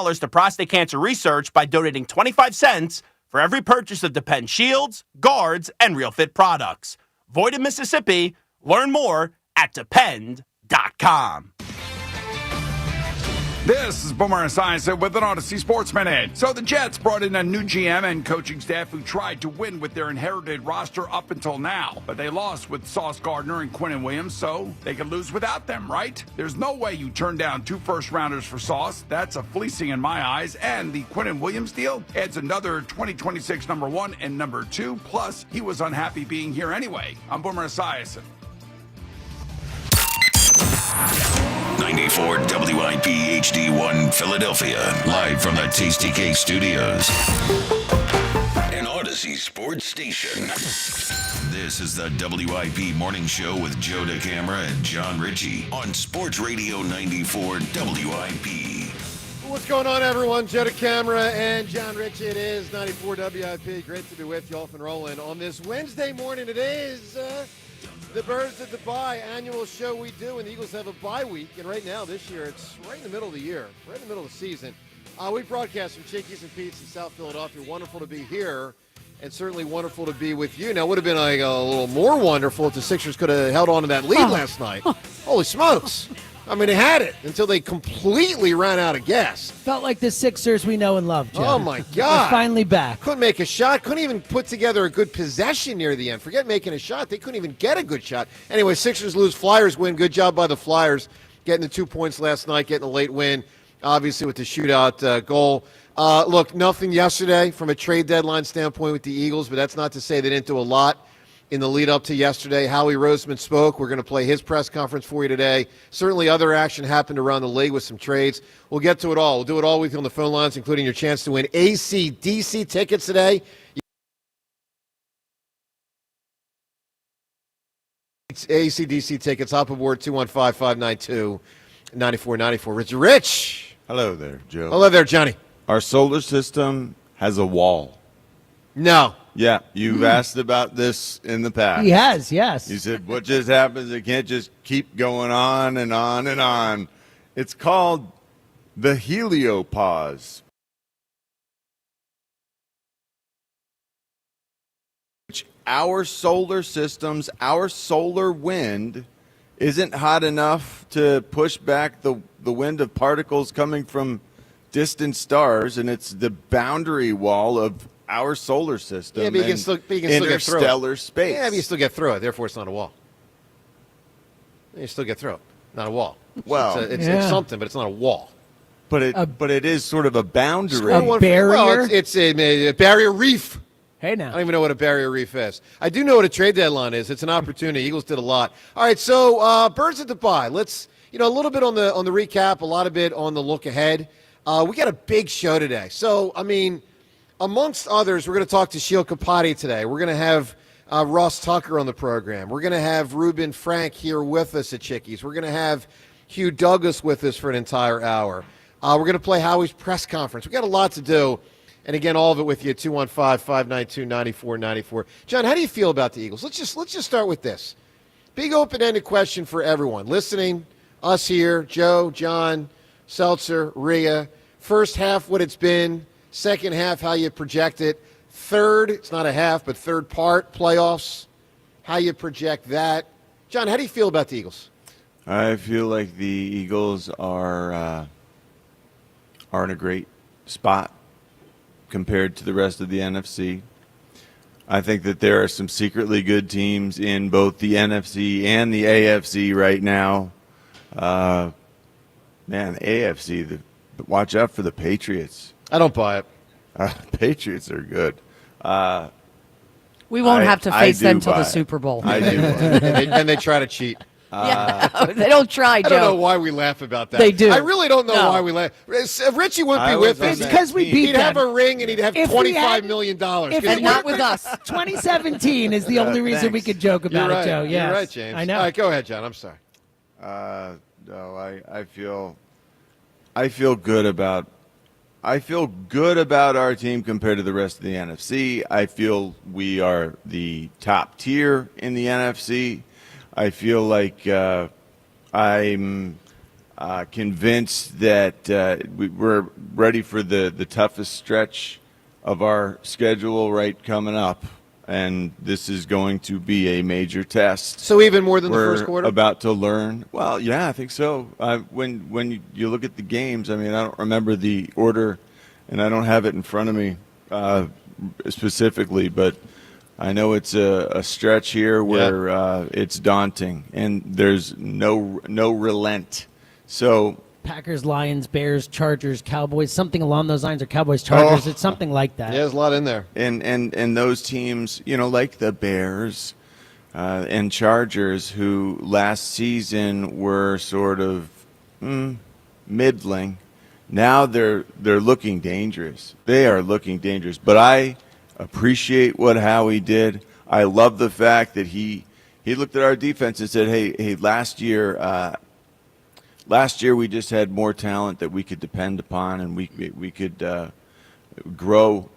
$1 to prostate cancer research by donating 25 cents for every purchase of Depend shields, guards, and Real Fit products. Void in Mississippi. Learn more at depend.com. This is Boomer Esiason with an Odyssey Sports Minute. So the Jets brought in a new GM and coaching staff who tried to win with their inherited roster up until now. But they lost with Sauce Gardner and Quinnen Williams, so they could lose without them, right? There's no way you turn down 2 first-rounders for Sauce. That's a fleecing in my eyes. And the Quinnen Williams deal adds another 2026 number 1 and number 2. Plus, he was unhappy being here anyway. I'm Boomer Esiason. 94 WIP HD1 Philadelphia, live from the Tasty Cake Studios. An Odyssey Sports Station. This is the WIP Morning Show with Joe DeCamara and John Ritchie on Sports Radio 94 WIP. What's going on, everyone? Joe DeCamara and John Ritchie. It is 94 WIP. Great to be with you, off and rolling on this Wednesday morning. It is the Birds of Dubai annual show we do, and the Eagles have a bye week. And right now, this year, it's right in the middle of the year, right in the middle of the season. We broadcast from Chickie's and Pete's in South Philadelphia. Wonderful to be here, and certainly wonderful to be with you. Now, it would have been like a little more wonderful if the Sixers could have held on to that lead last night. Holy smokes. I mean, they had it until they completely ran out of gas. Felt like the Sixers we know and love, Joe. Oh, my God. They're finally back. Couldn't make a shot. Couldn't even put together a good possession near the end. Forget making a shot. They couldn't even get a good shot. Anyway, Sixers lose. Flyers win. Good job by the Flyers getting the 2 points last night, getting a late win, obviously with the shootout goal. Look, nothing yesterday from a trade deadline standpoint with the Eagles, but that's not to say they didn't do a lot in the lead up to yesterday. Howie Roseman spoke. We're going to play his press conference for you today. Certainly other action happened around the league with some trades. We'll get to it all. We'll do it all with you on the phone lines, including your chance to win AC/DC tickets today. AC/DC tickets, hop aboard 215-592-9494. Rich. Hello there, Joe. Hello there, Johnny. Our solar system has a wall. No. Yeah, you've asked about this in the past. He has, yes. You said, what just happens? It can't just keep going on and on and on. It's called the heliopause. Our solar systems, our solar wind isn't hot enough to push back the wind of particles coming from distant stars, and it's the boundary wall of our solar system. Yeah, but you can still get through it. Interstellar space. Yeah, but you still get through it. Therefore, it's not a wall. You still get through it. Not a wall. Well, it's something, but it's not a wall. But it is sort of a boundary. A barrier? Well, it's a barrier reef. Hey, now. I don't even know what a barrier reef is. I do know what a trade deadline is. It's an opportunity. Eagles did a lot. All right, so Birds of Dubai. Let's, a little bit on the recap, a lot of it on the look ahead. We got a big show today. So, I mean, amongst others, we're going to talk to Sheil Kapati today. We're going to have Ross Tucker on the program. We're going to have Ruben Frank here with us at Chickie's. We're going to have Hugh Douglas with us for an entire hour. We're going to play Howie's press conference. We got a lot to do. And again, all of it with you at 215-592-9494. John, how do you feel about the Eagles? Let's just start with this. Big open-ended question for everyone listening, us here, Joe, John, Seltzer, Rhea. First half, what it's been. Second half, how you project it. Third, it's not a half, but third part, playoffs, how you project that. John, how do you feel about the Eagles? I feel like the Eagles are in a great spot compared to the rest of the NFC. I think that there are some secretly good teams in both the NFC and the AFC right now. Man, AFC, watch out for the Patriots. I don't buy it. Patriots are good. We won't have to face them until the Super Bowl. I do. and they try to cheat. They don't try, Joe. I don't know why we laugh about that. They do. I really don't know why we laugh. Richie wouldn't be with us. It's because we beat He'd them. have a ring and he'd have $25 million. And not with us. 2017 is the only reason we could joke about it, Joe. Yes. You're right, James. I know. All right, go ahead, John. I'm sorry. No, I feel good about our team compared to the rest of the NFC. I feel we are the top tier in the NFC. I feel like I'm convinced that we're ready for the toughest stretch of our schedule right coming up. And this is going to be a major test. So even more than the We're first quarter? about to learn. Well, yeah, I think so. When you look at the games, I mean, I don't remember the order, and I don't have it in front of me specifically, but I know it's a stretch here where it's daunting, and there's no relent. So Packers, Lions, Bears, Chargers, Cowboys, something along those lines, or Cowboys, Chargers. It's something like that. Yeah, there's a lot in there. And those teams, like the Bears and Chargers, who last season were sort of middling, now they're looking dangerous. They are looking dangerous. But I appreciate what Howie did. I love the fact that he looked at our defense and said, hey, last year we just had more talent that we could depend upon, and we could grow.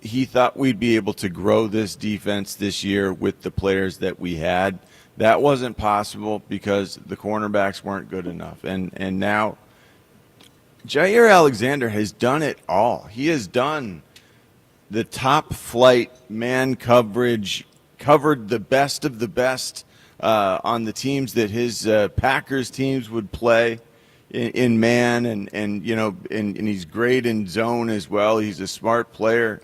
He thought we'd be able to grow this defense this year with the players that we had. That wasn't possible because the cornerbacks weren't good enough. And now Jair Alexander has done it all. He has done the top flight man coverage, covered the best of the best on the teams that his Packers teams would play in man, and he's great in zone as well. He's a smart player.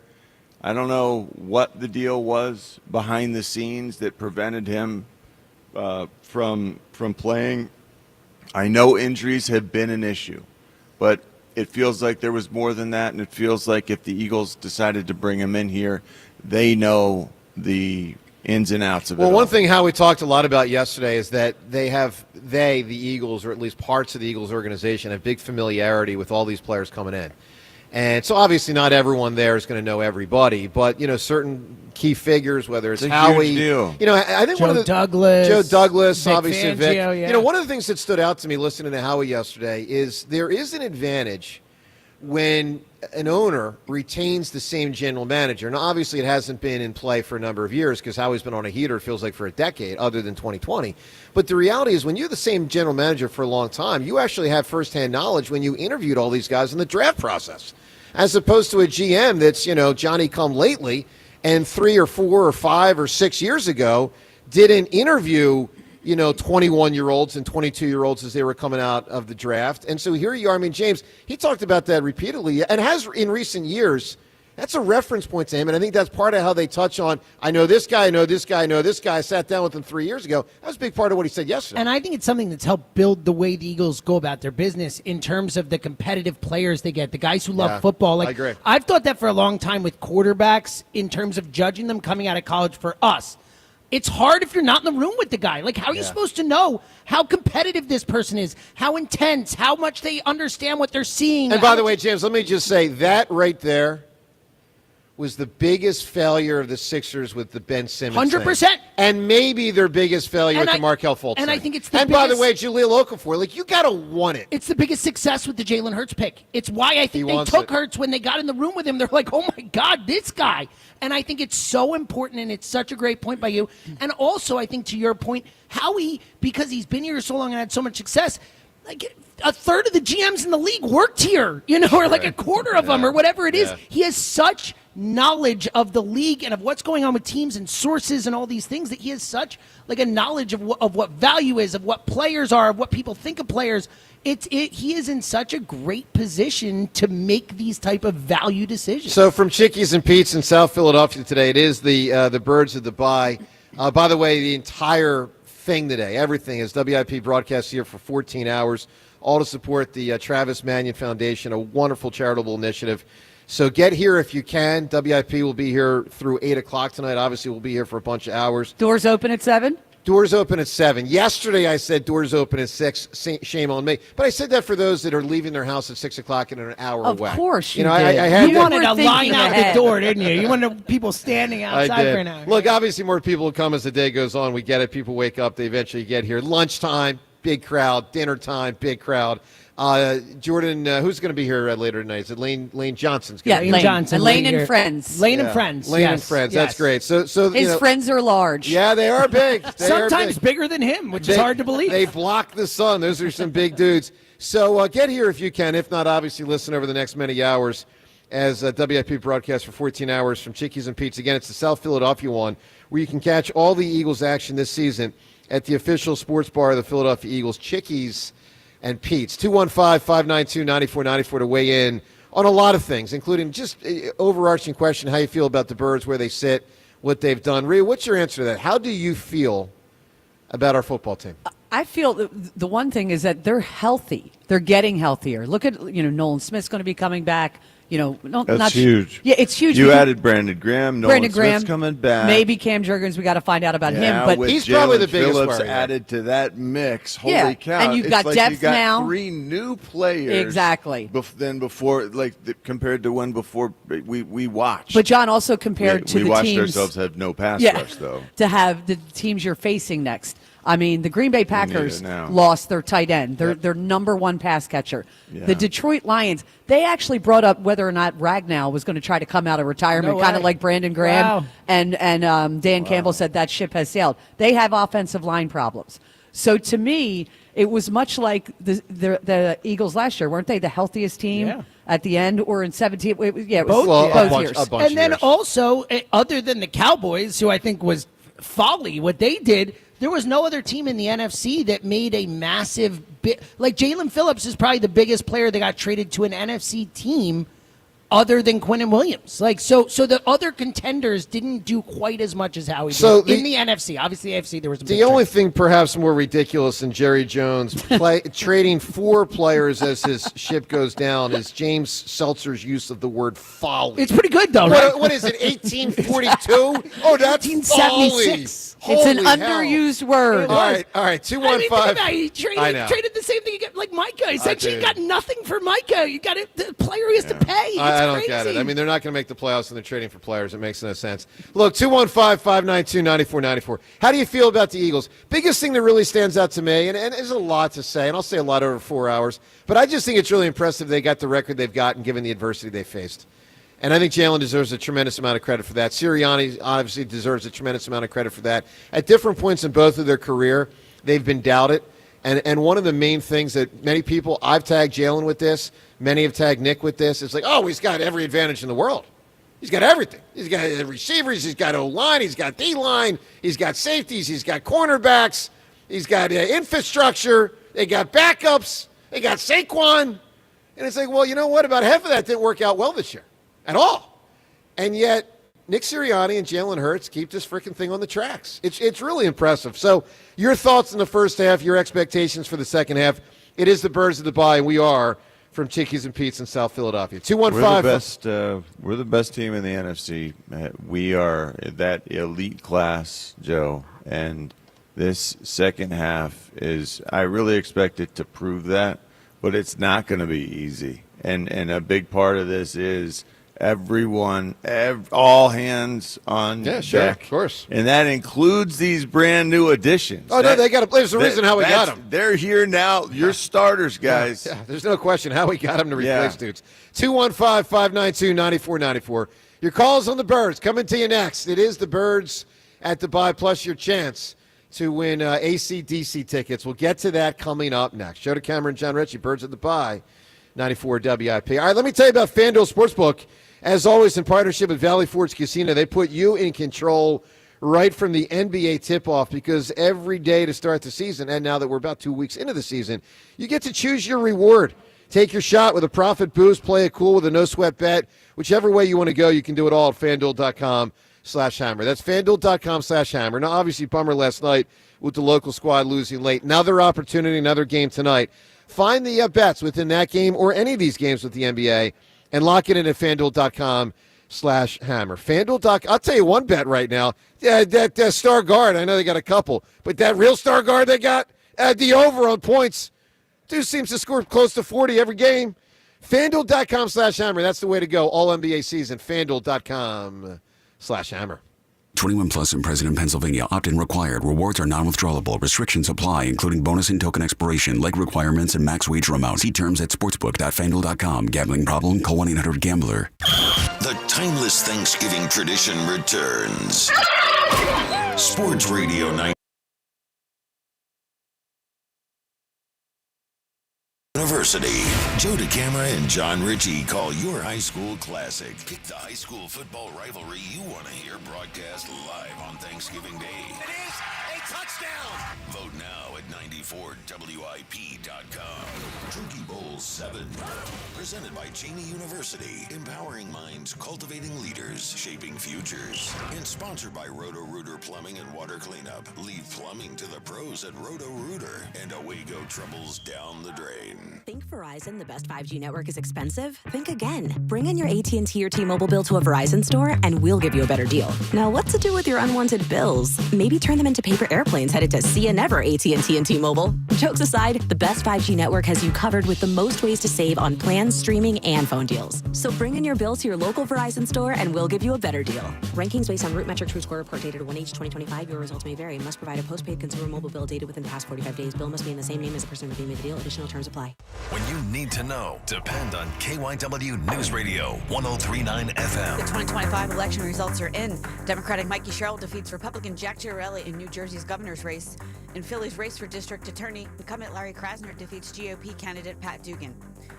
I don't know what the deal was behind the scenes that prevented him from playing. I know injuries have been an issue, but it feels like there was more than that, and it feels like if the Eagles decided to bring him in here, they know the ins and outs of it. Well, one all. thing Howie talked a lot about yesterday is that the Eagles, or at least parts of the Eagles organization, have big familiarity with all these players coming in. And so obviously not everyone there is going to know everybody, but certain key figures, whether it's Howie, huge deal. I think Joe Douglas, Vic obviously Vic. Fangio, yeah. One of the things that stood out to me listening to Howie yesterday is there is an advantage when an owner retains the same general manager. Now, obviously, it hasn't been in play for a number of years because Howie's been on a heater, it feels like, for a decade, other than 2020. But the reality is when you're the same general manager for a long time, you actually have firsthand knowledge when you interviewed all these guys in the draft process, as opposed to a GM that's, Johnny come lately and 3 or 4 or 5 or 6 years ago didn't interview 21-year-olds and 22-year-olds as they were coming out of the draft. And so here you are. I mean, James, he talked about that repeatedly and has in recent years. That's a reference point to him, and I think that's part of how they touch on, I know this guy, I know this guy, I know this guy. I sat down with him 3 years ago. That was a big part of what he said yesterday. And I think it's something that's helped build the way the Eagles go about their business in terms of the competitive players they get, the guys who love football. I agree. I've thought that for a long time with quarterbacks in terms of judging them coming out of college for us. It's hard if you're not in the room with the guy. Like, how are you supposed to know how competitive this person is, how intense, how much they understand what they're seeing? And by the way, James, let me just say that right there was the biggest failure of the Sixers with the Ben Simmons 100%. thing. And maybe their biggest failure with the Markelle Fultz And thing. I think it's the And biggest, by the way, Jaleel Okafor, you got to want it. it's the biggest success with the Jalen Hurts pick. It's why I think He they wants took it. Hurts when they got in the room with him. They're like, oh, my God, this guy. And I think it's so important, and it's such a great point by you. And also, I think to your point, Howie, because he's been here so long and had so much success, like a third of the GMs in the league worked here, or like a quarter of them or whatever it is. He has such knowledge of the league and of what's going on with teams and sources and all these things that he has such like a knowledge of what value is, of what players are, of what people think of players. He is in such a great position to make these type of value decisions. So from Chickie's and Pete's in South Philadelphia today, it is the Birds of the Bye. By the way, the entire thing today, everything is WIP broadcast here for 14 hours, all to support the Travis Manion Foundation, a wonderful charitable initiative. So get here if you can. WIP will be here through 8 o'clock tonight. Obviously, we'll be here for a bunch of hours. Doors open at 7? Doors open at 7. Yesterday, I said doors open at 6. Shame on me. But I said that for those that are leaving their house at 6 o'clock and are an hour away. Of course you know, did. I had You that. wanted a thinking line out ahead. the door, didn't you? You wanted people standing I outside did. for an hour. Look, obviously more people will come as the day goes on. We get it. People wake up. They eventually get here. Lunchtime, big crowd. Dinner time, big crowd. Jordan, who's going to be here later tonight? Is it Lane Johnson's going Yeah, to be Lane here? Johnson, Lane Lane and friends. Lane and Friends. Lane and yes, Friends. yes. That's great. So His friends are large. Yeah, they are big. Sometimes bigger than him, which is hard to believe. They block the sun. Those are some big dudes. So get here if you can. If not, obviously listen over the next many hours as WIP broadcast for 14 hours from Chickies and Pete's. Again, it's the South Philadelphia one, where you can catch all the Eagles action this season at the official sports bar of the Philadelphia Eagles, Chickies and Pete's. 215-592-9494 to weigh in on a lot of things, including just overarching question, how you feel about the Birds, where they sit, what they've done. Rhea, what's your answer to that? How do you feel about our football team? I feel the one thing is that they're healthy. They're getting healthier. Look at, Nolan Smith's going to be coming back. That's huge. Yeah, it's huge. You added Brandon Graham. Nolan Smith's coming back. Maybe Cam Jurgens. We got to find out about him. But with he's probably the Jalen biggest Phillips worry. added to that mix. Yeah, Holy cow! and you've It's got like depth you got now. 3 new players. Exactly. Than before, compared to when before we watched. But John, also compared to we the watched teams, ourselves have no pass yeah, rush though. to have the teams you're facing next. I mean, the Green Bay Packers now. lost their tight end, their number one pass catcher. Yeah. The Detroit Lions, they actually brought up whether or not Ragnow was going to try to come out of retirement, No kind of way. like Brandon Graham. Wow. And Dan Campbell said that ship has sailed. They have offensive line problems. So to me, it was much like the Eagles last year, weren't they? The healthiest team Yeah. at the end, or in 17? It was Both both years. a bunch And of then years. also, other than the Cowboys, who I think was folly, what they did, there was no other team in the NFC that made a massive bit. Like Jalen Phillips is probably the biggest player that got traded to an NFC team other than Quinnen Williams. So the other contenders didn't do quite as much as Howie did in the NFC. Obviously, AFC, there was a big The only trade. thing perhaps more ridiculous than Jerry Jones trading 4 players as his ship goes down is James Seltzer's use of the word folly. It's pretty good, though, right? What is it, 1842? Oh, that's 1876. It's an Holy hell. underused word. All right, 215. I mean, think about it. He I know. traded the same thing you get, like Micah. Essentially, you did. got nothing for Micah. You got the player he has to pay. It's I don't crazy. get it. I mean, they're not going to make the playoffs and they're trading for players. It makes no sense. Look, 215-592-9494. How do you feel about the Eagles? Biggest thing that really stands out to me, and there's a lot to say, and I'll say a lot over 4 hours, but I just think it's really impressive they got the record they've gotten given the adversity they faced. And I think Jalen deserves a tremendous amount of credit for that. Sirianni obviously deserves a tremendous amount of credit for that. At different points in both of their career, they've been doubted. And one of the main things that many people, I've tagged Jalen with this, many have tagged Nick with this, it's like, oh, he's got every advantage in the world. He's got everything. He's got receivers, he's got O-line, he's got D-line, he's got safeties, he's got cornerbacks, he's got infrastructure, they got backups, they got Saquon. And it's like, well, you know what? About half of that didn't work out well this year at all. And yet, Nick Sirianni and Jalen Hurts keep this freaking thing on the tracks. It's really impressive. So your thoughts in the first half, your expectations for the second half. It is the Birds of the Bye, and we are from Chickies and Pete's in South Philadelphia. 215. We're the best team in the NFC. We are that elite class, Joe. And this second half I really expect it to prove that, but it's not going to be easy. And a big part of this is everyone, all hands on Yeah, sure, deck. of course. And that includes these brand new additions. Oh, no, they got to play. There's a reason how we got them. They're here now. You're starters, guys. Yeah, there's no question how we got them to replace Yeah. dudes. 215-592-9494. Your calls on the Birds coming to you next. It is the Birds at the Bye, plus your chance to win AC/DC tickets. We'll get to that coming up next. Joe DeCamera and John Ritchie, Birds at the Bye, 94 WIP. All right, let me tell you about FanDuel Sportsbook. As always, in partnership with Valley Forge Casino, they put you in control right from the NBA tip-off, because every day to start the season, and now that we're about 2 weeks into the season, you get to choose your reward. Take your shot with a profit boost, play it cool with a no-sweat bet. Whichever way you want to go, you can do it all at FanDuel.com/hammer. That's FanDuel.com/hammer. Now, obviously, bummer last night with the local squad losing late. Another opportunity, another game tonight. Find the bets within that game or any of these games with the NBA and lock it in at FanDuel.com/hammer. FanDuel.com. I'll tell you one bet right now. That star guard, I know they got a couple, but that real star guard they got, the over on points. Dude seems to score close to 40 every game. FanDuel.com/hammer. That's the way to go all NBA season. FanDuel.com/hammer. 21 plus and present in Pennsylvania. Opt-in required. Rewards are non-withdrawable. Restrictions apply, including bonus and token expiration, leg requirements, and max wager amounts. See terms at sportsbook.fanduel.com. Gambling problem? Call 1-800-GAMBLER. The timeless Thanksgiving tradition returns. Sports Radio 9 University. Joe DeCamera and John Ritchie call your high school classic. Pick the high school football rivalry you want to hear broadcast live on Thanksgiving Day. It is a touchdown. Vote now at 94WIP.com. Turkey Bowl 7. Presented by Cheney University. Empowering minds, cultivating leaders, shaping futures. And sponsored by Roto-Rooter Plumbing and Water Cleanup. Leave plumbing to the pros at Roto-Rooter. And away go troubles down the drain. Think Verizon, the best 5G network, is expensive? Think again. Bring in your AT&T or T-Mobile bill to a Verizon store, and we'll give you a better deal. Now, what to do with your unwanted bills? Maybe turn them into paper airplanes headed to See Ya Never AT&T and T-Mobile. Jokes aside, the best 5G network has you covered with the most ways to save on plans, streaming, and phone deals. So bring in your bill to your local Verizon store, and we'll give you a better deal. Rankings based on Root Metrics Root Score Report dated 1H2025. Your results may vary. Must provide a postpaid consumer mobile bill dated within the past 45 days. Bill must be in the same name as the person redeeming the deal. Additional terms apply. When you need to know, depend on KYW News Radio 103.9 FM. The 2025 election results are in. Democratic Mikey Sherrill defeats Republican Jack Ciarelli in New Jersey's governor's race. In Philly's race for district attorney, incumbent Larry Krasner defeats GOP candidate Pat Dugan.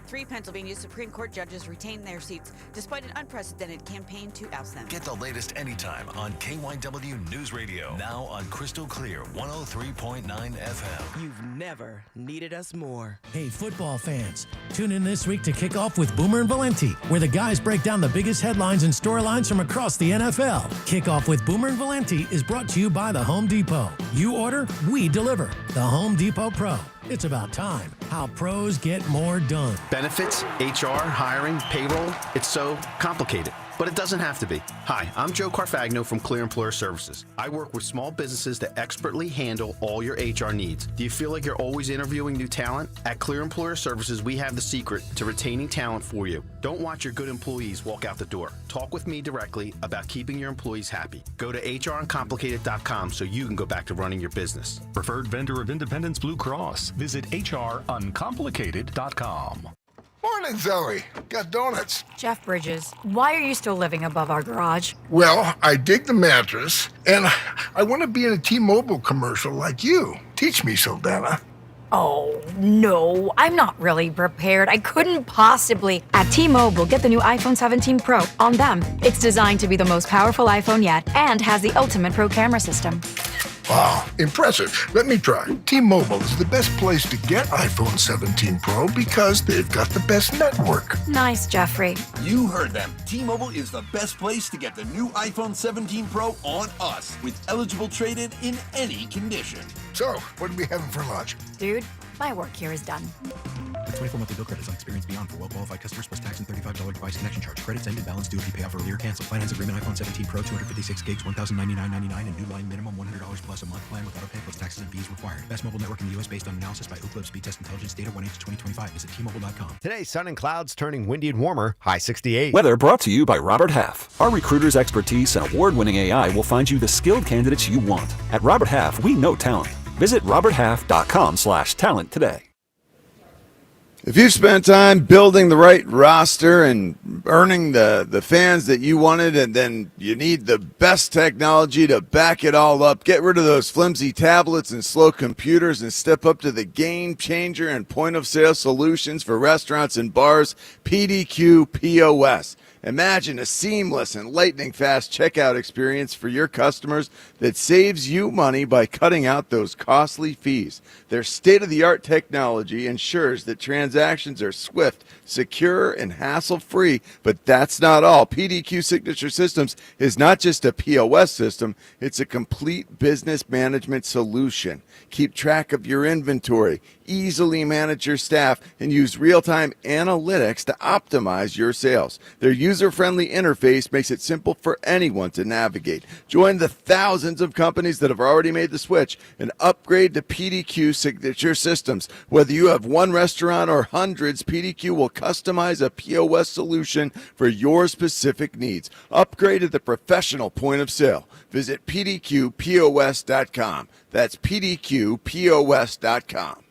3 Pennsylvania Supreme Court judges retain their seats despite an unprecedented campaign to oust them. Get the latest anytime on KYW News Radio. Now on Crystal Clear 103.9 FM. You've never needed us more. Hey, football fans, tune in this week to kick off with Boomer and Valenti, where the guys break down the biggest headlines and storylines from across the NFL. Kickoff with Boomer and Valenti is brought to you by the Home Depot. You order, we deliver. The Home Depot Pro. It's about time. How pros get more done. Benefits, HR, hiring, payroll. It's so complicated, but it doesn't have to be. Hi, I'm Joe Carfagno from Clear Employer Services. I work with small businesses that expertly handle all your HR needs. Do you feel like you're always interviewing new talent? At Clear Employer Services, we have the secret to retaining talent for you. Don't watch your good employees walk out the door. Talk with me directly about keeping your employees happy. Go to hruncomplicated.com so you can go back to running your business. Preferred vendor of Independence Blue Cross. Visit hruncomplicated.com. Morning, Zoe. Got donuts. Jeff Bridges, why are you still living above our garage? Well, I dig the mattress, and I want to be in a T-Mobile commercial like you. Teach me, Saldana. Oh, no, I'm not really prepared. I couldn't possibly. At T-Mobile, get the new iPhone 17 Pro. On them, it's designed to be the most powerful iPhone yet and has the ultimate pro camera system. Wow, impressive. Let me try. T-Mobile is the best place to get iPhone 17 Pro because they've got the best network. Nice, Jeffrey. You heard them. T-Mobile is the best place to get the new iPhone 17 Pro on us with eligible trade-in in any condition. So, what are we having for lunch? Dude, my work here is done. The 24-monthly bill credits on experience beyond for well-qualified customers plus tax and $35 device connection charge. Credits end and balance due if you pay off earlier. Cancel. Finance agreement iPhone 17 Pro 256 gigs, $1,099.99 and new line minimum $100 plus a month plan with auto pay plus taxes and fees required. Best mobile network in the U.S. based on analysis by Ookla Speed Test Intelligence data 1H 2025. Visit T-Mobile.com. Today, sun and clouds turning windy and warmer. High 68. Weather brought to you by Robert Half. Our recruiters' expertise and award-winning AI will find you the skilled candidates you want. At Robert Half, we know talent. Visit roberthalf.com/talent today. If you've spent time building the right roster and earning the fans that you wanted, and then you need the best technology to back it all up, get rid of those flimsy tablets and slow computers and step up to the game changer and point-of-sale solutions for restaurants and bars, PDQ POS. Imagine a seamless and lightning-fast checkout experience for your customers that saves you money by cutting out those costly fees. Their state-of-the-art technology ensures that transactions are swift, secure, and hassle-free, but that's not all. PDQ Signature Systems is not just a POS system, it's a complete business management solution. Keep track of your inventory, easily manage your staff and use real-time analytics to optimize your sales. Their user-friendly interface makes it simple for anyone to navigate. Join the thousands of companies that have already made the switch and upgrade to PDQ signature systems. Whether you have one restaurant or hundreds, PDQ will customize a POS solution for your specific needs. Upgrade to the professional point of sale. Visit pdqpos.com. That's pdqpos.com.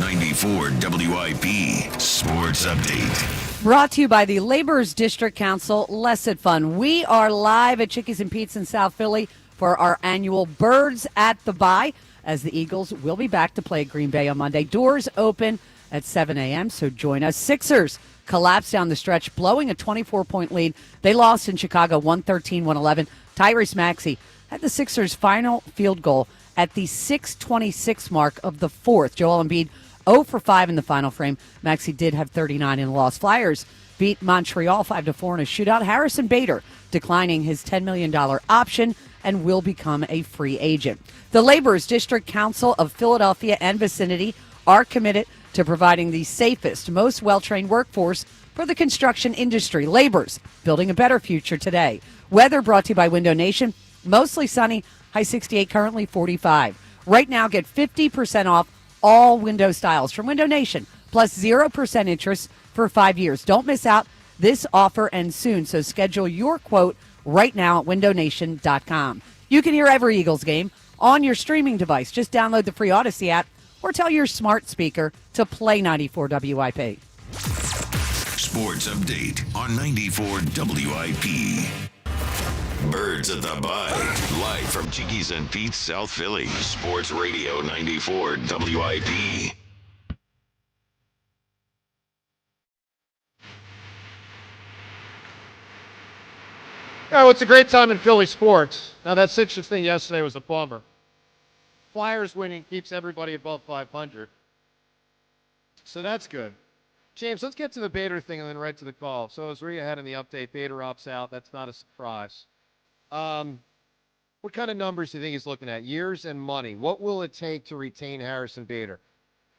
94 WIP Sports Update. Brought to you by the Laborers District Council Lesson Fund. We are live at Chickies and Pete's in South Philly for our annual Birds at the Bye, as the Eagles will be back to play at Green Bay on Monday. Doors open at 7 a.m., so join us. Sixers collapsed down the stretch, blowing a 24-point lead. They lost in Chicago 113-111. Tyrese Maxey had the Sixers' final field goal at the 6:26 mark of the fourth. Joel Embiid 0 for 5 in the final frame. Maxey did have 39 in the loss. Flyers beat Montreal 5-4 in a shootout. Harrison Bader declining his $10 million option and will become a free agent. The Laborers District Council of Philadelphia and vicinity are committed to providing the safest, most well-trained workforce for the construction industry. Laborers, building a better future today. Weather brought to you by Window Nation. Mostly sunny, high 68, currently 45. Right now, get 50% off all window styles from Window Nation, plus 0% interest for 5 years. Don't miss out. This offer ends soon, so schedule your quote right now at windownation.com. You can hear every Eagles game on your streaming device. Just download the free Odyssey app or tell your smart speaker to play 94 WIP. Sports Update on 94 WIP. Birds at the Bye. Live from Chickies and Pete's, South Philly. Sports Radio 94 WIP. All right, well, it's a great time in Philly sports. Now, that Sixers thing yesterday was a bummer. Flyers winning keeps everybody above 500. So that's good. James, let's get to the Bader thing and then right to the call. So as Rhea had in the update, Bader opts out. That's not a surprise. What kind of numbers do you think he's looking at? Years and money. What will it take to retain Harrison Bader?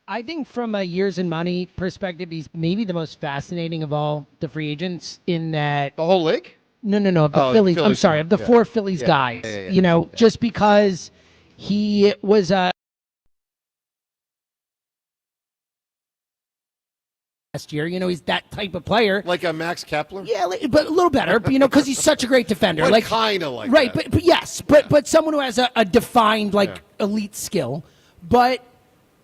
I think from a years and money perspective, he's maybe the most fascinating of all the free agents in that. The whole league? No, of the Phillies. I'm sorry, of the four Phillies guys. Yeah. Just because he was last year, he's that type of player. Like a Max Kepler? Yeah, but a little better, because he's such a great defender. Well, like kind of like right, that. but yes, but someone who has a defined elite skill, but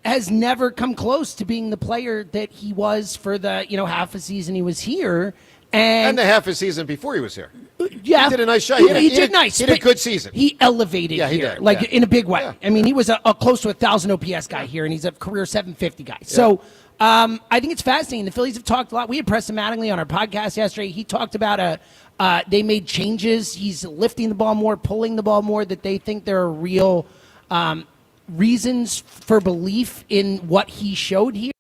has never come close to being the player that he was for the half a season he was here. And the half a season before he was here. Yeah. He did a nice shot. He did nice. He did a good season. He elevated he here, did. in a big way. Yeah. I mean, he was a close to 1,000 OPS guy here, and he's a career 750 guy. So I think it's fascinating. The Phillies have talked a lot. We had Preston Mattingly on our podcast yesterday. He talked about they made changes. He's lifting the ball more, pulling the ball more, that they think there are real reasons for belief in what he showed here.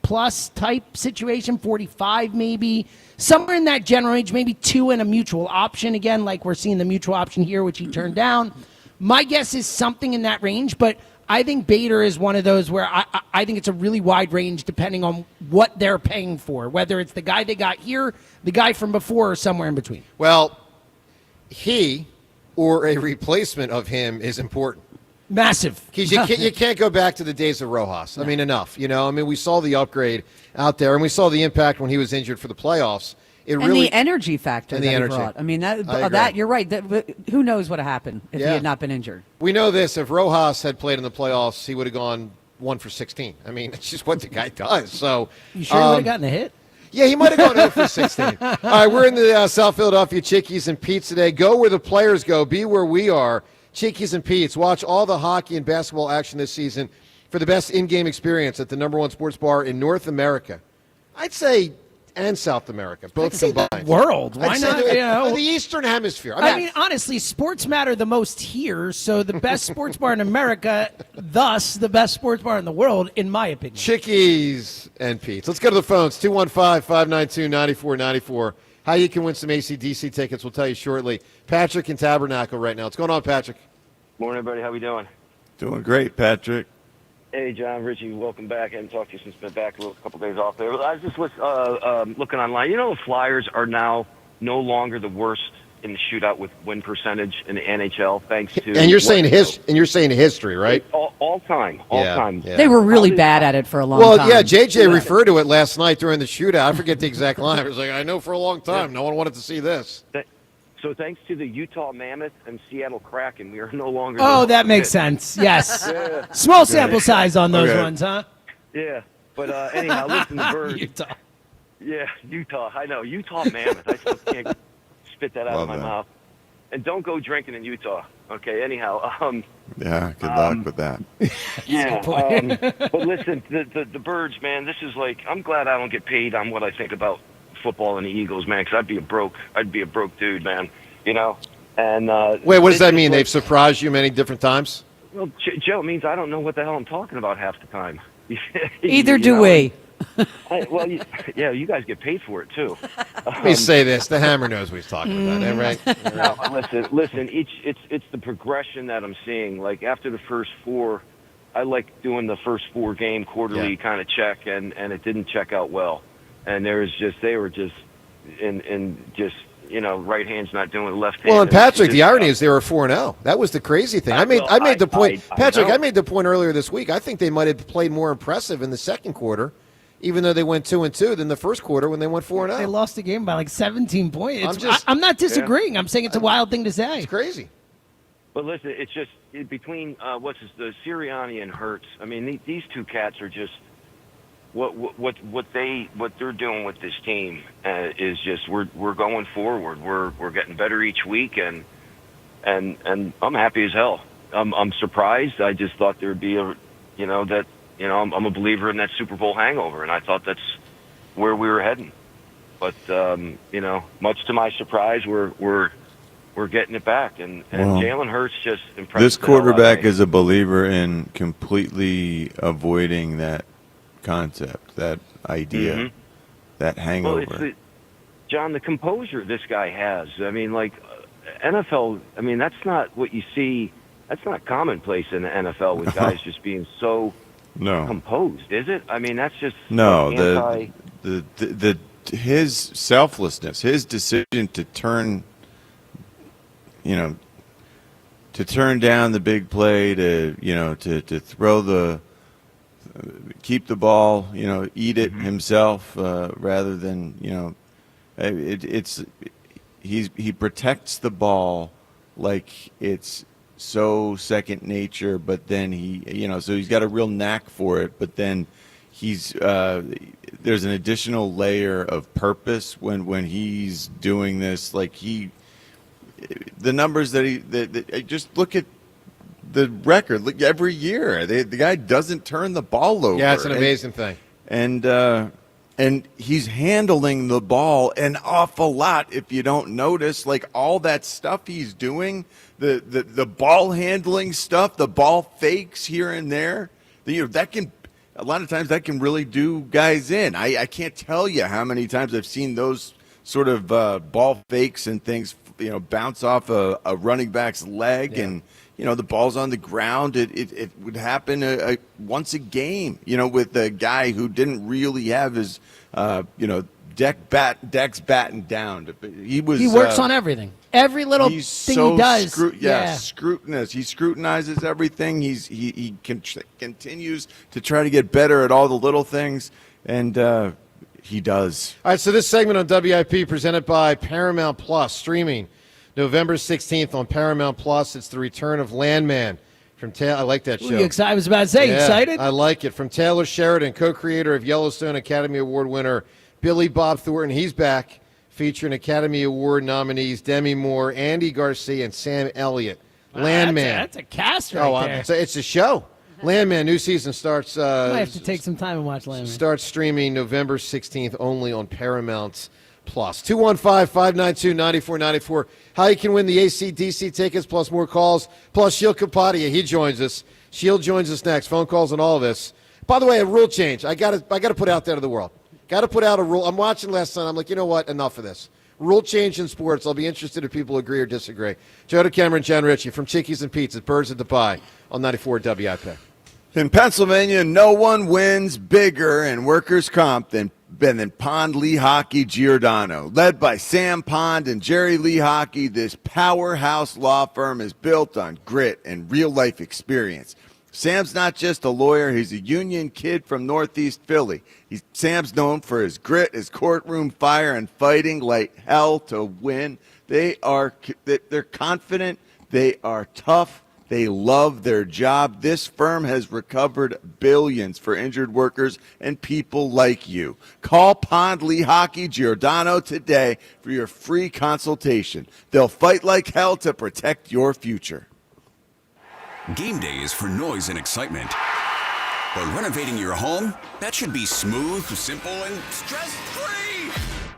Plus type situation, 45 maybe, somewhere in that general range, maybe 2 and a mutual option. Again, like we're seeing the mutual option here, which he turned down. My guess is something in that range, but I think Bader is one of those where I think it's a really wide range depending on what they're paying for, whether it's the guy they got here, the guy from before, or somewhere in between. Well, he or a replacement of him is important. Massive. Because you can't go back to the days of Rojas. I mean, enough. We saw the upgrade out there, and we saw the impact when he was injured for the playoffs. And the energy factor that he brought. I mean, that you're right. Who knows what happened if he had not been injured? We know this. If Rojas had played in the playoffs, he would have gone 1 for 16. I mean, it's just what the guy does. So you sure he would have gotten a hit? Yeah, he might have gone 0 for 16. All right, we're in the South Philadelphia Chickies and Pete's today. Go where the players go. Be where we are. Chickies and Pete's. Watch all the hockey and basketball action this season for the best in-game experience at the #1 sports bar in North America. I'd say, and South America, both combined. The world. Why not? The Eastern Hemisphere. I mean, honestly, sports matter the most here, so the best sports bar in America, thus the best sports bar in the world, in my opinion. Chickies and Pete's. Let's go to the phones. 215-592-9494. how you can win some AC/DC tickets. We'll tell you shortly. Patrick in Tabernacle right now. What's going on, Patrick? Morning, everybody. How we doing? Doing great, Patrick. Hey, John, Richie, welcome back. I haven't talked to you since been back a couple days off there. I was just looking online. You know, the Flyers are now no longer the worst in the shootout with win percentage in the NHL, thanks to. And you're saying history, right? All time. Yeah. They were really bad at it for a long Well, time. yeah, JJ referred to it last night during the shootout. I forget the exact line. It was like, I know for a long time, no one wanted to see this. So thanks to the Utah Mammoth and Seattle Kraken, we are no longer. Oh, that makes sense. Yes. Yeah. Small sample size on those Okay. ones, huh? Yeah, but anyhow, listen, the Birds. Utah. Yeah, Utah. I know. Utah Mammoth. I still can't spit that out of my mouth. And don't go drinking in Utah. Okay, anyhow. Yeah, good luck with that. Yeah. But listen, the Birds, man, this is like, I'm glad I don't get paid on what I think about football and the Eagles, man, because I'd be a broke dude, man, you know? And Wait, what does that mean? They've surprised you many different times? Well, Joe, it means I don't know what the hell I'm talking about half the time. Either do we. You guys get paid for it too. Let me say this: the Hammer knows what he's talking about, right? No, listen. It's the progression that I'm seeing. Like after the first four, I like doing the first 4 game quarterly kind of check, and it didn't check out well. And they were just right hand's not doing the left hand. Well, and Patrick, the irony is they were 4-0. That was the crazy thing. I made the point, Patrick. I made the point earlier this week. I think they might have played more impressive in the second quarter, even though they went 2-2 than the first quarter when they went 4-0. They lost the game by like 17 points. I'm I'm not disagreeing. I'm saying it's a wild thing to say. It's crazy. But listen, it's just between the Sirianni and Hurts. I mean, these two cats are just what they're doing with this team is just we're going forward. We're getting better each week, and I'm happy as hell. I'm surprised. I just thought there'd be I'm a believer in that Super Bowl hangover, and I thought that's where we were heading. But much to my surprise, we're getting it back, and Jalen Hurts just impressed. This quarterback is a believer in completely avoiding that concept, that idea, that hangover. John, the composure this guy has. I mean, like NFL. I mean, that's not what you see. That's not commonplace in the NFL with guys just being so composed, is it? I mean, that's just his selflessness, his decision to turn down the big play, to throw keep the ball, eat it himself, rather than, he protects the ball like it's so second nature, but then so he's got a real knack for it, but then there's an additional layer of purpose when he's doing this. Like the numbers that just look at the record. Look, every year the guy doesn't turn the ball over. Yeah, it's an amazing thing. And he's handling the ball an awful lot. If you don't notice, like all that stuff he's doing, the ball handling stuff, the ball fakes here and there, that can a lot of times that can really do guys in. I can't tell you how many times I've seen those sort of ball fakes and things, bounce off a running back's leg, and the ball's on the ground. It would happen once a game, with a guy who didn't really have his, decks battened down. He works on everything. Every little thing he does. Scrutinous. He scrutinizes everything. He continues to try to get better at all the little things, and he does. All right, so this segment on WIP presented by Paramount Plus, streaming November 16th on Paramount Plus. It's the return of Landman from Taylor. I like that show. Ooh, I was about to say, excited? I like it. From Taylor Sheridan, co-creator of Yellowstone Academy Award winner Billy Bob Thornton. He's back, featuring Academy Award nominees Demi Moore, Andy Garcia, and Sam Elliott. Landman. That's a cast right there. It's a show. Landman, new season starts. I have to take some time and watch Landman. Starts streaming November 16th only on Paramount Plus. 215-592-9494. How you can win the AC/DC tickets plus more calls. Plus Shield Kapadia, he joins us. Shield joins us next. Phone calls and all of this. By the way, a rule change. I got to put out there to the world. Got to put out a rule. I'm watching last night. I'm like, you know what? Enough of this. Rule change in sports. I'll be interested if people agree or disagree. Joe DeCamera and John Ritchie from Chickies and Pete's at Birds of Dubai on 94 WIP. In Pennsylvania, no one wins bigger in workers' comp than Pond Lee Hockey Giordano. Led by Sam Pond and Jerry Lee Hockey, this powerhouse law firm is built on grit and real-life experience. Sam's not just a lawyer, he's a union kid from Northeast Philly. Sam's known for his grit, his courtroom fire, and fighting like hell to win. They're confident, they are tough, they love their job. This firm has recovered billions for injured workers and people like you. Call Pond Lee Hockey Giordano today for your free consultation. They'll fight like hell to protect your future. Game day is for noise and excitement. But renovating your home, that should be smooth, simple, and stress-free.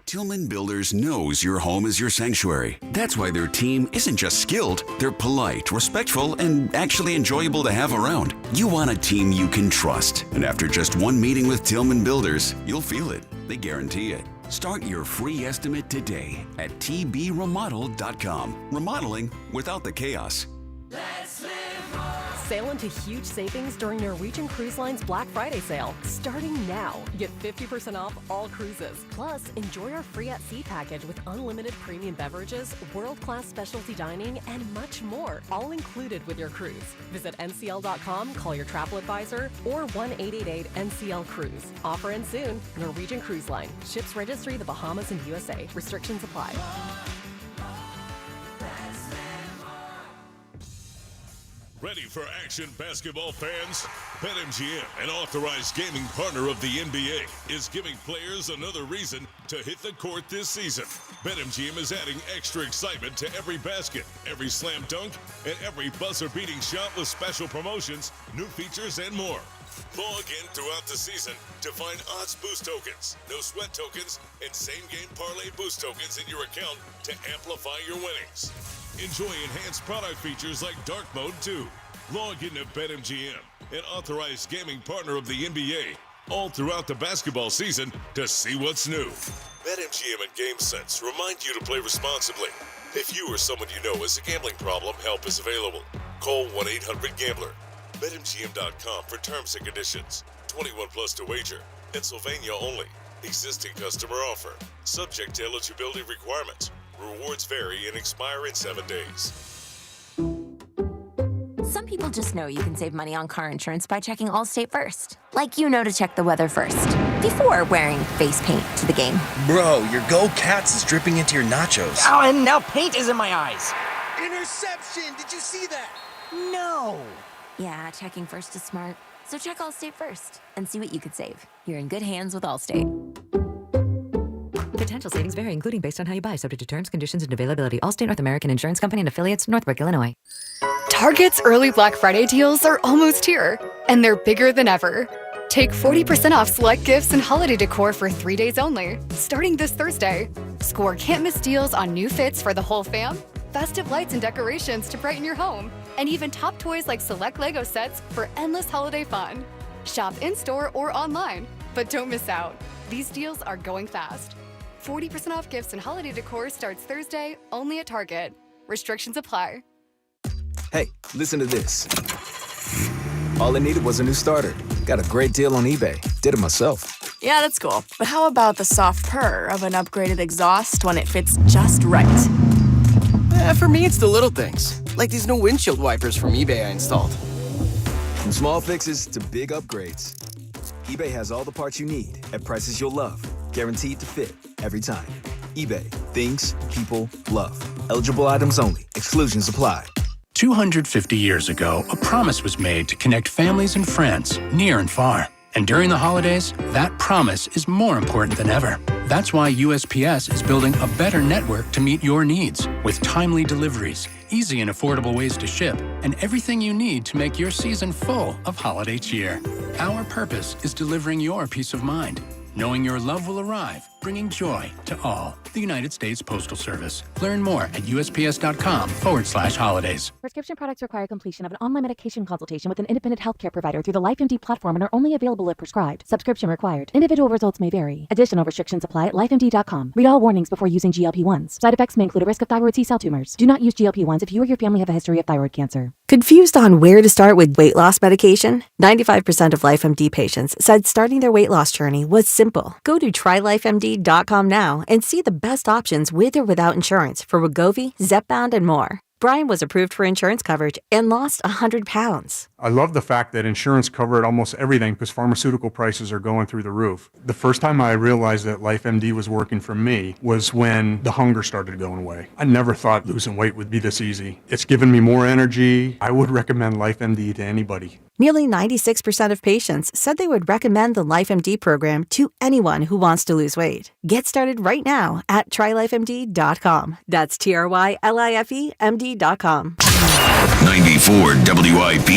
Tillman Builders knows your home is your sanctuary. That's why their team isn't just skilled, they're polite, respectful, and actually enjoyable to have around. You want a team you can trust. And after just one meeting with Tillman Builders, you'll feel it. They guarantee it. Start your free estimate today at tbremodel.com. Remodeling without the chaos. Sail into huge savings during Norwegian Cruise Line's Black Friday sale. Starting now, get 50% off all cruises. Plus, enjoy our free at sea package with unlimited premium beverages, world-class specialty dining, and much more, all included with your cruise. Visit ncl.com, call your travel advisor, or 1-888-NCL-CRUISE. Offer ends soon. Norwegian Cruise Line. Ships registry the Bahamas and USA. Restrictions apply. Ready for action, basketball fans? BetMGM, an authorized gaming partner of the NBA, is giving players another reason to hit the court this season. BetMGM is adding extra excitement to every basket, every slam dunk, and every buzzer-beating shot with special promotions, new features, and more. Log in throughout the season to find odds boost tokens, no sweat tokens, and same-game parlay boost tokens in your account to amplify your winnings. Enjoy enhanced product features like Dark Mode 2. Log into BetMGM, an authorized gaming partner of the NBA, all throughout the basketball season to see what's new. BetMGM and GameSense remind you to play responsibly. If you or someone you know has a gambling problem, help is available. Call 1-800-GAMBLER. BetMGM.com for terms and conditions. 21 plus to wager. Pennsylvania only. Existing customer offer. Subject to eligibility requirements. Rewards vary and expire in 7 days. Some people just know you can save money on car insurance by checking Allstate first. Like you know to check the weather first, before wearing face paint to the game. Bro, your Go Cats is dripping into your nachos. Oh, and now paint is in my eyes. Interception! Did you see that? No! Yeah, checking first is smart. So check Allstate first and see what you could save. You're in good hands with Allstate. Potential savings vary, including based on how you buy, subject to terms, conditions, and availability. Allstate North American Insurance Company and affiliates, Northbrook, Illinois. Target's early Black Friday deals are almost here, and they're bigger than ever. Take 40% off select gifts and holiday decor for 3 days only, starting this Thursday. Score can't-miss deals on new fits for the whole fam, festive lights and decorations to brighten your home, and even top toys like select Lego sets for endless holiday fun. Shop in-store or online, but don't miss out. These deals are going fast. 40% off gifts and holiday decor starts Thursday, only at Target. Restrictions apply. Hey, listen to this. All I needed was a new starter. Got a great deal on eBay. Did it myself. Yeah, that's cool. But how about the soft purr of an upgraded exhaust when it fits just right? For me, it's the little things, like these new windshield wipers from eBay I installed. From small fixes to big upgrades, eBay has all the parts you need at prices you'll love. Guaranteed to fit every time. eBay. Things people love. Eligible items only. Exclusions apply. 250 years ago, a promise was made to connect families and friends near and far. And during the holidays, that promise is more important than ever. That's why USPS is building a better network to meet your needs with timely deliveries, easy and affordable ways to ship, and everything you need to make your season full of holiday cheer. Our purpose is delivering your peace of mind, knowing your love will arrive bringing joy to all. The United States Postal Service. Learn more at USPS.com/holidays. Prescription products require completion of an online medication consultation with an independent healthcare provider through the LifeMD platform and are only available if prescribed. Subscription required. Individual results may vary. Additional restrictions apply at lifemd.com. Read all warnings before using GLP-1s. Side effects may include a risk of thyroid C-cell tumors. Do not use GLP-1s if you or your family have a history of thyroid cancer. Confused on where to start with weight loss medication? 95% of LifeMD patients said starting their weight loss journey was simple. Go to trylifemd.com now and see the best options with or without insurance for Wegovy, Zepbound, and more. Brian was approved for insurance coverage and lost 100 pounds. I love the fact that insurance covered almost everything because pharmaceutical prices are going through the roof. The first time I realized that LifeMD was working for me was when the hunger started going away. I never thought losing weight would be this easy. It's given me more energy. I would recommend LifeMD to anybody. Nearly 96% of patients said they would recommend the LifeMD program to anyone who wants to lose weight. Get started right now at trylifemd.com. That's TRYLIFEMD.com. 94 WIP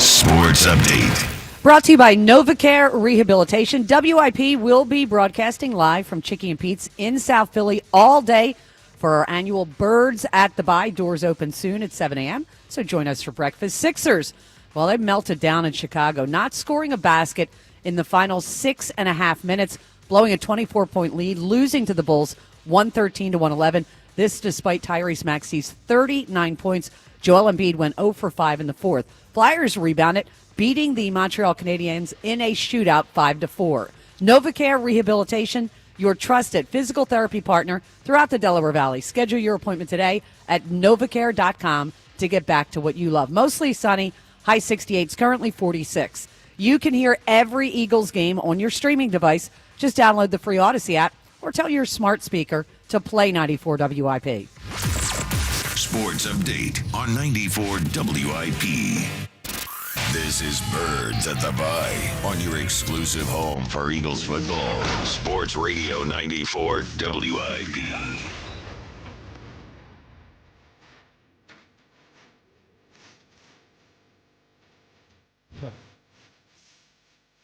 Sports Update. Brought to you by NovaCare Rehabilitation. WIP will be broadcasting live from Chickie and Pete's in South Philly all day for our annual Birds at the Bye. Doors open soon at 7 a.m., so join us for breakfast. Sixers, well, they melted down in Chicago, not scoring a basket in the final 6.5 minutes, blowing a 24-point lead, losing to the Bulls 113-111. This despite Tyrese Maxey's 39 points. Joel Embiid went 0 for 5 in the fourth. Flyers rebounded, beating the Montreal Canadiens in a shootout 5-4. NovaCare Rehabilitation, your trusted physical therapy partner throughout the Delaware Valley. Schedule your appointment today at novacare.com to get back to what you love. Mostly sunny, high 68s, currently 46. You can hear every Eagles game on your streaming device. Just download the free Odyssey app or tell your smart speaker to play 94 WIP. Sports Update on 94 WIP. This is Birds at the Bye on your exclusive home for Eagles football. Sports Radio 94 WIP.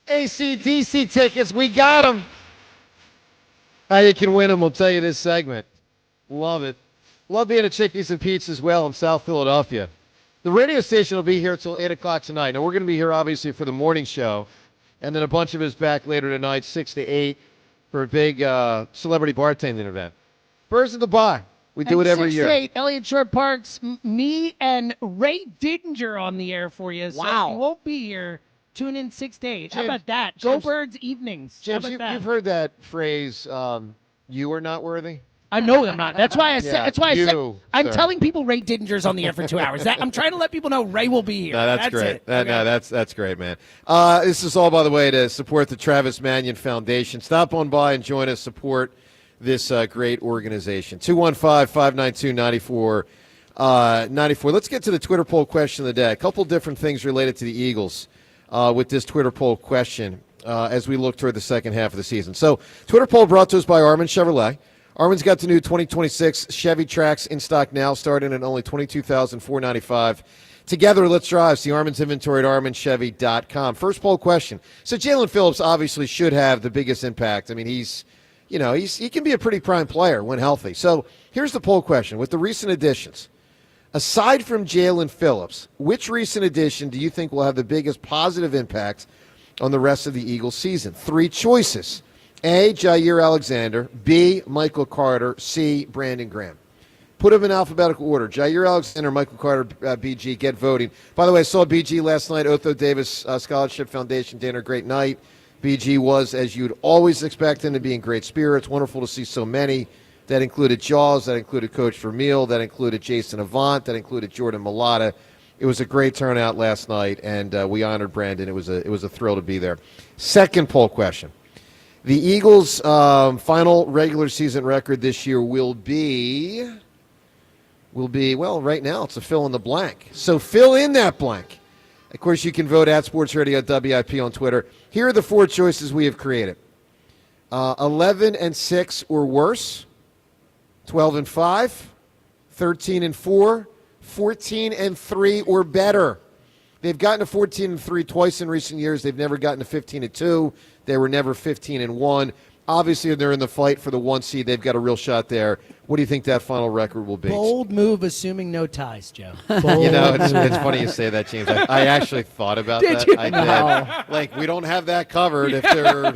AC/DC tickets, we got them. How you can win them, we'll tell you this segment. Love it. Love being at Chickies and Pete's as well in South Philadelphia. The radio station will be here till 8 o'clock tonight. Now, we're going to be here, obviously, for the morning show, and then a bunch of us back later tonight, 6 to 8, for a big celebrity bartending event. Birds of the Bye. We do it every year. 6 to 8, Elliott Shore Parks, me and Ray Didinger on the air for you. So Wow. you won't be here. Tune in 6 to 8. How James- about that? James- Go Birds evenings. James, How about that? you've heard that phrase, you are not worthy? I know I'm not. That's why I said. Yeah, That's why I said. you, I'm sir. telling people Ray Didinger's on the air for 2 hours. I'm trying to let people know Ray will be here. No, that's great. It. No, that's great, man. This is all, by the way, to support the Travis Manion Foundation. Stop on by and join us. Support this great organization. 215-592-9494. Let's get to the Twitter poll question of the day. A couple different things related to the Eagles with this Twitter poll question as we look toward the second half of the season. So, Twitter poll brought to us by Armin Chevrolet. Armin's got the new 2026 Chevy Trax in stock now, starting at only $22,495. Together, let's drive. See Armin's inventory at arminchevy.com. First poll question. So Jalen Phillips obviously should have the biggest impact. I mean, he can be a pretty prime player when healthy. So here's the poll question. With the recent additions, aside from Jalen Phillips, which recent addition do you think will have the biggest positive impact on the rest of the Eagles season? 3 choices. A, Jair Alexander. B, Michael Carter. C, Brandon Graham. Put them in alphabetical order. Jair Alexander, Michael Carter, BG. Get voting. By the way, I saw BG last night. Otho Davis Scholarship Foundation dinner. Great night. BG was, as you'd always expect him to be, in great spirits. Wonderful to see so many. That included Jaws. That included Coach Vermeil. That included Jason Avant. That included Jordan Mailata. It was a great turnout last night, and we honored Brandon. It was a thrill to be there. Second poll question. The Eagles' final regular season record this year will be, well, right now it's a fill in the blank. So fill in that blank. Of course, you can vote at Sports Radio WIP on Twitter. Here are the 4 choices we have created. 11-6 or worse, 12-5, 13-4, 14-3 or better. They've gotten to 14-3 twice in recent years. They've never gotten to 15-2. They were never 15-1. Obviously, they're in the fight for the 1 seed. They've got a real shot there. What do you think that final record will be? Bold move, assuming no ties, Joe. It's funny you say that, James. I actually thought about that. You? I did. No. Like, we don't have that covered. If they're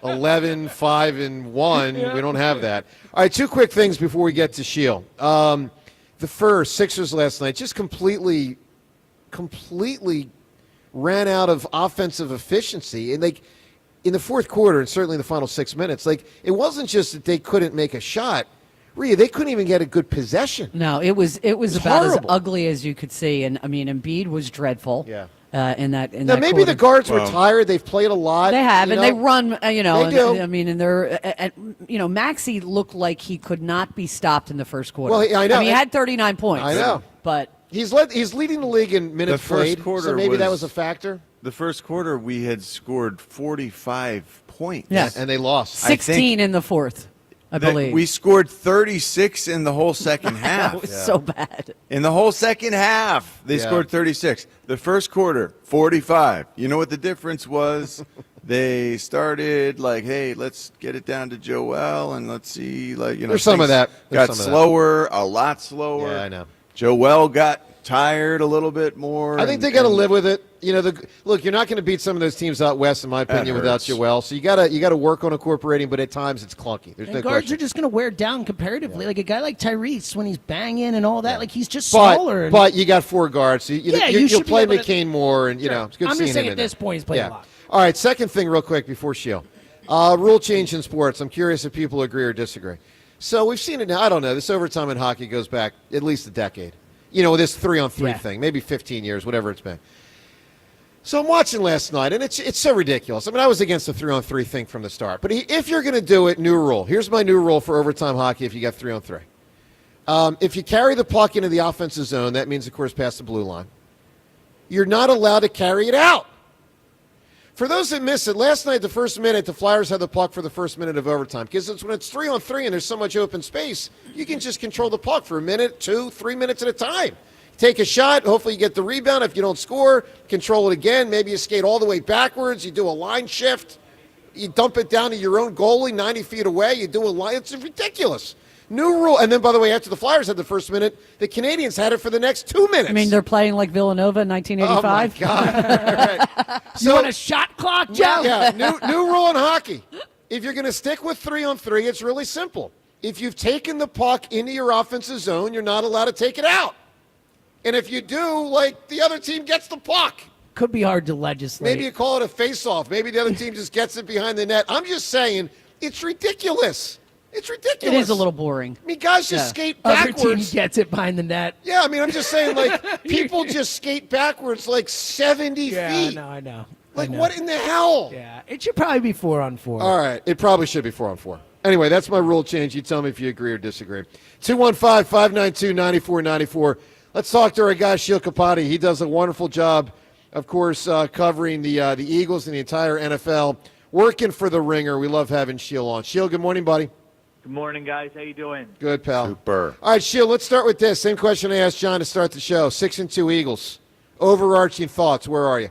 11, 5, and 1, we don't have that. All right, 2 quick things before we get to Shield. The first, Sixers last night just completely ran out of offensive efficiency. And, like, in the fourth quarter, and certainly in the final 6 minutes, like, it wasn't just that they couldn't make a shot. Rhea, they couldn't even get a good possession. No, it was about horrible. as ugly as you could see. And, I mean, Embiid was dreadful. Yeah. In that maybe quarter. the guards were tired. They've played a lot. They have, and they run. They do. I mean, and they're. Maxey looked like he could not be stopped in the first quarter. Well, I know. He had 39 points. I know, but he's leading the league in minutes played. So maybe that was a factor. The first quarter, we had scored 45 points. Yes. And they lost. 16 in the fourth, I believe. We scored 36 in the whole second half. It was so bad. In the whole second half, they scored 36. The first quarter, 45. You know what the difference was? They started like, hey, let's get it down to Joel, and let's see, There's some of that. Got slower, a lot slower. Yeah, I know. Joel got tired a little bit more. I think they got to live with it. Look, you're not going to beat some of those teams out west, in my opinion, without Joel. So you got to work on incorporating, but at times it's clunky. There's no guards question. are just going to wear down comparatively. Yeah. Like a guy like Tyrese, when he's banging and all that, like he's just smaller. But you got 4 guards, so you'll play McCain more, and it's good I'm seeing just saying him at this point he's played a lot. All right, second thing, real quick before Shield. Rule change in sports. I'm curious if people agree or disagree. So we've seen it now. I don't know. This overtime in hockey goes back at least a decade. This 3-on-3 thing, maybe 15 years, whatever it's been. So I'm watching last night, and it's so ridiculous. I mean, I was against the 3-on-3 thing from the start. But if you're going to do it, new rule. Here's my new rule for overtime hockey if you got 3-on-3. If you carry the puck into the offensive zone, that means, of course, past the blue line. You're not allowed to carry it out. For those that miss it, last night, the first minute, the Flyers had the puck for the first minute of overtime. Because it's when it's 3-on-3 and there's so much open space, you can just control the puck for a minute, 2, 3 minutes at a time. Take a shot. Hopefully you get the rebound. If you don't score, control it again. Maybe you skate all the way backwards. You do a line shift. You dump it down to your own goalie 90 feet away. You do a line. It's ridiculous. New rule. And then, by the way, after the Flyers had the first minute, the Canadians had it for the next 2 minutes. I mean, they're playing like Villanova in 1985. Oh, my God. Right. So, you want a shot clock, Joe? Yeah, new rule in hockey. If you're going to stick with 3-on-3, it's really simple. If you've taken the puck into your offensive zone, you're not allowed to take it out. And if you do, the other team gets the puck. Could be hard to legislate. Maybe you call it a face-off. Maybe the other team just gets it behind the net. I'm just saying, it's ridiculous. It's ridiculous. It is a little boring. I mean, guys just skate backwards. Other team gets it behind the net. Yeah, I mean, I'm just saying, people just skate backwards 70 feet. I know. What in the hell? Yeah, it should probably be 4-on-4. All right, it probably should be 4-on-4. Anyway, that's my rule change. You tell me if you agree or disagree. 215-592-9494. Let's talk to our guy, Sheil Kapati. He does a wonderful job, of course, covering the Eagles and the entire NFL, working for The Ringer. We love having Sheil on. Sheil, good morning, buddy. Good morning, guys. How you doing? Good, pal. Super. All right, Sheil, let's start with this. Same question I asked John to start the show. 6-2 Eagles. Overarching thoughts. Where are you?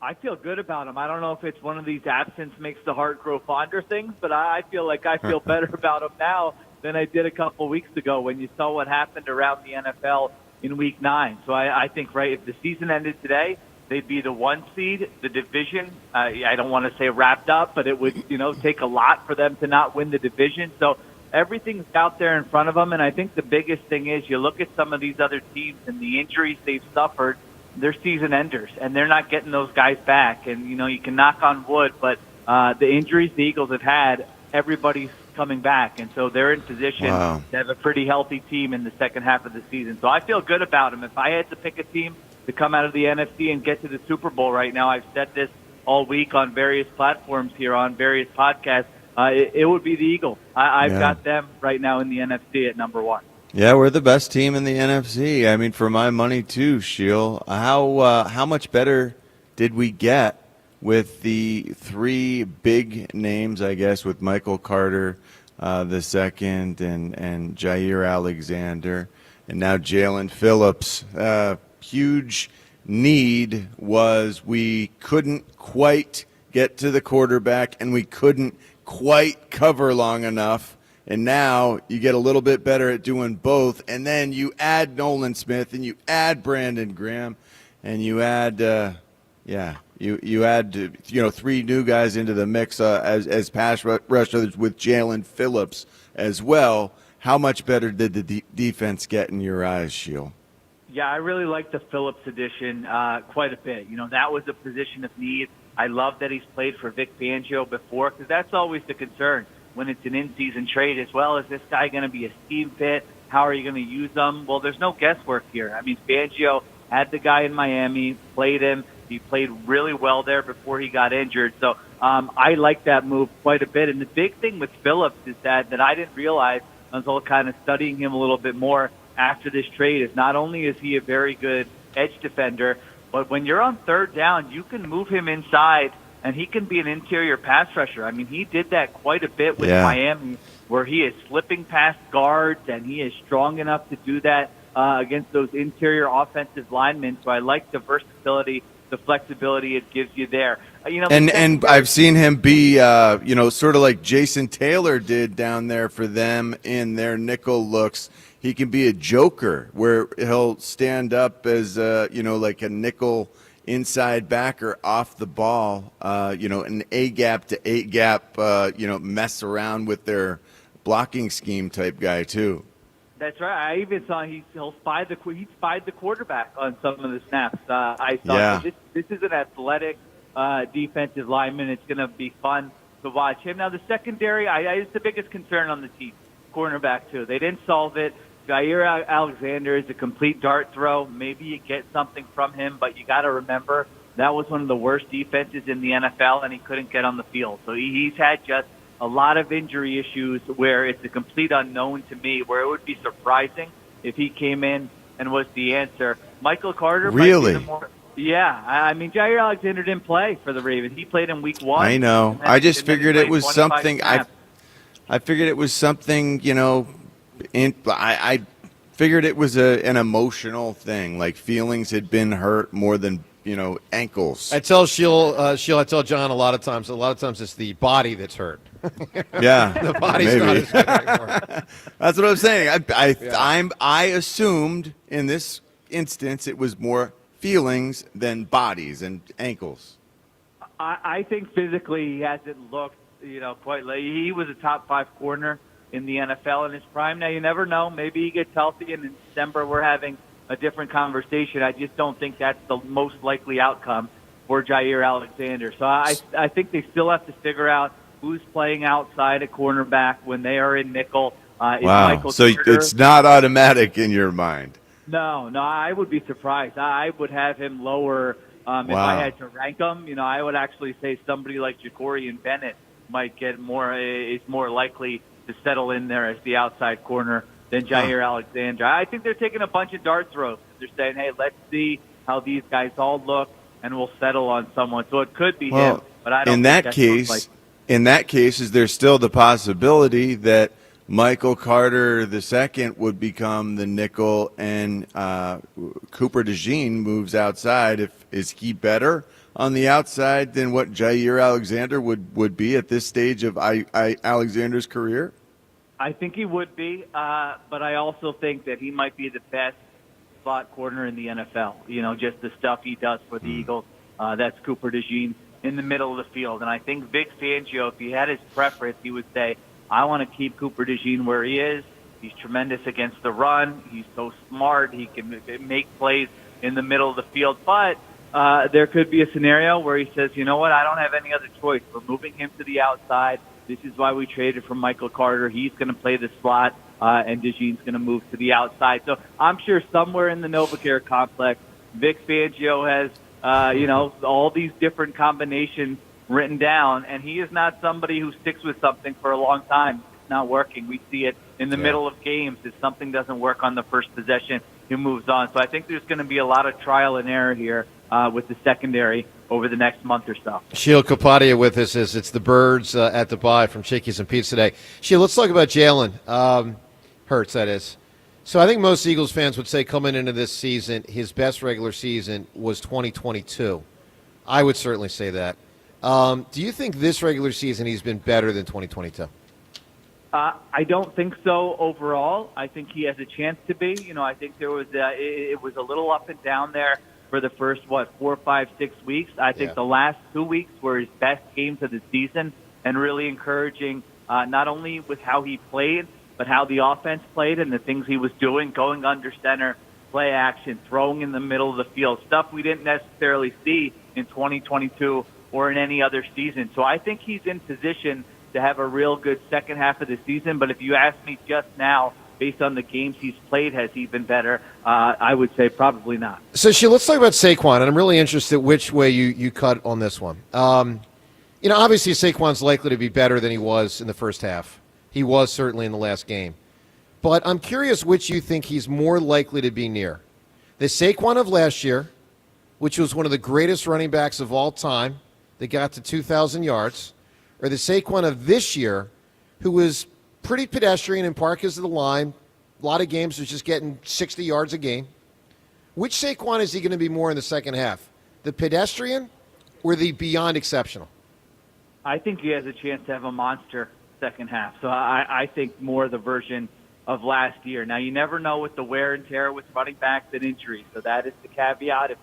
I feel good about them. I don't know if it's one of these absence makes the heart grow fonder things, but I feel like I feel better about them now than I did a couple weeks ago when you saw what happened around the NFL in Week 9. So I think, right, if the season ended today, they'd be the 1 seed. The division, I don't want to say wrapped up, but it would, take a lot for them to not win the division. So everything's out there in front of them, and I think the biggest thing is you look at some of these other teams and the injuries they've suffered, they're season enders, and they're not getting those guys back. And, you can knock on wood, but the injuries the Eagles have had, everybody's coming back, and so they're in position to have a pretty healthy team in the second half of the season. So I feel good about them. If I had to pick a team to come out of the NFC and get to the Super Bowl right now, I've said this all week on various platforms here, on various podcasts, it would be the Eagles. I've got them right now in the NFC at number 1. Yeah, we're the best team in the NFC. I mean, for my money too, Sheil. How much better did we get with the 3 big names, I guess, with Michael Carter the second and Jair Alexander, and now Jalen Phillips. Huge need was we couldn't quite get to the quarterback, and we couldn't quite cover long enough. And now you get a little bit better at doing both, and then you add Nolan Smith, and you add Brandon Graham, and you add, you add 3 new guys into the mix as pass rushers with Jalen Phillips as well. How much better did the defense get in your eyes, Sheil? Yeah, I really like the Phillips addition quite a bit. That was a position of need. I love that he's played for Vic Fangio before, because that's always the concern when it's an in-season trade as well. Is this guy going to be a scheme fit? How are you going to use them? Well, there's no guesswork here. I mean, Fangio had the guy in Miami, played him. He played really well there before he got injured. So I like that move quite a bit. And the big thing with Phillips is that I didn't realize until kind of studying him a little bit more after this trade is not only is he a very good edge defender, but when you're on third down, you can move him inside, and he can be an interior pass rusher. I mean, he did that quite a bit with Miami, where he is slipping past guards, and he is strong enough to do that against those interior offensive linemen. So I like the versatility, the flexibility it gives you there. And I've seen him be, sort of like Jason Taylor did down there for them in their nickel looks. He can be a joker where he'll stand up as, like a nickel inside backer off the ball, an A-gap to A-gap, mess around with their blocking scheme type guy too. That's right. I even saw he spied the quarterback on some of the snaps. I thought this is an athletic defensive lineman. It's going to be fun to watch him. Now the secondary, is the biggest concern on the team. Cornerback too. They didn't solve it. Jair Alexander is a complete dart throw. Maybe you get something from him, but you got to remember that was one of the worst defenses in the NFL, and he couldn't get on the field. So he's had just a lot of injury issues where it's a complete unknown to me, where it would be surprising if he came in and was the answer. Michael Carter really? Might be the more, yeah, I mean, Jair Alexander didn't play for the Ravens. He played in week 1. I know. I just figured it was something. I figured it was something, I figured it was an emotional thing, like feelings had been hurt more than ankles. I tell Sheil, I tell John a lot of times it's the body that's hurt. Yeah, the body's maybe. not as good anymore. That's what I'm saying. I assumed in this instance it was more feelings than bodies and ankles. I think physically he hasn't looked, quite late. He was a top 5 corner in the NFL in his prime. Now, you never know. Maybe he gets healthy, and in December we're having a different conversation. I just don't think that's the most likely outcome for Jair Alexander. So I think they still have to figure out who's playing outside at cornerback when they are in nickel. Wow. So it's not automatic in your mind. No, I would be surprised. I would have him lower if I had to rank him. I would actually say somebody like Jacorian Bennett might get is more likely to settle in there as the outside corner than Jair Alexander. I think they're taking a bunch of dart throws. They're saying, hey, let's see how these guys all look, and we'll settle on someone. So it could be him, but I don't think that's most likely. In that case, is there still the possibility that Michael Carter II would become the nickel and Cooper DeJean moves outside? Is he better on the outside than what Jair Alexander would be at this stage of Alexander's career? I think he would be, but I also think that he might be the best slot corner in the NFL. Just the stuff he does for the Eagles. That's Cooper DeJean in the middle of the field. And I think Vic Fangio, if he had his preference, he would say, I want to keep Cooper DeJean where he is. He's tremendous against the run. He's so smart. He can make plays in the middle of the field. But there could be a scenario where he says, you know what, I don't have any other choice. We're moving him to the outside. This is why we traded for Michael Carter. He's going to play the slot, and DeJean's going to move to the outside. So I'm sure somewhere in the NovaCare complex, Vic Fangio has, all these different combinations written down, and he is not somebody who sticks with something for a long time. It's not working. We see it in the middle of games. If something doesn't work on the first possession, he moves on. So I think there's going to be a lot of trial and error here with the secondary over the next month or so. Sheil Kapadia with us as it's the Birds at the Bye from Chickies and Pete's today. Sheil, let's talk about Jalen Hurts, that is. So I think most Eagles fans would say coming into this season, his best regular season was 2022. I would certainly say that. Do you think this regular season he's been better than 2022? I don't think so overall. I think he has a chance to be. I think there was it was a little up and down there for the first 4, 5, 6 weeks. I think the last 2 weeks were his best games of the season, and really encouraging not only with how he played, but how the offense played and the things he was doing, going under center, play action, throwing in the middle of the field, stuff we didn't necessarily see in 2022 or in any other season. So I think he's in position to have a real good second half of the season. But if you ask me just now, based on the games he's played, has he been better? I would say probably not. So, let's talk about Saquon, and I'm really interested which way you cut on this one. Obviously Saquon's likely to be better than he was in the first half. He was certainly in the last game. But I'm curious which you think he's more likely to be near. The Saquon of last year, which was one of the greatest running backs of all time, that got to 2,000 yards, or the Saquon of this year, who was pretty pedestrian in part because of the line. A lot of games was just getting 60 yards a game. Which Saquon is he going to be more in the second half? The pedestrian or the beyond exceptional? I think he has a chance to have a monster second half. So I think more the version of last year. Now, you never know with the wear and tear with running backs and injuries. So that is the caveat. If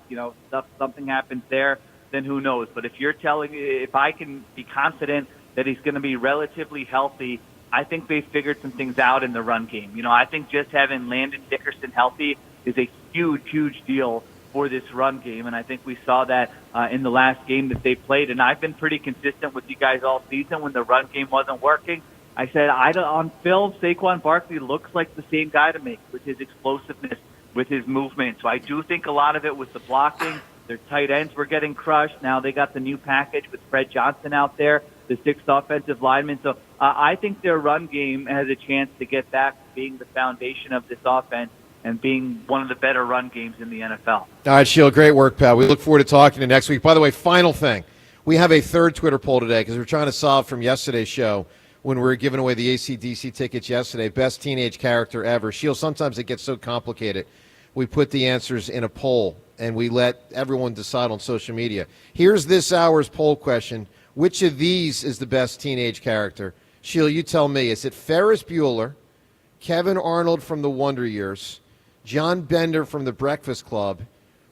something happens there, then who knows? But if I can be confident that he's going to be relatively healthy, I think they've figured some things out in the run game. I think just having Landon Dickerson healthy is a huge, huge deal for this run game, and I think we saw that in the last game that they played. And I've been pretty consistent with you guys all season when the run game wasn't working. I said, on film, Saquon Barkley looks like the same guy to me with his explosiveness, with his movement. So I do think a lot of it was the blocking. Their tight ends were getting crushed. Now they got the new package with Fred Johnson out there, the sixth offensive lineman. So I think their run game has a chance to get back to being the foundation of this offense and being one of the better run games in the NFL. All right, Sheila, great work, pal. We look forward to talking to you next week. By the way, final thing. We have a third Twitter poll today because we're trying to solve from yesterday's show when we were giving away the AC/DC tickets yesterday. Best teenage character ever. Sheila, sometimes it gets so complicated. We put the answers in a poll, and we let everyone decide on social media. Here's this hour's poll question. Which of these is the best teenage character? Sheila, you tell me. Is it Ferris Bueller, Kevin Arnold from The Wonder Years, John Bender from The Breakfast Club,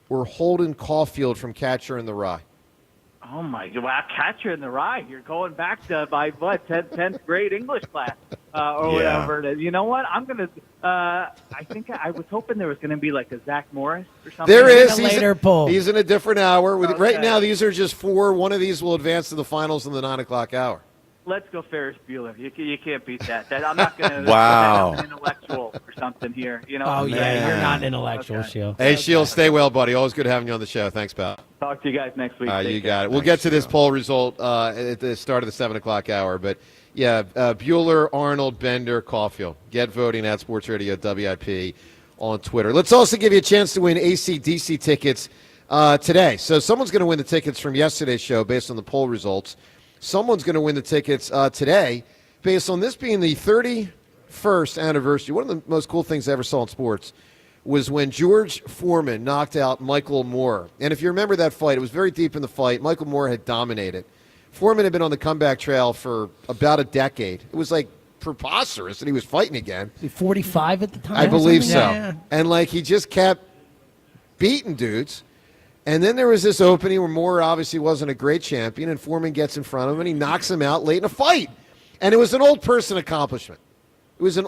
or Holden Caulfield from Catcher in the Rye? Oh, my God. Wow, Catcher in the Rye. You're going back to, 10th grade English class or whatever. You know what? I'm going to I think I was hoping there was going to be like a Zach Morris or something. There is. Poll. He's in a different hour. Okay. Right now, these are just four. One of these will advance to the finals in the 9 o'clock hour. Let's go Ferris Bueller. You can't beat that. I'm not going to Wow. an intellectual or something here. Oh, yeah, you're not an intellectual, Okay. Shield. Hey, Shield, stay well, buddy. Always good having you on the show. Thanks, pal. Talk to you guys next week. You got it. We'll get to this poll result at the start of the 7 o'clock hour. But, yeah, Bueller, Arnold, Bender, Caulfield. Get voting at Sports Radio WIP on Twitter. Let's also give you a chance to win AC/DC tickets today. So someone's going to win the tickets from yesterday's show based on the poll results. Someone's going to win the tickets today based on this being the 31st anniversary. One of the most cool things I ever saw in sports was when George Foreman knocked out Michael Moore. And if you remember that fight, it was very deep in the fight. Michael Moore had dominated. Foreman had been on the comeback trail for about a decade. It was like preposterous that he was fighting again. 45 at the time? I believe so. Yeah. And he just kept beating dudes. And then there was this opening where Moore obviously wasn't a great champion, and Foreman gets in front of him, and he knocks him out late in a fight. And it was an old person accomplishment. It was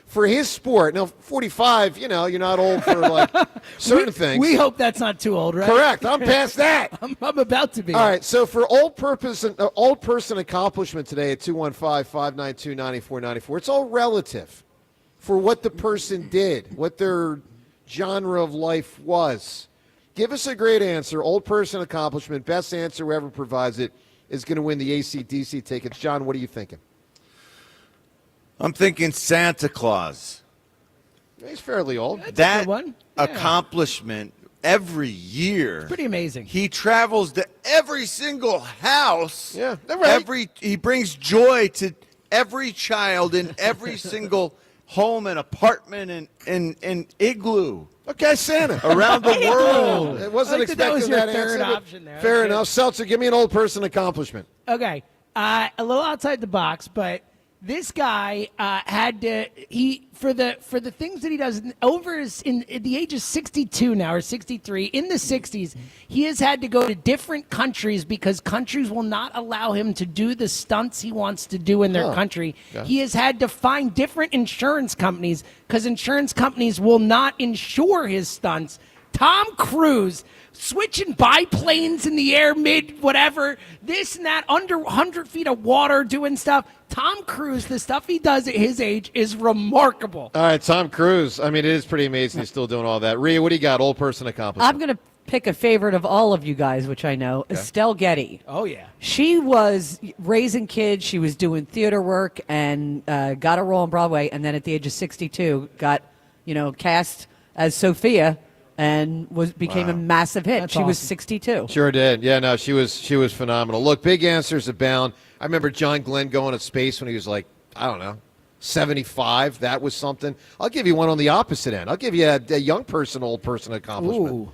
for his sport. Now, 45, you're not old for certain things. We hope that's not too old, right? Correct. I'm past that. I'm about to be. All right. So for old person accomplishment today at 215-592-9494, it's all relative for what the person did, what their genre of life was. Give us a great answer. Old person accomplishment. Best answer, whoever provides it, is going to win the AC/DC tickets. John, what are you thinking? I'm thinking Santa Claus. He's fairly old. That's a That good one. Yeah. accomplishment every year. Pretty amazing. He travels to every single house. Yeah, they're right. He brings joy to every child in every single home and apartment and igloo. Okay, Santa. Around the world. It wasn't I like that expecting was your that third answer. option there. Fair That's good. enough. Seltzer, give me an old person accomplishment. Okay, a little outside the box, but this guy had to for the things that he does at the age of 62 now or 63 in the 60s, he has had to go to different countries because countries will not allow him to do the stunts he wants to do in their country. Okay. He has had to find different insurance companies because insurance companies will not insure his stunts. Tom Cruise switching biplanes in the air mid whatever, this and that, under 100 feet of water doing stuff. Tom Cruise, the stuff he does at his age is remarkable. All right, Tom Cruise. I mean, it is pretty amazing he's still doing all that. Rhea, what do you got? Old person accomplishment. I'm going to pick a favorite of all of you guys, which I know, Estelle Getty. Oh, yeah. She was raising kids. She was doing theater work and got a role on Broadway. And then at the age of 62, got, cast as Sophia and became a massive hit. That's she was awesome. 62. Sure did. Yeah, no, she was phenomenal. Look, big answers abound. I remember John Glenn going to space when he was like, I don't know, 75. That was something. I'll give you one on the opposite end. I'll give you a young person, old person accomplishment. Ooh.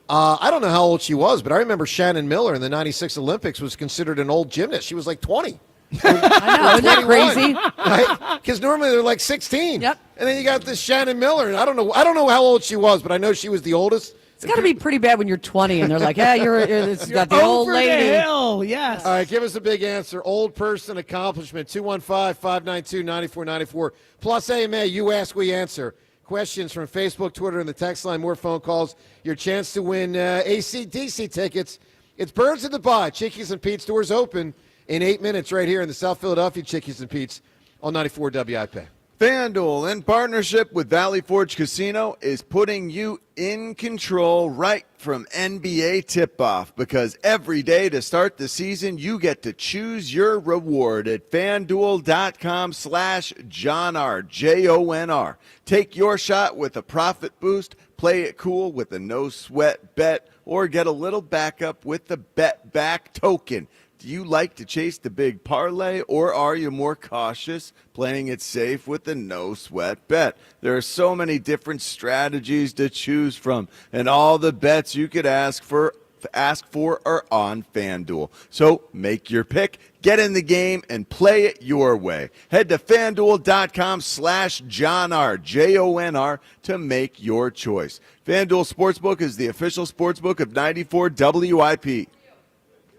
I don't know how old she was, but I remember Shannon Miller in the 96 Olympics was considered an old gymnast. She was like 20. I know, isn't that crazy? Right? Because normally they're like 16. Yep. And then you got this Shannon Miller, and I don't know how old she was, but I know she was the oldest. It's got to be pretty bad when you're 20 and they're like, yeah, you're got the old Over lady. the hill, yes. All right, give us a big answer. Old person accomplishment, 215-592-9494. Plus AMA, you ask, we answer. Questions from Facebook, Twitter, and the text line. More phone calls. Your chance to win AC/DC tickets. It's Birds of the Bar. Chickies and Pete's doors open in 8 minutes right here in the South Philadelphia Chickies and Pete's on 94 WIP. FanDuel, in partnership with Valley Forge Casino, is putting you in control right from NBA tip-off, because every day to start the season, you get to choose your reward at FanDuel.com/JohnR, JONR. Take your shot with a profit boost, play it cool with a no-sweat bet, or get a little backup with the Bet Back token. Do you like to chase the big parlay, or are you more cautious, playing it safe with the no-sweat bet? There are so many different strategies to choose from, and all the bets you could ask for are on FanDuel. So make your pick, get in the game, and play it your way. Head to FanDuel.com/JohnR, JONR, to make your choice. FanDuel Sportsbook is the official sportsbook of 94 WIP.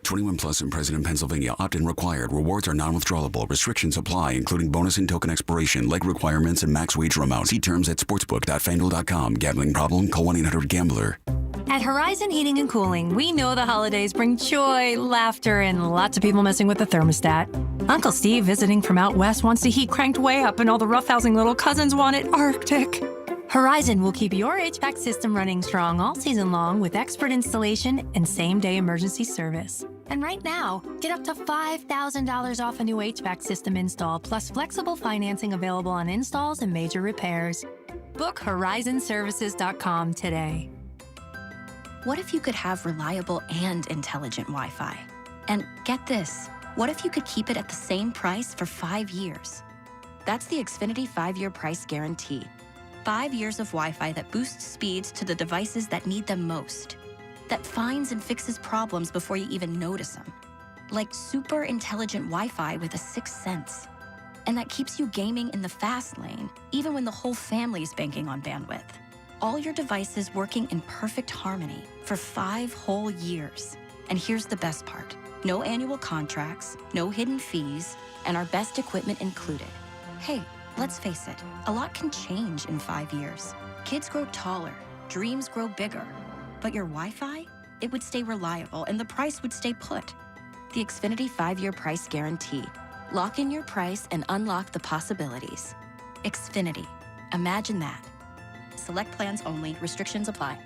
21 plus and present in Pennsylvania. Opt-in required. Rewards are non-withdrawable. Restrictions apply, including bonus and token expiration, leg requirements, and max wager amount. See terms at sportsbook.fanduel.com. Gambling problem? Call 1-800-GAMBLER. At Horizon Heating and Cooling, we know the holidays bring joy, laughter, and lots of people messing with the thermostat. Uncle Steve, visiting from out west, wants the heat cranked way up, and all the roughhousing little cousins want it Arctic. Horizon will keep your HVAC system running strong all season long with expert installation and same-day emergency service. And right now, get up to $5,000 off a new HVAC system install, plus flexible financing available on installs and major repairs. Book horizonservices.com today. What if you could have reliable and intelligent Wi-Fi? And get this, what if you could keep it at the same price for 5 years? That's the Xfinity 5-year price guarantee. 5 years of Wi-Fi that boosts speeds to the devices that need them most. That finds and fixes problems before you even notice them. Like super intelligent Wi-Fi with a 6th sense. And that keeps you gaming in the fast lane, even when the whole family's banking on bandwidth. All your devices working in perfect harmony for 5 whole years. And here's the best part. No annual contracts, no hidden fees, and our best equipment included. Hey, let's face it, a lot can change in 5 years. Kids grow taller, dreams grow bigger. But your Wi-Fi, it would stay reliable and the price would stay put. The Xfinity 5-year price guarantee. Lock in your price and unlock the possibilities. Xfinity. Imagine that. Select plans only. Restrictions apply.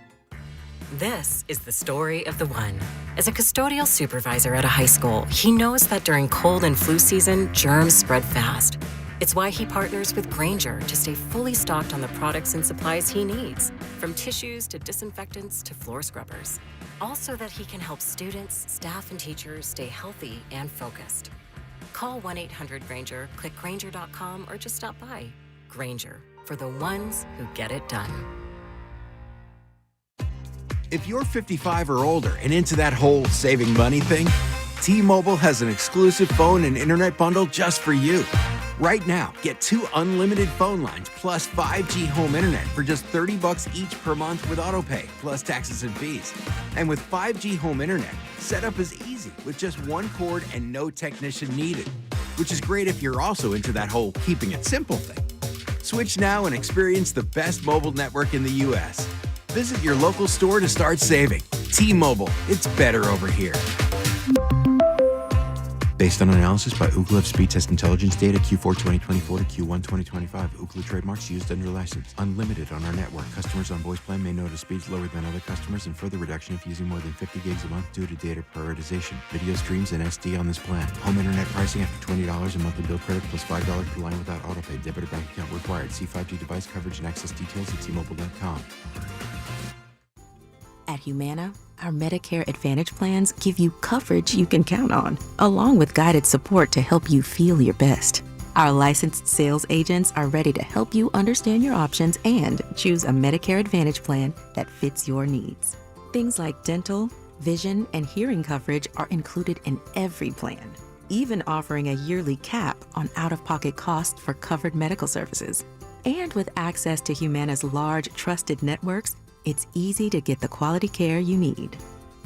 This is the story of the one. As a custodial supervisor at a high school, he knows that during cold and flu season, germs spread fast. It's why he partners with Grainger to stay fully stocked on the products and supplies he needs, from tissues to disinfectants to floor scrubbers. All so that he can help students, staff, and teachers stay healthy and focused. Call 1-800-GRAINGER, click Grainger.com, or just stop by. Grainger, for the ones who get it done. If you're 55 or older and into that whole saving money thing, T-Mobile has an exclusive phone and internet bundle just for you. Right now, get 2 unlimited phone lines plus 5G home internet for just $30 each per month with autopay, plus taxes and fees. And with 5G home internet, setup is easy with just one cord and no technician needed, which is great if you're also into that whole keeping it simple thing. Switch now and experience the best mobile network in the U.S. Visit your local store to start saving. T-Mobile, it's better over here. Based on analysis by Ookla of speed test intelligence data Q4 2024 to Q1 2025. Ookla trademarks used under license. Unlimited on our network. Customers on voice plan may notice speeds lower than other customers and further reduction if using more than 50 gigs a month due to data prioritization. Video streams and SD on this plan. Home internet pricing after $20 a monthly bill credit plus $5 per line without autopay. Debit or bank account required. See 5G device coverage and access details at T-Mobile.com. At Humana, our Medicare Advantage plans give you coverage you can count on, along with guided support to help you feel your best. Our licensed sales agents are ready to help you understand your options and choose a Medicare Advantage plan that fits your needs. Things like dental, vision, and hearing coverage are included in every plan, even offering a yearly cap on out-of-pocket costs for covered medical services. And with access to Humana's large, trusted networks, it's easy to get the quality care you need.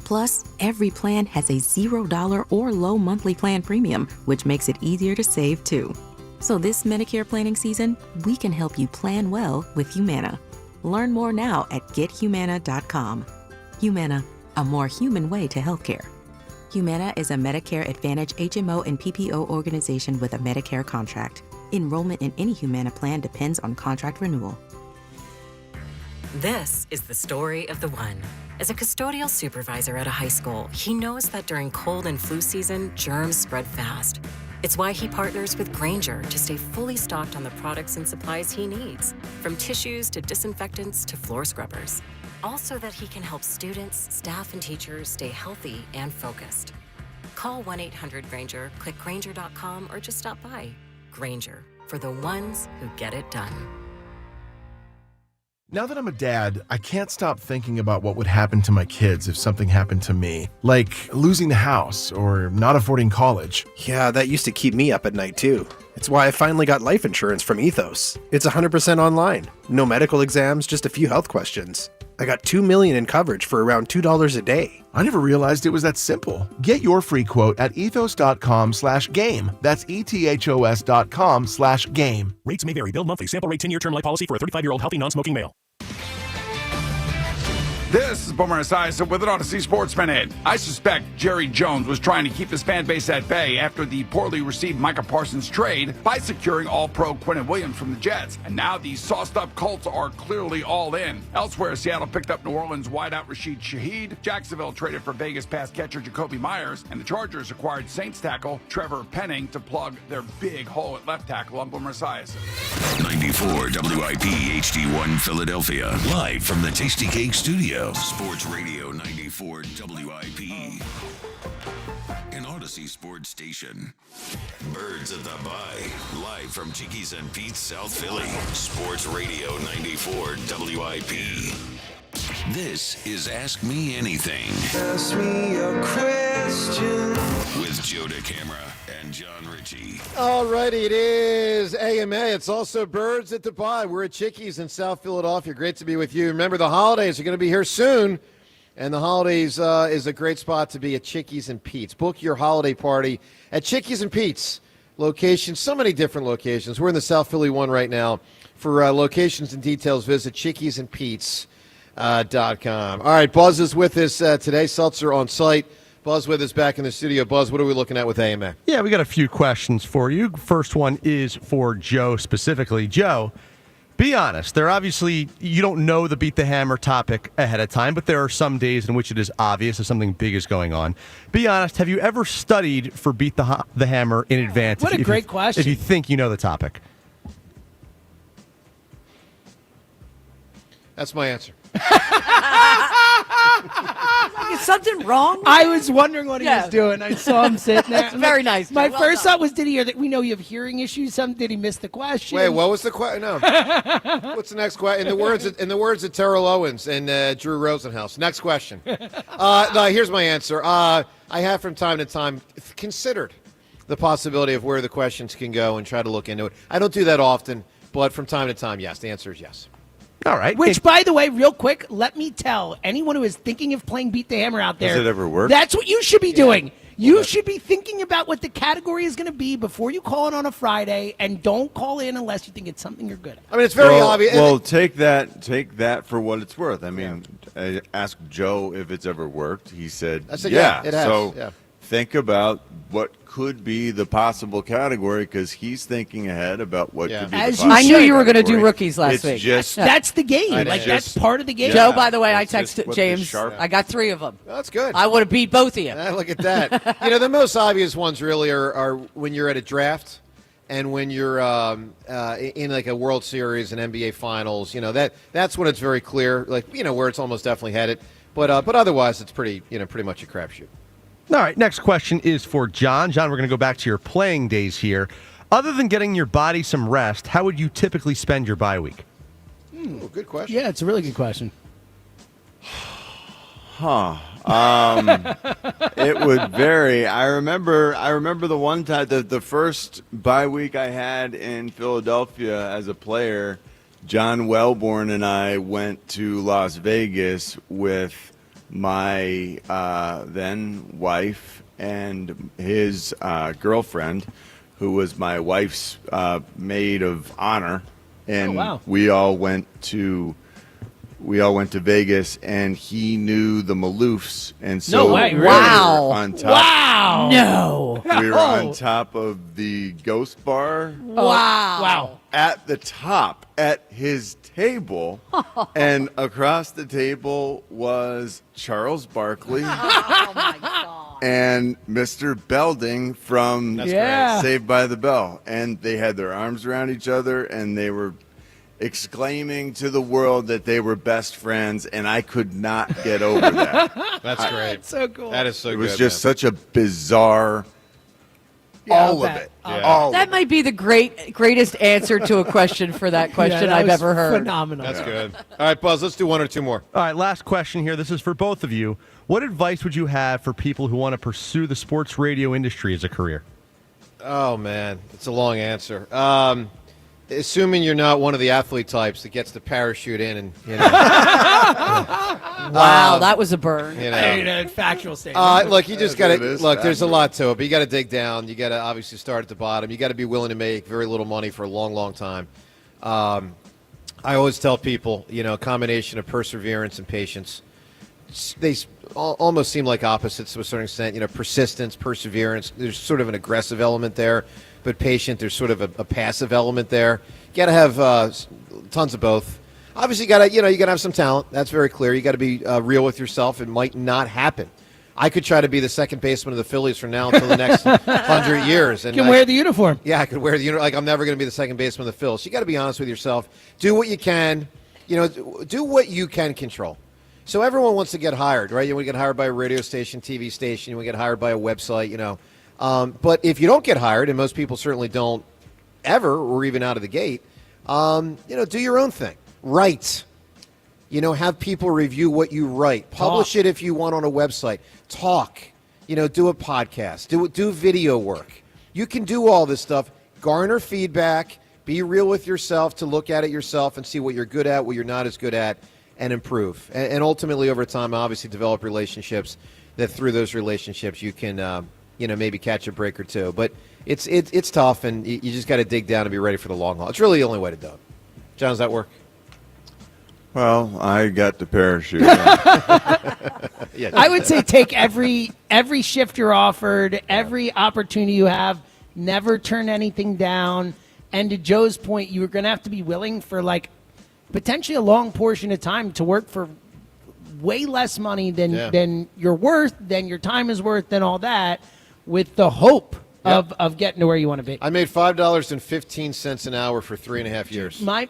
Plus, every plan has a $0 or low monthly plan premium, which makes it easier to save too. So this Medicare planning season, we can help you plan well with Humana. Learn more now at gethumana.com. Humana, a more human way to healthcare. Humana is a Medicare Advantage HMO and PPO organization with a Medicare contract. Enrollment in any Humana plan depends on contract renewal. This is the story of the one. As a custodial supervisor at a high school, he knows that during cold and flu season, germs spread fast. It's why he partners with Grainger to stay fully stocked on the products and supplies he needs, from tissues to disinfectants to floor scrubbers. All so that he can help students, staff, and teachers stay healthy and focused. Call 1-800-GRAINGER, click Grainger.com, or just stop by. Grainger, for the ones who get it done. Now that I'm a dad, I can't stop thinking about what would happen to my kids if something happened to me, like losing the house or not affording college. Yeah, that used to keep me up at night too. It's why I finally got life insurance from Ethos. It's 100% online. No medical exams, just a few health questions. I got $2 million in coverage for around $2 a day. I never realized it was that simple. Get your free quote at ethos.com/game. That's ethos.com/game. Rates may vary. Bill monthly. Sample rate 10-year term life policy for a 35-year-old healthy non-smoking male. This is Boomer Esiason with an Odyssey Sports Minute. I suspect Jerry Jones was trying to keep his fan base at bay after the poorly received Micah Parsons trade by securing All-Pro Quinnen Williams from the Jets. And now these sauced-up Colts are clearly all in. Elsewhere, Seattle picked up New Orleans wideout Rashid Shaheed. Jacksonville traded for Vegas pass catcher Jacoby Myers. And the Chargers acquired Saints tackle Trevor Penning to plug their big hole at left tackle. I'm Boomer Esiason. 94 WIP HD1 Philadelphia. Live from the Tasty Cake Studio. Sports Radio 94 WIP. An Odyssey Sports Station. Birds at the Bye. Live from Chickie's and Pete's, South Philly. Sports Radio 94 WIP. This is Ask Me Anything. Ask me a question. With Joe DeCamera and John Ritchie. Alrighty, it is AMA. It's also Birds at the Bye. We're at Chickie's in South Philadelphia. Great to be with you. Remember, the holidays are going to be here soon, and the holidays is a great spot to be at Chickie's and Pete's. Book your holiday party at Chickie's and Pete's. Locations, so many different locations. We're in the South Philly one right now. For locations and details, visit chickiesandpete's.com. All right, Buzz is with us today. Seltzer on site. Buzz with us back in the studio. Buzz, what are we looking at with AMA? Yeah, we got a few questions for you. First one is for Joe specifically. Joe, be honest. There obviously, you don't know the Beat the Hammer topic ahead of time, but there are some days in which it is obvious that something big is going on. Be honest, have you ever studied for Beat the Hammer in advance? What a great question. If you think you know the topic. That's my answer. Is something wrong? I was wondering what he was doing. I saw him sitting there. That's very nice. My Well first done. thought was, did he hear that we know you have hearing issues? Did he miss the question? Wait, what was the question? No. What's the next question? In the words of Terrell Owens and Drew Rosenhaus. Next question. No, here's my answer. I have from time to time considered the possibility of where the questions can go and try to look into it. I don't do that often, but from time to time, yes. The answer is yes. All right. Which, by the way, real quick, let me tell anyone who is thinking of playing Beat the Hammer out there. Does it ever work? That's what you should be doing. You should be thinking about what the category is going to be before you call it on a Friday, and don't call in unless you think it's something you're good at. I mean, it's very obvious. Well, take that for what it's worth. I mean, I asked Joe if it's ever worked. He said, I said, yeah, it has. So Yeah. think about what could be the possible category because he's thinking ahead about what could be As the you possible I knew you were going to category. do rookies last It's week. Just, That's the game. It's Like, that's just- part of the game. Joe, by the way, I It's just texted what the James. sharp- I got 3 of them. That's good. I would have beat both of you. Look at that. The most obvious ones really are when you're at a draft and when you're in like a World Series and NBA Finals. That's when it's very clear, like where it's almost definitely headed. But otherwise, it's pretty much a crapshoot. All right, next question is for John. John, we're going to go back to your playing days here. Other than getting your body some rest, how would you typically spend your bye week? Good question. Yeah, it's a really good question. It would vary. I remember the one time, the first bye week I had in Philadelphia as a player, John Wellborn and I went to Las Vegas with my then wife and his girlfriend, who was my wife's maid of honor, and we all went to Vegas, and he knew the Maloofs, and so No way, we really? were on top. Wow. No. We were on top of the Ghost Bar. Wow. At the top, at his table, and across the table was Charles Barkley and Mr. Belding from Saved by the Bell. And they had their arms around each other, and they were exclaiming to the world that they were best friends, and I could not get over that. That's great. That's so cool. That is so good. It was just man. such a bizarre, all of it. All That might be the greatest answer to a question for that question that I've was ever heard. Phenomenal. That's good. All right, Buzz, let's do one or two more. All right, last question here. This is for both of you. What advice would you have for people who want to pursue the sports radio industry as a career? Oh, man. It's a long answer. Assuming you're not one of the athlete types that gets to parachute in and, Wow, that was a burn. Factual statement. Look, you just got It to is look. There's a factual. lot to it, but you got to dig down. You got to obviously start at the bottom. You got to be willing to make very little money for a long, long time. I always tell people, a combination of perseverance and patience. They almost seem like opposites to a certain extent. Persistence, perseverance. There's sort of an aggressive element there, but patient. There's sort of a passive element there. You got to have tons of both. Obviously, you got to have some talent. That's very clear. You got to be real with yourself. It might not happen. I could try to be the second baseman of the Phillies from now until the next 100 years. And You can wear the uniform. Yeah, I could wear the uniform. Like, I'm never going to be the second baseman of the Phillies. You got to be honest with yourself. Do what you can. Do what you can control. So everyone wants to get hired, right? You want to get hired by a radio station, TV station. You want to get hired by a website, But if you don't get hired, and most people certainly don't ever or even out of the gate, do your own thing. Write. Have people review what you write. Publish it if you want on a website. Talk. Do a podcast. Do video work. You can do all this stuff. Garner feedback. Be real with yourself to look at it yourself and see what you're good at, what you're not as good at, and improve. And ultimately, over time, obviously develop relationships that through those relationships you can, maybe catch a break or two. But it's tough, and you just got to dig down and be ready for the long haul. It's really the only way to do it. John, does that work? Well, I got the parachute. Yeah. I would say take every shift you're offered, every opportunity you have. Never turn anything down. And to Joe's point, you're going to have to be willing for potentially a long portion of time to work for way less money than you're worth, than your time is worth, than all that, with the hope of getting to where you want to be. I made $5.15 an hour for 3.5 years. My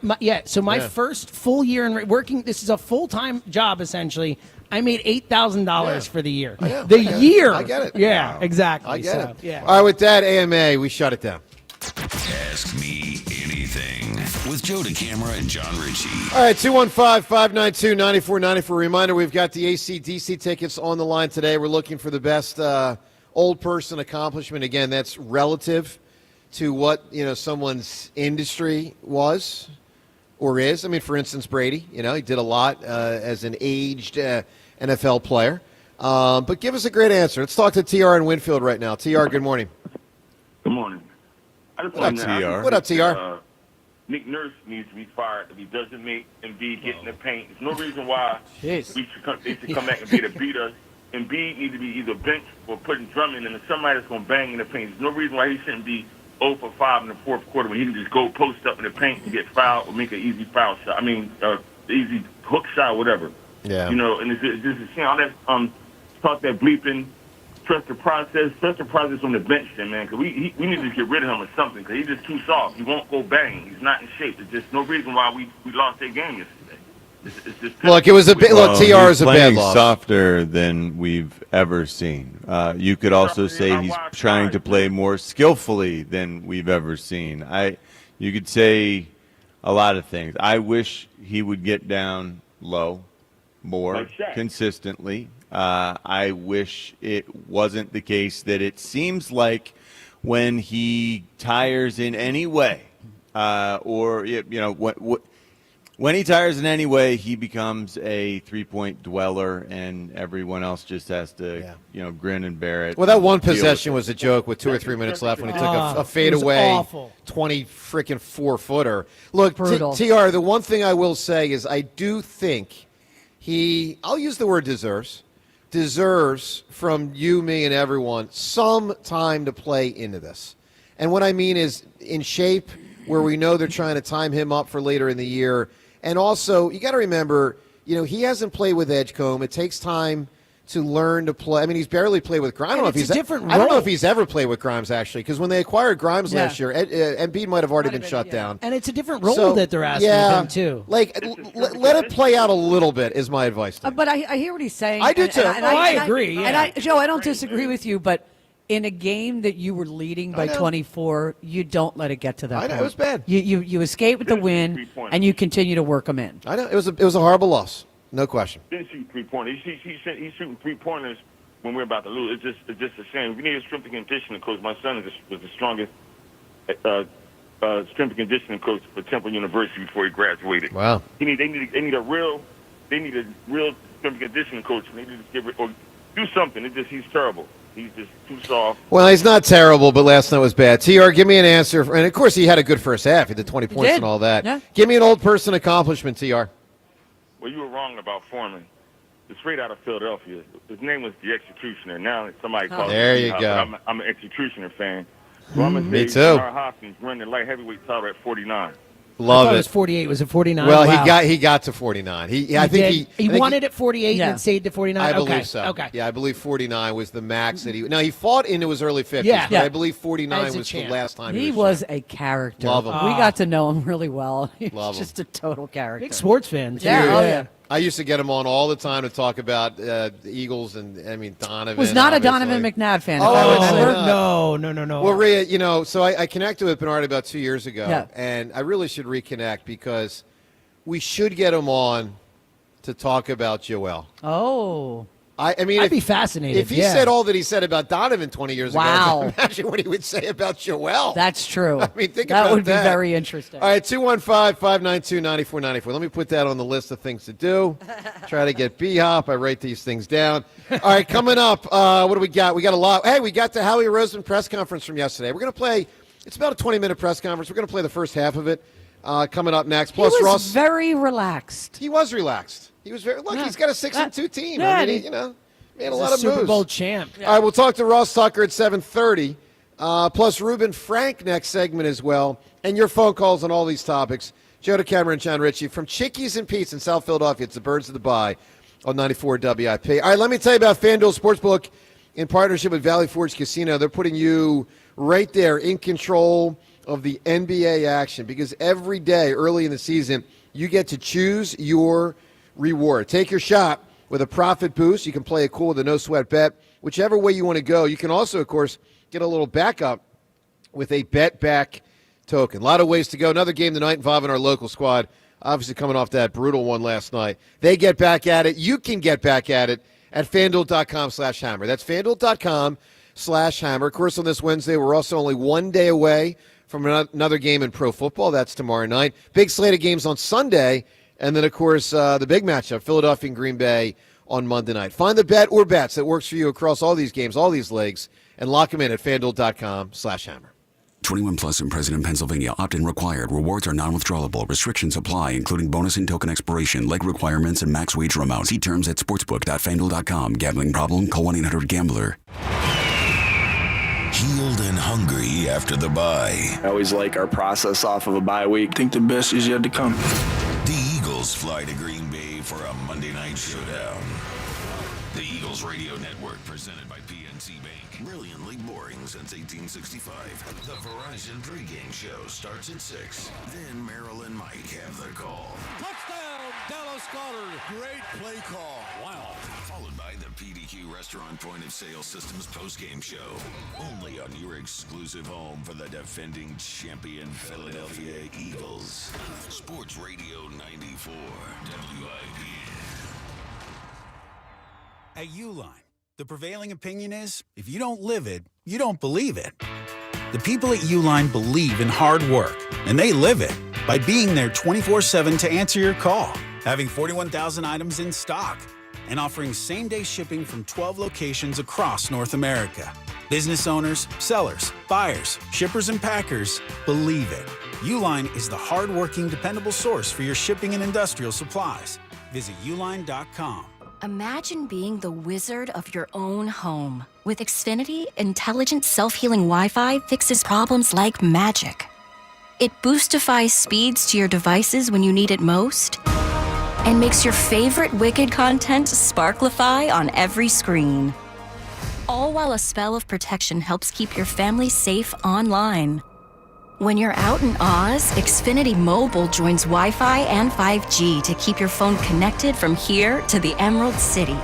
first full year in working, this is a full-time job essentially. I made $8,000 for the year. The year. I get it. Yeah, exactly. I get it. Yeah. All right, with that AMA, we shut it down. Ask Me Anything with Joe DeCamara and John Ritchie. All right, 215-592-9490. For a reminder, we've got the AC/DC tickets on the line today. We're looking for the best old person accomplishment. Again, that's relative to what someone's industry was or is. I mean, for instance, Brady. He did a lot as an aged NFL player. But give us a great answer. Let's talk to TR in Winfield right now. TR, good morning. Good morning. What up, TR? Nick Nurse needs to be fired if he doesn't make Embiid get in the paint. There's no reason why they should come back and beat us. Embiid needs to be either benched or putting Drummond in, and somebody that's going to bang in the paint. There's no reason why he shouldn't be 0 for 5 in the fourth quarter when he can just go post up in the paint and get fouled or make an easy foul shot. I mean, easy hook shot, whatever. Yeah. And it's just all that talk that bleeping. Trust the process on the bench, then, man. Because we need to get rid of him or something. Because he's just too soft. He won't go bang. He's not in shape. There's just no reason why we lost that game yesterday. It's just look, it was a bit. Look, TR is a bad loss. Softer than we've ever seen. You could also say he's trying to play more skillfully than we've ever seen. You could say a lot of things. I wish he would get down low more consistently. I wish it wasn't the case that it seems like when he tires in any way, when he tires in any way, he becomes a three-point dweller, and everyone else just has to, grin and bear it. Well, that one possession was a joke with 2 or 3 minutes left when he took a fadeaway 24-footer. Look, TR, the one thing I will say is I do think I'll use the word deserves from you, me, and everyone some time to play into this. And what I mean is in shape, where we know they're trying to time him up for later in the year. And also, you got to remember, he hasn't played with Edgecombe. It takes time to learn to play. I mean, he's barely played with Grimes. I don't know if he's ever played with Grimes, actually, because when they acquired Grimes last year, Embiid might have already been shut down. And it's a different role that they're asking him, too. Like, let it play out a little bit is my advice. But I hear what he's saying. I do, too. I agree. And Joe, I don't disagree with you, but in a game that you were leading by 24, you don't let it get to that point. I know, it was bad. You escape with the win, and you continue to work them in. I know, it was a horrible loss. No question. Didn't shoot 3-pointers. He's shooting 3-pointers when we're about to lose. It's just a shame. We need a strength and conditioning coach. My son was the strongest strength and conditioning coach for Temple University before he graduated. Wow. They need a real strength and conditioning coach. They need to or do something. He's terrible. He's just too soft. Well, he's not terrible, but last night was bad. TR, give me an answer. And, of course, he had a good first half. He did 20 points and all that. Yeah. Give me an old person accomplishment, TR. Well, you were wrong about Foreman. It's straight out of Philadelphia. His name was the Executioner. Now somebody calls There him. you go. I'm an Executioner fan. So I'm going Me to say too. Bernard Hopkins running the light heavyweight title at 49. Love it was 48. Was it 49? Well, wow. he got to 49. I think he wanted it 48 and stayed to 49. I believe so. Okay. Yeah, I believe 49 was the max that he. Now he fought into his early 50s. Yeah. But I believe 49 was the last time He he was a character. Love him. We got to know him really well. He Love was him. just a total character. Big sports fan. Yeah. Dude, Oh, yeah. I used to get him on all the time to talk about the Eagles and Donovan. Was not a obviously. Donovan McNabb fan. Oh, No. Well, Rhea, so I connected with Bernard about 2 years ago, Yeah. and I really should reconnect because we should get him on to talk about Joel. Oh. I mean, I'd be fascinated. If he said all that he said about Donovan 20 years Wow. ago, imagine what he would say about Joel. That's true. I mean, think that about would that. be very interesting. All right, 215-592-9494. Let me put that on the list of things to do. Try to get B-Hop. I write these things down. All right, coming up, what do we got? We got a lot. Hey, we got the Howie Roseman press conference from yesterday. We're going to play, it's about a 20-minute press conference. We're going to play the first half of it coming up next. Plus, he was Ross. very relaxed. He was relaxed. He was very, look, he's got a 6-2 team. Yeah, I mean, made a lot of Super moves. Bowl champ. All right, we'll talk to Ross Tucker at 7:30. Plus Ruben Frank next segment as well. And your phone calls on all these topics. Joe DeCamara and John Ritchie from Chickie's and Pete's in South Philadelphia. It's the Birds of the Bye on 94 WIP. All right, let me tell you about FanDuel Sportsbook in partnership with Valley Forge Casino. They're putting you right there in control of the NBA action, because every day early in the season, you get to choose your reward. Take your shot with a profit boost. You can play it cool with a no-sweat bet. Whichever way you want to go, you can also, of course, get a little backup with a bet back token. A lot of ways to go. Another game tonight involving our local squad, obviously coming off that brutal one last night. They get back at it. You can get back at it at FanDuel.com/hammer. That's FanDuel.com/hammer. Of course, on this Wednesday, we're also only one day away from another game in pro football. That's tomorrow night. Big slate of games on Sunday. And then, of course, the big matchup, Philadelphia and Green Bay on Monday night. Find the bet or bets that works for you across all these games, all these leagues, and lock them in at FanDuel.com/hammer. 21 plus in President, Pennsylvania. Opt-in required. Rewards are non-withdrawable. Restrictions apply, including bonus and token expiration, leg requirements, and max wager amount. See terms at sportsbook.fanduel.com. Gambling problem? Call 1-800-GAMBLER. Healed and hungry after the bye. I always like our process off of a bye week. I think the best is yet to come. The Eagles fly to Green Bay for a Monday night showdown. The Eagles Radio Network, presented by PNC Bank. Brilliantly boring since 1865. The Verizon pregame show starts at 6. Then Merrill and Mike have the call. Touchdown, Dallas Goddard. Great play call. Wow. Followed by the PDQ Restaurant Point of Sale Systems postgame show. Only on your exclusive home for the defending champion Philadelphia Eagles. Sports Radio 94, WIP. At Uline, the prevailing opinion is, if you don't live it, you don't believe it. The people at Uline believe in hard work, and they live it by being there 24/7 to answer your call, having 41,000 items in stock, and offering same-day shipping from 12 locations across North America. Business owners, sellers, buyers, shippers, and packers believe it. Uline is the hard-working, dependable source for your shipping and industrial supplies. Visit uline.com. Imagine being the wizard of your own home. With Xfinity, intelligent self-healing Wi-Fi fixes problems like magic. It boostifies speeds to your devices when you need it most, and makes your favorite Wicked content sparklify on every screen. All while a spell of protection helps keep your family safe online. When you're out in Oz, Xfinity Mobile joins Wi-Fi and 5G to keep your phone connected from here to the Emerald City.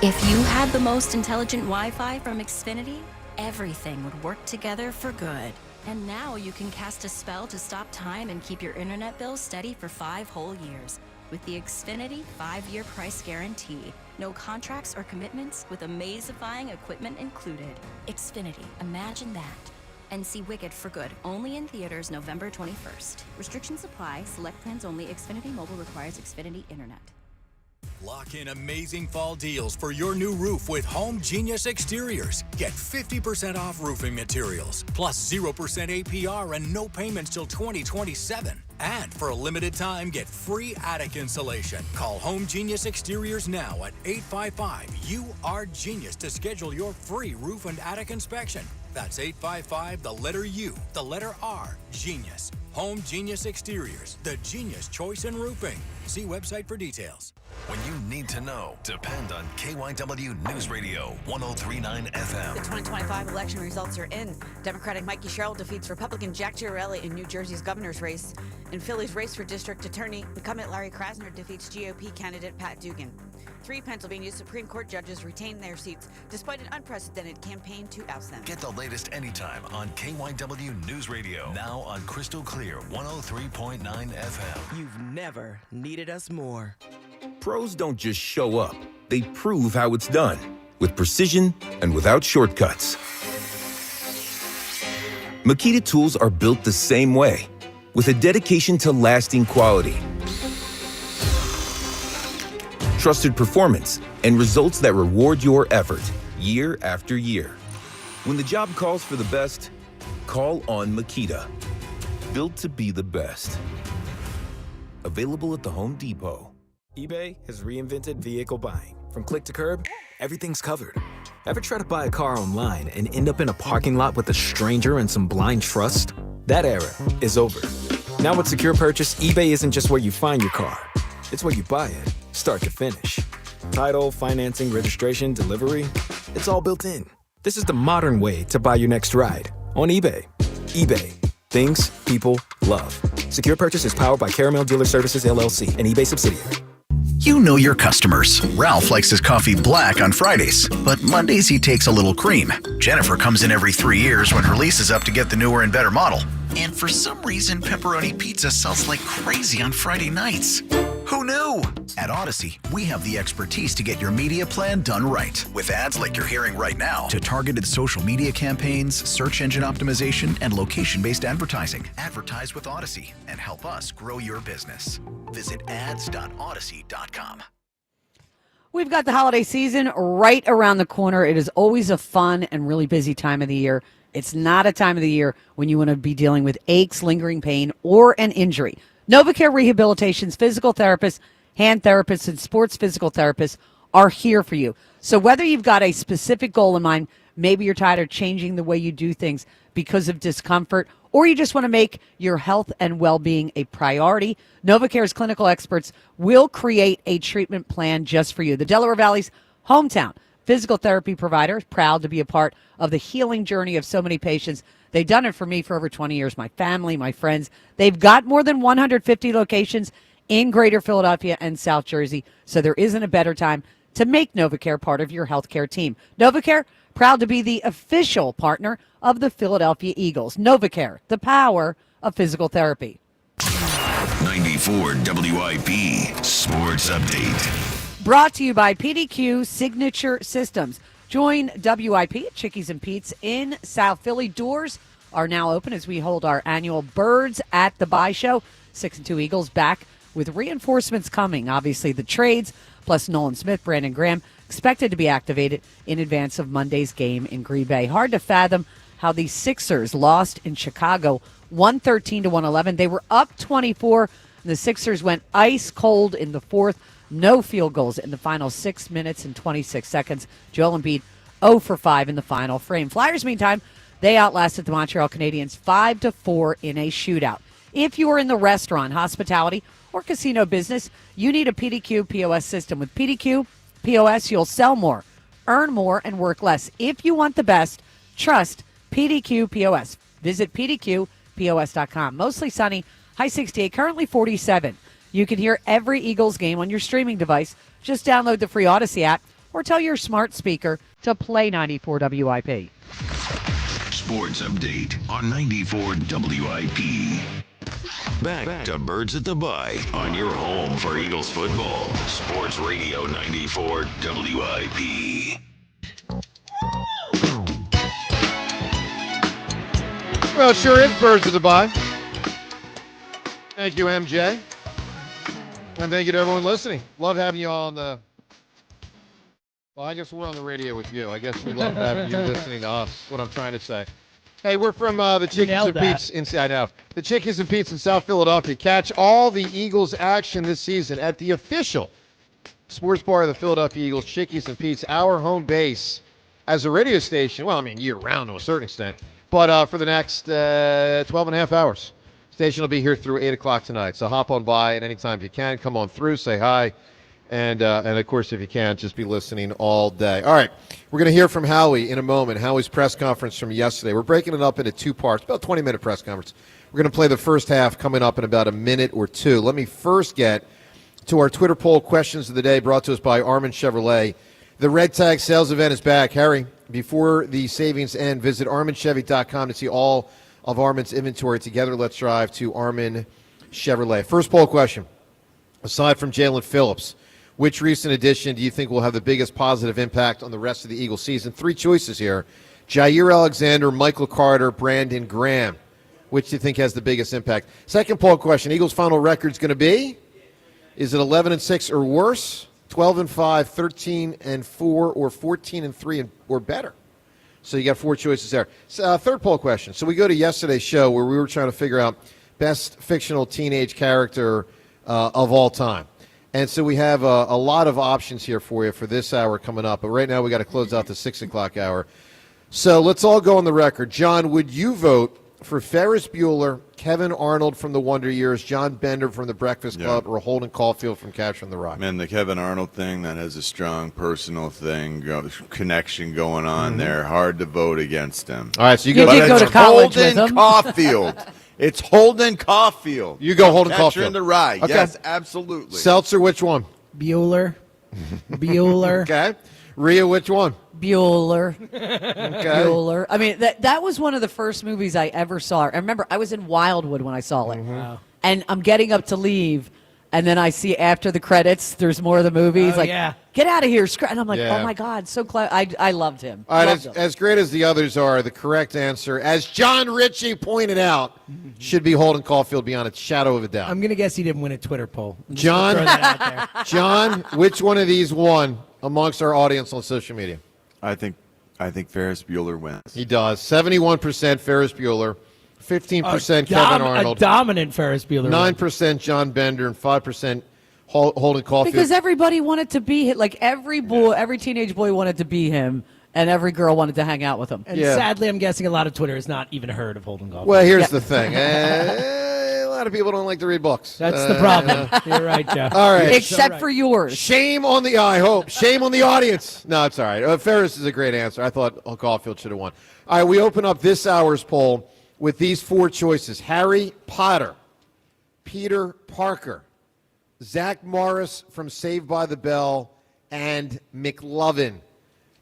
If you had the most intelligent Wi-Fi from Xfinity, everything would work together for good. And now you can cast a spell to stop time and keep your internet bill steady for 5 whole years. With the Xfinity 5-year price guarantee. No contracts or commitments, with amazifying equipment included. Xfinity, imagine that. And see Wicked for good, only in theaters November 21st. Restrictions apply. Select plans only. Xfinity Mobile requires Xfinity Internet. Lock in amazing fall deals for your new roof with Home Genius Exteriors. Get 50% off roofing materials, plus 0% APR and no payments till 2027. And for a limited time, get free attic insulation. Call Home Genius Exteriors now at 855-U-R-GENIUS to schedule your free roof and attic inspection. That's 855, the letter U, the letter R, Genius. Home Genius Exteriors, the genius choice in roofing. See website for details. When you need to know, depend on KYW News Radio 103.9 FM. The 2025 election results are in. Democratic Mikey Sherrill defeats Republican Jack Chiarelli in New Jersey's governor's race. In Philly's race for district attorney, incumbent Larry Krasner defeats GOP candidate Pat Dugan. 3 Pennsylvania Supreme Court judges retain their seats despite an unprecedented campaign to oust them. Get the latest anytime on KYW News Radio. Now on Crystal Clear 103.9 FM. You've never needed us more. Pros don't just show up. They prove how it's done. With precision and without shortcuts. Makita tools are built the same way. With a dedication to lasting quality. Trusted performance, and results that reward your effort year after year. When the job calls for the best, call on Makita. Built to be the best. Available at the Home Depot. eBay has reinvented vehicle buying. From click to curb, everything's covered. Ever try to buy a car online and end up in a parking lot with a stranger and some blind trust? That era is over. Now with Secure Purchase, eBay isn't just where you find your car. It's where you buy it, start to finish. Title, financing, registration, delivery, it's all built in. This is the modern way to buy your next ride on eBay. eBay. Things people love. Secure purchase is powered by Caramel Dealer Services, LLC, an eBay subsidiary. You know your customers. Ralph likes his coffee black on Fridays, but Mondays he takes a little cream. Jennifer comes in every 3 years when her lease is up to get the newer and better model. And for some reason, pepperoni pizza sells like crazy on Friday nights. Who knew? At Odyssey, we have the expertise to get your media plan done right. With ads like you're hearing right now, to targeted social media campaigns, search engine optimization, and location-based advertising. Advertise with Odyssey and help us grow your business. Visit ads.odyssey.com. We've got the holiday season right around the corner. It is always a fun and really busy time of the year. It's not a time of the year when you want to be dealing with aches, lingering pain, or an injury. NovaCare Rehabilitation's physical therapists, hand therapists, and sports physical therapists are here for you. So whether you've got a specific goal in mind, maybe you're tired of changing the way you do things because of discomfort, or you just want to make your health and well-being a priority, NovaCare's clinical experts will create a treatment plan just for you. The Delaware Valley's hometown physical therapy provider is proud to be a part of the healing journey of so many patients. They've done it for me for over 20 years, my family, my friends. They've got more than 150 locations in Greater Philadelphia and South Jersey, so there isn't a better time to make NovaCare part of your healthcare team. NovaCare, proud to be the official partner of the Philadelphia Eagles. NovaCare, the power of physical therapy. 94 WIP Sports Update. Brought to you by PDQ Signature Systems. Join WIP at Chickies and Pete's in South Philly. Doors are now open as we hold our annual Birds at the Bye show. 6-2 Eagles back with reinforcements coming. Obviously, the trades, plus Nolan Smith, Brandon Graham, expected to be activated in advance of Monday's game in Green Bay. Hard to fathom how the Sixers lost in Chicago 113-111. They were up 24, and the Sixers went ice cold in the fourth. No field goals in the final 6 minutes and 26 seconds. Joel Embiid 0 for 5 in the final frame. Flyers, meantime, they outlasted the Montreal Canadiens 5-4 in a shootout. If you are in the restaurant, hospitality, or casino business, you need a PDQ POS system. With PDQ POS, you'll sell more, earn more, and work less. If you want the best, trust PDQ POS. Visit PDQPOS.com. Mostly sunny, high 68, currently 47. You can hear every Eagles game on your streaming device. Just download the free Odyssey app or tell your smart speaker to play 94 WIP. Sports Update on 94 WIP. Back to Birds at the Bye on your home for Eagles football. Sports Radio 94 WIP. Well, it sure is Birds at the Bye. Thank you, MJ. And thank you to everyone listening. Love having you all on the... Well, I guess we're on the radio with you. I guess we love having you listening to us, what I'm trying to say. Hey, we're from the Chickies and Pete's inside out. The Chickies and Pete's in South Philadelphia. Catch all the Eagles action this season at the official sports bar of the Philadelphia Eagles, Chickies and Pete's, our home base as a radio station. Well, I mean, year-round to a certain extent. But for the next 12 and a half hours. Station will be here through 8 o'clock tonight. So hop on by at any time if you can. Come on through, say hi. And of course, if you can, just be listening all day. All right, we're going to hear from Howie in a moment, Howie's press conference from yesterday. We're breaking it up into two parts, about 20-minute press conference. We're going to play the first half coming up in about a minute or two. Let me first get to our Twitter poll questions of the day brought to us by Armin Chevrolet. The Red Tag sales event is back. Harry, before the savings end, visit ArminChevy.com to see all of Armin's inventory. Together, let's drive to Armin Chevrolet. First poll question. Aside from Jalen Phillips, which recent addition do you think will have the biggest positive impact on the rest of the Eagles season? Three choices here. Jair Alexander, Michael Carter, Brandon Graham. Which do you think has the biggest impact? Second poll question. Eagles' final record's going to be? Is it 11-6 or worse? 12-5, 13-4, or 14-3 or better? So you got four choices there. Third poll question. So we go to yesterday's show where we were trying to figure out best fictional teenage character of all time. And so we have a lot of options here for you for this hour coming up. But right now we got to close out the 6 o'clock hour. So let's all go on the record. John, would you vote for Ferris Bueller, Kevin Arnold from The Wonder Years, John Bender from The Breakfast Club, or Holden Caulfield from Catcher in the Rye? Man, the Kevin Arnold thing, that has a strong personal connection going on there. Hard to vote against him. All right, so you did go to college with Holden him. Caulfield. It's Holden Caulfield. You go Holden Catcher Caulfield. in the Rye. Okay. Yes, absolutely. Seltzer, which one? Bueller. Bueller. Okay. Rhea, which one? Bueller. Okay. Bueller. I mean, that was one of the first movies I ever saw. I remember I was in Wildwood when I saw it. Wow. And I'm getting up to leave, and then I see after the credits, there's more of the movie. He's like, get out of here. And I'm like, Yeah. oh, my God, so close. I loved him. All right, Loved him. as great as the others are, the correct answer, as John Ritchie pointed out, should be Holden Caulfield beyond a shadow of a doubt. I'm going to guess he didn't win a Twitter poll. I'm just John, gonna throw that out there. John, which one of these won amongst our audience on social media? I think Ferris Bueller wins. He does. 71% Ferris Bueller, 15% Kevin Arnold, A dominant Ferris Bueller. 9% John Bender, and 5% Holden Caulfield. Because everybody wanted to be him. Like every teenage boy wanted to be him, and every girl wanted to hang out with him. And sadly, I'm guessing a lot of Twitter has not even heard of Holden Caulfield. Well, here's the thing. A lot of people don't like to read books. That's the problem. You're right, Joe. All right. Except for yours. Shame on the Shame on the audience. No, it's all right. Ferris is a great answer. I thought Caulfield should have won. All right, we open up this hour's poll with these four choices: Harry Potter, Peter Parker, Zach Morris from Saved by the Bell, and McLovin.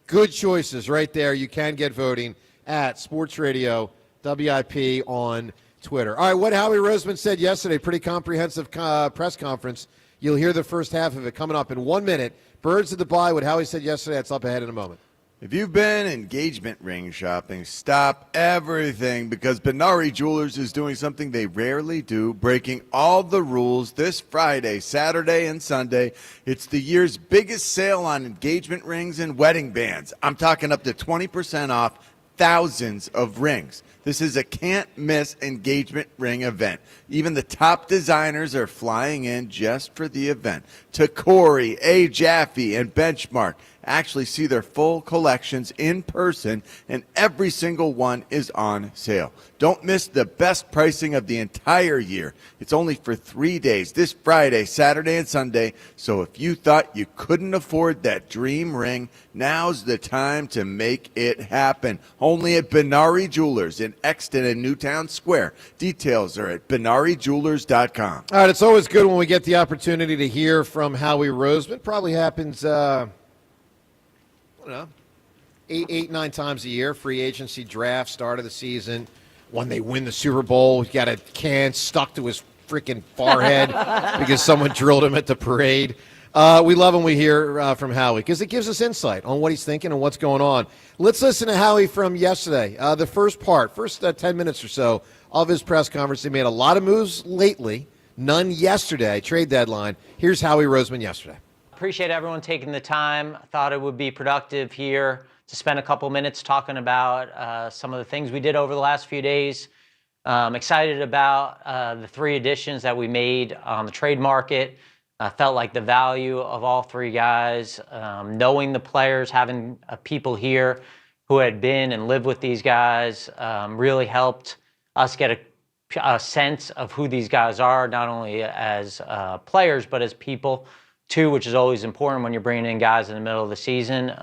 Good choices right there. You can get voting at Sports Radio WIP on Twitter. All right, what Howie Roseman said yesterday, pretty comprehensive press conference. You'll hear the first half of it coming up in 1 minute. Birds of the Bye, what Howie said yesterday, that's up ahead in a moment. If you've been engagement ring shopping, stop everything because Benari Jewelers is doing something they rarely do, breaking all the rules this Friday, Saturday, and Sunday. It's the year's biggest sale on engagement rings and wedding bands. I'm talking up to 20% off thousands of rings. This is a can't-miss engagement ring event. Even the top designers are flying in just for the event. Takori, A. Jaffe, and Benchmark actually see their full collections in person, and every single one is on sale. Don't miss the best pricing of the entire year. It's only for 3 days, this Friday, Saturday, and Sunday. So if you thought you couldn't afford that dream ring, now's the time to make it happen. Only at Benari Jewelers in Exton and Newtown Square. Details are at BenariJewelers.com. All right, it's always good when we get the opportunity to hear from Howie Roseman. Probably happens, I don't know, 9 times a year. Free agency, draft, start of the season. When they win the Super Bowl, he got a can stuck to his freaking forehead because someone drilled him at the parade. We love when we hear from Howie because it gives us insight on what he's thinking and what's going on. Let's listen to Howie from yesterday. The first 10 minutes or so of his press conference. He made a lot of moves lately, none yesterday, trade deadline. Here's Howie Roseman yesterday. Appreciate everyone taking the time. I thought it would be productive here to spend a couple minutes talking about some of the things we did over the last few days. Excited about the 3 additions that we made on the trade market. Felt like the value of all 3 guys, knowing the players, having people here who had been and lived with these guys really helped us get a sense of who these guys are, not only as players, but as people too, which is always important when you're bringing in guys in the middle of the season.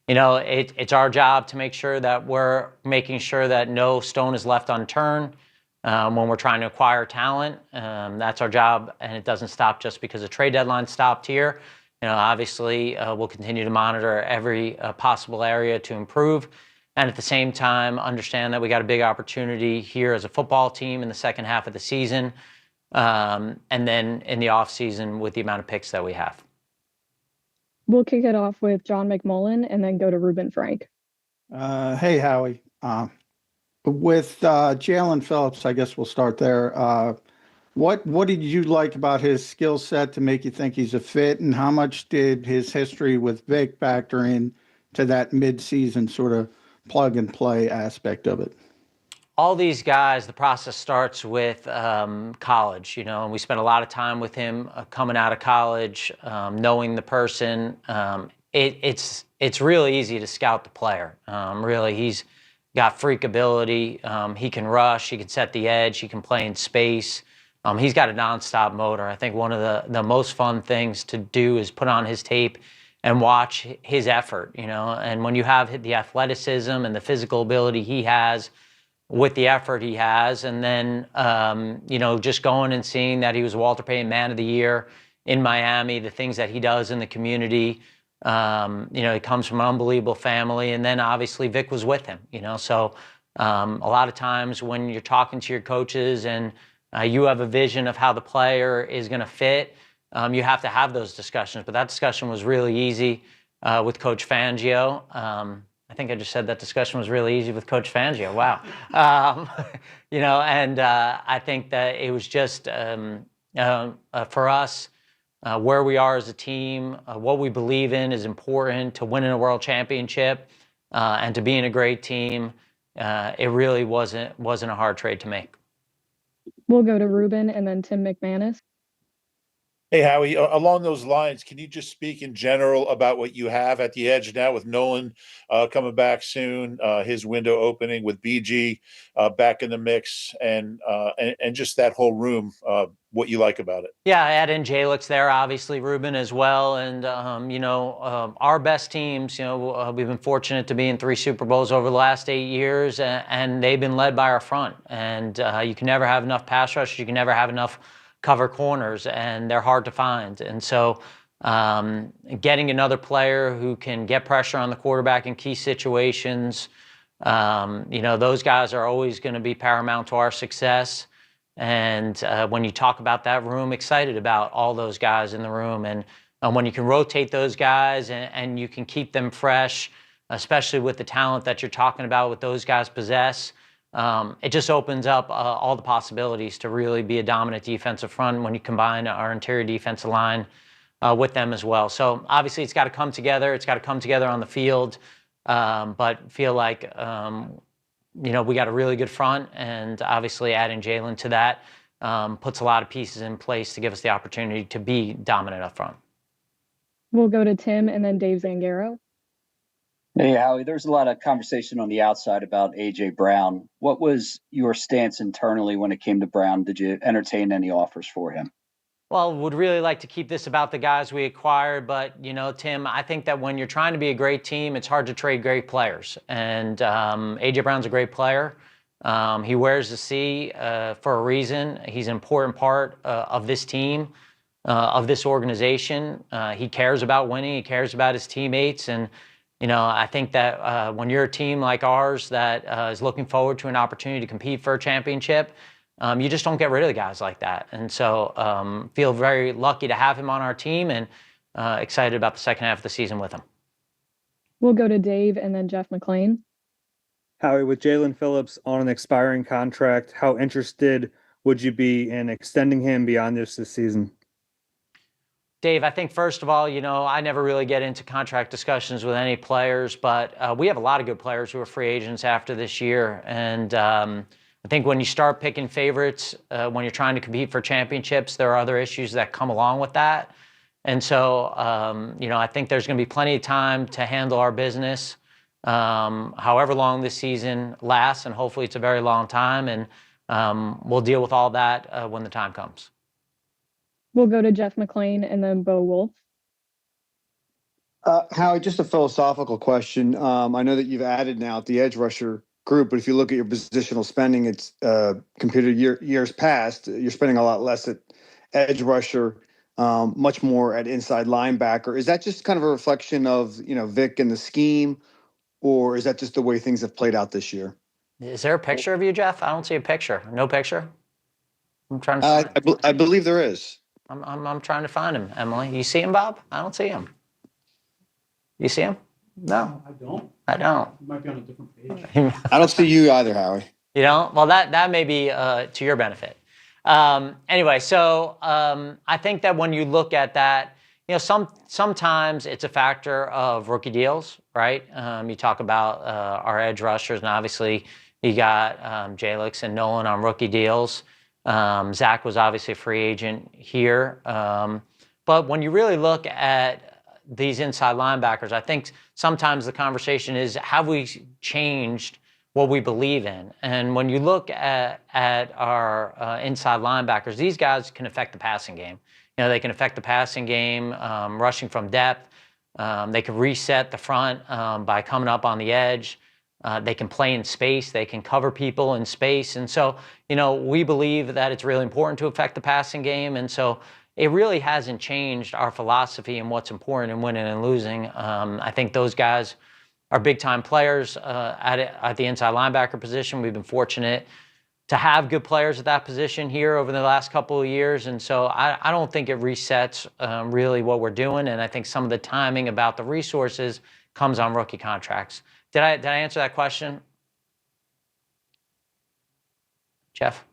It's our job to make sure that we're making sure that no stone is left unturned when we're trying to acquire talent. That's our job, and it doesn't stop just because the trade deadline stopped here. Obviously, we'll continue to monitor every possible area to improve, and at the same time, understand that we got a big opportunity here as a football team in the second half of the season, and then in the offseason with the amount of picks that we have. We'll kick it off with John McMullen and then go to Ruben Frank. Hey, Howie. With Jalen Phillips, I guess we'll start there. What did you like about his skill set to make you think he's a fit, and how much did his history with Vic factor in to that mid-season sort of plug-and-play aspect of it? All these guys, the process starts with college, and we spent a lot of time with him coming out of college, knowing the person. It's really easy to scout the player. Really, he's got freak ability. He can rush. He can set the edge. He can play in space. He's got a nonstop motor. I think one of the most fun things to do is put on his tape and watch his effort, and when you have the athleticism and the physical ability he has with the effort he has, and then, just going and seeing that he was Walter Payton Man of the Year in Miami, the things that he does in the community, he comes from an unbelievable family, and then obviously Vic was with him, so a lot of times when you're talking to your coaches and you have a vision of how the player is going to fit, you have to have those discussions. But that discussion was really easy with Coach Fangio. I think I just said that discussion was really easy with Coach Fangio. Wow. And I think that it was just for us, where we are as a team, what we believe in is important to winning a world championship and to being a great team. It really wasn't a hard trade to make. We'll go to Ruben and then Tim McManus. Hey, Howie, along those lines, can you just speak in general about what you have at the edge now with Nolan coming back soon, his window opening with BG back in the mix, and just that whole room, what you like about it? Yeah, add in Jalix there, obviously, Ruben as well. And, our best teams, we've been fortunate to be in 3 Super Bowls over the last 8 years, and they've been led by our front. And you can never have enough pass rush. You can never have enough cover corners, and they're hard to find. And so getting another player who can get pressure on the quarterback in key situations, those guys are always going to be paramount to our success. And when you talk about that room, excited about all those guys in the room. And when you can rotate those guys and you can keep them fresh, especially with the talent that you're talking about, what those guys possess, it just opens up all the possibilities to really be a dominant defensive front when you combine our interior defensive line with them as well. So obviously it's got to come together. It's got to come together on the field, but feel like, we got a really good front, and obviously adding Jalen to that puts a lot of pieces in place to give us the opportunity to be dominant up front. We'll go to Tim and then Dave Zangaro. Hey, Howie, there's a lot of conversation on the outside about A.J. Brown. What was your stance internally when it came to Brown? Did you entertain any offers for him? Well, would really like to keep this about the guys we acquired, but, Tim, I think that when you're trying to be a great team, it's hard to trade great players. And A.J. Brown's a great player. He wears the C for a reason. He's an important part of this team, of this organization. He cares about winning. He cares about his teammates. And I think that when you're a team like ours that is looking forward to an opportunity to compete for a championship, you just don't get rid of the guys like that. And so feel very lucky to have him on our team, and excited about the second half of the season with him. We'll go to Dave and then Jeff McClain. Howie, with Jalen Phillips on an expiring contract, how interested would you be in extending him beyond this season? Dave, I think first of all, I never really get into contract discussions with any players, but we have a lot of good players who are free agents after this year. And I think when you start picking favorites, when you're trying to compete for championships, there are other issues that come along with that. And so, I think there's going to be plenty of time to handle our business, however long this season lasts, and hopefully it's a very long time. And we'll deal with all that when the time comes. We'll go to Jeff McClain and then Bo Wolf. Howie, just a philosophical question. I know that you've added now at the edge rusher group, but if you look at your positional spending, it's compared to years past, you're spending a lot less at edge rusher, much more at inside linebacker. Is that just kind of a reflection of, Vic and the scheme, or is that just the way things have played out this year? Is there a picture of you, Jeff? I don't see a picture. No picture? I'm trying to I believe there is. I'm trying to find him, Emily. You see him, Bob? I don't see him. You see him? No. I don't. You might be on a different page. I don't see you either, Howie. You don't? Well, that may be to your benefit. Anyway, so I think that when you look at that, sometimes it's a factor of rookie deals, right? You talk about our edge rushers, and obviously you got Jalix and Nolan on rookie deals. Zach was obviously a free agent here. But when you really look at these inside linebackers, I think sometimes the conversation is, have we changed what we believe in. And when you look at our inside linebackers, these guys can affect the passing game. You know, they can affect the passing game, rushing from depth. They can reset the front by coming up on the edge. They can play in space. They can cover people in space. And so, you know, we believe that it's really important to affect the passing game. And so it really hasn't changed our philosophy and what's important in winning and losing. I think those guys are big-time players at the inside linebacker position. We've been fortunate to have good players at that position here over the last couple of years. And so I don't think it resets really what we're doing. And I think some of the timing about the resources comes on rookie contracts. Did I answer that question? Jeff?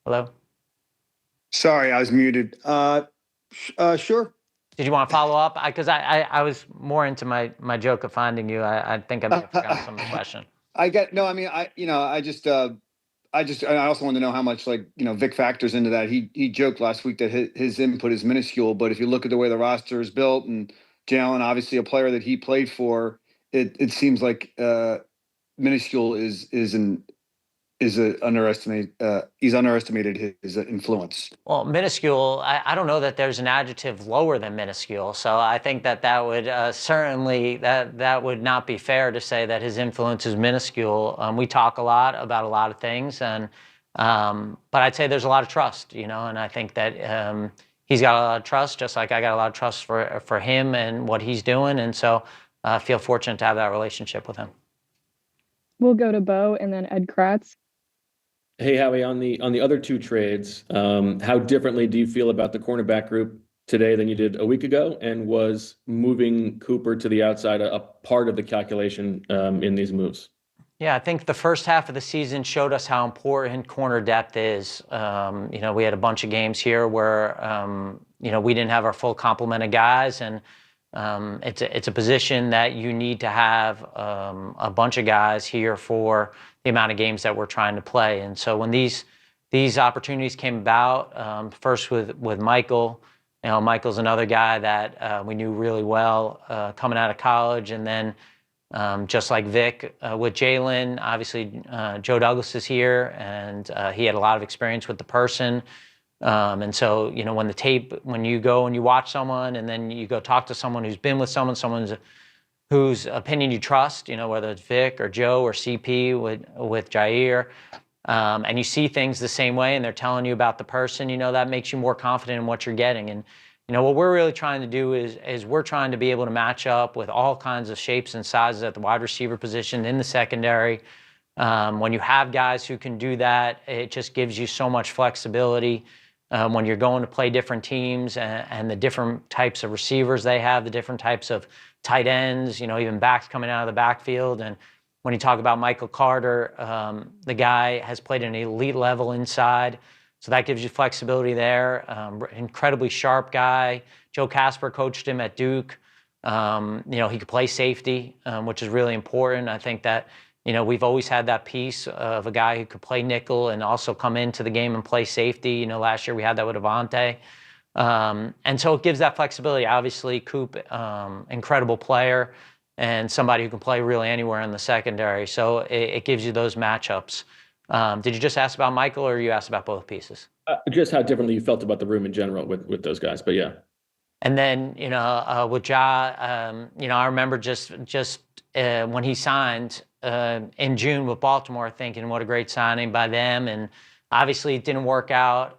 Hello? Sorry, I was muted. Sure. Did you want to follow up? Because I was more into my joke of finding you. I think I may have forgotten some of the question. I also want to know how much, like, you know, Vic factors into that. He joked last week that his input is minuscule, but if you look at the way the roster is built, and Jalen, obviously a player that he played for, it seems like minuscule is underestimated. He's underestimated his influence. Well, minuscule, I don't know that there's an adjective lower than minuscule. So I think that would certainly, that would not be fair to say that his influence is minuscule. We talk a lot about a lot of things, and but I'd say there's a lot of trust, you know, and I think that he's got a lot of trust, just like I got a lot of trust for him and what he's doing. And so I feel fortunate to have that relationship with him. We'll go to Bo and then Ed Kratz. Hey, Howie, on the other two trades, how differently do you feel about the cornerback group today than you did a week ago? And was moving Cooper to the outside a part of the calculation in these moves? Yeah, I think the first half of the season showed us how important corner depth is. You know, we had a bunch of games here where, you know, we didn't have our full complement of guys, and it's a position that you need to have a bunch of guys here for the amount of games that we're trying to play. And so when these opportunities came about, first with Michael, you know, Michael's another guy that we knew really well coming out of college, and then just like Vic with Jalen, obviously Joe Douglas is here, and he had a lot of experience with the person. And so, you know, when you go and you watch someone and then you go talk to someone who's been with someone whose opinion you trust, you know, whether it's Vic or Joe or CP with Jair, and you see things the same way and they're telling you about the person, you know, that makes you more confident in what you're getting. And, you know, what we're really trying to do is we're trying to be able to match up with all kinds of shapes and sizes at the wide receiver position in the secondary. When you have guys who can do that, it just gives you so much flexibility. When you're going to play different teams and the different types of receivers they have, the different types of tight ends, you know, even backs coming out of the backfield. And when you talk about Michael Carter, the guy has played an elite level inside. So that gives you flexibility there. Incredibly sharp guy. Joe Casper coached him at Duke. You know, he could play safety, which is really important. I think that, you know, we've always had that piece of a guy who could play nickel and also come into the game and play safety. You know, last year we had that with Avante. And so it gives that flexibility. Obviously, Coop, incredible player and somebody who can play really anywhere in the secondary. So it gives you those matchups. Did you just ask about Michael, or you asked about both pieces? Just how differently you felt about the room in general with those guys, but yeah. And then, you know, with Ja, you know, I remember just when he signed in June with Baltimore, thinking what a great signing by them. And obviously it didn't work out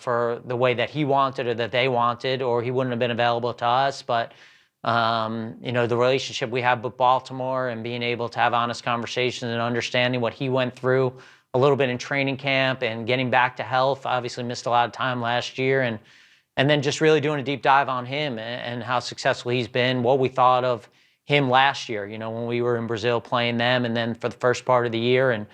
for the way that he wanted or that they wanted, or he wouldn't have been available to us. But, you know, the relationship we have with Baltimore and being able to have honest conversations and understanding what he went through a little bit in training camp and getting back to health, obviously missed a lot of time last year. And then just really doing a deep dive on him and how successful he's been, what we thought of him last year, you know, when we were in Brazil playing them, and then for the first part of the year, and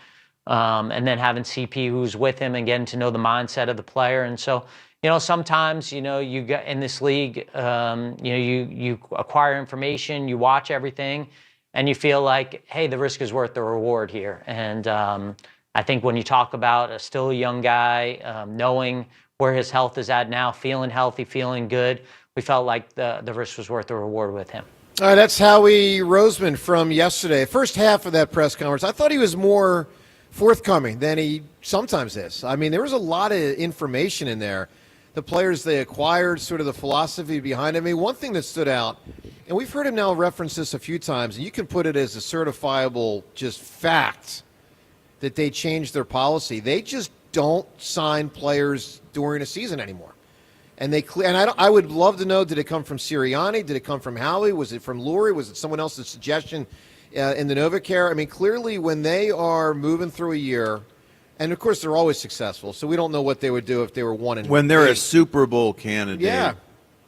then having CP who's with him and getting to know the mindset of the player. And so, you know, sometimes, you know, you get in this league, you know, you acquire information, you watch everything, and you feel like, hey, the risk is worth the reward here. And I think when you talk about still a young guy, knowing where his health is at now, feeling healthy, feeling good, we felt like the risk was worth the reward with him. All right, that's Howie Roseman from yesterday. First half of that press conference, I thought he was more forthcoming than he sometimes is. I mean, there was a lot of information in there. The players they acquired, sort of the philosophy behind it. I mean, one thing that stood out, and we've heard him now reference this a few times, and you can put it as a certifiable just fact that they changed their policy. They just don't sign players during a season anymore. And I would love to know, did it come from Sirianni? Did it come from Howie? Was it from Lurie? Was it someone else's suggestion in the NovaCare? I mean, clearly when they are moving through a year, and of course they're always successful, so we don't know what they would do if they were 1-8. When they're a Super Bowl candidate, yeah,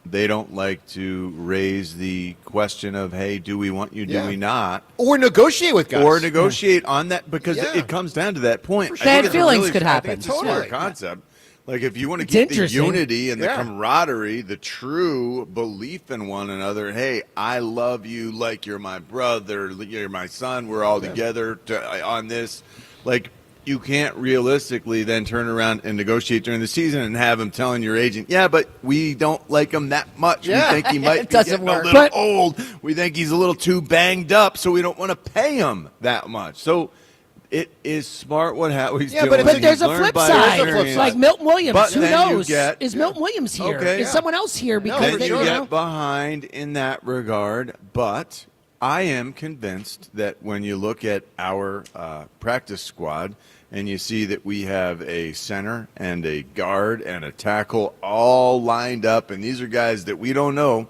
they don't like to raise the question of, hey, do we want you, do we not? Or negotiate with guys. Or negotiate on that, because it comes down to that point. Sure. Bad feelings could happen. I think it's a smart concept. Like, if you want to It's keep the interesting. unity and the camaraderie, the true belief in one another, hey, I love you like you're my brother, you're my son, we're all together on this. Like, you can't realistically then turn around and negotiate during the season and have him telling your agent, yeah, but we don't like him that much. Yeah. We think he might be getting a little old. We think he's a little too banged up, so we don't want to pay him that much. So it is smart what Howie's doing. But there's a flip side. Like Milton Williams, But who then knows? you get- Is Milton Williams here? Okay, Is someone else here? Because then they, you get behind in that regard. But I am convinced that when you look at our practice squad and you see that we have a center and a guard and a tackle all lined up, and these are guys that we don't know.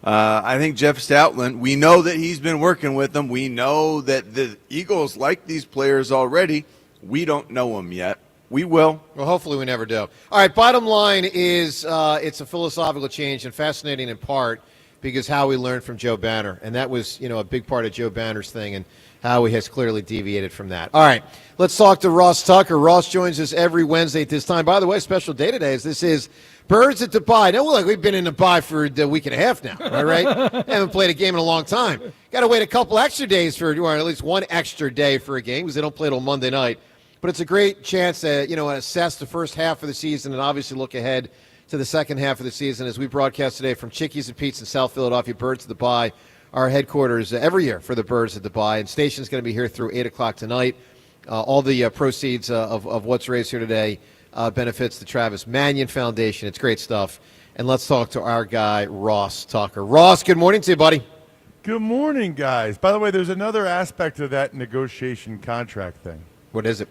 I think Jeff Stoutland, we know that he's been working with them. We know that the Eagles like these players already. We don't know them yet. We will. Well, hopefully we never do. All right, bottom line is it's a philosophical change, and fascinating in part because Howie learned from Joe Banner, and that was, a big part of Joe Banner's thing, and Howie has clearly deviated from that. All right, let's talk to Ross Tucker. Ross joins us every Wednesday at this time. By the way, special day today as this is Birds at Dubai. Now, we've been in Dubai for a week and a half now, all right? Haven't played a game in a long time. Got to wait a couple extra days or at least one extra day for a game because they don't play till Monday night. But it's a great chance to, assess the first half of the season and obviously look ahead to the second half of the season as we broadcast today from Chickie's and Pete's in South Philadelphia, Birds at Dubai, our headquarters every year for the Birds at Dubai. And station's going to be here through 8 o'clock tonight. All the proceeds of what's raised here today benefits the Travis Manion Foundation. It's great stuff. And let's talk to our guy, Ross Tucker. Ross, good morning to you, buddy. Good morning, guys. By the way, there's another aspect of that negotiation contract thing. What is it?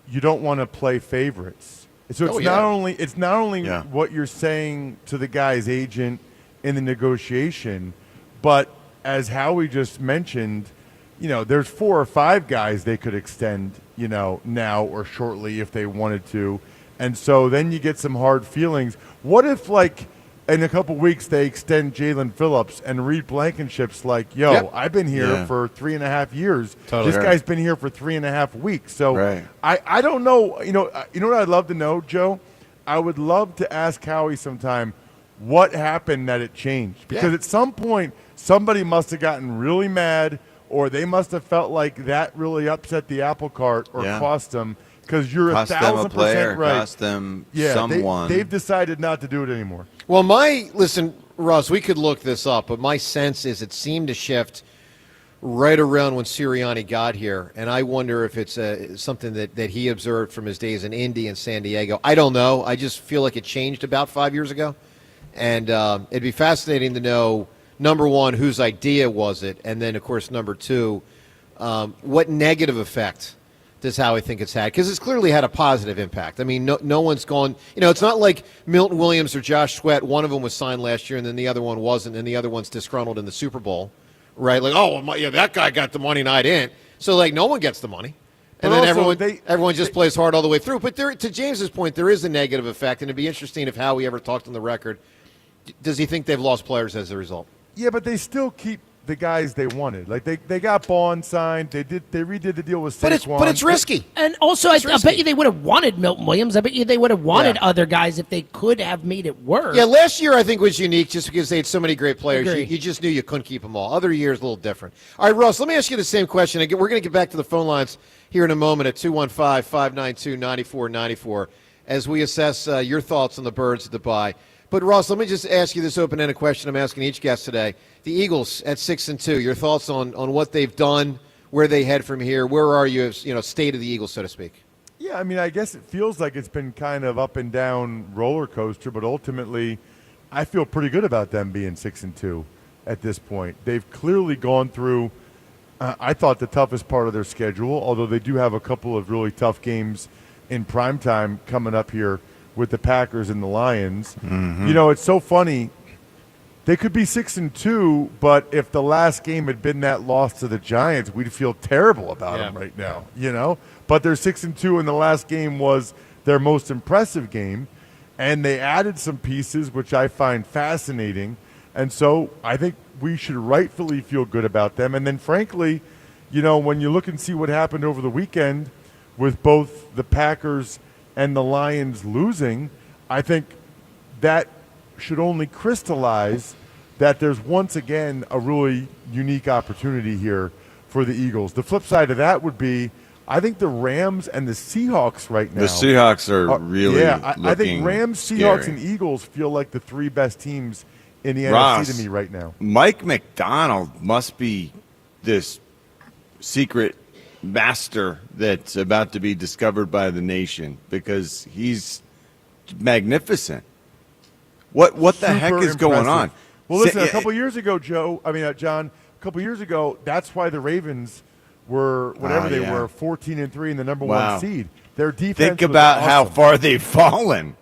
You don't want to play favorites. So it's not only what you're saying to the guy's agent in the negotiation, but as Howie just mentioned, there's 4 or 5 guys they could extend, now or shortly if they wanted to. And so then you get some hard feelings. What if, in a couple weeks they extend Jalen Phillips and Reed Blankenship's I've been here for 3.5 years. Totally. This guy's been here for 3.5 weeks. So I don't know. You know what I'd love to know, Joe? I would love to ask Howie sometime what happened that it changed. Because at some point somebody must have gotten really mad, or they must have felt like that really upset the apple cart or cost them. Because you're cost 1,000% right. Cost them someone. They've decided not to do it anymore. Well, listen, Russ, we could look this up, but my sense is it seemed to shift right around when Sirianni got here, and I wonder if it's something that he observed from his days in Indy and San Diego. I don't know. I just feel like it changed about 5 years ago, and it'd be fascinating to know, number one, whose idea was it, and then, of course, number two, what negative effect does Howie think it's had? Because it's clearly had a positive impact. I mean, no one's gone. It's not like Milton Williams or Josh Sweat. One of them was signed last year, and then the other one wasn't, and the other one's disgruntled in the Super Bowl, right? Like, that guy got the money and I didn't. So, no one gets the money. And But then also everyone just plays hard all the way through. But to James's point, there is a negative effect, and it'd be interesting if Howie ever talked on the record. Does he think they've lost players as a result? Yeah, but they still keep the guys they wanted. They got Bond signed. They redid the deal with Saquon. But it's risky. And also, I bet you they would have wanted Milton Williams. I bet you they would have wanted other guys if they could have made it work. Yeah, last year I think was unique just because they had so many great players. Agreed. You just knew you couldn't keep them all. Other years, a little different. All right, Ross, let me ask you the same question. Again, we're going to get back to the phone lines here in a moment at 215-592-9494 as we assess your thoughts on the Birds at Dubai. But Ross, let me just ask you this open-ended question I'm asking each guest today. The Eagles at 6-2, your thoughts on what they've done, where they head from here. Where are you as, state of the Eagles, so to speak? Yeah, I mean, I guess it feels like it's been kind of up and down roller coaster, but ultimately I feel pretty good about them being 6-2 at this point. They've clearly gone through I thought the toughest part of their schedule, although they do have a couple of really tough games in primetime coming up here with the Packers and the Lions. Mm-hmm. It's so funny. They could be 6-2, but if the last game had been that loss to the Giants, we'd feel terrible about them right now. But they're 6-2, and the last game was their most impressive game, and they added some pieces which I find fascinating, and so I think we should rightfully feel good about them. And then, frankly, when you look and see what happened over the weekend with both the Packers and the Lions losing, I think that should only crystallize that there's once again a really unique opportunity here for the Eagles. The flip side of that would be, I think the Rams and the Seahawks right now. The Seahawks are really I think Rams, Seahawks, scary. and Eagles feel like the three best teams in the Ross, NFC to me right now. Mike McDonald must be this secret master that's about to be discovered by the nation because he's magnificent. What the heck is going on? Well, listen, a couple years ago, John, a couple years ago, that's why the Ravens were, they were, 14-3 and the number one seed. Their defense Think was about awesome, how far they've fallen.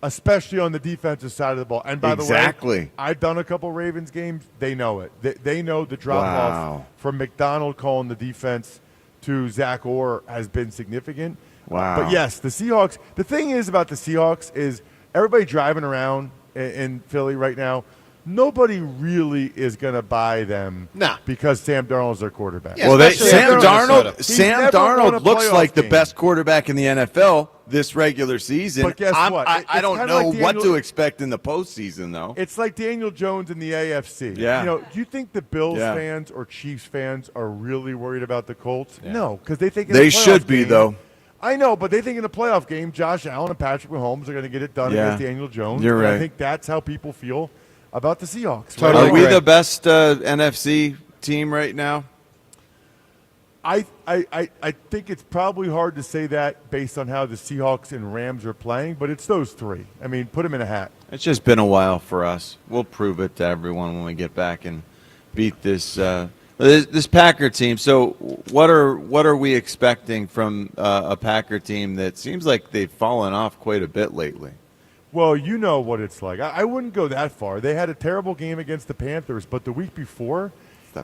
especially on the defensive side of the ball. And by the Exactly. way, I've done a couple Ravens games. They know it. They know the drop-off Wow. from McDonald calling the defense to Zach Orr has been significant. Wow. But, yes, the Seahawks – the thing is about the Seahawks is everybody driving around in Philly right now, nobody really is going to buy them because Sam Darnold's their quarterback. Yeah, Sam Darnold looks like the best quarterback in the NFL this regular season. But guess what? I don't know what to expect in the postseason, though. It's like Daniel Jones in the AFC. Yeah. Do you think the Bills Yeah. fans or Chiefs fans are really worried about the Colts? No, because they think in They the playoff should be, game- though. I know, but they think in the playoff game, Josh Allen and Patrick Mahomes are going to get it done Yeah. against Daniel Jones. You're and I right. think that's how people feel about the Seahawks. Are we the best NFC team right now? I think it's probably hard to say that based on how the Seahawks and Rams are playing, but it's those three. I mean, put them in a hat. It's just been a while for us. We'll prove it to everyone when we get back and beat this this Packer team. So what are we expecting from a Packer team that seems like they've fallen off quite a bit lately? Well, you know what it's like. I wouldn't go that far. They had a terrible game against the Panthers, but the week before,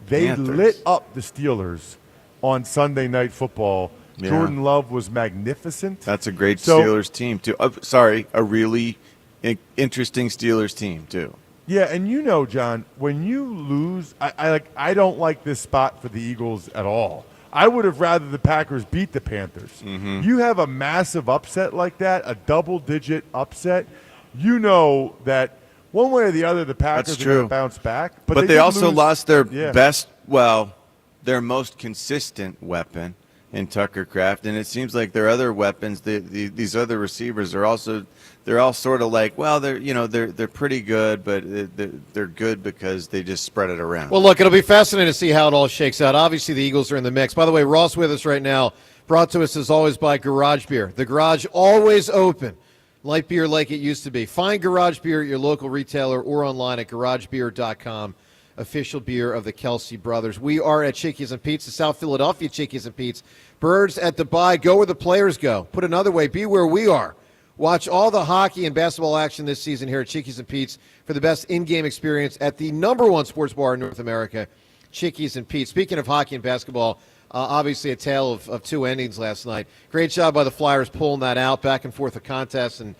they Panthers. lit up the Steelers on Sunday Night Football. Yeah. Jordan Love was magnificent. That's a great So- Steelers team, too. A really interesting Steelers team, too. Yeah, and John, when you lose, I don't like this spot for the Eagles at all. I would have rather the Packers beat the Panthers. Mm-hmm. You have a massive upset like that, a double-digit upset. You know that one way or the other, the Packers That's are going true. to bounce back. But they did also lose- lost their Yeah. their most consistent weapon in Tucker Kraft, and it seems like their other weapons, these other receivers are also, they're all sort of like, well, they're pretty good, but they're good because they just spread it around. Well, look, it'll be fascinating to see how it all shakes out. Obviously, the Eagles are in the mix. By the way, Ross with us right now, brought to us as always by Garage Beer. The Garage always open. Light beer like it used to be. Find Garage Beer at your local retailer or online at garagebeer.com. Official beer of the Kelsey brothers. We are at Chickies and Pete's, the South Philadelphia Chickies and Pete's. Birds at the Bye. Go where the players go. Put another way, be where we are. Watch all the hockey and basketball action this season here at Chickies and Pete's for the best in-game experience at the #1 sports bar in North America, Chickies and Pete's. Speaking of hockey and basketball, obviously a tale of two endings last night. Great job by the Flyers pulling that out, back and forth a contest, and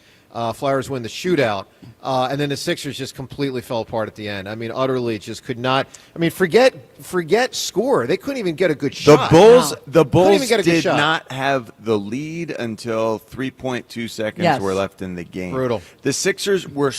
Flyers win the shootout. And then the Sixers just completely fell apart at the end. I mean, utterly just could not. I mean, forget score. They couldn't even get a good shot. The Bulls Couldn't even get a good did shot. not have the lead until 3.2 seconds Yes. were left in the game. Brutal. The Sixers were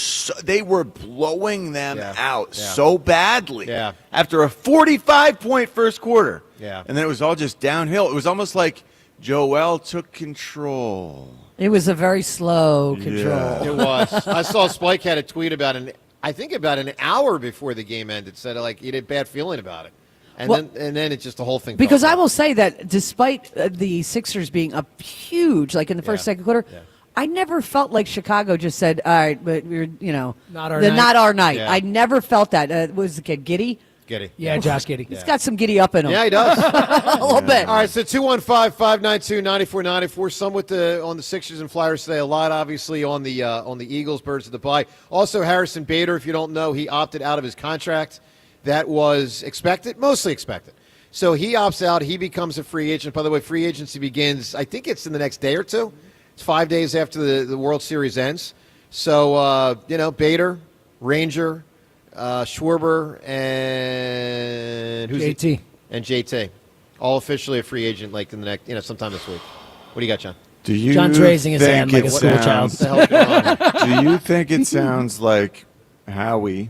they were blowing them out Yeah. so badly. Yeah. After a 45-point first quarter. Yeah. And then it was all just downhill. It was almost like Joel took control. It was a very slow control. Yeah. It was. I saw Spike had a tweet about about an hour before the game ended. Said like he had a bad feeling about it, and then it's just the whole thing. Because I will say that despite the Sixers being up huge, like in the first, second quarter, I never felt like Chicago just said, all right, but we're, Not our night. not our night. Yeah. I never felt that. What was the kid, Giddy? Giddy. Yeah, Josh Giddy. He's got some giddy up in him. Yeah, he does. A little bit. All right, so 215-592-9494. Some on the Sixers and Flyers today. A lot, obviously, on the Eagles, Birds of the Bye. Also, Harrison Bader, if you don't know, he opted out of his contract. That was expected, mostly expected. So he opts out. He becomes a free agent. By the way, free agency begins, I think it's in the next day or two. It's 5 days after the World Series ends. So, Bader, Ranger, Schwarber, and JT. And JT. All officially a free agent like in the next, sometime this week. What do you got, John? Do you John's raising his hand like a school sounds- child. Do you think it sounds like Howie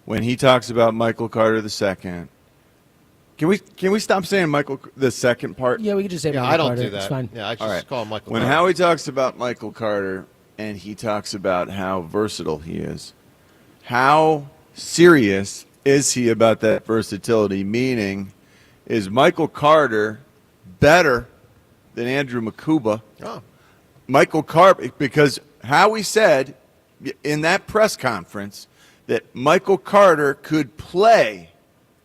when he talks about Michael Carter II? Can we stop saying Michael the second part? Yeah, we could just say Michael I don't Carter. do that. It's fine. Yeah, I just All right. call him Michael When Carter. Howie talks about Michael Carter and he talks about how versatile he is, how serious is he about that versatility? Meaning, is Michael Carter better than Andrew Makuba? Oh. Michael Carter, because Howie said in that press conference that Michael Carter could play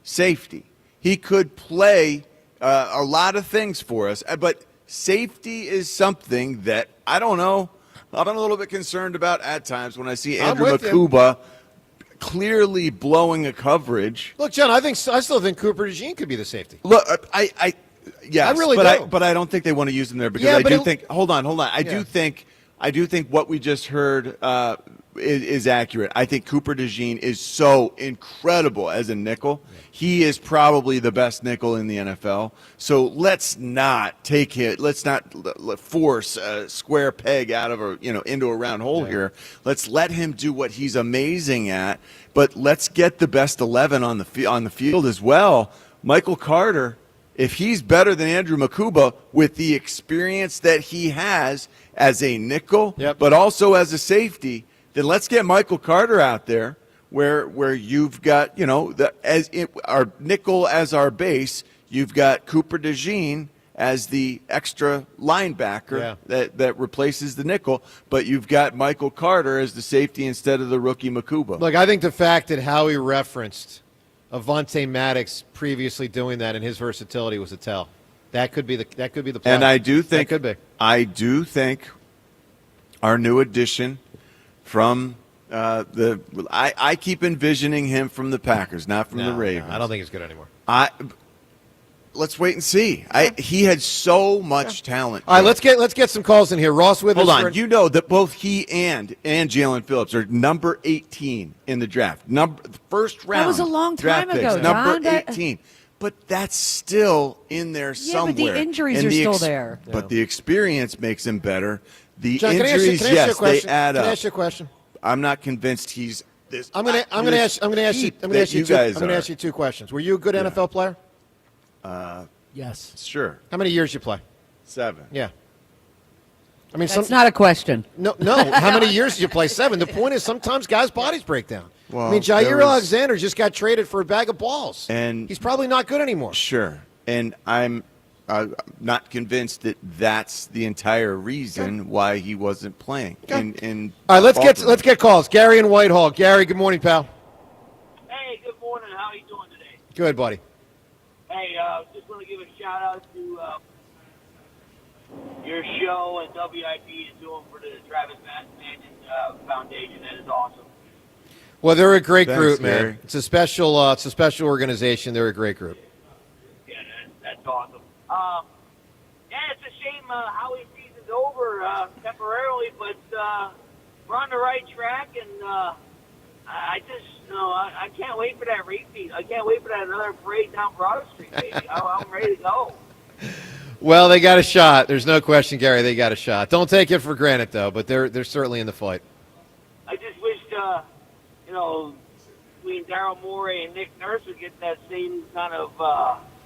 safety. He could play a lot of things for us, but safety is something that I don't know. I'm a little bit concerned about at times when I see Andrew with you. Makuba clearly blowing a coverage. Look, John, I still think Cooper DeJean could be the safety. Look, yes, I really but do. but I don't think they want to use him there because Yeah, I but do think. Hold on. I Yeah. do think what we just heard is accurate. I think Cooper DeJean is so incredible as a nickel. He is probably the best nickel in the NFL. So let's not take it. Let's not force a square peg out of into a round hole here. Let's let him do what he's amazing at. But let's get the best 11 on the field as well. Michael Carter, if he's better than Andrew Makuba with the experience that he has as a nickel, but also as a safety, then let's get Michael Carter out there where you've got, our nickel as our base, you've got Cooper DeJean as the extra linebacker that replaces the nickel, but you've got Michael Carter as the safety instead of the rookie Makuba. Look, I think the fact that Howie referenced Avonte Maddox previously doing that and his versatility was a tell. That could be the play. And I do think that could be. I do think our new addition from I keep envisioning him from the Packers, not from the Ravens. No, I don't think he's good anymore. Let's wait and see. He had so much talent. All right, let's get some calls in here. Ross with us. Hold on. You know that both he and Jalen Phillips are number 18 in the draft. First round. That was a long time draft ago, picks, John. number 18. But that's still in there somewhere. but the injuries And are the still there. But the experience makes him better. The John, injuries, can I ask you a question? they add Can up. I ask you a question? I'm not convinced he's this. I'm going to ask you two questions. Were you a good NFL player? Yes. Sure. How many years you play? 7. Yeah. I mean, That's not a question. No. How many years did you play? 7. The point is, sometimes guys' bodies break down. Well, I mean, Jair Alexander just got traded for a bag of balls, and he's probably not good anymore. Sure, and I'm not convinced that that's the entire reason why he wasn't playing. In all right, Baltimore. let's get calls. Gary in Whitehall. Gary, good morning, pal. Hey, good morning. How are you doing today? Good, buddy. Hey, just want to give a shout out to your show and WIP is doing for the Travis Manning Foundation. That is awesome. Well, they're a great Thanks, group, man. Gary. It's a special organization. They're a great group. Yeah, that's awesome. Yeah, it's a shame Howie season's over temporarily, but we're on the right track, and I can't wait for that repeat. I can't wait for that another parade down Broad Street, baby. I'm ready to go. Well, they got a shot. There's no question, Gary. They got a shot. Don't take it for granted, though. But they're certainly in the fight. I just wished, between Daryl Morey and Nick Nurse would get that same kind of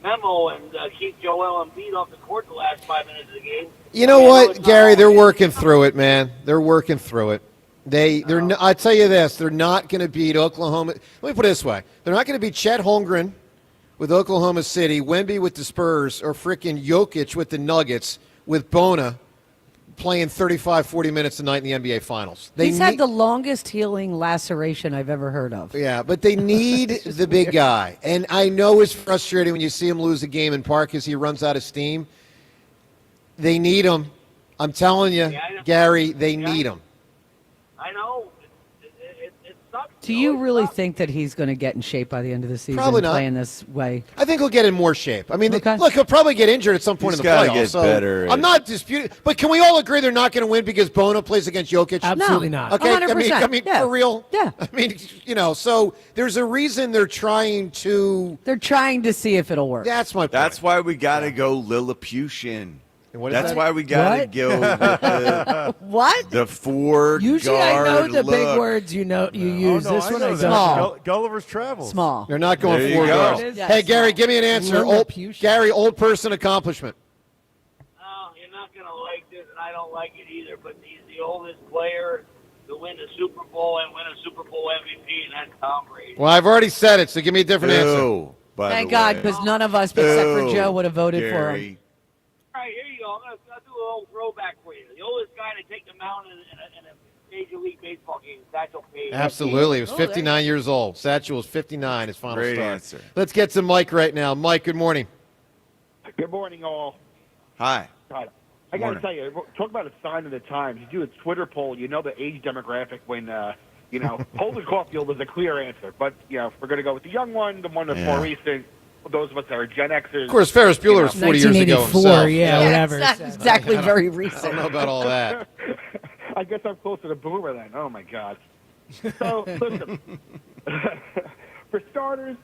memo and keep Joel Embiid off the court the last 5 minutes of the game. You know what, Gary? They're working through it, man. They're working through it. I tell you this, they're not going to beat Oklahoma. Let me put it this way: they're not going to beat Chet Holmgren with Oklahoma City, Wemby with the Spurs, or frickin' Jokic with the Nuggets, with Bona playing 35, 40 minutes a night in the NBA Finals. He's had the longest healing laceration I've ever heard of. Yeah, but they need the big guy. And I know it's frustrating when you see him lose a game in part because he runs out of steam. They need him. I'm telling you, Gary, they need him. I know. It sucks. Do you really think that he's going to get in shape by the end of the season? Probably not. Playing this way. I think he'll get in more shape. I mean, look, he'll probably get injured at some point He's in the gotta playoffs. get so better I'm not disputing. But can we all agree they're not going to win because Bona plays against Jokic? Absolutely not. Okay, 100%. I mean, Yeah. for real. Yeah. I mean, so there's a reason they're trying to. They're trying to see if it'll work. That's my point. That's why we got to go Lilliputian. What is That's that? why we got to What? go with the, What? the four Usually I know guard the big look. words you use. This one I don't. Small. Gulliver's Travels. Small. They're not going There you four go. guards. Yeah, Hey, Gary, give me an answer. Lilliputian. Gary, old person accomplishment. Oh, you're not going to like this, and I don't like it either, but he's the oldest player to win the Super Bowl and win a Super Bowl MVP, and that's Tom Brady. Well, I've already said it, so give me a different answer. Ew, by Thank the God, way. because none of us except for Ew, Joe would have voted for him. Gary. All right, here you go. I'm going to do a little throwback for you. The oldest guy to take the mound in a Major League Baseball game, Satchel Paige. Absolutely. He was 59 years old. Satchel was 59, his final Great start. answer. Let's get to Mike right now. Mike, good morning. Good morning, all. Hi. God, I got to tell you, talk about a sign of the times. You do a Twitter poll, you know the age demographic when, Holden Caulfield is a clear answer. But, if we're going to go with the young one, the one that's more recent, those of us that are Gen Xers. Of course, Ferris Bueller was 40 years ago 1984, himself. yeah, whatever. It's not exactly very I recent. don't know about all that. I guess I'm closer to Boomer then. Oh, my God. So, listen, for starters,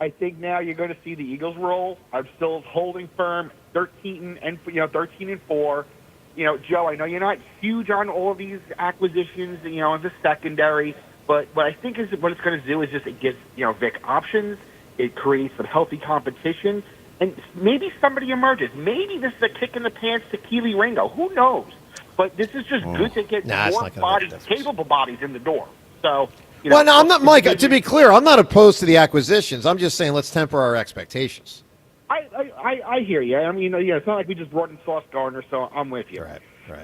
I think now you're going to see the Eagles roll. I'm still holding firm, 13 and 4. Joe, I know you're not huge on all of these acquisitions, in the secondary, but what I think is what it's going to do is just it gives Vic options. It creates some healthy competition, and maybe somebody emerges. Maybe this is a kick in the pants to Keely Ringo. Who knows? But this is just good to get more bodies, capable bodies in the door. So, Well, no, I'm not, Mike, to be clear, I'm not opposed to the acquisitions. I'm just saying let's temper our expectations. I hear you. I mean, it's not like we just brought in Sauce Gardner, so I'm with you. Right.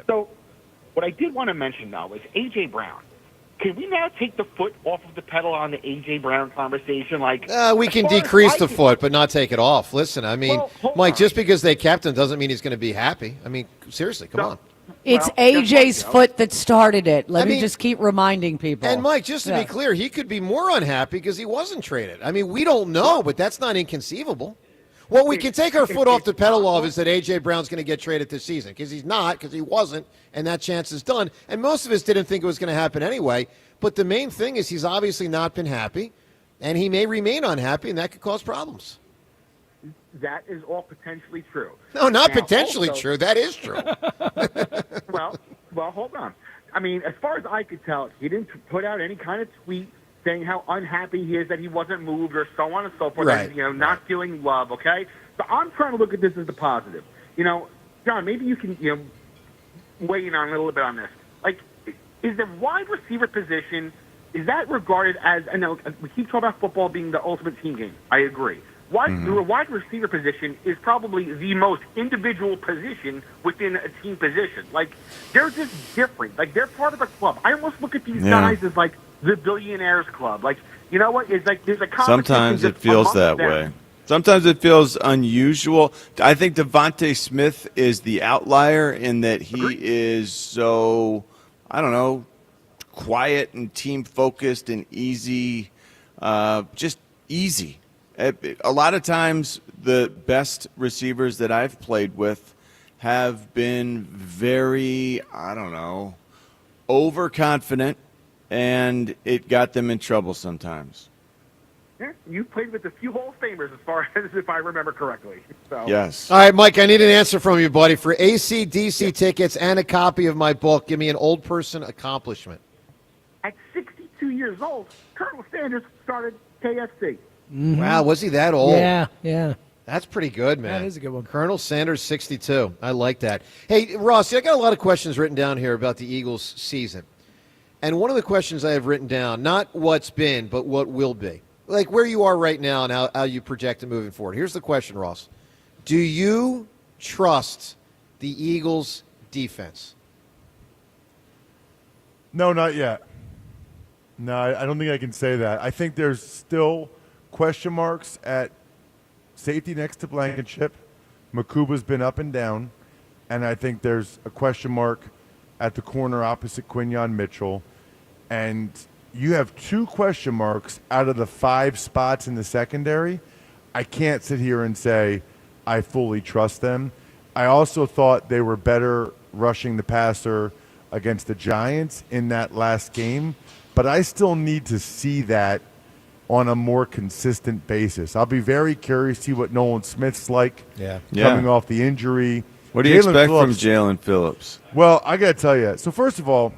So what I did want to mention, though, is A.J. Brown. Can we now take the foot off of the pedal on the A.J. Brown conversation? We can decrease the foot, but not take it off. Listen, I mean, Mike, just because they kept him doesn't mean he's going to be happy. I mean, seriously, come on. It's AJ's foot that started it. Let me just keep reminding people. And, Mike, just to be clear, he could be more unhappy because he wasn't traded. I mean, we don't know, but that's not inconceivable. What we can take our foot off the pedal of is that A.J. Brown's going to get traded this season because he's not, because he wasn't, and that chance is done. And most of us didn't think it was going to happen anyway. But the main thing is he's obviously not been happy, and he may remain unhappy, and that could cause problems. That is all potentially true. No, not Now, potentially also- true. That is true. Well, hold on. I mean, as far as I could tell, he didn't put out any kind of tweet saying how unhappy he is that he wasn't moved or so on and so forth, Right. and, not feeling love, okay? So I'm trying to look at this as the positive. John, maybe you can, weigh in on a little bit on this. Is the wide receiver position, is that regarded as, I know we keep talking about football being the ultimate team game. I agree. The wide receiver position is probably the most individual position within a team position. They're just different. They're part of a club. I almost look at these guys as the billionaires club. You know what? It's there's a competition. Sometimes it just feels amongst that them. way. Sometimes it feels unusual. I think Devontae Smith is the outlier in that he is so, I don't know, quiet and team-focused and easy, just easy. A lot of times the best receivers that I've played with have been very, I don't know, overconfident, and it got them in trouble sometimes. Yeah, you played with a few Hall of Famers as far as if I remember correctly. So. Yes. All right, Mike, I need an answer from you, buddy. For AC/DC tickets and a copy of my book, give me an old person accomplishment. At 62 years old, Colonel Sanders started KFC. Wow, was he that old? Yeah. That's pretty good, man. That is a good one. Colonel Sanders, 62. I like that. Hey, Ross, I got a lot of questions written down here about the Eagles' season. And one of the questions I have written down, not what's been, but what will be. Like where you are right now and how you project it moving forward. Here's the question, Ross. Do you trust the Eagles' defense? No, not yet. No, I don't think I can say that. I think there's still question marks at safety next to Blankenship. Makuba's been up and down. And I think there's a question mark at the corner opposite Quinyon Mitchell. And you have 2 question marks out of the 5 spots in the secondary. I can't sit here and say I fully trust them. I also thought they were better rushing the passer against the Giants in that last game, but I still need to see that on a more consistent basis. I'll be very curious to see what Nolan Smith's like coming off the injury. What do you expect from Jalen Phillips? Well, I got to tell you. So first of all,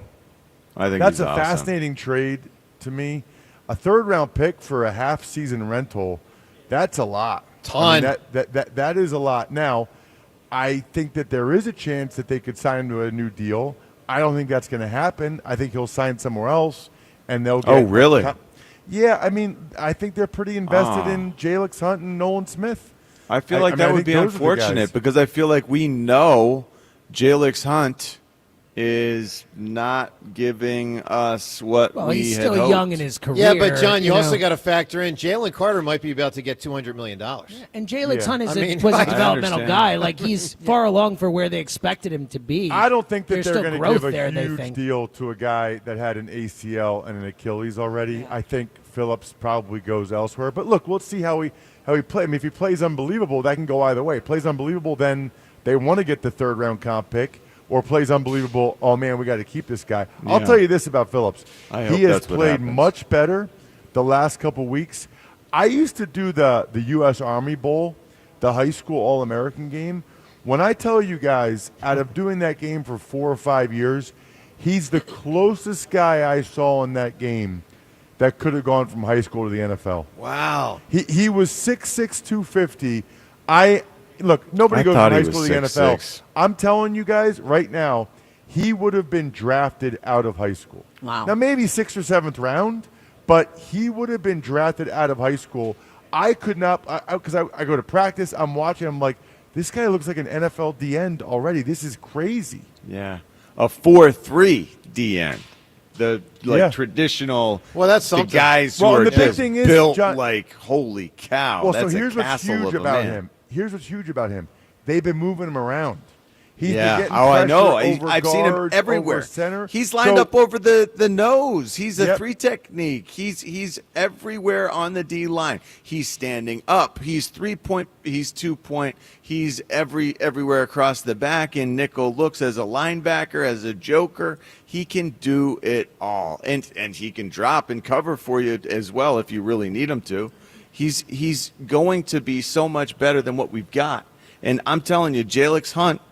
I think that's he's a awesome. fascinating trade to me. A 3rd-round pick for a half-season rental, that's a lot. Ton. I mean, that is a lot. Now, I think that there is a chance that they could sign him to a new deal. I don't think that's going to happen. I think he'll sign somewhere else, and they'll get. Oh, really? Yeah, I mean, I think they're pretty invested in Jalix Hunt and Nolan Smith. I feel like that would be unfortunate because I feel like we know Jalix Hunt is not giving us what we he's had still hoped. young in his career. Yeah, but John, you also got to factor in Jalen Carter might be about to get $200 million. And Jalen Hunt was a I developmental understand. guy. Like, he's far along for where they expected him to be. I don't think that There's they're still going to growth give there, a they huge think. deal to a guy that had an ACL and an Achilles already. Yeah. I think Phillips probably goes elsewhere. But look, we'll see how he plays. I mean, if he plays unbelievable, that can go either way. Plays unbelievable, then they want to get the 3rd-round comp pick. Or plays unbelievable, oh, man, we got to keep this guy. Yeah. I'll tell you this about Phillips. He has played much better the last couple weeks. I used to do the U.S. Army Bowl, the high school All-American game. When I tell you guys, out of doing that game for 4 or 5 years, he's the closest guy I saw in that game that could have gone from high school to the NFL. Wow. He was 6'6", 250. Look, nobody goes from high school to the NFL. 6'6". I'm telling you guys right now, he would have been drafted out of high school. Wow. Now, maybe 6th or 7th round, but he would have been drafted out of high school. I could not, because I go to practice, I'm watching, I'm like, this guy looks like an NFL D end already. This is crazy. Yeah. A 4-3 D end. The traditional. Well, that's something. The guys who Well, are the big just thing is, built John, like holy cow. Well, that's so here's a what's castle huge of a about man. him. Here's what's huge about him. They've been moving him around. He's been Yeah. getting Oh, I know. pressure over I've seen him guards, everywhere. over center. He's lined So- up over the nose. He's a Yep. 3 technique. He's everywhere on the D line. He's standing up. He's 3-point. He's 2-point. He's everywhere across the back in nickel looks as a linebacker, as a joker. He can do it all, and he can drop and cover for you as well if you really need him to. He's going to be so much better than what we've got. And I'm telling you, Jalix Hunt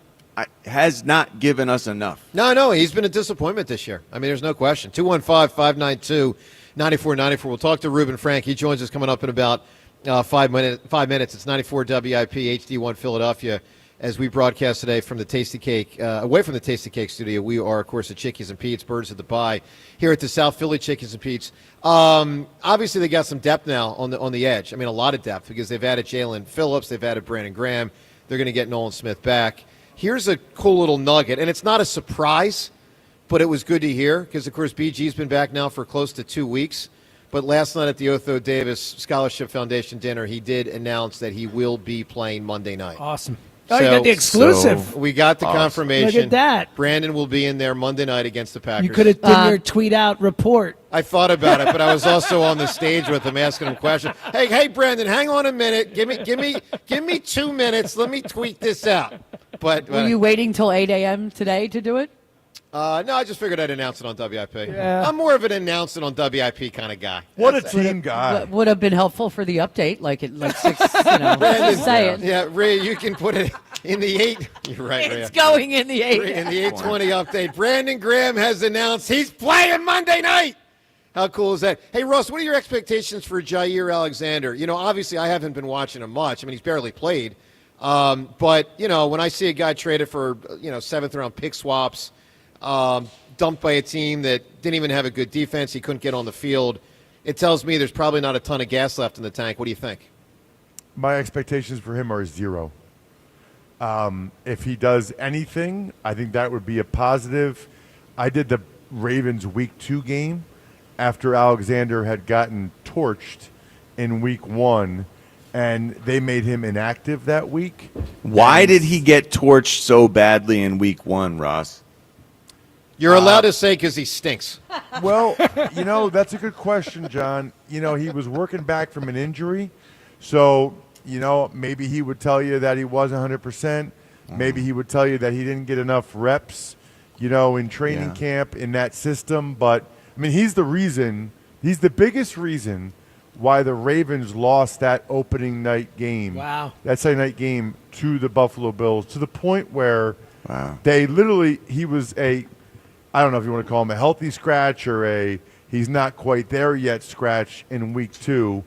has not given us enough. No, he's been a disappointment this year. I mean, there's no question. 215-592-9494. We'll talk to Ruben Frank. He joins us coming up in about 5 minutes. It's 94 WIP HD1 Philadelphia as we broadcast today from the Tasty Cake, away from the Tasty Cake studio. We are, of course, at Chickies and Pete's, Birds of the Pie, here at the South Philly Chickies and Pete's. Obviously, they got some depth now on the edge. I mean, a lot of depth because they've added Jalen Phillips, they've added Brandon Graham. They're going to get Nolan Smith back. Here's a cool little nugget, and it's not a surprise, but it was good to hear because, of course, BG's been back now for close to 2 weeks. But last night at the Otho Davis Scholarship Foundation dinner, he did announce that he will be playing Monday night. Awesome. Oh, you got the exclusive. We got the confirmation. Look at that. Brandon will be in there Monday night against the Packers. You could have done your tweet out report. I thought about it, but I was also on the stage with him asking him questions. Hey, Brandon, hang on a minute. Give me 2 minutes. Let me tweet this out. But Were you waiting till 8 a.m. today to do it? No, I just figured I'd announce it on WIP. Yeah. I'm more of an announce it on WIP kind of guy. What a team guy. Would have been helpful for the update, like 6, Brandon, say it. Yeah, Ray, you can put it in the 8. You're right, Ray. It's going in the 8. In the 8:20 update, Brandon Graham has announced he's playing Monday night How cool is that? Hey, Russ, what are your expectations for Jair Alexander? Obviously I haven't been watching him much. I mean, he's barely played. But, when I see a guy traded for, 7th-round pick swaps, dumped by a team that didn't even have a good defense, he couldn't get on the field, it tells me there's probably not a ton of gas left in the tank. What do you think? My expectations for him are 0. If he does anything, I think that would be a positive. I did the Ravens Week 2 game after Alexander had gotten torched in Week 1, and they made him inactive that week. Why did he get torched so badly in Week 1, Ross? You're allowed to say because he stinks. Well, that's a good question, John. He was working back from an injury, so maybe he would tell you that he was 100%. Maybe he would tell you that he didn't get enough reps, in training camp in that system. But, I mean, he's the biggest reason why the Ravens lost that opening night game. Wow. That Sunday night game to the Buffalo Bills, to the point where they literally, he was I don't know if you want to call him a healthy scratch or he's not quite there yet scratch in Week 2.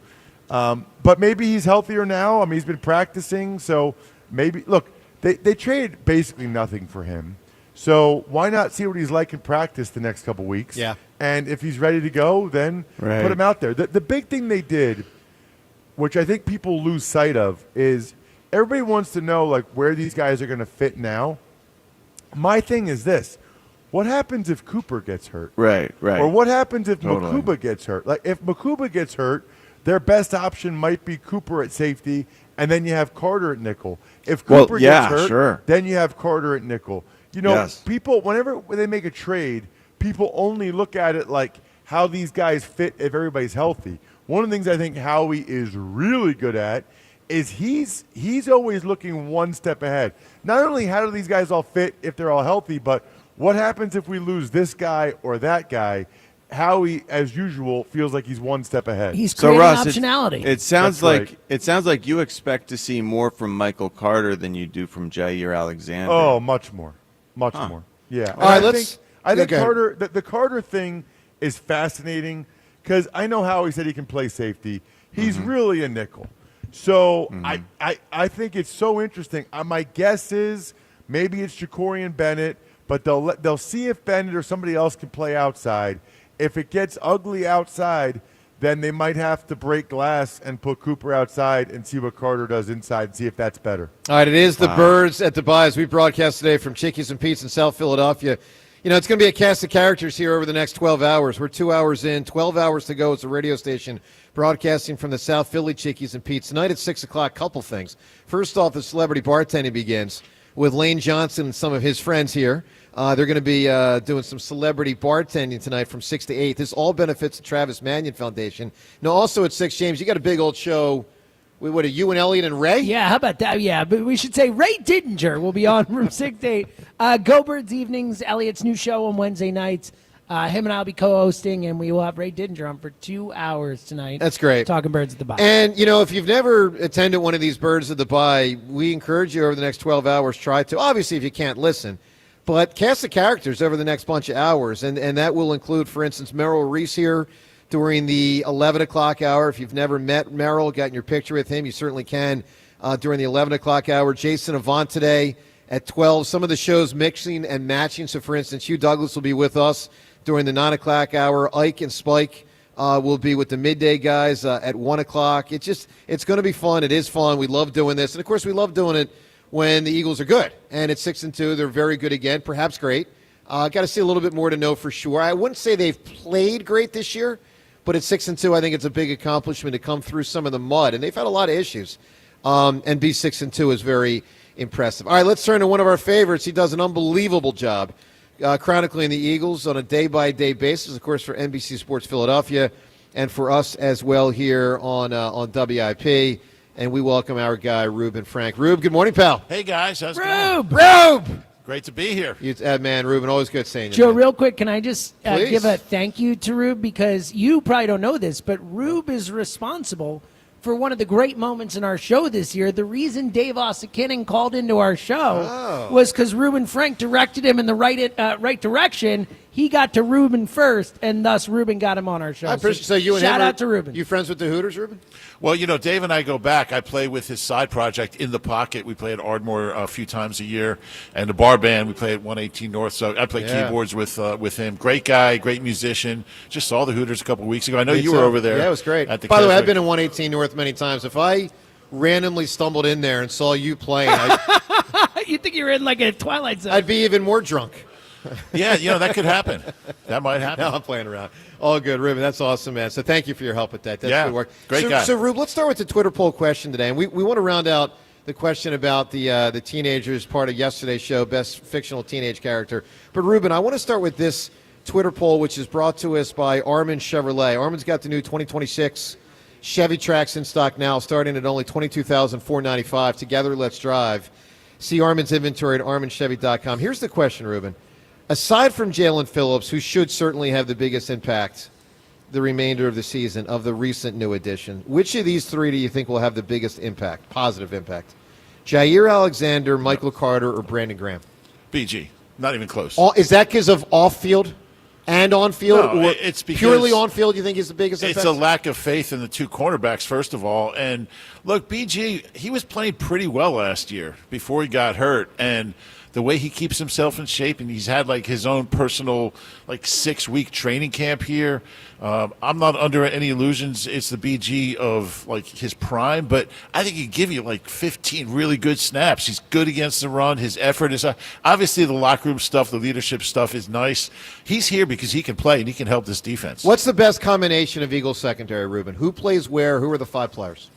But maybe he's healthier now. I mean, he's been practicing, so maybe – look, they traded basically nothing for him. So why not see what he's like in practice the next couple weeks? Yeah. And if he's ready to go, then put him out there. The big thing they did, which I think people lose sight of, is everybody wants to know, like, where these guys are going to fit now. My thing is this. What happens if Cooper gets hurt? Right. Or what happens if Totally. Makuba gets hurt? Like, if Makuba gets hurt, their best option might be Cooper at safety, and then you have Carter at nickel. If Cooper gets hurt, then you have Carter at nickel. People, whenever they make a trade, people only look at it like how these guys fit if everybody's healthy. One of the things I think Howie is really good at is he's always looking one step ahead. Not only how do these guys all fit if they're all healthy, but what happens if we lose this guy or that guy? Howie, as usual, feels like he's one step ahead. He's creating optionality. It sounds like you expect to see more from Michael Carter than you do from Jair Alexander. Oh, much more. Much more. Yeah. All right, I think Carter, the Carter thing is fascinating because I know Howie said he can play safety. He's really a nickel. So I think it's so interesting. My guess is maybe it's Jacorian Bennett, but they'll see if Bennett or somebody else can play outside. If it gets ugly outside, then they might have to break glass and put Cooper outside and see what Carter does inside and see if that's better. All right, it is the Birds at the Bye as we broadcast today from Chickies and Pete's in South Philadelphia. It's going to be a cast of characters here over the next 12 hours. We're 2 hours in, 12 hours to go. It's a radio station broadcasting from the South Philly Chickies and Pete's. Tonight at 6 o'clock, couple things. First off, the celebrity bartending begins with Lane Johnson and some of his friends here. They're going to be doing some celebrity bartending tonight from 6 to 8. This all benefits the Travis Manion Foundation. Now, also at 6, James, you got a big old show. What are you and Elliot and Ray? Yeah, how about that? Yeah, but we should say Ray Didinger will be on from 6 to 8. Go Birds Evenings, Elliot's new show on Wednesday nights. Him and I will be co-hosting, and we will have Ray Didinger on for 2 hours tonight. That's great. Talking Birds at the Bye. And, if you've never attended one of these Birds at the Bye, we encourage you over the next 12 hours, try to. Obviously, if you can't listen. But cast the characters over the next bunch of hours, and that will include, for instance, Merrill Reese here during the 11 o'clock hour. If you've never met Merrill, gotten your picture with him, you certainly can during the 11 o'clock hour. Jason Avant today at 12. Some of the shows mixing and matching. So, for instance, Hugh Douglas will be with us during the 9 o'clock hour. Ike and Spike will be with the midday guys at 1 o'clock. It's going to be fun. It is fun. We love doing this. And, of course, we love doing it when the Eagles are good. And at 6-2, they're very good again, perhaps great. Got to see a little bit more to know for sure. I wouldn't say they've played great this year, but at 6-2, I think it's a big accomplishment to come through some of the mud. And they've had a lot of issues. And be 6-2 is very impressive. All right, let's turn to one of our favorites. He does an unbelievable job chronicling the Eagles on a day-by-day basis, of course, for NBC Sports Philadelphia and for us as well here on WIP. And we welcome our guy, Reuben Frank. Rube, good morning, pal. Hey, guys. How's it going? Rube! Great to be here. Man, Reuben, always good seeing you. Joe, man. real quick, can I just Please. give a thank you to Rube? Because you probably don't know this, but Rube is responsible for one of the great moments in our show this year. The reason Dave Ossikinnon called into our show was because Reuben Frank directed him in the right direction. he got to Ruben first, and thus Ruben got him on our show. I appreciate. So you and shout him out to Ruben. You friends with the Hooters, Ruben? Well, Dave and I go back. I play with his side project, In the Pocket. We play at Ardmore a few times a year. And the bar band, we play at 118 North. So I play keyboards with him. Great guy, great musician. Just saw the Hooters a couple of weeks ago. I know you were over there. Yeah, it was great. By the way, I've been in 118 North many times. If I randomly stumbled in there and saw you playing, You think you're in like a Twilight Zone? I'd be even more drunk. Yeah, that could happen. That might happen. No, I'm playing around. All good, Ruben. That's awesome, man. So thank you for your help with that. That's good work. Great guy. So, Ruben, let's start with the Twitter poll question today. And we want to round out the question about the teenagers part of yesterday's show, best fictional teenage character. But, Ruben, I want to start with this Twitter poll, which is brought to us by Armin Chevrolet. Armin's got the new 2026 Chevy Trax in stock now, starting at only $22,495. Together, let's drive. See Armin's inventory at arminchevy.com. Here's the question, Ruben. Aside from Jalen Phillips, who should certainly have the biggest impact the remainder of the season of the recent new addition, which of these three do you think will have the biggest impact, positive impact? Jair Alexander, Michael Carter, or Brandon Graham? BG. Not even close. Is that because of off-field and on-field? No, or it's because purely on-field you think is the biggest impact? It's a lack of faith in the two cornerbacks, first of all. And, look, BG, he was playing pretty well last year before he got hurt. And the way he keeps himself in shape, and he's had like his own personal 6-week training camp here. I'm not under any illusions it's the BG of like his prime, but I think he can give you like 15 really good snaps. He's good against the run. His effort is obviously the locker room stuff, the leadership stuff is nice. He's here because he can play and he can help this defense. What's the best combination of Eagles secondary, Ruben? Who plays where? Who are the 5 players?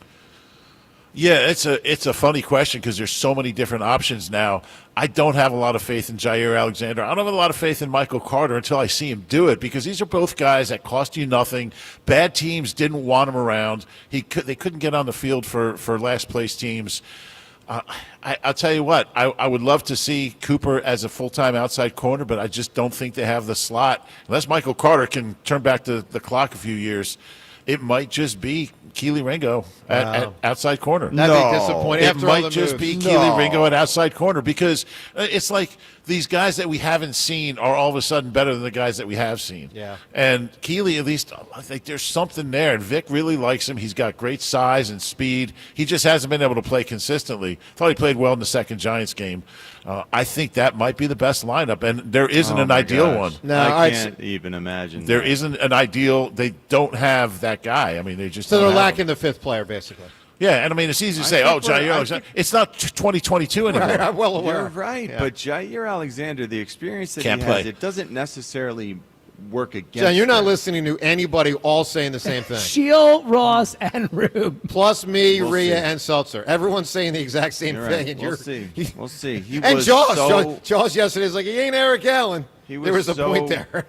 Yeah, it's a funny question because there's so many different options now. I don't have a lot of faith in Jair Alexander. I don't have a lot of faith in Michael Carter until I see him do it because these are both guys that cost you nothing. Bad teams didn't want him around. They couldn't get on the field for last place teams. I'll tell you what, I would love to see Cooper as a full-time outside corner, but I just don't think they have the slot. Unless Michael Carter can turn back the clock a few years, it might just be Keely Ringo at outside corner. That'd be disappointing. It might just be Keely Ringo at outside corner because it's like these guys that we haven't seen are all of a sudden better than the guys that we have seen. Yeah. And Keely, at least, I think there's something there. And Vic really likes him. He's got great size and speed. He just hasn't been able to play consistently. Thought he played well in the second Giants game. I think that might be the best lineup, and there isn't an ideal one. No, I can't even imagine. There isn't an ideal. They don't have that guy. I mean, they just so don't they're have lacking him. the 5th player, basically. Yeah, and I mean, it's easy to say, Jair Alexander. It's not 2022 anymore. Right, I'm well aware. You're right, Yeah. but Jair Alexander, the experience that Can't he has, play. it doesn't necessarily work against John, you're not him. listening to anybody all saying the same thing. Shield, Ross, and Rube. Plus me, We'll Rhea, see. and Seltzer. Everyone's saying the exact same You're thing. right. And We'll you're, see. We'll see. He and was Jaws. so, Jaws yesterday is like, he ain't Eric Allen. There was a point there.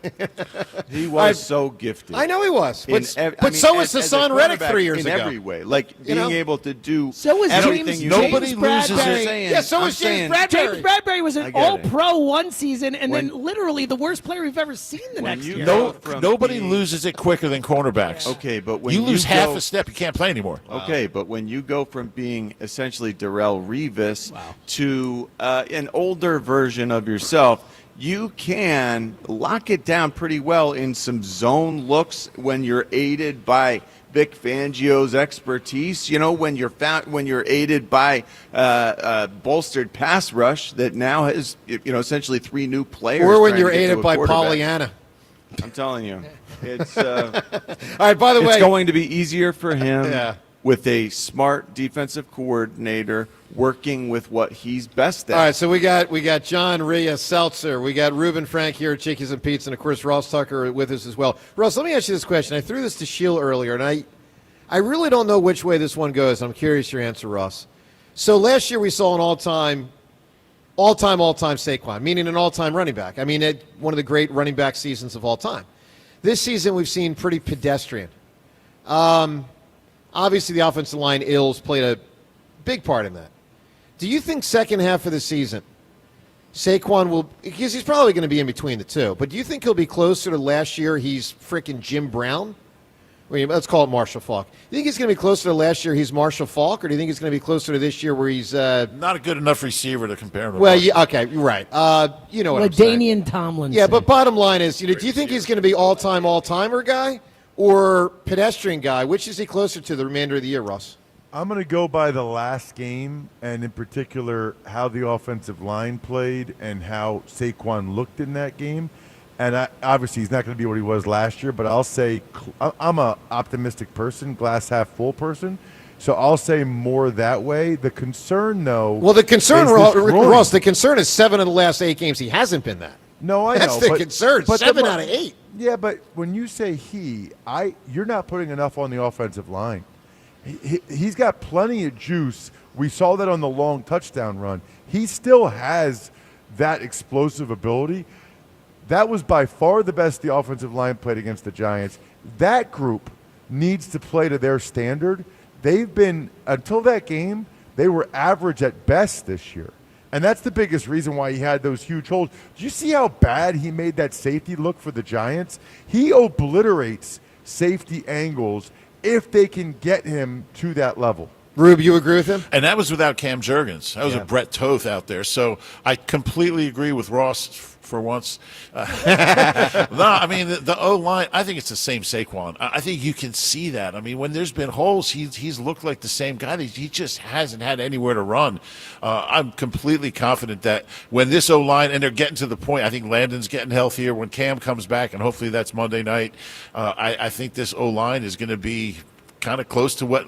He was so gifted. I know he was. But, so was as Hassan a Reddick quarterback 3 years in ago. every way. Like being able to do So was everything James, you James James Bradbury. Yeah, so was James Bradbury. James Bradbury was I an get it. all-pro one season, and then literally the worst player we've ever seen the next year. Nobody loses it quicker than cornerbacks. Okay, but when you lose half go- a step, you can't play anymore. Okay, but when you go from being essentially Darrelle Revis to an older version of yourself, you can lock it down pretty well in some zone looks when you're aided by Vic Fangio's expertise. You know, when you're aided by bolstered pass rush that now has essentially 3 new players. Or when trying you're to get to aided a by quarterback. Pollyanna. I'm telling you, it's All right, by the way. it's going to be easier for him Yeah. with a smart defensive coordinator working with what he's best at. All right, so we got John, Rhea, Seltzer. We got Ruben Frank here at Chickies and Pete's, and, of course, Ross Tucker with us as well. Ross, let me ask you this question. I threw this to Sheil earlier, and I really don't know which way this one goes. I'm curious your answer, Ross. So last year we saw an all-time Saquon, meaning an all-time running back. I mean, one of the great running back seasons of all time. This season we've seen pretty pedestrian. Obviously, the offensive line ills played a big part in that. Do you think second half of the season, Saquon will – because he's probably going to be in between the two, but do you think he'll be closer to last year he's freaking Jim Brown? let's call it Marshall Faulk. You think he's going to be closer to last year? He's Marshall Faulk, or do you think he's going to be closer to this year, where he's not a good enough receiver to compare him to? Well, okay, you're right. You know what I'm saying. LaDainian Tomlinson. Yeah, but bottom line is, do you think he's going to be all-timer guy or pedestrian guy? Which is he closer to the remainder of the year, Ross? I'm going to go by the last game, and in particular, how the offensive line played and how Saquon looked in that game. And obviously, he's not going to be what he was last year, but I'll say I'm an optimistic person, glass half full person. So I'll say more that way. The concern, though. Well, the concern, Ross, the concern is 7 of the last 8 games he hasn't been that. No, I know. That's the concern. 7 out of 8. Yeah, but when you say you're not putting enough on the offensive line. He's got plenty of juice. We saw that on the long touchdown run. He still has that explosive ability. That was by far the best the offensive line played against the Giants. That group needs to play to their standard. They've been, until that game, they were average at best this year. And that's the biggest reason why he had those huge holes. Do you see how bad he made that safety look for the Giants? He obliterates safety angles if they can get him to that level. Rube, you agree with him? And that was without Cam Jurgens. That was a Brett Toth out there. So I completely agree with Ross for once. No, I mean, the O-line, I think it's the same Saquon. I think you can see that. I mean, when there's been holes, he's looked like the same guy. He just hasn't had anywhere to run. I'm completely confident that when this O-line, and they're getting to the point, I think Landon's getting healthier. When Cam comes back, and hopefully that's Monday night, I think this O-line is going to be kind of close to what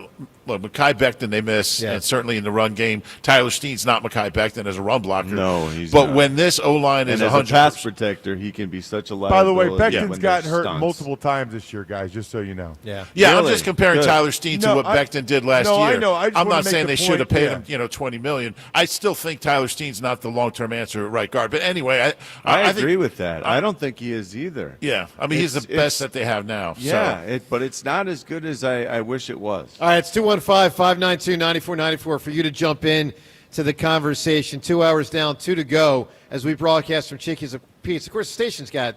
Mekhi Becton they miss, and certainly in the run game. Tyler Steen's not Mekhi Becton as a run blocker. No, he's but not. When this O-line is 100%. As a pass protector, he can be such a liability. By the way, Becton's gotten hurt stunts. multiple times this year, guys, just so you know. Yeah, Really? I'm just comparing Good. Tyler Steen to what Becton did last year. I know. I just I'm wanna not make saying the they should have point, paid him, $20 million. I still think Tyler Steen's not the long-term answer at right guard. But anyway, I think, agree with that. I don't think he is either. Yeah, I mean, he's the best that they have now. Yeah, so. but it's not as good as I wish it was. All right, it's 215-592-9494 for you to jump in to the conversation. 2 hours down, 2 to go as we broadcast from Chickies and Pete's. Of course, the station's going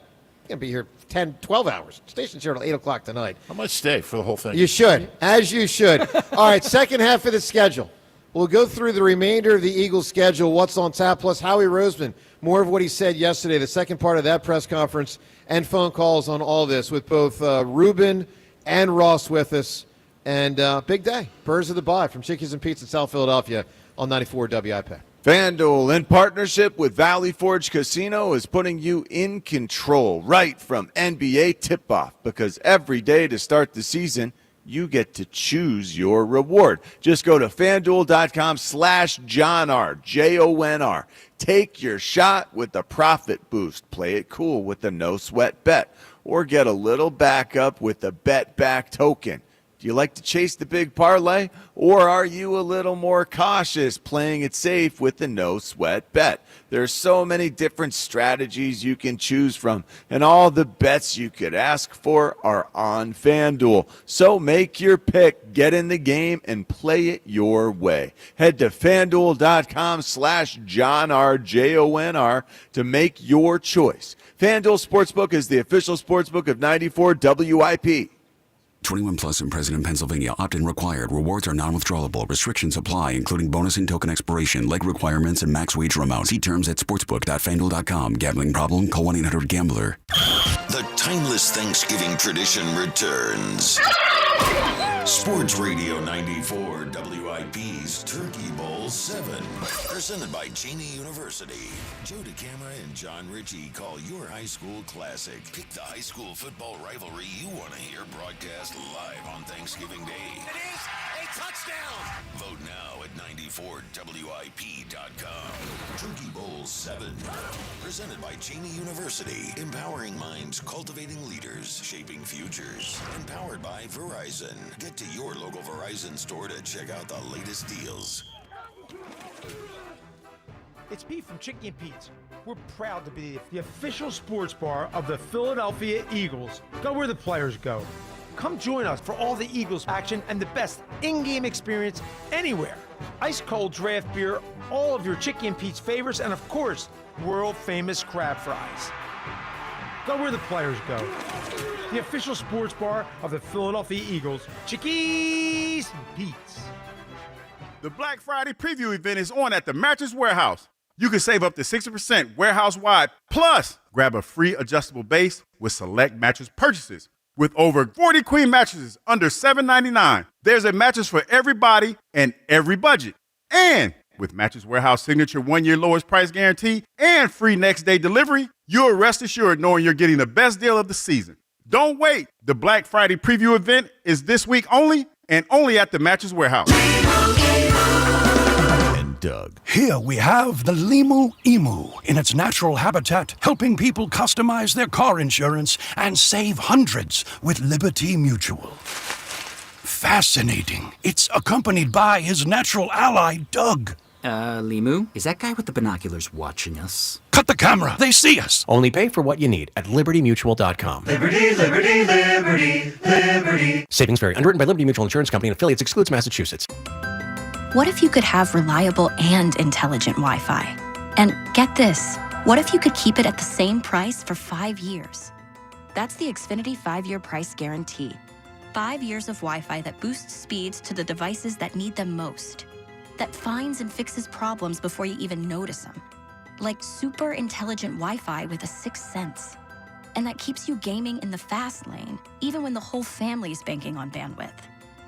to be here 10, 12 hours. The station's here until 8 o'clock tonight. I might stay for the whole thing. You should, as you should. All right, second half of the schedule. We'll go through the remainder of the Eagles' schedule, what's on tap, plus Howie Roseman, more of what he said yesterday, the second part of that press conference, and phone calls on all this with both Ruben and Ross with us. And big day, Birds of the Bye from Chickies and Pete's in South Philadelphia on 94 WIP. FanDuel, in partnership with Valley Forge Casino, is putting you in control right from NBA tip-off, because every day to start the season, you get to choose your reward. Just go to FanDuel.com/JohnR, JONR. Take your shot with the profit boost. Play it cool with the no-sweat bet, or get a little backup with the Bet Back token. Do you like to chase the big parlay, or are you a little more cautious playing it safe with the no-sweat bet? There's so many different strategies you can choose from, and all the bets you could ask for are on FanDuel. So make your pick, get in the game, and play it your way. Head to FanDuel.com/JohnR, JONR, to make your choice. FanDuel Sportsbook is the official sportsbook of 94 WIP. 21 plus and present in Pennsylvania. Opt-in required. Rewards are non-withdrawable. Restrictions apply, including bonus and token expiration, leg requirements, and max wager amount. See terms at sportsbook.fanduel.com. Gambling problem? Call 1-800-GAMBLER. The timeless Thanksgiving tradition returns. Sports Radio 94 WIP's Turkey Bowl 7. Presented by Cheney University. Joe DeCamera and John Ritchie call your high school classic. Pick the high school football rivalry you want to hear broadcast live on Thanksgiving Day. It is a touchdown! Vote now at 94WIP.com. Turkey Bowl 7. Presented by Cheney University. Empowering minds, cultivating leaders, shaping futures. Empowered by Verizon. Get to your local Verizon store to check out the latest deals. It's Pete from Chickie and Pete's. We're proud to be the official sports bar of the Philadelphia Eagles. Go where the players go. Come join us for all the Eagles action and the best in-game experience anywhere. Ice cold draft beer, all of your Chickie and Pete's favorites, and of course, world famous crab fries. Go where the players go. The official sports bar of the Philadelphia Eagles, Chickies and Pete's. The Black Friday preview event is on at the Mattress Warehouse. You can save up to 60% warehouse-wide, plus grab a free adjustable base with select mattress purchases. With over 40 queen mattresses under $7.99, there's a mattress for everybody and every budget. And with Mattress Warehouse signature 1-year lowest price guarantee and free next-day delivery, you'll rest assured knowing you're getting the best deal of the season. Don't wait. The Black Friday preview event is this week only and only at the Mattress Warehouse. And Doug. Here we have the Limu Emu in its natural habitat, helping people customize their car insurance and save hundreds with Liberty Mutual. Fascinating. It's accompanied by his natural ally, Doug. Limu, is that guy with the binoculars watching us? Cut the camera. They see us. Only pay for what you need at libertymutual.com. Liberty, liberty, liberty, liberty. Savings vary. Underwritten by Liberty Mutual Insurance Company and affiliates. Excludes Massachusetts. What if you could have reliable and intelligent Wi-Fi? And get this, what if you could keep it at the same price for 5 years? That's the Xfinity 5-year price guarantee. 5 years of Wi-Fi that boosts speeds to the devices that need them most. That finds and fixes problems before you even notice them. Like super intelligent Wi-Fi with a 6th sense. And that keeps you gaming in the fast lane, even when the whole family is banking on bandwidth.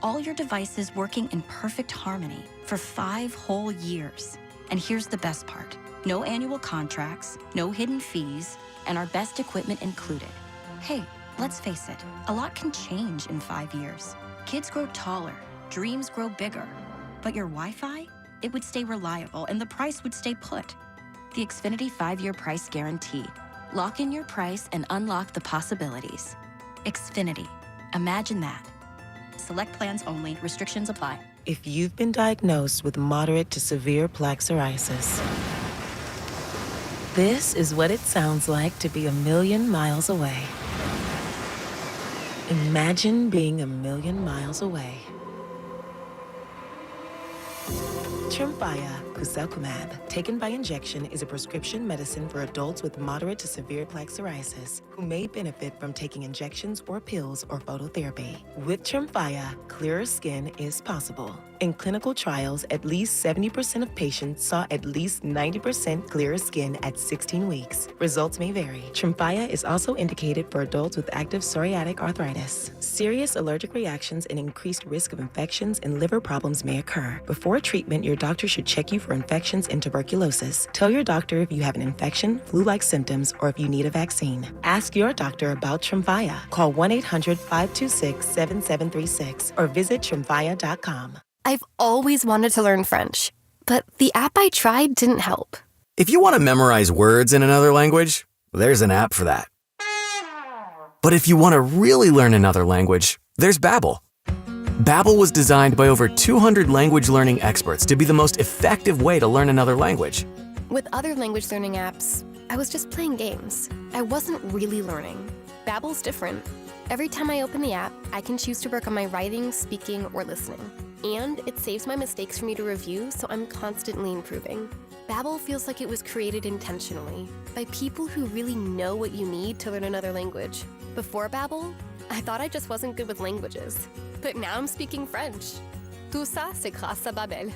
All your devices working in perfect harmony for 5 whole years. And here's the best part. No annual contracts, no hidden fees, and our best equipment included. Hey, let's face it, a lot can change in 5 years. Kids grow taller, dreams grow bigger. But your Wi-Fi, it would stay reliable and the price would stay put. The Xfinity 5-year price guarantee. Lock in your price and unlock the possibilities. Xfinity. Imagine that. Select plans only. Restrictions apply. If you've been diagnosed with moderate to severe plaque psoriasis, this is what it sounds like to be a million miles away. Imagine being a million miles away. Tremfya guselkumab, taken by injection, is a prescription medicine for adults with moderate to severe plaque psoriasis who may benefit from taking injections or pills or phototherapy. With Tremfya, clearer skin is possible. In clinical trials, at least 70% of patients saw at least 90% clearer skin at 16 weeks. Results may vary. Tremfya is also indicated for adults with active psoriatic arthritis. Serious allergic reactions and increased risk of infections and liver problems may occur. Before treatment, your doctor should check you for infections and tuberculosis. Tell your doctor if you have an infection, flu-like symptoms, or if you need a vaccine. Ask your doctor about Tremfya. Call 1-800-526-7736 or visit tremfya.com. I've always wanted to learn French, but the app I tried didn't help. If you want to memorize words in another language, there's an app for that. But if you want to really learn another language, there's Babbel. Babbel was designed by over 200 language learning experts to be the most effective way to learn another language. With other language learning apps, I was just playing games. I wasn't really learning. Babbel's different. Every time I open the app, I can choose to work on my writing, speaking, or listening. And it saves my mistakes for me to review, so I'm constantly improving. Babbel feels like it was created intentionally by people who really know what you need to learn another language. Before Babbel, I thought I just wasn't good with languages. But now I'm speaking French. Tout ça, c'est grâce à Babbel.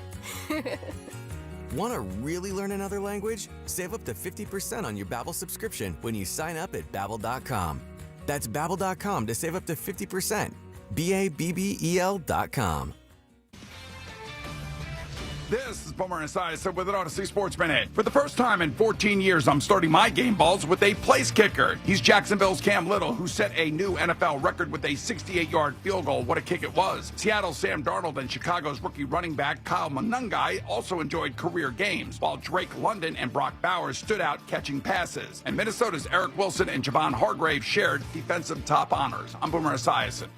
Want to really learn another language? Save up to 50% on your Babbel subscription when you sign up at Babbel.com. That's Babbel.com to save up to 50%. Babbel.com. This is Boomer Esiason with an Odyssey Sports Minute. For the first time in 14 years, I'm starting my game balls with a place kicker. He's Jacksonville's Cam Little, who set a new NFL record with a 68-yard field goal. What a kick it was. Seattle's Sam Darnold and Chicago's rookie running back Kyle Monangai also enjoyed career games, while Drake London and Brock Bowers stood out catching passes. And Minnesota's Eric Wilson and Javon Hargrave shared defensive top honors. I'm Boomer Esiason.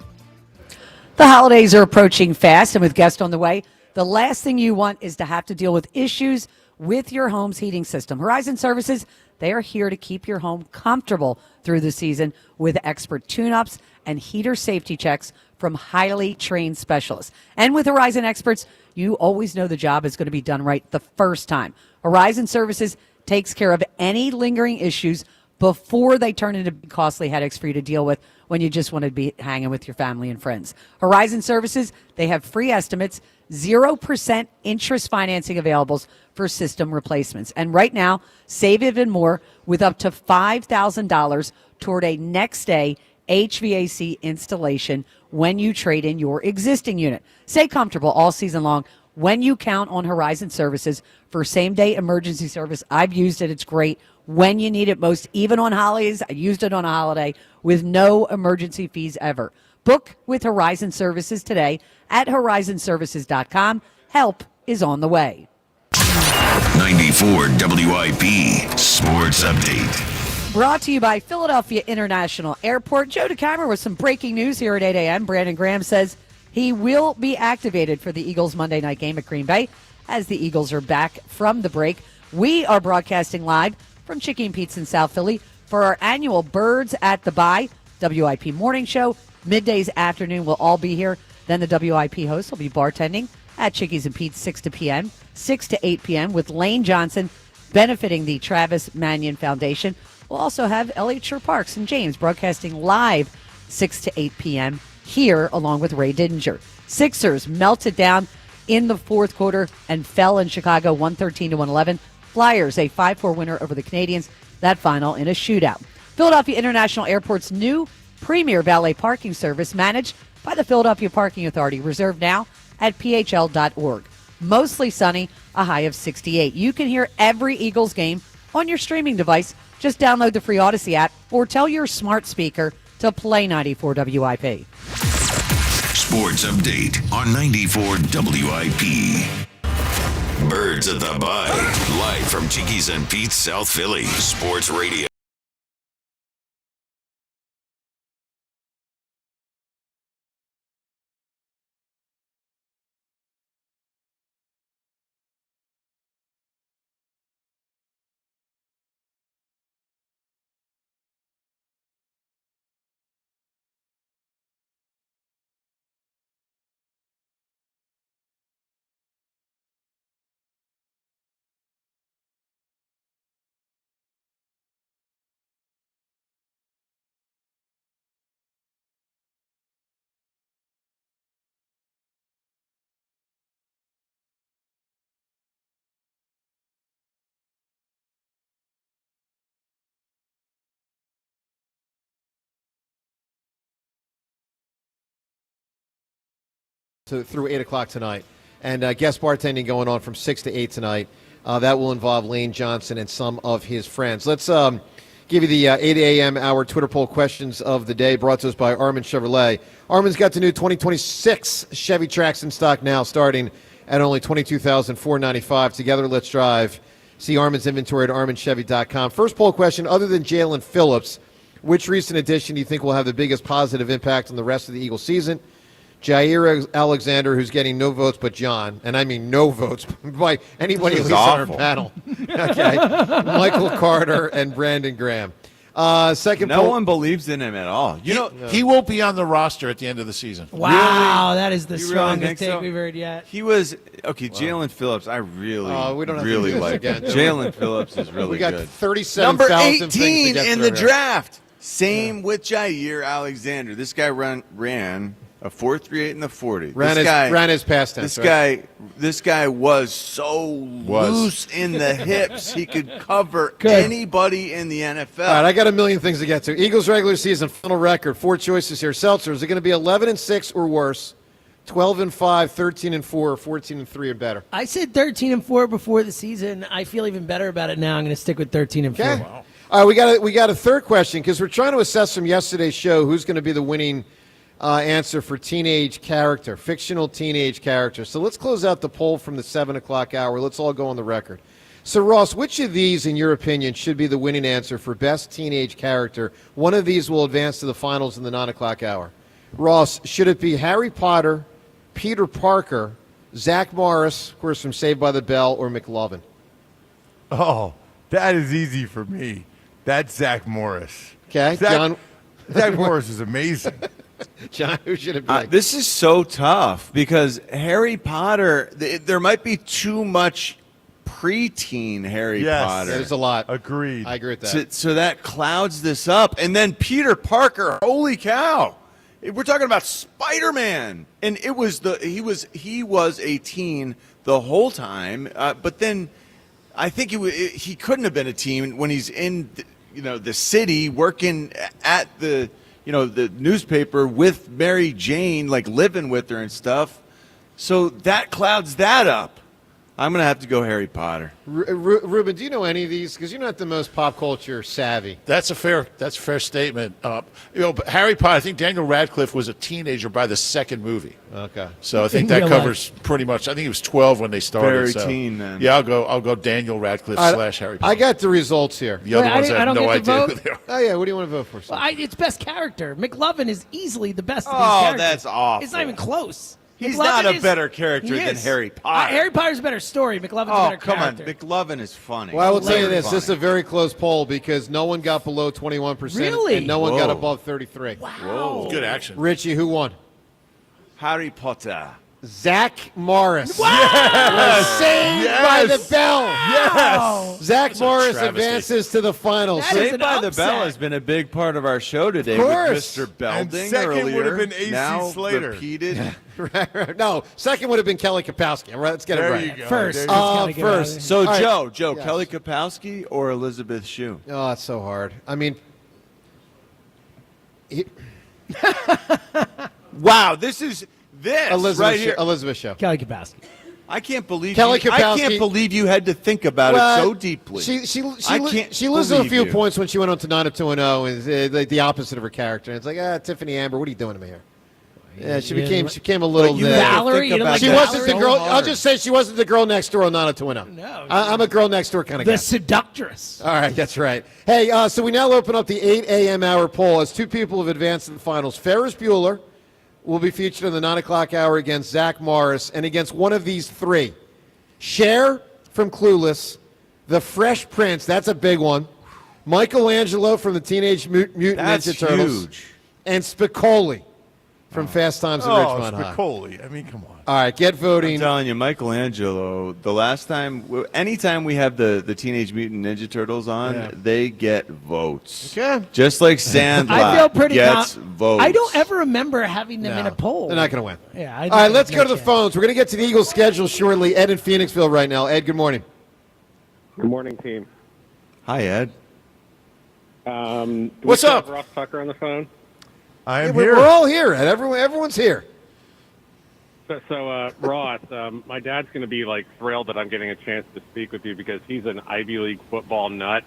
The holidays are approaching fast, and with guests on the way, the last thing you want is to have to deal with issues with your home's heating system. Horizon Services, they are here to keep your home comfortable through the season with expert tune-ups and heater safety checks from highly trained specialists. And with Horizon experts, you always know the job is going to be done right the first time. Horizon Services takes care of any lingering issues before they turn into costly headaches for you to deal with when you just want to be hanging with your family and friends. Horizon Services, they have free estimates, 0% interest financing available for system replacements. And right now, save even more with up to $5,000 toward a next day HVAC installation when you trade in your existing unit. Stay comfortable all season long when you count on Horizon Services for same-day emergency service. I've used it. It's great when you need it most, even on holidays. I used it on a holiday with no emergency fees ever. Book with Horizon Services today at horizonservices.com. Help is on the way. 94 WIP Sports Update. Brought to you by Philadelphia International Airport. Joe DeCamera with some breaking news here at 8 a.m. Brandon Graham says he will be activated for the Eagles Monday night game at Green Bay as the Eagles are back from the break. We are broadcasting live from Chickie and Pete's in South Philly for our annual Birds at the Bye WIP morning show. Middays afternoon we'll all be here. Then the WIP host will be bartending at Chickie's and Pete's 6 to 8 p.m. with Lane Johnson benefiting the Travis Manion Foundation. We'll also have Elliot Shore Parks and James broadcasting live 6 to 8 p.m. here along with Ray Didinger. Sixers melted down in the fourth quarter and fell in Chicago 113 to 111. Flyers a 5-4 winner over the Canadians. That final in a shootout. Philadelphia International Airport's new premier valet parking service managed by the Philadelphia Parking Authority. Reserved now at phl.org. Mostly sunny, a high of 68. You can hear every Eagles game on your streaming device. Just download the free Odyssey app or tell your smart speaker to play 94 WIP. Sports Update on 94 WIP. Birds at the Bye. Live from Chickie's and Pete's, South Philly. Sports Radio. Through 8 o'clock tonight. And guest bartending going on from 6 to 8 tonight. That will involve Lane Johnson and some of his friends. Let's give you the 8 a.m. hour Twitter poll questions of the day, brought to us by Armin Chevrolet. Armin's got the new 2026 Chevy Trax in stock now, starting at only $22,495. Together, let's drive. See Armin's inventory at arminchevy.com. First poll question, other than Jalen Phillips, which recent addition do you think will have the biggest positive impact on the rest of the Eagles season? Jair Alexander, who's getting no votes but John, and I mean no votes by anybody who's on our panel. Okay, Michael Carter and Brandon Graham. Second, no one believes in him at all. You know, he won't be on the roster at the end of the season. Wow, that is the You strongest really think take so? we've heard yet. He was okay. Jalen Phillips, I really, we don't have to really do this like. again. Jalen Phillips is really we got good. 37,000 Number things to 18 get in through the here. draft. Same with Jair Alexander. This guy ran a 4.38 in the 40. Ran his past tense. This guy was so loose in the hips he could cover anybody in the NFL. All right, I got a million things to get to. Eagles regular season final record. 4 choices here. Seltzer, is it going to be 11-6 or worse? 12-5, 13-4, or 14-3 or better? I said 13-4 before the season. I feel even better about it now. I'm going to stick with 13-4. Okay. Wow. All right, we got a third question because we're trying to assess from yesterday's show who's going to be the winning answer for teenage character, fictional teenage character. So let's close out the poll from the 7 o'clock hour. Let's all go on the record. So, Ross, which of these, in your opinion, should be the winning answer for best teenage character? One of these will advance to the finals in the 9 o'clock hour. Ross, should it be Harry Potter, Peter Parker, Zach Morris, of course, from Saved by the Bell, or McLovin? Oh, that is easy for me. That's Zach Morris. Okay, Zach Morris is amazing. John, who should it be? This is so tough because Harry Potter, there might be too much preteen Harry Yes. Potter. There's a lot. Agreed. I agree with that. So that clouds this up. And then Peter Parker, holy cow. We're talking about Spider-Man. And he was a teen the whole time. But then I think he couldn't have been a teen when he's in the city working at the newspaper with Mary Jane, like living with her and stuff. So that clouds that up. I'm going to have to go Harry Potter. Ruben, do you know any of these? Because you're not the most pop culture savvy. That's a fair statement. But Harry Potter, I think Daniel Radcliffe was a teenager by the second movie. Okay. So I think that covers pretty much. I think he was 12 when they started. Very teen then. Yeah, I'll go Daniel Radcliffe / Harry Potter. I got the results here. The other ones I have no idea who they are. Oh, yeah. What do you want to vote for? Well, it's best character. McLovin is easily the best of these Oh, characters. that's awful. It's not even close. He's McLovin not a is- better character he than is. Harry Potter. Harry Potter's a better story. McLovin's a Oh, better come on. character. McLovin is funny. Well, I will tell you this. Funny. This is a very close poll because no one got below 21%. Really? And no one got Whoa. above 33. Wow. Whoa. Good action. Richie, who won? Harry Potter. Zach Morris. Wow. Was saved by the bell. Wow. Zach That's a Morris travesty. advances to the finals. That is Saved an by the upset. Bell has been a big part of our show today Of course. with Mr. Belding And second earlier. would have been AC now Slater. repeated. No, second would have been Kelly Kapowski. All right, let's get There it right. you go. First. There you Let's go. gotta get out of First. here. So, All right. Joe, Yes. Kelly Kapowski or Elizabeth Shue? Oh, it's so hard. I mean, Wow, this is Elizabeth right here. Elizabeth Show. Kelly Kapowski. I can't believe Kelly I Kapowski- can't believe you had to think about it so deeply. She I loses a believe few you. points when she went on to 9 of 2-0, and like the opposite of her character. And it's like, Tiffany Amber, what are you doing to me here? Yeah, she became a little. But you have to Valerie, think you don't about like She that wasn't the so girl. hard. I'll just say she wasn't the girl next door on 9 of 2-0. No. I'm a girl next door kind of guy. The seductress. All right, that's right. Hey, so we now open up the 8 a.m. hour poll as two people have advanced to the finals. Ferris Bueller will be featured in the 9 o'clock hour against Zach Morris and against one of these three. Cher from Clueless, The Fresh Prince, that's a big one. Michelangelo from the Teenage Mutant That's Ninja Turtles. huge. And Spicoli from Fast Times at Ridgemont High. Spicoli. I mean, come on. All right, get I'm voting. telling you, Michelangelo, the last time, anytime we have the Teenage Mutant Ninja Turtles on, they get votes. Okay. Just like Sandlot I feel pretty gets votes. I don't ever remember having them in a poll. They're not going to win. Yeah. All right, let's go to the phones. We're going to get to the Eagles' schedule shortly. Ed in Phoenixville right now. Ed, good morning. Good morning, team. Hi, Ed. Do What's we still up? have Ross Tucker on the phone? I am We're here. all here, Ed. Everyone's here. So Ross, my dad's going to be thrilled that I'm getting a chance to speak with you because he's an Ivy League football nut,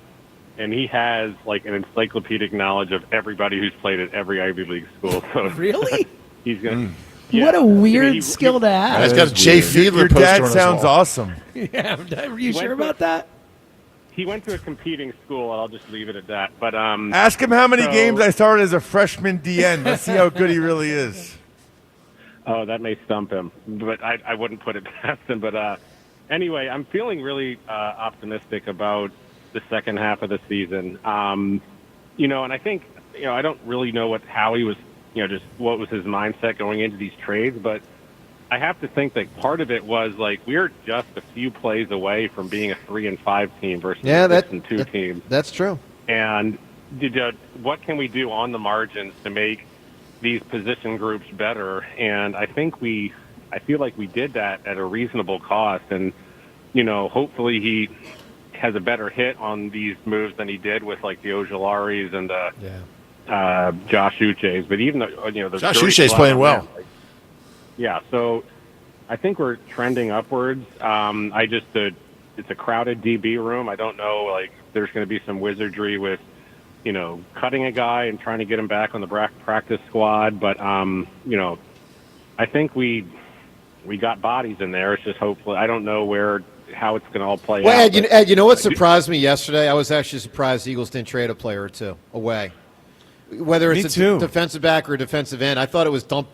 and he has an encyclopedic knowledge of everybody who's played at every Ivy League school. So Really? he's going to. What a weird skill to have. He's got a Jay Fiedler Your poster dad on his sounds wall. awesome. Yeah, are you sure about that? He went to a competing school, and I'll just leave it at that. But Ask him how many so- games I started as a freshman DN. Let's see how good he really is. Oh, that may stump him, but I wouldn't put it past him. But anyway, I'm feeling really optimistic about the second half of the season. And I think, I don't really know what Howie was, just what was his mindset going into these trades, but I have to think that part of it was we're just a few plays away from being a 3-5 team versus a 6-2 team. That's true. And what can we do on the margins to make these position groups better? And I feel like we did that at a reasonable cost. And, hopefully he has a better hit on these moves than he did with the Ojolaris and the Josh Uches. But even though, the Josh Uche's playing well. Yeah, so I think we're trending upwards. It's a crowded DB room. I don't know, there's going to be some wizardry with, cutting a guy and trying to get him back on the practice squad. But, I think we got bodies in there. It's just hopefully, I don't know how it's going to all play Well, out. Ed, you know what surprised me yesterday? I was actually surprised the Eagles didn't trade a player or two away. Whether it's a defensive back or a defensive end, I thought it was dump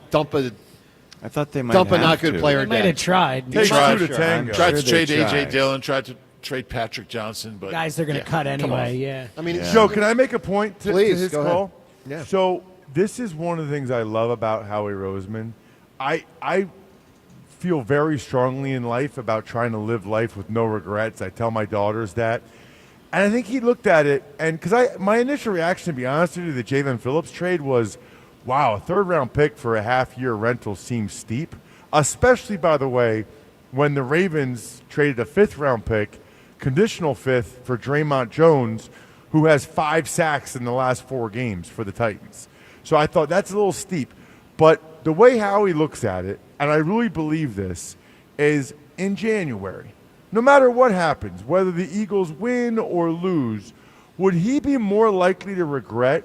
I thought they might dump a have not good to. player. They might have tried. They Tried tried. to trade A.J. Dillon, tried to trade Patrick Johnson, but Guys they're going to cut come on. anyway, yeah. I mean, Joe, can I make a point to Please, his go ahead. call? Yeah. So this is one of the things I love about Howie Roseman. I feel very strongly in life about trying to live life with no regrets. I tell my daughters that. And I think he looked at it, and because my initial reaction, to be honest with you, the Jalen Phillips trade was, wow, a third-round pick for a half-year rental seems steep, especially, by the way, when the Ravens traded a fifth-round pick, conditional fifth, for Draymond Jones, who has 5 sacks in the last 4 games for the Titans. So I thought that's a little steep. But the way Howie looks at it, and I really believe this, is in January, no matter what happens, whether the Eagles win or lose, would he be more likely to regret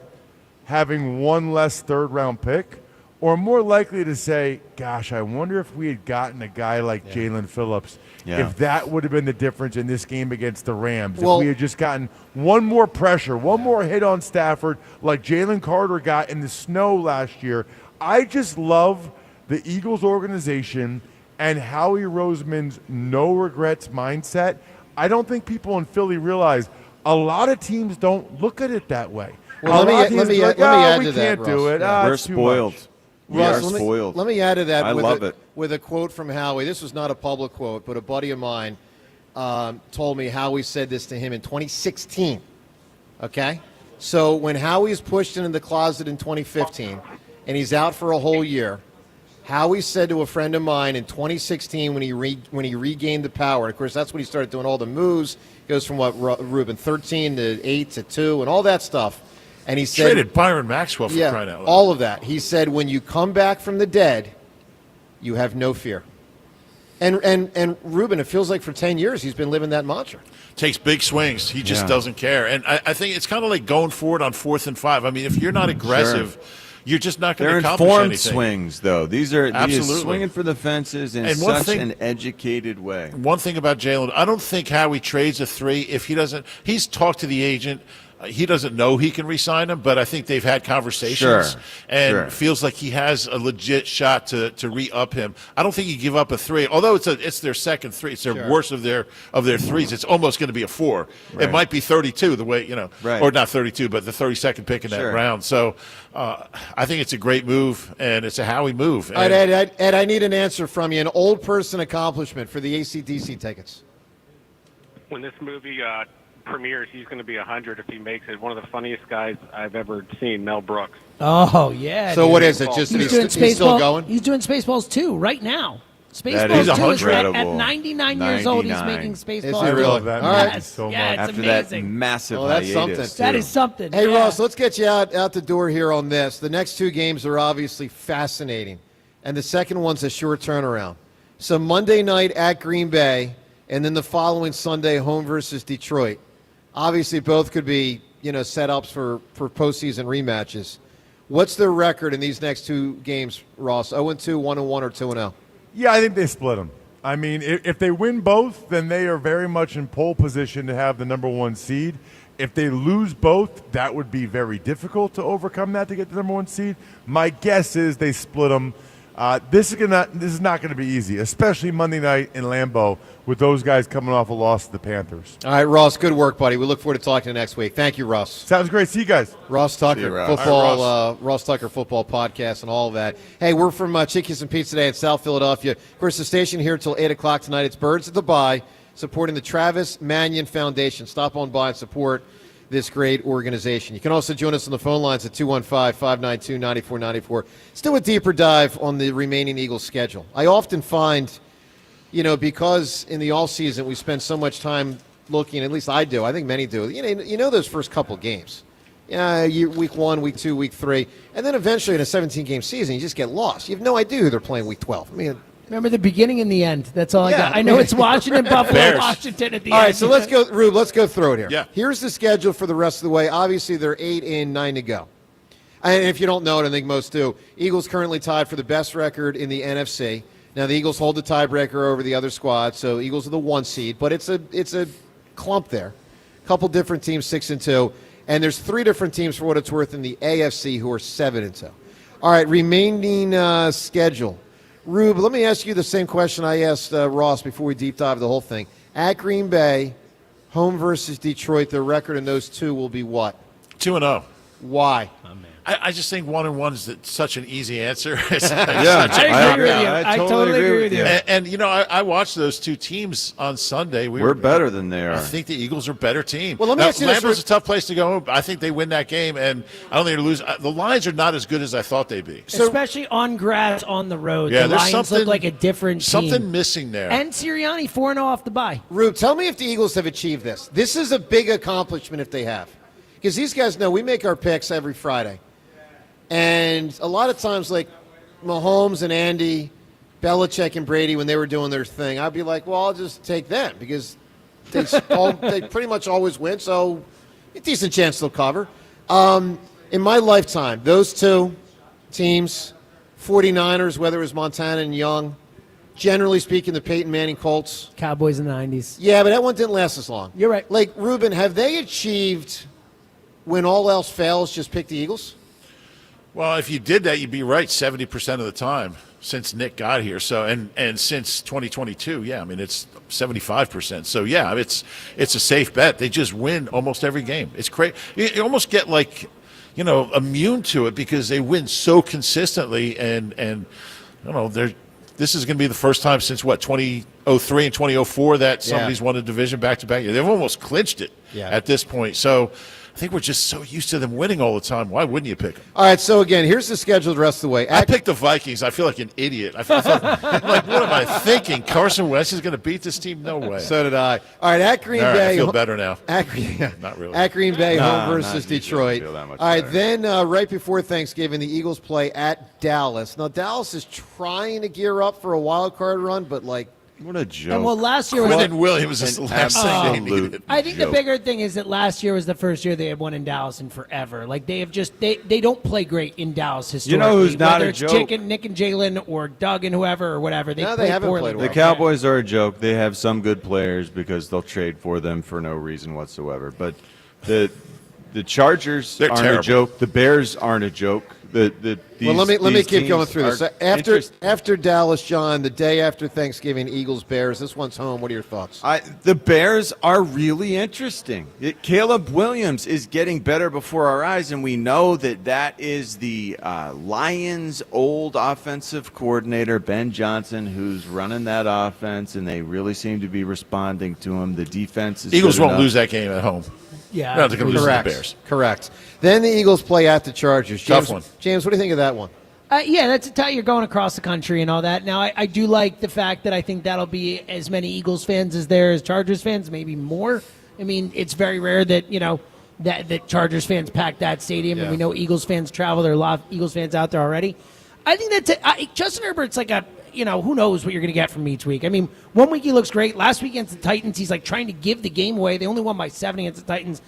having one less third-round pick, or more likely to say, gosh, I wonder if we had gotten a guy like Jalen Phillips, if that would have been the difference in this game against the Rams, if we had just gotten one more pressure, one more hit on Stafford like Jalen Carter got in the snow last year. I just love the Eagles organization and Howie Roseman's no regrets mindset. I don't think people in Philly realize a lot of teams don't look at it that way. Well, let me add to that, can't do it. We're spoiled. We are Ross, spoiled. Let me add to that. I love it. With a quote from Howie. This was not a public quote, but a buddy of mine told me Howie said this to him in 2016. Okay? So when Howie's pushed into the closet in 2015 and he's out for a whole year, Howie said to a friend of mine in 2016 when he regained the power, and of course that's when he started doing all the moves, goes from Ruben 13 to 8 to 2 and all that stuff. And he said, traded Byron Maxwell for crying out loud. All of that. He said, when you come back from the dead, you have no fear. And Ruben, it feels like for 10 years he's been living that mantra. Takes big swings. He just doesn't care. And I think it's kind of like going forward on 4th and 5. I mean, if you're not aggressive, you're just not going to accomplish informed anything. swings, though. These are Absolutely. swinging for the fences in such an educated way. One thing about Jalen, I don't think Howie trades a 3 if he doesn't. He's talked to the agent. He doesn't know he can re-sign him, but I think they've had conversations and feels like he has a legit shot to re-up him. I don't think you give up a 3, although it's their second 3. It's their worst of their 3s. It's almost going to be a 4. Right. It might be 32, the way or not 32, but the 32nd pick in that round. So I think it's a great move, and it's a Howie move. All right, Ed, I need an answer from you. An old person accomplishment for the AC/DC tickets. When this movie premieres, he's going to be 100 if he makes it. One of the funniest guys I've ever seen, Mel Brooks. Oh, yeah. So what is it? Just he's still going? He's doing Spaceballs 2 right now. Spaceballs 2 is at 99 years old. He's making Spaceballs. Is he really? That All right. movie so much. Yeah, it's After amazing. that massive that's hiatus, something. That is something. Hey, Ross, let's get you out the door here on this. The next 2 games are obviously fascinating, and the second one's a short turnaround. So Monday night at Green Bay, and then the following Sunday home versus Detroit. Obviously, both could be, setups for postseason rematches. What's their record in these next 2 games, Ross? 0-2, 1-1, or 2-0? Yeah, I think they split them. I mean, if they win both, then they are very much in pole position to have the number 1 seed. If they lose both, that would be very difficult to overcome that to get the number 1 seed. My guess is they split them. This is not going to be easy, especially Monday night in Lambeau with those guys coming off a loss to the Panthers. All right, Ross, good work, buddy. We look forward to talking to you next week. Thank you, Ross. Sounds great. See you guys. Ross Tucker, See you, Ross. football, All right, Ross Tucker football podcast and all of that. Hey, we're from Chickies and Pete's today in South Philadelphia. Of course, the station here until 8 o'clock tonight. It's Birds at the Bye, supporting the Travis Mannion Foundation. Stop on by and support this great organization. You can also join us on the phone lines at 215-592-9494. Let's do a deeper dive on the remaining Eagles schedule. I often find, because in the all-season we spend so much time looking, at least I do, I think many do, those first couple games. Week 1, week 2, week 3, and then eventually in a 17-game season you just get lost. You have no idea who they're playing week 12. I mean, remember the beginning and the end. That's all I got. I know it's Washington, Buffalo, Washington at the end. All right, so let's go, Rube, let's go through it here. Yeah. Here's the schedule for the rest of the way. Obviously, they're 8 in, 9 to go. And if you don't know it, I think most do. Eagles currently tied for the best record in the NFC. Now, the Eagles hold the tiebreaker over the other squad, so Eagles are the 1 seed. But it's a clump there. A couple different teams, 6-2. And there's 3 different teams, for what it's worth, in the AFC who are 7-2. All right, remaining schedule. Rube, let me ask you the same question I asked Ross before we deep dive the whole thing. At Green Bay, home versus Detroit, the record in those 2 will be what? 2-0. Why? Oh, man. I just think 1-1 is such an easy answer. I agree with you. I totally agree with you. And you know, I watched those two teams on Sunday. We're better than they are. I think the Eagles are a better team. Well, let me ask you this. Lambeau's a tough place to go. I think they win that game, and I don't think they're lose. The Lions are not as good as I thought they'd be. Especially on grass on the road. Yeah, the there's Lions look like a different team. Something missing there. And Sirianni 4-0 off the bye. Rube, tell me if the Eagles have achieved this. This is a big accomplishment if they have. Because these guys know we make our picks every Friday. And a lot of times, like Mahomes and Andy, Belichick and Brady, when they were doing their thing, I'd be like, well, I'll just take them because they pretty much always win, so a decent chance they'll cover. In my lifetime, those two teams, 49ers, whether it was Montana and Young, generally speaking, the Peyton Manning Colts. Cowboys in the 90s. Yeah, but that one didn't last as long. You're right. Like, Ruben, have they achieved, when all else fails, just pick the Eagles? Well, if you did that, you'd be right 70% of the time since Nick got here. So and since 2022, yeah, I mean it's 75%. So yeah, it's a safe bet. They just win almost every game. It's crazy. You almost get like, you know, immune to it because they win so consistently. And you know, this is going to be the first time since 2003 and 2004 that somebody's won a division back to back. They've almost clinched it at this point. So I think we're just so used to them winning all the time. Why wouldn't you pick them? All right, so again, here's the schedule the rest of the way. I picked the Vikings. I feel like an idiot. I'm like, what am I thinking? Carson Wentz is going to beat this team? No way. So did I. All right, at Green Bay. I feel better now. Not really. At Green Bay, home versus Detroit. All right, then right before Thanksgiving, the Eagles play at Dallas. Now, Dallas is trying to gear up for a wild card run, but like, what a joke. And well, last year Quinn Williams is the last thing they needed. I think the bigger thing is that last year was the first year they had won in Dallas in forever. Like they have just they don't play great in Dallas historically. You know who's not Whether a it's joke? Nick and Jalen or Doug and whoever or whatever. They haven't poorly. played well. The Cowboys are a joke. They have some good players because they'll trade for them for no reason whatsoever. But the Chargers aren't terrible. a joke. The Bears aren't a joke. Well, let me keep going through this. After Dallas, John, the day after Thanksgiving, Eagles, Bears. This one's home. What are your thoughts? The Bears are really interesting. Caleb Williams is getting better before our eyes, and we know that is the Lions' old offensive coordinator, Ben Johnson, who's running that offense, and they really seem to be responding to him. The defense is Eagles good won't enough. lose that game at home. Yeah, they're going to lose to the Bears. Correct. Then the Eagles play at the Chargers. James, Tough one. James, what do you think of that one? Yeah, that's a tie. You're going across the country and all that. Now, I do like the fact that I think that'll be as many Eagles fans as there is Chargers fans, maybe more. I mean, it's very rare that that Chargers fans pack that stadium, and we know Eagles fans travel. There are a lot of Eagles fans out there already. I think that's Justin Herbert's like a. Who knows what you're going to get from each week. I mean, one week he looks great. Last week against the Titans, he's like trying to give the game away. They only won by 7 against the Titans.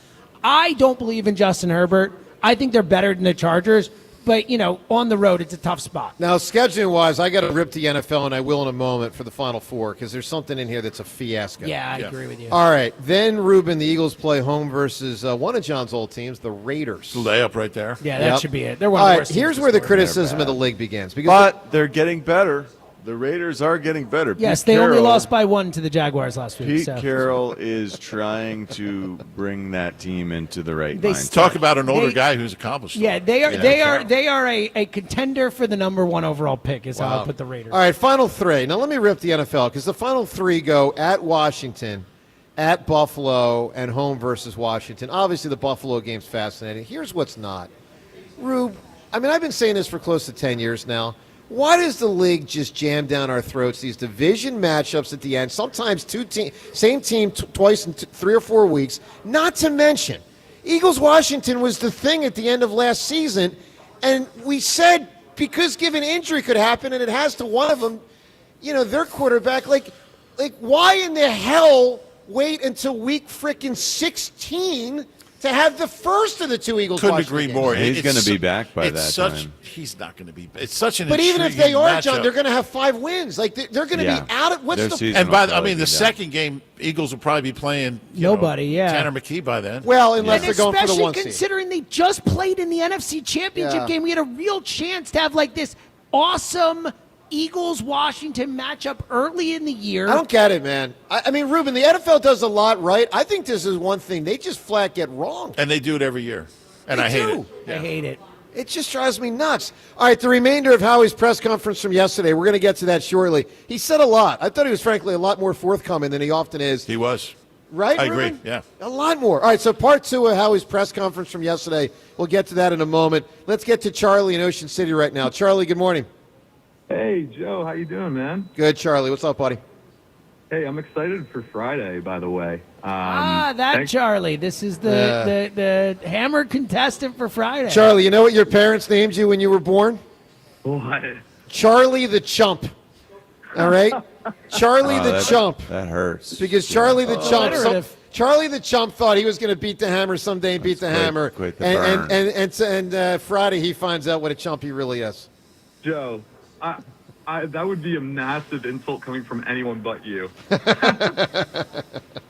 I don't believe in Justin Herbert. I think they're better than the Chargers. But, on the road, it's a tough spot. Now, scheduling-wise, I got to rip the NFL, and I will in a moment for the Final Four because there's something in here that's a fiasco. Yeah, I agree with you. All right. Then, Ruben, the Eagles play home versus one of John's old teams, the Raiders. The layup right there. Yeah, that should be it. They're one of the worst teams here's to where the score. criticism of the league begins. But they're getting better. The Raiders are getting better. Yes, Pete they only Carroll- lost by 1 to the Jaguars last week. Pete so. Carroll is trying to bring that team into the right mindset. Talk about an older guy who's accomplished. Yeah, they are a contender for the number 1 overall pick is how I put the Raiders. All right, Final 3. Now, let me rip the NFL because the Final 3 go at Washington, at Buffalo, and home versus Washington. Obviously, the Buffalo game's fascinating. Here's what's not. Rube, I mean, I've been saying this for close to 10 years now. Why does the league just jam down our throats these division matchups at the end? Sometimes same team twice in 3 or 4 weeks. Not to mention, Eagles-Washington was the thing at the end of last season, and we said because given injury could happen, and it has to one of them, their quarterback, like why in the hell wait until week frickin' 16 to have the first of the two Eagles? Couldn't agree more. He's going to be back by that time. He's not going to be. It's such an. But even if they are, matchup. John, they're going to have 5 wins. Like they're going to be out of what's the. And the second game, Eagles will probably be playing nobody. Tanner McKee by then. Well, unless they're going for the 1 seed. Especially considering they just played in the NFC Championship game, we had a real chance to have like this awesome Eagles-Washington matchup early in the year. I don't get it, man. I mean, Ruben, the NFL does a lot right. I think this is one thing they just flat get wrong. And they do it every year. And They I hate do. it. I hate it. It just drives me nuts. All right, the remainder of Howie's press conference from yesterday, we're going to get to that shortly. He said a lot. I thought he was, frankly, a lot more forthcoming than he often is. He was. Right, I Ruben? agree, yeah. A lot more. All right, so part two of Howie's press conference from yesterday. We'll get to that in a moment. Let's get to Charlie in Ocean City right now. Charlie, good morning. Hey, Joe. How you doing, man? Good, Charlie. What's up, buddy? Hey, I'm excited for Friday, by the way. Charlie. This is the hammer contestant for Friday. Charlie, you know what your parents named you when you were born? What? Charlie the Chump. All right? Charlie the Chump. That hurts. Because Charlie the Chump. Alliterative. Charlie the Chump thought he was going to beat the hammer someday and beat the hammer. quite the burn. And Friday he finds out what a chump he really is. Joe, that would be a massive insult coming from anyone but you.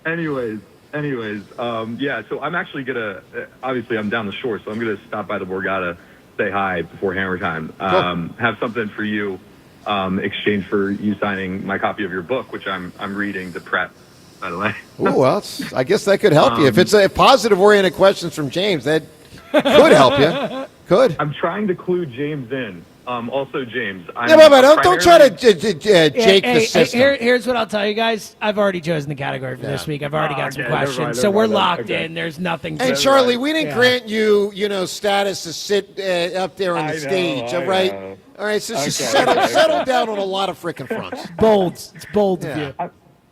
Anyways, yeah, so I'm actually going to, obviously I'm down the shore, so I'm going to stop by the Borgata, say hi before hammer time, have something for you, exchange for you signing my copy of your book, which I'm reading to prep, by the way. Oh, well, I guess that could help you. If it's a positive-oriented questions from James, that could help you. Could. I'm trying to clue James in. Also, James. Don't try to jake the system. Here's what I'll tell you guys. I've already chosen the category for this week. I've already got some questions, so we're locked in. There's nothing. And Charlie, we didn't grant you, status to sit up there on the stage. All right, all right. So just settle down on a lot of freaking fronts. It's bold of you.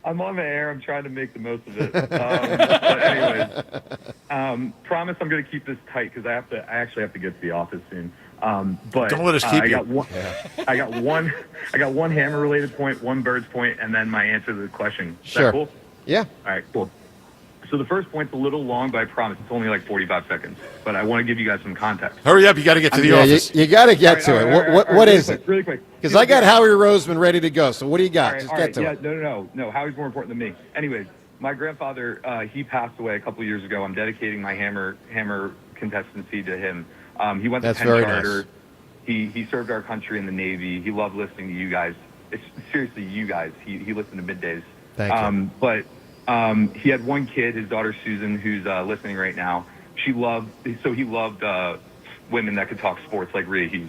I'm on the air. I'm trying to make the most of it. But anyways, promise I'm going to keep this tight because I actually have to get to the office soon. But don't let us keep you. I got one hammer related point, one bird's point, and then my answer to the question. Is Sure. that cool? Yeah. All right, cool. So the first point's a little long, but I promise it's only like 45 seconds. But I want to give you guys some context. Hurry up. You got to get to the office. You got to get to it. What is it? Really quick. Because I got Howie Roseman ready to go. So what do you got? Just get to it. No. Howie's more important than me. Anyways, my grandfather, he passed away a couple years ago. I'm dedicating my hammer contestancy to him. He went to Penn Charter. Nice. He served our country in the Navy. He loved listening to you guys. It's seriously you guys. He listened to middays. Thank you. But he had one kid, his daughter Susan, who's listening right now. He loved women that could talk sports like Rhea. He's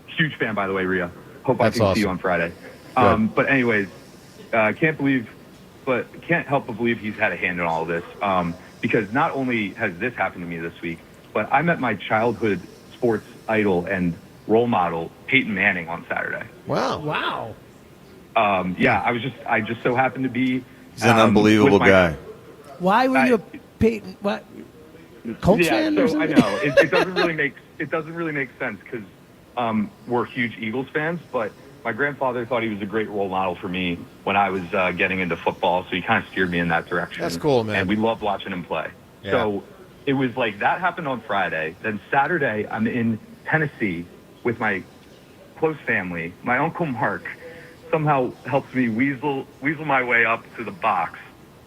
a huge fan, by the way, Rhea. Hope I can see you on Friday. But anyways, can't help but believe he's had a hand in all of this. Because not only has this happened to me this week, but I met my childhood sports idol and role model, Peyton Manning, on Saturday. Wow. I just so happened to be. He's an unbelievable guy. Why were you a Peyton? What? Colts fan or something? I know it doesn't really make sense because we're huge Eagles fans, but my grandfather thought he was a great role model for me when I was getting into football, so he kind of steered me in that direction. That's cool, man. And we loved watching him play. Yeah. So it was like that happened on Friday. Then Saturday, I'm in Tennessee with my close family. My Uncle Mark somehow helps me weasel my way up to the box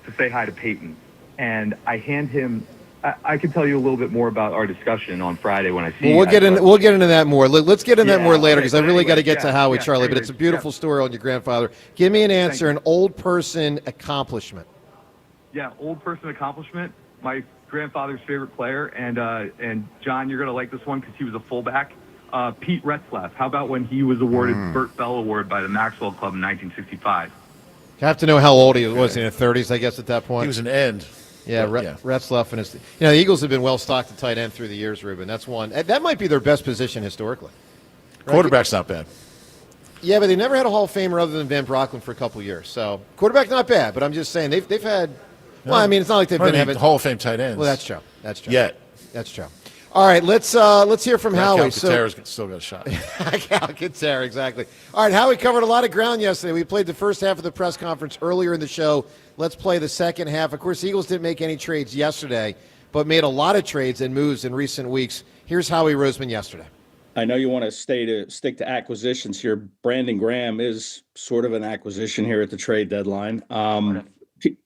to say hi to Peyton. And I hand him, I can tell you a little bit more about our discussion on Friday when I see you. We'll get into that more. Let's get into that more later because I really got to get to Howie, Charlie. Anyways, but it's a beautiful story on your grandfather. Give me an answer, an old person accomplishment. Yeah, old person accomplishment. My grandfather's favorite player, and John, you're going to like this one because he was a fullback. Pete Retzlaff. How about when he was awarded Burt Bell Award by the Maxwell Club in 1965? You have to know how old he was in the 30s, I guess, at that point. He was an end. Yeah, Retzlaff and his. The Eagles have been well stocked at tight end through the years, Ruben. That's one. That might be their best position historically. Right? Quarterback's not bad. Yeah, but they never had a Hall of Famer other than Van Brocklin for a couple years. So quarterback not bad, but I'm just saying they've had. Well, I mean, it's not like they've been having Hall of Fame tight ends. Well, that's true. Yet. That's true. All right, let's hear from Howie. Alcantara's still got a shot. Alcantara, exactly. All right, Howie covered a lot of ground yesterday. We played the first half of the press conference earlier in the show. Let's play the second half. Of course, the Eagles didn't make any trades yesterday, but made a lot of trades and moves in recent weeks. Here's Howie Roseman yesterday. I know you want to stick to acquisitions here. Brandon Graham is sort of an acquisition here at the trade deadline.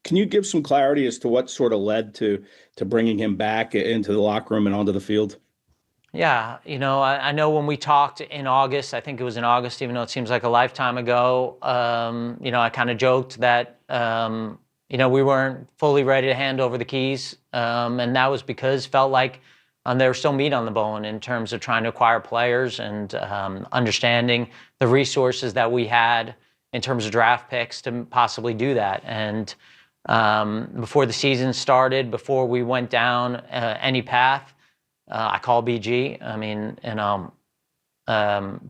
Can you give some clarity as to what sort of led to bringing him back into the locker room and onto the field? Yeah, I know when we talked in August, I think it was in August, even though it seems like a lifetime ago, I kind of joked that, we weren't fully ready to hand over the keys. And that was because felt like there was still meat on the bone in terms of trying to acquire players and understanding the resources that we had in terms of draft picks to possibly do that. And before the season started, before we went down any path, I called BG. I mean,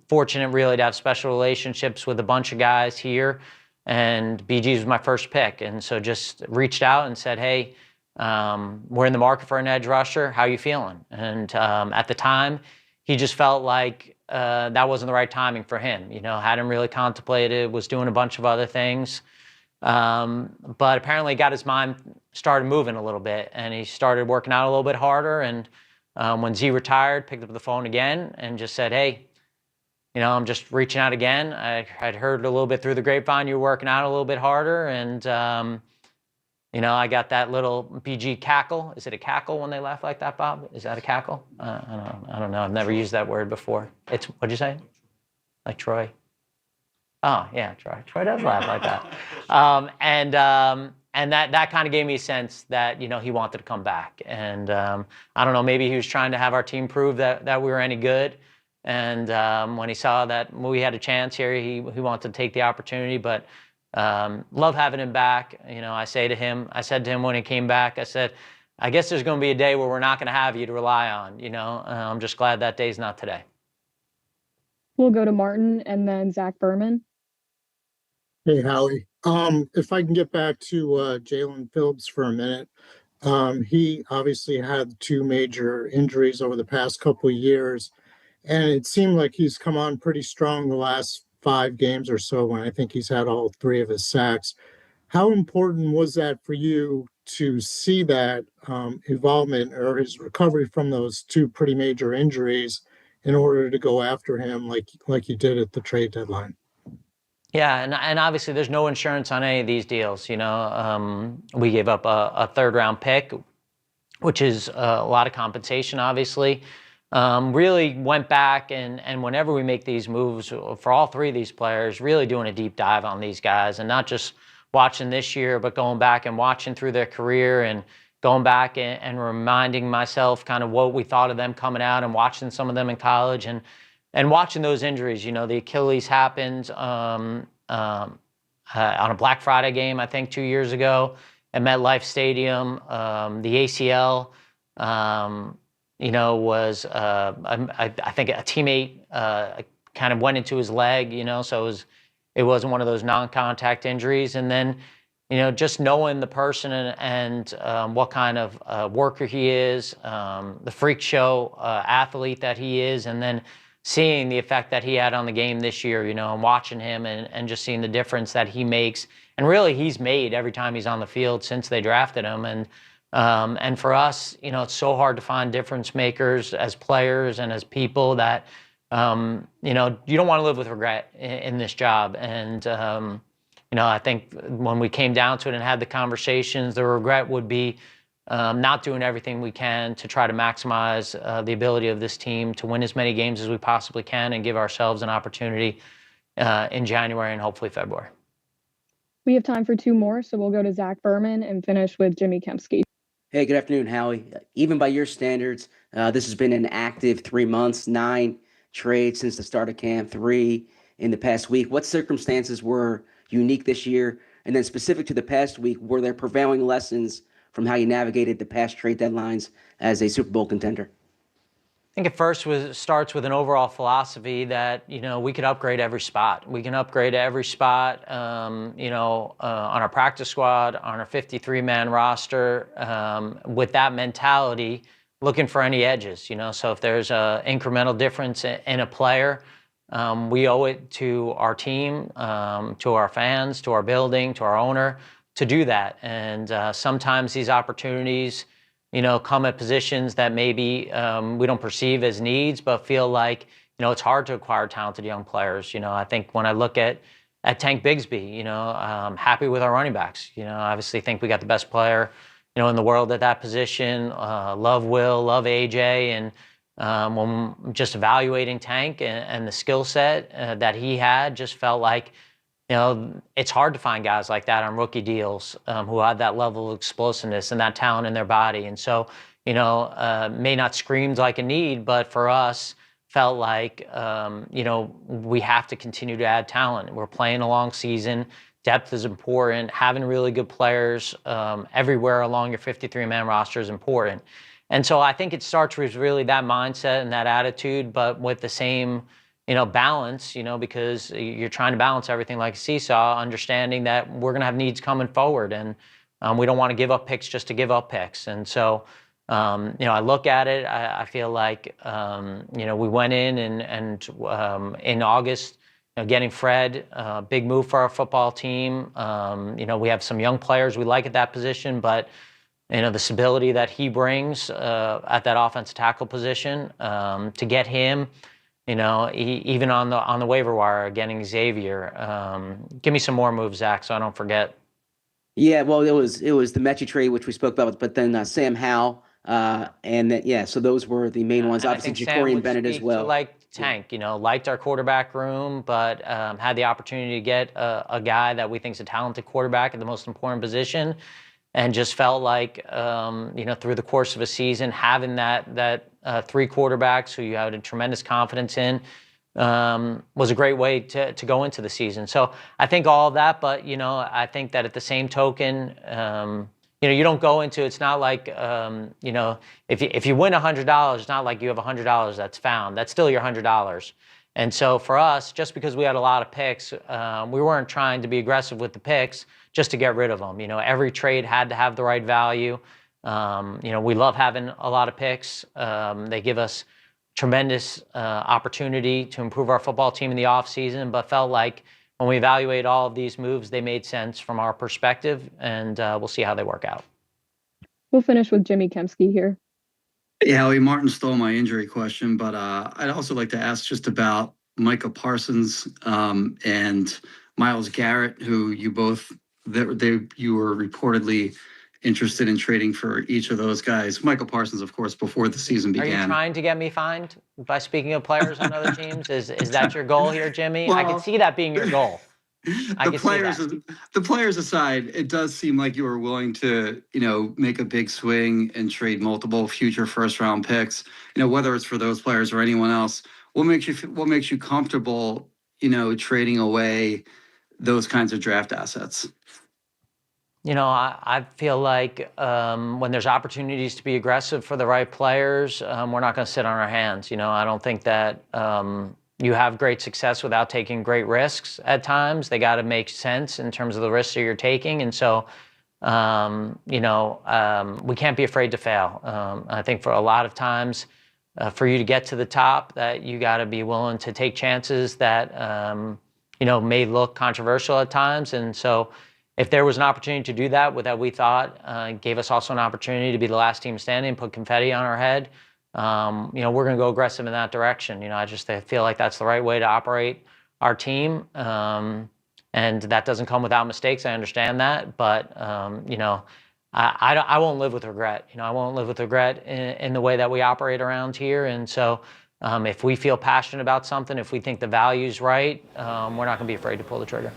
fortunate really to have special relationships with a bunch of guys here, and BG was my first pick. And so just reached out and said, hey, we're in the market for an edge rusher. How are you feeling? And at the time, he just felt like that wasn't the right timing for him. You know, hadn't really contemplated, was doing a bunch of other things. But apparently got his mind started moving a little bit, and he started working out a little bit harder. And when Z retired, picked up the phone again and just said, hey, you know, I'm just reaching out again. I'd heard a little bit through the grapevine you were working out a little bit harder, and you know, I got that little BG cackle. Is it a cackle when they laugh like that, Bob? Is that a cackle? I don't know. I've never used that word before. It's, what'd you say? Like Troy? Oh, yeah, Troy. Troy does laugh like that. And that kind of gave me a sense that, you know, he wanted to come back. And I don't know, maybe he was trying to have our team prove that we were any good. And when he saw that we had a chance here, he wanted to take the opportunity. But love having him back. You know, I said to him when he came back, I said, I guess there's going to be a day where we're not going to have you to rely on, you know. I'm just glad that day's not today. We'll go to Martin and then Zach Berman. Hey, Howie. If I can get back to Jalen Phillips for a minute. He obviously had 2 major injuries over the past couple of years, and it seemed like he's come on pretty strong the last 5 games or so, when I think he's had all 3 of his sacks. How important was that for you to see that involvement or his recovery from those 2 pretty major injuries in order to go after him like you did at the trade deadline? Yeah, and obviously there's no insurance on any of these deals. You know, we gave up a 3rd-round pick, which is a lot of compensation, obviously. Really went back and whenever we make these moves for all 3 of these players, really doing a deep dive on these guys and not just watching this year, but going back and watching through their career and going back and reminding myself kind of what we thought of them coming out and watching some of them in college and watching those injuries. You know, the Achilles happened on a Black Friday game, I think 2 years ago at MetLife Stadium. The ACL, you know, was I think a teammate kind of went into his leg, you know, so it wasn't one of those non-contact injuries. And then, you know, just knowing the person and what kind of worker he is, the freak show athlete that he is, and then seeing the effect that he had on the game this year, you know, and watching him and just seeing the difference that he makes. And really he's made every time he's on the field since they drafted him. And for us, you know, it's so hard to find difference makers as players and as people that, you know, you don't want to live with regret in this job. And, you know, I think when we came down to it and had the conversations, the regret would be not doing everything we can to try to maximize the ability of this team to win as many games as we possibly can and give ourselves an opportunity in January and hopefully February. We have time for 2 more, so we'll go to Zach Berman and finish with Jimmy Kempski. Hey, good afternoon, Howie. Even by your standards, this has been an active 3 months, 9 trades since the start of camp, 3 in the past week. What circumstances were unique this year? And then specific to the past week, were there prevailing lessons from how you navigated the past trade deadlines as a Super Bowl contender? I think it first starts with an overall philosophy that, you know, we could upgrade every spot. We can upgrade every spot, you know, on our practice squad, on our 53-man roster, with that mentality, looking for any edges, you know. So if there's an incremental difference in a player, we owe it to our team, to our fans, to our building, to our owner to do that. And sometimes these opportunities, you know, come at positions that maybe we don't perceive as needs, but feel like, you know, it's hard to acquire talented young players. You know, I think when I look at Tank Bigsby, you know, I'm happy with our running backs. You know, obviously think we got the best player, you know, in the world at that position. Love Will, love AJ. And when just evaluating Tank and the skill set that he had, just felt like, you know, it's hard to find guys like that on rookie deals who have that level of explosiveness and that talent in their body. And so, may not scream like a need, but for us, felt like, we have to continue to add talent. We're playing a long season. Depth is important. Having really good players everywhere along your 53-man roster is important. And so I think it starts with really that mindset and that attitude, but with the same, balance, because you're trying to balance everything like a seesaw, understanding that we're going to have needs coming forward. And we don't want to give up picks just to give up picks. And so, I look at it, I feel like, we went in and in August, getting Fred, big move for our football team. We have some young players we like at that position, but the stability that he brings at that offensive tackle position, to get him, even on the waiver wire, getting Xavier. Give me some more moves, Zach, so I don't forget. Yeah, well, it was the Mechie trade, which we spoke about, but then Sam Howell, and then, so those were the main ones. And Obviously, Ja'Cory Bennett as well. Tank, liked our quarterback room, but had the opportunity to get a guy that we think is a talented quarterback at the most important position, and just felt like, through the course of a season, having that three quarterbacks who you had a tremendous confidence in was a great way to go into the season. So I think all of that, but, I think that at the same token, you don't go into, it's not like, if you win $100, it's not like you have $100 that's found. That's still your $100. And so for us, just because we had a lot of picks, we weren't trying to be aggressive with the picks just to get rid of them. Every trade had to have the right value. We love having a lot of picks. They give us tremendous opportunity to improve our football team in the offseason, but felt like when we evaluate all of these moves, they made sense from our perspective, and we'll see how they work out. We'll finish with Jimmy Kempski here. Yeah, Howie, Martin stole my injury question, but I'd also like to ask just about Micah Parsons and Myles Garrett, who you both you were reportedly interested in trading for each of those guys. Michael Parsons, of course, before the season began. Are you trying to get me fined by speaking of players on other teams? Is that your goal here, Jimmy? Well, I can see that being your goal. The players aside, it does seem like you were willing to, make a big swing and trade multiple future first-round picks. Whether it's for those players or anyone else. What makes you comfortable, trading away those kinds of draft assets? I feel like when there's opportunities to be aggressive for the right players, we're not going to sit on our hands. I don't think that you have great success without taking great risks at times. They got to make sense in terms of the risks that you're taking. And so, we can't be afraid to fail. I think for a lot of times, for you to get to the top, that you got to be willing to take chances that, may look controversial at times. And so, if there was an opportunity to do that, we thought gave us also an opportunity to be the last team standing, put confetti on our head, we're going to go aggressive in that direction. I feel like that's the right way to operate our team. And that doesn't come without mistakes. I understand that. But, I won't live with regret. I won't live with regret in the way that we operate around here. And so if we feel passionate about something, if we think the value's right, we're not going to be afraid to pull the trigger.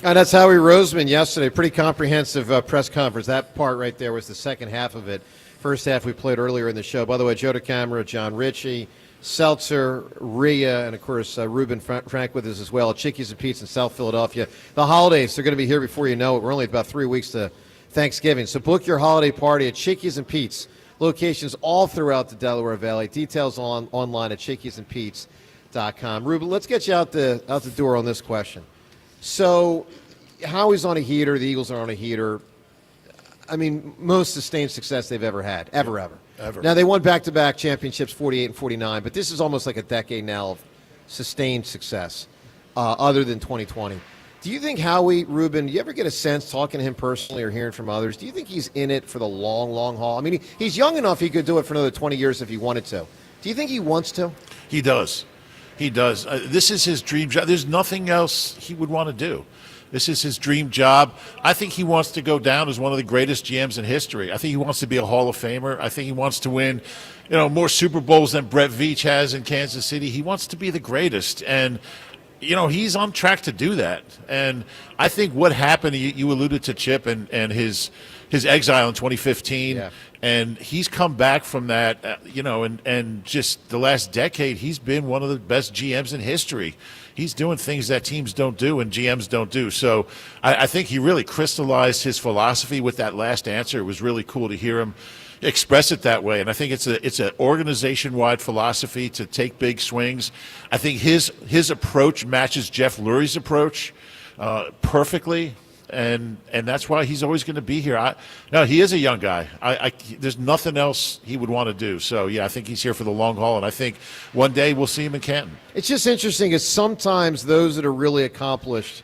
And that's Howie Roseman yesterday. Pretty comprehensive press conference. That part right there was the second half of it. First half we played earlier in the show. By the way, Joe DeCamera, John Ritchie, Seltzer, Rhea, and, of course, Ruben Frank with us as well. Chickies and Pete's in South Philadelphia. The holidays, they're going to be here before you know it. We're only about 3 weeks to Thanksgiving. So book your holiday party at Chickies and Pete's. Locations all throughout the Delaware Valley. Details online at chickiesandpete's.com. Ruben, let's get you out the door on this question. So, Howie's on a heater. The Eagles are on a heater. I mean, most sustained success they've ever had, ever. Now, they won back-to-back championships, 48 and 49, but this is almost like a decade now of sustained success, other than 2020. Do you think Howie, Ruben, do you ever get a sense, talking to him personally or hearing from others, do you think he's in it for the long, long haul? I mean, he's young enough he could do it for another 20 years if he wanted to. Do you think he wants to? He does. He does. This is his dream job. There's nothing else he would want to do. This is his dream job. I think he wants to go down as one of the greatest GMs in history. I think he wants to be a Hall of Famer. I think he wants to win, more Super Bowls than Brett Veach has in Kansas City. He wants to be the greatest. And he's on track to do that. And I think what happened, you alluded to Chip and his exile in 2015. Yeah. And he's come back from that, and just the last decade, he's been one of the best GMs in history. He's doing things that teams don't do and GMs don't do. So I think he really crystallized his philosophy with that last answer. It was really cool to hear him express it that way. And I think it's an organization-wide philosophy to take big swings. I think his approach matches Jeff Lurie's approach perfectly. And that's why he's always going to be here. No, he is a young guy. There's nothing else he would want to do. So, yeah, I think he's here for the long haul, and I think one day we'll see him in Canton. It's just interesting is sometimes those that are really accomplished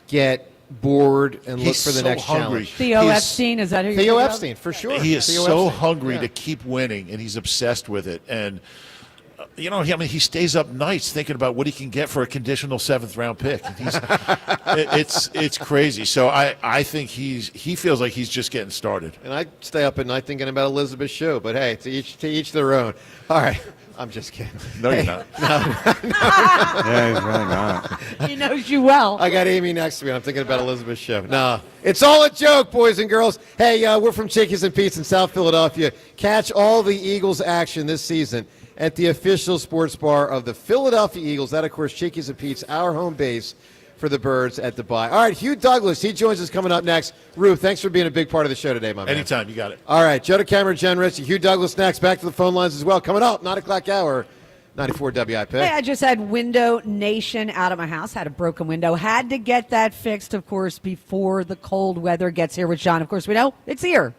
get bored and look for the next challenge. Theo Epstein, is that who you're Theo thinking of? Epstein, for sure. He is Theo so Epstein. hungry Yeah. to keep winning, and he's obsessed with it. And he stays up nights thinking about what he can get for a conditional 7th-round pick. It's crazy. So I think he feels like he's just getting started. And I stay up at night thinking about Elizabeth's show, but hey, to each their own. All right. I'm just kidding. No, you're not. Yeah, he's really not. He knows you well. I got Amy next to me. I'm thinking about Elizabeth's show. No, it's all a joke, boys and girls. Hey, we're from Chickies and Pete's in South Philadelphia. Catch all the Eagles action this season at the official sports bar of the Philadelphia Eagles. That, of course, Chickies and Pete's, our home base for the Birds at the Bye. All right, Hugh Douglas, he joins us coming up next. Ruth, thanks for being a big part of the show today, my man. Anytime, you got it. All right, Joe DeCamera, Jen Ritchie, Hugh Douglas next. Back to the phone lines as well. Coming up, 9 o'clock hour, 94 WIP. Hey, I just had Window Nation out of my house, had a broken window. Had to get that fixed, of course, before the cold weather gets here, which, John, of course, we know it's here.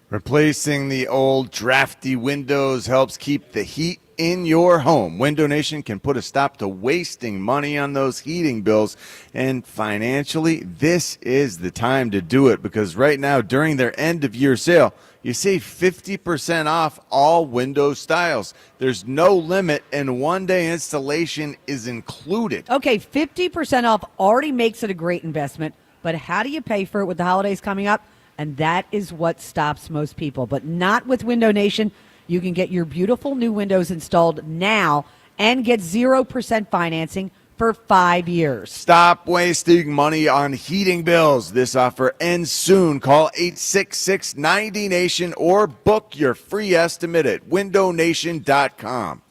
Replacing the old drafty windows helps keep the heat in your home. Window Nation can put a stop to wasting money on those heating bills. And financially, this is the time to do it, because right now, during their end-of-year sale, you save 50% off all window styles. There's no limit, and one-day installation is included. Okay, 50% off already makes it a great investment, but how do you pay for it with the holidays coming up? And that is what stops most people, but not with Window Nation. You can get your beautiful new windows installed now and get 0% financing for 5 years. Stop wasting money on heating bills. This offer ends soon. Call 866-90-NATION or book your free estimate at windownation.com.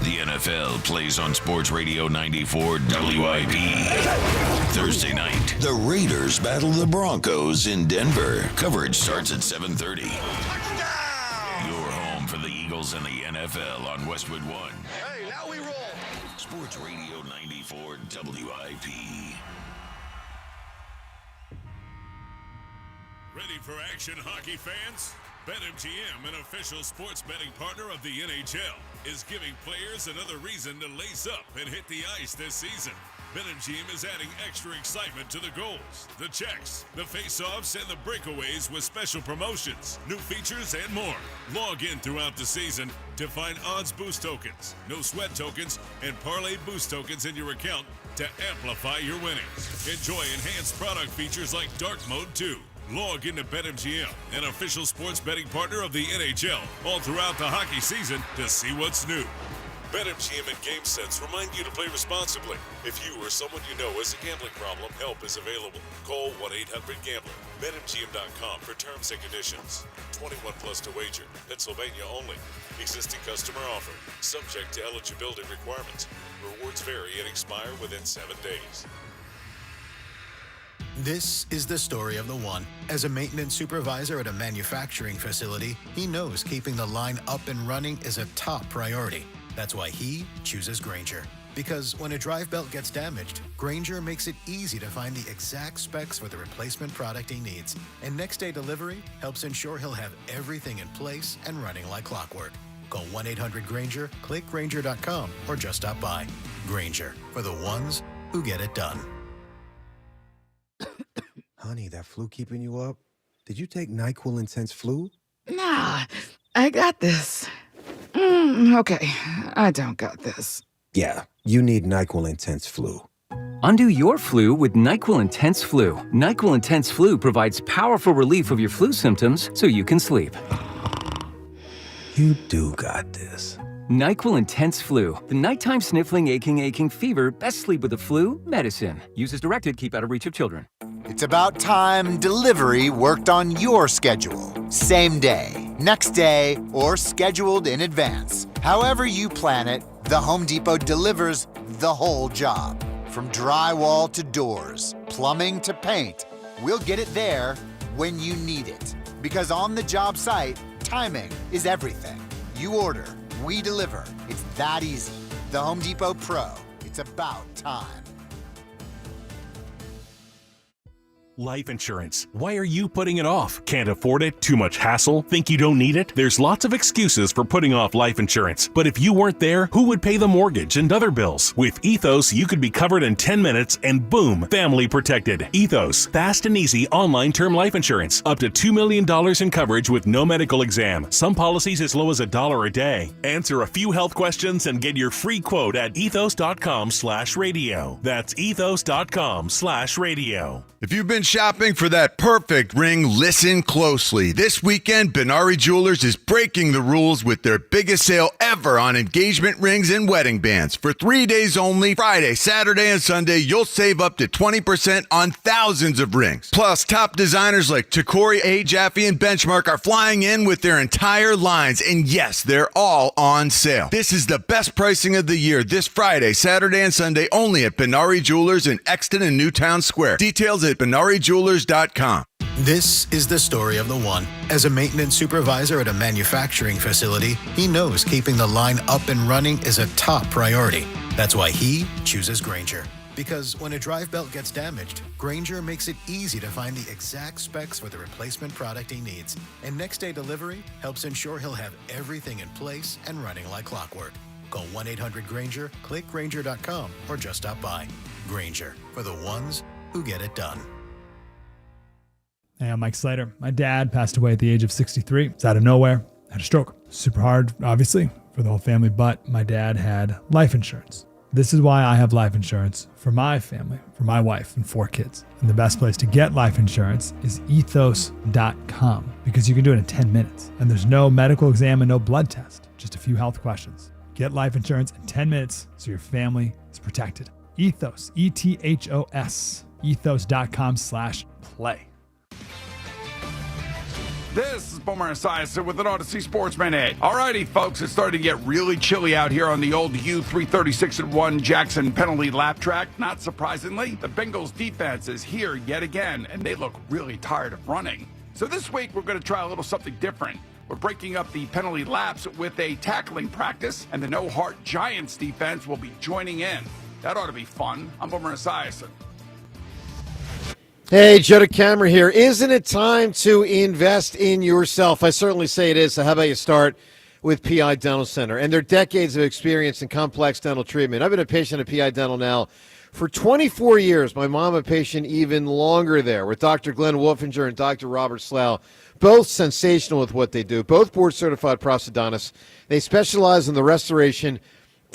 The NFL plays on Sports Radio 94 WIP. Thursday night, the Raiders battle the Broncos in Denver. Coverage starts at 7:30. Your home for the Eagles and the NFL on Westwood One. Hey, now we roll. Sports Radio 94 WIP. Ready for action, hockey fans? BetMGM, an official sports betting partner of the NHL, is giving players another reason to lace up and hit the ice this season. BetMGM is adding extra excitement to the goals, the checks, the face-offs, and the breakaways with special promotions, new features, and more. Log in throughout the season to find odds boost tokens, no sweat tokens, and parlay boost tokens in your account to amplify your winnings. Enjoy enhanced product features like Dark Mode 2. Log into BetMGM, an official sports betting partner of the NHL, all throughout the hockey season to see what's new. BetMGM and GameSense remind you to play responsibly. If you or someone you know has a gambling problem, help is available. Call 1-800-GAMBLER. BetMGM.com for terms and conditions. 21 plus to wager. Pennsylvania only. Existing customer offer. Subject to eligibility requirements. Rewards vary and expire within 7 days. This is the story of the one. As a maintenance supervisor at a manufacturing facility, he knows keeping the line up and running is a top priority. That's why he chooses Grainger. Because when a drive belt gets damaged, Grainger makes it easy to find the exact specs for the replacement product he needs. And next day delivery helps ensure he'll have everything in place and running like clockwork. Call 1-800-GRAINGER, click Grainger.com, or just stop by. Grainger, for the ones who get it done. Honey, that flu keeping you up? Did you take NyQuil Intense Flu? Nah, I got this. Okay, I don't got this. Yeah, you need NyQuil Intense Flu. Undo your flu with NyQuil Intense Flu. NyQuil Intense Flu provides powerful relief of your flu symptoms so you can sleep. You do got this. NyQuil Intense Flu, the nighttime sniffling, aching fever, best sleep with the flu medicine. Use as directed, keep out of reach of children. It's about time delivery worked on your schedule. Same day, next day, or scheduled in advance. However you plan it, the Home Depot delivers the whole job. From drywall to doors, plumbing to paint, we'll get it there when you need it. Because on the job site, timing is everything. You order, we deliver. It's that easy. The Home Depot Pro. It's about time. Life insurance. Why are you putting it off? Can't afford it? Too much hassle? Think you don't need it? There's lots of excuses for putting off life insurance. But if you weren't there, who would pay the mortgage and other bills? With Ethos, you could be covered in 10 minutes and boom, family protected. Ethos, fast and easy online term life insurance. Up to $2 million in coverage with no medical exam. Some policies as low as $1 a day. Answer a few health questions and get your free quote at ethos.com/radio. That's ethos.com/radio. If you've been shopping for that perfect ring, listen closely. This weekend, Benari Jewelers is breaking the rules with their biggest sale ever on engagement rings and wedding bands. For 3 days only, Friday, Saturday, and Sunday, you'll save up to 20% on thousands of rings. Plus, top designers like Tacori, A. Jaffe, and Benchmark are flying in with their entire lines. And yes, they're all on sale. This is the best pricing of the year this Friday, Saturday, and Sunday only at Benari Jewelers in Exton and Newtown Square. Details at BenariJewelers.com. This is the story of the one. As a maintenance supervisor at a manufacturing facility, he knows keeping the line up and running is a top priority. That's why he chooses Grainger. Because when a drive belt gets damaged, Grainger makes it easy to find the exact specs for the replacement product he needs. And next day delivery helps ensure he'll have everything in place and running like clockwork. Call 1-800-GRAINGER, click Grainger.com, or just stop by. Grainger, for the ones who get it done. Hey, I'm Mike Slater. My dad passed away at the age of 63. It's out of nowhere. Had a stroke. Super hard, obviously, for the whole family, but my dad had life insurance. This is why I have life insurance for my family, for my wife and 4 kids. And the best place to get life insurance is ethos.com, because you can do it in 10 minutes. And there's no medical exam and no blood test, just a few health questions. Get life insurance in 10 minutes so your family is protected. Ethos, ETHOS, ethos.com/play. This is Boomer Esiason with an Odyssey Sports Minute. Alrighty, folks, it's starting to get really chilly out here on the old U-336-1 Jackson penalty lap track. Not surprisingly, the Bengals defense is here yet again, and they look really tired of running. So this week, we're going to try a little something different. We're breaking up the penalty laps with a tackling practice, and the No Heart Giants defense will be joining in. That ought to be fun. I'm Boomer Esiason. Hey, Joe DeCamera here. Isn't it time to invest in yourself? I certainly say it is. So how about you start with PI Dental Center and their decades of experience in complex dental treatment. I've been a patient at PI Dental now for 24 years. My mom a patient even longer there with Dr. Glenn Wolfinger and Dr. Robert Slough. Both sensational with what they do. Both board-certified prosthodontists. They specialize in the restoration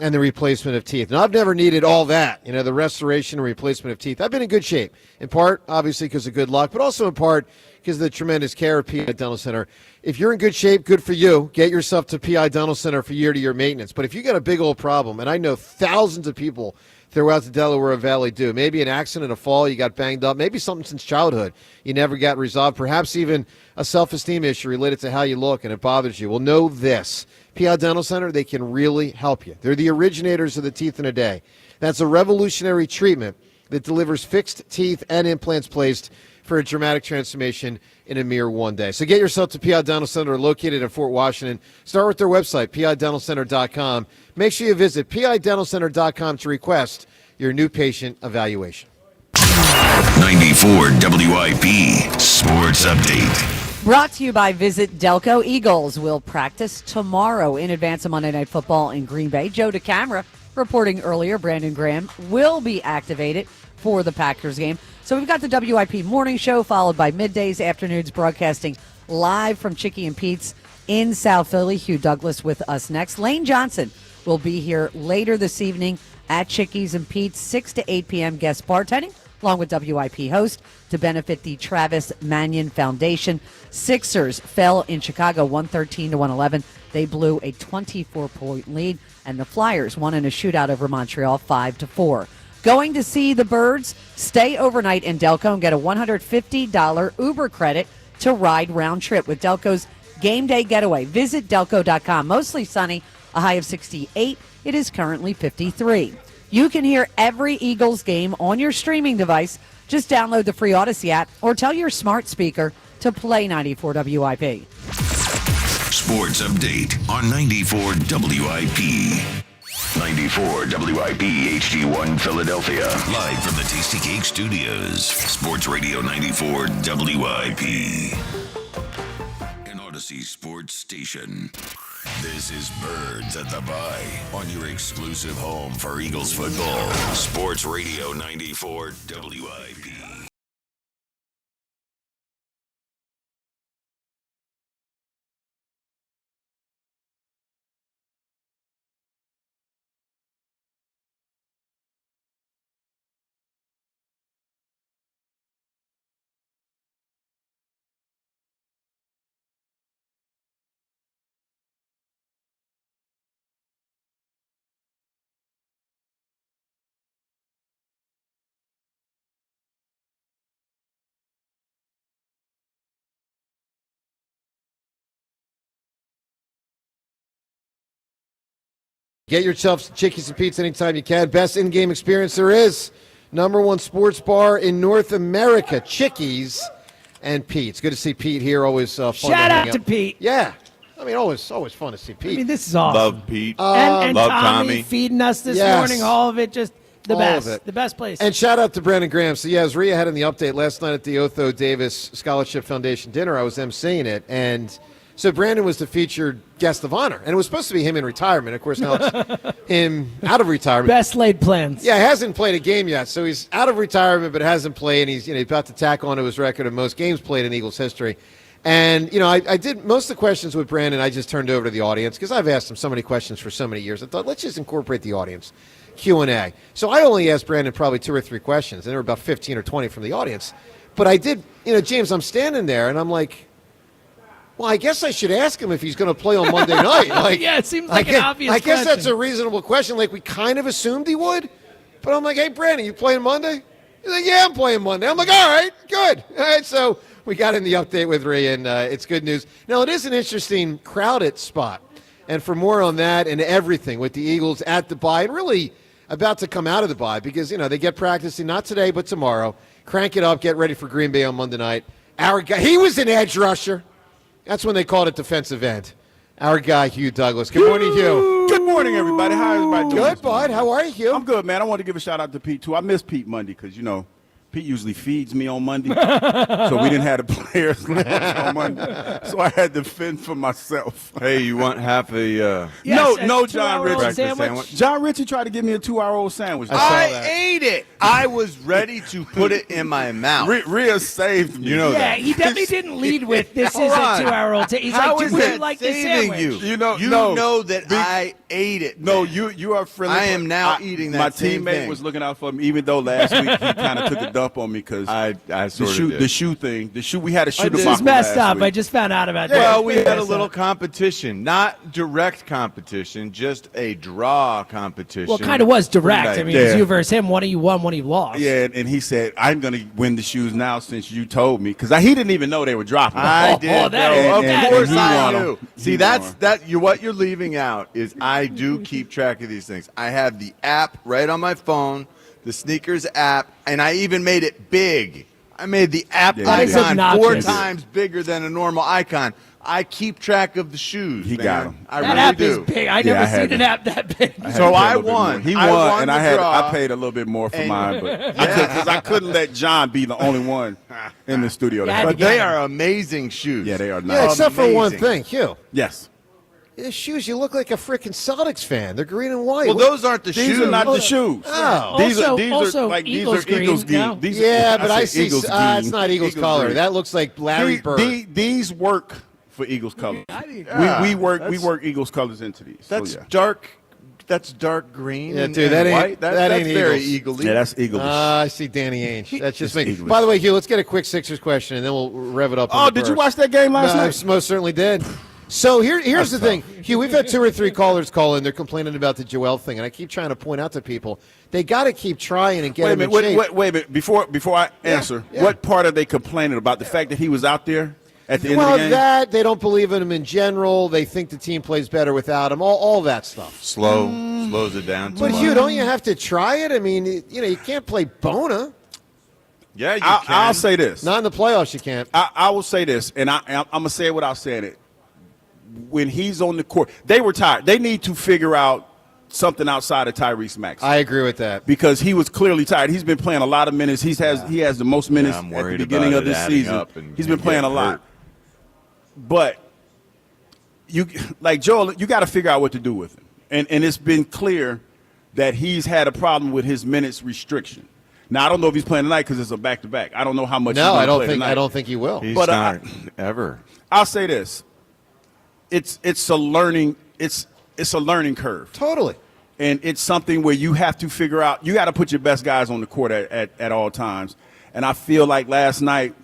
and the replacement of teeth. Now, I've never needed all that, the restoration and replacement of teeth. I've been in good shape, in part, obviously, because of good luck, but also in part because of the tremendous care of PI Dental Center. If you're in good shape, good for you. Get yourself to PI Dental Center for year-to-year maintenance. But if you got a big old problem, and I know thousands of people throughout the Delaware Valley do, maybe an accident, a fall, you got banged up, maybe something since childhood you never got resolved, perhaps even a self-esteem issue related to how you look and it bothers you. Well, know this. PI Dental Center, they can really help you. They're the originators of the teeth in a day. That's a revolutionary treatment that delivers fixed teeth and implants placed for a dramatic transformation in a mere one day. So get yourself to PI Dental Center, located in Fort Washington. Start with their website, pidentalcenter.com. Make sure you visit pidentalcenter.com to request your new patient evaluation. 94 WIP Sports Update. Brought to you by Visit Delco. Eagles will practice tomorrow in advance of Monday Night Football in Green Bay. Joe DeCamera reporting earlier, Brandon Graham will be activated for the Packers game. So we've got the WIP morning show followed by middays, afternoons, broadcasting live from Chickie and Pete's in South Philly. Hugh Douglas with us next. Lane Johnson will be here later this evening at Chickie's and Pete's, 6 to 8 p.m. guest bartending. along with WIP host to benefit the Travis Manion Foundation. Sixers fell in Chicago 113-111. They blew a 24-point lead, and the Flyers won in a shootout over Montreal 5-4. Going to see the Birds? Stay overnight in Delco and get a $150 Uber credit to ride round trip with Delco's Game Day Getaway. Visit delco.com. Mostly sunny, a high of 68. It is currently 53. You can hear every Eagles game on your streaming device. Just download the free Odyssey app or tell your smart speaker to play 94 WIP. Sports update on 94 WIP. 94 WIP HD1 Philadelphia. Live from the Tasty Cake Studios. Sports Radio 94 WIP. An Odyssey Sports Station. This is Birds at the Bye on your exclusive home for Eagles football. Sports Radio 94 WIP. Get yourself some Chickies and Pete's anytime you can. Best in-game experience there is. Number one sports bar in North America, Chickies and Pete's. Good to see Pete here. Always fun. Shout out to Pete. Yeah. I mean, always fun to see Pete. I mean, this is awesome. Love Pete. And love Tommy feeding us this morning. All of it, just the All best. of it. The best place. And shout out to Brandon Graham. So, yeah, as Rhea had in the update last night at the Otho Davis Scholarship Foundation dinner, I was emceeing it. And so Brandon was the featured guest of honor. And it was supposed to be him in retirement. Of course, now it's him out of retirement. Best laid plans. Yeah, hasn't played a game yet. So he's out of retirement but hasn't played. And he's about to tack on to his record of most games played in Eagles history. And, I did most of the questions with Brandon. I just turned over to the audience because I've asked him so many questions for so many years. I thought, let's just incorporate the audience Q&A. So I only asked Brandon probably 2 or 3 questions, and there were about 15 or 20 from the audience. But I did, James, I'm standing there, and I'm like, well, I guess I should ask him if he's going to play on Monday night. Like, yeah, it seems like an obvious I guess question. that's a reasonable question. Like, we kind of assumed he would. But I'm like, hey, Brandon, you playing Monday? He's like, yeah, I'm playing Monday. I'm like, all right, good. All right, so we got in the update with Rhea, and it's good news. Now, it is an interesting crowded spot. And for more on that and everything with the Eagles at the bye and really about to come out of the bye because, they get practicing not today but tomorrow. Crank it up, get ready for Green Bay on Monday night. Our guy, he was an edge rusher. That's when they called it defensive end. Our guy, Hugh Douglas. Good morning, Hugh. Good morning, everybody. How is everybody doing? Good, bud. How are you, Hugh? I'm good, man. I want to give a shout out to Pete, too. I miss Pete Monday because, Pete usually feeds me on Monday. So we didn't have the players on Monday. So I had to fend for myself. Hey, you want half a no, John Ritchie. Sandwich? John Ritchie tried to give me a 2-hour-old sandwich. I ate it. I was ready to put it in my mouth. Rhea saved me. You know that. He definitely didn't lead with this is a Hold on. 2-hour-old. He's How like, is would you that like this saving sandwich? you? No, know that I ate it. No, man. you are friendly. I am now eating that My same teammate thing. was looking out for me, even though last week he kind of took a dump on me because I sort of did. the shoe thing. We had a shoe This debacle is messed last up. week. I just found out about that. Well, we It's had a messed little up. competition, not direct competition, just a draw competition. Well, it kind of was direct. I mean, it was Yeah. you versus him. One of you won, one of you lost. Yeah, and he said, "I'm going to win the shoes now since you told me," because he didn't even know they were dropping. I did. that know. is- Of course he I won do. 'em. See, He that's won 'em. that. What you're leaving out is I do keep track of these things. I have the app right on my phone, the sneakers app, and I even made it big. I made the app Yeah, you did. icon That is 4 obnoxious. times bigger than a normal icon. I keep track of the shoes. He man. got 'em. I That really app do. is big. I Yeah, never I had seen an to- app that big. had So to pay a I little bit won. more. He I won, won and the I draw. paid a little bit more for And- mine, but because I couldn't let John be the only one in the studio. Yeah, But they are amazing shoes. Yeah, they are Yeah, nice. except for one Amazing. thing, Hugh. Yes. His shoes, you look like a freaking Celtics fan. They're green and white. Well, those aren't the These shoes. are not the shoes. Oh. These Also are like Eagles these are Eagles green, no? green. These Yeah, are, but I said see. Eagles It's green. not Eagles color. green. That looks like Larry Bird. These work for Eagles colors. We work Eagles colors into these. That's so, yeah. dark That's dark green. Yeah, and, dude, and that ain't white. that ain't very Eagles. eagle-y. Yeah, that's Eagles. I see Danny Ainge. That's just me. Eagles. By the way, Hugh, let's get a quick Sixers question, and then we'll rev it up. Oh, did you watch that game last night? I most certainly did. So here's the thing, Hugh. We've had 2 or 3 callers call in. They're complaining about the Joel thing, and I keep trying to point out to people they got to keep trying and get him in shape. Wait a minute. Before I answer, what part are they complaining about? The fact that he was out there at the end of the game? That they don't believe in him in general. They think the team plays better without him. All that stuff. Slows it down too But much. Hugh, don't you have to try it? I mean, you can't play Bona. Yeah, you can. I'll say this. Not in the playoffs, you can't. I will say this, and I'm going to say it without saying it. When he's on the court, they were tired. They need to figure out something outside of Tyrese Maxey. I agree with that. Because he was clearly tired. Has been playing a lot of minutes. He has the most minutes I'm at the worried beginning about of this it adding season. up and He's been playing a getting lot. hurt. But you like Joel, you got to figure out what to do with him. And it's been clear that he's had a problem with his minutes restriction. Now I don't know if he's playing tonight because it's a back-to-back. I don't know how much. No, he's gonna I don't play think. tonight. I don't think he will. He's But, not ever. I'll say this: it's a learning curve. Totally. And it's something where you have to figure out. You got to put your best guys on the court at all times. And I feel like last night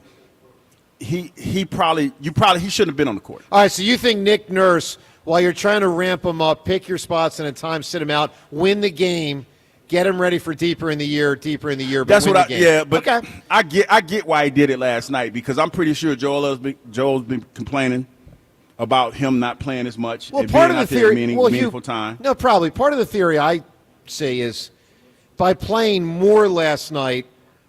he shouldn't have been on the court. All right, so you think Nick Nurse, while you're trying to ramp him up, pick your spots and at times sit him out, win the game, get him ready for deeper in the year. But That's win what the game. but okay. I get why he did it last night because I'm pretty sure Joel's been complaining about him not playing as much. Well, and part being of the out there theory, meaningful time. No, probably part of the theory I see is by playing more last night,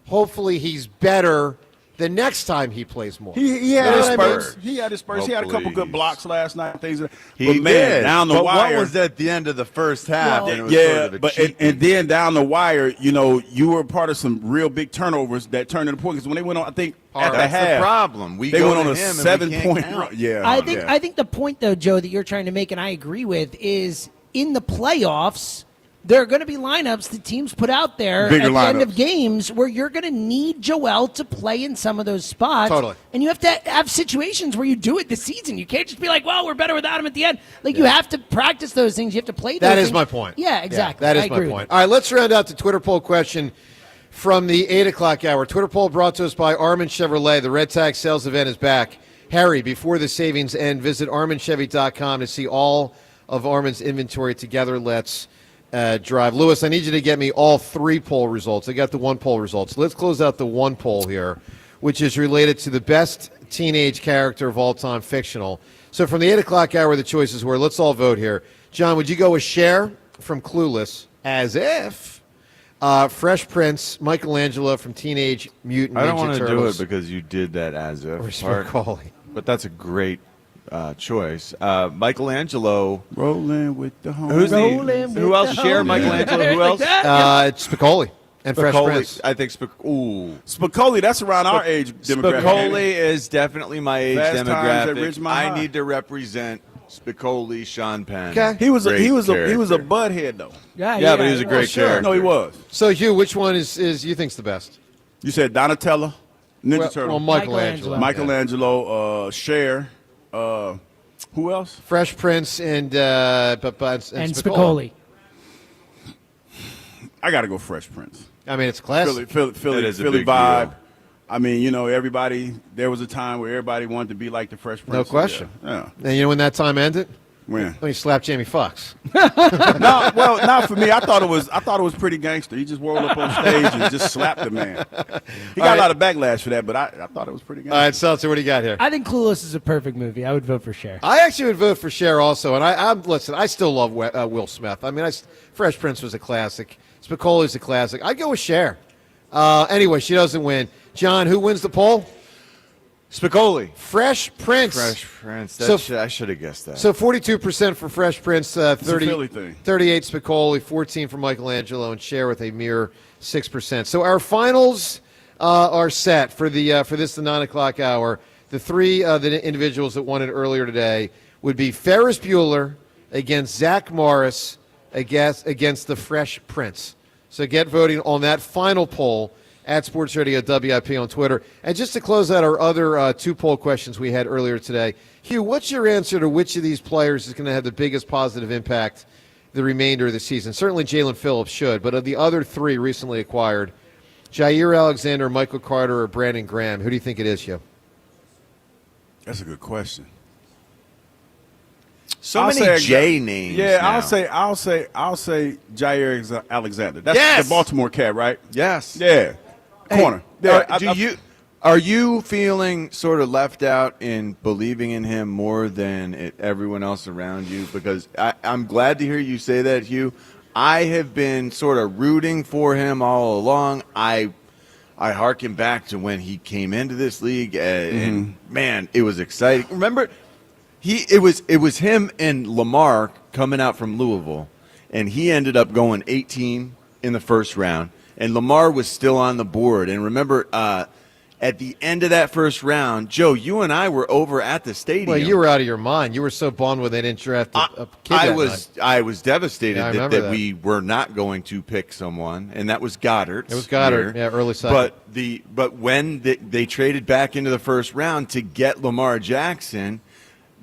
hopefully he's better the next time he plays more. He had his what I mean? spurts. He had his spurts. He had a couple good Hopefully blocks last night. Things. He but man, did. down the but wire. what was at the end of the first half? Well, and it was sort of a but cheat. and then down the wire, you were part of some real big turnovers that turned into points. Because when they went on, I think at the That's half, the problem. they go went to on a him and we can't 7-point count. run. Yeah, I think the point though, Joe, that you're trying to make, and I agree with, is in the playoffs. There are going to be lineups that teams put out there Bigger at the end lineups. of games where you're going to need Joel to play in some of those spots. Totally. And you have to have situations where you do it this season. You can't just be like, well, we're better without him at the end. Like, you have to practice those things. You have to play those That things. is my point. Yeah, exactly. that is I my agree point. with All right, let's round out the Twitter poll question from the 8 o'clock hour. Twitter poll brought to us by Armin Chevrolet. The Red Tag sales event is back. Harry, before the savings end, visit ArminChevy.com to see all of Armin's inventory together. Let's drive. Lewis, I need you to get me all 3 poll results. I got the 1 poll results. Let's close out the 1 poll here, which is related to the best teenage character of all time, fictional. So from the 8 o'clock hour, the choices were, let's all vote here. John, would you go with Cher from Clueless, as if, Fresh Prince, Michelangelo from Teenage Mutant Ninja I don't want to do Turtles, it because you did that as if. or Spicoli? But that's a great choice. Michelangelo. Rolling with the home. Who else? Cher, Michelangelo. Who else? It's Spicoli and Fresh Prince. I think Spicoli, that's around our age demographic. Spicoli is definitely my age Fast Times at demographic. Ridgemont I High. need to represent Spicoli, Sean Penn. Okay. He was a Great butthead though. Yeah, but he was a great character. No, he was. So, Hugh, which one is you think's the best? You said Donatello, Ninja Turtle. Well, Michelangelo. Michelangelo, Cher. Who else? Fresh Prince and Spicoli. I got to go Fresh Prince. I mean, it's classic. Philly It is a Philly big vibe. deal. I mean, everybody. There was a time where everybody wanted to be like the Fresh Prince. No question. Yeah. And you know when that time ended? When? When he slapped Jamie Foxx. No, well, not for me. I thought it was pretty gangster. He just rolled up on stage and just slapped the man. He got a lot of backlash for that, but I thought it was pretty gangster. All right, Seltzer, what do you got here? I think Clueless is a perfect movie. I would vote for Cher. I actually would vote for Cher also, and I'm listen. I still love Will Smith. I mean, Fresh Prince was a classic. Spicoli's a classic. I'd go with Cher. Anyway, she doesn't win. John, who wins the poll? Spicoli. Fresh Prince. Fresh Prince. I should have guessed that. So 42% for Fresh Prince, 30, Philly thing. 38 Spicoli, 14 for Michelangelo, and Cher with a mere 6%. So our finals are set for this the 9 o'clock hour. The 3 the individuals that won it earlier today would be Ferris Bueller against Zach Morris against the Fresh Prince. So get voting on that final poll at Sports Radio WIP on Twitter. And just to close out our other 2 poll questions we had earlier today, Hugh, what's your answer to which of these players is going to have the biggest positive impact the remainder of the season. Certainly Jalen Phillips should, but of the other three recently acquired, Jair Alexander, Michael Carter, or Brandon Graham, who do you think it is, Hugh? That's a good question. So I'll many say J names. Yeah, now. I'll say Jair Alexander. That's Yes. the Baltimore cat, right? Yes. Yeah. Corner. Yeah. Are you feeling sort of left out in believing in him more than everyone else around you? Because I'm glad to hear you say that, Hugh. I have been sort of rooting for him all along. I harken back to when he came into this league, and man, it was exciting. Remember, it was him and Lamar coming out from Louisville, and he ended up going 18 in the first round, and Lamar was still on the board. And remember, at the end of that first round, Joe, you and I were over at the stadium. Well, you were out of your mind. You were so bummed when they didn't draft a kid that night. I was devastated Yeah, that we were not going to pick someone, and that was Goddard. It was Goddard, early second. But when they traded back into the first round to get Lamar Jackson,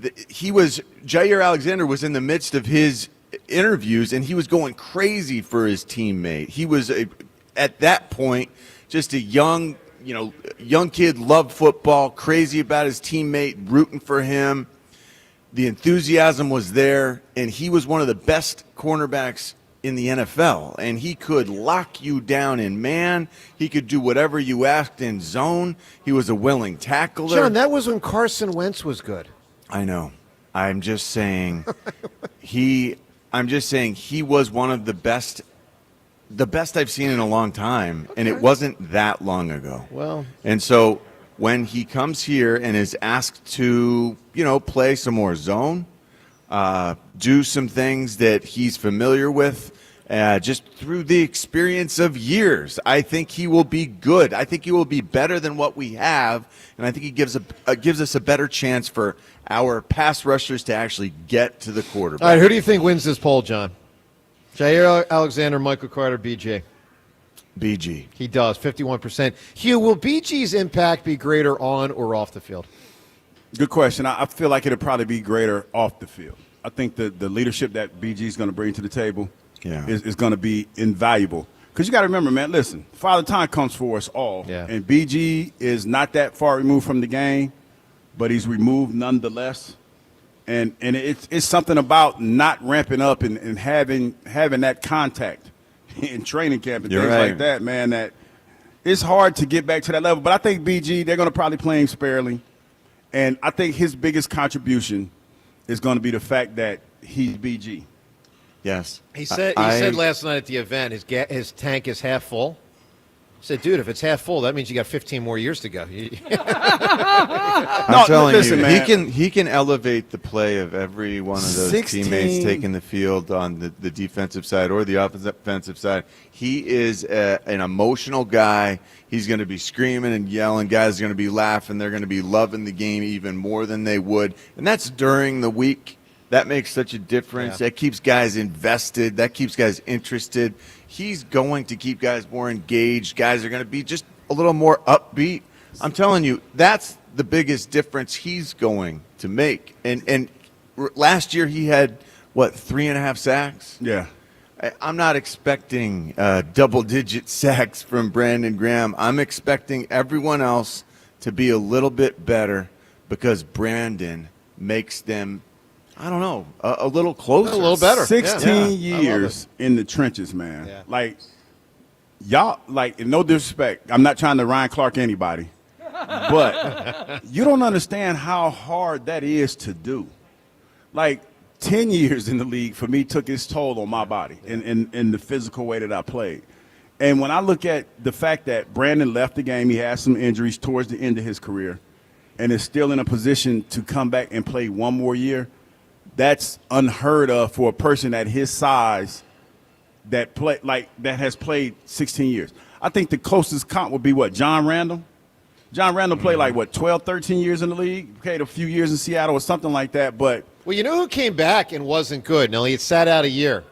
Jair Alexander was in the midst of his interviews, and he was going crazy for his teammate. He was at that point just a young kid, loved football, crazy about his teammate, rooting for him. The enthusiasm was there, and he was one of the best cornerbacks in the NFL. And he could lock you down in man. He could do whatever you asked in zone. He was a willing tackler. John, that was when Carson Wentz was good. I know. I'm just saying he was one of the best I've seen in a long time, and it wasn't that long ago. Well, and so when he comes here and is asked to, play some more zone, do some things that he's familiar with, just through the experience of years, I think he will be good. I think he will be better than what we have, and I think he gives us a better chance for our pass rushers to actually get to the quarterback. All right, who do you think wins this poll, John? Jair Alexander, Michael Carter, BG. BG. He does, 51%. Hugh, will BG's impact be greater on or off the field? Good question. I feel like it'll probably be greater off the field. I think the leadership that BG is going to bring to the table is going to be invaluable. Because you got to remember, man, listen, Father Time comes for us all. Yeah. And BG is not that far removed from the game, but he's removed nonetheless. And it's something about not ramping up and having that contact in training camp and things like that, man, that it's hard to get back to that level. But I think BG, they're going to probably play him sparingly. And I think his biggest contribution is going to be the fact that he's BG. Yes. He said last night at the event his tank is half full. I said, dude, if it's half full, that means you got 15 more years to go. I'm telling you, man. He can elevate the play of every one of those teammates taking the field on the defensive side or the offensive side. He is an emotional guy. He's going to be screaming and yelling. Guys are going to be laughing. They're going to be loving the game even more than they would. And that's during the week. That makes such a difference. Yeah. That keeps guys invested. That keeps guys interested. He's going to keep guys more engaged. Guys are going to be just a little more upbeat. I'm telling you, that's the biggest difference he's going to make. And last year he had, 3.5 sacks? Yeah. I'm not expecting double-digit sacks from Brandon Graham. I'm expecting everyone else to be a little bit better because Brandon makes them, I don't know, a little closer. A little better. 16 years in the trenches, man. Yeah. Like, y'all, in no disrespect, I'm not trying to Ryan Clark anybody, but you don't understand how hard that is to do. 10 years in the league for me took its toll on my body in the physical way that I played. And when I look at the fact that Brandon left the game, he had some injuries towards the end of his career, and is still in a position to come back and play one more year, that's unheard of for a person at his size that has played 16 years. I think the closest comp would be John Randall. John Randall played 12, 13 years in the league, played a few years in Seattle or something like that. But well, you know who came back and wasn't good? Nelly, it sat out a year.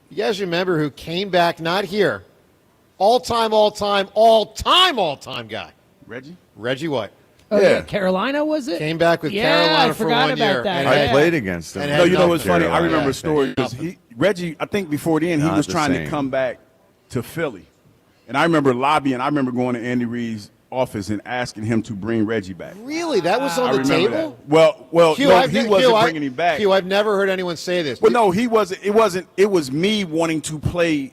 You guys remember who came back, not here, all-time guy? Reggie? Reggie what? Oh, yeah. Carolina, was it? Came back with Yeah, Carolina I for forgot 1 about year. that. and I had- played against him. and No, had you know what's nothing. funny? I remember Yeah. a story because Reggie. I think before then he Not was the trying to same. come back to Philly, and I remember lobbying. I remember going to Andy Reid's office and asking him to bring Reggie back. Really? That was I on the remember table? that. Well, Hugh, no, I've- he wasn't Hugh, bringing him back. Hugh, I've never heard anyone say this. Well, no, he wasn't. It wasn't. It was me wanting to play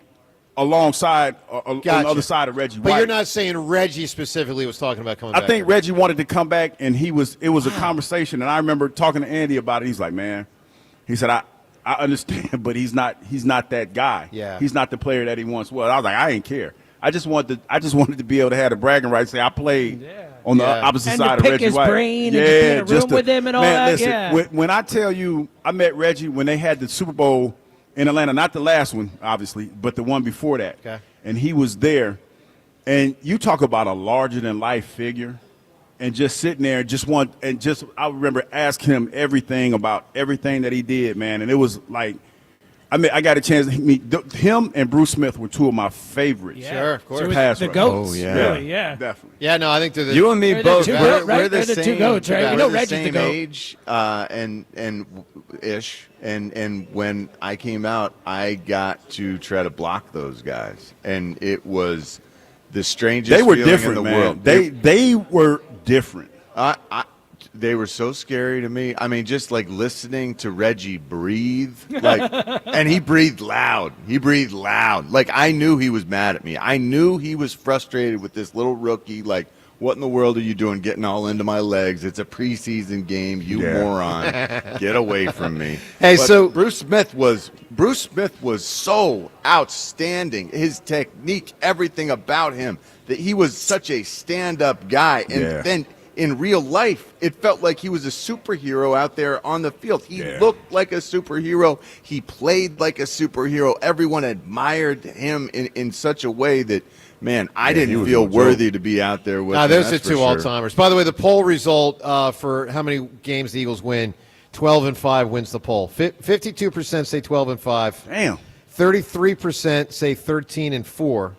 alongside on the other side of Reggie. But White. you're not saying Reggie specifically was talking about coming back. I think Reggie wanted to come back, and it was a conversation, and I remember talking to Andy about it. He's like, man, he said, I understand, but he's not that guy. Yeah. He's not the player that he once was. I was like, I ain't care. I just wanted to be able to have the bragging rights, say I played on the opposite And side to of pick Reggie his White. brain and to be in a room with him and all that, Listen, yeah. when I tell you, I met Reggie when they had the Super Bowl in Atlanta, not the last one, obviously, but the one before that. Okay. And he was there, and you talk about a larger than life figure, and just sitting there, I remember asking him everything about everything that he did, man, and it was like, I got a chance to meet him, and Bruce Smith were two of my favorites. Yeah. Sure, of course. So Pass the rush. goats, Oh, yeah. really, yeah. Definitely. Yeah, no, I think they're the You and me They're the both. two We're, goats, right? we're the They're the two same. goats, right? We We're know the Reggie's the same goat. age, and ish. And when I came out, I got to try to block those guys, and it was the strangest. They were feeling different, in the man. world. They were different. They were so scary to me. I mean, just like listening to Reggie breathe, like, and he breathed loud. Like, I knew he was mad at me. I knew he was frustrated with this little rookie. Like, what in the world are you doing getting all into my legs? It's a preseason game, you moron. Get away from me. Hey, But so- Bruce Smith was so outstanding. His technique, everything about him, that he was such a stand-up guy. And then in real life, it felt like he was a superhero out there on the field. He looked like a superhero. He played like a superhero. Everyone admired him in such a way that, man, I didn't feel worthy to be out there with him. those are that's for two sure. all-timers. By the way, the poll result for how many games the Eagles win, 12-5 wins the poll. 52% say 12-5. Damn. 33% say 13-4.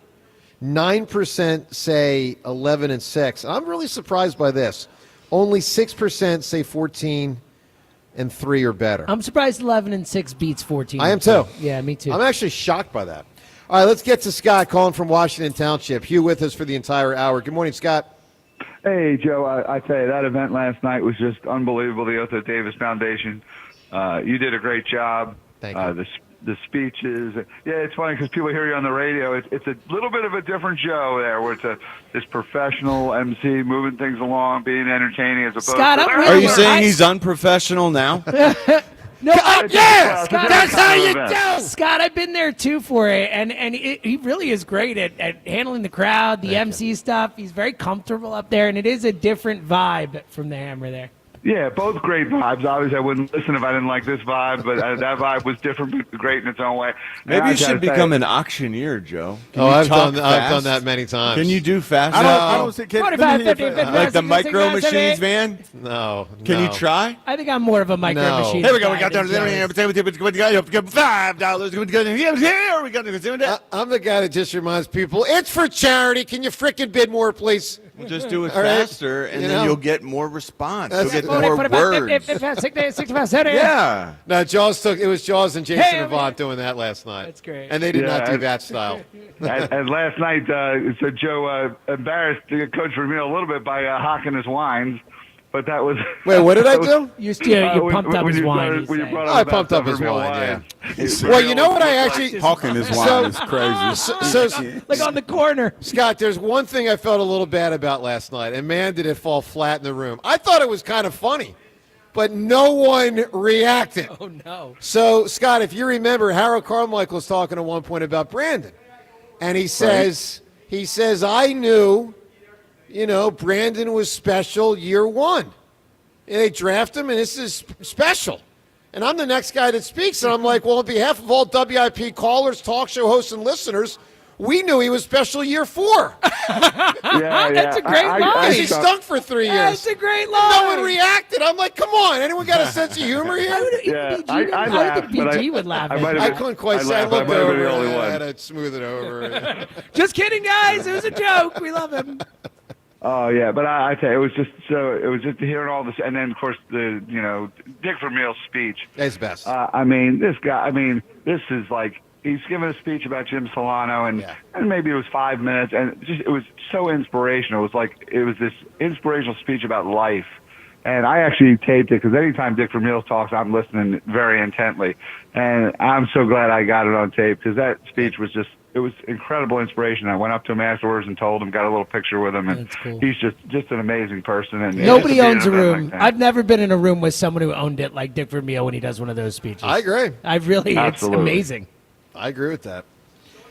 9% say 11-6. I'm really surprised by this. Only 6% say 14-3 or better. I'm surprised 11-6 beats 14. I am too. Yeah, me too. I'm actually shocked by that. All right, let's get to Scott calling from Washington Township. Hugh with us for the entire hour. Good morning, Scott. Hey, Joe, I tell you, that event last night was just unbelievable, the Otho Davis Foundation. You did a great job. Thank you. The speeches. Yeah, it's funny because people hear you on the radio. It's a little bit of a different show there where it's this professional MC moving things along, being entertaining as opposed Scott, to... I'm Are you saying he's unprofessional now? No, yeah, Scott, that's how you do. Scott, I've been there too for it, and he really is great at handling the crowd, the MC stuff. He's very comfortable up there, and it is a different vibe from the Hammer there. Yeah, both great vibes. Obviously, I wouldn't listen if I didn't like this vibe, but that vibe was different, but great in its own way. Maybe you should become an auctioneer, Joe. Can you I've talk done fast? that many times. Can you do fast? I don't think. 45, 50, 50, like the micro machines, man? No. Can you try? I think I'm more of a micro No. machine. Here we go. We guy got than Joe. $5. I'm the guy that just reminds people, it's for charity. Can you frickin' bid more, please? We'll just do it All right. faster, and You then know? you'll get more response. That's You'll get it. more words. Yeah. No, it was Jaws and Jason Hey, Avant doing that last night. That's great. And they did not Yeah, do that style. And last night, so Joe embarrassed Coach Vermeil a little bit by hawking his wines, but that was... Wait, what did I that was- do? You pumped up when his you wine. started- when you brought I up pumped that up his Vermeil wine, wine. Well, you know what I actually... Hawking his wine is crazy. So, Like on the corner. Scott, there's one thing I felt a little bad about last night, and man, did it fall flat in the room. I thought it was kind of funny, but no one reacted. Oh, no. So, Scott, if you remember, Harold Carmichael was talking at one point about Brandon, and he says, I knew, Brandon was special year one. And they draft him, and this is special. And I'm the next guy that speaks, and I'm like, well, on behalf of all WIP callers, talk show hosts, and listeners, we knew he was special year 4. That's a great line. He stunk for 3 years. That's a great line. No one reacted. I'm like, come on. Anyone got a sense of humor here? Yeah, I laughed, think but BG would laugh. I couldn't quite say. I laughed, but I looked might have been over. the only I one. had to smooth it over. Just kidding, guys. It was a joke. We love him. Oh yeah, but I tell you, it was just hearing all this, and then of course Dick Vermeil's speech. He's the best. This is like he's giving a speech about Jim Solano, and maybe it was 5 minutes, and it was so inspirational. It was this inspirational speech about life, and I actually taped it because anytime Dick Vermeil talks, I'm listening very intently, and I'm so glad I got it on tape because that speech was it was incredible inspiration. I went up to him afterwards and told him, got a little picture with him, and he's just an amazing person. And nobody owns a room. I've never been in a room with someone who owned it like Dick Vermeil when he does one of those speeches. I agree. It's amazing. I agree with that.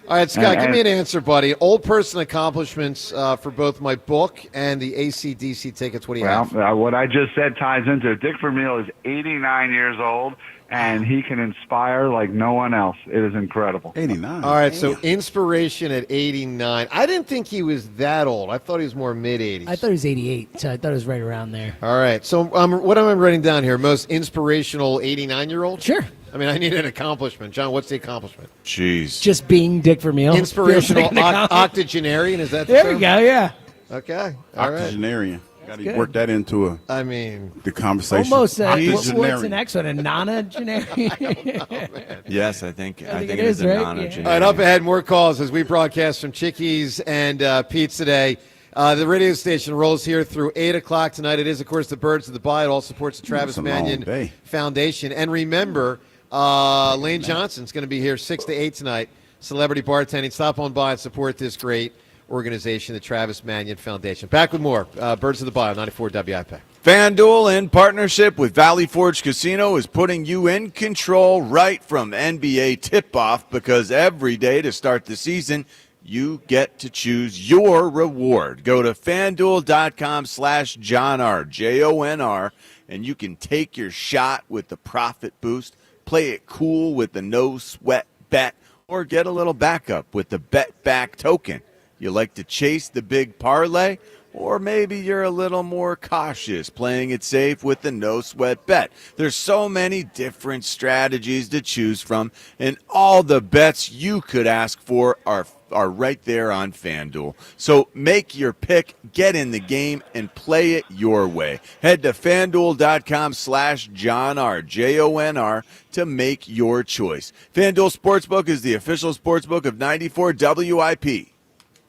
All right, Scott, give me an answer, buddy. Old person accomplishments for both my book and the AC/DC tickets. What do you have? What I just said ties into it. Dick Vermeil is 89 years old, and he can inspire like no one else. It is incredible. 89. All right, so inspiration at 89. I didn't think he was that old. I thought he was more mid-80s. I thought he was 88, so I thought it was right around there. All right, so what am I writing down here? Most inspirational 89-year-old? Sure. I mean, I need an accomplishment. John, what's the accomplishment? Jeez. Just being Dick Vermeil. Inspirational octogenarian, is that the There term? we go, yeah. Okay, all right. Octogenarian. Got to good. work that into the conversation. Almost. What's Octogenarian. the next one? A nonagenarian? Yes, I think it it is, is a right? nonagenarian. All right, up ahead, more calls as we broadcast from Chickie's and Pete's today. The radio station rolls here through 8 o'clock tonight. It is, of course, the Birds of the Bye. It all supports the Travis Mannion Foundation. And remember, Lane Johnson's going to be here 6 to 8 tonight, celebrity bartending. Stop on by and support this great organization, the Travis Mannion Foundation. Back with more Birds of the Bye on 94 WIP. FanDuel, in partnership with Valley Forge Casino, is putting you in control right from NBA tip-off because every day to start the season, you get to choose your reward. Go to FanDuel.com/JohnR, JONR, and you can take your shot with the profit boost, play it cool with the no-sweat bet, or get a little backup with the Bet Back token. You like to chase the big parlay? Or maybe you're a little more cautious, playing it safe with the no-sweat bet. There's so many different strategies to choose from, and all the bets you could ask for are right there on FanDuel. So make your pick, get in the game, and play it your way. Head to FanDuel.com/JohnR, JONR, to make your choice. FanDuel Sportsbook is the official sportsbook of 94 WIP.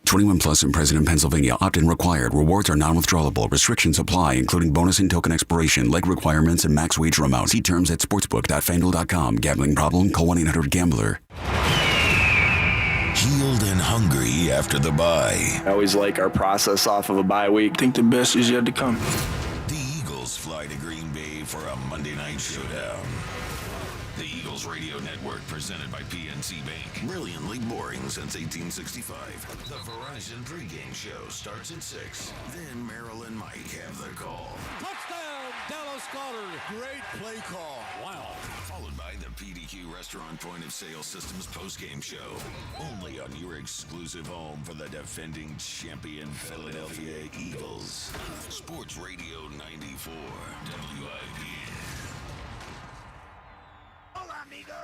21 plus and present in Pennsylvania. Opt-in required. Rewards are non-withdrawable. Restrictions apply, including bonus and token expiration, leg requirements, and max wager amounts. See terms at sportsbook.fanduel.com. Gambling problem? Call 1-800-GAMBLER. Healed and hungry after the bye. I always like our process off of a bye week. Think the best is yet to come. The Eagles fly to Green Bay for a Monday night showdown. The Eagles Radio Network, presented by PNC Bank. Brilliantly boring since 1865. The Verizon pregame show starts at 6. Then Merrill and Mike have the call. Touchdown, Dallas Goddard. Great play call. Wow. Followed by the PDQ Restaurant Point of Sale Systems postgame show. Only on your exclusive home for the defending champion Philadelphia Eagles. Sports Radio 94 WIP. Hola, amigos.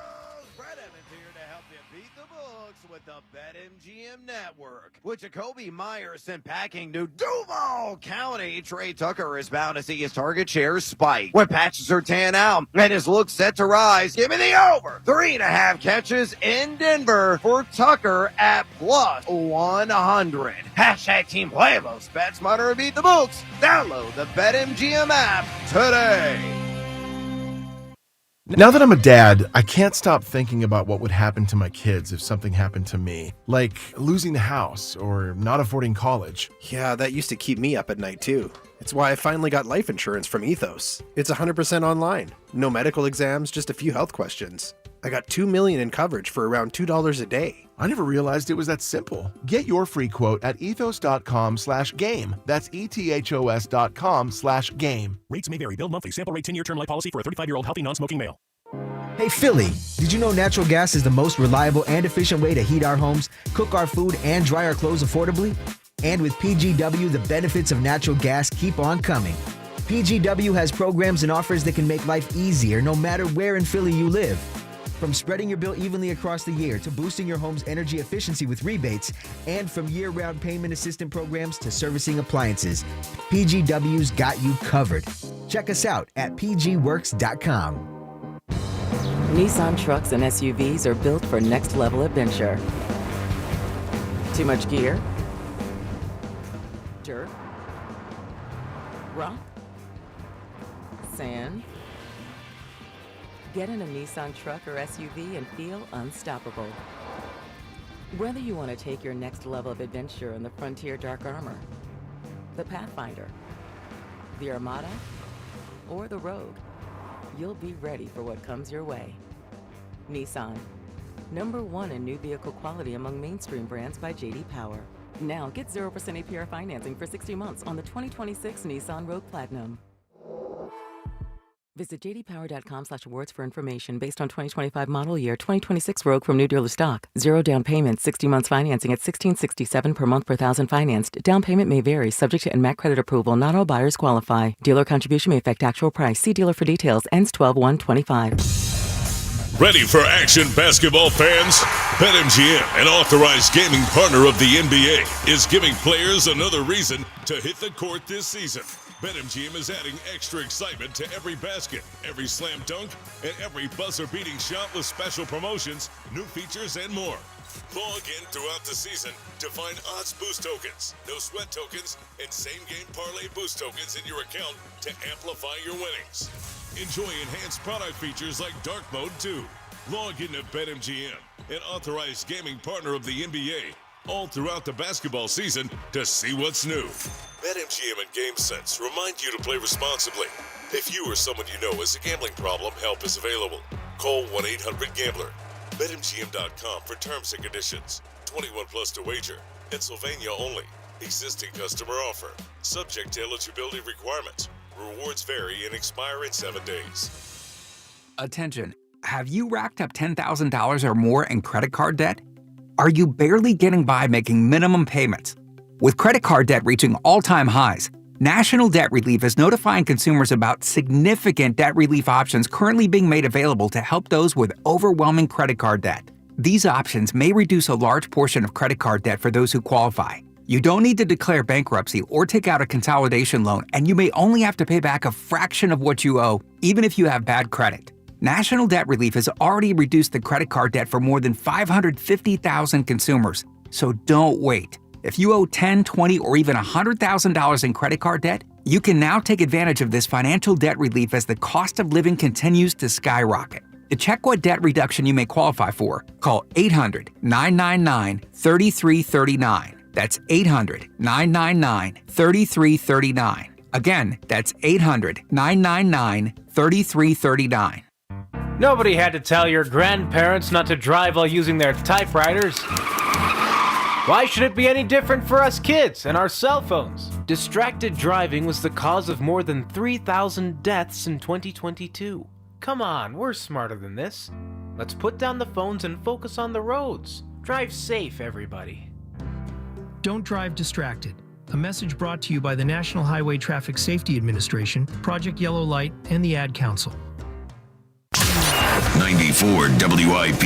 Brett Evans here to help you beat the books with the BetMGM Network. With Jacoby Myers packing to Duval County, Trey Tucker is bound to see his target share spike. When Patches are 10 out and his look set to rise, give me the over. 3.5 catches in Denver for Tucker at plus 100. Hashtag Team Huevos. Bet smarter and beat the books. Download the BetMGM app today. Now that I'm a dad, I can't stop thinking about what would happen to my kids if something happened to me, like losing the house or not affording college. Yeah, that used to keep me up at night too. It's why I finally got life insurance from Ethos. It's 100% online. No medical exams, just a few health questions. I got $2 million in coverage for around $2 a day. I never realized it was that simple. Get your free quote at ethos.com/game. That's ethos.com/game. Rates may vary. Bill monthly. Sample rate 10-year term life policy for a 35-year-old healthy non-smoking male. Hey Philly, did you know natural gas is the most reliable and efficient way to heat our homes, cook our food, and dry our clothes affordably? And with PGW, the benefits of natural gas keep on coming. PGW has programs and offers that can make life easier no matter where in Philly you live. From spreading your bill evenly across the year to boosting your home's energy efficiency with rebates, and from year-round payment assistance programs to servicing appliances, PGW's got you covered. Check us out at pgworks.com. Nissan trucks and SUVs are built for next-level adventure. Too much gear? Dirt? Rock? Sand? Get in a Nissan truck or SUV and feel unstoppable. Whether you want to take your next level of adventure in the Frontier Dark Armor, the Pathfinder, the Armada, or the Rogue, you'll be ready for what comes your way. Nissan, #1 in new vehicle quality among mainstream brands by J.D. Power. Now get 0% APR financing for 60 months on the 2026 Nissan Rogue Platinum. Visit jdpower.com/awards for information based on 2025 model year 2026 Rogue from new dealer stock. 0 down payment, 60 months financing at $1,667 per month per thousand financed. Down payment may vary, subject to NMAC credit approval. Not all buyers qualify. Dealer contribution may affect actual price. See dealer for details. Ends 12/1/25. Ready for action, basketball fans? BetMGM, an authorized gaming partner of the NBA, is giving players another reason to hit the court this season. BetMGM is adding extra excitement to every basket, every slam dunk, and every buzzer-beating shot with special promotions, new features, and more. Log in throughout the season to find odds boost tokens, no sweat tokens, and same-game parlay boost tokens in your account to amplify your winnings. Enjoy enhanced product features like Dark Mode 2. Log into BetMGM, an authorized gaming partner of the NBA, all throughout the basketball season to see what's new. BetMGM and GameSense remind you to play responsibly. If you or someone you know has a gambling problem, help is available. Call 1-800-GAMBLER. BetMGM.com for terms and conditions. 21 plus to wager. Pennsylvania only. Existing customer offer. Subject to eligibility requirements. Rewards vary and expire in 7 days. Attention. Have you racked up $10,000 or more in credit card debt? Are you barely getting by making minimum payments? With credit card debt reaching all-time highs, National Debt Relief is notifying consumers about significant debt relief options currently being made available to help those with overwhelming credit card debt. These options may reduce a large portion of credit card debt for those who qualify. You don't need to declare bankruptcy or take out a consolidation loan, and you may only have to pay back a fraction of what you owe, even if you have bad credit. National Debt Relief has already reduced the credit card debt for more than 550,000 consumers, so don't wait. If you owe $10,000, $20,000, or even $100,000 in credit card debt, you can now take advantage of this financial debt relief as the cost of living continues to skyrocket. To check what debt reduction you may qualify for, call 800-999-3339. That's 800-999-3339. Again, that's 800-999-3339. Nobody had to tell your grandparents not to drive while using their typewriters. Why should it be any different for us kids and our cell phones? Distracted driving was the cause of more than 3,000 deaths in 2022. Come on, we're smarter than this. Let's put down the phones and focus on the roads. Drive safe, everybody. Don't drive distracted. A message brought to you by the National Highway Traffic Safety Administration, Project Yellow Light, and the Ad Council. 94 WIP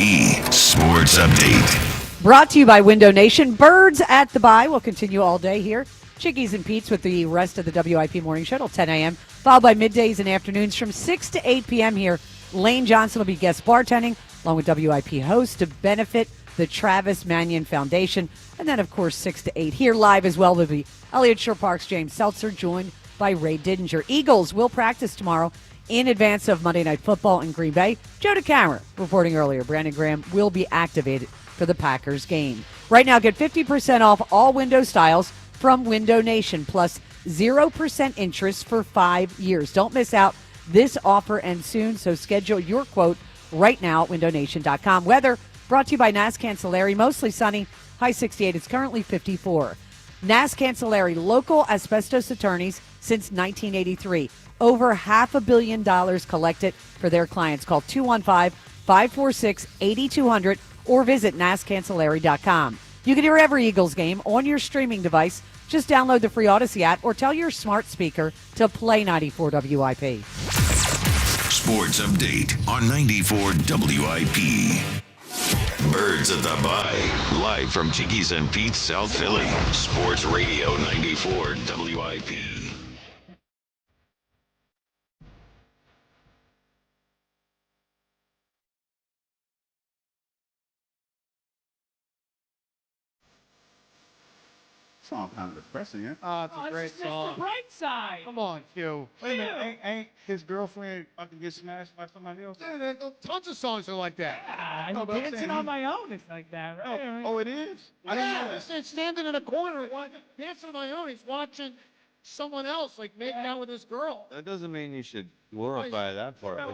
Sports Update. Brought to you by Window Nation. Birds at the Bye will continue all day here. Chickies and Pete's with the rest of the WIP morning show till 10 a.m., followed by middays and afternoons from 6 to 8 p.m. here. Lane Johnson will be guest bartending along with WIP hosts to benefit the Travis Manion Foundation. And then, of course, 6 to 8 here live as well will be Elliott Shore Park's James Seltzer, joined by Ray Didinger. Eagles will practice tomorrow in advance of Monday Night Football in Green Bay. Joe DeCamera reporting earlier. Brandon Graham will be activated for the Packers game. Right now, get 50% off all window styles from Window Nation, plus 0% interest for 5 years. Don't miss out. This offer ends soon, so schedule your quote right now at windownation.com. Weather brought to you by Nas Cancellari. Mostly sunny, high 68. It's currently 54. Nas Cancellari, local asbestos attorneys since 1983. Over $500 million collected for their clients. Call 215-546-8200 or visit nascancellari.com. You can hear every Eagles game on your streaming device. Just download the free Odyssey app or tell your smart speaker to play 94 WIP. sports update on 94 WIP. Birds at the Bye, live from Chickie's and Pete's, South Philly. Sports Radio 94 WIP. Song kind of depressing, yeah. Oh, it's a great song. Bright side. Come on, Q. Wait a minute, ain't his girlfriend fucking get smashed by somebody else? Yeah, tons of songs are like that. I'm dancing on my own. It's like that, right? Oh, it is? I didn't know that. He's standing in a corner, dancing on my own. He's watching someone else, like making out with this girl. That doesn't mean you should glorify that part. You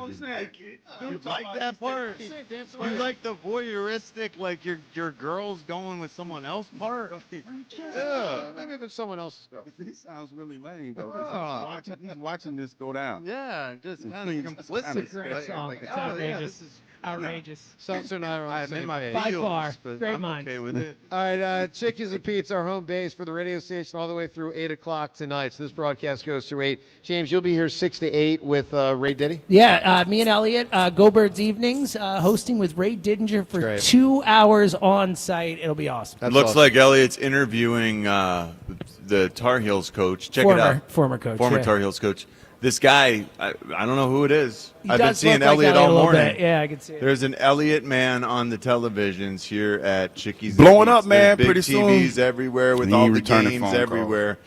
like that part? You like the voyeuristic, like your girl's going with someone else part? Yeah, maybe if it's someone else's girl. He sounds really lame, though. He's watching this go down. Yeah, just kind of complicit. Great song. It's outrageous. Outrageous. Seltzer and I are on the I'm in same my page. By heels, far. but Great I'm minds. okay with it. All right, Chickies and Pete's, our home base for the radio station all the way through 8 o'clock tonight. So this broadcast goes through 8. James, you'll be here 6 to 8 with Ray Diddy? Yeah, me and Elliot, Go Birds Evenings, hosting with Ray Didinger for 2 hours on site. It'll be awesome. Looks like Elliot's interviewing the Tar Heels coach. Check it out. Former coach. Former yeah. Tar Heels coach. This guy, I don't know who it is. He I've been does seeing look like Elliot Elliot a all little morning. bit. Yeah, I can see it. There's an Elliot man on the televisions here at Chickie's. Blowing up, There's man, big pretty TVs soon. everywhere with And he all the returned a games phone call. everywhere.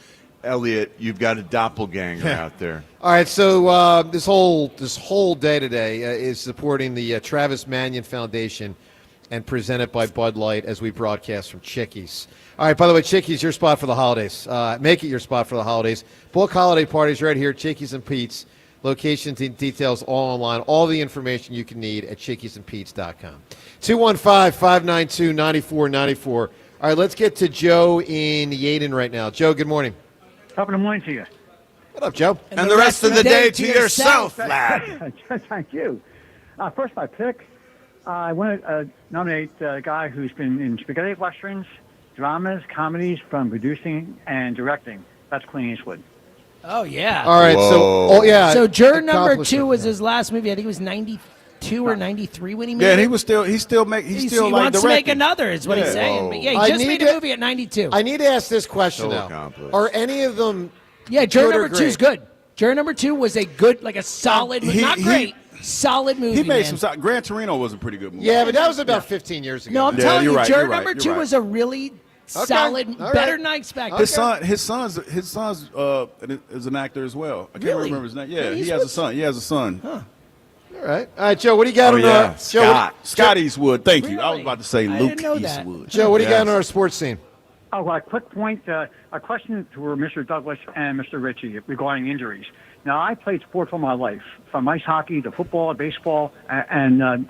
Elliot, you've got a doppelganger out there. All right, so this whole day today is supporting the Travis Manion Foundation and presented by Bud Light as we broadcast from Chickies. All right, by the way, Chickies, your spot for the holidays. Make it your spot for the holidays. Book holiday parties right here, Chickies and Pete's. Locations and details all online. All the information you can need at chickiesandpete's.com. 215-592-9494. All right, let's get to Joe in Yeadon right now. Joe, good morning. Top of the morning to you. What up, Joe? And the rest of the day to yourself, lad. Thank you. First, my pick. I want to nominate a guy who's been in spaghetti westerns, dramas, comedies, from producing and directing. That's Clint Eastwood. Oh, yeah. All right, So Juror number 2 was his last movie. I think it was 92 or 93 when he made it. Yeah, and he still he like wants to make directing. another, is what he's saying. But yeah, he just made a movie at 92. I need to ask this question So now. accomplished. Are any of them Yeah, Juror good or number 2 is great? good. Juror number 2 was a good, like a solid, not great, solid movie. He made man. some. Gran Torino was a pretty good movie. Yeah, but that was about 15 years ago. No, I'm Yeah, telling you're you, right, Juror you're right, number you're 2 right. was a really solid, all better right. than I expected. His son's is an actor as well. I can't Really? remember his name. Yeah, Clint he has a Eastwood? son. He has a son. All right, Joe, what do you got on yeah, Joe, Scott Eastwood. Thank you. I was Really? about to say I Luke didn't know that. Eastwood. Joe, what do you got Yes. on our sports scene? Oh, well, a quick point. A question to Mr. Douglas and Mr. Ritchie regarding injuries. Now, I played sports all my life, from ice hockey to football, baseball, and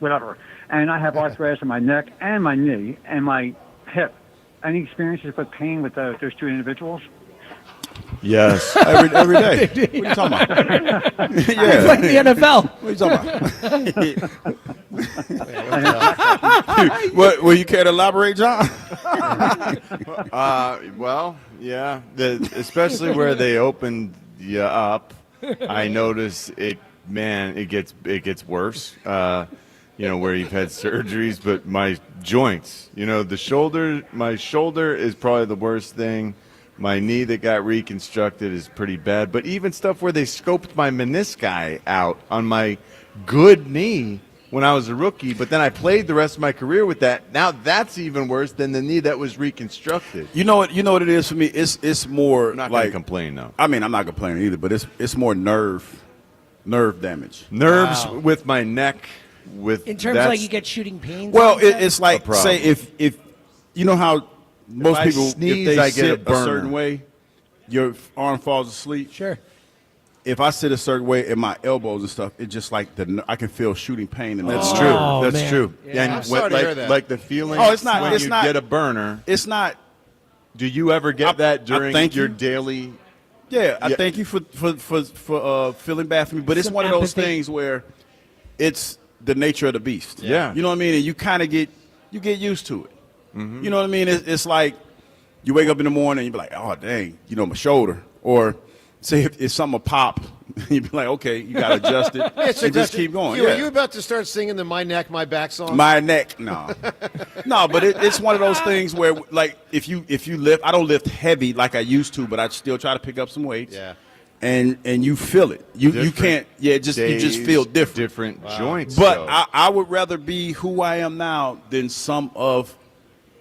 whatever. And I have arthritis in my neck and my knee and my hip. Any experiences with pain with those two individuals? Yes. every day. What are you talking about? Yeah. Like the NFL. What are you talking about? Will you care to elaborate, John? Well, yeah. Especially where they opened you up, I notice it. Man, it gets worse. Where you've had surgeries, but my joints. My shoulder is probably the worst thing. My knee that got reconstructed is pretty bad. But even stuff where they scoped my menisci out on my good knee when I was a rookie, but then I played the rest of my career with that. Now that's even worse than the knee that was reconstructed. You know what it is for me? It's more I'm not like gonna complain though. I mean, I'm not complaining either, but it's more nerve damage. Nerves with my neck. In terms of like you get shooting pains. Well, like that? it's like say if you know how most I people sneeze, if they I get a sit a burner. certain way, your arm falls asleep. Sure. If I sit a certain way in my elbows and stuff, it's just like I can feel shooting pain in That's the true. Oh, That's man. true. Yeah. And I'm sorry to hear that. like the feeling. Oh, it's not- when it's you not- get a burner. It's not. Do you ever get that during thank your you. daily? Yeah, I Yeah. thank you for feeling bad for me, but it's Some one of those empathy. things where it's the nature of the beast. Yeah. You know what I mean? And you kind of get used to it. Mm-hmm. You know what I mean? It's like you wake up in the morning and you be like, oh, dang, my shoulder. Or say if something will pop You'd be like, okay, you got to adjust it and just keep going. Hugh, Yeah. Are you about to start singing the My Neck, My Back song? My neck, no. No, but it's one of those things where, like, if you lift, I don't lift heavy like I used to, but I still try to pick up some weights. Yeah. And you feel it. You can't. Yeah, you just feel different. Joints. But though. I would rather be who I am now than some of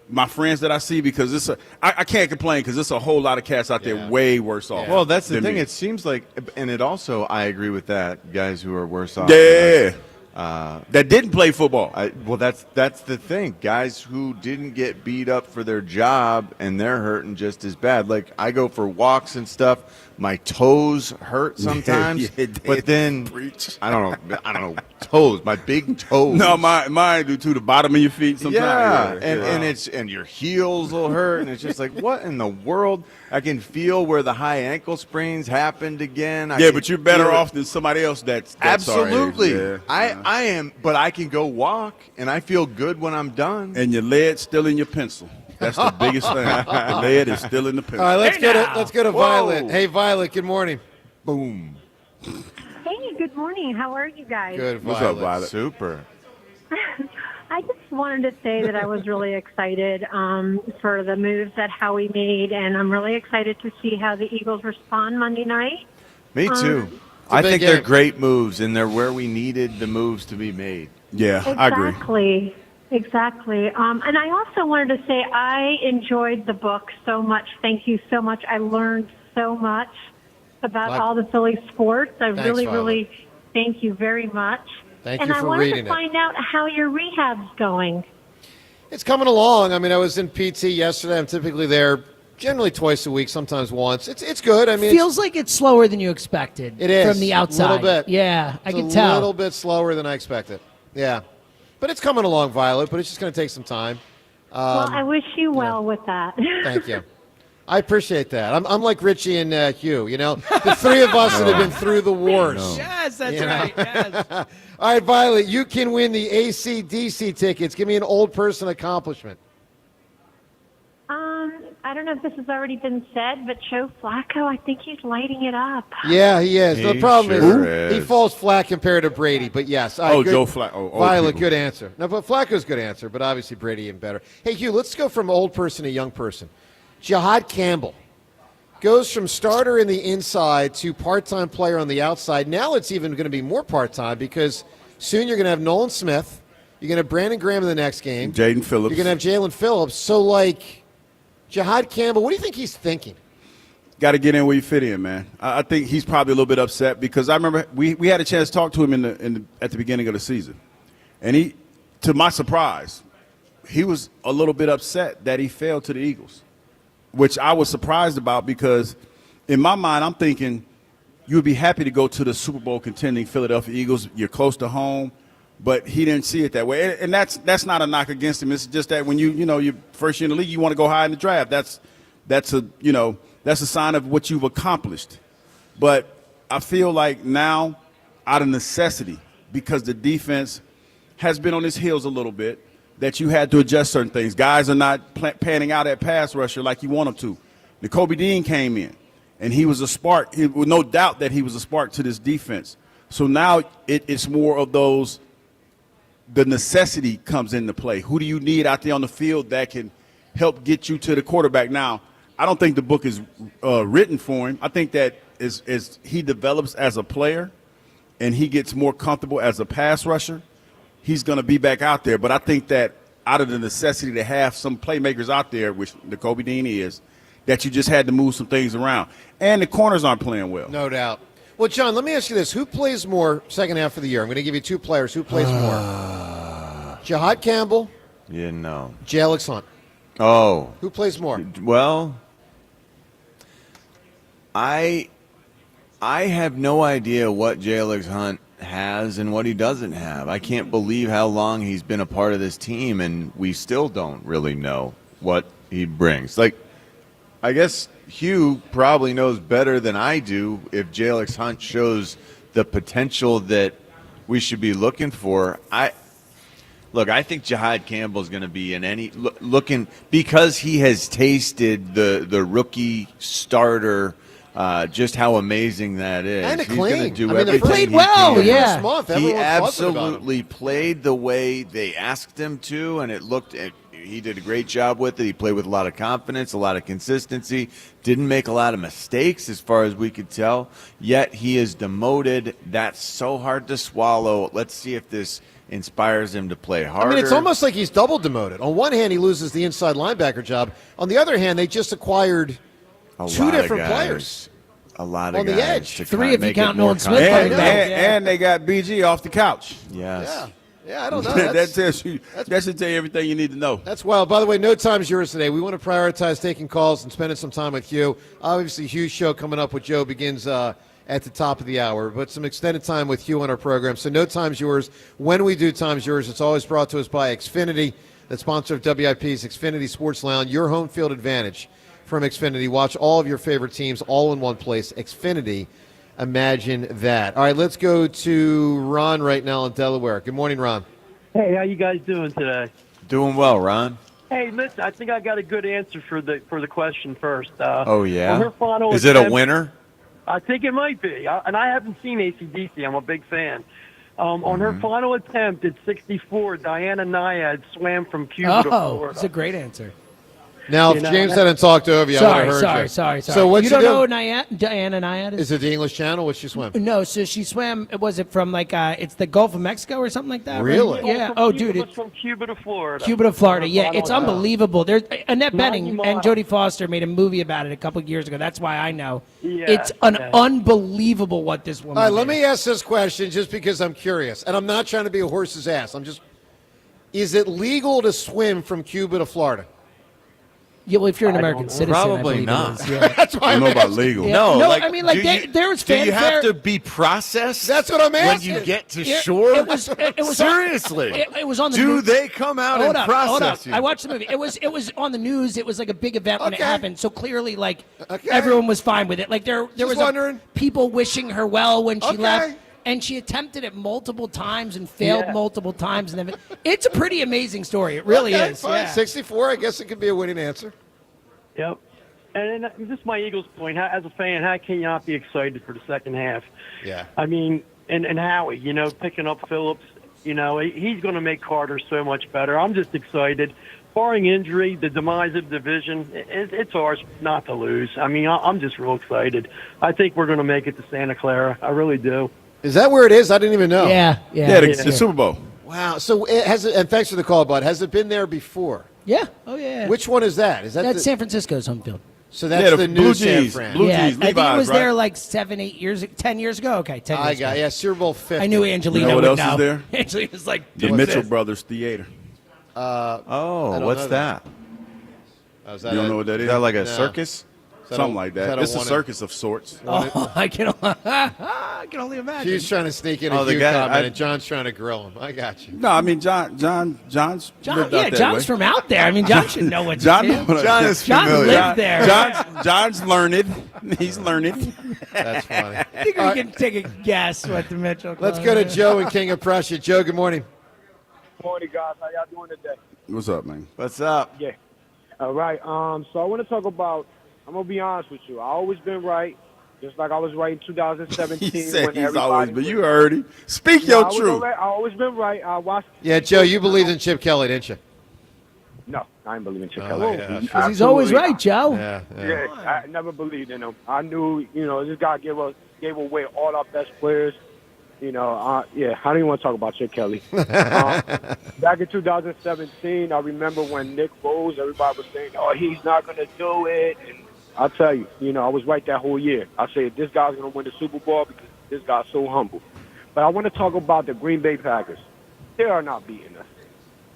my friends that I see, because I can't complain, because there's a whole lot of cats out there way worse off. Well, that's the than thing. me. It seems like, and it also, I agree with that. Guys who are worse off. Yeah. That didn't play football. Well, that's the thing. Guys who didn't get beat up for their job and they're hurting just as bad. Like, I go for walks and stuff. My toes hurt sometimes, but then I don't know toes. My big toes. No, mine do too. The bottom of your feet sometimes. Yeah, and your heels will hurt, and it's just like, what in the world? I can feel where the high ankle sprains happened again. But you're better off than somebody else that's absolutely. Yeah. I am, but I can go walk, and I feel good when I'm done. And your lead's still in your pencil. That's the biggest thing. The lead is still in the pencil. All right, let's go to Violet. Hey, Violet. Good morning. Boom. Hey, good morning. How are you guys? Good. What's up, Violet? Super. I just wanted to say that I was really excited for the moves that Howie made, and I'm really excited to see how the Eagles respond Monday night. Me too. I think they're great moves, and they're where we needed the moves to be made. Yeah, I agree. Exactly. And I also wanted to say I enjoyed the book so much. Thank you so much. I learned so much about all the Philly sports. Thanks, really thank you very much. Thank and you I for wanted reading to find out how your rehab's going. It's coming along. I mean, I was in PT yesterday. I'm typically there generally twice a week, sometimes once. It's good. I mean, feels like it's slower than you expected. It is from the outside. a little bit. Yeah, I It's can tell. a little bit slower than I expected. Yeah, but it's coming along, Violet. But it's just going to take some time. Well, I wish you well with that. Thank you. I appreciate that. I'm like Richie and Hugh. You know, the three of us that have been through the wars. Yes, that's You know? right. Yes. All right, Violet, you can win the AC/DC tickets. Give me an old person accomplishment. I don't know if this has already been said, but Joe Flacco, I think he's lighting it up. Yeah, he is. The He problem sure is he is. falls flat compared to Brady. But yes, Joe Flacco. Old Violet, people. good answer. No, but Flacco's good answer. But obviously Brady even better. Hey, Hugh, let's go from old person to young person. Jihad Campbell goes from starter in the inside to part-time player on the outside. Now it's even going to be more part-time because soon you're going to have Nolan Smith. You're going to have Brandon Graham in the next game. Jaden Phillips. You're going to have Jalen Phillips. So, like, Jihad Campbell, what do you think he's thinking? Got to get in where you fit in, man. I think he's probably a little bit upset because I remember we had a chance to talk to him at the beginning of the season. And he, to my surprise, he was a little bit upset that he fell to the Eagles, which I was surprised about because in my mind I'm thinking you would be happy to go to the Super Bowl contending Philadelphia Eagles. You're close to home. But he didn't see it that way, and that's not a knock against him. It's just that when you're first year in the league, you want to go high in the draft. That's a sign of what you've accomplished. But I feel like now, out of necessity, because the defense has been on its heels a little bit, that you had to adjust certain things. Guys are not panning out at pass rusher like you want them to. Nakobe Dean came in, and he was a spark. No doubt that he was a spark to this defense. So now it's more of those. The necessity comes into play. Who do you need out there on the field that can help get you to the quarterback? Now, I don't think the book is written for him. I think that as he develops as a player and he gets more comfortable as a pass rusher, he's going to be back out there. But I think that out of the necessity to have some playmakers out there, which Nakobe Dean is, that you just had to move some things around. And the corners aren't playing well. No doubt. Well, John, let me ask you this. Who plays more second half of the year? I'm going to give you two players. Who plays more? Jihad Campbell, Yeah, no. Alex Hunt. Oh. Who plays more? Well, I have no idea what Alex Hunt has and what he doesn't have. I can't believe how long he's been a part of this team, and we still don't really know what he brings. Like, I guess Hugh probably knows better than I do if Alex Hunt shows the potential that we should be looking for. I think Jihad Campbell is going to be in looking because he has tasted the rookie starter just how amazing that is. And He's going clean. to do I mean, everything played he well, can. yeah. First month, He everyone was buzzing about him. absolutely played the way they asked him to, and it looked. He did a great job with it. He played with a lot of confidence, a lot of consistency. Didn't make a lot of mistakes, as far as we could tell. Yet he is demoted. That's so hard to swallow. Let's see if this inspires him to play harder. I mean, it's almost like he's double demoted. On one hand, he loses the inside linebacker job. On the other hand, they just acquired two different players. A lot on of the guys edge. to Three kind of if you make count it more Nolan Smith. competitive. And they got BG off the couch. Yes. Yeah, I don't know. that tells you. That should tell you everything you need to know. That's wild. By the way, no time's yours today. We want to prioritize taking calls and spending some time with you. Obviously, huge show coming up with Joe begins at the top of the hour, but some extended time with you on our program. So no time's yours. When we do time's yours, it's always brought to us by Xfinity, the sponsor of WIP's Xfinity Sports Lounge, your home field advantage from Xfinity. Watch all of your favorite teams all in one place. Xfinity. Imagine that. All right, let's go to Ron right now in Delaware. Good morning, Ron. Hey, how you guys doing today? Doing well, Ron. Hey, listen, I think I got a good answer for the question first. Oh, yeah? On her final Is it a attempt- winner? I think it might be. And I haven't seen AC/DC. I'm a big fan. On her final attempt at 64, Diana Nyad swam from Cuba to Oh, Florida. that's a great answer. Now, if James hadn't talked over you, I would have heard you. Sorry. So what you don't know who Diana Nyad is? Is it the English Channel? What she swam? No, so she swam. Was it from it's the Gulf of Mexico or something like that? Really? Right? Yeah. From Oh, Cuba- dude, it was from Cuba to Florida. Cuba to Florida. Yeah, Final it's attempt. unbelievable. There's Annette 90 Bening miles. and Jodie Foster made a movie about it a couple years ago. That's why I know. Yeah, It's unbelievable what this woman. All right, let did. me ask this question just because I'm curious, and I'm not trying to be a horse's ass. Is it legal to swim from Cuba to Florida? Yeah, well, if you're an I American don't know. citizen, I Probably believe not. It is, yeah. That's why I I'm don't know about asking. legal. Yeah. No, like, I mean, like, there was do you fanfare. have to be processed? That's what I'm when asking. you get to It- shore. it was Seriously. It was on the Do news. they come out Hold and up, process you? I watched the movie. It was on the news. It was like a big event when it Okay. happened. So clearly, like Okay. everyone was fine with it. Like there Just was wondering. people wishing her well when she Okay. left. And she attempted it multiple times and failed multiple times. And then it's a pretty amazing story. It really Okay, is. fine. Yeah. 64, I guess it could be a winning answer. Yep. And this is my Eagles point. As a fan, how can you not be excited for the second half? Yeah. I mean, and Howie, picking up Phillips, he's going to make Carter so much better. I'm just excited. Barring injury, the demise of the division, it's ours not to lose. I mean, I'm just real excited. I think we're going to make it to Santa Clara. I really do. Is that where it is? I didn't even know. Yeah. The Super Bowl. Wow. So and thanks for the call, bud. Has it been there before? Yeah. Oh, yeah. Which one is that? Is that That's the, San Francisco's home field. So that's the the Blue new San Jays. Fran. Blue Yeah, Jays, I think it Levi's, was there right? like 10 years ago. Okay, 10 years ago. Yeah, Super Bowl 50. I knew Angelina You know what would else is know. there? Angelina's like, The "What's Mitchell this?" Brothers Theater. I don't what's know that? Is You don't know what that Is is? that like a No. circus? Something like is that that. a It's a one- circus of sorts. Oh, I can only imagine. He's trying to sneak in a Oh, the Hugh guy- comment, and John's trying to grill him. I got you. No, I mean John's John, lived out that John's way. from out there. I mean, John should know what John, to do. John is John familiar. lived there. John's learned. He's learned. That's funny. I think we can take a guess what the Mitchell. Let's Club go to is. Joe in King of Prussia. Joe, good morning. Morning, guys. How y'all doing today? What's up, man? What's up? Yeah. All right. So I want to talk about. I'm gonna be honest with you. I always been right, just like I was right in 2017. He said when he's everybody always, but was- you heard him. Speak No, your I was truth. I always been right. I watched. Yeah, Joe, you believed in Chip Kelly, didn't you? No, I didn't believe in Chip Oh, Kelly. yeah, sure. 'Cause he's always Absolutely right, Joe. Yeah, I never believed in him. I knew, this guy gave away all our best players. I don't want to talk about Chip Kelly. Back in 2017, I remember when Nick Foles, everybody was saying, "Oh, he's not going to do it." And I'll tell you, I was right that whole year. I said, this guy's going to win the Super Bowl because this guy's so humble. But I want to talk about the Green Bay Packers. They are not beating us.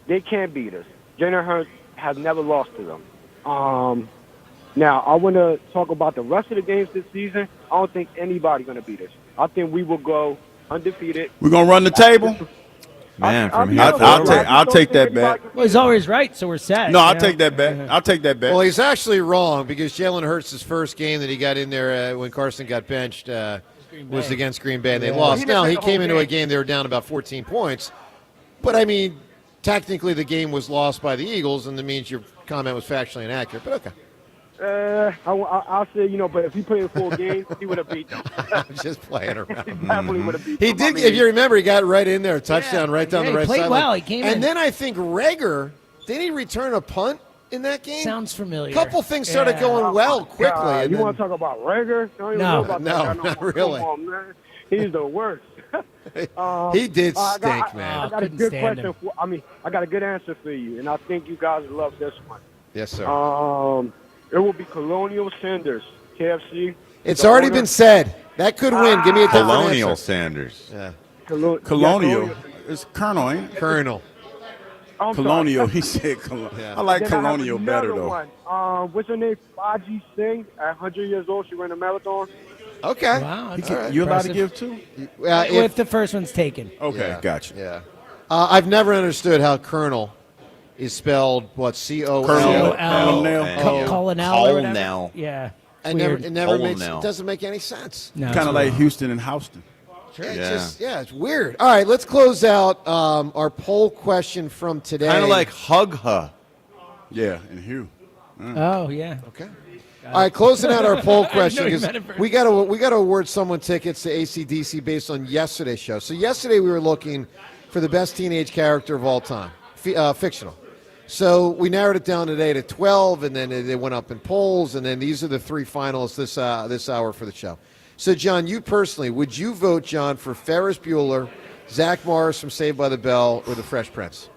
They can't beat us. Jalen Hurts has never lost to them. Now, I want to talk about the rest of the games this season. I don't think anybody's going to beat us. I think we will go undefeated. We're gonna run the table. Man, from here I'll take that bet. Well, he's always right, so we're set. No, I'll you know? take that bet. I'll take that bet. Well, he's actually wrong because Jalen Hurts' first game that he got in there when Carson got benched was against Green Bay, and they lost. Now, he came into a game they were down about 14 points. But, I mean, technically the game was lost by the Eagles, and that means your comment was factually inaccurate. But, okay. I'll say, but if he played a full game, he would have beat them. I'm just playing around. He definitely would have beat He them. did. I mean, If you remember, he got right in there, a touchdown right down the right played sideline. well. He came in. And then I think Reagor, did he return a punt in that game? Sounds familiar. A couple things started going well quickly. And you then- want to talk about Reagor? Don't even No. know about that No, guy not more. really. Come on, man. He's the worst. He did I stink, got, man. I got a Couldn't good stand question. I got a good answer for you, and I think you guys will love this one. Yes, sir. It will be Colonial Sanders, KFC. It's the already owner. been said. That could win. Give me a different Colonial answer. Sanders. Yeah. Colonial. It's Colonel, ain't it? Colonel. I'm Colonial. sorry. He said Colonial. Yeah. I like Then I have Colonial better, another though. one. What's her name? Baji Singh. At 100 years old, she ran a marathon. Okay. Wow. He that's can- all right. You allowed to Impressive. give two? If the first one's taken. Okay, Yeah. gotcha. Yeah. I've never understood how Colonel is spelled, what, C-O-L? Colonel. Colonel. Colonel. or whatever. Colonel. Yeah. It Weird. never Colonel. makes, it doesn't make any sense. No, Kind it's of like weird. Houston and Houston. It's weird. All right, let's close out our poll question from today. Kind of like Hug-Ha. Yeah, and Hugh. Oh, yeah. Okay. All right, closing out our poll I question know you because meant it for- we got to award someone tickets to AC/DC based on yesterday's show. So yesterday we were looking for the best teenage character of all time, fictional. So we narrowed it down today to 12, and then they went up in polls, and then these are the three finalists this hour for the show. So John, you personally, would you vote, John, for Ferris Bueller, Zach Morris from Saved by the Bell, or The Fresh Prince?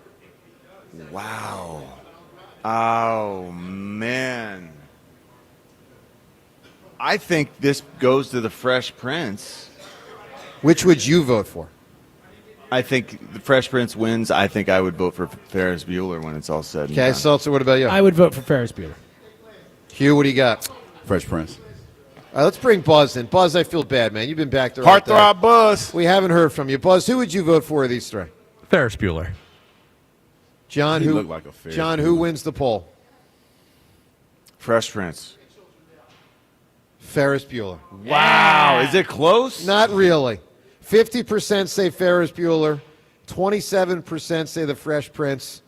Wow. Oh, man. I think this goes to the Fresh Prince. Which would you vote for? I think the Fresh Prince wins. I think I would vote for Ferris Bueller when it's all said and Okay, done. Seltzer, what about you? I would vote for Ferris Bueller. Hugh, what do you got? Fresh Prince. All right, let's bring Buzz in. Buzz, I feel bad, man. You've been back there. all day. Heartthrob Buzz. We haven't heard from you. Buzz, who would you vote for of these three? Ferris Bueller. John, He who looked like a Ferris John, who Bueller. wins the poll? Fresh Prince. Ferris Bueller. Wow. Is it close? Not really. 50% say Ferris Bueller, 27% say the Fresh Prince,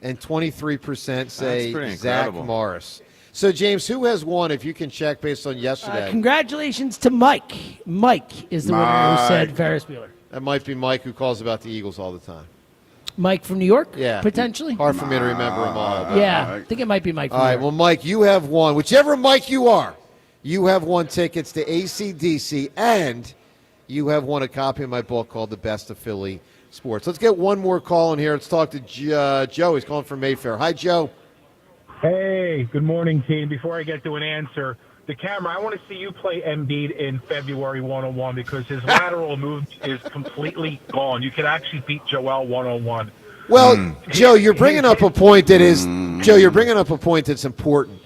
and 23% say pretty Zach incredible. Morris. So, James, who has won, if you can check based on yesterday? Congratulations to Mike. Mike is the winner who said Mike. Ferris Bueller. That might be Mike, who calls about the Eagles all the time. Mike from New York? Yeah. Potentially? Hard for me to remember them all. but- Yeah, I think it might be Mike from All New right, York. well, Mike, you have won. Whichever Mike you are, you have won tickets to AC/DC, and you have won a copy of my book called The Best of Philly Sports. Let's get one more call in here. Let's talk to Joe. He's calling from Mayfair. Hi, Joe. Hey, good morning, team. Before I get to an answer, the camera, I want to see you play Embiid in February 101 because his lateral move is completely gone. You could actually beat Joel 101. Well, Joe, you're bringing up a point that is Joe. You're bringing up a point that's important.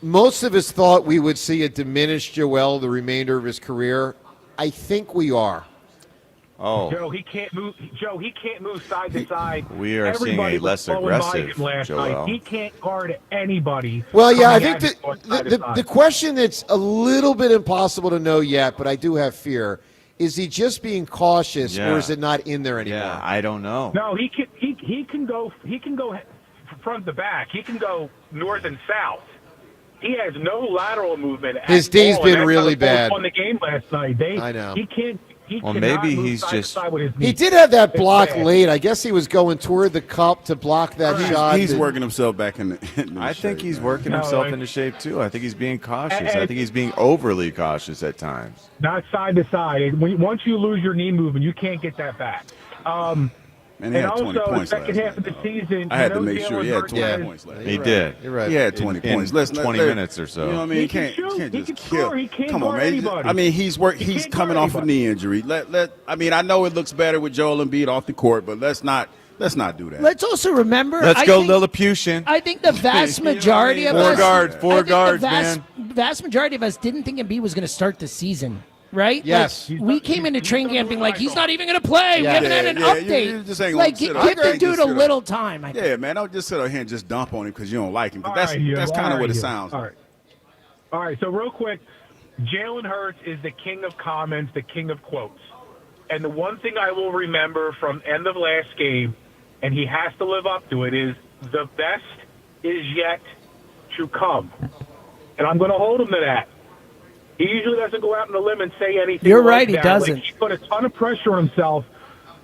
Most of us thought we would see a diminished Joel the remainder of his career. I think we are. Oh. Joe, he can't move. Joe, he can't move side to side. We are seeing Everybody a less was blowing by aggressive him last Joel. night. He can't guard anybody. Well, yeah, I coming think at him side to the side. question that's a little bit impossible to know yet, but I do have fear, is he just being cautious Yeah. or is it not in there anymore? Yeah, I don't know. No, he can go front to back. He can go north and south. He has no lateral movement. His at D's all, been and that's really how the Bulls bad. Won the game last night. I know. He can't. He Well, cannot maybe move he's side to just- side with his He knees. did have that It's block bad. late. I guess he was going toward the cup to block that shot. He's that- working himself back in the I think shape, he's man. working No, himself like- into shape too. I think he's being cautious. And- I think he's being overly cautious at times. Not side to side. Once you lose your knee movement, you can't get that back. And he had 20 also, points the second last half of the season, I had to you know, make sure Jalen he had Hurts 20 has- points last He night. did. You're right. He had 20 In points. 20 minutes or so. You know what I mean? He You can can't, shoot. you can't He just can kill. score. He can't Come on, guard man. anybody. I mean, he's He He's can't coming guard off a anybody. knee injury. I mean, I know it looks better with Joel Embiid off the court, but let's not do that. Let's also remember. Let's I go think- Lilliputian. I think the vast majority of Four us, guards, four I think guards, the vast, man. vast majority of us didn't think Embiid was going to start the season, right? Yes. Like, we came into training camp being like, he's not even going to play. We Yeah. haven't had an Yeah, update. you just ain't gonna like, sit give on- the Just dude a sit on- little time. I think. Yeah, man, don't just sit out here and just dump on him because you don't like him. 'cause All that's right, Hugh. that's All kind of right, what it Hugh. sounds All like. right. All right, so real quick, Jalen Hurts is the king of comments, the king of quotes. And the one thing I will remember from end of last game, and he has to live up to it, is the best is yet to come. and I'm going to hold him to that. He usually doesn't go out on a limb and say anything. You're like right, he that. doesn't. Like, he put a ton of pressure on himself.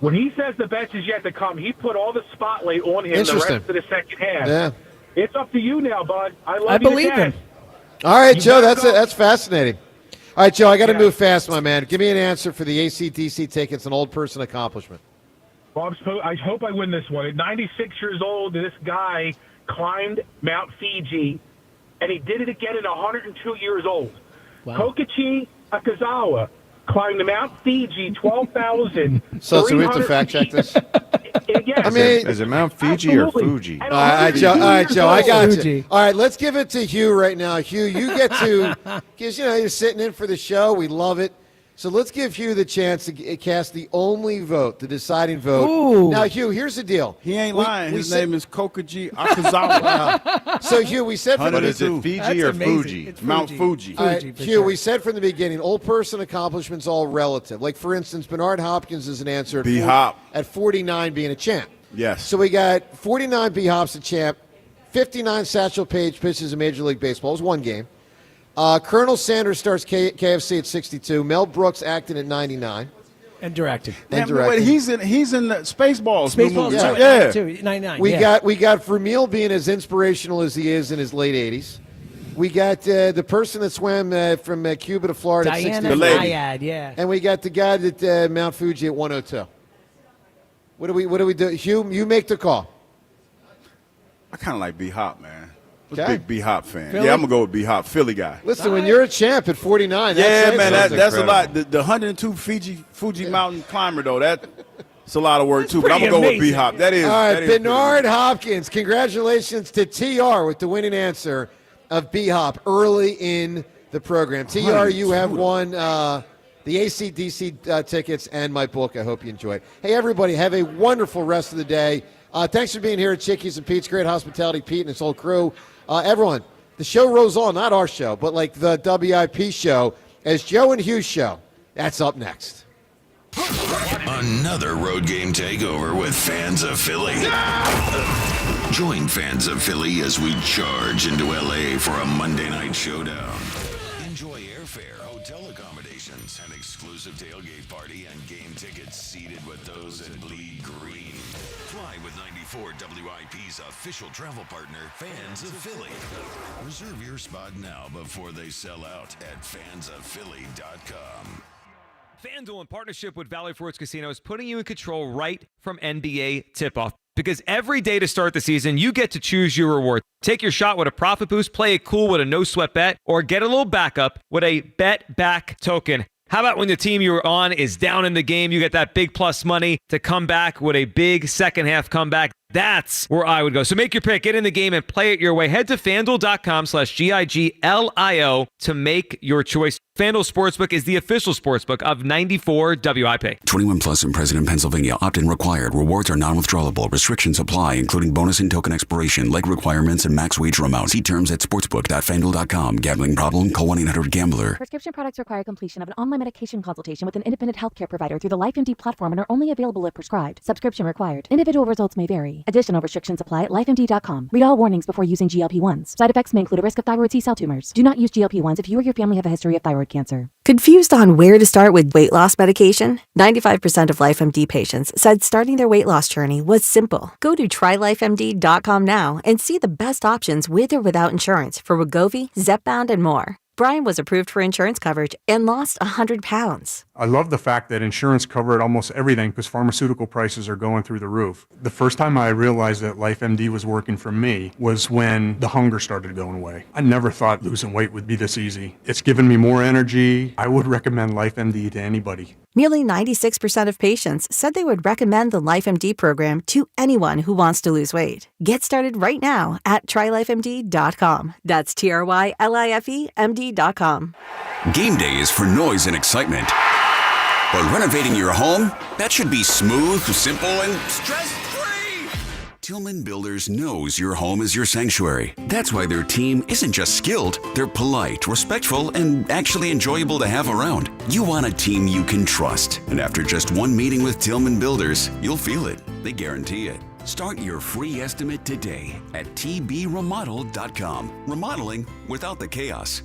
When he says the best is yet to come, he put all the spotlight on him the rest Interesting. of the second half. Yeah. It's up to you now, bud. I love I you to believe him. death. All right, You Joe, gotta that's go. it. That's fascinating. All right, Joe, I got to Yeah. move fast, my man. Give me an answer for the AC/DC tickets, an old person accomplishment. Well, I hope I win this one. At 96 years old, this guy climbed Mount Fiji, and he did it again at 102 years old. Wow. Kokichi Akazawa climbed the Mount Fiji 12,000. So we have to fact check this? Yes. I mean, Is it Mount Fiji or Absolutely. Fuji? And All right, Joe. 102 All right, Joe. I years got old. you. Fuji. All right, let's give it to Hugh right now. Hugh, you get to, because you're sitting in for the show. We love it. So let's give Hugh the chance to cast the only vote, the deciding vote. Ooh. Now, Hugh, here's the deal. He ain't We- lying. we His said- name is Kokaji Akazawa. So, Hugh, we said from But the is it Fiji That's or amazing. Fuji? It's Mount Fuji. All right, Fuji, for Hugh, sure. we said from the beginning, old person accomplishments all relative. Like, for instance, Bernard Hopkins is an answer at, B-Hop. at 49 being a champ. Yes. So we got 49 B-Hop's a champ, 59 Satchel Paige pitches in Major League Baseball. It was one game. Colonel Sanders starts KFC at 62. Mel Brooks acting at 99. And directed. And Damn, wait, directing. he's in the Spaceballs. Spaceballs movie. too. Yeah. Too. 99. We yeah. got Vermeil being as inspirational as he is in his late 80s. We got the person that swam from Cuba to Florida at 60. Diana The lady. Nyad, yeah. And we got the guy at Mount Fuji at 102. What do we do? Hugh, you make the call. I kind of like B-Hop, man. I was Okay. a big B-Hop fan. Philly? Yeah, I'm going to go with B-Hop, Philly guy. Listen, when you're a champ at 49, Yeah, man, that's a incredible. lot. The 102 Fuji mountain climber, though, that's a lot of work, too. But I'm pretty going to go with amazing. B-Hop. That is. All right, that is pretty Bernard amazing. Hopkins. Congratulations to TR with the winning answer of B-Hop early in the program. TR, you have won the AC/DC tickets and my book. I hope you enjoy it. Hey, everybody, have a wonderful rest of the day. Thanks for being here at Chickies and Pete's. Great hospitality, Pete and his whole crew. Everyone, the show rolls on, not our show, but like the WIP show, as Joe and Hugh's show. That's up next. Another road game takeover with fans of Philly. Join fans of Philly as we charge into LA for a Monday night showdown. Enjoy airfare, hotel accommodations, an exclusive tailgate party, and game tickets seated with those that bleed green. Fly with 94 WIP's official travel partner, Fans of Philly. Reserve your spot now before they sell out at fansofphilly.com. FanDuel, in partnership with Valley Forge Casino, is putting you in control right from NBA tip-off. Because every day to start the season, you get to choose your reward. Take your shot with a profit boost, play it cool with a no-sweat bet, or get a little backup with a bet-back token. How about when the team you're on is down in the game, you get that big plus money to come back with a big second-half comeback? That's where I would go. So make your pick, get in the game, and play it your way. Head to FanDuel.com/GIGLIO to make your choice. FanDuel Sportsbook is the official sportsbook of 94 WIP. 21 plus and present in Pennsylvania. Opt-in required. Rewards are non-withdrawable. Restrictions apply, including bonus and token expiration, leg requirements, and max wager amount. See terms at sportsbook.fanduel.com. Gambling problem? Call 1-800-GAMBLER. Prescription products require completion of an online medication consultation with an independent healthcare provider through the LifeMD platform and are only available if prescribed. Subscription required. Individual results may vary. Additional restrictions apply at lifemd.com. Read all warnings before using GLP-1s. Side effects may include a risk of thyroid C-cell tumors. Do not use GLP-1s if you or your family have a history of thyroid cancer. Confused on where to start with weight loss medication? 95% of LifeMD patients said starting their weight loss journey was simple. Go to trylifemd.com now and see the best options with or without insurance for Wegovy, Zepbound, and more. Brian was approved for insurance coverage and lost 100 pounds. I love the fact that insurance covered almost everything because pharmaceutical prices are going through the roof. The first time I realized that LifeMD was working for me was when the hunger started going away. I never thought losing weight would be this easy. It's given me more energy. I would recommend LifeMD to anybody. Nearly 96% of patients said they would recommend the LifeMD program to anyone who wants to lose weight. Get started right now at trylifemd.com. That's TRYLIFEMD.com. Game day is for noise and excitement. But renovating your home? That should be smooth, simple, and stress-free. Tillman Builders knows your home is your sanctuary. That's why their team isn't just skilled, they're polite, respectful, and actually enjoyable to have around. You want a team you can trust. And after just one meeting with Tillman Builders, you'll feel it. They guarantee it. Start your free estimate today at tbremodel.com. Remodeling without the chaos.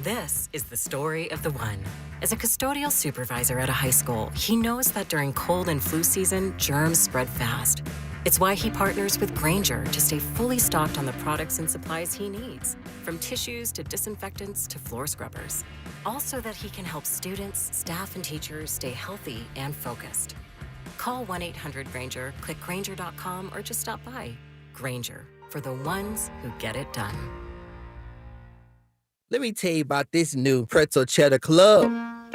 This is the story of the one. As a custodial supervisor at a high school, he knows that during cold and flu season, germs spread fast. It's why he partners with Grainger to stay fully stocked on the products and supplies he needs, from tissues to disinfectants to floor scrubbers. All so that he can help students, staff, and teachers stay healthy and focused. Call 1-800-GRAINGER, click Grainger.com, or just stop by. Grainger, for the ones who get it done. Let me tell you about this new pretzel cheddar club.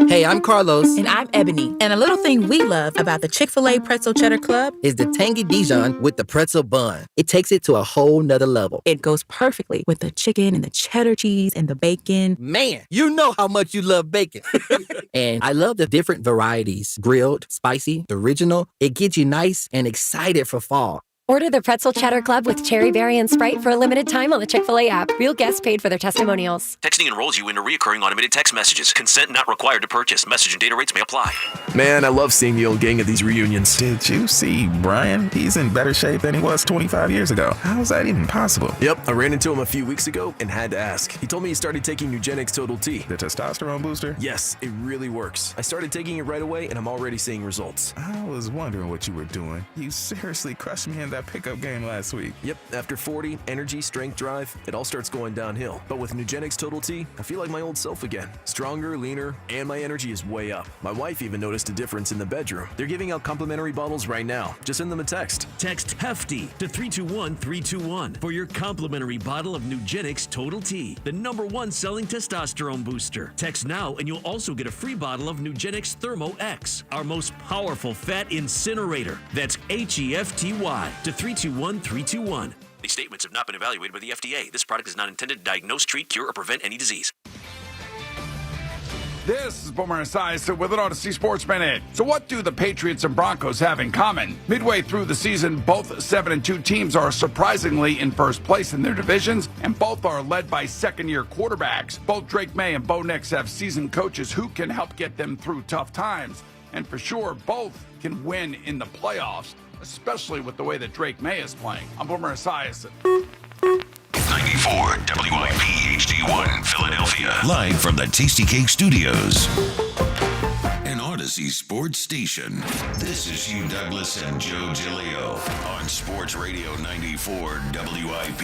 Hey, I'm Carlos. And I'm Ebony. And a little thing we love about the Chick-fil-A Pretzel Cheddar Club is the tangy Dijon with the pretzel bun. It takes it to a whole nother level. It goes perfectly with the chicken and the cheddar cheese and the bacon. Man, you know how much you love bacon. And I love the different varieties. Grilled, spicy, original. It gets you nice and excited for fall. Order the Pretzel Cheddar Club with Cherry Berry and Sprite for a limited time on the Chick-fil-A app. Real guests paid for their testimonials. Texting enrolls you into recurring automated text messages. Consent not required to purchase. Message and data rates may apply. Man, I love seeing the old gang at these reunions. Did you see Brian? He's in better shape than he was 25 years ago. How is that even possible? Yep, I ran into him a few weeks ago and had to ask. He told me he started taking Nugenix Total T. The testosterone booster? Yes, it really works. I started taking it right away and I'm already seeing results. I was wondering what you were doing. You seriously crushed me in that pickup game last week. Yep, after 40, energy, strength, drive, it all starts going downhill. But with Nugenix Total T, I feel like my old self again. Stronger, leaner, and my energy is way up. My wife even noticed a difference in the bedroom. They're giving out complimentary bottles right now. Just send them a text. Text HEFTY to 321-321 for your complimentary bottle of Nugenix Total T, the #1 selling testosterone booster. Text now and you'll also get a free bottle of Nugenix Thermo X, our most powerful fat incinerator. That's HEFTY to 321-321. These statements have not been evaluated by the FDA. This product is not intended to diagnose, treat, cure, or prevent any disease. This is Boomer Esiason with an Odyssey Sports Minute. So what do the Patriots and Broncos have in common? Midway through the season, both 7-2 teams are surprisingly in first place in their divisions, and both are led by second-year quarterbacks. Both Drake May and Bo Nix have seasoned coaches who can help get them through tough times. And for sure, both can win in the playoffs, especially with the way that Drake May is playing. I'm Boomer Esiason. 94 WIP HD1 Philadelphia. Live from the Tasty Cake Studios. An Odyssey Sports Station. This is Hugh Douglas and Joe Giglio on Sports Radio 94 WIP.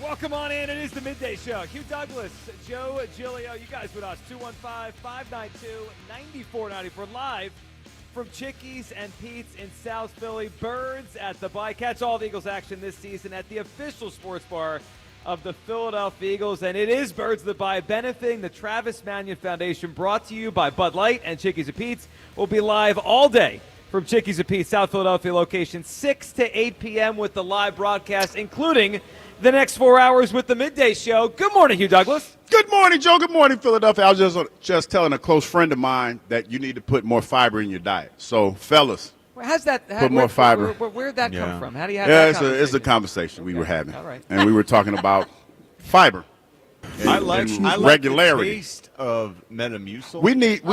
Welcome on in. It is the Midday Show. Hugh Douglas, Joe Giglio, you guys with us. 215-592-9494 live from Chickie's and Pete's in South Philly. Birds at the Bye. Catch all the Eagles action this season at the official sports bar of the Philadelphia Eagles. And it is Birds at the Bye, benefiting the Travis Manion Foundation, brought to you by Bud Light and Chickie's and Pete's. We'll be live all day from Chickie's and Pete's South Philadelphia location, 6 to 8 p.m. with the live broadcast, including the next 4 hours with the Midday Show. Good morning, Hugh Douglas. Good morning, Joe. Good morning, Philadelphia. I was just telling a close friend of mine that you need to put more fiber in your diet. So, fellas, How's that? put more fiber. Where'd that come from? How do you have Yeah, that it's a conversation we were having. All right. And we were talking about fiber. I like regularity. the taste of Metamucil. We need to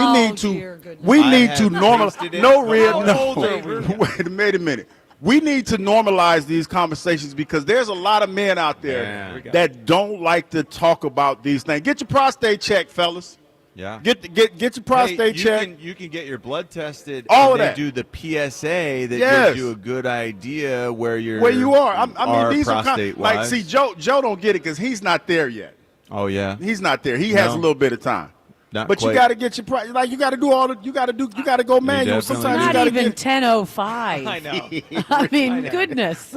normalize. Wait a minute. We need to normalize these conversations because there's a lot of men out there that don't like to talk about these things. Get your prostate checked, fellas. Yeah. Get your prostate checked. You can get your blood tested. All and of that. They do the PSA that Yes. gives you a good idea where you are. I mean, these are prostate-wise. like. See, Joe don't get it because he's not there yet. Oh yeah. He's not there. He has a little bit of time. Not but quite. you got to get your you got to do all the you got to go manual. Sometimes Not you got to even get 10:05. I know. I mean, goodness.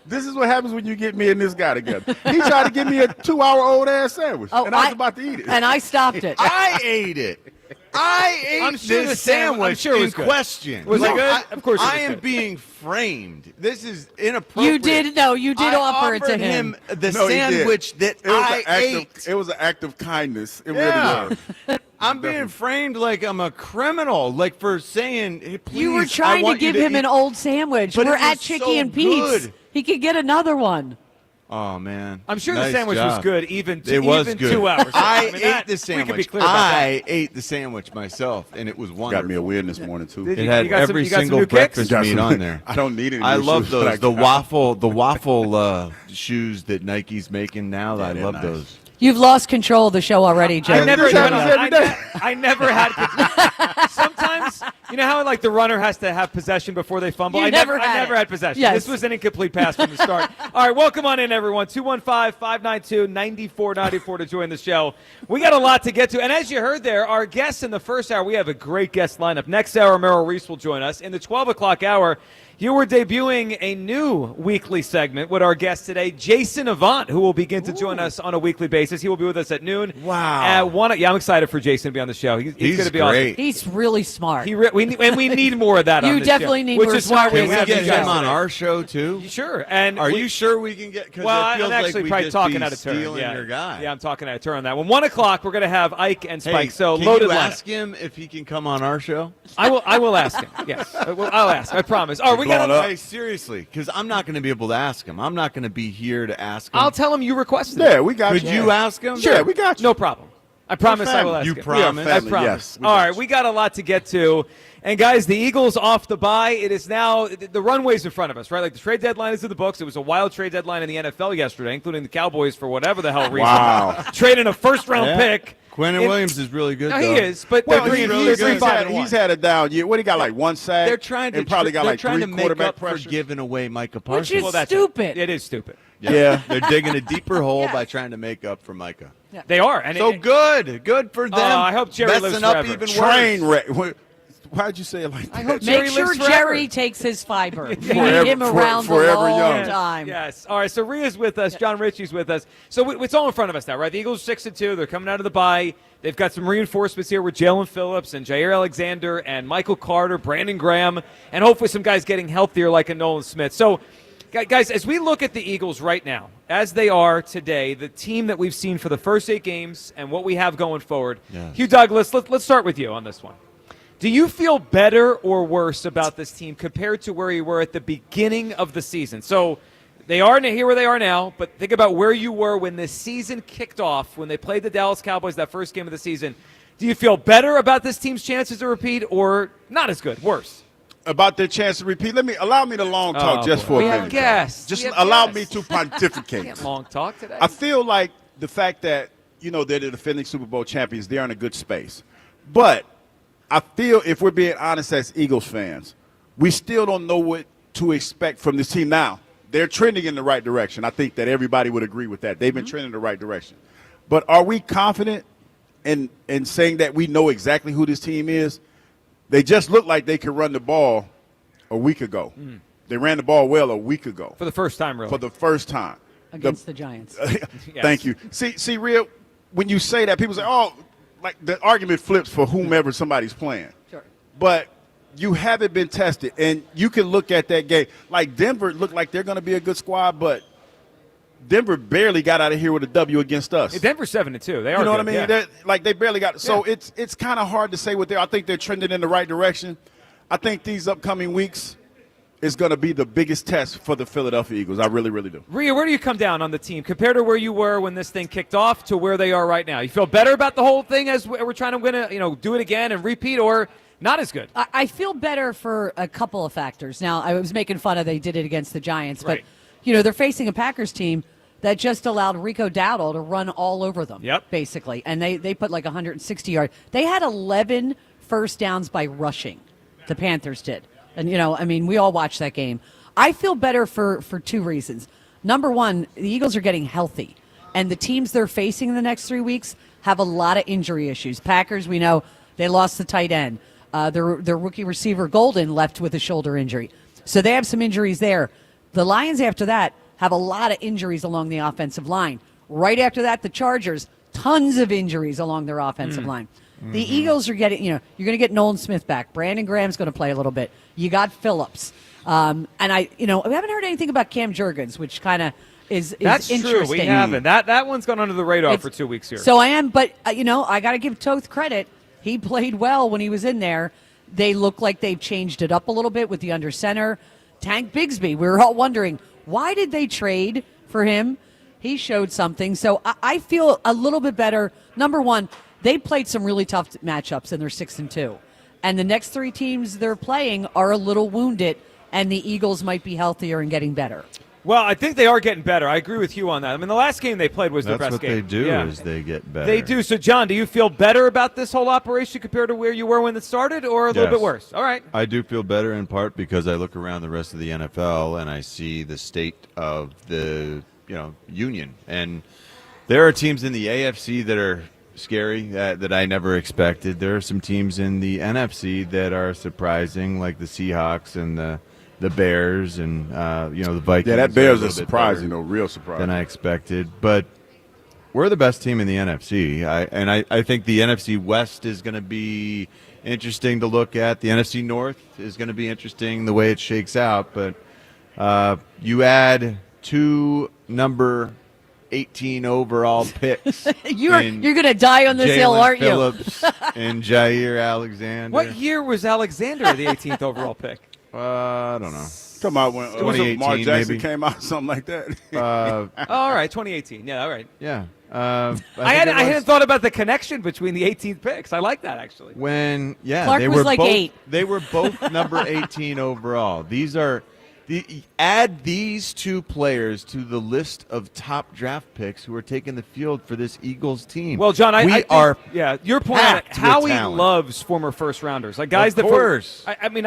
This is what happens when you get me and this guy together. He tried to give me a 2-hour-old ass sandwich, and I was about to eat it. And I stopped it. I ate it. I ate I'm sure this the sandwich- I'm sandwich sure it was in good. question. Was it good? Of course it was I am good. being framed. This is inappropriate. You did offer it to offered him. the No, he did. sandwich that I ate. It was an act of kindness. It Yeah. really was. I'm being framed like I'm a criminal, like for saying, hey, please, You were I trying to want you give him eat. an old sandwich. But We're it at was Chickie so and Pete's. good. He could get another one. Oh, man. I'm sure Nice the sandwich was job. good even It was even good. 2 hours ago. I mean, ate that- the We sandwich. can be clear about that. I ate the sandwich myself, and it was wonderful. Got me a win this morning too. Did It you- had you got some- every you got some single new kicks? breakfast Got meat some- on there. I don't need any I new love shoes, but I those. The got- waffle shoes that Nike's making now. I they're love nice. those. You've lost control of the show already, Joe. I never, This happens every day. I never had. Sometimes, you know how like the runner has to have possession before they fumble. You I never I had never it. had possession. Yes. This was an incomplete pass from the start. All right, welcome on in, everyone. 215-592-9494 to join the show. We got a lot to get to, and as you heard there, our guests in the first hour, we have a great guest lineup. Next hour, Merrill Reese will join us. In the 12 o'clock hour, you were debuting a new weekly segment with our guest today, Jason Avant, who will begin to join us on a weekly basis. He will be with us at noon. Wow. At 1. Yeah, I'm excited for Jason to be on the show. He's going to be great. awesome. He's really smart. We need more of that. You on this definitely show, need which more is why smart we Can we have get you guys him on today. our show too? Sure. And Are you sure we can get? Because Well, it feels I'm actually like we probably just talking be out of turn. stealing Yeah. your guy. Yeah, I'm talking out of turn on that one. 1 o'clock, we're going to have Ike and Spike. Hey, So can loaded you lineup. ask him if he can come on our show? I will ask him. Yes, I'll ask. I promise. All right, we got. Hey, seriously, because I'm not going to be able to ask him. I'm not going to be here to ask him. I'll tell him you requested Yeah, it. we got Could you. you ask him? Sure, we got you. No problem. I promise I will ask You him. promise? I family, promise. yes, we All got right, you. we got a lot to get to. And, guys, the Eagles off the bye. It is now the runway's in front of us, right? Like the trade deadline is in the books. It was a wild trade deadline in the NFL yesterday, including the Cowboys for whatever the hell reason. Wow. Trading a first-round Yeah. pick. Quentin In- Williams is really good. No, though. he is, but Well, they're he's, three, he's, they're he's, 3-5 had, and 1. he's had a down year. What he got, like one sack? They're trying to. and probably got they're like trying three to make quarterback up for pressure. giving away Micah Which Parsons. is Well, that's stupid. It is stupid. Yeah. They're digging a deeper hole by trying to make up for Micah. They are. And So good for them. I hope Jerry lives messing up forever. even Train worse. wreck. Why'd you say it like that? I hope Jerry Make sure lives forever. Jerry takes his fiber. We Forever- need him around forever a long young. time. Yes. All right. So Rhea's with us. John Ritchie's with us. So it's all in front of us now, right? The Eagles 6-2. They're coming out of the bye. They've got some reinforcements here with Jalen Phillips and Jair Alexander and Michael Carter, Brandon Graham, and hopefully some guys getting healthier like a Nolan Smith. So, guys, as we look at the Eagles right now, as they are today, the team that we've seen for the first 8 games and what we have going forward, Yes. Hugh Douglas, let's start with you on this one. Do you feel better or worse about this team compared to where you were at the beginning of the season? So they are here where they are now, but think about where you were when the season kicked off, when they played the Dallas Cowboys that first game of the season. Do you feel better about this team's chances to repeat or not as good, worse? About their chance to repeat, allow me to long talk just for a We minute. have guests. Just We have allow guests. me to pontificate. Can't long talk today. I feel like the fact that, they're the defending Super Bowl champions, they're in a good space. But I feel if we're being honest as Eagles fans, we still don't know what to expect from this team now. They're trending in the right direction. I think that everybody would agree with that. They've been trending in the right direction. But are we confident in saying that we know exactly who this team is? They just look like they could run the ball a week ago. They ran the ball well a week ago. For the first time, really. For the first time. Against the Giants. Thank you. See, Real, when you say that, people say, oh, like the argument flips for whomever somebody's playing. Sure. But you haven't been tested, and you can look at that game. Like Denver looked like they're going to be a good squad, but Denver barely got out of here with a W against us. Denver's 7-2. They are. You know what I good, mean? yeah. They barely got. So it's kind of hard to say what they're. I think they're trending in the right direction. I think these upcoming weeks is going to be the biggest test for the Philadelphia Eagles. I really, really do. Rhea, where do you come down on the team compared to where you were when this thing kicked off to where they are right now? You feel better about the whole thing as we're trying to win do it again and repeat, or not as good? I feel better for a couple of factors. Now, I was making fun of they did it against the Giants, Right. but they're facing a Packers team that just allowed Rico Dowdle to run all over them, basically. And they put like 160 yards. They had 11 first downs by rushing, the Panthers did. And, we all watched that game. I feel better for 2 reasons. Number one, the Eagles are getting healthy. And the teams they're facing in the next 3 weeks have a lot of injury issues. Packers, we know, they lost the tight end. Their rookie receiver, Golden, left with a shoulder injury. So they have some injuries there. The Lions, after that, have a lot of injuries along the offensive line. Right after that, the Chargers, tons of injuries along their offensive line. The Eagles are getting, you're going to get Nolan Smith back. Brandon Graham's going to play a little bit. You got Phillips. And I haven't heard anything about Cam Jurgens, which kind of is That's interesting. true. We haven't. That one's gone under the radar for 2 weeks here. So I am, but, I got to give Toth credit. He played well when he was in there. They look like they've changed it up a little bit with the under center. Tank Bigsby, we were all wondering, why did they trade for him. He showed something. So I feel a little bit better. Number one, they played some really tough matchups, and they're 6-2. And the next 3 teams they're playing are a little wounded, and the Eagles might be healthier and getting better. Well, I think they are getting better. I agree with you on that. I mean, the last game they played was their best game. That's what they do is they get better. They do. So, John, do you feel better about this whole operation compared to where you were when it started, or a little bit worse? All right. I do feel better in part because I look around the rest of the NFL and I see the state of the union. And there are teams in the AFC that are scary that I never expected. There are some teams in the NFC that are surprising, like the Seahawks and the Bears and the Vikings. Yeah, that Bears is surprising, real surprising than I expected. But we're the best team in the NFC, I think the NFC West is going to be interesting to look at. The NFC North is going to be interesting the way it shakes out. But you add 2 number 18 overall picks. You're going to die on this hill, aren't you? Phillips and Jair Alexander. What year was Alexander the 18th overall pick? I don't know. Come on, when 2018, Mark Jackson maybe. Came out, something like that. All right, 2018. Yeah, all right. Yeah. I hadn't thought about the connection between the 18th picks. I like that, actually. Clark they was were like both, 8. They were both number 18 overall. Add these 2 players to the list of top draft picks who are taking the field for this Eagles team. Well, John, I think, are your point on it, packed with Howie talent. loves former first-rounders. Like guys Of course. I mean,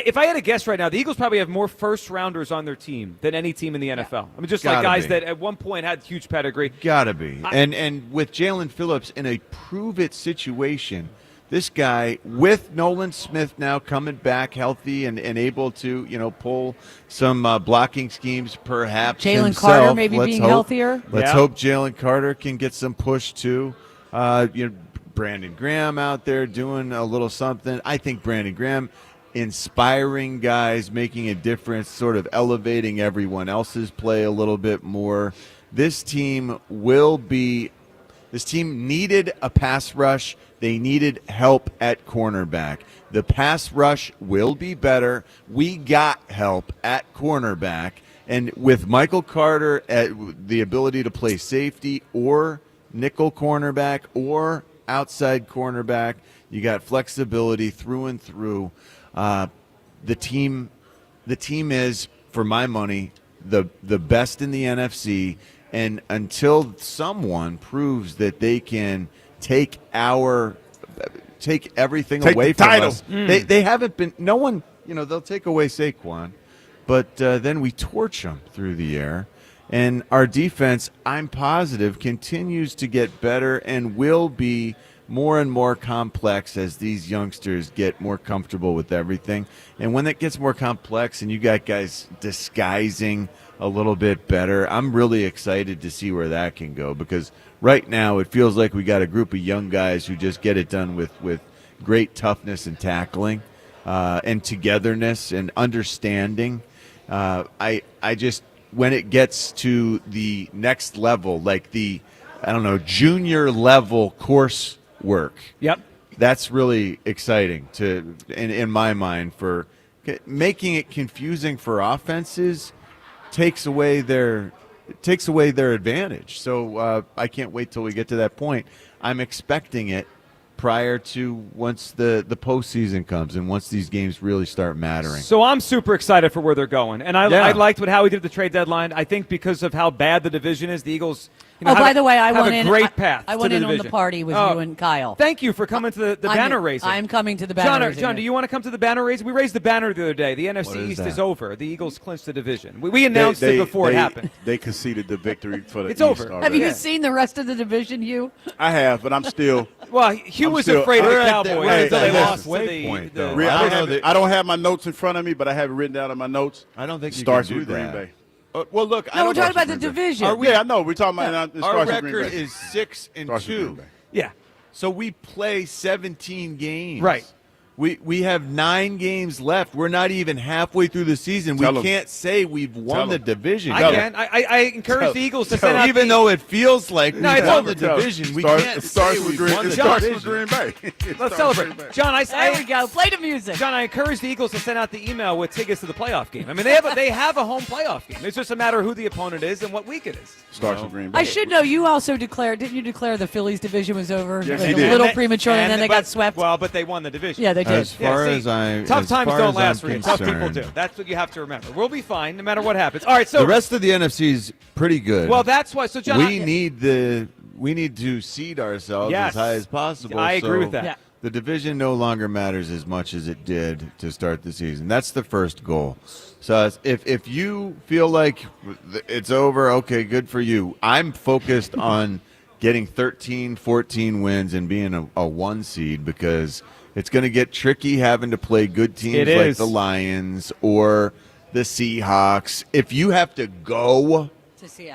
if I had to guess right now, the Eagles probably have more first-rounders on their team than any team in the NFL. I mean, just like guys that at one point had huge pedigree. Gotta be. And with Jalen Phillips in a prove-it situation, this guy, with Nolan Smith now coming back healthy and able to, pull some blocking schemes, perhaps Jalen himself. Carter maybe Let's being hope, healthier. Let's hope Jalen Carter can get some push too. Brandon Graham out there doing a little something. I think Brandon Graham inspiring guys, making a difference, sort of elevating everyone else's play a little bit more. This team needed a pass rush. They needed help at cornerback. The pass rush will be better. We got help at cornerback. And with Michael Carter at the ability to play safety or nickel cornerback or outside cornerback, you got flexibility through and through. The team is, for my money, the best in the NFC. And until someone proves that they can take everything away from us, they haven't been. No one, they'll take away Saquon, but then we torch them through the air. And our defense, I'm positive, continues to get better and will be more and more complex as these youngsters get more comfortable with everything. And when it gets more complex and you got guys disguising a little bit better, I'm really excited to see where that can go, because right now it feels like we got a group of young guys who just get it done with great toughness and tackling and togetherness and understanding. I just, when it gets to the next level, like the, junior level course work. Yep. That's really exciting in my mind, for making it confusing for offenses takes away their advantage. So I can't wait till we get to that point. I'm expecting it prior to once the postseason comes and once these games really start mattering. So I'm super excited for where they're going. And I liked what Howie did at the trade deadline. I think because of how bad the division is, the Eagles by the way, I have went a in. great path. I went to in the on the division. party with you and Kyle. Thank you for coming to the banner raising. I'm coming to the banner raising. John, do you want to come to the banner raising? We raised the banner the other day. The NFC East is over. The Eagles clinched the division. We announced it before it happened. They conceded the victory for the It's East over. already. Have you seen the rest of the division, Hugh? I have, but I'm still. Well, Hugh was afraid of the Cowboys until they lost to I don't have my notes in front of me, but I have it written down in my notes. I don't think you starts can do with Green that. Bay. Well, look, No, we're talking about the division. I know. We're talking about Our record is 6-2. Yeah. So we play 17 games. Right. We have 9 games left. We're not even halfway through the season. Tell we 'em. can't say we've won the division. I can. I encourage the Eagles to send out even though it feels like No, we've it's won over. the division. We Starts- can't it starts say with we've Green- won it the starts with division. Green Bay. Let's celebrate. John, There we go. Play the music. John, I encourage the Eagles to send out the email with tickets to the playoff game. I mean, they have a home playoff game. It's just a matter of who the opponent is and what week it is. Starts with Green Bay. I should know you also declared, didn't you declare the Phillies division was over? Yes, Like he a did. little premature, and then they got swept. Well, but they won the division. Yeah, they did. As far see, as I tough as times far don't as last I'm for you. Tough people concerned, do. That's what you have to remember. We'll be fine no matter what happens. All right, so the rest of the NFC is pretty good. well, that's why. So, John, we need to seed ourselves Yes. as high as possible. I agree so with that. Yeah. The division no longer matters as much as it did to start the season. That's the first goal. So if you feel like it's over, okay, good for you. I'm focused on getting 13, 14 wins and being a 1 seed because it's going to get tricky having to play good teams It like is. the Lions or the Seahawks. If you have to go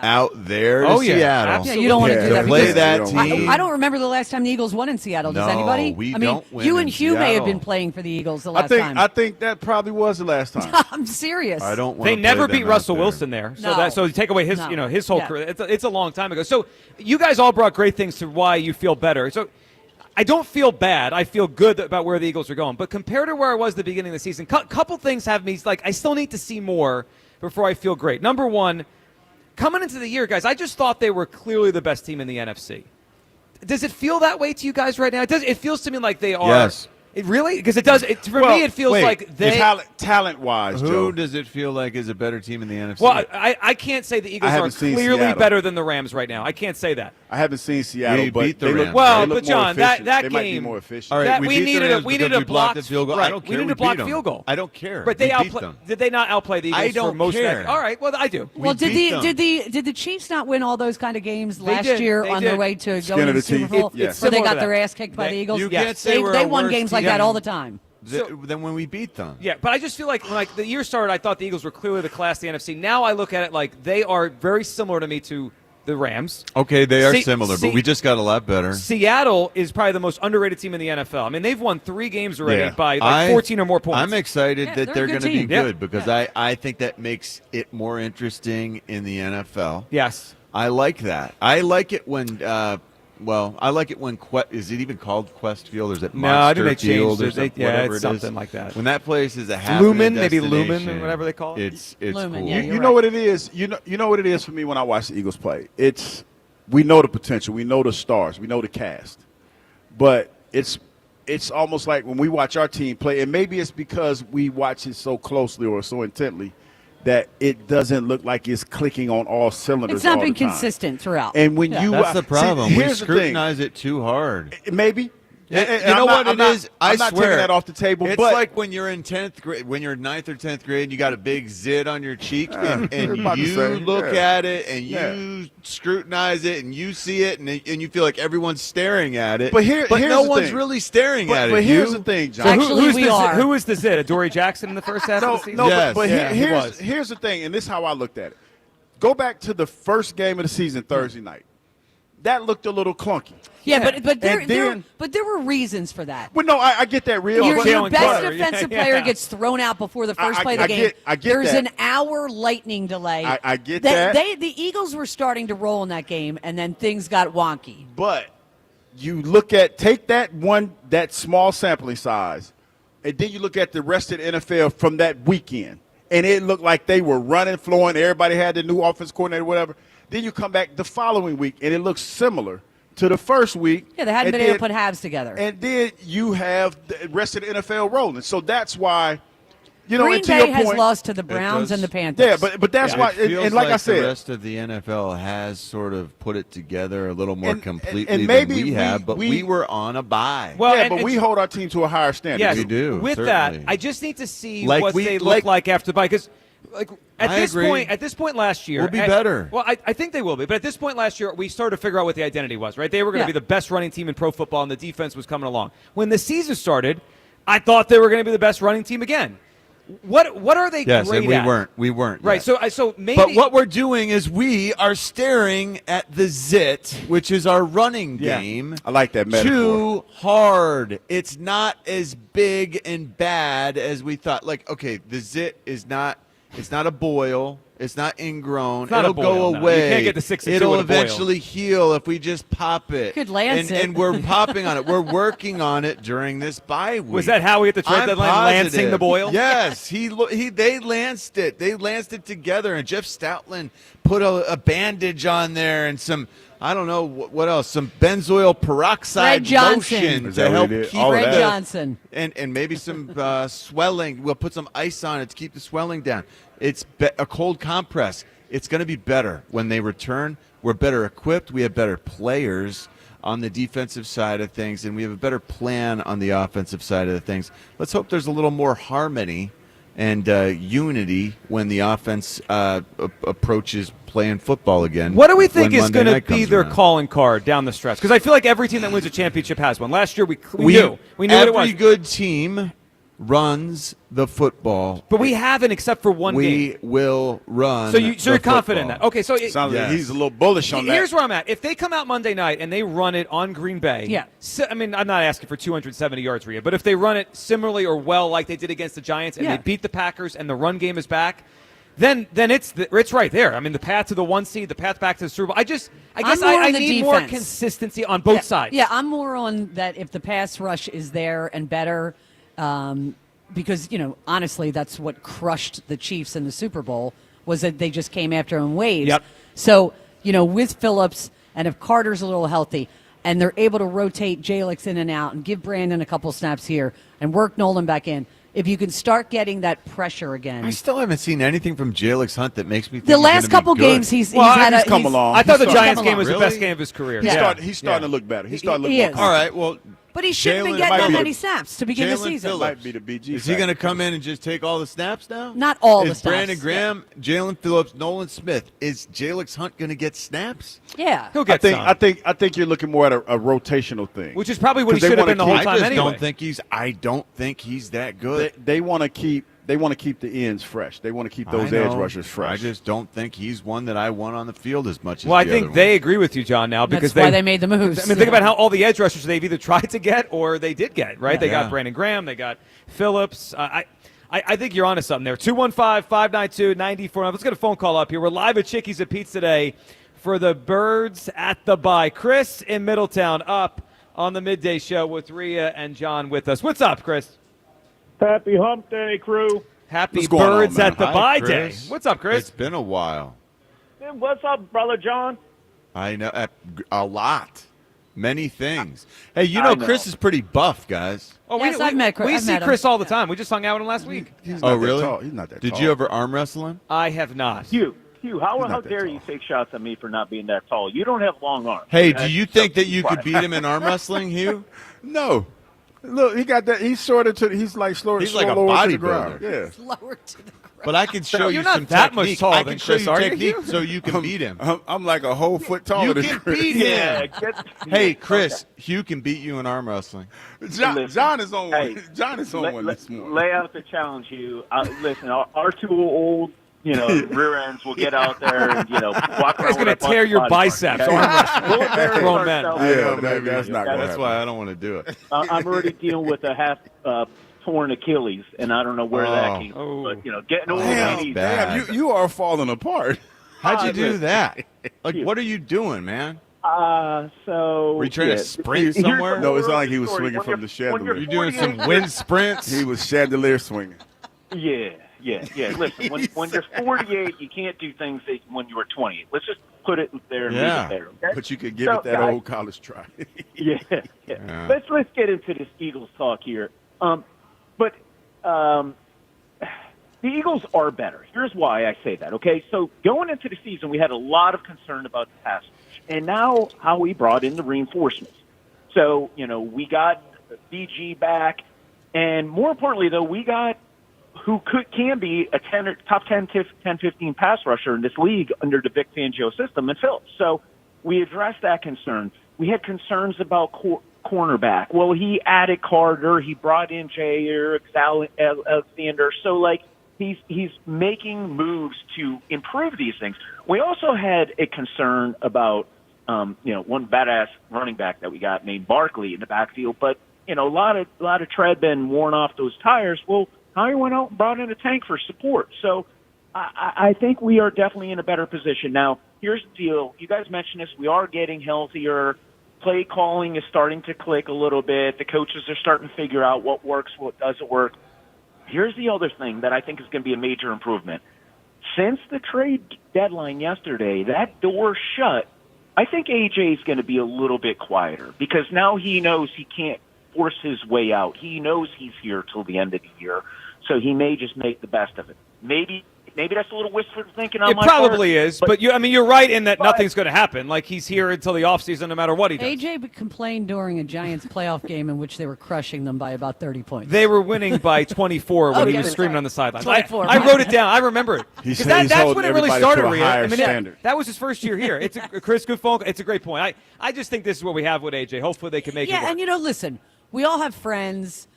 out there to Oh, yeah. Seattle. Absolutely. You don't want to Yeah, do that. to play because that I, team. I don't remember the last time the Eagles won in Seattle. Does No, anybody? we I mean, don't win you in and Hugh may have Seattle. been playing for the Eagles the I last think time. I think that probably was the last time. I'm serious. I don't. They wanna never play beat them out Russell there. Wilson there. So No. so you take away his No. his whole Yeah. career. It's a long time ago. So you guys all brought great things to why you feel better. So I don't feel bad. I feel good about where the Eagles are going. But compared to where I was at the beginning of the season, couple things have me like I still need to see more before I feel great. Number one, coming into the year, guys, I just thought they were clearly the best team in the NFC. Does it feel that way to you guys right now? It feels to me like they are. Yes. It really? Because it does. For Well, me, it feels wait, like they. talent-wise, Who Joe. does it feel like is a better team in the NFC? Well, I can't say the Eagles are haven't seen clearly Seattle. better than the Rams right now. I can't say that. I haven't seen Seattle, We but beat the they look, Rams. Well, they look but more John, that efficient. they might be game- more efficient. All right, That we we beat the needed Rams we because needed a we blocked blocked the field goal. Right, I don't care. We needed We a blocked beat 'em. field goal. I don't care. But they We beat outplay. them. Did they not outplay the Eagles I don't for most of care. that? All right. Well, I do. Well, We beat them. did the Chiefs not win all those kind of games last did. year They on their did. way to Skin going to of the the Super teeth. Bowl, Yes. where they Similar got to their that. ass kicked by the Eagles? You Yes. can't say They, we're they a won worse games like team that all the time. than when we beat them. Yeah, but I just feel like when the year started, I thought the Eagles were clearly the class of the NFC. Now I look at it like they are very similar to me to the Rams. Okay, they are See- similar, see- but we just got a lot better. Seattle is probably the most underrated team in the NFL. I mean, they've won 3 games already Yeah. by 14 or more points. I'm excited Yeah, that they're they're a good going to be team. Yeah. good because I think that makes it more interesting in the NFL. Yes. I like that. I like it when I like it when is it even called Quest Field or is it No, I think Monster they changed Field or it. They- something, yeah, whatever it's it is. something like that. When that place is a happening Lumen, maybe Lumen destination, or whatever they call it. It's Lumen, cool. yeah, You you're know right. what it is. You know what it is for me when I watch the Eagles play. We know the potential. We know the stars. We know the cast. But it's almost like when we watch our team play, and maybe it's because we watch it so closely or so intently that it doesn't look like it's clicking on all cylinders. It's not all been the time. consistent throughout. And when Yeah. you That's the problem. See, We here's the thing. scrutinize it too hard. Maybe. Yeah, And you know I'm what not- it is? I I'm not swear. taking that off the table. It's but like when you're in 10th grade, when you're in 9th or 10th grade, and you got a big zit on your cheek, and about the you same. look Yeah. at it, and you scrutinize it, and you see it, and you feel like everyone's staring at it. But here's no the one's thing. really staring at it. But here's Hugh. the thing, John. So Actually, who's we the are. Who was the Zid? Dory Jackson in the first half of the season? No, Yes. but Yeah, he was. here's the thing, and this is how I looked at it. Go back to the first game of the season Thursday night. That looked a little clunky. Yeah, but then- there were reasons for that. Well, no, I get that real. Your but- Jalen best Carter. defensive Yeah, player yeah. gets thrown out before the first I- play of the I game. get- I get There's that. an hour lightning delay. I get that. The Eagles were starting to roll in that game, and then things got wonky. But you take that small sampling size, and then you look at the rest of the NFL from that weekend, and it looked like they were running, flowing. Everybody had the new offense coordinator, whatever. Then you come back the following week, and it looks similar to the first week. Yeah, they hadn't and been able then- to put halves together. And then you have the rest of the NFL rolling. So that's why, Green and to Bay your has point, lost to the Browns does. and the Panthers. Yeah, but that's why, It feels and like I the said, rest of the NFL has sort of put it together a little more And- completely and maybe than we have, but we- we were on a bye. Well, yeah, and but we it's- hold our team to a higher standard. Yes, We do, With certainly. that, I just need to see Like what we- they look like- like after the bye. Because, at I this agree. point last year, We'll be better. Well, I think they will be. But at this point last year, we started to figure out what the identity was. Right? They were going to Yeah. be the best running team in pro football, and the defense was coming along. When the season started, I thought they were going to be the best running team again. What are they Yes, great and we at? weren't. We weren't. Right. yet. So maybe. But what we're doing is we are staring at the zit, which is our running game. I like that metaphor. Too hard. It's not as big and bad as we thought. Like, okay, the zit is not. It's not a boil. It's not ingrown. It's not It'll a boil, go no. away. You can't get the 6 and 2 It'll with a boil. eventually heal if we just pop it. Could lance it. And we're popping on it. We're working on it during this bye week. Was that Howie at the trade I'm deadline positive. lancing the boil? Yes, they lanced it. They lanced it together, and Jeff Stoutland put a bandage on there and some. I don't know what else. Some benzoyl peroxide Fred Johnson. lotion Is that to what help he did? keep All of Fred that. Johnson. and maybe some swelling. We'll put some ice on it to keep the swelling down. It's a cold compress. It's going to be better when they return. We're better equipped. We have better players on the defensive side of things, and we have a better plan on the offensive side of the things. Let's hope there's a little more harmony and unity when the offense approaches playing football again. What do we think when is Monday going to night be comes their around. calling card down the stretch? Because I feel like every team that wins a championship has one. Last year we knew what it was. Every good team runs the football. But we haven't, except for one game. We will run. So you're the confident in that? football. Okay, so Sounds Yes. like he's a little bullish on that. here's where I'm at. If they come out Monday night and they run it on Green Bay, Yeah. I mean, I'm not asking for 270 yards for you, but if they run it similarly or well like they did against the Giants and Yeah. they beat the Packers and the run game is back, then it's right there. I mean, the path to the 1 seed, the path back to the Super Bowl. I guess I'm more I on the need more defense. consistency on both sides. Yeah, I'm more on that if the pass rush is there and better, because, honestly, that's what crushed the Chiefs in the Super Bowl was that they just came after him in waves. Yep. So, with Phillips and if Carter's a little healthy and they're able to rotate Jalix in and out and give Brandon a couple snaps here and work Nolan back in, if you can start getting that pressure again. I still haven't seen anything from Jalix Hunt that makes me think The he's last gonna be couple good. games he's Well, had he's a come he's- along. I thought the He's Giants come game was along. the best Really? game of his career. He's starting to look better. He's starting to He look is. more All right, well, But he shouldn't have Jalen been getting might that be many the- snaps to begin the Jalen season. Phillips. might be the BG. Is he going to come in and just take all the snaps now? Not all the Is snaps. Brandon Graham, Jalen Phillips, Nolan Smith, is Jalix Hunt going to get snaps? Yeah. He'll get some. I think you're looking more at a rotational thing. Which is probably what he 'Cause they should have wanna been the whole keep- time I just anyway. don't think he's that good. They want to keep the ends fresh. They want to keep those I edge know. rushers fresh. I just don't think he's one that I want on the field as much as Well, I the think other they one. agree with you, John, now because That's why they made the moves. I mean, think about how all the edge rushers they've either tried to get or they did get, right? Yeah. They got Yeah. Brandon Graham, they got Phillips. I think you're onto something there. 215-592-94. Let's get a phone call up here. We're live at Chickie's at Pete's today for the Birds at the Bye. Chris in Middletown up on the midday show with Rhea and John with us. What's up, Chris? Happy Hump Day, crew. Happy What's going on, Birds man? at the Hi, Bye Day. Chris. What's up, Chris? It's been a while. Hey, what's up, brother John? I know a lot, many things. Hey, you I know know. Chris is pretty buff, guys. Oh, Yes, I've met Chris. We I've see met him. Chris all the time. We just hung out with him last week. He's Oh, not that really? tall. He's not that Did tall. you ever arm wrestle him? I have not. Hugh, how not that dare tall. you take shots at me for not being that tall? You don't have long arms. Hey, okay? do you think So that you could quiet. beat him in arm wrestling, Hugh? No. Look, he got that. He's shorter to. He's like slower. He's like a lower to the bodybuilder. ground. Yeah. Lower to the ground. But I can show You're you not some that much technique. taller I than can show Chris, you are you? technique so you can beat him. I'm like a whole foot taller You than can Chris. beat Yeah, him. Hey, Chris, Hugh can beat you in arm wrestling. John is on Hey, one. John is on one this morning. lay out the challenge, Hugh. Listen, our two old, rear ends will get out there and walk around. He's going to with our tear your body parts, biceps. okay? Arm wrestling. We'll embarrass Grown men. ourselves. Yeah, We'll that's embarrass not you. gonna That's happen. why I don't want to do it. I'm already dealing with a half torn Achilles, and I don't know where that came Oh. from. But getting old Damn, ain't easy. bad. You are falling apart. How'd you do listen. that? Like, what are you doing, man? So Were you trying to sprint here's the somewhere? No, it's not moral like of he the was story. swinging When from you're- the when you're chandelier. You doing some 48 wind sprints? He was chandelier swinging. Yeah. Listen, when you're 48, you can't do things that when you were 20. Let's just put it there and Yeah. leave it there. Okay? But you could give So, it that guys, old college try. Yeah. Let's get into this Eagles talk here. But the Eagles are better. Here's why I say that. Okay, so going into the season, we had a lot of concern about the pass rush, and now Howie brought in the reinforcements. So we got BG back, and more importantly, though, we got who can be a top 10, 15 pass rusher in this league under the Vic Fangio system and Phillips. So we addressed that concern. We had concerns about cornerback. Well, he added Carter. He brought in Jair Alexander. So, like, he's making moves to improve these things. We also had a concern about, one badass running back that we got named Barkley in the backfield. But, a lot of tread been worn off those tires. Well, Howie went out and brought in a tank for support. So I think we are definitely in a better position. Now, here's the deal. You guys mentioned this. We are getting healthier. Play calling is starting to click a little bit. The coaches are starting to figure out what works, what doesn't work. Here's the other thing that I think is going to be a major improvement. Since the trade deadline yesterday, that door shut, I think AJ is going to be a little bit quieter because now he knows he can't force his way out. He knows he's here till the end of the year, so he may just make the best of it. Maybe that's a little wishful thinking on my part. It probably is, but you're right in that nothing's going to happen. Like, he's here until the offseason no matter what he does. AJ complained during a Giants playoff game in which they were crushing them by about 30 points. They were winning by 24 when he was screaming on the sidelines. 24. I wrote it down. I remember it. He's that's when it really started. To a higher standard. That was his first year here. It's Chris, good phone. It's a great point. I just think this is what we have with AJ. Hopefully they can make it work. Yeah, and listen, we all have friends,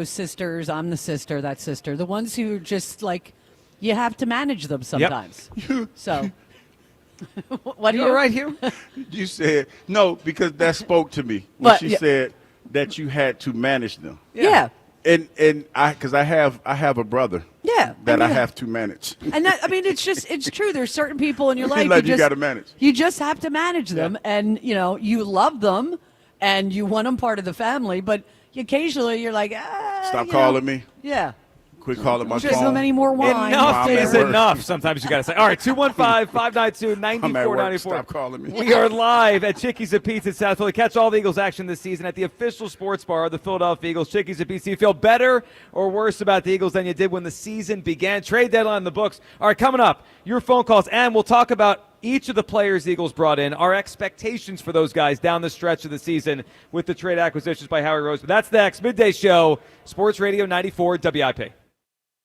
sisters. I'm the sister, that sister. The ones who just like, you have to manage them sometimes. Yep. So, what you all right here? You said no because that spoke to me when she said that you had to manage them. Yeah. And because I have a brother. Yeah. That I have to manage. And it's true. There's certain people in your life you got to manage. You just have to manage them, and you love them, and you want them part of the family, but occasionally you're like, stop calling me. Yeah. Quit calling my Just phone. them any more wine. Enough is enough. Sometimes you got to say. All right, 215-592-9494. Stop calling me. We are live at Chickie's and Pete's in South Philly. Catch all the Eagles action this season at the official sports bar of the Philadelphia Eagles. Chickie's and Pete's. Do you feel better or worse about the Eagles than you did when the season began? Trade deadline in the books. All right, coming up, your phone calls, and we'll talk about each of the players the Eagles brought in, our expectations for those guys down the stretch of the season with the trade acquisitions by Howie Roseman. That's next. Midday Show, Sports Radio 94 WIP.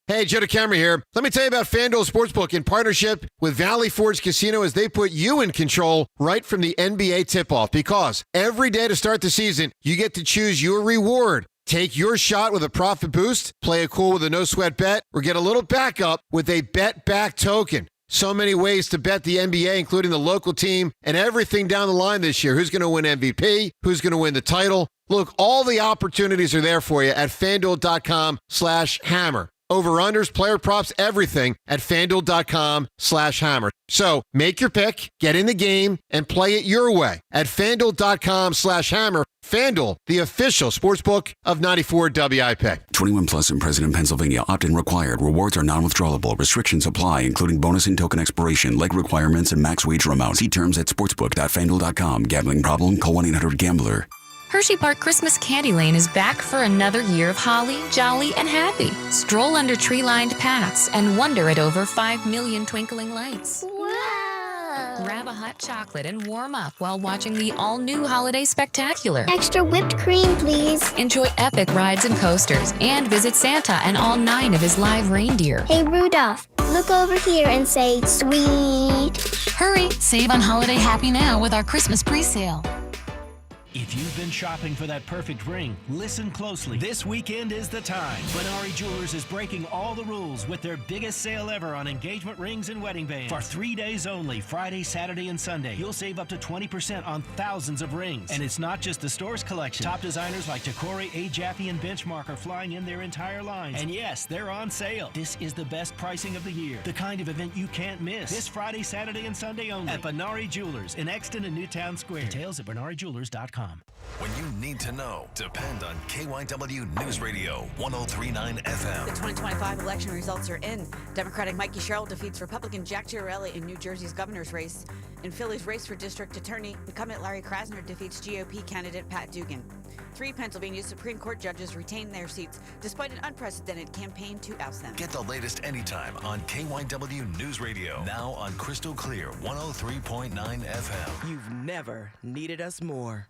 Hey, Joe DeCamera here. Let me tell you about FanDuel Sportsbook in partnership with Valley Forge Casino as they put you in control right from the NBA tip-off. Because every day to start the season, you get to choose your reward. Take your shot with a profit boost, play it cool with a no-sweat bet, or get a little backup with a bet-back token. So many ways to bet the NBA, including the local team and everything down the line this year. Who's going to win MVP? Who's going to win the title? Look, all the opportunities are there for you at FanDuel.com/hammer. Over-unders, player props, everything at FanDuel.com/hammer. So make your pick, get in the game, and play it your way at FanDuel.com/hammer. FanDuel, the official sportsbook of 94 WIP. 21 plus and present in Pennsylvania. Opt-in required. Rewards are non-withdrawable. Restrictions apply, including bonus and token expiration, leg requirements, and max wager amount. See terms at sportsbook.fanduel.com. Gambling problem? Call 1-800-GAMBLER. Hershey Park Christmas Candy Lane is back for another year of holly, jolly, and happy. Stroll under tree-lined paths and wonder at over 5 million twinkling lights. Wow! Grab a hot chocolate and warm up while watching the all-new Holiday Spectacular. Extra whipped cream, please. Enjoy epic rides and coasters and visit Santa and all 9 of his live reindeer. Hey, Rudolph, look over here and say, sweet. Hurry! Save on holiday happy now with our Christmas pre-sale. If you've been shopping for that perfect ring, listen closely. This weekend is the time. Benari Jewelers is breaking all the rules with their biggest sale ever on engagement rings and wedding bands. For 3 days only, Friday, Saturday, and Sunday, you'll save up to 20% on thousands of rings. And it's not just the store's collection. Top designers like Tacori, A-Jaffe, and Benchmark are flying in their entire lines. And yes, they're on sale. This is the best pricing of the year. The kind of event you can't miss. This Friday, Saturday, and Sunday only at Benari Jewelers in Exton and Newtown Square. Details at BenariJewelers.com. When you need to know, depend on KYW News Radio 103.9 FM. The 2025 election results are in. Democratic Mikey Sherrill defeats Republican Jack Chiarelli in New Jersey's governor's race. In Philly's race for district attorney, incumbent Larry Krasner defeats GOP candidate Pat Dugan. 3 Pennsylvania Supreme Court judges retain their seats despite an unprecedented campaign to oust them. Get the latest anytime on KYW News Radio. Now on Crystal Clear 103.9 FM. You've never needed us more.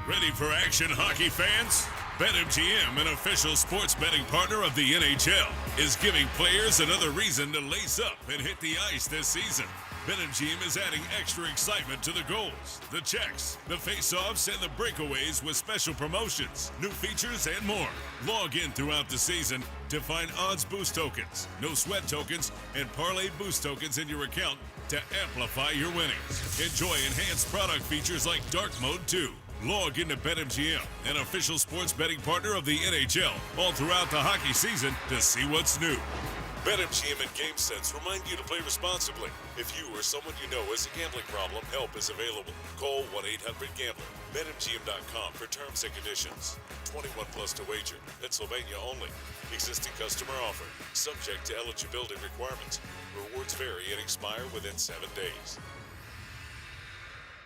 Ready for action, hockey fans? BetMGM, an official sports betting partner of the NHL, is giving players another reason to lace up and hit the ice this season. BetMGM is adding extra excitement to the goals, the checks, the face-offs, and the breakaways with special promotions, new features, and more. Log in throughout the season to find odds boost tokens, no sweat tokens, and parlay boost tokens in your account to amplify your winnings. Enjoy enhanced product features like Dark Mode 2. Log into BetMGM, an official sports betting partner of the NHL, all throughout the hockey season to see what's new. BetMGM and GameSense remind you to play responsibly. If you or someone you know has a gambling problem, help is available. Call 1-800-GAMBLER. BetMGM.com for terms and conditions. 21 plus to wager. Pennsylvania only. Existing customer offer. Subject to eligibility requirements. Rewards vary and expire within 7 days.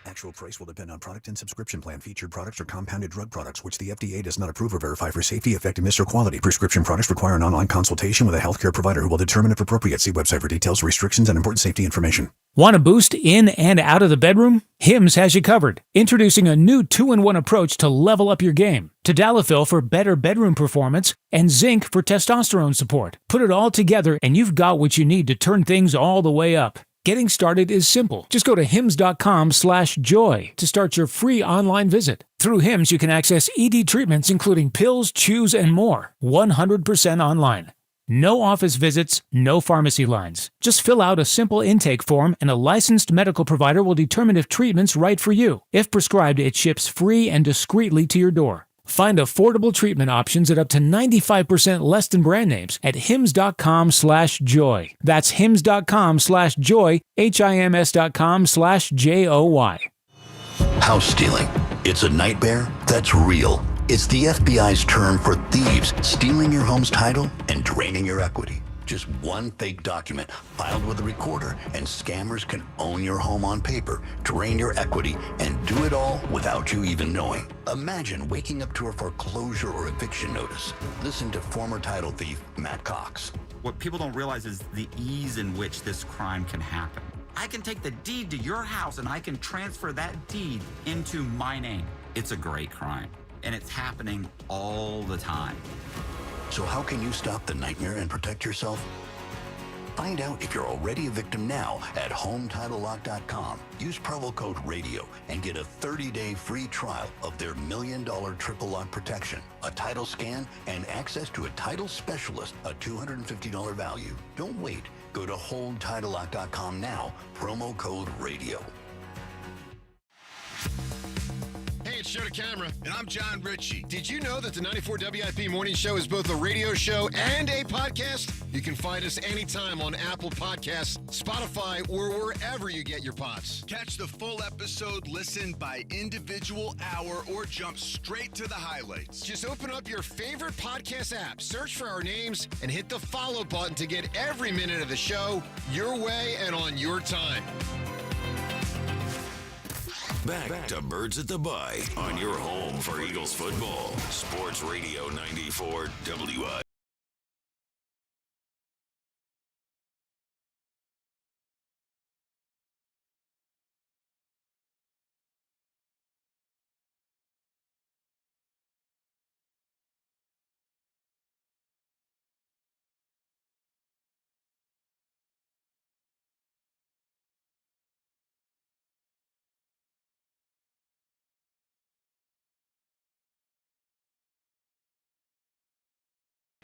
Actual price will depend on product and subscription plan. Featured products are compounded drug products, which the FDA does not approve or verify for safety, effectiveness, or quality. Prescription products require an online consultation with a healthcare provider who will determine if appropriate. See website for details, restrictions, and important safety information. Want a boost in and out of the bedroom? Hims has you covered. Introducing a new 2-in-1 approach to level up your game. Tadalafil for better bedroom performance and zinc for testosterone support. Put it all together and you've got what you need to turn things all the way up. Getting started is simple. Just go to hims.com/joy to start your free online visit. Through Hims, you can access ED treatments including pills, chews, and more. 100% online. No office visits, no pharmacy lines. Just fill out a simple intake form and a licensed medical provider will determine if treatment's right for you. If prescribed, it ships free and discreetly to your door. Find affordable treatment options at up to 95% less than brand names at hims.com/joy. That's hims.com/joy, HIMS.com/JOY. House stealing. It's a nightmare that's real. It's the FBI's term for thieves stealing your home's title and draining your equity. Just one fake document filed with a recorder, and scammers can own your home on paper, drain your equity, and do it all without you even knowing. Imagine waking up to a foreclosure or eviction notice. Listen to former title thief Matt Cox. What people don't realize is the ease in which this crime can happen. I can take the deed to your house and I can transfer that deed into my name. It's a great crime, and it's happening all the time. So how can you stop the nightmare and protect yourself? Find out if you're already a victim now at HomeTitleLock.com. Use promo code RADIO and get a 30-day free trial of their $1 million triple lock protection, a title scan, and access to a title specialist, a $250 value. Don't wait. Go to HomeTitleLock.com now. Promo code RADIO. Hey, it's Joe to Camera. And I'm John Ritchie. Did you know that the 94 WIP Morning Show is both a radio show and a podcast? You can find us anytime on Apple Podcasts, Spotify, or wherever you get your pods. Catch the full episode, listen by individual hour, or jump straight to the highlights. Just open up your favorite podcast app, search for our names, and hit the follow button to get every minute of the show your way and on your time. Back to Birds at the Bye on your home for Eagles football. Sports Radio 94 WI.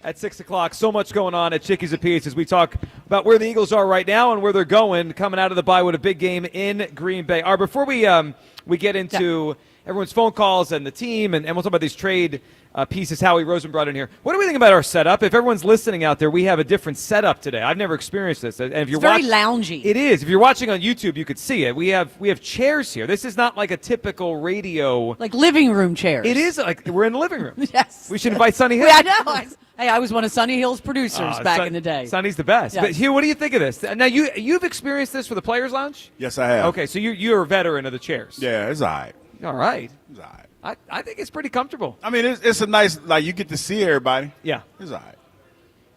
At 6 o'clock, so much going on at Chickie's and Pete's as we talk about where the Eagles are right now and where they're going, coming out of the bye with a big game in Green Bay. All right, before we get into everyone's phone calls and the team, and we'll talk about these trade pieces Howie Roseman brought in here. What do we think about our setup? If everyone's listening out there, we have a different setup today. I've never experienced this. And if you're very loungy. It is. If you're watching on YouTube, you could see it. We have chairs here. This is not like a typical radio. Like living room chairs. It is like we're in the living room. Yes. We should invite Sonny Hill. I know. Hey, I was one of Sonny Hill's producers back in the day. Sonny's the best. Yes. But Hugh, what do you think of this? Now, you've experienced this for the Players Lounge? Yes, I have. Okay, so you're a veteran of the chairs. Yeah, it's all right. All right. It's all right. I think it's pretty comfortable. I mean, it's a nice, like, you get to see everybody. Yeah. It's all right.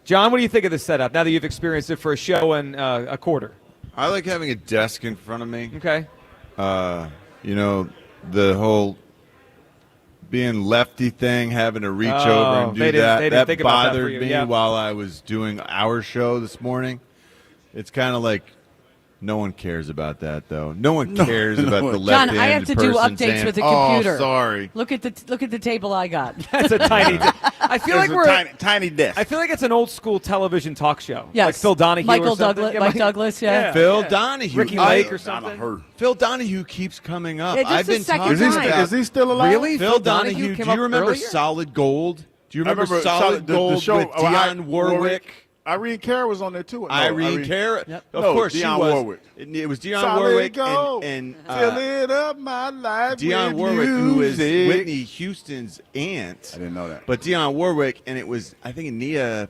John, what do you think of this setup now that you've experienced it for a show and a quarter? I like having a desk in front of me. Okay. You know, the whole being lefty thing, having to reach over and do that bothered me while I was doing our show this morning. It's kind of like No one cares about that, though. No one cares about the left-handed John, I have to do person updates saying, with the computer. Oh, sorry. Look at the table I got. That's a tiny. I feel like we're tiny desk. I feel like it's an old school television talk show. Yes. Like Phil Donahue, Michael or something. Douglas, Yeah, Mike Douglas, yeah. Phil Donahue. Ricky Lake or something. Phil Donahue keeps coming up. Yeah, this I've is the been second talking time. about. Is he still alive? Really? Phil Donahue. came Do you up remember earlier? Solid Gold? Do you remember the Solid Gold show, with Dionne Warwick? Irene Cara was on there too. No, Irene Cara. Yep. Of No, course, Dionne she was. Warwick. It was Dionne Solid Warwick Gold. and Fill it up my life Dionne with Warwick, who is music. Whitney Houston's aunt. I didn't know that. But Dionne Warwick, and it was, I think, Nia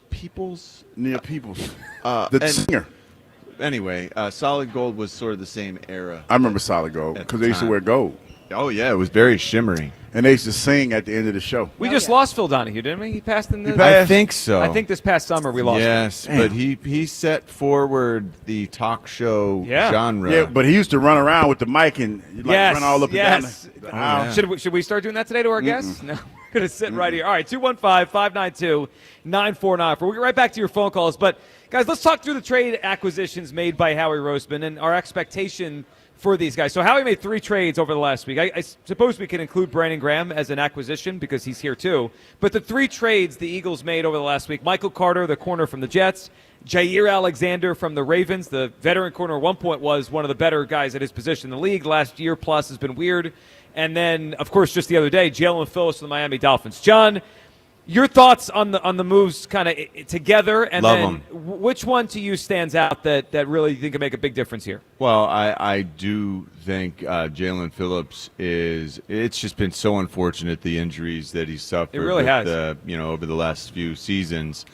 Peoples. The and- singer. Anyway, Solid Gold was sort of the same era. I remember Solid Gold At because the they used to time. wear gold. Oh, yeah, it was very shimmery. And they used to sing at the end of the show. We just lost Phil Donahue, didn't we? He passed in the. I think so. I think this past summer we lost him. Yes, but he set forward the talk show genre. Yeah, but he used to run around with the mic and run all up and down. The aisle. Should we start doing that today to our guests? No. We're going to sit right here. All right, 215-592-9494. We'll get right back to your phone calls. But, guys, let's talk through the trade acquisitions made by Howie Roseman and our expectation for these guys. So Howie made 3 trades over the last week. I suppose we can include Brandon Graham as an acquisition because he's here too. But the 3 trades the Eagles made over the last week, Michael Carter, the corner from the Jets, Jair Alexander from the Ravens, the veteran corner at one point was one of the better guys at his position in the league. Last year plus has been weird. And then, of course, just the other day, Jalen Phillips from the Miami Dolphins. John, your thoughts on the moves kind of together, and Love then which one to you stands out that really you think can make a big difference here? Well, I do think Jalen Phillips it's just been so unfortunate, the injuries that he's suffered. It really has. Over the last few seasons.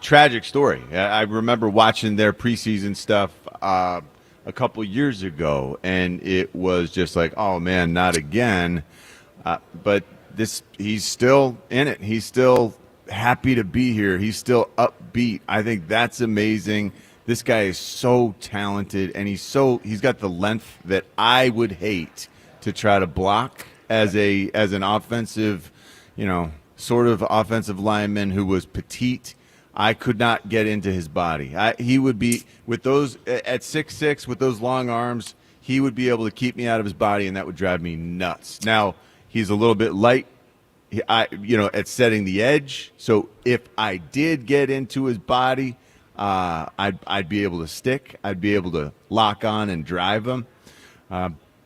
Tragic story. I remember watching their preseason stuff a couple years ago, and it was just like, oh, man, not again. But he's still in it. He's still happy to be here. He's still upbeat. I think that's amazing. This guy is so talented, and he's got the length that I would hate to try to block as an offensive, sort of offensive lineman who was petite. I could not get into his body. He would be with those at 6'6" with those long arms. He would be able to keep me out of his body, and that would drive me nuts. Now he's a little bit light, at setting the edge. So if I did get into his body, I'd be able to stick. I'd be able to lock on and drive him.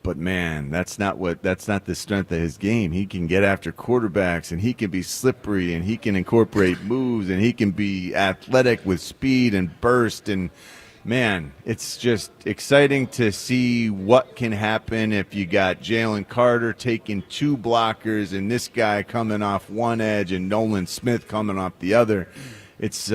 But man, that's not the strength of his game. He can get after quarterbacks, and he can be slippery, and he can incorporate moves, and he can be athletic with speed and burst. And man, it's just exciting to see what can happen if you got Jalen Carter taking 2 blockers, and this guy coming off one edge, and Nolan Smith coming off the other. It's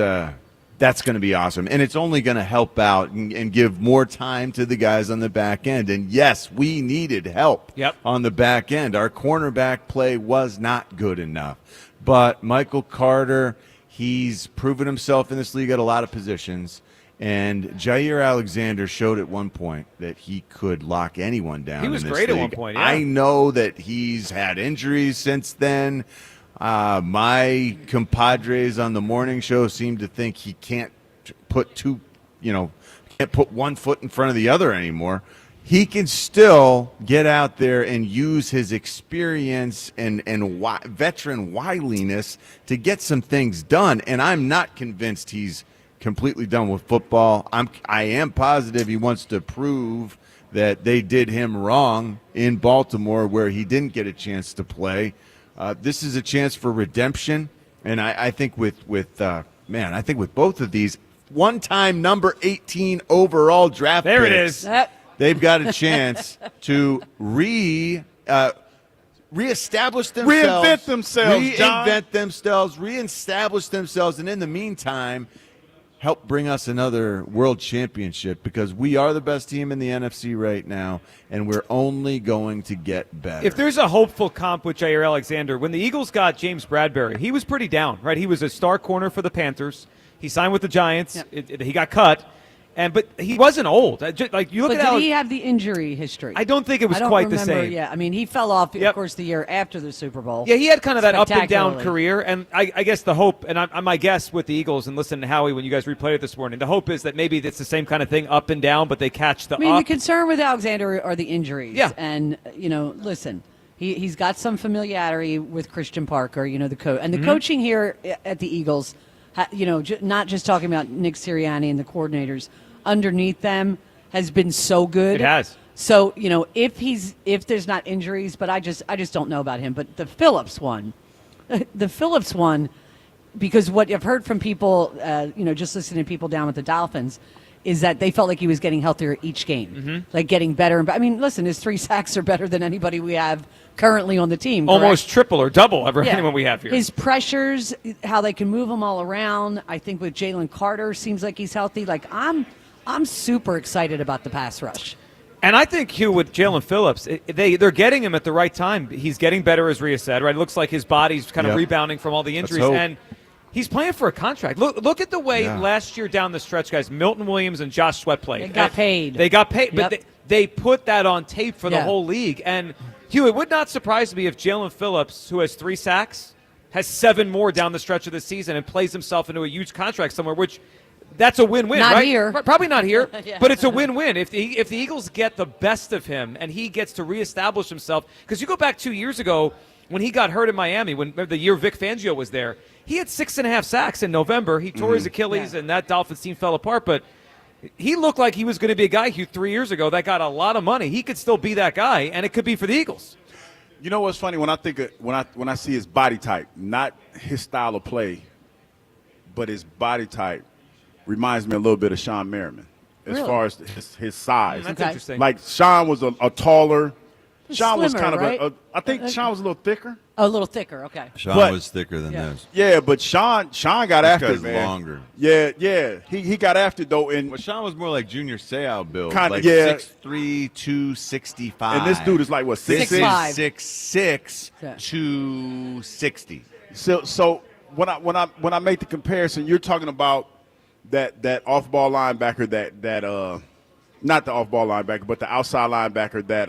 that's going to be awesome. And it's only going to help out and give more time to the guys on the back end. And, yes, we needed help on the back end. Our cornerback play was not good enough. But Michael Carter, he's proven himself in this league at a lot of positions. And Jair Alexander showed at one point that he could lock anyone down. He was in this great league. at one point, yeah. I know that he's had injuries since then. My compadres on the morning show seem to think he can't put can't put one foot in front of the other anymore. He can still get out there and use his experience and veteran wiliness to get some things done. And I'm not convinced he's completely done with football. I am positive he wants to prove that they did him wrong in Baltimore, where he didn't get a chance to play. This is a chance for redemption, and I think with both of these, one-time number 18 overall draft There it picks, is. they've got a chance to reestablish themselves, reestablish themselves, and in the meantime, help bring us another world championship, because we are the best team in the NFC right now, and we're only going to get better. If there's a hopeful comp with Jair Alexander, when the Eagles got James Bradbury, he was pretty down, right? He was a star corner for the Panthers. He signed with the Giants. He got cut. But he wasn't old. Like you look But at did he have the injury history? I don't think it was I don't quite the remember, same. Yeah, I mean, he fell off, of course, the year after the Super Bowl. Yeah, he had kind of that up and down Spectacularly. career, and I guess the hope, and my guess with the Eagles, and listening to Howie when you guys replayed it this morning, the hope is that maybe it's the same kind of thing, up and down, but they catch the I mean, up. the concern with Alexander are the injuries. Yeah. And, listen, he's got some familiarity with Christian Parker, the coach. And the Mhm. coaching here at the Eagles, not just talking about Nick Sirianni and the coordinators, underneath them has been so good. It has. So, if there's not injuries, but I just don't know about him. But the Phillips one, because what I've heard from people, just listening to people down with the Dolphins, is that they felt like he was getting healthier each game, like getting better. I mean, listen, his 3 sacks are better than anybody we have currently on the team. Correct? Almost triple or double Yeah. anyone we have here. His pressures, how they can move him all around. I think with Jalen Carter, seems like he's healthy. Like I'm super excited about the pass rush. And I think, Hugh, with Jalen Phillips, they're getting him at the right time. He's getting better, as Rhea said, right? It looks like his body's kind of rebounding from all the injuries. hope. And he's playing for a contract. Look at the way last year down the stretch, guys, Milton Williams and Josh Sweat played. They got paid. They got paid, Yep. but they put that on tape for the Yeah. whole league. And, Hugh, it would not surprise me if Jalen Phillips, who has 3 sacks, has 7 more down the stretch of the season and plays himself into a huge contract somewhere, which – that's a win-win, Not right? here. Probably not here, Yeah. but it's a win-win. If the Eagles get the best of him and he gets to reestablish himself, because you go back 2 years ago when he got hurt in Miami, the year Vic Fangio was there, he had 6.5 sacks in November. He tore his Achilles, and that Dolphins team fell apart. But he looked like he was going to be a guy who 3 years ago that got a lot of money. He could still be that guy, and it could be for the Eagles. You know what's funny when I think when I see his body type, not his style of play, but his body type. Reminds me a little bit of Sean Merriman as far as his size. That's interesting. Like Sean was a taller. Sean was slimmer, kind of right? I think Sean was a little thicker. A little thicker, okay. Sean was thicker than this. Yeah, but Sean got This after guy's it, man. longer. Yeah. He got after it, though. And Well, Sean was more like Junior Seau build. Kinda, like yeah. 6'3", 265. And this dude is like, what, 6'6"? 6'6", 260. So when I make the comparison, you're talking about that off-ball linebacker that not the off-ball linebacker, but the outside linebacker that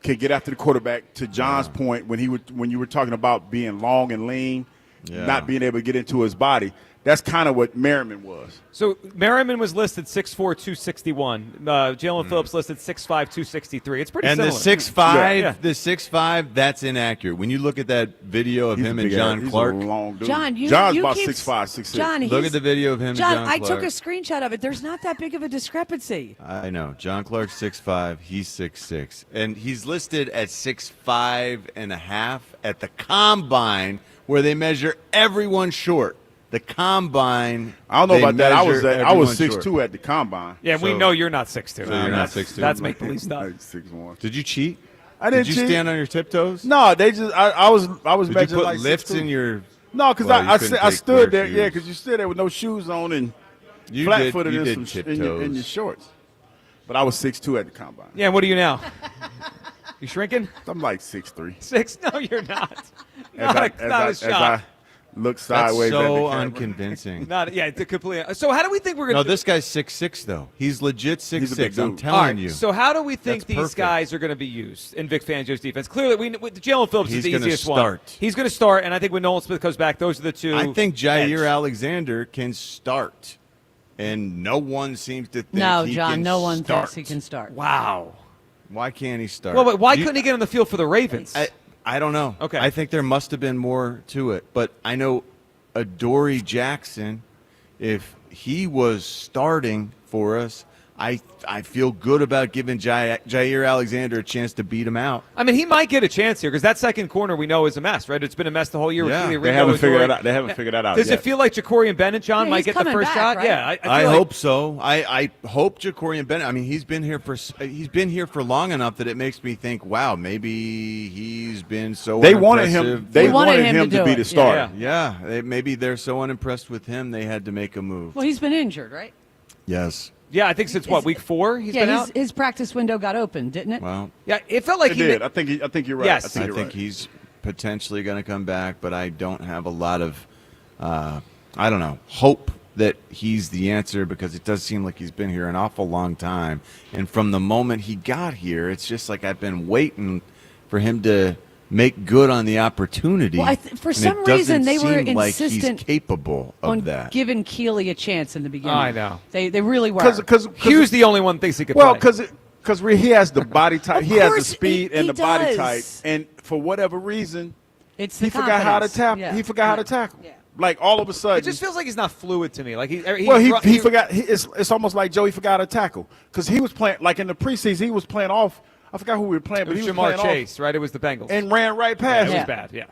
can get after the quarterback. To John's point, when you were talking about being long and lean, not being able to get into his body, that's kind of what Merriman was. So Merriman was listed 6'4", 261. Jalen Phillips listed 6'5", 263. It's pretty And similar. the 6'5", that's inaccurate. When you look at that video of him and John Clark. He's a long dude. John, John's you about keep- 6'5", 6'6". John, Look he's- at the video of him John, and John I Clark. took a screenshot of it. There's not that big of a discrepancy. I know. John Clark's 6'5", he's 6'6". And he's listed at 6'5.5" at the Combine, where they measure everyone short. The Combine. I don't know they about that. I measure was everyone 6'2" short. at the Combine. Yeah, we So- know you're not 6'2". So you're not 6'2". That's make-believe stuff. 6'1". Did you cheat? I didn't Did you cheat. stand on your tiptoes? No, they just I was Did measuring you put like lifts 6'2". in your? No, because Well, you couldn't I take stood flare there. Yeah, shoes. because you stood there with no shoes on and You flat-footed did- you in did some tiptoes. in your shorts. But I was 6'2" at the Combine. Yeah, and what are you now? You shrinking? I'm like 6'3". 6? No, you're not. As Not a shot. Look That's sideways at the so camera. unconvincing. It's a complete. So how do we think we're going No, to? this guy's 6'6", though. He's legit 6'6". He's a big I'm dude. telling All right, you. So how do we think That's these perfect. guys are going to be used in Vic Fangio's defense? Clearly, with Jalen Phillips is He's the gonna easiest start. one. He's going to start, and I think when Nolan Smith comes back, those are the two. I think Jair edge. Alexander can start, and no one seems to think No, he John, can no one start. thinks he can start. Wow. Why can't he start? Well, but why couldn't he get on the field for the Ravens? I don't know. Okay. I think there must have been more to it, but I know Adoree Jackson, if he was starting for us, I feel good about giving Jair Alexander a chance to beat him out. I mean, he might get a chance here because that second corner we know is a mess, right? It's been a mess the whole year. Yeah. with They Ringo haven't and figured Torrey. it out. They haven't figured that out Does yet. it feel like Ja'Cory Bennett, John, Yeah, might he's get the coming first back, shot? right? Yeah, I I feel like- hope so. I hope Ja'Cory Bennett. I mean, he's been here for long enough that it makes me think, wow, maybe he's been so. They wanted him. unimpressive. They wanted wanted him him to to do be it. the starter. Yeah, maybe they're so unimpressed with him they had to make a move. Well, he's been injured, right? Yes. Yeah, I think since week 4 he's been out. His practice window got open, didn't it? Well, Yeah, it felt like It he did. ma- I think you're right. Yes. I think, I you're think right. he's potentially going to come back, but I don't have a lot of, I don't know, hope that he's the answer because it does seem like he's been here an awful long time. And from the moment he got here, it's just like I've been waiting for him to make good on the opportunity. Well, for some reason, they were insistent like he's insistent capable of on that. giving Keeley a chance in the beginning. I know. They really were. Because Hugh's the only one that thinks he could well, play. because he has the body type, Of he has the course, speed he and the body does. type, and for whatever reason, It's he the forgot how to confidence. tap. Yeah. He forgot how to tackle. Like all of a sudden, It just feels like he's not fluid to me. Like he forgot. It's almost like Joey forgot how to tackle because he was playing like in the preseason. He was playing off. I forgot who we were playing, It but was he was Jamar playing Chase, right? It was the Bengals. and ran right Yeah, past. it him. was bad. Yeah.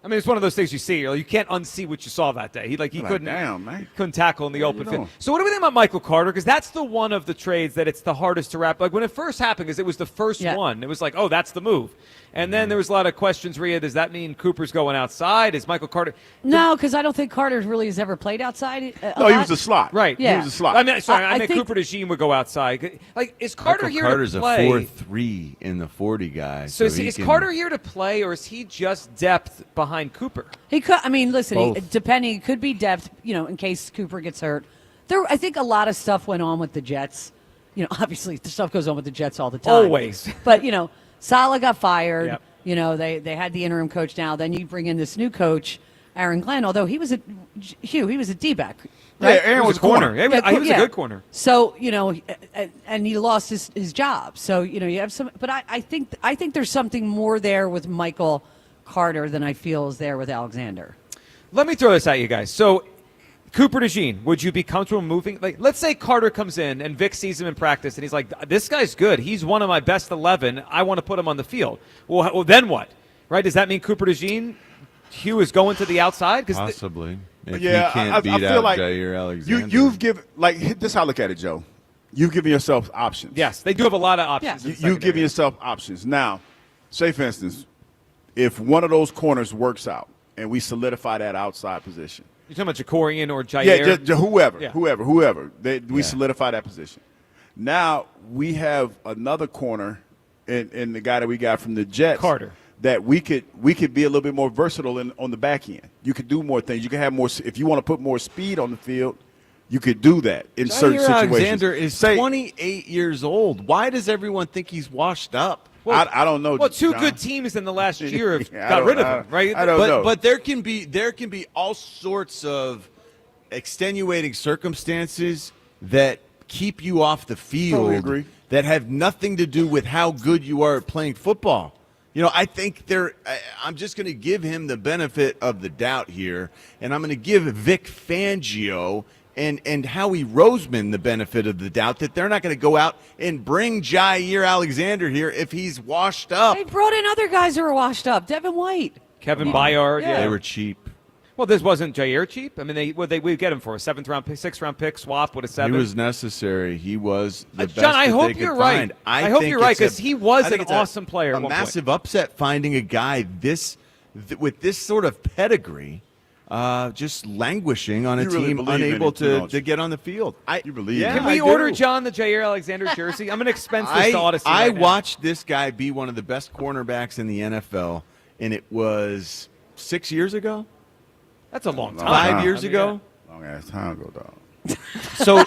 I mean, it's one of those things you see. You can't unsee what you saw that day. He Like, couldn't. damn, man. He couldn't tackle in the open you field. doing? So what do we think about Michael Carter? Because that's the one of the trades that it's the hardest to wrap. Like when it first happened, because it was the first one. It was like, oh, that's the move. And then there was a lot of questions. Rhea, does that mean Cooper's going outside? Is Michael Carter? No, because I don't think Carter really has ever played outside. No, he was a slot. Right. He Yeah. was a slot. I mean, sorry, I meant think- Cooper DeJean would go outside. Like, is Carter Michael here Carter's to play? a 4-3 in the 40 guy. So he is can- Carter here to play, or is he just depth behind Cooper? He could. I mean, listen. Both. Depending, it could be depth. In case Cooper gets hurt. I think a lot of stuff went on with the Jets. Obviously, the stuff goes on with the Jets all the time. Always. But Saleh got fired. Yep. They had the interim coach now. Then you bring in this new coach, Aaron Glenn. Although he was a D-back. Right? Yeah, Aaron was a corner. Yeah, he was a good corner. So and he lost his job. So you have some. But I think there's something more there with Michael Carter than I feel is there with Alexander. Let me throw this at you guys. So, Cooper DeJean, would you be comfortable moving? Like, let's say Carter comes in and Vic sees him in practice and he's like, this guy's good. He's one of my best 11. I want to put him on the field. Well, then what? Right? Does that mean Cooper DeJean, Hugh, is going to the outside? Possibly. If Yeah, he can't I beat feel out like Jair Alexander. You've given this. Is how I look at it, Joe. You've given yourself options. Yes, they do have a lot of options. in You've secondary. given yourself options. Now, say for instance, if one of those corners works out and we solidify that outside position. You're talking about Jacorian or Jair? Yeah, whoever, Yeah. whoever. We solidify that position. Now we have another corner in the guy that we got from the Jets, Carter. that we could be a little bit more versatile on the back end. You could do more things. You could have more. If you want to put more speed on the field, you could do that in certain Jair situations. Alexander is 28 years old. Why does everyone think he's washed up? Well, I don't know. Well, two John. good teams in the last year have I got don't- rid of I- him, right? I don't know. But there can be all sorts of extenuating circumstances that keep you off the field Totally agree. that have nothing to do with how good you are at playing football. I think I'm just going to give him the benefit of the doubt here, and I'm going to give Vic Fangio and Howie Roseman the benefit of the doubt that they're not going to go out and bring Jair Alexander here if he's washed up. They brought in other guys who were washed up. Devin White. Kevin Byard. Yeah. Yeah. They were cheap. Well, this wasn't Jair cheap. I mean, we get him for a 7th round pick, 6th round pick swap with a 7. He was necessary. He was the best John, I that hope they could you're right. find. I hope think you're right, it's a- 'cause he was I think an it's awesome player at A one point. massive upset finding a guy with this sort of pedigree, just languishing on a You really team believe in unable it, too, don't to you? get on the field. You believe Yeah, in Can it. we I order do. John the Jair Alexander jersey? I'm going to expense this to Odyssey. I right now. watched this guy be one of the best cornerbacks in the NFL, and it was 6 years ago. That's a long time. 5 years I mean, ago. Long ass time ago, dog. So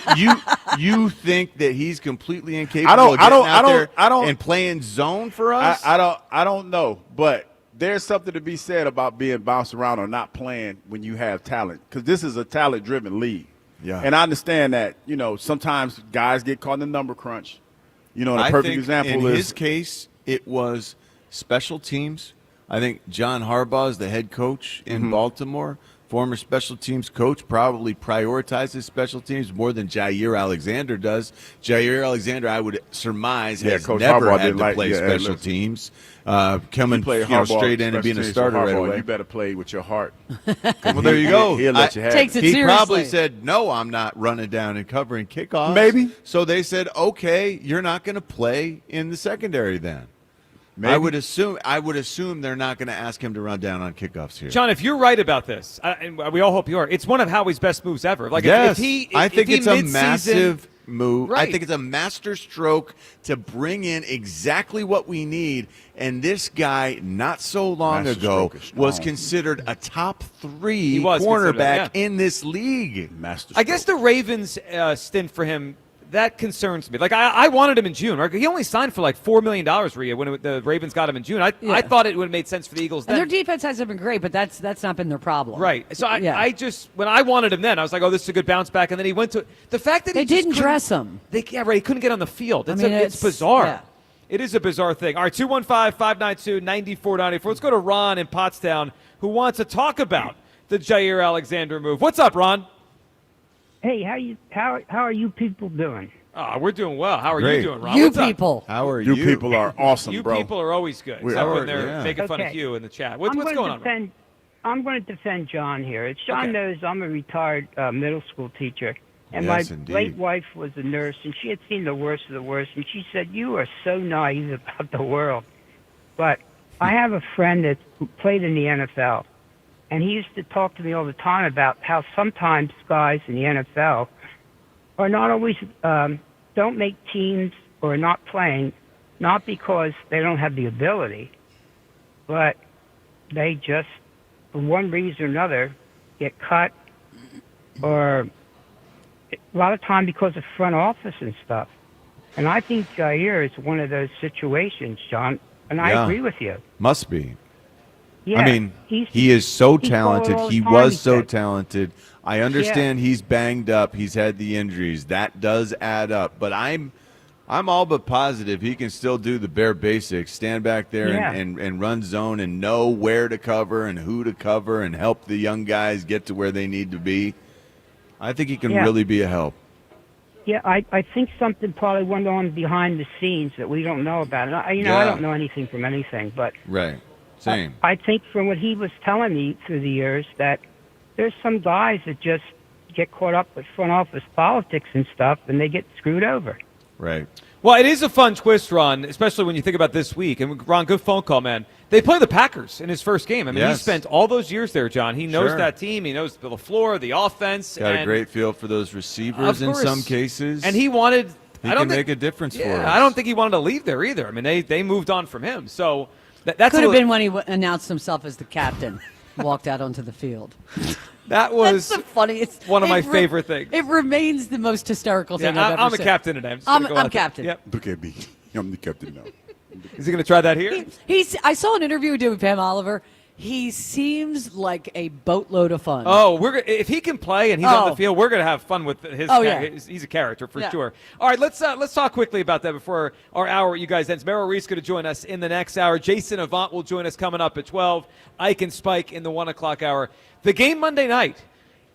you think that he's completely incapable of getting out there and playing zone for us? I don't know, but there's something to be said about being bounced around or not playing when you have talent, because this is a talent-driven league. Yeah. And I understand that sometimes guys get caught in the number crunch. And a I perfect think example in is his case, it was special teams. I think John Harbaugh is the head coach in Baltimore. Former special teams coach probably prioritizes special teams more than Jair Alexander does. Jair Alexander, I would surmise, has Coach never Harbaugh had didn't to like- play yeah, special listen. teams. Coming play straight in and being a starter right away. You better play with your heart. Well, there you go. He'll let you have Takes it He seriously. probably said, no, I'm not running down and covering kickoffs. Maybe. So they said, okay, you're not going to play in the secondary then. Maybe. I would assume they're not going to ask him to run down on kickoffs here. John, if you're right about this, and we all hope you are, it's one of Howie's best moves ever. Like Yes, if he, I think if he it's a mid-season massive move. Right. I think it's a master stroke to bring in exactly what we need. And this guy, not so long Master ago, stroke is was strong. considered a top 3 He was considered, cornerback yeah. in this league. Master I guess the Ravens stint for him, that concerns me. Like, I wanted him in June. Right? He only signed for like $4 million, Rhea, when the Ravens got him in June. I thought it would have made sense for the Eagles then. And their defense hasn't been great, but that's not been their problem. Right. So I just, when I wanted him then, I was like, oh, this is a good bounce back. And then he went to, the fact that They he just didn't couldn't- dress him. He couldn't get on the field. It's, it's bizarre. yeah. It is a bizarre thing. All right, 215-592-9494. Let's go to Ron in Pottstown, who wants to talk about the Jair Alexander move. What's up, Ron? Hey, how are you people doing? Oh, we're doing well. How are Great. you doing, Ron? You What's up? people. How are You people are awesome, You bro. people are always good. We Except are, when they're yeah. making fun of Okay. you in the chat. What's I'm going on, Ron? I'm going to defend John here. As John Okay. knows, I'm a retired middle school teacher, and Yes, my indeed. late wife was a nurse, and she had seen the worst of the worst, and she said, "You are so naive about the world." But I have a friend that played in the NFL, and he used to talk to me all the time about how sometimes guys in the NFL are not always don't make teams or not playing, not because they don't have the ability, but they just, for one reason or another, get cut, or a lot of time because of front office and stuff. And I think Jair is one of those situations, John, and I Yeah. agree with you. Must be. Yeah, I mean, he's- he is so he's talented. all the He time, was he so said. talented. I understand he's banged up. He's had the injuries. That does add up. But I'm all but positive he can still do the bare basics. Stand back there Yeah. and run zone and know where to cover and who to cover and help the young guys get to where they need to be. I think he can Yeah. really be a help. Yeah, I think something probably went on behind the scenes that we don't know about. And I Yeah. don't know anything from anything, but Right. Same. I think from what he was telling me through the years that there's some guys that just get caught up with front office politics and stuff, and they get screwed over. Right. Well, it is a fun twist, Ron, especially when you think about this week. And, Ron, good phone call, man. They play the Packers in his first game. I mean, he Yes. spent all those years there, John. He knows Sure. that team. He knows the LaFleur, the offense. Got a and great feel for those Of receivers in course. some cases. And he wanted He I don't can think, make a difference for us. I don't think he wanted to leave there either. I mean, they moved on from him. So that's Could a have li- been when he announced himself as the captain, walked out onto the field. That was That's the funniest. one of my It favorite things. It remains the most hysterical thing I've ever I'm a seen. captain today. I'm just gonna go I'm out there. captain. Yep. Look at me. I'm the captain now. Is he going to try that here? I saw an interview we did with Pam Oliver. He seems like a boatload of fun. Oh, if he can play and he's on the Oh. field, we're going to have fun with his. Oh, yeah. He's a character for Yeah. sure. All right, let's talk quickly about that before our hour. You guys ends. Merrill Reese going to join us in the next hour. Jason Avant will join us coming up at 12. Ike and Spike in the 1 o'clock hour. The game Monday night.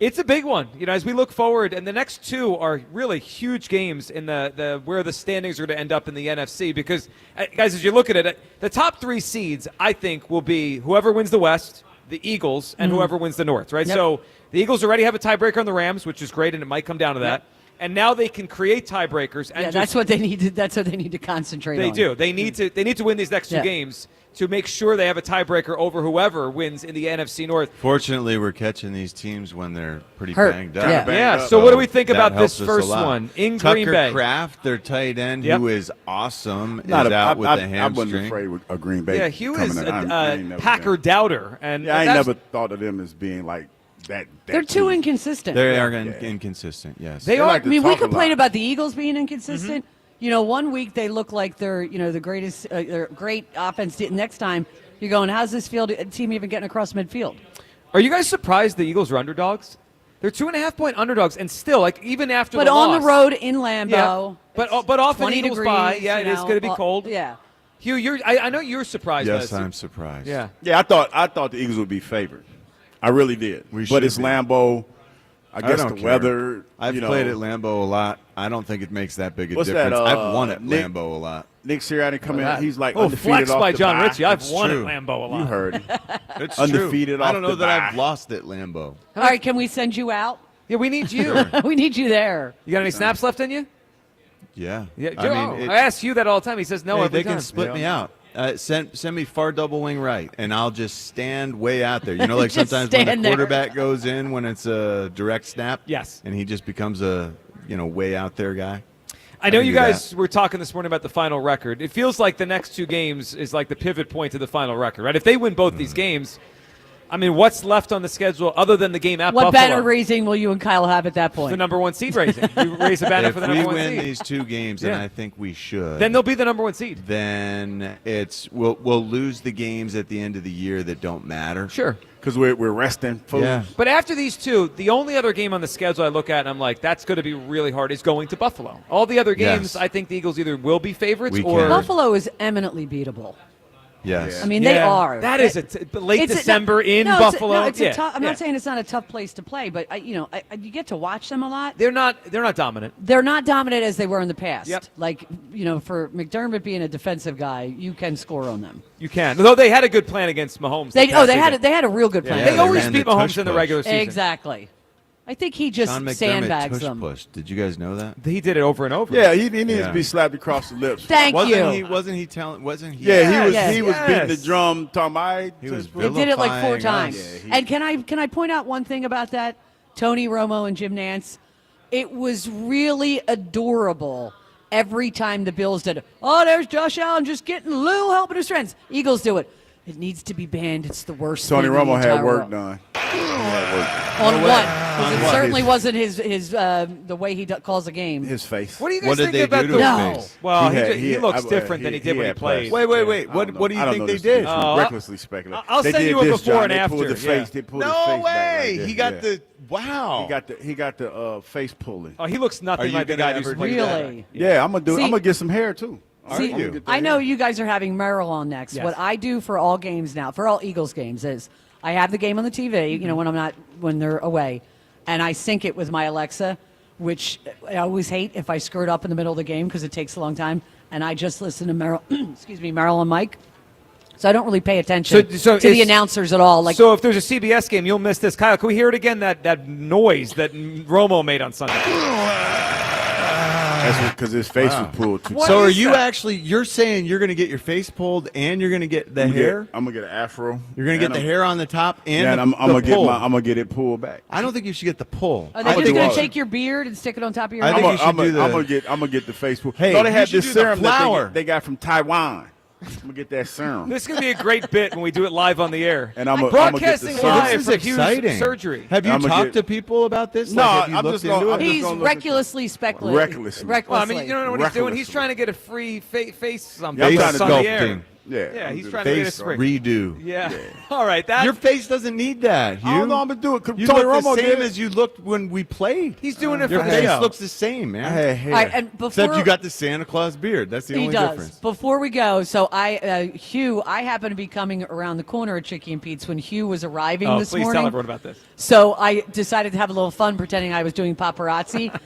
It's a big one, as we look forward, and the next two are really huge games in the where the standings are going to end up in the NFC. Because, guys, as you look at it, the top three seeds, I think, will be whoever wins the West, the Eagles, and whoever wins the North. Right? Yep. So the Eagles already have a tiebreaker on the Rams, which is great, and it might come down to that. And now they can create tiebreakers. And That's what they need. That's what they need to concentrate on. They do. They need to win these next two Yeah. games to make sure they have a tiebreaker over whoever wins in the NFC North. Fortunately, we're catching these teams when they're pretty Hurt. banged up. Yeah. Yeah, so what do we think that about this helps us a first lot. one in Tucker Green Bay? Kraft, their tight end, Yep. who is awesome, Not is a- out with I the hamstring. wasn't afraid with a Green Bay. Yeah, Hugh coming is in. a I ain't never Packer been. doubter, and Yeah, I ain't that's- never thought of them as being like that. They're too inconsistent. They are inconsistent, yes. They are. like I to mean, we talk a complain lot. about the Eagles being inconsistent. One week they look like they're, the greatest, they're great offense. Next time you're going, how's this team even getting across midfield? Are you guys surprised the Eagles are underdogs? They're 2.5-point underdogs, and still, even after But the on loss, the road in Lambeau, yeah. But off an 20 Eagles degrees, bye, yeah, it is going to be cold. Yeah. Hugh, I know you're surprised. by Yes, this. I'm surprised. Yeah. Yeah, I thought the Eagles would be favored. I really did. We But should it's be. Lambeau. I guess don't the care. weather. I've played at Lambeau a lot. I don't think it makes that big a What's difference. that, I've won at Nick- Lambeau a lot. Nick Sirianni come in. He's like Oh, undefeated flex off by the John bye. Ritchie. I've It's won true. at Lambeau a lot. You heard. It's Undefeated true. off I don't know the that bye. I've lost at Lambeau. All right, can we send you out? Yeah, we need you. We need you there. You got any snaps left in you? Yeah. Yeah, I mean, I ask you that all the time. He says no hey, every they time. can split me out. Send me far double wing right, and I'll just stand way out there. Like Just sometimes when the stand there. quarterback goes in when it's a direct snap. Yes. And he just becomes a way out there guy. I know can you do guys were talking this morning about the final record. It feels like the next two games is like the pivot point to the final record, right? If they win both these games, I mean, what's left on the schedule other than the game at What Buffalo? banner raising will you and Kyle have at that point? The number one seed raising. You raise a banner for the number one seed. If we win these two games, and I think we should, then they'll be the number one seed. Then we'll lose the games at the end of the year that don't matter. Sure. Because we're resting. Yeah. But after these two, the only other game on the schedule I look at and I'm like, that's going to be really hard is going to Buffalo. All the other games, Yes. I think the Eagles either will be favorites We or can. Buffalo is eminently beatable. Yes. I mean, they are. That is late December in Buffalo. I'm not saying it's not a tough place to play, but you get to watch them a lot. They're not dominant. They're not dominant as they were in the past. Yep. Like, for McDermott being a defensive guy, you can score on them. You can. Though they had a good plan against Mahomes. They had a real good plan. They always beat Mahomes in the regular season. Exactly. I think he just Sean McDermott sandbags them. push. Did you guys know that? He did it over and over. Yeah, he needs to be slapped across the lips. Thank wasn't you. Wasn't he telling? Wasn't he? Yeah, he was beating the drum, talking about. He was They did it like 4 vilifying times. us. And can I point out one thing about that? Tony Romo and Jim Nantz. It was really adorable every time the Bills did it. Oh, there's Josh Allen just getting a little help with his friends. Eagles do it. It needs to be banned. It's the worst Tony thing in the Romo had entire work world. done. On what? Because it certainly wasn't his the way he calls a game. His face. What do you guys What did think they about do the to his face? Well, He he had- looks I- different than he did when he had played. plastic. Wait. I don't What do know. you I don't think know they this. did? It's Oh, recklessly speculative. I'll They send did you a this, before John. and They after, pulled the yeah. face. They pulled his No face back way. right there. He got Yeah. the wow. He got the face pulling. Oh, he looks Are nothing you like the gonna guy who's ever played do that. Really? Yeah, I'm gonna See- I'm gonna get some hair too. See, I know you guys are having Merrill on next. Yes. What I do for all games now, for all Eagles games, is I have the game on the TV, when they're away, and I sync it with my Alexa, which I always hate if I screw it up in the middle of the game because it takes a long time, and I just listen to Merrill, Merrill and Mike. So I don't really pay attention So to the it's- announcers at all. Like, So if there's a CBS game, you'll miss this. Kyle, can we hear it again? That noise that Romo made on Sunday. That's because his face was pulled too. So are is you that? actually? You're saying you're going to get your face pulled and you're going to get the hair? I'm gonna get an afro. You're going to get the hair on the top and Yeah, the, I'm the pull. I'm gonna get it pulled back. I don't think you should get the pull. are they I'm just gonna going do to all- take your beard and stick it on top of your I head? think you should do the- I'm gonna get the face pulled. Hey, no, they you had should this do the serum that flower. they got from Taiwan. I'm gonna get that serum. This is going to be a great bit when we do it live on the air. And I'm broadcasting get the serum. live This is from exciting. Hughes Surgery. Have you I'm gonna talked get- to people about this? No, Like, have you I'm looked just gonna- into I'm it? just He's gonna look at recklessly speculating. Recklessly. Well, I mean, you don't know what he's doing. He's Recklessly. trying to get a free face something. Yeah, I'm on trying to the air. sculpting. Yeah, I'm he's doing trying to get a Face free. redo. Yeah. All right. Your face doesn't need that, Hugh. I don't know. I'm gonna do it. You Tony look the Romo same did it. as you looked when we played. He's doing it Your for face him. looks the same, man. I had hair. All right, and before, Except you got the Santa Claus beard. That's the He only does. difference. Before we go, so Hugh, I happen to be coming around the corner at Chickie and Pete's when Hugh was arriving Oh, this please morning. tell everyone about this. So I decided to have a little fun pretending I was doing paparazzi.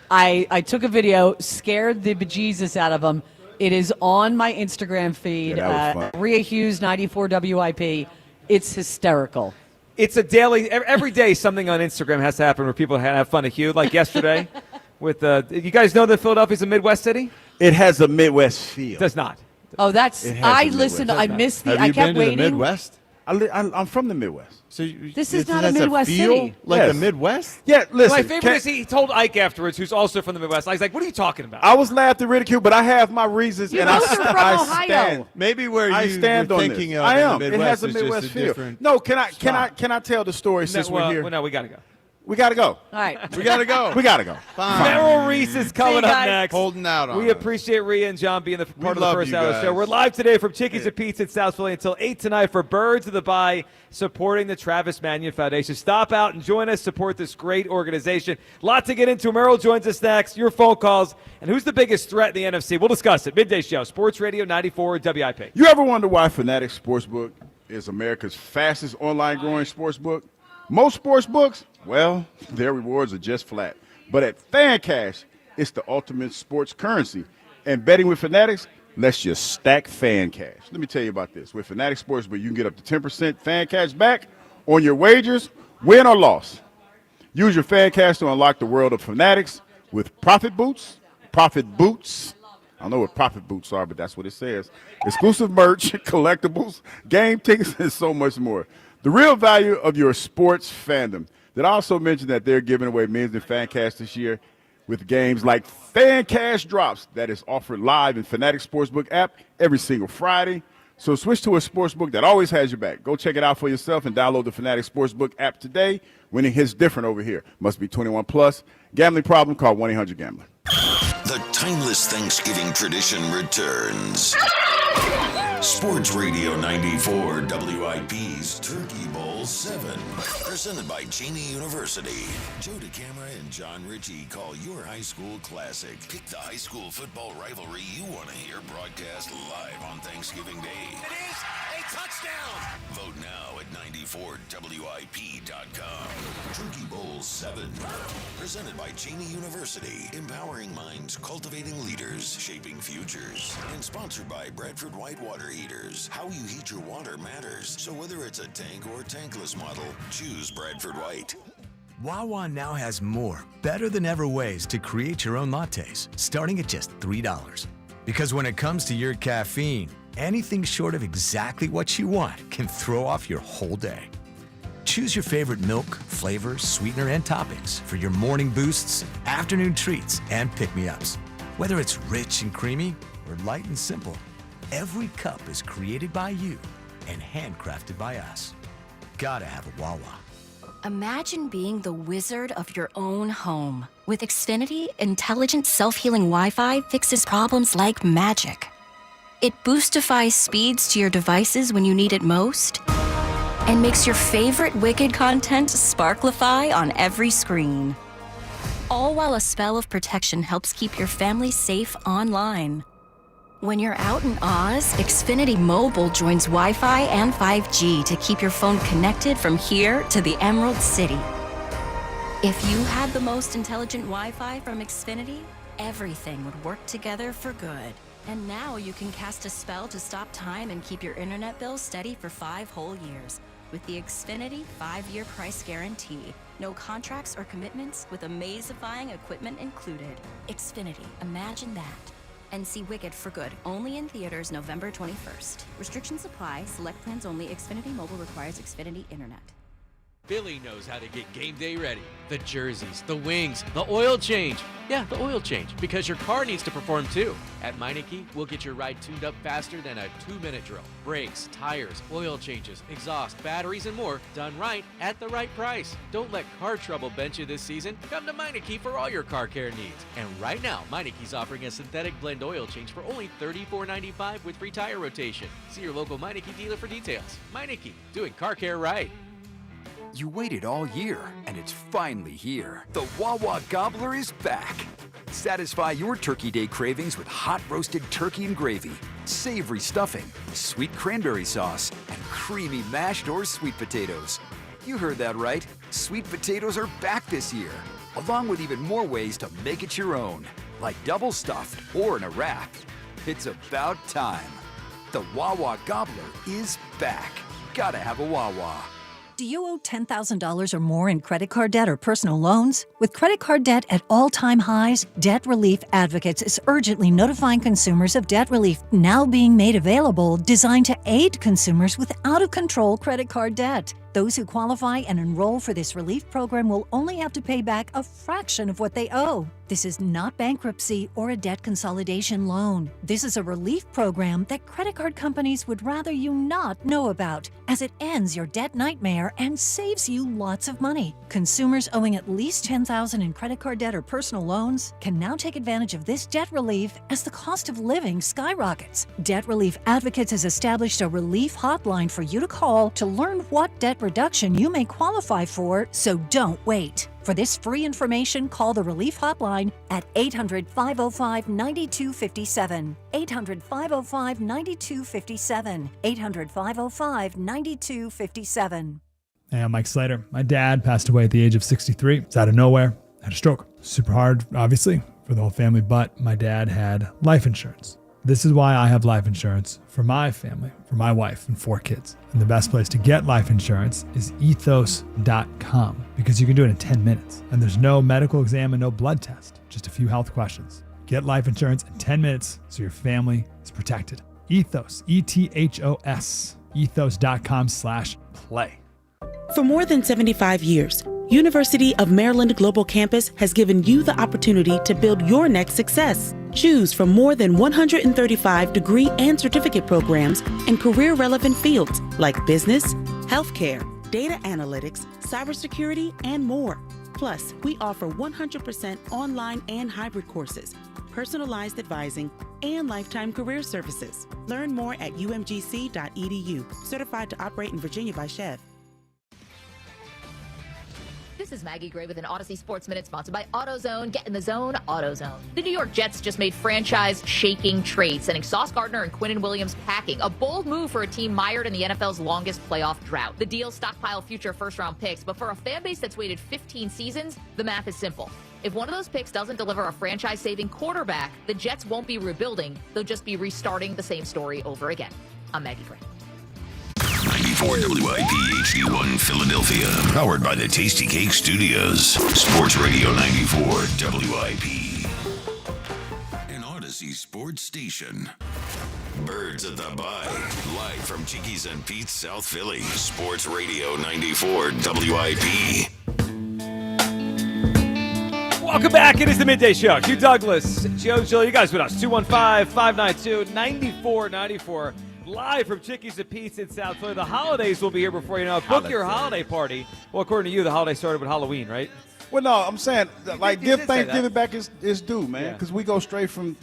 I took a video, scared the bejesus out of him. It is on my Instagram feed, Yeah, that was fun. Rhea Hughes 94 WIP. It's hysterical. It's a daily, every day something on Instagram has to happen where people have fun at Hugh. Like yesterday with, you guys know that Philadelphia's a Midwest city? It has a Midwest feel. It does not. Oh, that's It has I a Midwest. listened. I missed the. Have I you kept been to waiting. the Midwest? I'm from the Midwest. So This is it not a has Midwest feel city. like Yes. the Midwest? Yeah, listen. My favorite is he told Ike afterwards, who's also from the Midwest. I was like, what are you talking about? I was laughed and ridiculed, but I have my reasons, You and both are from I Ohio. stand. Maybe where I you stand were on thinking this. of I in am. the It Midwest has a is Midwest just a feel. different No, can I tell the story since we're here? No, we got to go. We gotta go. All right. We got to go. We gotta go. Fine. Merrill Reese is coming up guys. next. Holding out on We us. appreciate Rhea and John being the part of the love first you hour of the show. guys. We're live today from Chickies and Pete's in South Philly until 8 tonight for Birds of the Bye, supporting the Travis Manion Foundation. Stop out and join us, support this great organization. Lot to get into. Merrill joins us next. Your phone calls. And who's the biggest threat in the NFC? We'll discuss it. Midday Show, Sports Radio 94 WIP. You ever wonder why Fanatics Sportsbook is America's fastest online growing sportsbook? Most sportsbooks, well, their rewards are just flat. But at FanCash, it's the ultimate sports currency. And betting with Fanatics lets you stack fan cash. Let me tell you about this. With Fanatics Sportsbook, you can get up to 10% fan cash back on your wagers, win or loss. Use your fan cash to unlock the world of Fanatics with Profit Boots. I don't know what Profit Boots are, but that's what it says. Exclusive merch, collectibles, game tickets, and so much more. The real value of your sports fandom. Did I also mention that they're giving away millions in fan cash this year? with games like Fan Cash Drops that is offered live in Fanatics Sportsbook app every single Friday. So switch to a sportsbook that always has your back. Go check it out for yourself and download the Fanatics Sportsbook app today. Winning hits different over here. Must be 21 plus. Gambling problem? Call 1-800-GAMBLER. The timeless Thanksgiving tradition returns. Sports Radio 94 WIP's Turkey Bowl 7. Presented by Cheney University. Joe DeCamara and John Ritchie call your high school classic. Pick the high school football rivalry you want to hear broadcast live on Thanksgiving Day. It is a touchdown! Vote now at 94WIP.com. Turkey Bowl 7. Presented by Cheney University. Empowering minds, cultivating leaders, shaping futures. And sponsored by Bradford White Water Heaters. How you heat your water matters. So whether it's a tank or tankless model, choose Bradford White. Wawa now has more, better than ever ways to create your own lattes, starting at just $3. Because when it comes to your caffeine, anything short of exactly what you want can throw off your whole day. Choose your favorite milk, flavor, sweetener, and toppings for your morning boosts, afternoon treats, and pick-me-ups. Whether it's rich and creamy or light and simple, every cup is created by you and handcrafted by us. Gotta have a Wawa. Imagine being the wizard of your own home. With Xfinity, intelligent self-healing Wi-Fi fixes problems like magic. It boostifies speeds to your devices when you need it most and makes your favorite Wicked content sparklify on every screen. All while a spell of protection helps keep your family safe online. When you're out in Oz, Xfinity Mobile joins Wi-Fi and 5G to keep your phone connected from here to the Emerald City. If you had the most intelligent Wi-Fi from Xfinity, everything would work together for good. And now you can cast a spell to stop time and keep your internet bill steady for 5 whole years. With the Xfinity 5-year price guarantee. No contracts or commitments with amazifying equipment included. Xfinity, imagine that. And see Wicked for good, only in theaters November 21st. Restrictions apply, select plans only. Xfinity Mobile requires Xfinity Internet. Billy knows how to get game day ready. The jerseys, the wings, the oil change. Yeah, the oil change, because your car needs to perform too. At Meineke, we'll get your ride tuned up faster than a 2-minute drill. Brakes, tires, oil changes, exhaust, batteries, and more done right at the right price. Don't let car trouble bench you this season. Come to Meineke for all your car care needs. And right now, Meineke's offering a synthetic blend oil change for only $34.95 with free tire rotation. See your local Meineke dealer for details. Meineke, doing car care right. You waited all year, and it's finally here. The Wawa Gobbler is back. Satisfy your Turkey Day cravings with hot roasted turkey and gravy, savory stuffing, sweet cranberry sauce, and creamy mashed or sweet potatoes. You heard that right. Sweet potatoes are back this year, along with even more ways to make it your own, like double stuffed or in a wrap. It's about time. The Wawa Gobbler is back. Gotta have a Wawa. Do you owe $10,000 or more in credit card debt or personal loans? With credit card debt at all-time highs, Debt Relief Advocates is urgently notifying consumers of debt relief now being made available, designed to aid consumers with out-of-control credit card debt. Those who qualify and enroll for this relief program will only have to pay back a fraction of what they owe. This is not bankruptcy or a debt consolidation loan. This is a relief program that credit card companies would rather you not know about, as it ends your debt nightmare and saves you lots of money. Consumers owing at least $10,000 in credit card debt or personal loans can now take advantage of this debt relief as the cost of living skyrockets. Debt Relief Advocates has established a relief hotline for you to call to learn what debt reduction you may qualify for, so don't wait. For this free information, call the Relief Hotline at 800-505-9257. 800-505-9257. 800-505-9257. Hey, I'm Mike Slater. My dad passed away at the age of 63. It's out of nowhere. Had a stroke. Super hard, obviously, for the whole family, but my dad had life insurance. This is why I have life insurance for my family, for my wife and 4 kids. And the best place to get life insurance is ethos.com, because you can do it in 10 minutes. And there's no medical exam and no blood test, just a few health questions. Get life insurance in 10 minutes so your family is protected. Ethos, E-T-H-O-S, ethos.com/play. For more than 75 years, University of Maryland Global Campus has given you the opportunity to build your next success. Choose from more than 135 degree and certificate programs in career-relevant fields like business, healthcare, data analytics, cybersecurity, and more. Plus, we offer 100% online and hybrid courses, personalized advising, and lifetime career services. Learn more at umgc.edu. Certified to operate in Virginia by Chev. This is Maggie Gray with an Odyssey Sports Minute sponsored by AutoZone. Get in the zone, AutoZone. The New York Jets just made franchise-shaking trades, sending Sauce Gardner and Quinnen Williams packing. A bold move for a team mired in the NFL's longest playoff drought. The deal stockpile future first-round picks, but for a fan base that's waited 15 seasons, the math is simple. If one of those picks doesn't deliver a franchise-saving quarterback, the Jets won't be rebuilding. They'll just be restarting the same story over again. I'm Maggie Gray. 94 WIP HD1 Philadelphia. Powered by the Tasty Cake Studios. Sports Radio 94 WIP. An Odyssey sports station. Birds at the Bye. Live from Chickie's and Pete's, South Philly. Sports Radio 94 WIP. Welcome back. It is the Midday Show. Hugh Douglas, Joe Gill, you guys with us. 215-592-9494. Live from Chickie's and Pete's in South Philly. The holidays will be here before you know it. Book your holiday party. Well, according to you, the holiday started with Halloween, right? Well, no, I'm saying, like, You give did say that. Thanksgiving back its due, man, because we go straight from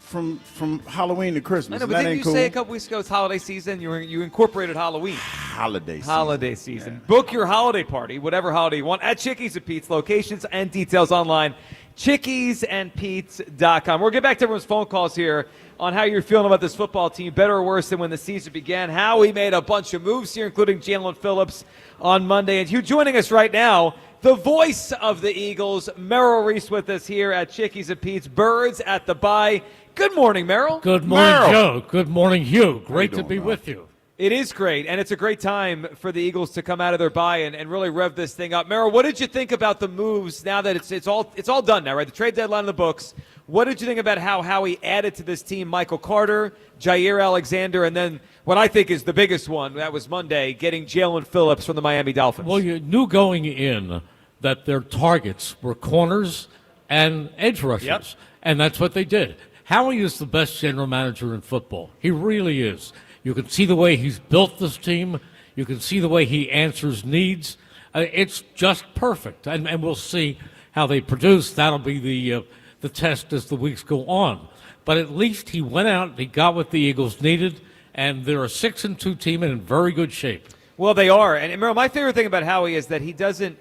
Halloween to Christmas. I know, and but that didn't ain't you cool. say a couple weeks ago it's holiday season? You incorporated Halloween. Holiday season. Book your holiday party, whatever holiday you want, at Chickies and Pete's. Locations and details online, chickiesandpete's.com. We'll get back to everyone's phone calls here on how you're feeling about this football team, better or worse than when the season began. Howie made a bunch of moves here, including Jalen Phillips on Monday. And Hugh joining us right now, the voice of the Eagles, Merrill Reese, with us here at Chickies and Pete's. Birds at the Bye. Good morning, Merrill. Good morning, Joe. Good morning, Hugh. Great to be with you. It is great, and it's a great time for the Eagles to come out of their bye and really rev this thing up. Merrill, what did you think about the moves now that it's all done now, right? The trade deadline in the books. What did you think about how Howie added to this team Michael Carter, Jair Alexander, and then what I think is the biggest one, that was Monday, getting Jalen Phillips from the Miami Dolphins? Well, you knew going in that their targets were corners and edge rushers, and that's what they did. Howie is the best general manager in football. He really is. You can see the way he's built this team. You can see the way he answers needs. It's just perfect, and we'll see how they produce. That'll be the test as the weeks go on. But at least he went out, he got what the Eagles needed, and they're a 6-2 team and in very good shape. Well, they are. And Merrill, my favorite thing about Howie is that he doesn't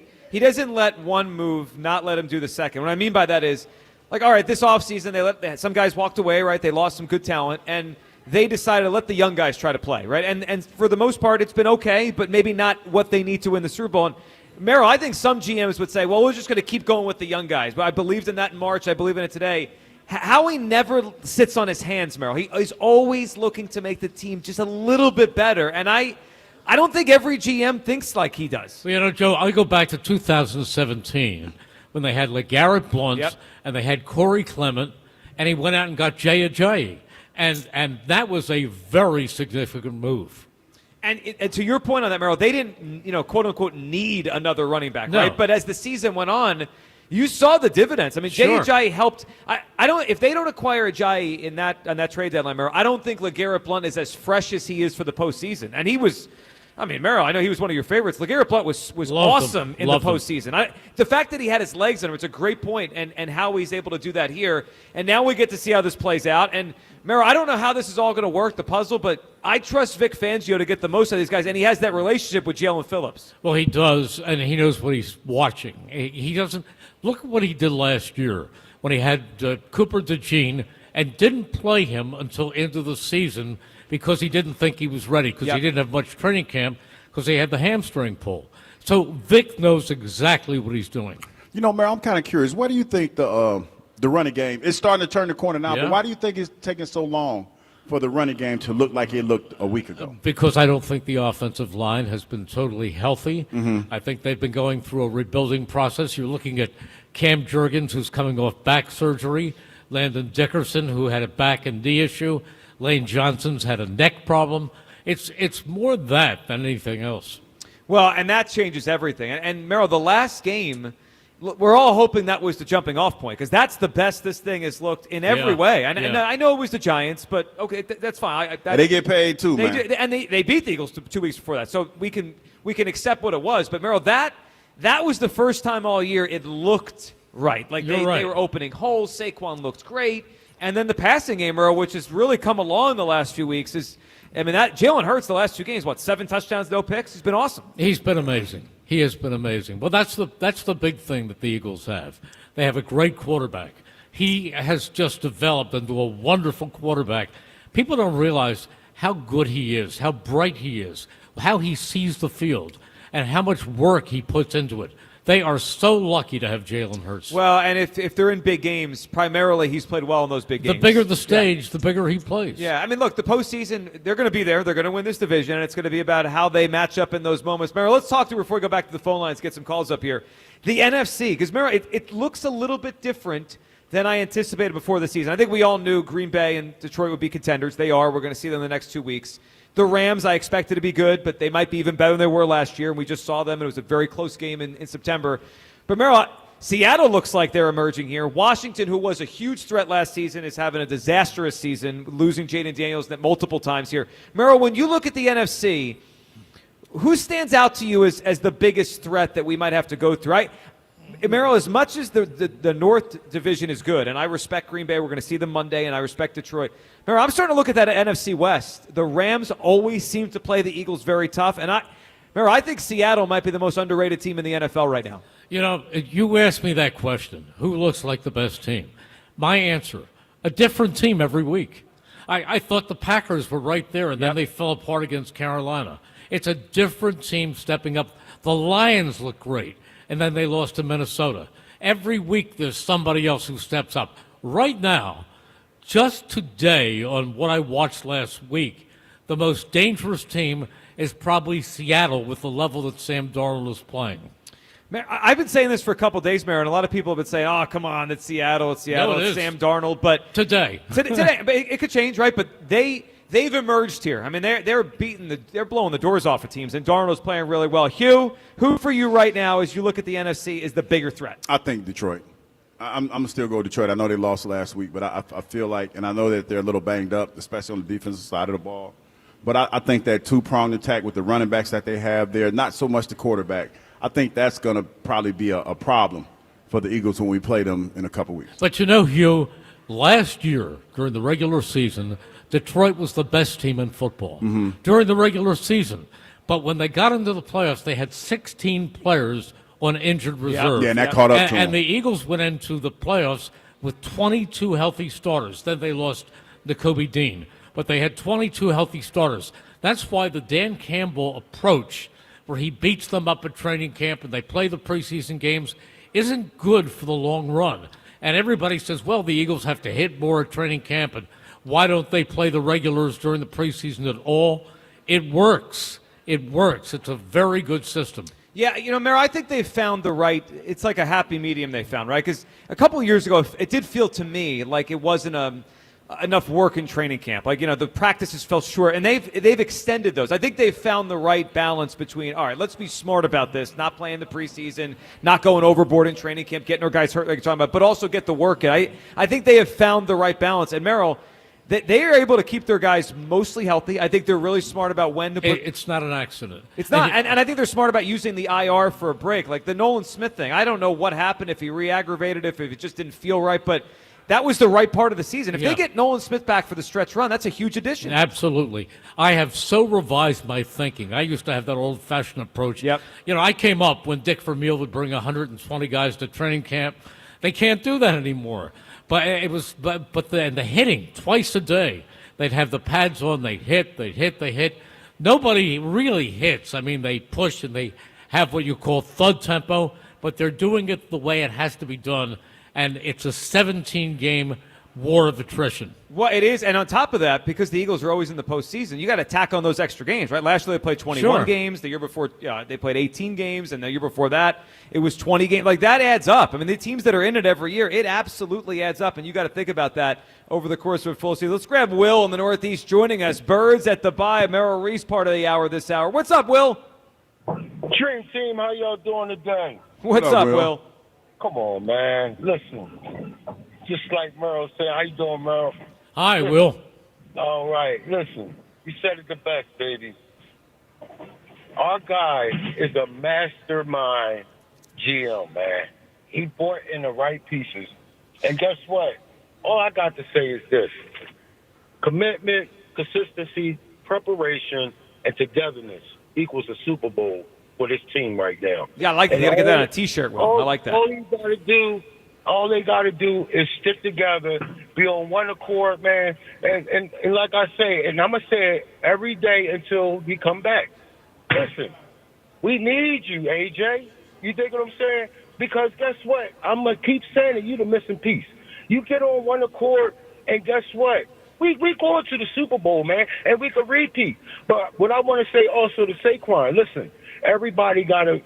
let one move not let him do the second. What I mean by that is, like, all right, this offseason, some guys walked away, right? They lost some good talent, and they decided to let the young guys try to play, right? And for the most part, it's been okay, but maybe not what they need to win the Super Bowl. And Merrill, I think some GMs would say, well, we're just going to keep going with the young guys. But I believed in that in March. I believe in it today. Howie never sits on his hands, Merrill. He's always looking to make the team just a little bit better. And I don't think every GM thinks like he does. Well, Joe, I'll go back to 2017 when they had LeGarrette Blount and they had Corey Clement, and he went out and got Jay Ajayi. And that was a very significant move. And to your point on that, Merrill, they didn't, quote unquote, need another running back, No. right? But as the season went on, you saw the dividends. I mean, Jay Sure. Ajayi helped. If they don't acquire Ajayi on that trade deadline, Merrill, I don't think LeGarrette Blount is as fresh as he is for the postseason. And he was. I mean, Merrill, I know he was one of your favorites. LeGarrette Blount was awesome in the postseason. The fact that he had his legs under him, it's a great point, and how he's able to do that here. And now we get to see how this plays out. And, Merrill, I don't know how this is all going to work, the puzzle, but I trust Vic Fangio to get the most out of these guys, and he has that relationship with Jalen Phillips. Well, he does, and he knows what he's watching. He doesn't – look at what he did last year when he had Cooper DeJean and didn't play him until into the season because he didn't think he was ready, because he didn't have much training camp, because he had the hamstring pull. So Vic knows exactly what he's doing. Merrill, I'm kind of curious. What do you think the running game – it's starting to turn the corner now, but why do you think it's taking so long for the running game to look like it looked a week ago? Because I don't think the offensive line has been totally healthy. I think they've been going through a rebuilding process. You're looking at Cam Jurgens, who's coming off back surgery, Landon Dickerson, who had a back and knee issue, Lane Johnson's had a neck problem. It's more that than anything else. Well, and that changes everything. And Merrill, the last game, we're all hoping that was the jumping off point because that's the best this thing has looked in every way. And I know it was the Giants, but okay, that's fine. They get paid too, man. And they beat the Eagles 2 weeks before that, so we can accept what it was. But Merrill, that was the first time all year it looked right. Like they were opening holes. Saquon looked great, and then the passing game, Merrill, which has really come along the last few weeks, is. I mean, that Jalen Hurts the last 2 games, 7 touchdowns, no picks? He's been awesome. He's been amazing. He has been amazing. Well, that's the big thing that the Eagles have. They have a great quarterback. He has just developed into a wonderful quarterback. People don't realize how good he is, how bright he is, how he sees the field, and how much work he puts into it. They are so lucky to have Jalen Hurts. Well, and if they're in big games, primarily he's played well in those big games. The bigger the stage, the bigger he plays. Yeah, I mean, look, the postseason, they're going to be there. They're going to win this division, and it's going to be about how they match up in those moments. Mara, let's talk before we go back to the phone lines, get some calls up here. The NFC, because, Mara, it looks a little bit different than I anticipated before the season. I think we all knew Green Bay and Detroit would be contenders. They are. We're going to see them in the next 2 weeks. The Rams, I expected to be good, but they might be even better than they were last year, and we just saw them, and it was a very close game in September. But, Merrill, Seattle looks like they're emerging here. Washington, who was a huge threat last season, is having a disastrous season, losing Jaden Daniels multiple times here. Merrill, when you look at the NFC, who stands out to you as the biggest threat that we might have to go through? Merrill, as much as the North Division is good, and I respect Green Bay, we're going to see them Monday, and I respect Detroit. Merrill, I'm starting to look at that NFC West. The Rams always seem to play the Eagles very tough, and Merrill, I think Seattle might be the most underrated team in the NFL right now. You know, you asked me that question, who looks like the best team? My answer, a different team every week. I thought the Packers were right there, and then they fell apart against Carolina. It's a different team stepping up. The Lions look great, and then they lost to Minnesota. Every week there's somebody else who steps up. Right now, just today on what I watched last week, the most dangerous team is probably Seattle with the level that Sam Darnold is playing. I've been saying this for a couple of days, Mayor, and a lot of people have been saying, "Oh, come on, it's Seattle, it's Sam Darnold." But today, but it could change, right? But they've emerged here. I mean, they're blowing the doors off of teams, and Darnold's playing really well. Hugh, who for you right now, as you look at the NFC, is the bigger threat? I think Detroit. I'm gonna still go Detroit. I know they lost last week, but I feel like, and I know that they're a little banged up, especially on the defensive side of the ball. But I think that two-pronged attack with the running backs that they have there, not so much the quarterback. I think that's going to probably be a problem for the Eagles when we play them in a couple weeks. But you know, Hugh, last year during the regular season, Detroit was the best team in football during the regular season. But when they got into the playoffs, they had 16 players on injured reserve. Yeah, and that caught up to them. And the Eagles went into the playoffs with 22 healthy starters. Then they lost Nakobe Dean. But they had 22 healthy starters. That's why the Dan Campbell approach, where he beats them up at training camp and they play the preseason games, isn't good for the long run. And everybody says, well, the Eagles have to hit more at training camp, and why don't they play the regulars during the preseason at all? It works. It works. It's a very good system. Yeah, you know, Mayor, I think they've found the right – it's like a happy medium they found, right? Because a couple of years ago, it did feel to me like it wasn't enough work in training camp. Like, you know, the practices fell short, and they've extended those. I think they've found the right balance between, all right, let's be smart about this, not playing the preseason, not going overboard in training camp, getting our guys hurt like you're talking about, but also get the work in. I think they have found the right balance. And, Merrill, they are able to keep their guys mostly healthy. I think they're really smart about when to put – It's not an accident. It's not. And I think they're smart about using the IR for a break. Like the Nolan Smith thing. I don't know what happened, if he re-aggravated, if it just didn't feel right, but – that was the right part of the season. If they get Nolan Smith back for the stretch run, that's a huge addition. Absolutely. I have so revised my thinking. I used to have that old-fashioned approach. Yep. You know, I came up when Dick Vermeil would bring 120 guys to training camp. They can't do that anymore. But it was, but the hitting twice a day. They'd have the pads on. They'd hit. Nobody really hits. I mean, they push and they have what you call thud tempo, but they're doing it the way it has to be done. And it's a 17-game war of attrition. Well, it is, and on top of that, because the Eagles are always in the postseason, you got to tack on those extra games, right? Last year they played 21 games. The year before, they played 18 games, and the year before that, it was 20 games. Like, that adds up. I mean, the teams that are in it every year, it absolutely adds up, and you got to think about that over the course of a full season. Let's grab Will in the Northeast joining us. Birds at the Bye, Merrill Reese, part of the hour this hour. What's up, Will? Dream Team, how y'all doing today? What's up, Will? Come on, man. Listen, just like Merle said, how you doing, Merle? Hi, Listen. Will. All right, listen. You said it the best, baby. Our guy is a mastermind GM, man. He brought in the right pieces. And guess what? All I got to say is this. Commitment, consistency, preparation, and togetherness equals a Super Bowl for this team right now. Yeah, I like that. You got to get that on a T-shirt, Will. I like that. All they got to do is stick together, be on one accord, man. And like I say, and I'm going to say it every day until we come back. Listen, we need you, AJ. You dig what I'm saying? Because guess what? I'm going to keep saying it. You the missing piece. You get on one accord, and guess what? We going to the Super Bowl, man, and we can repeat. But what I want to say also to Saquon, listen, everybody gotta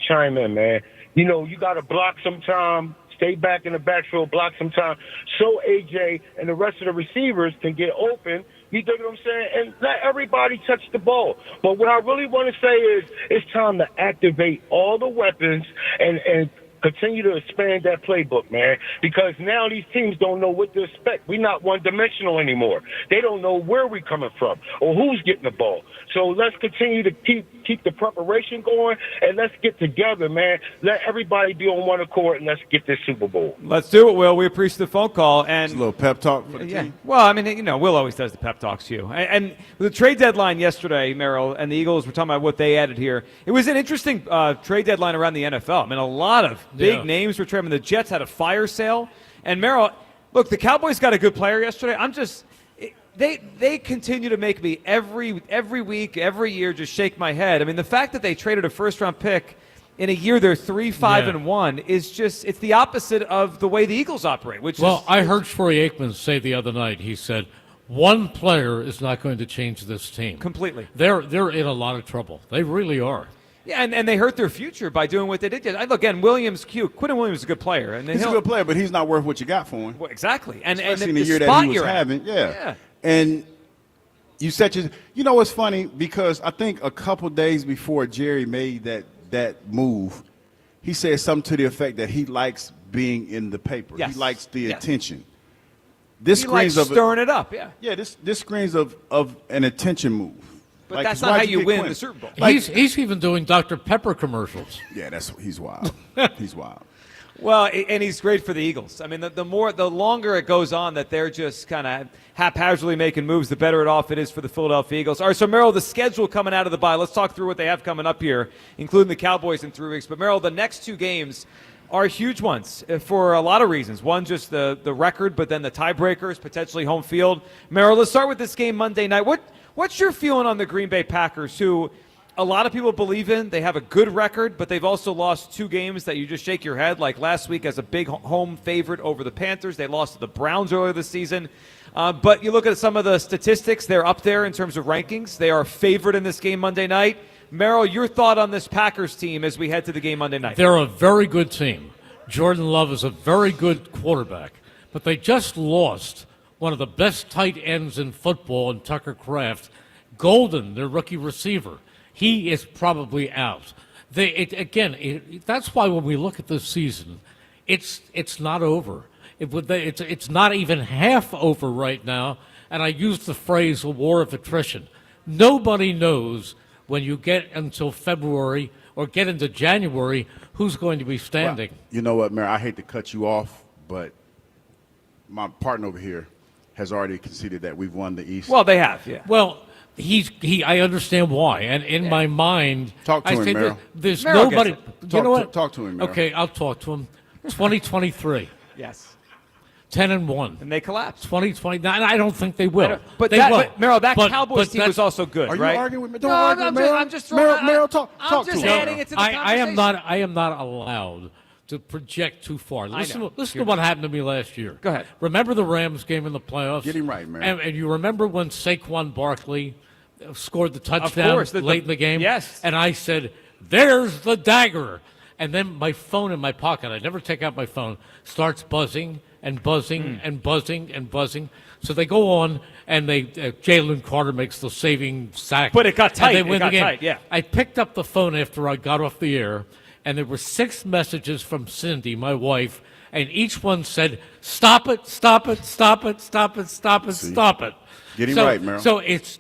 chime in, man. You know, you got to block sometime, stay back in the backfield, block sometime, so AJ and the rest of the receivers can get open. You dig what I'm saying? And let everybody touch the ball. But what I really want to say is it's time to activate all the weapons and continue to expand that playbook, man, because now these teams don't know what to expect. We're not one-dimensional anymore. They don't know where we're coming from or who's getting the ball. So let's continue to keep the preparation going, and let's get together, man. Let everybody be on one accord, and let's get this Super Bowl. Let's do it, Will. We appreciate the phone call. And a little pep talk for the team. Well, I mean, you know, Will always does the pep talks, you. And the trade deadline yesterday, Merrill, and the Eagles were talking about what they added here. It was an interesting trade deadline around the NFL. I mean, a lot of big names were traded. I mean, the Jets had a fire sale. And, Merrill, look, the Cowboys got a good player yesterday. They continue to make me every week, every year just shake my head. I mean, the fact that they traded a first-round pick in a year they're 3-5-1 is just, it's the opposite of the way the Eagles operate. I heard Troy Aikman say the other night, he said, one player is not going to change this team. Completely. They're in a lot of trouble. They really are. Yeah, and they hurt their future by doing what they did. Look, again, Quinnen Williams is a good player. And he's a good player, but he's not worth what you got for him. Well, exactly. Especially in the year that he was having. Yeah. And you know what's funny? Because I think a couple days before Jerry made that move, he said something to the effect that he likes being in the paper. Yes. He likes the Yes. attention. He likes stirring it up, yeah. Yeah, this screens of an attention move. But that's not how you win the Super Bowl. He's even doing Dr. Pepper commercials. Yeah, he's wild. He's wild. Well, and he's great for the Eagles. I mean, the longer it goes on that they're just kind of haphazardly making moves, the better off it is for the Philadelphia Eagles. All right, so Merrill, the schedule coming out of the bye. Let's talk through what they have coming up here, including the Cowboys in 3 weeks. But Merrill, the next 2 games are huge ones for a lot of reasons. One, just the record, but then the tiebreakers, potentially home field. Merrill, let's start with this game Monday night. What's your feeling on the Green Bay Packers, who a lot of people believe in? They have a good record, but they've also lost 2 games that you just shake your head, like last week as a big home favorite over the Panthers. They lost to the Browns earlier this season. But you look at some of the statistics, they're up there in terms of rankings. They are favored in this game Monday night. Merrill, your thought on this Packers team as we head to the game Monday night? They're a very good team. Jordan Love is a very good quarterback, but they just lost one of the best tight ends in football in Tucker Kraft. Golden, their rookie receiver, he is probably out. That's why when we look at this season, it's not over. It's not even half over right now, and I use the phrase a war of attrition. Nobody knows when you get until February or get into January who's going to be standing. Well, you know what, Mayor, I hate to cut you off, but my partner over here has already conceded that we've won the East. Well, they have, yeah. Well, I understand why, and in my mind, talk to him, Merrill. There's nobody. You know what? Talk to him, Merrill. Okay, I'll talk to him. 2023. Yes. 10-1, and they collapsed. 2029. I don't think they will. But Merrill, that Cowboys team was also good, Are right? you arguing with me? Don't argue with Merrill. I'm just throwing. Merrill, talk I'm just to adding him. it to the conversation. I am not allowed to project too far. Listen to what happened to me last year. Go ahead. Remember the Rams game in the playoffs? Get him right, Merrill. And you remember when Saquon Barkley scored the touchdown late in the game? Yes. And I said, "There's the dagger." And then my phone in my pocket, I never take out my phone, starts buzzing and buzzing and buzzing and buzzing. So they go on, and Jalen Carter makes the saving sack. But it got tight. And they win the game. Tight, yeah. I picked up the phone after I got off the air, and there were 6 messages from Cindy, my wife, and each one said, "Stop it! Stop it! Stop it! Stop it! Stop it! Stop it!" Get him right, Merrill. So it's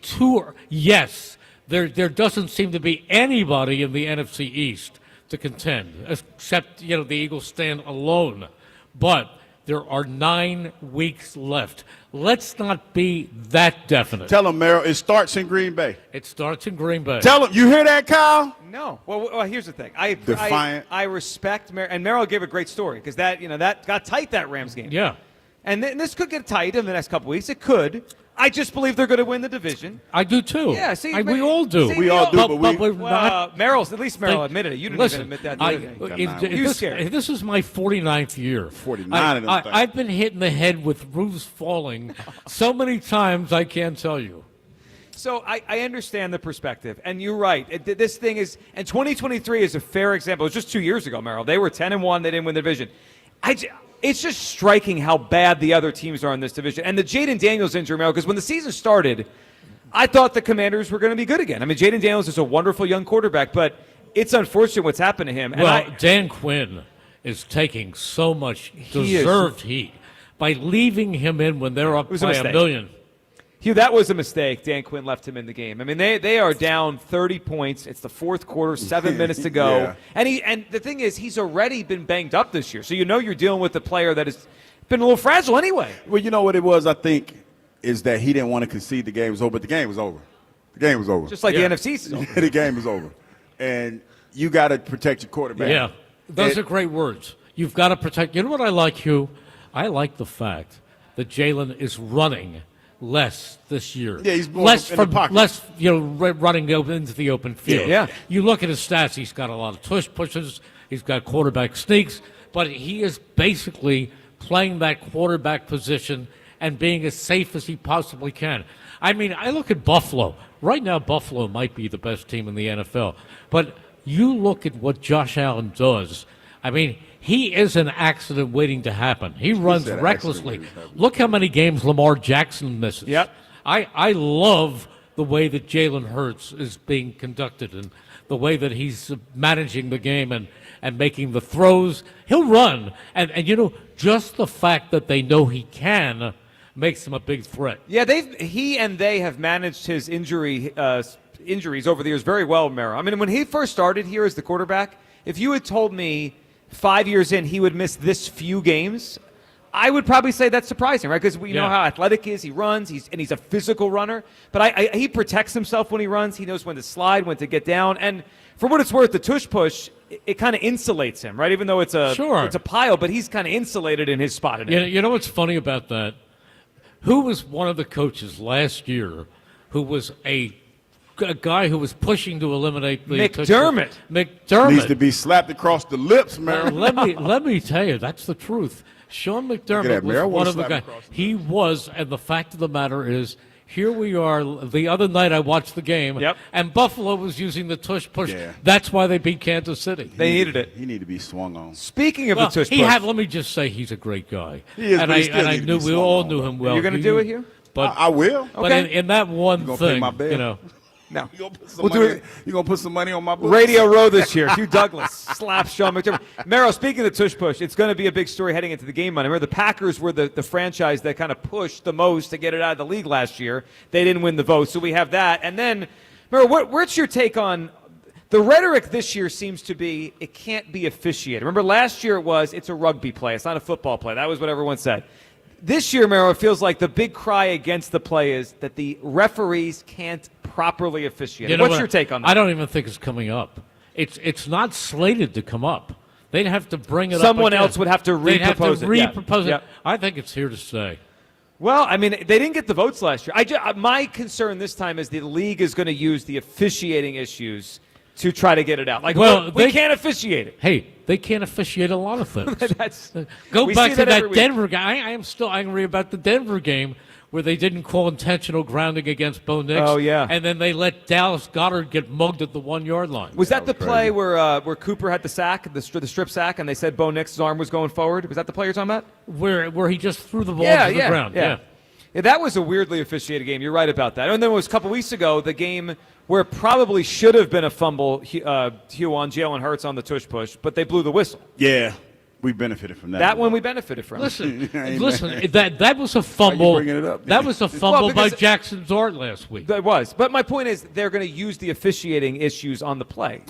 yes. There doesn't seem to be anybody in the NFC East to contend, except the Eagles stand alone. But there are 9 weeks left. Let's not be that definite. Tell them, Merrill, it starts in Green Bay. It starts in Green Bay. Tell them. You hear that, Kyle? No. Well, here's the thing. Defiant. I respect and Merrill gave a great story because that got tight, that Rams game. Yeah. And this could get tight in the next couple weeks. It could. I just believe they're going to win the division. I do too. Yeah, we all do. We all do, but we're not. At least Merrill admitted it. You didn't even admit that the other day. This is my 49th year. 49 I've been hit in the head with roofs falling so many times I can't tell you. So I understand the perspective, and you're right. This thing is, and 2023 is a fair example. It was just 2 years ago, Merrill. They were 10-1. They didn't win the division. It's just striking how bad the other teams are in this division. And the Jaden Daniels injury, Merrill, because when the season started, I thought the Commanders were going to be good again. I mean, Jaden Daniels is a wonderful young quarterback, but it's unfortunate what's happened to him. Well, Dan Quinn is taking so much deserved heat by leaving him in when they're up by $1 million. Hugh, that was a mistake. Dan Quinn left him in the game. I mean, they are down 30 points. It's the fourth quarter, 7 minutes to go. Yeah. And the thing is, he's already been banged up this year. So you're dealing with a player that has been a little fragile anyway. Well, you know what it was, I think, is that he didn't want to concede the game was over, but the game was over. The game was over. Just like the NFC is over. The game was over. And you got to protect your quarterback. Yeah, those are great words. You've got to protect. You know what I like, Hugh? I like the fact that Jalen is running less this year. Yeah, he's more less in the pocket. less running into the open field. Yeah. You look at his stats, he's got a lot of tush pushes, he's got quarterback sneaks, but he is basically playing that quarterback position and being as safe as he possibly can. I mean, I look at Buffalo. Right now, Buffalo might be the best team in the NFL, but you look at what Josh Allen does. I mean, he is an accident waiting to happen. He runs recklessly. Look how many games Lamar Jackson misses. Yep. I love the way that Jalen Hurts is being conducted and the way that he's managing the game and making the throws. He'll run. And just the fact that they know he can makes him a big threat. Yeah, he and they have managed his injuries over the years very well, Merrill. I mean, when he first started here as the quarterback, if you had told me 5 years in he would miss this few games, I would probably say that's surprising, right? Because we know how athletic he is. He runs, he's a physical runner. But he protects himself when he runs. He knows when to slide, when to get down. And for what it's worth, the tush push, it kind of insulates him, right? Even though it's a pile, but he's kind of insulated in his spot in it. You know what's funny about that? Who was one of the coaches last year who was a guy who was pushing to eliminate the McDermott. Needs to be slapped across the lips, man. Let me tell you, that's the truth. Sean McDermott was one of the guys. He was, and the fact of the matter is, here we are. The other night I watched the game, and Buffalo was using the tush push. Yeah. That's why they beat Kansas City. They needed it. He needed to be swung on. Speaking of the tush push. Let me just say he's a great guy. He is, we all knew him well. You're going to do it, Hugh? But I will. But in that one thing, No. You're going to put some money on my books? Radio Row this year. Hugh Douglas slaps Sean McDermott. Merrill, speaking of the tush push, it's going to be a big story heading into the game Monday. Remember, the Packers were the franchise that kind of pushed the most to get it out of the league last year. They didn't win the vote, so we have that. And then, Merrill, what's your take on the rhetoric this year seems to be it can't be officiated. Remember, last year it's a rugby play. It's not a football play. That was what everyone said. This year, Merrill, it feels like the big cry against the play is that the referees can't properly officiate. What's your take on that? I don't even think it's coming up. It's not slated to come up. They'd have to bring it up. Someone else would have to repropose it. Repropose it. I think it's here to stay. Well, I mean, they didn't get the votes last year. My concern this time is the league is going to use the officiating issues to try to get it out. We can't officiate it. Hey, they can't officiate a lot of things. Go back to that Denver guy. I am still angry about the Denver game where they didn't call intentional grounding against Bo Nix. Oh, yeah. And then they let Dallas Goedert get mugged at the 1 yard line. Was that the play where Cooper had the sack, the strip sack, and they said Bo Nix's arm was going forward? Was that the play you're talking about? Where he just threw the ball to the ground. Yeah. Yeah, that was a weirdly officiated game. You're right about that. And then it was a couple weeks ago, the game where it probably should have been a fumble, Hugh, on Jalen Hurts on the tush push, but they blew the whistle. Yeah. We benefited from that. That one we benefited from. Listen, that was a fumble. Bringing it up. That was a fumble by Jackson Dart last week. That was. But my point is they're going to use the officiating issues on the play.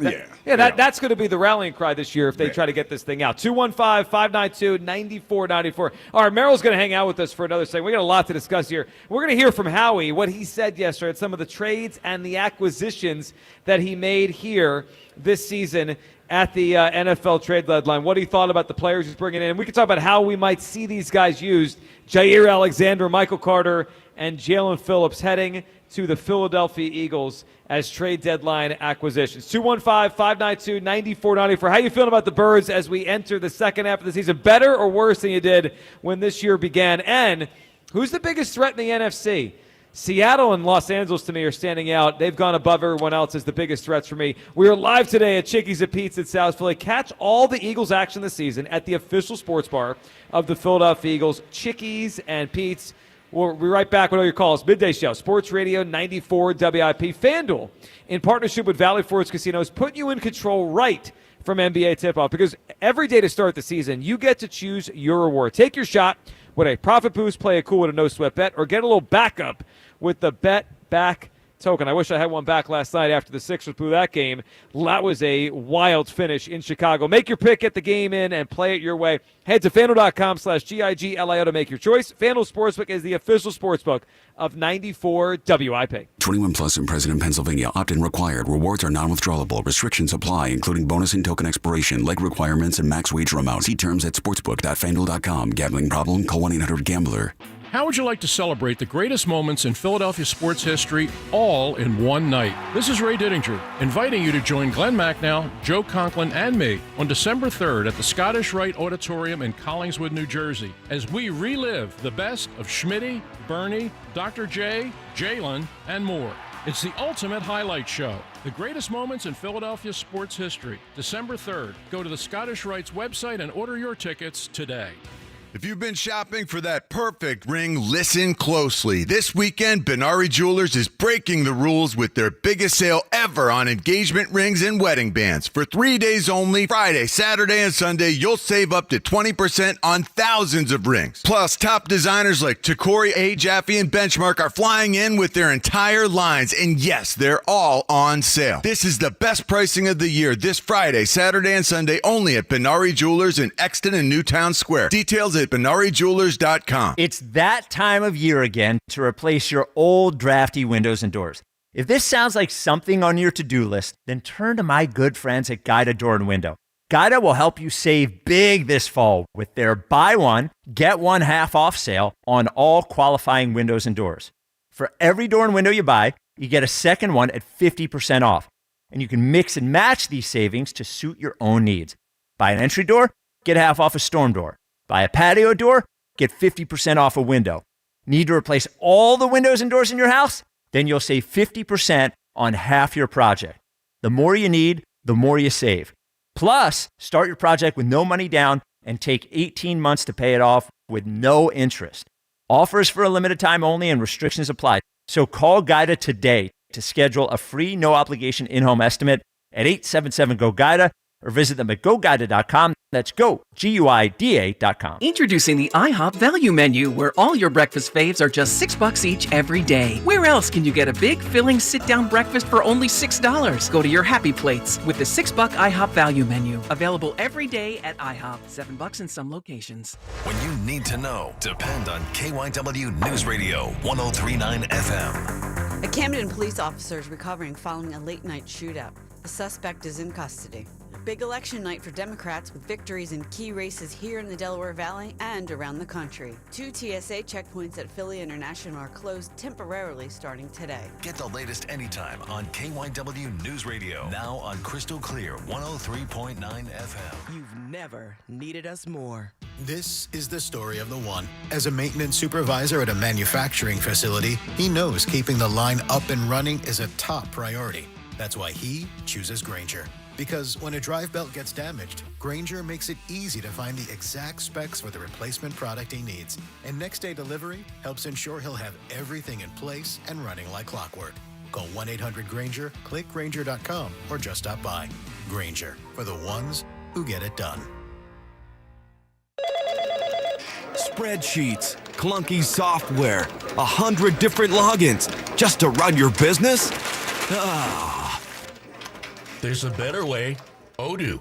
That's going to be the rallying cry this year if they try to get this thing out. 215-592-9494. All right, Merrill's going to hang out with us for another second. We got a lot to discuss here. We're going to hear from Howie, what he said yesterday at some of the trades and the acquisitions that he made here this season at the NFL trade deadline, what he thought about the players he's bringing in. We can talk about how we might see these guys used. Jair Alexander, Michael Carter, and Jalen Phillips heading to the Philadelphia Eagles as trade deadline acquisitions. 215-592-9494. How you feeling about the Birds as we enter the second half of the season? Better or worse than you did when this year began? And who's the biggest threat in the NFC? Seattle and Los Angeles, to me, are standing out. They've gone above everyone else as the biggest threats for me. We are live today at Chickie's and Pete's in South Philly. Catch all the Eagles action this season at the official sports bar of the Philadelphia Eagles, Chickies and Pete's. We'll be right back with all your calls. Midday Show, Sports Radio 94 WIP. FanDuel, in partnership with Valley Forge Casinos, put you in control right from NBA tip-off, because every day to start the season, you get to choose your reward. Take your shot with a profit boost, play it cool with a no-sweat bet, or get a little backup with the Bet Back token. I wish I had one back last night after the Sixers blew that game. That was a wild finish in Chicago. Make your pick, get the game in, and play it your way. Head to FanDuel.com/GIGLIO to make your choice. FanDuel Sportsbook is the official sportsbook of 94 WIP. 21 plus and present in Pennsylvania. Opt-in required. Rewards are non-withdrawable. Restrictions apply, including bonus and token expiration, leg requirements, and max wager amounts. See terms at sportsbook.fanduel.com. Gambling problem? Call 1-800-GAMBLER. How would you like to celebrate the greatest moments in Philadelphia sports history all in one night? This is Ray Didinger, inviting you to join Glenn Macnow, Joe Conklin, and me on December 3rd at the Scottish Rite Auditorium in Collingswood, New Jersey, as we relive the best of Schmitty, Bernie, Dr. J, Jalen, and more. It's the ultimate highlight show. The greatest moments in Philadelphia sports history. December 3rd. Go to the Scottish Rite's website and order your tickets today. If you've been shopping for that perfect ring, listen closely. This weekend, Benari Jewelers is breaking the rules with their biggest sale ever on engagement rings and wedding bands. For 3 days only, Friday, Saturday, and Sunday, you'll save up to 20% on thousands of rings. Plus, top designers like Tacori, A. Jaffe, and Benchmark are flying in with their entire lines. And yes, they're all on sale. This is the best pricing of the year this Friday, Saturday, and Sunday only at Benari Jewelers in Exton and Newtown Square. Details at BenariJewelers.com. It's that time of year again to replace your old drafty windows and doors. If this sounds like something on your to-do list, then turn to my good friends at Guida Door and Window. Guida will help you save big this fall with their buy one, get one half off sale on all qualifying windows and doors. For every door and window you buy, you get a second one at 50% off. And you can mix and match these savings to suit your own needs. Buy an entry door, get half off a storm door. Buy a patio door, get 50% off a window. Need to replace all the windows and doors in your house? Then you'll save 50% on half your project. The more you need, the more you save. Plus, start your project with no money down and take 18 months to pay it off with no interest. Offers for a limited time only and restrictions apply. So call Guida today to schedule a free no-obligation in-home estimate at 877-GO-GUIDA or visit them at GoGuida.com. That's GoGuida.com. Introducing the IHOP Value Menu, where all your breakfast faves are just $6 each every day. Where else can you get a big, filling, sit-down breakfast for only $6? Go to your happy plates with the $6 IHOP Value Menu. Available every day at IHOP. $7 in some locations. When you need to know, depend on KYW News Radio 103.9 FM. A Camden police officer is recovering following a late-night shootout. The suspect is in custody. Big election night for Democrats with victories in key races here in the Delaware Valley and around the country. 2 TSA checkpoints at Philly International are closed temporarily starting today. Get the latest anytime on KYW News Radio. Now on Crystal Clear 103.9 FM. You've never needed us more. This is the story of the one. As a maintenance supervisor at a manufacturing facility, he knows keeping the line up and running is a top priority. That's why he chooses Grainger. Because when a drive belt gets damaged, Grainger makes it easy to find the exact specs for the replacement product he needs. And next day delivery helps ensure he'll have everything in place and running like clockwork. Call 1-800-GRAINGER, click Grainger.com, or just stop by. Grainger, for the ones who get it done. Spreadsheets, clunky software, 100 different logins just to run your business? Ah. There's a better way. Odoo.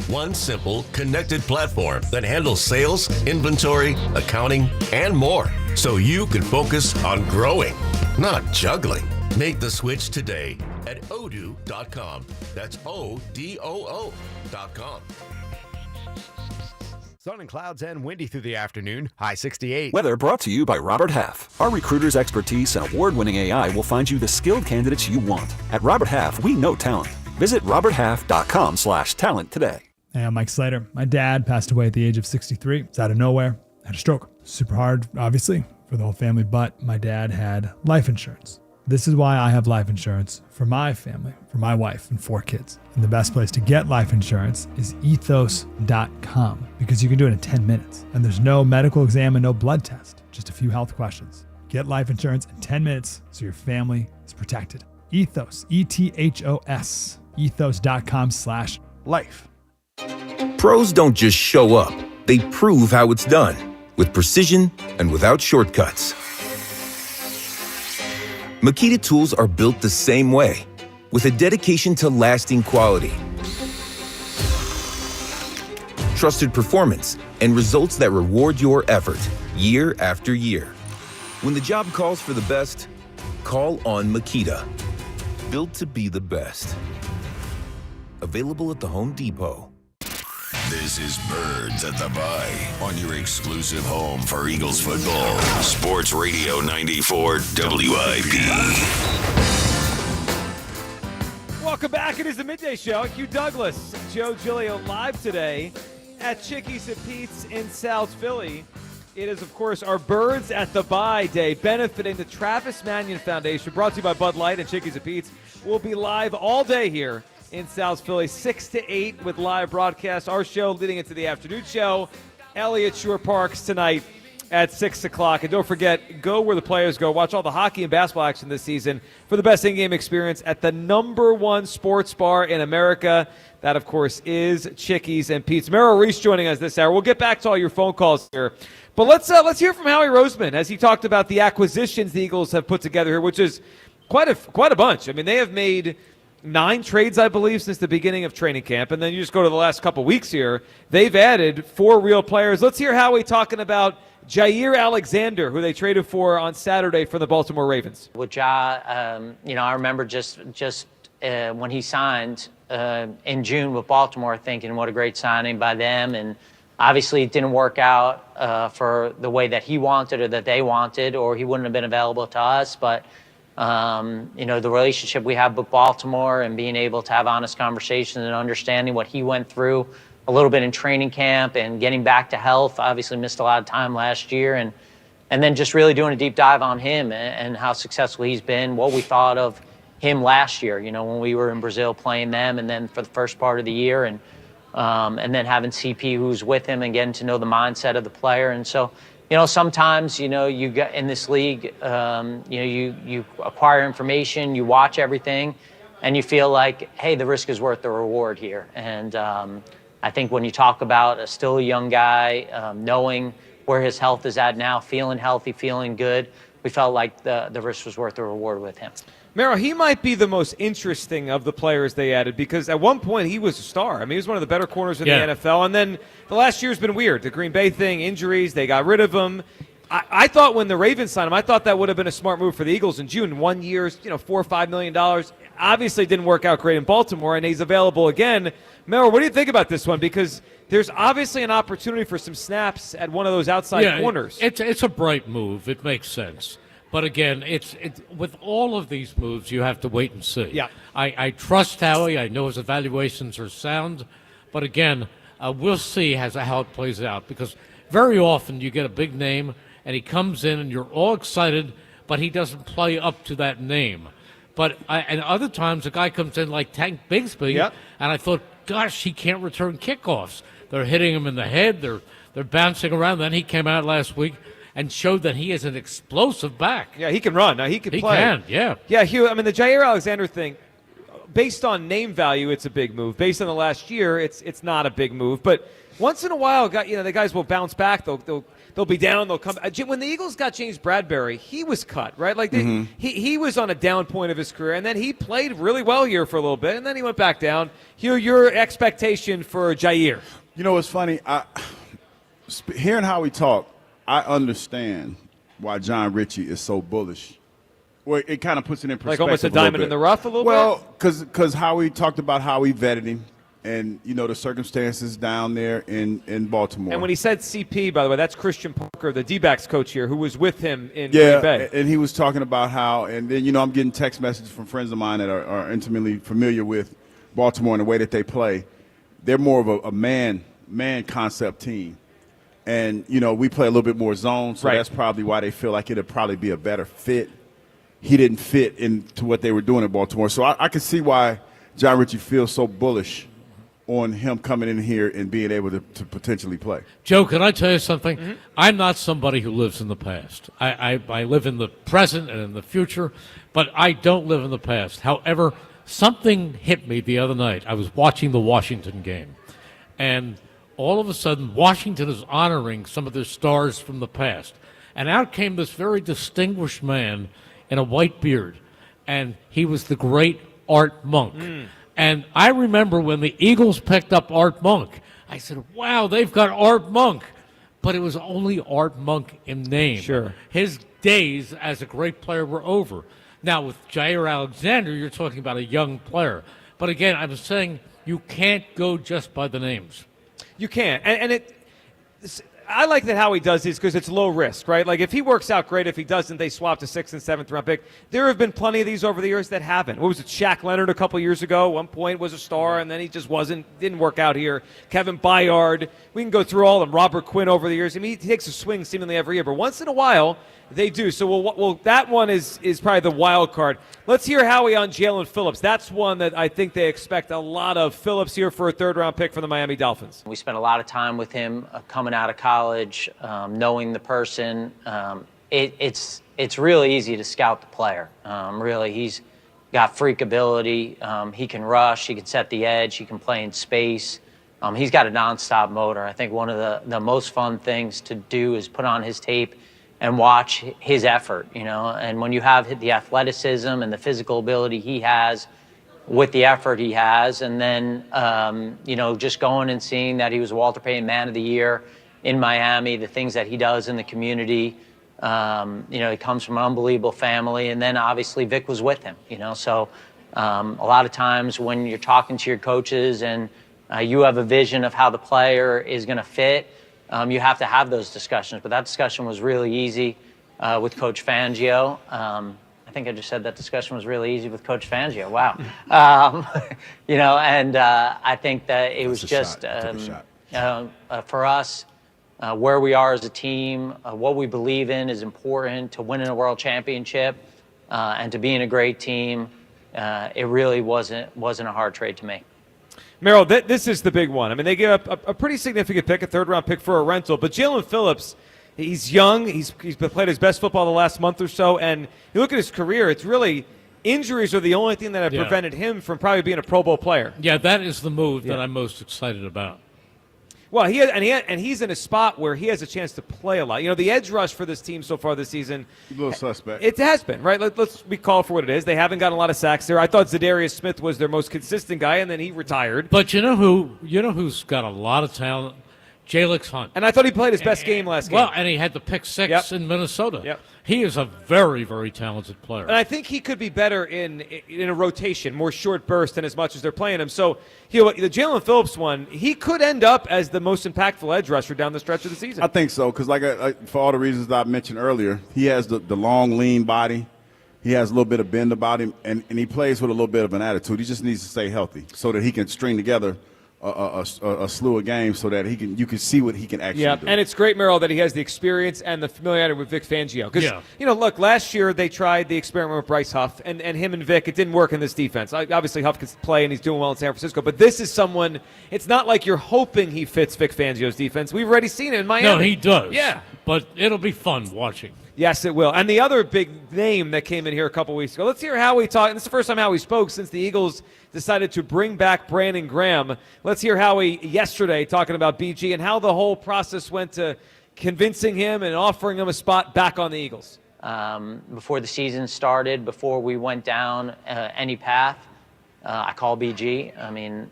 One simple, connected platform that handles sales, inventory, accounting, and more. So you can focus on growing, not juggling. Make the switch today at odoo.com. That's ODOO.com. Sun and clouds and windy through the afternoon. High 68. Weather brought to you by Robert Half. Our recruiters' expertise and award-winning AI will find you the skilled candidates you want. At Robert Half, we know talent. Visit roberthalf.com/talent today. Hey, I'm Mike Slater. My dad passed away at the age of 63. It's out of nowhere. Had a stroke. Super hard, obviously, for the whole family, but my dad had life insurance. This is why I have life insurance for my family, for my wife and 4 kids. And the best place to get life insurance is ethos.com, because you can do it in 10 minutes. And there's no medical exam and no blood test, just a few health questions. Get life insurance in 10 minutes so your family is protected. Ethos, ETHOS, ethos.com/life. Pros don't just show up, they prove how it's done with precision and without shortcuts. Makita tools are built the same way, with a dedication to lasting quality, trusted performance, and results that reward your effort year after year. When the job calls for the best, call on Makita. Built to be the best. Available at the Home Depot. This is Birds at the Bye on your exclusive home for Eagles football. Sports Radio 94 WIP. Welcome back. It is the Midday Show. Hugh Douglas, Joe Giglio live today at Chickie's and Pete's in South Philly. It is, of course, our Birds at the Bye Day, benefiting the Travis Manion Foundation, brought to you by Bud Light and Chickie's and Pete's. We'll be live all day here in South Philly, 6 to 8 with live broadcast. Our show leading into the afternoon show. Elliott Shore Parks tonight at 6 o'clock. And don't forget, go where the players go. Watch all the hockey and basketball action this season for the best in-game experience at the #1 sports bar in America. That, of course, is Chickie's and Pete's. Merrill Reese joining us this hour. We'll get back to all your phone calls here. But let's hear from Howie Roseman as he talked about the acquisitions the Eagles have put together here, which is quite a bunch. I mean, they have made 9 trades, I believe, since the beginning of training camp. And then you just go to the last couple weeks here. They've added 4 real players. Let's hear Howie talking about Jair Alexander, who they traded for on Saturday from the Baltimore Ravens. With Ja, I remember just when he signed in June with Baltimore, thinking what a great signing by them. And obviously it didn't work out for the way that he wanted or that they wanted, or he wouldn't have been available to us. But the relationship we have with Baltimore and being able to have honest conversations and understanding what he went through a little bit in training camp and getting back to health, obviously missed a lot of time last year, and then just really doing a deep dive on him and how successful he's been, what we thought of him last year, when we were in Brazil playing them, and then for the first part of the year, and then having CP who's with him and getting to know the mindset of the player. And so, sometimes, you get in this league, you acquire information, you watch everything, and you feel like, hey, the risk is worth the reward here. And I think when you talk about still a young guy, knowing where his health is at now, feeling healthy, feeling good, we felt like the risk was worth the reward with him. Merrill, he might be the most interesting of the players they added, because at one point he was a star. I mean, he was one of the better corners in the NFL. And then the last year's been weird. The Green Bay thing, injuries, they got rid of him. I thought when the Ravens signed him, I thought that would have been a smart move for the Eagles in June. 1 year, $4 or $5 million. Obviously didn't work out great in Baltimore, and he's available again. Merrill, what do you think about this one? Because there's obviously an opportunity for some snaps at one of those outside corners. It's a bright move. It makes sense. But again, it's with all of these moves, you have to wait and see. Yeah. I trust Howie. I know his evaluations are sound. But again, we'll see how it plays out, because very often you get a big name and he comes in and you're all excited, but he doesn't play up to that name. And other times a guy comes in like Tank Bigsby, and I thought, gosh, he can't return kickoffs. They're hitting him in the head. They're bouncing around. Then he came out last week and showed that he is an explosive back. Yeah, he can run. Now, he can play. He can, yeah. Yeah, Hugh, I mean, the Jair Alexander thing, based on name value, it's a big move. Based on the last year, it's not a big move. But once in a while, the guys will bounce back. They'll be down. They'll come. When the Eagles got James Bradbury, he was cut, right? Like he was on a down point of his career, and then he played really well here for a little bit, and then he went back down. Hugh, your expectation for Jair? You know what's funny? Hearing how we talk, I understand why John Ritchie is so bullish. Well, it kind of puts it in perspective. Like almost a diamond in the rough a little bit? Well, because Howie talked about how he vetted him and, the circumstances down there in Baltimore. And when he said CP, by the way, that's Christian Parker, the D-backs coach here, who was with him in Green Bay. And he was talking about how, and then, I'm getting text messages from friends of mine that are intimately familiar with Baltimore and the way that they play. They're more of a man concept team. And, we play a little bit more zone, so that's probably why they feel like it'd probably be a better fit. He didn't fit into what they were doing in Baltimore. So I can see why John Ritchie feels so bullish on him coming in here and being able to potentially play. Joe, can I tell you something? Mm-hmm. I'm not somebody who lives in the past. I live in the present and in the future, but I don't live in the past. However, something hit me the other night. I was watching the Washington game, and all of a sudden, Washington is honoring some of their stars from the past. And out came this very distinguished man in a white beard, and he was the great Art Monk. And I remember when the Eagles picked up Art Monk, I said, wow, they've got Art Monk. But it was only Art Monk in name. Sure. His days as a great player were over. Now, with Jair Alexander, you're talking about a young player. But again, I'm saying you can't go just by the names. You can't. I like that how he does this because it's low risk, right? Like if he works out great, if he doesn't, they swap to 6th and 7th round pick. There have been plenty of these over the years that haven't. What was it? Shaq Leonard a couple years ago, one point was a star, and then he just didn't work out here. Kevin Byard, we can go through all of them. Robert Quinn over the years. I mean, he takes a swing seemingly every year, but once in a while they do. So that one is probably the wild card. Let's hear Howie on Jalen Phillips. That's one that I think they expect a lot of. Phillips here for a 3rd round pick for the Miami Dolphins. We spent a lot of time with him coming out of college, knowing the person. It's really easy to scout the player. Really, he's got freak ability. He can rush. He can set the edge. He can play in space. He's got a nonstop motor. I think one of the most fun things to do is put on his tape and watch his effort, And when you have the athleticism and the physical ability he has with the effort he has, and then, just going and seeing that he was Walter Payton Man of the Year in Miami, the things that he does in the community, he comes from an unbelievable family, and then obviously Vic was with him, So a lot of times when you're talking to your coaches and you have a vision of how the player is going to fit, you have to have those discussions. But that discussion was really easy with Coach Fangio. I think I just said that discussion was really easy with Coach Fangio. Wow. I think that it was just for us, where we are as a team, what we believe in is important to winning a world championship and to being a great team. It really wasn't a hard trade to make. Merrill, this is the big one. I mean, they gave up a pretty significant pick, a 3rd round pick for a rental. But Jalen Phillips, he's young. He's played his best football the last month or so. And you look at his career, it's really injuries are the only thing that have prevented him from probably being a Pro Bowl player. Yeah, that is the move that I'm most excited about. Well, he's in a spot where he has a chance to play a lot. The edge rush for this team so far this season, a little suspect. It has been, right? Let's be called for what it is. They haven't gotten a lot of sacks there. I thought Zadarius Smith was their most consistent guy, and then he retired. But you know who's got a lot of talent? Jalix Hunt. And I thought he played his best game last game. Well, and he had the pick 6 in Minnesota. Yep. He is a very, very talented player. And I think he could be better in a rotation, more short burst, than as much as they're playing him. So the Jalen Phillips one, he could end up as the most impactful edge rusher down the stretch of the season. I think so, because for all the reasons that I mentioned earlier, he has the long, lean body. He has a little bit of bend about him, and he plays with a little bit of an attitude. He just needs to stay healthy so that he can string together a slew of games so that you can see what he can actually do. And it's great, Merrill, that he has the experience and the familiarity with Vic Fangio. Because, look, last year they tried the experiment with Bryce Huff, and him and Vic, it didn't work in this defense. Obviously, Huff can play, and he's doing well in San Francisco, but this is someone, it's not like you're hoping he fits Vic Fangio's defense. We've already seen it in Miami. No, he does. Yeah. But it'll be fun watching. Yes, it will. And the other big name that came in here a couple weeks ago, let's hear Howie talk. And this is the first time Howie spoke since the Eagles decided to bring back Brandon Graham. Let's hear Howie yesterday talking about BG and how the whole process went to convincing him and offering him a spot back on the Eagles. Before the season started, before we went down any path, I called BG. I mean,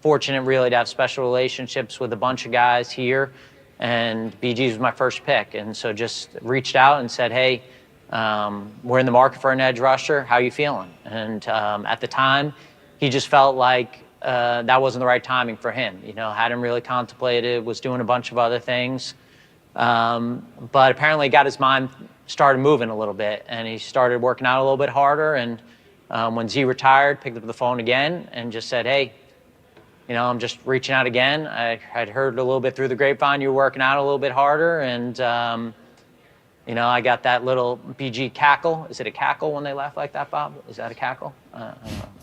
fortunate really to have special relationships with a bunch of guys here. And BG was my first pick, and so just reached out and said, hey, we're in the market for an edge rusher. How are you feeling? And at the time, he just felt like that wasn't the right timing for him. Hadn't really contemplated, was doing a bunch of other things. But apparently got his mind started moving a little bit, and he started working out a little bit harder. And when Z retired, picked up the phone again and just said, hey, I'm just reaching out again. I'd heard a little bit through the grapevine you were working out a little bit harder, and I got that little BG cackle. Is it a cackle when they laugh like that, Bob? Is that a cackle? I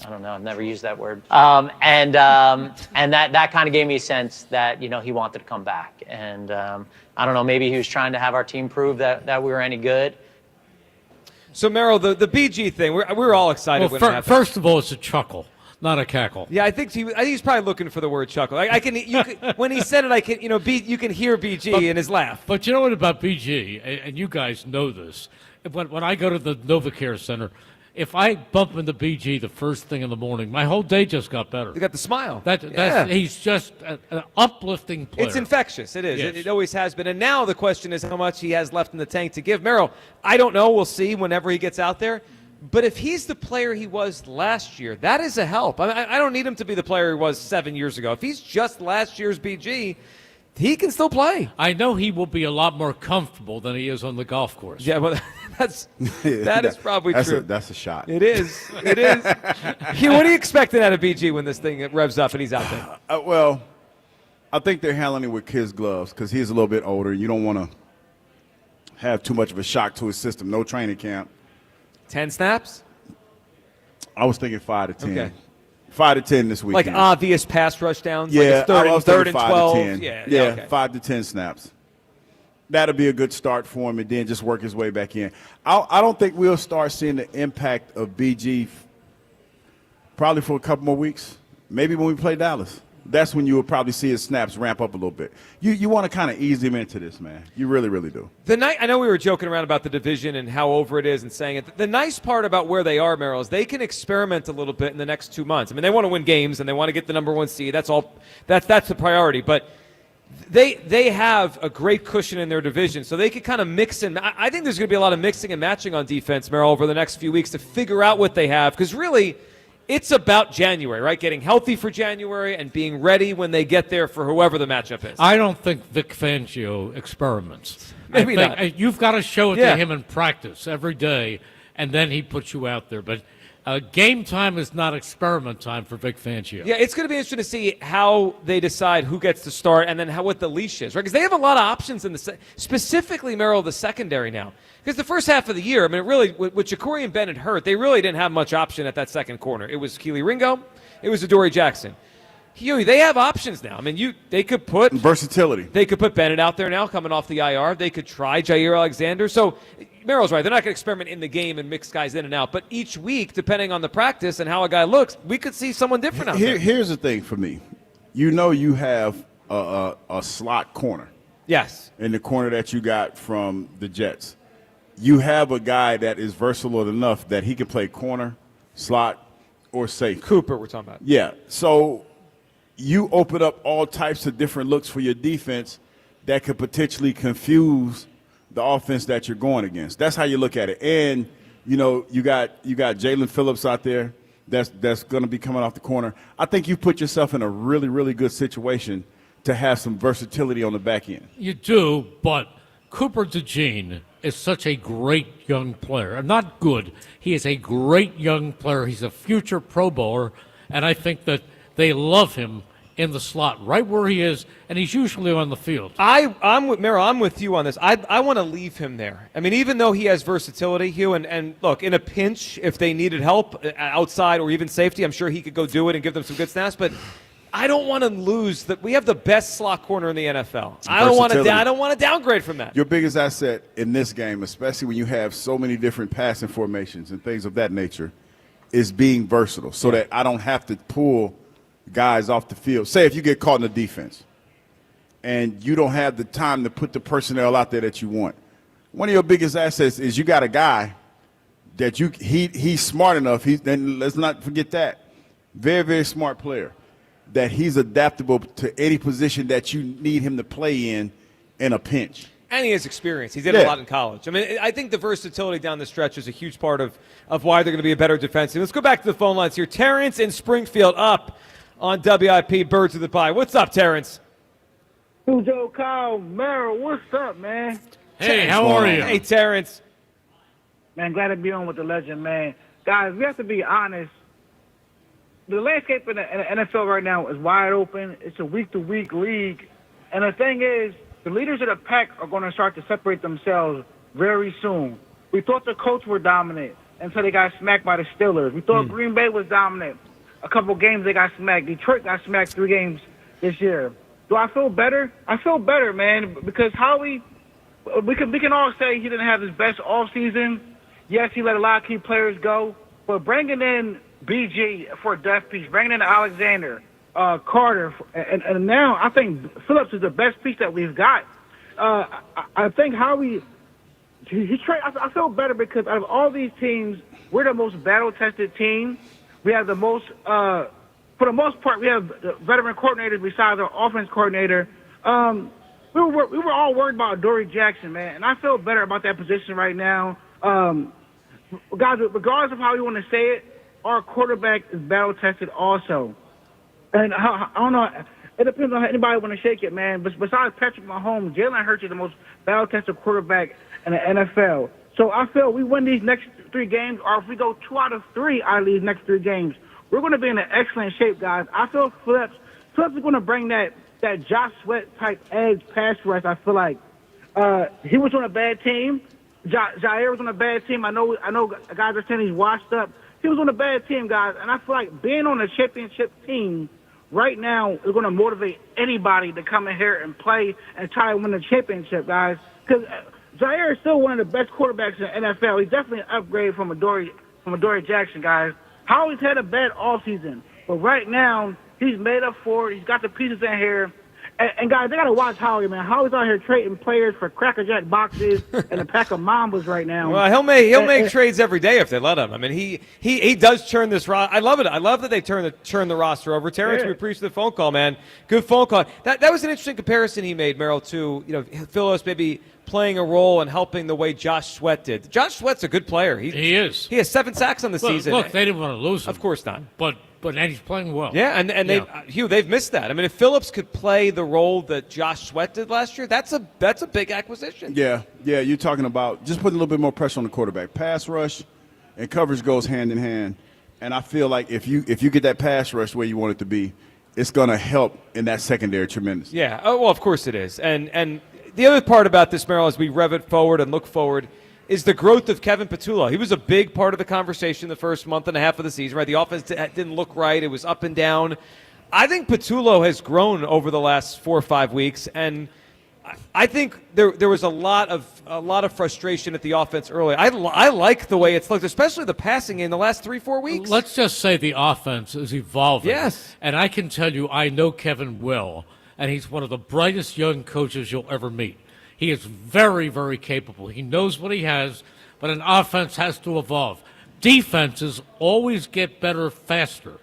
don't know. I've never used that word. And that kind of gave me a sense that he wanted to come back, and I don't know. Maybe he was trying to have our team prove that we were any good. So Merrill, the BG thing, we were all excited when it happened. First of all, it's a chuckle. Not a cackle. Yeah, I think he's probably looking for the word chuckle. When he said it, you can hear BG in his laugh. But you know what about BG, and you guys know this. When I go to the NovaCare Center, if I bump into BG the first thing in the morning, my whole day just got better. You got the smile. He's just an uplifting player. It's infectious. It is. Yes. It always has been. And now the question is how much he has left in the tank to give. Merrill, I don't know. We'll see whenever he gets out there. But if he's the player he was last year, that is a help. I don't need him to be the player he was 7 years ago. If he's just last year's BG, he can still play. I know he will be a lot more comfortable than he is on the golf course. Yeah, well, that is probably true. That's a shot. It is. It is. What are you expecting out of BG when this thing revs up and he's out there? Well, I think they're handling it with kid's gloves because he's a little bit older. You don't want to have too much of a shock to his system. No training camp. 10 snaps? I was thinking 5 to 10. Okay. 5 to 10 this weekend. Like obvious pass rush downs? Yeah, like I was third and 5 12? to 10. Yeah, okay. 5 to 10 snaps. That'll be a good start for him, and then just work his way back in. I don't think we'll start seeing the impact of BG probably for a couple more weeks. Maybe when we play Dallas. That's when you will probably see his snaps ramp up a little bit. You want to kind of ease him into this, man. You really, really do. I know we were joking around about the division and how over it is and saying it. The nice part about where they are, Merrill, is they can experiment a little bit in the next 2 months. I mean, they want to win games and they want to get the number 1 seed. That's all. That's the priority. But they have a great cushion in their division, so they could kind of mix and I think there's going to be a lot of mixing and matching on defense, Merrill, over the next few weeks to figure out what they have. Because really, it's about January, right? Getting healthy for January and being ready when they get there for whoever the matchup is. I don't think Vic Fangio experiments. Maybe not. You've got to show it to him in practice every day, and then he puts you out there. But game time is not experiment time for Vic Fangio. Yeah, it's going to be interesting to see how they decide who gets to start and then what the leash is, right? Because they have a lot of options in specifically, Merrill, the secondary now. Because the first half of the year, I mean, really, with Ja'Cory and Bennett hurt, they really didn't have much option at that second corner. It was Keely Ringo. It was Adoree Jackson. They have options now. I mean, they could put versatility. They could put Bennett out there now, coming off the IR. They could try Jair Alexander. So Merrill's right. They're not going to experiment in the game and mix guys in and out. But each week, depending on the practice and how a guy looks, we could see someone different out there. Here's the thing for me. You have a slot corner. Yes. In the corner that you got from the Jets. You have a guy that is versatile enough that he can play corner, slot, or safety. Cooper, we're talking about. Yeah. So you open up all types of different looks for your defense that could potentially confuse the offense that you're going against. That's how you look at it. And, you got Jalen Phillips out there that's going to be coming off the corner. I think you put yourself in a really, really good situation to have some versatility on the back end. You do, but Cooper DeJean is such a great young player. Not good. He is a great young player. He's a future Pro Bowler, and I think that They love him in the slot, right where he is, and he's usually on the field. I'm with Merrill. I'm with you on this. I want to leave him there. I mean, even though he has versatility, Hugh, and look, in a pinch, if they needed help outside or even safety, I'm sure he could go do it and give them some good snaps. But I don't want to lose that. We have the best slot corner in the NFL. I don't want to downgrade from that. Your biggest asset in this game, especially when you have so many different passing formations and things of that nature, is being versatile, so that I don't have to pull guys off the field. Say if you get caught in the defense and you don't have the time to put the personnel out there that you want. One of your biggest assets is you got a guy that he's smart enough. Then let's not forget that. Very, very smart player. That he's adaptable to any position that you need him to play in a pinch. And he has experience. He did a lot in college. I mean, I think the versatility down the stretch is a huge part of why they're going to be a better defense team. Let's go back to the phone lines here. Terrence in Springfield up on WIP Birds of the Pie. What's up, Terrence? Joe, Kyle, Merrill, what's up, man? Hey, how are you? Hey, Terrence. Man, glad to be on with the legend, man. Guys, we have to be honest. The landscape in the NFL right now is wide open. It's a week-to-week league. And the thing is, the leaders of the pack are going to start to separate themselves very soon. We thought the Colts were dominant until they got smacked by the Steelers. We thought Green Bay was dominant. A couple games they got smacked. Detroit got smacked 3 games this year. Do I feel better? I feel better, man, because Howie, we can all say he didn't have his best offseason. Yes, he let a lot of key players go, but bringing in BG for a depth piece, bringing in Alexander, Carter, and now I think Phillips is the best piece that we've got. I think Howie, I feel better because out of all these teams, we're the most battle-tested team. We have the most, for the most part, we have the veteran coordinators besides our offense coordinator. We were all worried about Dory Jackson, man, and I feel better about that position right now. Guys, regardless of how you want to say it, our quarterback is battle-tested also. And I don't know, it depends on how anybody want to shake it, man. But besides Patrick Mahomes, Jalen Hurts is the most battle-tested quarterback in the NFL. So I feel we win these next 3 games, or if we go 2 out of 3 out of these next 3 games, we're going to be in an excellent shape, guys. I feel Phillips is going to bring that Josh Sweat type edge pass rush. I feel like he was on a bad team. Jair was on a bad team. I know guys are saying he's washed up. He was on a bad team, guys, and I feel like being on a championship team right now is going to motivate anybody to come in here and play and try to win the championship, guys. Because Jair is still one of the best quarterbacks in the NFL. He's definitely an upgrade from Dory Jackson, guys. Howie's had a bad offseason, but right now he's made up for it. He's got the pieces in here. And guys, they got to watch Howie, man. Howie's out here trading players for Cracker Jack boxes and a pack of Mambas right now. Well, he'll make trades every day if they let him. I mean, he does churn this roster. I love it. I love that they churn the roster over. Terrence, we appreciate the phone call, man. Good phone call. That was an interesting comparison he made, Merrill, to Phillips maybe playing a role and helping the way Josh Sweat did. Josh Sweat's a good player. He is. He has 7 sacks on the season. Look, they didn't want to lose him. Of course not. But he's playing well. Yeah, and they've missed that. I mean, if Phillips could play the role that Josh Sweat did last year, that's a big acquisition. Yeah, you're talking about just putting a little bit more pressure on the quarterback. Pass rush and coverage goes hand in hand. And I feel like if you get that pass rush where you want it to be, it's going to help in that secondary tremendously. Yeah, well, of course it is. And the other part about this, Merrill, as we rev it forward and look forward, is the growth of Kevin Patullo. He was a big part of the conversation the first month and a half of the season, right? The offense didn't look right. It was up and down. I think Patullo has grown over the last 4 or 5 weeks, and I think there was a lot of frustration at the offense early. I like the way it's looked, especially the passing game the last 3-4 weeks. Let's just say the offense is evolving. Yes. And I can tell you, I know Kevin well, and he's one of the brightest young coaches you'll ever meet. He is very, very capable. He knows what he has, but an offense has to evolve. Defenses always get better faster.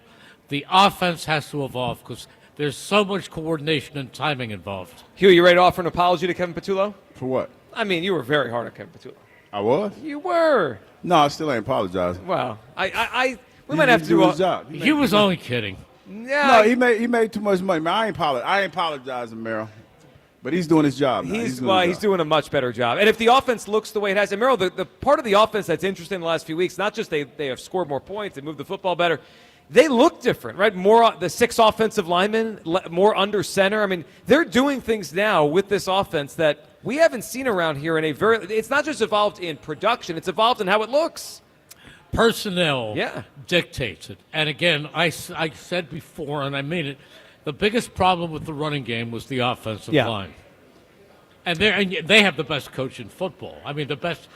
The offense has to evolve because there's so much coordination and timing involved. Hugh, you ready to offer an apology to Kevin Patullo? For what? I mean, you were very hard on Kevin Patullo. I was? You were. No, I still ain't apologizing. Well, we might have to do his job. He was only kidding. Yeah, no, he made too much money. Man, I ain't apologizing, Merrill. But he's doing his job now. He's doing a much better job. And if the offense looks the way it has, and Merrill, the part of the offense that's interesting in the last few weeks, not just they have scored more points, they moved the football better, they look different, right? More the 6 offensive linemen, more under center. I mean, they're doing things now with this offense that we haven't seen around here in a very – it's not just evolved in production. It's evolved in how it looks. Personnel dictates it. And again, I said before, and I mean it, the biggest problem with the running game was the offensive line. And they have the best coach in football. I mean, the best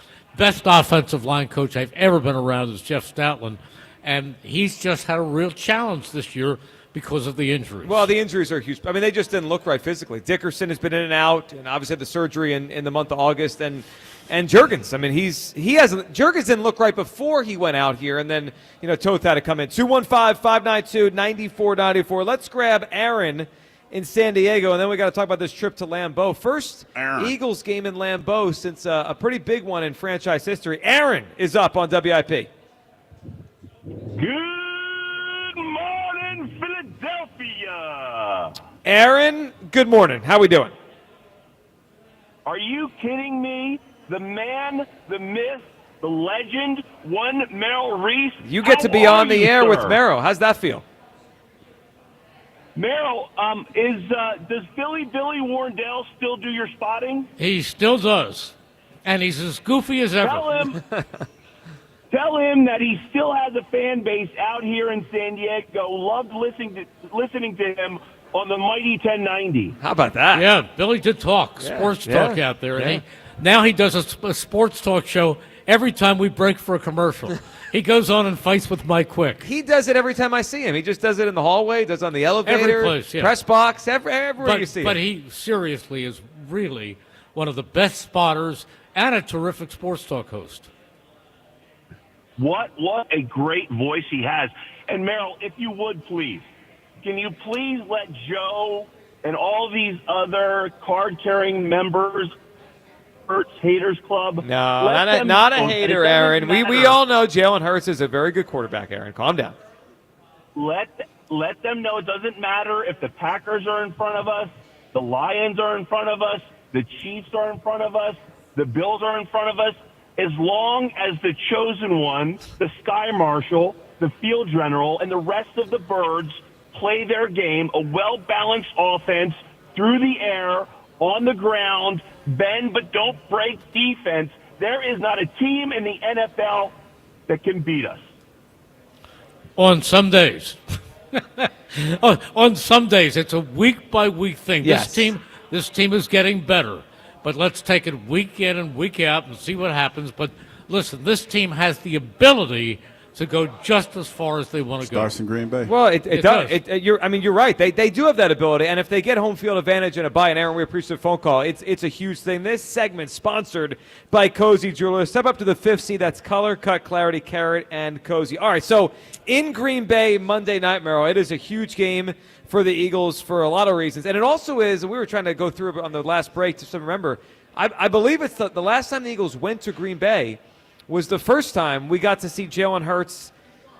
offensive line coach I've ever been around is Jeff Stoutland. And he's just had a real challenge this year because of the injuries. Well, the injuries are huge. I mean, they just didn't look right physically. Dickerson has been in and out, and obviously had the surgery in the month of August. And Juergens, I mean, Juergens didn't look right before he went out here, and then, Toth had to come in. 215-592-9494. Let's grab Aaron in San Diego, and then we got to talk about this trip to Lambeau. First Eagles game in Lambeau since a pretty big one in franchise history. Aaron is up on WIP. Good morning, Philadelphia. Aaron, good morning. How we doing? Are you kidding me? The man, the myth, the legend, one Merrill Reese. You get to be on the air with Merrill. How's that feel? Merrill, does Billy Warndale still do your spotting? He still does. And he's as goofy as ever. Tell him that he still has a fan base out here in San Diego. Loved listening to him on the mighty 1090. How about that? Yeah, Billy did talk, sports talk out there. And now he does a sports talk show every time we break for a commercial. He goes on and fights with Mike Quick. He does it every time I see him. He just does it in the hallway, does it on the elevator, every place, press box, everywhere you see him. But he seriously is really one of the best spotters and a terrific sports talk host. What a great voice he has. And Merrill, if you would please, can you please let Joe and all these other card-carrying members, Hurts Haters Club? No, not a hater, Aaron. We all know Jalen Hurts is a very good quarterback, Aaron. Calm down. Let them know it doesn't matter if the Packers are in front of us, the Lions are in front of us, the Chiefs are in front of us, the Bills are in front of us. As long as the chosen one, the Sky Marshal, the Field General, and the rest of the birds play their game, a well-balanced offense through the air, on the ground, bend but don't break defense, there is not a team in the NFL that can beat us. On some days. On some days. It's a week-by-week thing. Yes. This team is getting better. But let's take it week in and week out and see what happens. But listen, this team has the ability to go just as far as they want to go. Starts in Green Bay. Well, it does. You're right. They do have that ability, and if they get home field advantage and a bye, and Aaron, we appreciate the phone call. It's a huge thing. This segment sponsored by Cozy Jewelers. Step up to the 5th seed. That's Color, Cut, Clarity, Carrot, and Cozy. All right, so in Green Bay Monday night, Merrill, it is a huge game for the Eagles for a lot of reasons. And it also is, we were trying to go through it on the last break to remember, I believe it's the last time the Eagles went to Green Bay was the first time we got to see Jalen Hurts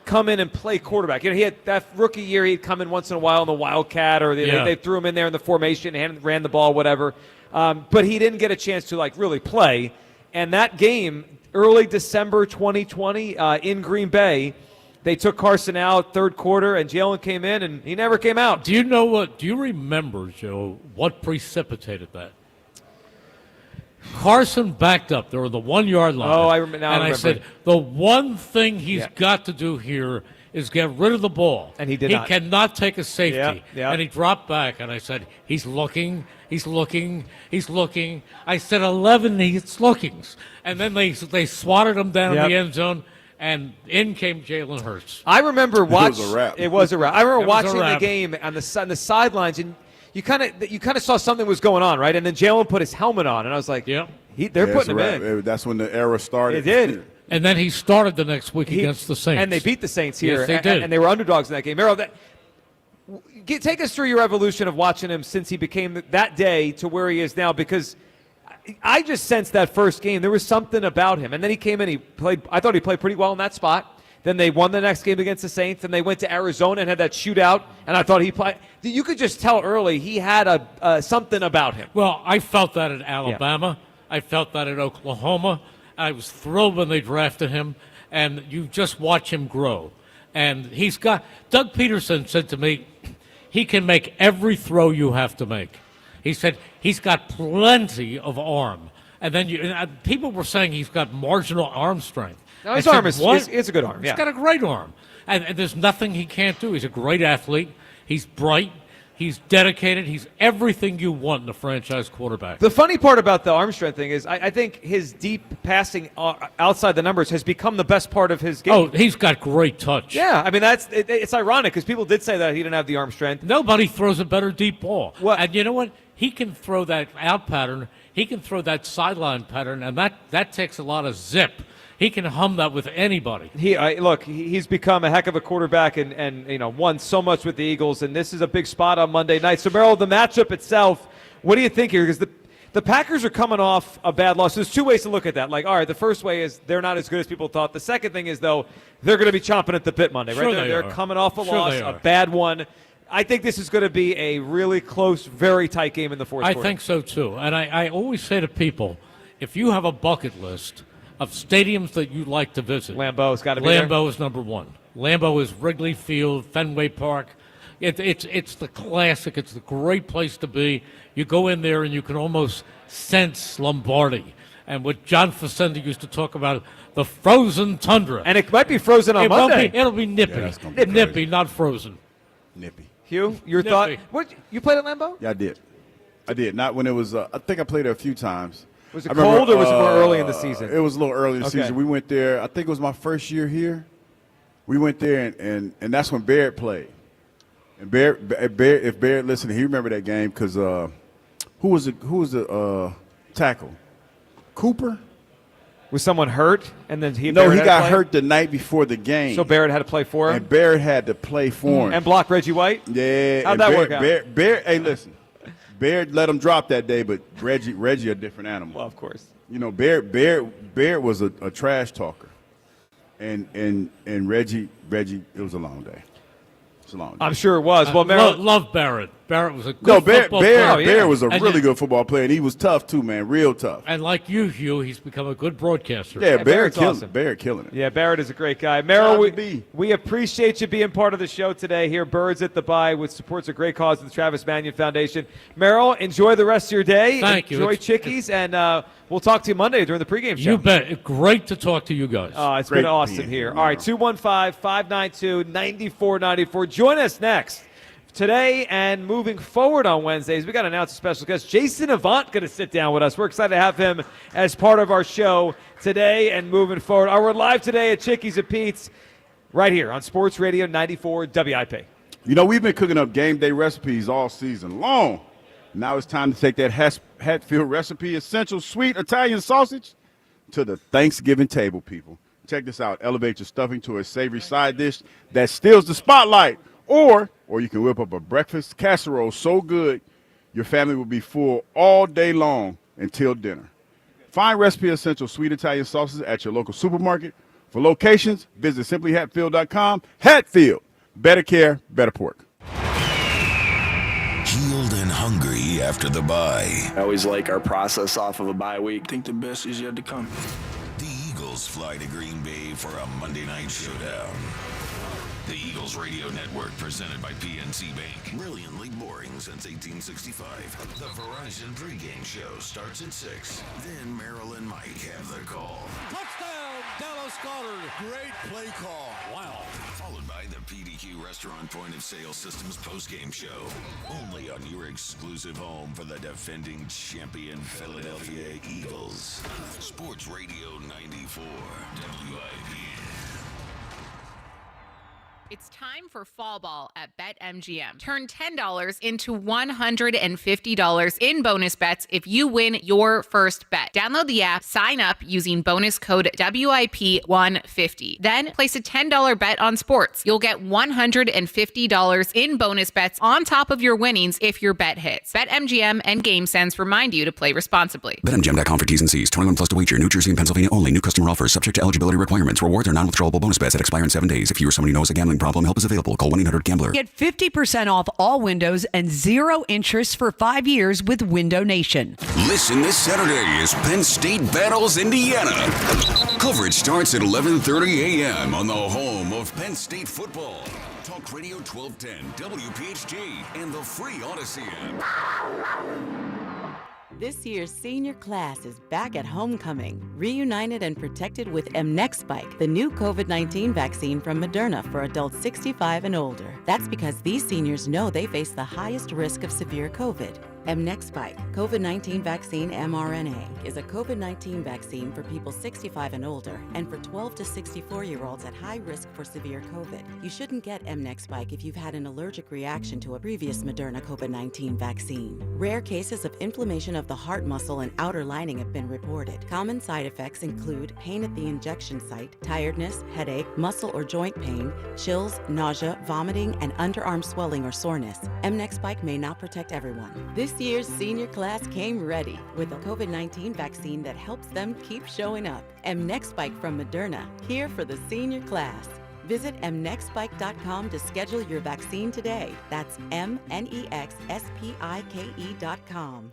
come in and play quarterback. He had that rookie year, he'd come in once in a while in the Wildcat, or they threw him in there in the formation and ran the ball, whatever. But he didn't get a chance to really play. And that game, early December 2020 in Green Bay, they took Carson out third quarter, and Jalen came in, and he never came out. Do you remember, Joe, what precipitated that? Carson backed up. They were the 1 yard line. Oh, I remember. I said, the one thing he's got to do here is get rid of the ball. And he did not. He cannot take a safety. Yeah. And he dropped back, and I said, he's looking. I said 11, he's looking. And then they swatted him down in the end zone. And in came Jalen Hurts. I remember watching. It was a wrap. I remember watching the game on the sidelines, and you kind of saw something was going on, right? And then Jalen put his helmet on, and I was like, they're putting him in. That's when the era started. It did. And then he started the next week against the Saints. And they beat the Saints here. Yes, they did. And they were underdogs in that game. Merrill, take us through your evolution of watching him since he became that day to where he is now, because I just sensed that first game there was something about him. And then he came in, I thought he played pretty well in that spot. Then they won the next game against the Saints, and they went to Arizona and had that shootout, and I thought he played. You could just tell early he had something about him. Well, I felt that at Alabama. I felt that at Oklahoma. I was thrilled when they drafted him, and you just watch him grow. And Doug Peterson said to me, he can make every throw you have to make. He said he's got plenty of arm. And then people were saying he's got marginal arm strength. No, his arm is a good arm. He's got a great arm. And there's nothing he can't do. He's a great athlete. He's bright. He's dedicated. He's everything you want in a franchise quarterback. The funny part about the arm strength thing is I think his deep passing outside the numbers has become the best part of his game. Oh, he's got great touch. Yeah, I mean, it's ironic because people did say that he didn't have the arm strength. Nobody throws a better deep ball. Well, and you know what? He can throw that out pattern. He can throw that sideline pattern, and that takes a lot of zip. He can hum that with anybody. He's become a heck of a quarterback and won so much with the Eagles, and this is a big spot on Monday night. So, Merrill, the matchup itself, what do you think here? Because the Packers are coming off a bad loss. There's two ways to look at that. Like, all right, the first way is they're not as good as people thought. The second thing is, though, they're going to be chomping at the bit Monday, right? Sure They're coming off a loss, a bad one. I think this is going to be a really close, very tight game in the fourth quarter. I think so, too. And I always say to people, if you have a bucket list of stadiums that you like to visit, Lambeau's got to be there. Lambeau is number one. Lambeau is Wrigley Field, Fenway Park. It's the classic. It's the great place to be. You go in there and you can almost sense Lombardi. And what John Facenda used to talk about, the frozen tundra. And it might be frozen on Monday. It'll be nippy. Yeah, nippy, not frozen. Nippy. Hugh, your thought? What, you played at Lambeau? Yeah, I did. Not when it was. I think I played there a few times. Was it cold or was it more early in the season? It was a little early in the season. We went there. I think it was my first year here. We went there, and that's when Barrett played. And Barrett, if Barrett listened, he remembered that game because who was the tackle? Cooper? Was someone hurt and then he got hurt the night before the game. So Barrett had to play for him? And Barrett had to play for him. And block Reggie White? Yeah. How'd that work out? Barrett, hey, listen. Barrett let him drop that day, but Reggie a different animal. Well, of course. Barrett was a trash talker. And Reggie, it was a long day. It's a long day. I'm sure it was. Well, love Barrett. Barrett was a good football player. Barrett was a really good football player, and he was tough too, man, real tough. And like you, Hugh, he's become a good broadcaster. Yeah, Barrett's awesome. Barrett killing it. Yeah, Barrett is a great guy. Merrill, we appreciate you being part of the show today here. Birds at the Bye, which supports a great cause of the Travis Manion Foundation. Merrill, enjoy the rest of your day. Thank you. Enjoy Chickies, and we'll talk to you Monday during the pregame show. You bet. Great to talk to you guys. It's been awesome here. All right, 215-592-9494. Join us next. Today and moving forward on Wednesdays, we got to announce a special guest. Jason Avant going to sit down with us. We're excited to have him as part of our show today and moving forward. We're live today at Chickie's at Pete's right here on Sports Radio 94 WIP. We've been cooking up game day recipes all season long. Now it's time to take that Hatfield recipe, essential sweet Italian sausage, to the Thanksgiving table, people. Check this out. Elevate your stuffing to a savory side dish that steals the spotlight. Or you can whip up a breakfast casserole so good your family will be full all day long until dinner. Find Recipe Essential Sweet Italian Sauces at your local supermarket. For locations, visit simplyhatfield.com. Hatfield. Better care, better pork. Healed and hungry after the bye. I always like our process off of a bye week. I think the best is yet to come. The Eagles fly to Green Bay for a Monday night showdown. The Eagles Radio Network, presented by PNC Bank. Brilliantly boring since 1865. The Verizon pregame show starts at 6. Then Merrill and Mike have the call. Touchdown, Dallas Goedert. Great play call. Wow. Followed by the PDQ Restaurant Point of Sale Systems postgame show. Only on your exclusive home for the defending champion Philadelphia Eagles. Sports Radio 94 WIP. It's time for fall ball at BetMGM. Turn $10 into $150 in bonus bets if you win your first bet. Download the app, sign up using bonus code WIP150. Then place a $10 bet on sports. You'll get $150 in bonus bets on top of your winnings if your bet hits. BetMGM and GameSense remind you to play responsibly. BetMGM.com for T's and C's. 21 plus to wager. New Jersey and Pennsylvania only. New customer offers subject to eligibility requirements. Rewards are non-withdrawable bonus bets that expire in 7 days. If you or someone you know is a gambling Gambling problem? Help is available. Call 1-800-GAMBLER. Get 50% off all windows and 0 interest for 5 years with Window Nation. Listen this Saturday as Penn State battles Indiana. Coverage starts at 11:30 a.m. on the home of Penn State football. Talk Radio 1210, WPHT, and the free Odyssey app. This year's senior class is back at homecoming, reunited and protected with mNEXSpike, the new COVID-19 vaccine from Moderna for adults 65 and older. That's because these seniors know they face the highest risk of severe COVID. mNEXSpike, COVID-19 vaccine mRNA, is a COVID-19 vaccine for people 65 and older and for 12 to 64-year-olds at high risk for severe COVID. You shouldn't get mNEXSpike if you've had an allergic reaction to a previous Moderna COVID-19 vaccine. Rare cases of inflammation of the heart muscle and outer lining have been reported. Common side effects include pain at the injection site, tiredness, headache, muscle or joint pain, chills, nausea, vomiting, and underarm swelling or soreness. mNEXSpike may not protect everyone. This year's senior class came ready with a COVID-19 vaccine that helps them keep showing up. mNEXSpike from Moderna, here for the senior class. Visit mnexspike.com to schedule your vaccine today. That's mnexspike.com.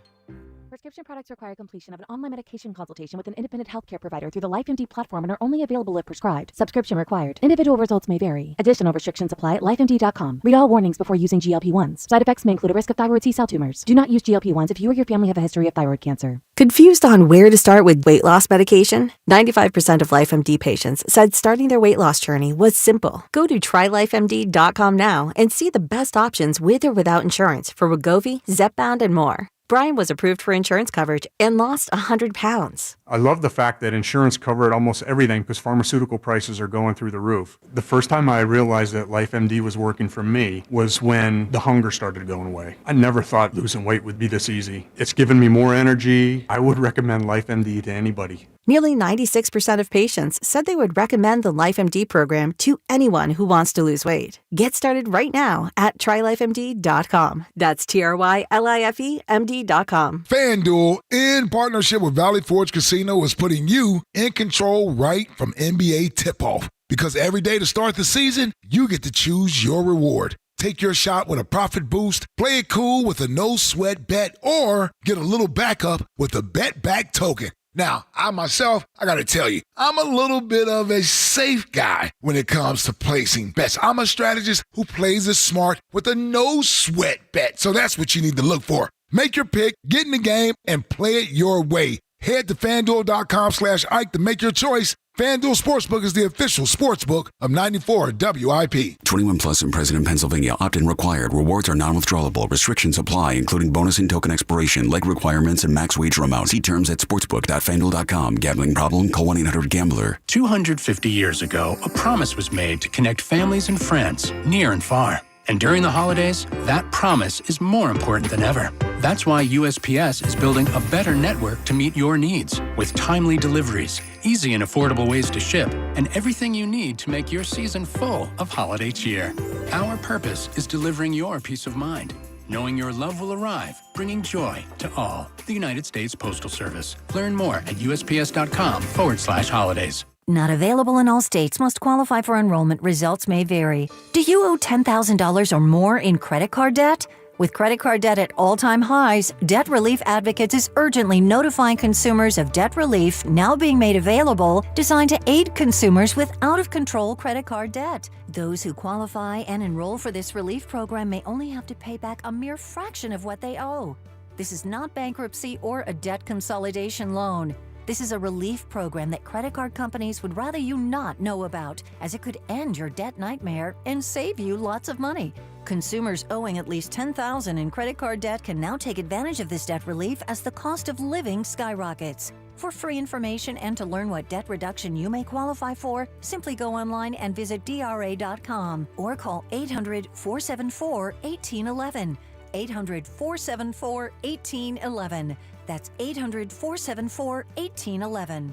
Prescription products require completion of an online medication consultation with an independent healthcare provider through the LifeMD platform and are only available if prescribed. Subscription required. Individual results may vary. Additional restrictions apply at lifemd.com. Read all warnings before using GLP-1s. Side effects may include a risk of thyroid C-cell tumors. Do not use GLP-1s if you or your family have a history of thyroid cancer. Confused on where to start with weight loss medication? 95% of LifeMD patients said starting their weight loss journey was simple. Go to trylifemd.com now and see the best options with or without insurance for Wegovy, Zepbound, and more. Brian was approved for insurance coverage and lost 100 pounds. I love the fact that insurance covered almost everything because pharmaceutical prices are going through the roof. The first time I realized that LifeMD was working for me was when the hunger started going away. I never thought losing weight would be this easy. It's given me more energy. I would recommend LifeMD to anybody. Nearly 96% of patients said they would recommend the LifeMD program to anyone who wants to lose weight. Get started right now at trylifemd.com. That's TRYLIFEMD.com. FanDuel, in partnership with Valley Forge Casino, is putting you in control right from NBA tip-off. Because every day to start the season, you get to choose your reward. Take your shot with a profit boost, play it cool with a no-sweat bet, or get a little backup with a bet-back token. Now, I got to tell you, I'm a little bit of a safe guy when it comes to placing bets. I'm a strategist who plays it smart with a no-sweat bet. So that's what you need to look for. Make your pick, get in the game, and play it your way. Head to FanDuel.com/Ike to make your choice. FanDuel Sportsbook is the official sportsbook of 94 WIP. 21 plus and present in Pennsylvania. Opt-in required. Rewards are non-withdrawable. Restrictions apply, including bonus and token expiration, leg requirements, and max wager amount. See terms at sportsbook.fanduel.com. Gambling problem? Call 1-800-GAMBLER. 250 years ago, a promise was made to connect families and friends near and far. And during the holidays, that promise is more important than ever. That's why USPS is building a better network to meet your needs with timely deliveries, easy and affordable ways to ship, and everything you need to make your season full of holiday cheer. Our purpose is delivering your peace of mind, knowing your love will arrive, bringing joy to all. The United States Postal Service. Learn more at USPS.com/holidays. Not available in all states. Must qualify for enrollment. Results may vary. Do you owe $10,000 or more in credit card debt? With credit card debt at all-time highs, Debt Relief Advocates is urgently notifying consumers of debt relief now being made available, designed to aid consumers with out-of-control credit card debt. Those who qualify and enroll for this relief program may only have to pay back a mere fraction of what they owe. This is not bankruptcy or a debt consolidation loan. This is a relief program that credit card companies would rather you not know about, as it could end your debt nightmare and save you lots of money. Consumers owing at least $10,000 in credit card debt can now take advantage of this debt relief as the cost of living skyrockets. For free information and to learn what debt reduction you may qualify for, simply go online and visit DRA.com or call 800-474-1811. 800-474-1811. That's 800-474-1811.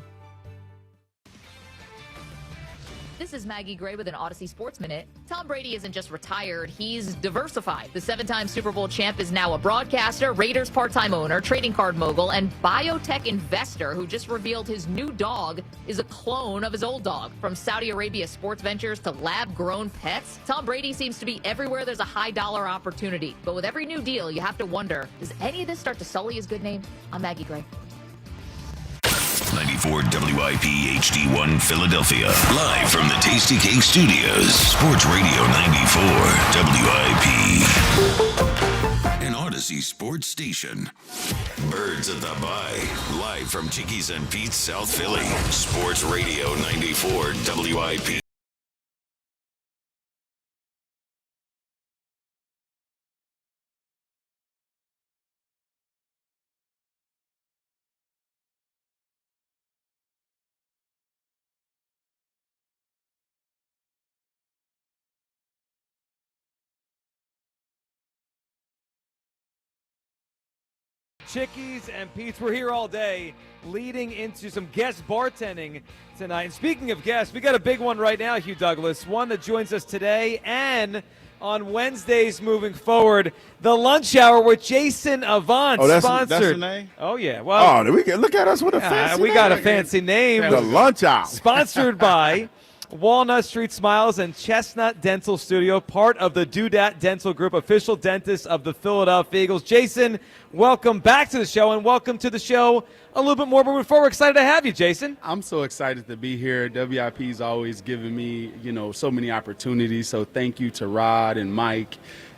This is Maggie Gray with an Odyssey Sports Minute. Tom Brady isn't just retired, he's diversified. The 7-time Super Bowl champ is now a broadcaster, Raiders part-time owner, trading card mogul, and biotech investor who just revealed his new dog is a clone of his old dog. From Saudi Arabia sports ventures to lab-grown pets, Tom Brady seems to be everywhere there's a high-dollar opportunity. But with every new deal, you have to wonder, does any of this start to sully his good name? I'm Maggie Gray. 94 WIP HD1 Philadelphia. Live from the Tasty Cake Studios. Sports Radio 94 WIP. An Odyssey sports station. Birds at the Bye. Live from Chickie's and Pete's, South Philly. Sports Radio 94 WIP. Chickies and Pete's, we're here all day leading into some guest bartending tonight. And speaking of guests, we got a big one right now, Hugh Douglas, one that joins us today and on Wednesdays moving forward, the lunch hour with Jason Avant, sponsored. That's the name? Oh, yeah. Well, look at us with a fancy we name. got a fancy name. The lunch hour. Sponsored by Walnut Street Smiles and Chestnut Dental Studio, part of the Doodat Dental Group, official dentist of the Philadelphia Eagles. Jason, welcome back to the show, and welcome to the show a little bit more moving forward. We're excited to have you, Jason. I'm so excited to be here. WIP's always given me, so many opportunities, so thank you to Rod and Mike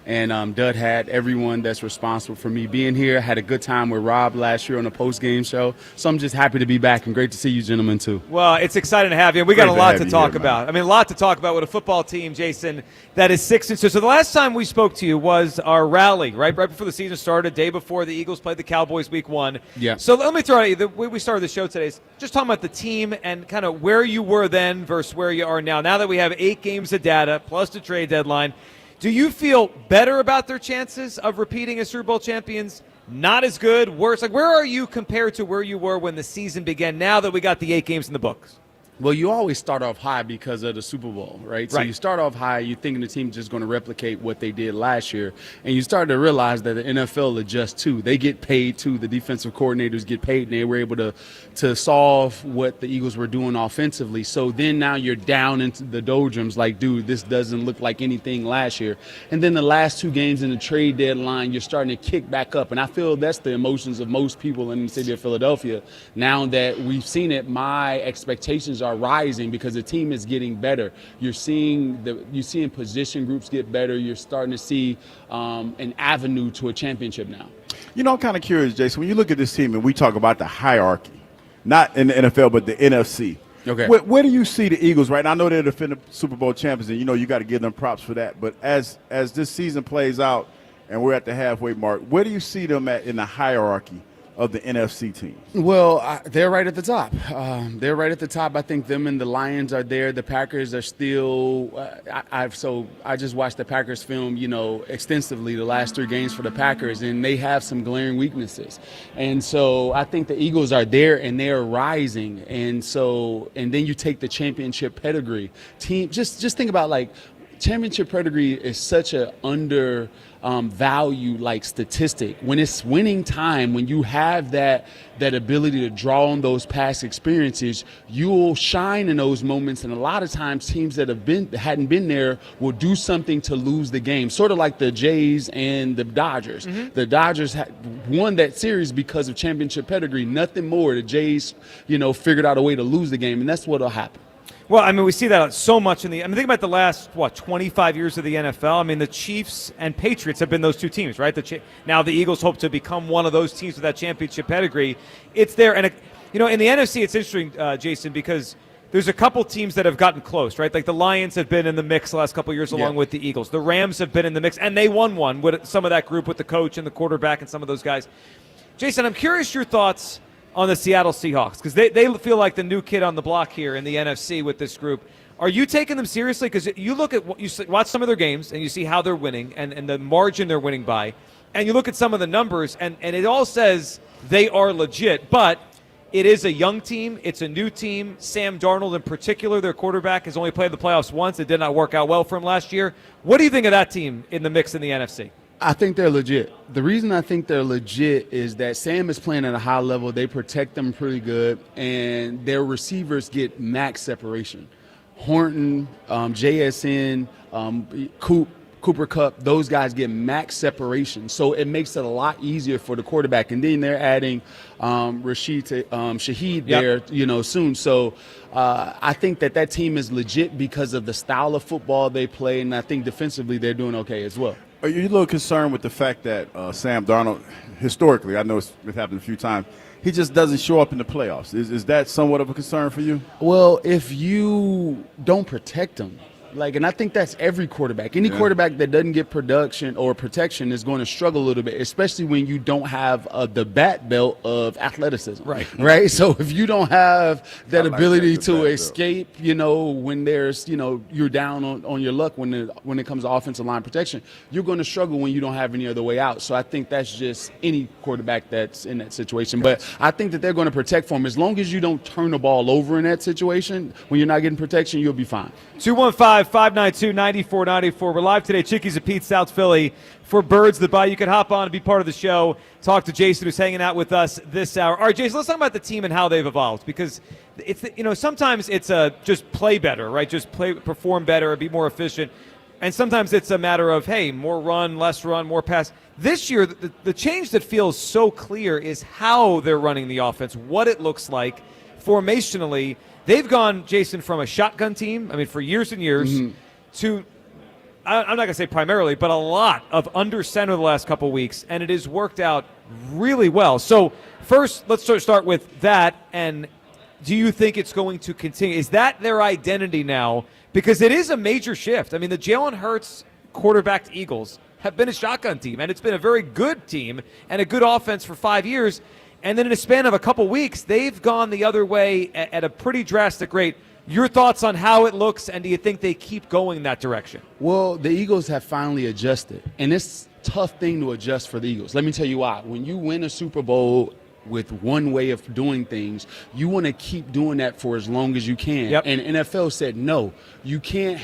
and Dud Hat, everyone that's responsible for me being here. I had a good time with Rob last year on the post-game show, so I'm just happy to be back, and great to see you gentlemen, too. Well, it's exciting to have you, and we got a lot to talk about. I mean, a lot to talk about with a football team, Jason, that is 6-2. So the last time we spoke to you was our rally, right before the season started, day before the Eagles played the Cowboys week 1. Yeah. So let me throw at you, the way we started the show today is just talking about the team and kind of where you were then versus where you are now. Now that we have 8 games of data plus the trade deadline, do you feel better about their chances of repeating as Super Bowl champions? Not as good, worse? Like, where are you compared to where you were when the season began now that we got the 8 games in the books? Well, you always start off high because of the Super Bowl, right? So you start off high, you're thinking the team's just going to replicate what they did last year, and you start to realize that the NFL adjusts too. They get paid too. The defensive coordinators get paid, and they were able to solve what the Eagles were doing offensively. So then now you're down into the doldrums like, dude, this doesn't look like anything last year. And then the last 2 games in the trade deadline, you're starting to kick back up, and I feel that's the emotions of most people in the city of Philadelphia. Now that we've seen it, my expectations are rising because the team is getting better. You're seeing position groups get better. You're starting to see an avenue to a championship now. I'm kind of curious, Jason, when you look at this team and we talk about the hierarchy, not in the NFL, but the NFC. Okay. Where do you see the Eagles right now? I know they're the defending Super Bowl champions, and you got to give them props for that. But as this season plays out and we're at the halfway mark, where do you see them at in the hierarchy of the NFC teams? Well, they're right at the top. They're right at the top. I think them and the Lions are there. The Packers are still. I just watched the Packers film, extensively the last 3 games for the Packers, and they have some glaring weaknesses. And so I think the Eagles are there and they're rising. And then you take the championship pedigree team. Just think about championship pedigree is such a value statistic. When it's winning time, when you have that ability to draw on those past experiences, you'll shine in those moments. And a lot of times teams that hadn't been there will do something to lose the game, sort of like the Jays and the Dodgers. Mm-hmm. The Dodgers won that series because of championship pedigree, nothing more. The Jays, figured out a way to lose the game, and that's what'll happen. Well, I mean, we see that so much think about the last, 25 years of the NFL. I mean, the Chiefs and Patriots have been those 2 teams, right? Now the Eagles hope to become one of those teams with that championship pedigree. It's there. And, in the NFC, it's interesting, Jason, because there's a couple teams that have gotten close, right? Like the Lions have been in the mix the last couple of years along with the Eagles. The Rams have been in the mix, and they won one with some of that group with the coach and the quarterback and some of those guys. Jason, I'm curious your thoughts on the Seattle Seahawks, because they feel like the new kid on the block here in the NFC with this group. Are you taking them seriously? Because you look at watch some of their games and you see how they're winning and the margin they're winning by, and you look at some of the numbers and it all says they are legit. But it is a young team. It's a new team. Sam Darnold in particular, their quarterback, has only played the playoffs once. It did not work out well for him last year. What do you think of that team in the mix in the NFC? I think they're legit. The reason I think they're legit is that Sam is playing at a high level. They protect them pretty good, and their receivers get max separation. Horton, JSN, Cooper Kupp, those guys get max separation. So it makes it a lot easier for the quarterback. And then they're adding Shaheed there, soon. So I think that team is legit because of the style of football they play, and I think defensively they're doing okay as well. Are you a little concerned with the fact that Sam Darnold, historically, I know it's happened a few times, he just doesn't show up in the playoffs? Is that somewhat of a concern for you? Well, if you don't protect him, and I think that's every quarterback. Any quarterback that doesn't get production or protection is going to struggle a little bit, especially when you don't have the bat belt of athleticism. Right. So if you don't have that ability to escape, when there's, you're down on your luck when it comes to offensive line protection, you're going to struggle when you don't have any other way out. So I think that's just any quarterback that's in that situation. But I think that they're going to protect for him. As long as you don't turn the ball over in that situation, when you're not getting protection, you'll be fine. 215-592-9494. We're live today, Chickies at Pete, South Philly, for Birds That Buy. You can hop on and be part of the show. Talk to Jason, who's hanging out with us this hour. All right, Jason, let's talk about the team and how they've evolved, because it's sometimes it's just play better, right? Just perform better, be more efficient. And sometimes it's a matter of, hey, more run, less run, more pass. This year, the change that feels so clear is how they're running the offense, what it looks like formationally. They've gone, Jason, from a shotgun team, for years and years, to, I'm not going to say primarily, but a lot of under center the last couple of weeks, and it has worked out really well. So first, let's start with that, and do you think it's going to continue? Is that their identity now? Because it is a major shift. The Jalen Hurts quarterbacked Eagles have been a shotgun team, and it's been a very good team and a good offense for 5 years. And then in a span of a couple weeks, they've gone the other way at a pretty drastic rate. Your thoughts on how it looks, and do you think they keep going in that direction? Well, the Eagles have finally adjusted, and it's a tough thing to adjust for the Eagles. Let me tell you why. When you win a Super Bowl with one way of doing things, you want to keep doing that for as long as you can. Yep. And NFL said, no, you can't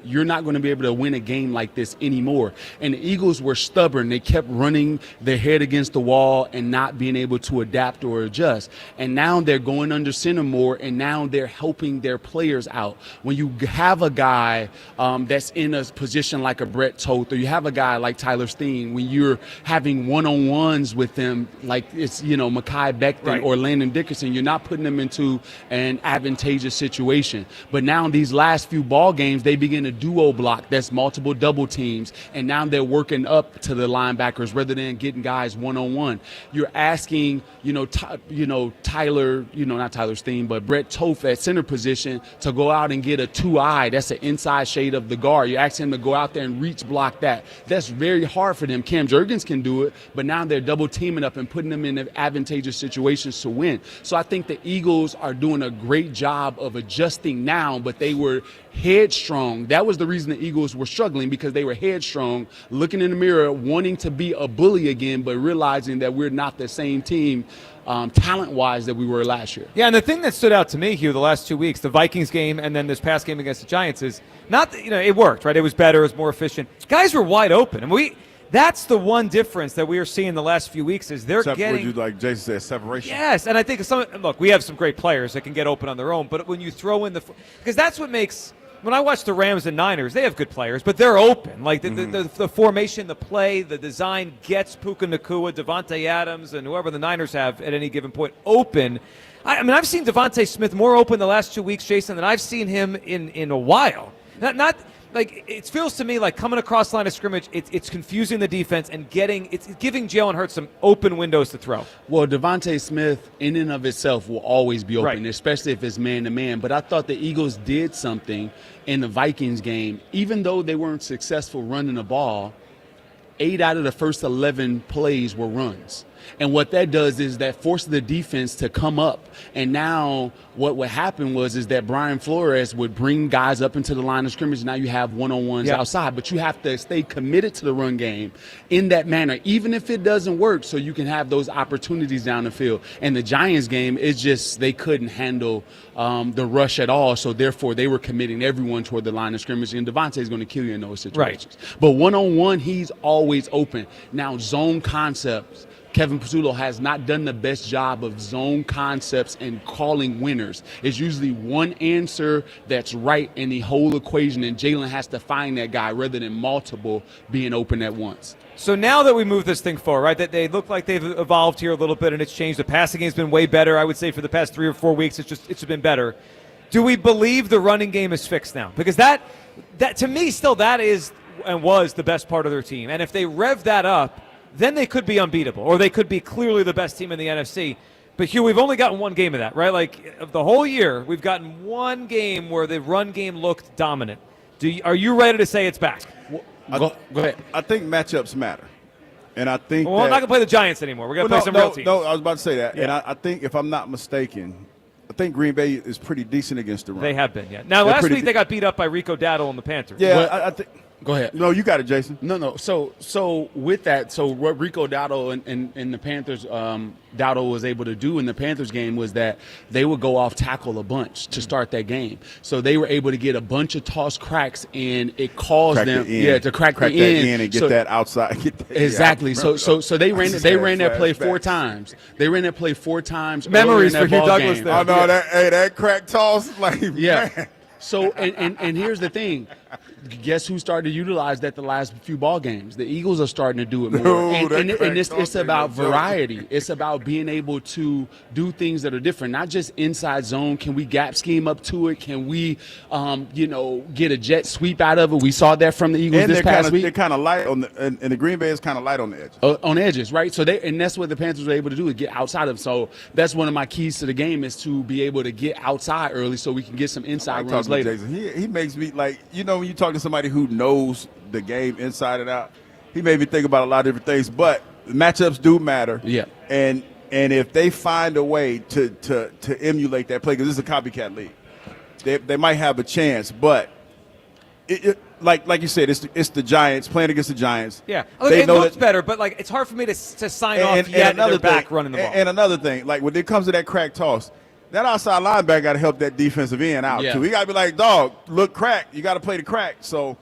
you're not going to be able to win a game like this anymore. And the Eagles were stubborn. They kept running their head against the wall and not being able to adapt or adjust. And now they're going under center more, and now they're helping their players out. When you have a guy that's in a position like a Brett Toth, or you have a guy like Tyler Steen, when you're having one-on-ones with them, like it's, Mekhi Becton or Landon Dickerson, you're not putting them into an advantageous situation. But now these last few ball games, they begin a duo block that's multiple double teams, and now they're working up to the linebackers rather than getting guys one-on-one. You're asking, Tyler, not Tyler Steen, but Brett Toth at center position to go out and get a 2-eye. That's an inside shade of the guard. You ask him to go out there and reach block that. That's very hard for them. Cam Jurgens can do it, but now they're double teaming up and putting them in advantageous situations to win. So I think the Eagles are doing a great job of adjusting now, but they were headstrong. That was the reason the Eagles were struggling, because they were headstrong, looking in the mirror, wanting to be a bully again, but realizing that we're not the same team talent-wise that we were last year. Yeah, and the thing that stood out to me, Hugh, the last 2 weeks, the Vikings game and then this past game against the Giants, is not that, it worked, right? It was better, it was more efficient. Guys were wide open, and that's the one difference that we are seeing the last few weeks is they're getting, like Jason said, separation. Yes, and I think look, we have some great players that can get open on their own, but when you throw in because that's what makes, when I watch the Rams and Niners, they have good players, but they're open. Like the formation, the play, the design gets Puka Nacua, Devontae Adams, and whoever the Niners have at any given point open. I've seen Devontae Smith more open the last 2 weeks, Jason, than I've seen him in a while. Not like, it feels to me like coming across line of scrimmage, it's confusing the defense and it's giving Jalen Hurts some open windows to throw. Well, Devontae Smith in and of itself will always be open, especially if it's man-to-man. But I thought the Eagles did something in the Vikings game. Even though they weren't successful running the ball, 8 out of the first 11 plays were runs. And what that does is that forces the defense to come up. And now what would happen is that Brian Flores would bring guys up into the line of scrimmage. Now you have one-on-ones outside, but you have to stay committed to the run game in that manner, even if it doesn't work, so you can have those opportunities down the field. And the Giants game is just they couldn't handle the rush at all, so therefore they were committing everyone toward the line of scrimmage, and Devontae's going to kill you in those situations. Right. But one-on-one, he's always open. Now, zone concepts, Kevin Pizzuto has not done the best job of zone concepts and calling winners. It's usually one answer that's right in the whole equation, and Jalen has to find that guy rather than multiple being open at once. So now that we move this thing forward, right, that they look like they've evolved here a little bit and it's changed. The passing game's been way better, I would say, for the past 3 or 4 weeks. It's been better. Do we believe the running game is fixed now? Because that to me, still, that is and was the best part of their team. And if they rev that up, then they could be unbeatable, or they could be clearly the best team in the NFC. But, Hugh, we've only gotten one game of that, right? Like, of the whole year, we've gotten one game where the run game looked dominant. Are you ready to say it's back? Go ahead. I think matchups matter. And I think we're not going to play the Giants anymore. We're going to play some real teams. No, I was about to say that. Yeah. And I think, if I'm not mistaken, I think Green Bay is pretty decent against the run. They have been, yeah. Now, last week they got beat up by Rico Dowdle and the Panthers. Yeah, well, I think – go ahead. No, you got it, Jason. No. So with that, so what Rico Dowdle and the Panthers, Dowdle was able to do in the Panthers game was that they would go off tackle a bunch to start that game. So they were able to get a bunch of toss cracks, and it caused them, to crack the end and get that outside. Exactly. So they ran that play 4 times. They ran that play 4 times. Memories for Hugh Douglas there. Oh no, that crack toss, like man. So and here's the thing. Guess who started to utilize that the last few ball games? The Eagles are starting to do it more. And it's about variety. It's about being able to do things that are different, not just inside zone. Can we gap scheme up to it? Can we, get a jet sweep out of it? We saw that from the Eagles this past week. They're kind of light on and the Green Bay is kind of light on the edges. On edges, right? So that's what the Panthers were able to do, is get outside of. So that's one of my keys to the game, is to be able to get outside early so we can get some inside runs later. Jason. He makes me like, when you talk to somebody who knows the game inside and out, he made me think about a lot of different things. But matchups do matter. Yeah. And if they find a way to emulate that play, because this is a copycat league, they might have a chance. But like you said, it's the Giants playing against the Giants. Yeah, it looks better, but like it's hard for me to sign off yet. They're back running the ball. And another thing, like when it comes to that crack toss, that outside linebacker got to help that defensive end out too. He got to be like, dog, look, crack. You got to play the crack. So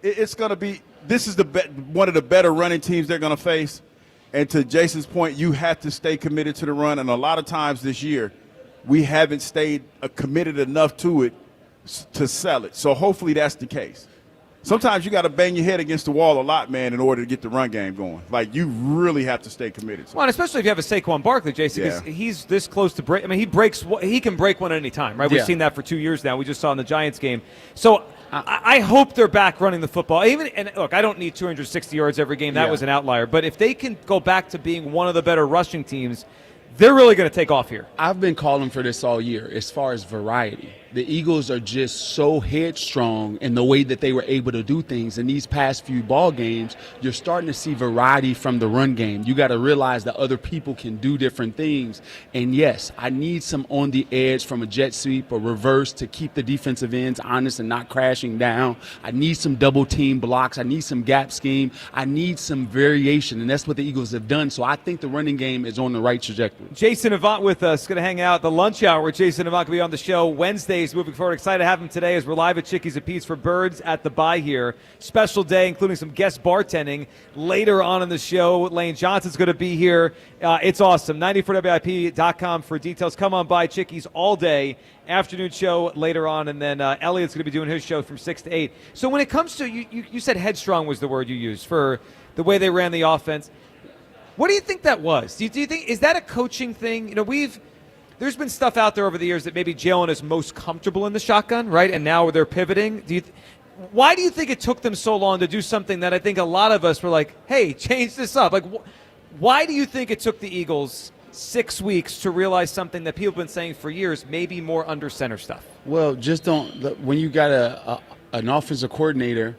it's going to be. This is one of the better running teams they're going to face. And to Jason's point, you have to stay committed to the run. And a lot of times this year, we haven't stayed committed enough to it to sell it. So hopefully that's the case. Sometimes you got to bang your head against the wall a lot, man, in order to get the run game going. Like, you really have to stay committed. Well, and especially if you have a Saquon Barkley, Jason, because he's this close to break. I mean, he can break one at any time, right? We've seen that for 2 years now. We just saw in the Giants game. So I hope they're back running the football. And look, I don't need 260 yards every game. That was an outlier. But if they can go back to being one of the better rushing teams, they're really going to take off here. I've been calling for this all year as far as variety. The Eagles are just so headstrong in the way that they were able to do things. In these past few ball games, you're starting to see variety from the run game. You got to realize that other people can do different things. And yes, I need some on the edge from a jet sweep or reverse to keep the defensive ends honest and not crashing down. I need some double team blocks. I need some gap scheme. I need some variation, and that's what the Eagles have done. So I think the running game is on the right trajectory. Jason Avant with us, going to hang out at the lunch hour where Jason Avant will be on the show Wednesdays. Moving forward, excited to have him today as we're live at Chickie's and Pete's for Birds at the Bye here. Special day, including some guest bartending later on in the show. Lane Johnson's going to be here. It's awesome. 94WIP.com for details. Come on by Chickie's all day. Afternoon show later on, and then Elliot's going to be doing his show from 6 to 8. So when it comes to, you said headstrong was the word you used for the way they ran the offense. What do you think that was? Do you think, is that a coaching thing? There's been stuff out there over the years that maybe Jalen is most comfortable in the shotgun, right? And now they're pivoting. Why do you think it took them so long to do something that I think a lot of us were like, hey, change this up? Like, why do you think it took the Eagles 6 weeks to realize something that people have been saying for years, maybe more under center stuff? Well, just when you got an offensive coordinator,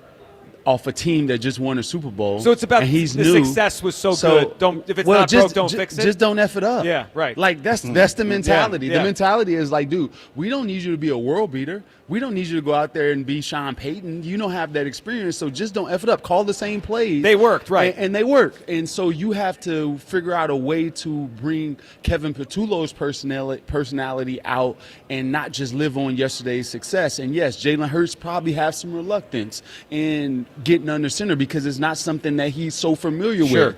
off a team that just won a Super Bowl. So it's about and he's the new. success was so good. If it's not broke, don't fix it. Just don't F it up. Yeah, right. Like that's the mentality. Yeah. The mentality is like, dude, we don't need you to be a world beater. We don't need you to go out there and be Sean Payton. You don't have that experience, so just don't F it up. Call the same plays. They worked, right. And they worked. And so you have to figure out a way to bring Kevin Patullo's personality out and not just live on yesterday's success. And yes, Jalen Hurts probably has some reluctance in getting under center because it's not something that he's so familiar with.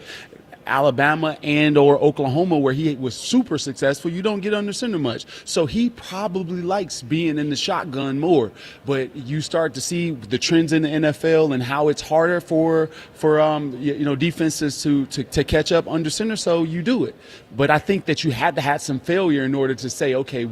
Alabama and or Oklahoma, where he was super successful, you don't get under center much. So he probably likes being in the shotgun more. But you start to see the trends in the NFL and how it's harder for defenses to catch up under center. So you do it. But I think that you had to have some failure in order to say, okay,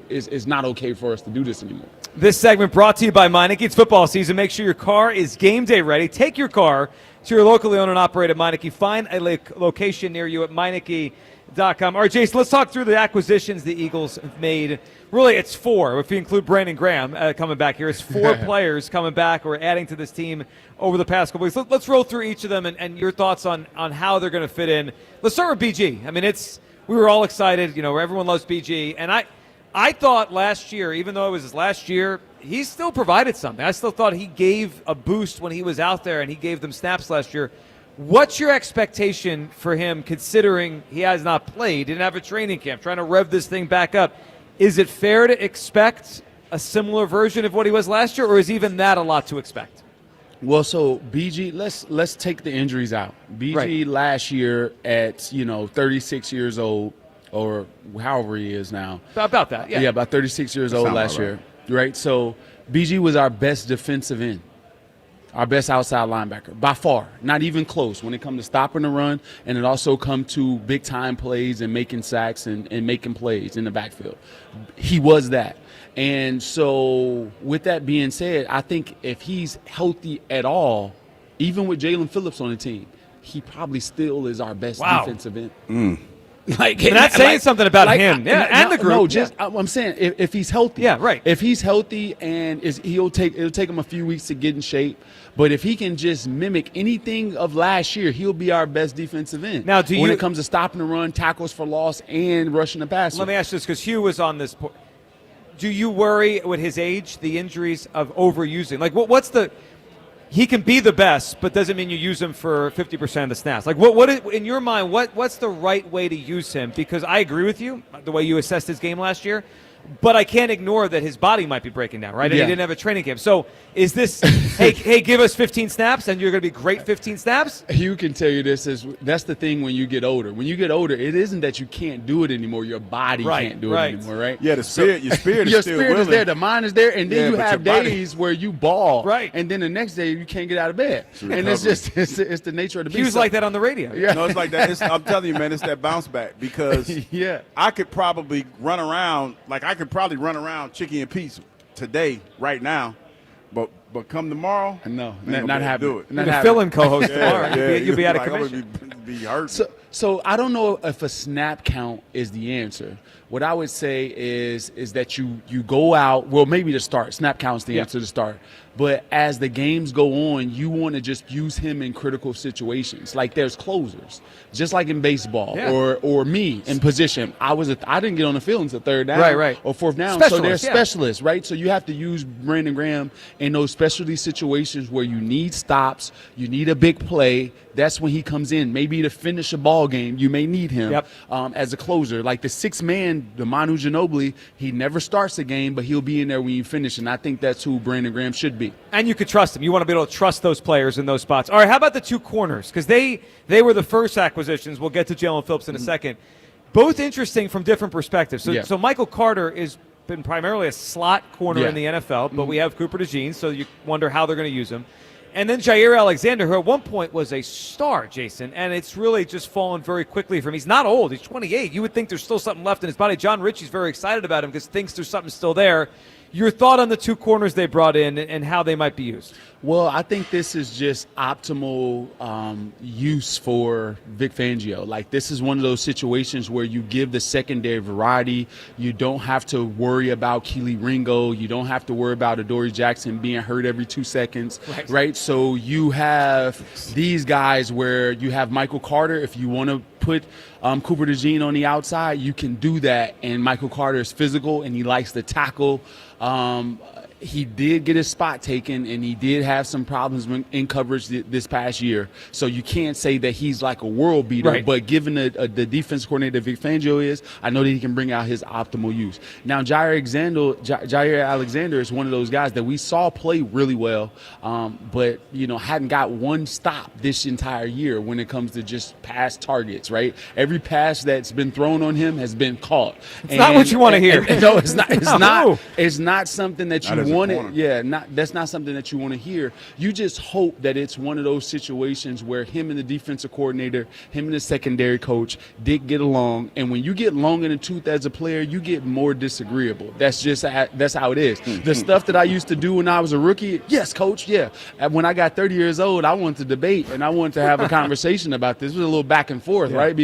it's not okay for us to do this anymore. This segment brought to you by Meineke. It's football season. Make sure your car is game day ready. Take your car to your locally owned and operated Meineke. Find a location near you at Meineke.com. All right, Jason, let's talk through the acquisitions the Eagles have made. Really, it's 4. If you include Brandon Graham coming back here, it's 4 players coming back or adding to this team over the past couple weeks. Let's roll through each of them and your thoughts on how they're going to fit in. Let's start with BG. I mean, we were all excited. You know, everyone loves BG. And I thought last year, even though it was his last year, he still provided something. I still thought he gave a boost when he was out there and he gave them snaps last year. What's your expectation for him considering he has not played, didn't have a training camp, trying to rev this thing back up? Is it fair to expect a similar version of what he was last year, or is even that a lot to expect? Well, so BG, let's take the injuries out. BG last year at 36 years old, or however he is now. About that, yeah. Yeah, about 36 years old last year. Right? So BG was our best defensive end, our best outside linebacker, by far. Not even close when it comes to stopping the run, and it also come to big-time plays and making sacks and making plays in the backfield. He was that. And so with that being said, I think if he's healthy at all, even with Jalen Phillips on the team, he probably still is our best defensive end. And that's saying something about him, and the group. I'm saying if he's healthy, If he's healthy and it'll take him a few weeks to get in shape. But if he can just mimic anything of last year, he'll be our best defensive end. Now, when it comes to stopping the run, tackles for loss, and rushing the passer. Let me ask you this, because Hugh was on this point. Do you worry with his age, the injuries of overusing? Like, what's the? He can be the best, but doesn't mean you use him for 50% of the snaps. Like, what is, in your mind, what's the right way to use him? Because I agree with you, the way you assessed his game last year, but I can't ignore that his body might be breaking down, right? And he didn't have a training camp. So is this, hey, give us 15 snaps and you're going to be great 15 snaps? Hugh can tell you that's the thing when you get older. When you get older, it isn't that you can't do it anymore. Your body can't do it anymore, right? Yeah, your spirit is still your spirit willing. is there. The mind is there. And then you have days where you ball. Right. And then the next day you can't get out of bed. And it's just, it's the nature of the beast. He was like that on the radio. Yeah. No, it's like that. I'm telling you, man, it's that bounce back because I could probably run around, Chickie and Pete's today, right now, but come tomorrow, no, not happening. Do it. You're the fill-in co-host tomorrow. You'll be out of commission. Be hurt. So I don't know if a snap count is the answer. What I would say is that you go out. Well, maybe to start, snap count's the answer to start. But as the games go on, you want to just use him in critical situations. Like there's closers, just like in baseball or me in position. I didn't get on the field until third down or fourth down. So they're specialists, right? So you have to use Brandon Graham in those specialty situations where you need stops, you need a big play. That's when he comes in. Maybe to finish a ball game, you may need him as a closer. Like the sixth man, the Manu Ginobili, he never starts a game, but he'll be in there when you finish. And I think that's who Brandon Graham should be. And you could trust him. You want to be able to trust those players in those spots. All right, how about the two corners? Because they were the first acquisitions. We'll get to Jalen Phillips in a second. Both interesting from different perspectives. So Michael Carter has been primarily a slot corner in the NFL, but we have Cooper DeJean, so you wonder how they're going to use him. And then Jair Alexander, who at one point was a star, Jason, and it's really just fallen very quickly for him. He's not old. He's 28. You would think there's still something left in his body. John Ritchie's very excited about him because thinks there's something still there. Your thought on the two corners they brought in and how they might be used? Well, I think this is just optimal use for Vic Fangio. Like, this is one of those situations where you give the secondary variety. You don't have to worry about Keely Ringo. You don't have to worry about Adoree Jackson being hurt every 2 seconds, right? So you have these guys where you have Michael Carter. If you want to put Cooper DeJean on the outside, you can do that. And Michael Carter is physical, and he likes to tackle. He did get his spot taken, and he did have some problems in coverage this past year. So you can't say that he's like a world beater. Right. But given the defense coordinator Vic Fangio is, I know that he can bring out his optimal use. Now, Jair Alexander is one of those guys that we saw play really well, but hadn't got one stop this entire year when it comes to just pass targets. Right, every pass that's been thrown on him has been caught. It's not what you want to hear. No, it's not. It's not. It's not something that you want corner. it. Yeah, that's not something that you want to hear. You just hope that it's one of those situations where him and the defensive coordinator, him and the secondary coach did get along. And when you get long in the tooth as a player, you get more disagreeable. That's how it is. The stuff that I used to do when I was a rookie, yes, coach, yeah. And when I got 30 years old, I wanted to debate and I wanted to have a conversation about this. It was a little back and forth, right?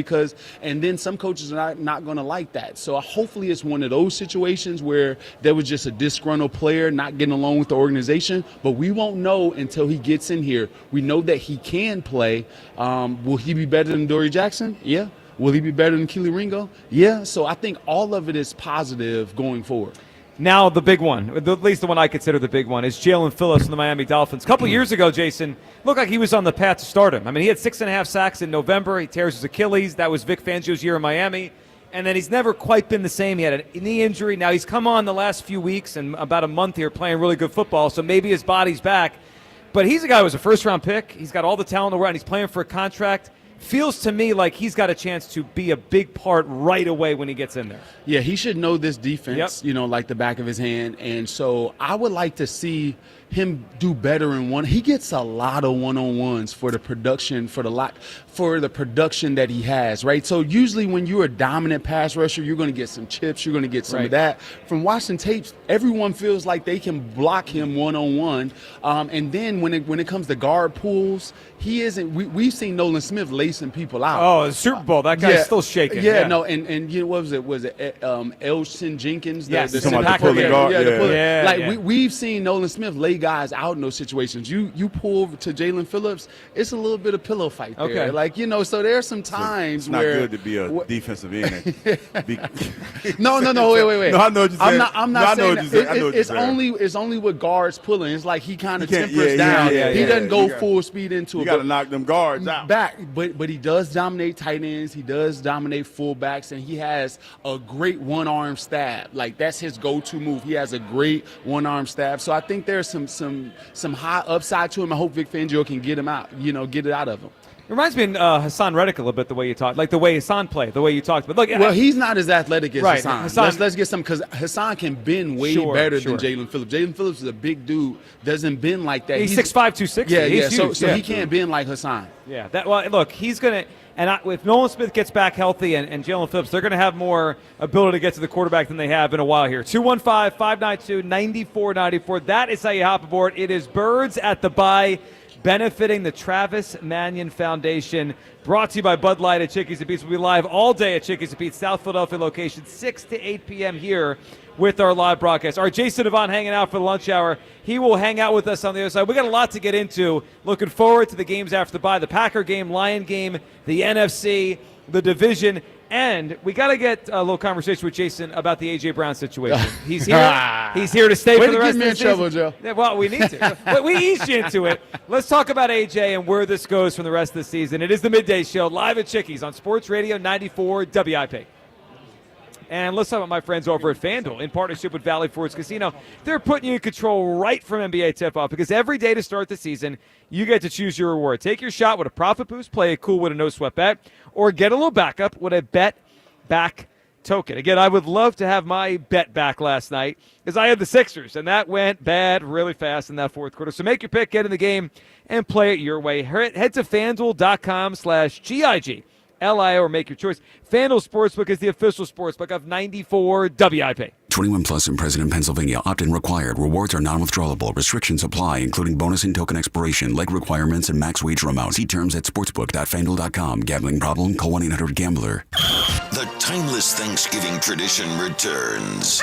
And then some coaches are not going to like that. So hopefully it's one of those situations where there was just a disgruntled player not getting along with the organization, but we won't know until he gets in here. We know that he can play. Will he be better than Adoree Jackson? Yeah. Will he be better than Keely Ringo? Yeah. So I think all of it is positive going forward. Now the big one, at least the one I consider the big one, is Jalen Phillips from the Miami Dolphins. A couple years ago, Jason, looked like he was on the path to start him. I mean, he had 6.5 sacks in November. He tears his Achilles. That was Vic Fangio's year in Miami. And then he's never quite been the same. He had a knee injury. Now he's come on the last few weeks and about a month here playing really good football, so maybe his body's back. But he's a guy who was a first-round pick. He's got all the talent in the world, and he's playing for a contract. Feels to me like he's got a chance to be a big part right away when he gets in there. Yeah, he should know this defense, like the back of his hand. And so I would like to see him do better in one. He gets a lot of one-on-ones for the production, for the production that he has, right? So usually when you're a dominant pass rusher, you're going to get some chips, you're going to get some of that. From watching tapes, everyone feels like they can block him one-on-one. And then when it comes to guard pulls, he isn't. We've seen Nolan Smith lacing people out. Oh, the Super Bowl, that guy's still shaking. Yeah, no, and what was it? Was it Elgin Jenkins? Yes, the pulling guard. We've seen Nolan Smith lay guys out in those situations. You pull to Jalen Phillips, it's a little bit of pillow fight there. Okay. So there are some times it's where not good to be a defensive end. No, wait. No, I know what you're saying. I'm not saying that. It's only with guards pulling. It's like he kind of tempers down. He doesn't go full speed into it. You got to knock them guards out. But he does dominate tight ends. He does dominate fullbacks, and he has a great one-arm stab. Like, that's his go-to move. He has a great one-arm stab. So I think there's some high upside to him. I hope Vic Fangio can get him out. Get it out of him. It reminds me of Hassan Reddick a little bit, the way you talk, like the way Hassan played, the way you talked. But look, well, he's not as athletic as Hassan. Let's get some, because Hassan can bend way better than Jalen Phillips. Jalen Phillips is a big dude, doesn't bend like that. He's 6'5", 260. Yeah, he's huge. So he can't bend like Hassan. Yeah. Look, he's gonna. And if Nolan Smith gets back healthy and Jalen Phillips, they're going to have more ability to get to the quarterback than they have in a while here. 215-592-9494. That is how you hop aboard. It is Birds at the Bye, benefiting the Travis Manion Foundation. Brought to you by Bud Light at Chickies and Pete's. We'll be live all day at Chickies and Pete's, South Philadelphia location, 6 to 8 p.m. here with our live broadcast. Our Jason Devon hanging out for the lunch hour. He will hang out with us on the other side. We got a lot to get into. Looking forward to the games after the bye, the Packer game, Lion game, the NFC, the division, and we got to get a little conversation with Jason about the A.J. Brown situation. He's here. He's here to stay for the rest of the season. Trouble, Joe. Yeah, well, we need to. But we eased you into it. Let's talk about A.J. and where this goes from the rest of the season. It is the Midday Show, live at Chickies on Sports Radio 94 WIP. And let's talk about my friends over at FanDuel in partnership with Valley Forge Casino. They're putting you in control right from NBA tip-off because every day to start the season, you get to choose your reward. Take your shot with a profit boost, play it cool with a no-sweat bet, or get a little backup with a bet back token. Again, I would love to have my bet back last night because I had the Sixers, and that went bad really fast in that fourth quarter. So make your pick, get in the game, and play it your way. Head to FanDuel.com/GIG. FanDuel.com/LIO or make your choice. FanDuel Sportsbook is the official sportsbook of 94 WIP. 21 plus and present in Pennsylvania. Opt-in required. Rewards are non-withdrawable. Restrictions apply, including bonus and token expiration, leg requirements, and max wager amount. See terms at sportsbook.fanduel.com. Gambling problem? Call 1-800-GAMBLER. The timeless Thanksgiving tradition returns.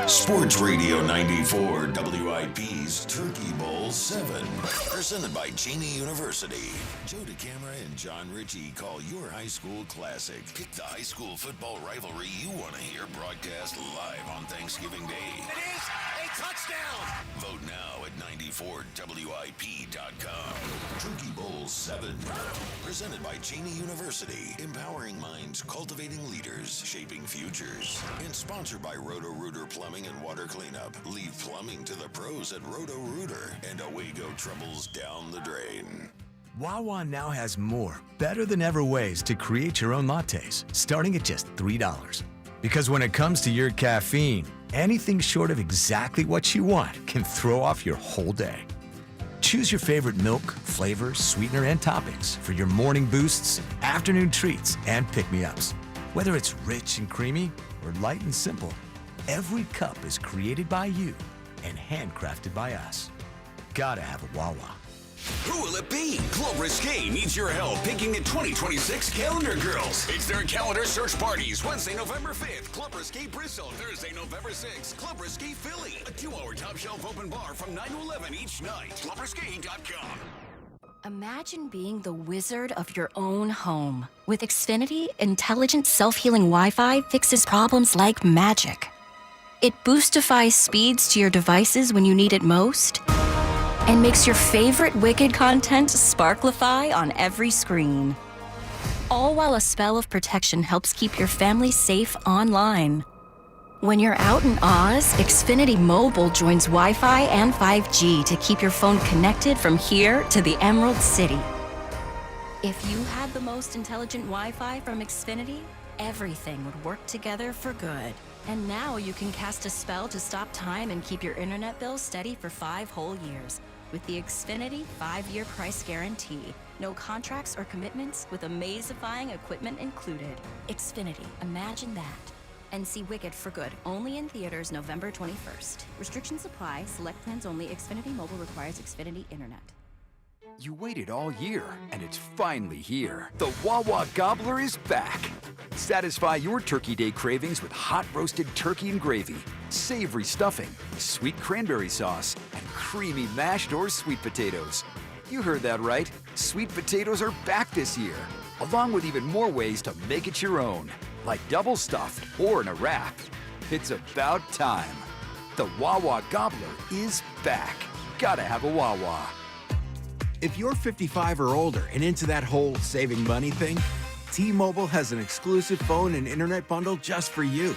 Sports Radio 94 WIP's Turkey Bowl 7. Presented by Cheney University. Joe DeCamera and John Ritchie call your high school classic. Pick the high school football rivalry you want to hear broadcast live on Thanksgiving Day. It is a touchdown. Vote now at 94WIP.com. Turkey Bowl 7. Presented by Cheney University. Empowering minds, cultivating leaders, shaping futures. And sponsored by Roto-Rooter Plumbing and Water Cleanup. Leave plumbing to the pros at Roto-Rooter. And away go troubles down the drain. Wawa now has more, better than ever ways to create your own lattes, starting at just $3. Because when it comes to your caffeine, anything short of exactly what you want can throw off your whole day. Choose your favorite milk, flavor, sweetener, and toppings for your morning boosts, afternoon treats, and pick-me-ups. Whether it's rich and creamy or light and simple, every cup is created by you and handcrafted by us. Gotta have a Wawa. Who will it be? Club Risque needs your help picking the 2026 Calendar Girls. It's their calendar search parties. Wednesday, November 5th, Club Risque Bristol. Thursday, November 6th, Club Risque Philly. A 2-hour top shelf open bar from 9 to 11 each night. ClubRisque.com. Imagine being the wizard of your own home. With Xfinity, intelligent self-healing Wi-Fi fixes problems like magic. It boostifies speeds to your devices when you need it most, and makes your favorite Wicked content sparklify on every screen. All while a spell of protection helps keep your family safe online. When you're out in Oz, Xfinity Mobile joins Wi-Fi and 5G to keep your phone connected from here to the Emerald City. If you had the most intelligent Wi-Fi from Xfinity, everything would work together for good. And now you can cast a spell to stop time and keep your internet bill steady for 5 whole years. With the Xfinity 5-year price guarantee. No contracts or commitments with amazifying equipment included. Xfinity, imagine that. And see Wicked for good, only in theaters November 21st. Restrictions apply, select plans only. Xfinity Mobile requires Xfinity Internet. You waited all year, and it's finally here. The Wawa Gobbler is back. Satisfy your Turkey Day cravings with hot roasted turkey and gravy, savory stuffing, sweet cranberry sauce, and creamy mashed or sweet potatoes. You heard that right. Sweet potatoes are back this year, along with even more ways to make it your own, like double stuffed or in a wrap. It's about time. The Wawa Gobbler is back. Gotta have a Wawa. If you're 55 or older and into that whole saving money thing, T-Mobile has an exclusive phone and internet bundle just for you.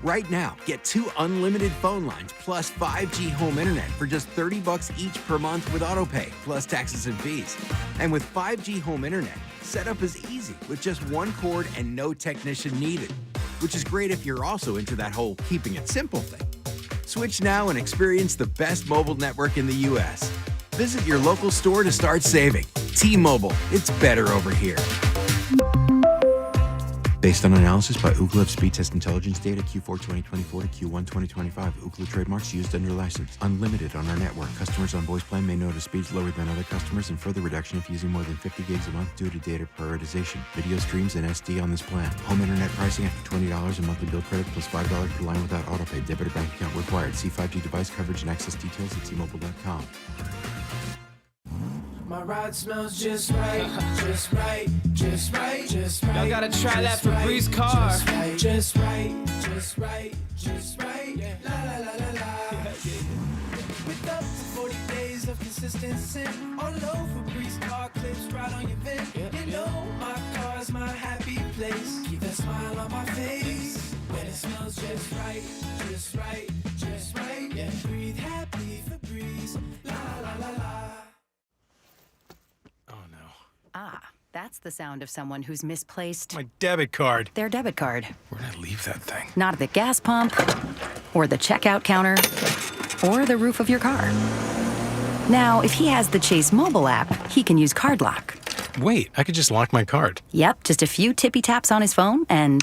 Right now, get 2 unlimited phone lines plus 5G home internet for just $30 each per month with autopay, plus taxes and fees. And with 5G home internet, setup is easy with just 1 cord and no technician needed, which is great if you're also into that whole keeping it simple thing. Switch now and experience the best mobile network in the U.S. Visit your local store to start saving. T-Mobile, it's better over here. Based on analysis by Ookla of speed test intelligence data Q4 2024 to Q1 2025, Ookla trademarks used under license. Unlimited on our network. Customers on voice plan may notice speeds lower than other customers and further reduction if using more than 50 gigs a month due to data prioritization. Video streams and SD on this plan. Home internet pricing after $20 a monthly bill credit plus $5 per line without autopay. Debit or bank account required. See 5G device coverage and access details at T-Mobile.com. My ride smells just right, just right, just right, just right. Y'all gotta try that Febreze car. Just right, just right, just right. La la la la la. With up to 40 days of consistency, all over Febreze car clips right on your vent. You know my car's my happy place. Keep that smile on my face when it smells just right, just right, just right. Yeah, breathe happy Febreze. La la la la. Ah, that's the sound of someone who's misplaced my debit card. Their debit card. Where'd I leave that thing? Not at the gas pump, or the checkout counter, or the roof of your car. Now, if he has the Chase mobile app, he can use Card Lock. Wait, I could just lock my card. Yep, just a few tippy taps on his phone and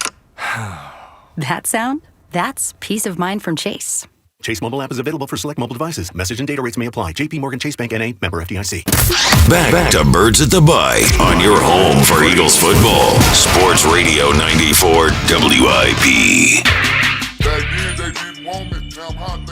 that sound? That's peace of mind from Chase. Chase mobile app is available for select mobile devices. Message and data rates may apply. JP Morgan Chase Bank N.A. member FDIC. Back to Birds at the Bye on your home for Eagles football. Sports Radio 94 WIP.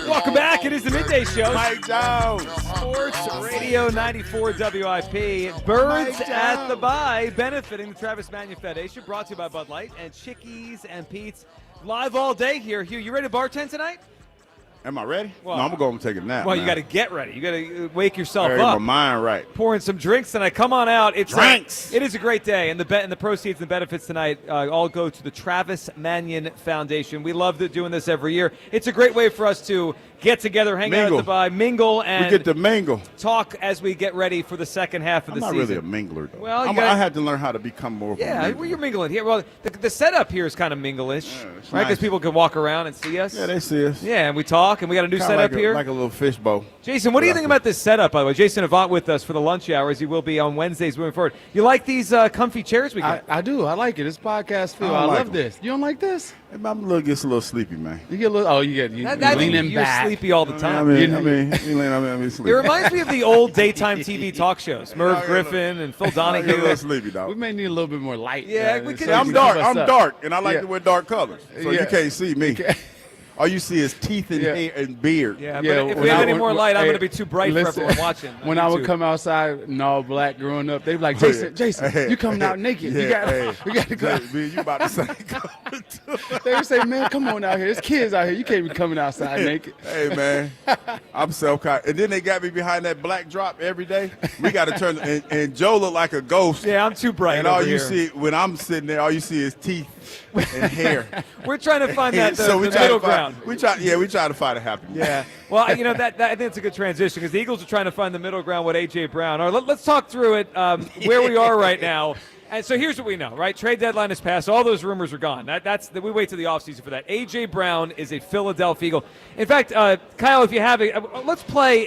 Welcome back. It is the midday show. Mike Jones. Sports Radio 94 WIP. Birds at the Bye, benefiting the Travis Manion Foundation. Brought to you by Bud Light and Chickies and Pete's. Live all day here. Hugh, you ready to bartend tonight? Am I ready? Well, no, I'm going to go home and take a nap. Well, man. you got to get ready. You got to wake yourself Get up. my mind right. Pouring some drinks tonight. Come on out. It's Drinks. It is a great day, and the proceeds and benefits tonight all go to the Travis Manion Foundation. We love doing this every year. It's a great way for us to get together, hang out at the Bye, mingle, and we get to mingle. Talk as we get ready for the second half of the season. I'm not really a mingler, though. Well, I had to learn how to become more of a mingler. well, you're mingling here. Well, the setup here is kind of mingle-ish, right? Because nice. people can walk around and see us. Yeah, they see us. Yeah, and we talk, and we got a new Kinda setup like here. Like a little fishbowl. Jason, what do you think about this setup, by the way? Jason Avant with us for the lunch hours. He will be on Wednesdays moving forward. You like these comfy chairs we got? I do. I like it. It's podcast feel. I love this. You don't like this? I'm a little sleepy, man. You get a little. You leaning you're back. sleepy all the time. I mean, sleepy. It reminds me of the old daytime TV talk shows. Merv Griffin and Phil Donahue. a little sleepy, dog. We may need a little bit more light. Yeah, we could. I'm dark, and I like to wear dark colors, so Yeah. you can't see me. All you see is teeth and hair and beard. Yeah, but if we have any more light, I'm going to be too bright for everyone watching. When I would come outside in all black growing up, they'd be like, Jason, you coming out naked. You got to go. You about to say They would say, man, come on out here. There's kids out here. You can't be coming outside naked. Hey, man, I'm self-conscious. And then they got me behind that black drop every day. We got to turn, and Joe look like a ghost. Yeah, I'm too bright. And all you see, when I'm sitting there, all you see is teeth and hair. We're trying to find that the we middle ground. We try to find a happy medium. Yeah. Well, that I think it's a good transition because the Eagles are trying to find the middle ground with A.J. Brown. All right, let's talk through it, where we are right now. And so here's what we know, right? Trade deadline has passed. All those rumors are gone. We wait till the offseason for that. A.J. Brown is a Philadelphia Eagle. In fact, Kyle, if you have it, let's play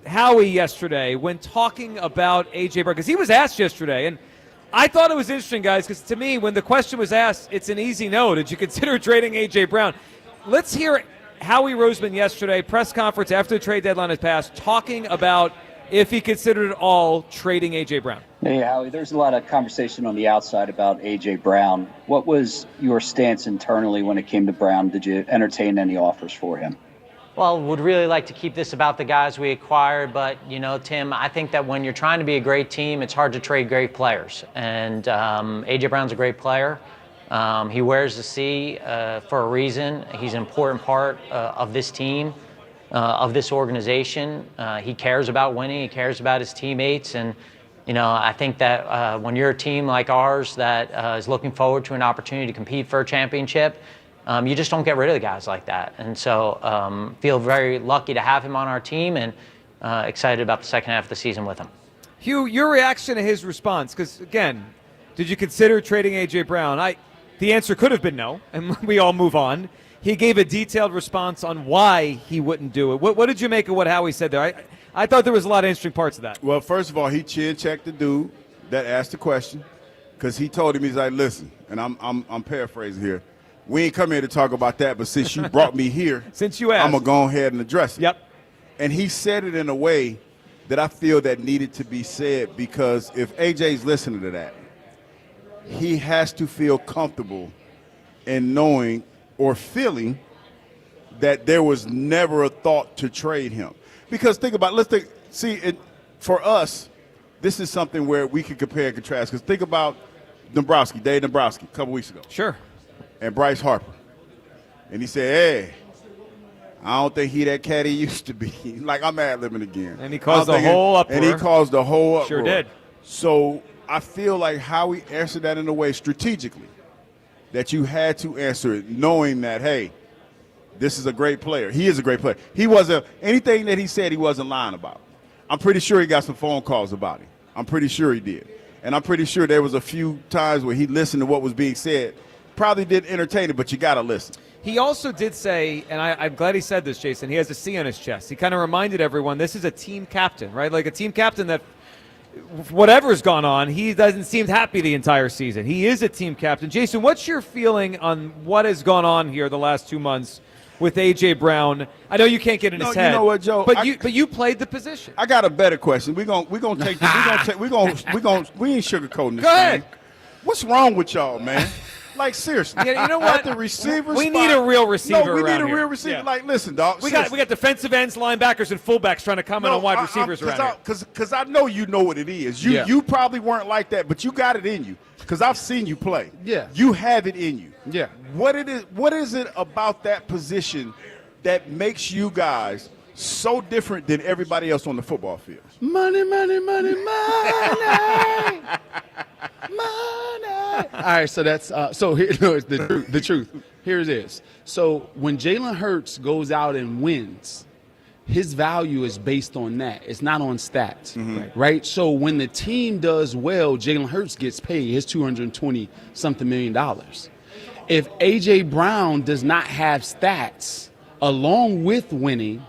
Howie yesterday when talking about A.J. Brown because he was asked yesterday, and I thought it was interesting, guys, because to me, when the question was asked, it's an easy no. Did you consider trading A.J. Brown? Let's hear Howie Roseman yesterday, press conference after the trade deadline has passed, talking about if he considered at all trading A.J. Brown. Hey, Howie, there's a lot of conversation on the outside about A.J. Brown. What was your stance internally when it came to Brown? Did you entertain any offers for him? Well, would really like to keep this about the guys we acquired, but, Tim, I think that when you're trying to be a great team, it's hard to trade great players. And A.J. Brown's a great player. He wears the C for a reason. He's an important part of this team, of this organization. He cares about winning. He cares about his teammates. And, I think that when you're a team like ours that is looking forward to an opportunity to compete for a championship, you just don't get rid of the guys like that. And so feel very lucky to have him on our team and excited about the second half of the season with him. Hugh, your reaction to his response, because, again, did you consider trading A.J. Brown? The answer could have been no, and we all move on. He gave a detailed response on why he wouldn't do it. What did you make of what Howie said there? I thought there was a lot of interesting parts of that. Well, first of all, he chin-checked the dude that asked the question because he told him, he's like, listen, and I'm paraphrasing here, we ain't come here to talk about that, but since you brought me here, since you asked, I'm going to go ahead and address it. Yep. And he said it in a way that I feel that needed to be said because if AJ's listening to that, he has to feel comfortable in knowing or feeling that there was never a thought to trade him. Because think about it, for us, this is something where we can compare and contrast. Because think about Dave Dombrowski, a couple weeks ago. Sure. And Bryce Harper. And he said, hey, I don't think he that cat he used to be. Like, I'm ad-libbing again. And he caused the whole uproar. And he caused the whole uproar. Sure did. So I feel like Howie answered that in a way strategically that you had to answer it knowing that, hey, this is a great player. He is a great player. He wasn't – anything that he said he wasn't lying about. I'm pretty sure he got some phone calls about him. I'm pretty sure he did. And I'm pretty sure there was a few times where he listened to what was being said. Probably didn't entertain it, but you got to listen. He also did say, and I'm glad he said this, Jason, he has a C on his chest. He kind of reminded everyone this is a team captain, right? Like a team captain that whatever's gone on, he doesn't seem happy the entire season. He is a team captain. Jason, what's your feeling on what has gone on here the last 2 months with A.J. Brown? I know you can't get in his head. You know what, Joe? But you played the position. I got a better question. We ain't sugarcoating this. Go ahead. Thing. What's wrong with y'all, man? Like, seriously. Yeah, you know what? At the receiver we spot, need a real receiver. No, we need a around real here. receiver. Yeah. Like, listen, dog. We got defensive ends, linebackers, and fullbacks trying to comment on wide receivers around here. Because I know you know what it is. You probably weren't like that, but you got it in you. Because I've seen you play. Yeah. You have it in you. Yeah. What is it about that position that makes you guys so different than everybody else on the football field? Money, money, money, money, money. All right, so that's so here. No, it's the truth. Here it is. So when Jalen Hurts goes out and wins, his value is based on that. It's not on stats, right? So when the team does well, Jalen Hurts gets paid his $220-something million. If A.J. Brown does not have stats along with winning,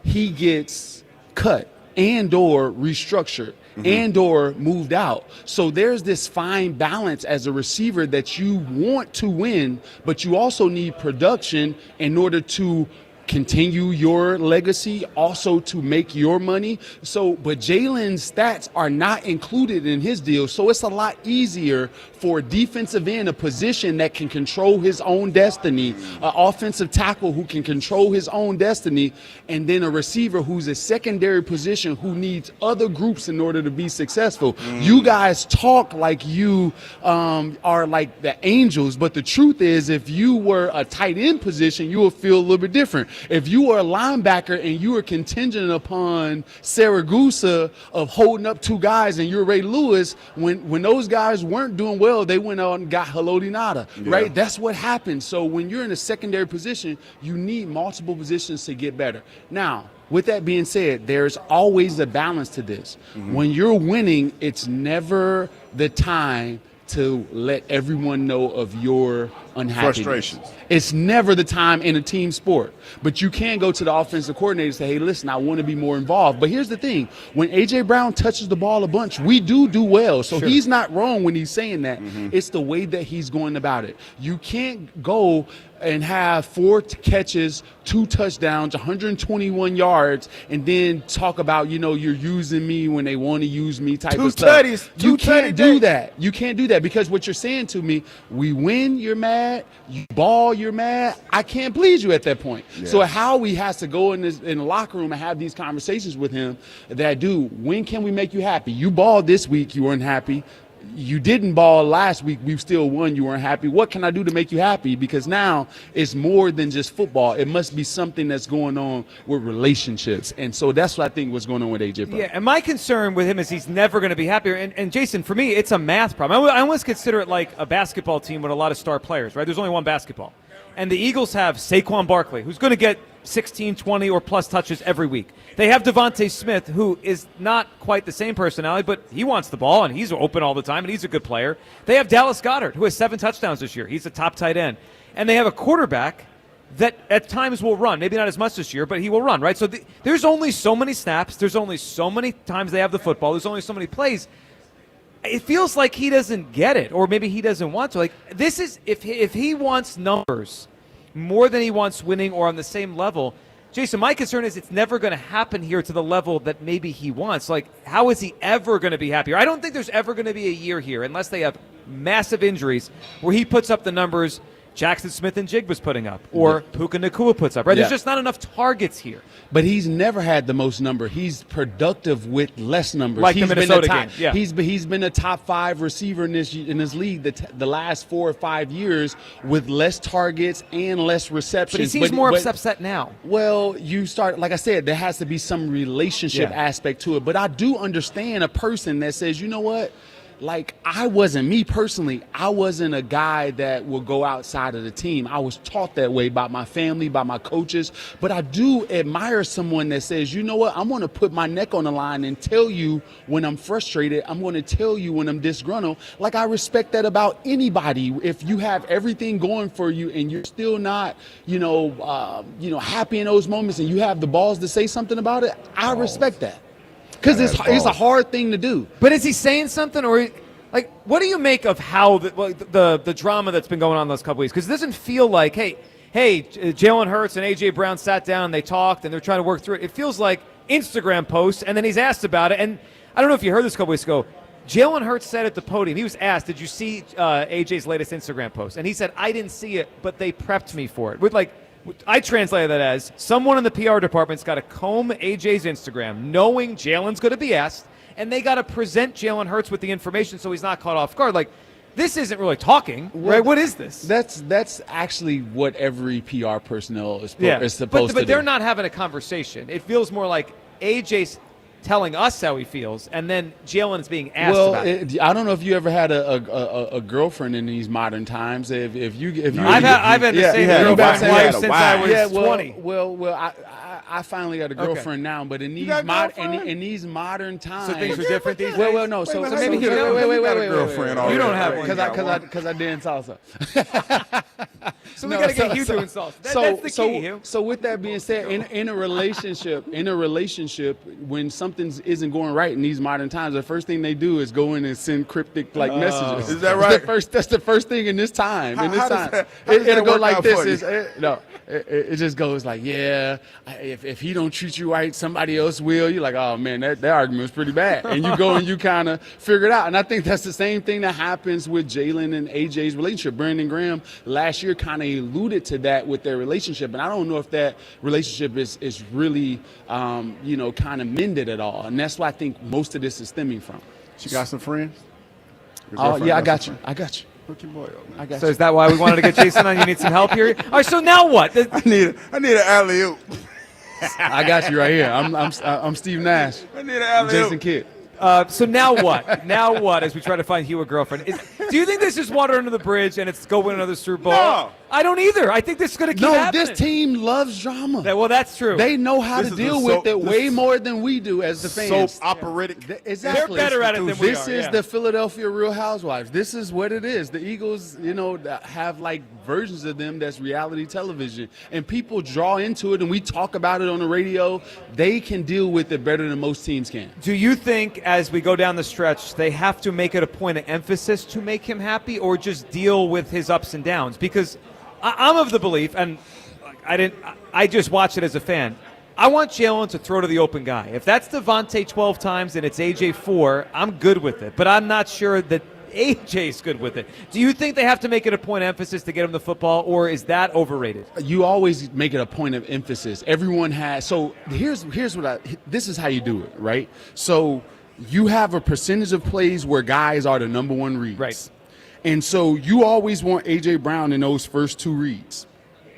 he gets cut and or restructured and or moved out. So there's this fine balance as a receiver that you want to win, but you also need production in order to continue your legacy, also to make your money. So, but Jalen's stats are not included in his deal. So it's a lot easier for a defensive end, a position that can control his own destiny, an offensive tackle who can control his own destiny, and then a receiver who's a secondary position who needs other groups in order to be successful. You guys talk like you are like the Angels, but the truth is if you were a tight end position, you would feel a little bit different. If you were a linebacker and you were contingent upon Saragusa of holding up two guys and you're Ray Lewis, when those guys weren't doing well, they went out and got Haloti Ngata, right? That's what happens. So when you're in a secondary position, you need multiple positions to get better. Now, with that being said, there's always a balance to this. When you're winning, it's never the time to let everyone know of your unhappiness. Frustrations. It's never the time in a team sport. But you can go to the offensive coordinator and say, hey, listen, I want to be more involved. But here's the thing. When A.J. Brown touches the ball a bunch, we do well. So he's not wrong when he's saying that. It's the way that he's going about it. You can't go and have 4 catches, 2 touchdowns, 121 yards, and then talk about, you're using me when they want to use me type of stuff. You can't do that. You can't do that because what you're saying to me, we win, you're mad, you ball, you're mad. I can't please you at that point. Yeah. So Howie has to go in the locker room and have these conversations with him that, dude, when can we make you happy? You balled this week, you weren't happy. You didn't ball last week, we still won, you weren't happy. What can I do to make you happy? Because now it's more than just football. It must be something that's going on with relationships. And so that's what I think what's going on with A.J. Brown. Yeah, and my concern with him is he's never going to be happier. And Jason, for me, it's a math problem. I almost consider it like a basketball team with a lot of star players, right? There's only one basketball. And the Eagles have Saquon Barkley, who's going to get 16, 20, or plus touches every week. They have Devontae Smith, who is not quite the same personality, but he wants the ball, and he's open all the time, and he's a good player. They have Dallas Goedert, who has 7 touchdowns this year. He's a top tight end. And they have a quarterback that at times will run. Maybe not as much this year, but he will run, right? So there's only so many snaps. There's only so many times they have the football. There's only so many plays. It feels like he doesn't get it, or maybe he doesn't want to. Like, this is if he wants numbers more than he wants winning or on the same level, Jason, my concern is it's never going to happen here to the level that maybe he wants. Like, how is he ever going to be happier? I don't think there's ever going to be a year here, unless they have massive injuries, where he puts up the numbers Jackson Smith and Jig was putting up, or Puka Nacua puts up, right? There's just not enough targets here. But he's never had the most number. He's productive with less numbers. Like he's the Minnesota game. Yeah. He's been a top 5 receiver in this league the last 4 or 5 years with less targets and less receptions. But he seems more upset now. Well, you start, like I said, there has to be some relationship aspect to it. But I do understand a person that says, you know what? Like, I wasn't a guy that will go outside of the team. I was taught that way by my family, by my coaches. But I do admire someone that says, you know what, I'm going to put my neck on the line and tell you when I'm frustrated. I'm going to tell you when I'm disgruntled. Like, I respect that about anybody. If you have everything going for you and you're still not, happy in those moments and you have the balls to say something about it, I respect that. because it's a hard thing to do. But is he saying something, or like, what do you make of how the drama that's been going on those couple weeks? Because it doesn't feel like, hey, Jalen Hurts and A.J. Brown sat down and they talked and they're trying to work through it. It feels like Instagram posts, and then he's asked about it. And I don't know if you heard this a couple weeks ago. Jalen Hurts said at the podium, he was asked, did you see A.J.'s latest Instagram post? And he said, I didn't see it, but they prepped me for it. I translated that as someone in the PR department's got to comb A.J.'s Instagram, knowing Jalen's going to be asked, and they got to present Jalen Hurts with the information so he's not caught off guard. Like, this isn't really talking, right? What is this? That's actually what every PR personnel is supposed to do. But they're not having a conversation. It feels more like AJ's telling us how he feels, and then Jalen is being asked about it. I don't know if you ever had a girlfriend in these modern times. I've had the same girlfriend wife since I was 20. Well, I finally got a girlfriend now, but in these modern times, so things were different. These well, no. So maybe wait, girlfriend. You don't have one because I dance salsa. So we got to get you doing salsa. That's the key. So with that being said, in a relationship, when something isn't going right in these modern times, the first thing they do is go in and send cryptic messages. Is that right? That's the first thing in this time. It'll go like this. It just goes like, if he don't treat you right, somebody else will. You're like, oh man, that argument's pretty bad. And you go and you kind of figure it out. And I think that's the same thing that happens with Jalen and AJ's relationship. Brandon Graham last year kind of alluded to that with their relationship, and I don't know if that relationship is really kind of mended at all. And that's why I think most of this is stemming from. She got some friends? Oh yeah, I got you. Hook your boy up, man. So is that why we wanted to get Jason on? You need some help here? All right, so now what? I need an alley-oop. I got you right here. I'm Steve Nash. I need an alley-oop. Jason Kidd. So now what? Now what? As we try to find Hugh a girlfriend, do you think this is water under the bridge and it's go win another Super Bowl? No. I don't either. I think this is going to keep happening. This team loves drama. Well, that's true. They know how to deal with it way more than we do as the fans. Soap operatic. Exactly. They're better at it than we are. This is the Philadelphia Real Housewives. This is what it is. The Eagles, have like versions of them that's reality television, and people draw into it, and we talk about it on the radio. They can deal with it better than most teams can. Do you think, as we go down the stretch, they have to make it a point of emphasis to make him happy, or just deal with his ups and downs? Because I'm of the belief, and I just watch it as a fan. I want Jalen to throw to the open guy. If that's Devontae 12 times and it's AJ 4, I'm good with it. But I'm not sure that AJ's good with it. Do you think they have to make it a point of emphasis to get him the football, or is that overrated? You always make it a point of emphasis. Everyone has. So here's this is how you do it, right? So you have a percentage of plays where guys are the number one reads. Right. And so you always want A.J. Brown in those first two reads,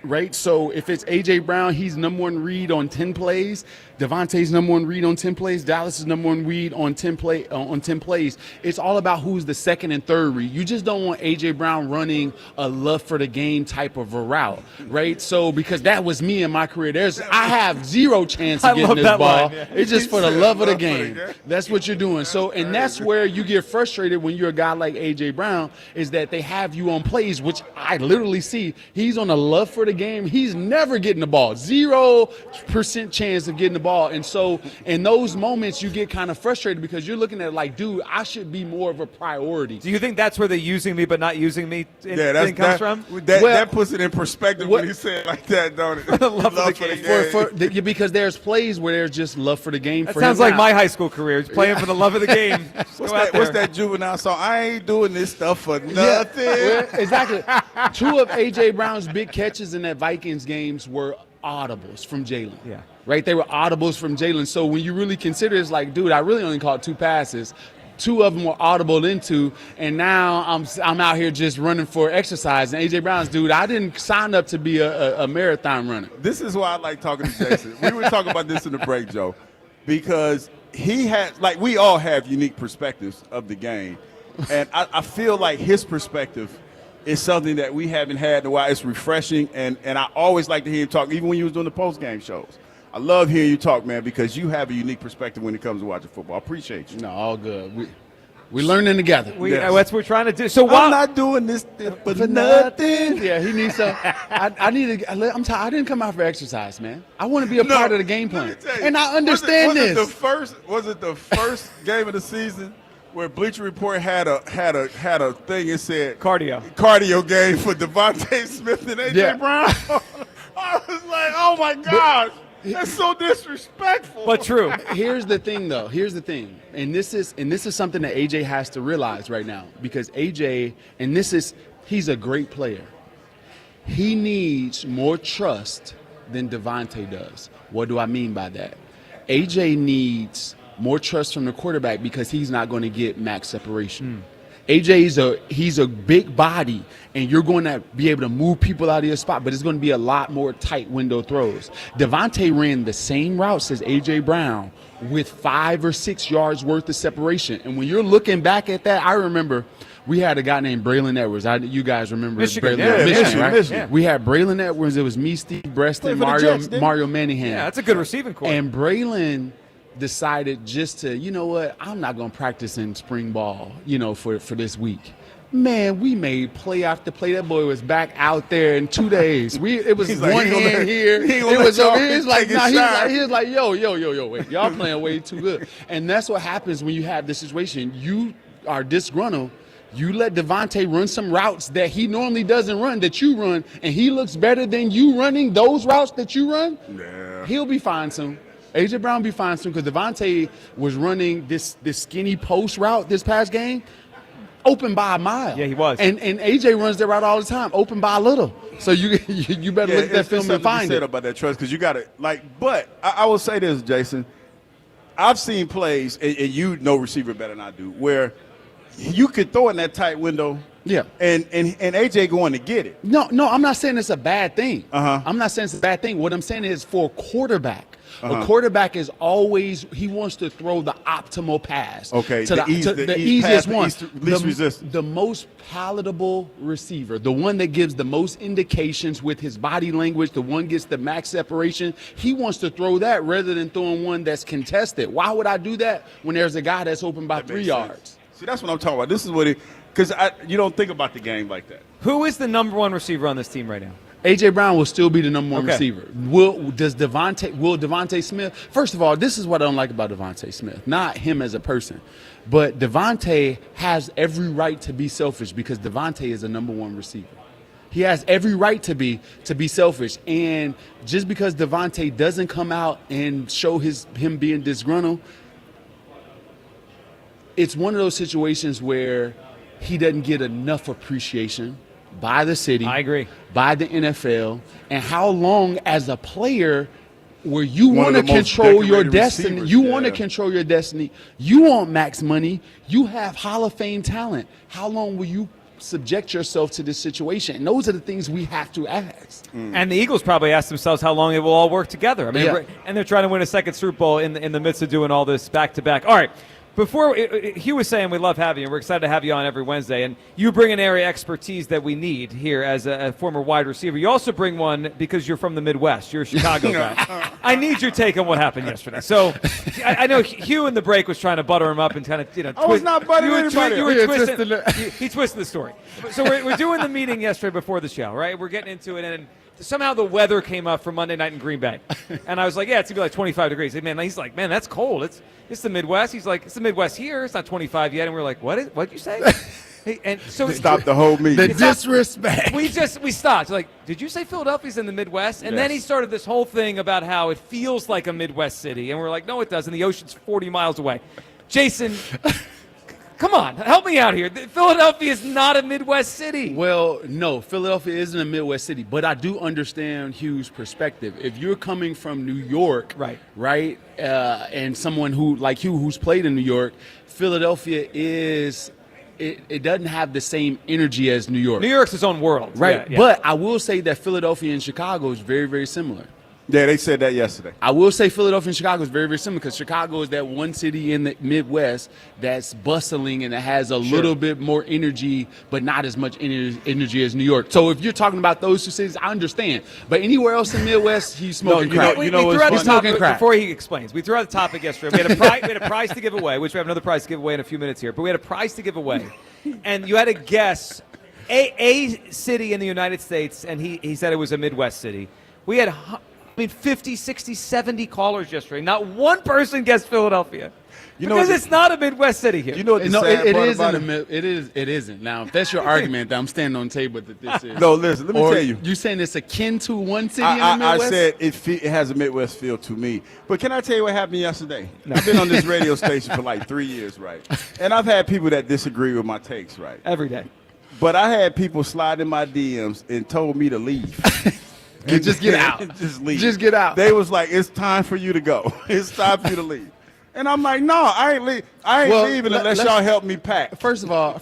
right? So if it's A.J. Brown, he's number one read on 10 plays. Devontae's number one read on 10 plays. Dallas is number one read on 10 plays. It's all about who's the second and third read. You just don't want A.J. Brown running a love for the game type of a route, right? So because that was me in my career. I have zero chance of getting this ball. It's just for the love of the game. That's what you're doing. So, and that's where you get frustrated when you're a guy like A.J. Brown, is that they have you on plays, which I literally see. He's on a love for the game. He's never getting the ball. 0% chance of getting the ball. And so in those moments, you get kind of frustrated because you're looking at it like, dude, I should be more of a priority. Do you think that's where the using me but not using me thing comes from? That puts it in perspective when you say it like that, don't it? love for the game. Because there's plays where there's just love for the game. That sounds like my high school career. Just playing for the love of the game. What's that juvenile song? I ain't doing this stuff for nothing. Exactly. Two of A.J. Brown's big catches in that Vikings games were audibles from Jalen. Yeah. Right? They were audibles from Jalen. So when you really consider it, it's like, dude, I really only caught 2 passes. 2 of them were audible into, and now I'm out here just running for exercise. And A.J. Brown's, dude, I didn't sign up to be a marathon runner. This is why I like talking to Jason. We were talking about this in the break, Joe, because he had, like, we all have unique perspectives of the game. And I feel like his perspective is something that we haven't had in a while. It's refreshing, and I always like to hear him talk, even when you was doing the post-game shows. I love hearing you talk, man, because you have a unique perspective when it comes to watching football. I appreciate you. No, all good. We're learning together. That's what we're trying to do. So I'm not doing this for nothing. Yeah, he needs some. I need to. I'm tired. I didn't come out for exercise, man. I want to be a part of the game plan, and I understand this. Was it the first game of the season where Bleacher Report had a thing and said cardio game for Devontae Smith and AJ Brown? I was like, oh my God. That's so disrespectful. But true. Here's the thing, though. Here's the thing, and this is something that AJ has to realize right now, because AJ, he's a great player. He needs more trust than Devontae does. What do I mean by that? AJ needs more trust from the quarterback because he's not going to get max separation. AJ he's a big body, and you're going to be able to move people out of your spot, but it's going to be a lot more tight window throws. Devontae ran the same routes as AJ Brown with 5 or 6 yards worth of separation. And when you're looking back at that, I remember we had a guy named Braylon Edwards. You guys remember Michigan, Michigan, right? Michigan. Yeah. We had Braylon Edwards. It was me, Steve Breston, Mario Manningham. Yeah, that's a good receiving core. And Braylon decided just to, you know what, I'm not going to practice in spring ball, for this week. Man, we made play after play. That boy was back out there in 2 days. It was one hand here. It was over here. He was like, yo, wait. Y'all playing way too good. And that's what happens when you have this situation. You are disgruntled. You let Devontae run some routes that he normally doesn't run, that you run, and he looks better than you running those routes that you run. Yeah. He'll be fine soon. AJ Brown be fine soon, because Devontae was running this skinny post route this past game, open by a mile. Yeah, he was. And AJ runs that route all the time, open by a little. So you better look at that film and find it. About that trust, because you got to But I will say this, Jason. I've seen plays, and you know receiver better than I do, where you could throw in that tight window. Yeah. And AJ going to get it. No, I'm not saying it's a bad thing. I'm not saying it's a bad thing. What I'm saying is, for a quarterback, a quarterback is always, he wants to throw the optimal pass. Okay, to the path, easiest one. least resistance. The most palatable receiver, the one that gives the most indications with his body language, the one gets the max separation. He wants to throw that rather than throwing one that's contested. Why would I do that when there's a guy that's open by 3 yards? See, that's what I'm talking about. This is what because you don't think about the game like that. Who is the number one receiver on this team right now? AJ Brown will still be the number one receiver. Will Devontae Smith? First of all, this is what I don't like about Devontae Smith. Not him as a person, but Devontae has every right to be selfish, because Devontae is a number one receiver. He has every right to be selfish. And just because Devontae doesn't come out and show him being disgruntled, it's one of those situations where he doesn't get enough appreciation by the city. I agree. By the NFL. And how long as a player where you want to control your destiny, want to control your destiny, you want max money, you have Hall of Fame talent. How long will you subject yourself to this situation? And those are the things we have to ask. And the Eagles probably ask themselves how long it will all work together. I mean, and they're trying to win a second Super Bowl in the midst of doing all this back-to-back. All right. Before Hugh was saying we love having you, we're excited to have you on every Wednesday, and you bring an area expertise that we need here as a former wide receiver. You also bring one because you're from the Midwest. You're a Chicago guy. I need your take on what happened yesterday. So I know Hugh in the break was trying to butter him up and kind of I was not buttering anybody. You were twisting. He twisted the story. So we're doing the meeting yesterday before the show, right? We're getting into it, and somehow the weather came up for Monday night in Green Bay. And I was like, yeah, it's going to be like 25 degrees. He's like, man, that's cold. It's the Midwest. He's like, it's the Midwest here. It's not 25 yet. And we're like, what'd you say? And so stop the whole meeting. The disrespect. We stopped. Like, did you say Philadelphia's in the Midwest? And then he started this whole thing about how it feels like a Midwest city. And we're like, no, it doesn't. The ocean's 40 miles away. Jason, come on, help me out here. Philadelphia is not a Midwest city. Well, no, Philadelphia isn't a Midwest city, but I do understand Hugh's perspective. If you're coming from New York, right, and someone who like Hugh who's played in New York, Philadelphia is. It doesn't have the same energy as New York. New York's its own world. Right. Yeah. But I will say that Philadelphia and Chicago is very, very similar. Yeah, they said that yesterday. I will say Philadelphia and Chicago is very, very similar because Chicago is that one city in the Midwest that's bustling and it has a little bit more energy, but not as much energy as New York. So if you're talking about those two cities, I understand. But anywhere else in the Midwest, he's smoking crack. We threw out the smoking topic, crack. before he explains, we threw out the topic yesterday. We had a prize to give away, which we have another prize to give away in a few minutes here. But we had a prize to give away. And you had to guess a city in the United States, and he said it was a Midwest city. We had 50, 60, 70 callers yesterday. Not one person guessed Philadelphia. Because it's not a Midwest city here. You know what the sad part about it isn't. Now, if that's your argument, that I'm standing on the table that this is. No, listen, let me tell you. You saying it's akin to one city in the Midwest? I said it has a Midwest feel to me. But can I tell you what happened yesterday? I've been on this radio station for like 3 years, right? And I've had people that disagree with my takes, right? Every day. But I had people slide in my DMs and told me to leave. And just get out. Just leave. Just get out. They was like, it's time for you to go. It's time for you to leave. And I'm like, no, I ain't leaving unless y'all help me pack. First of all,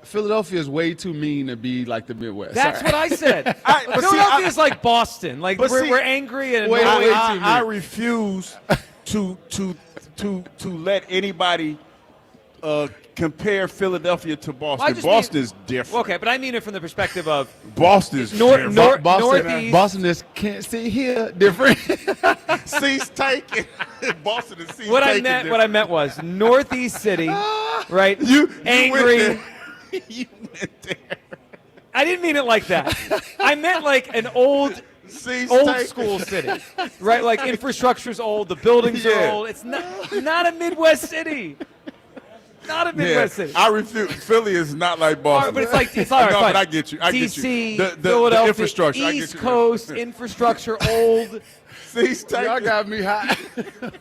Philadelphia is way too mean to be like the Midwest. That's what I said. Philadelphia is like Boston. Like we're angry and I refuse to let anybody compare Philadelphia to Boston. Boston is different. Okay, but I mean it from the perspective of Boston's different. Northeast. Boston is can't see here different. Seats taken. Boston is seats What taken. I meant was Northeast City, right? Angry. You went there. I didn't mean it like that. I meant like an old school city, right? Like infrastructure's old, the buildings are old. It's not a Midwest city. Not a Midwest city. I refuse. Philly is not like Boston. But it's all right. No, Fine. but I get you. DC, The Philadelphia, infrastructure. East Coast infrastructure, old. Y'all got me hot.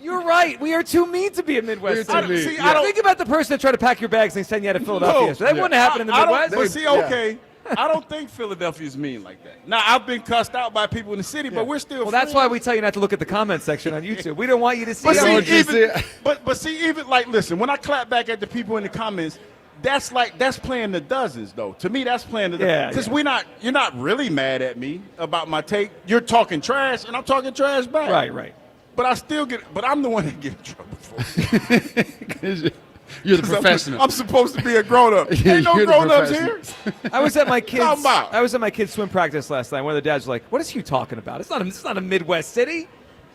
You're right. We are too mean to be a Midwest city. See, I don't think about the person that tried to pack your bags and send you out to Philadelphia. No, So that wouldn't happen in the Midwest. But see, okay. I don't think Philadelphia is mean like that. Now, I've been cussed out by people in the city, but we're still Well, that's why we tell you not to look at the comment section on YouTube. We don't want you to see it. But see, even like, listen, when I clap back at the people in the comments, that's playing the dozens, though. To me, that's playing the dozens. Because you're not really mad at me about my take. You're talking trash, and I'm talking trash back. Right. But I'm the one that get in trouble for it. You're the professional. I'm supposed to be a grown-up. Ain't no grown-ups here. I was at my kids' swim practice last night. One of the dads was like, "What is you talking about? It's not a Midwest city.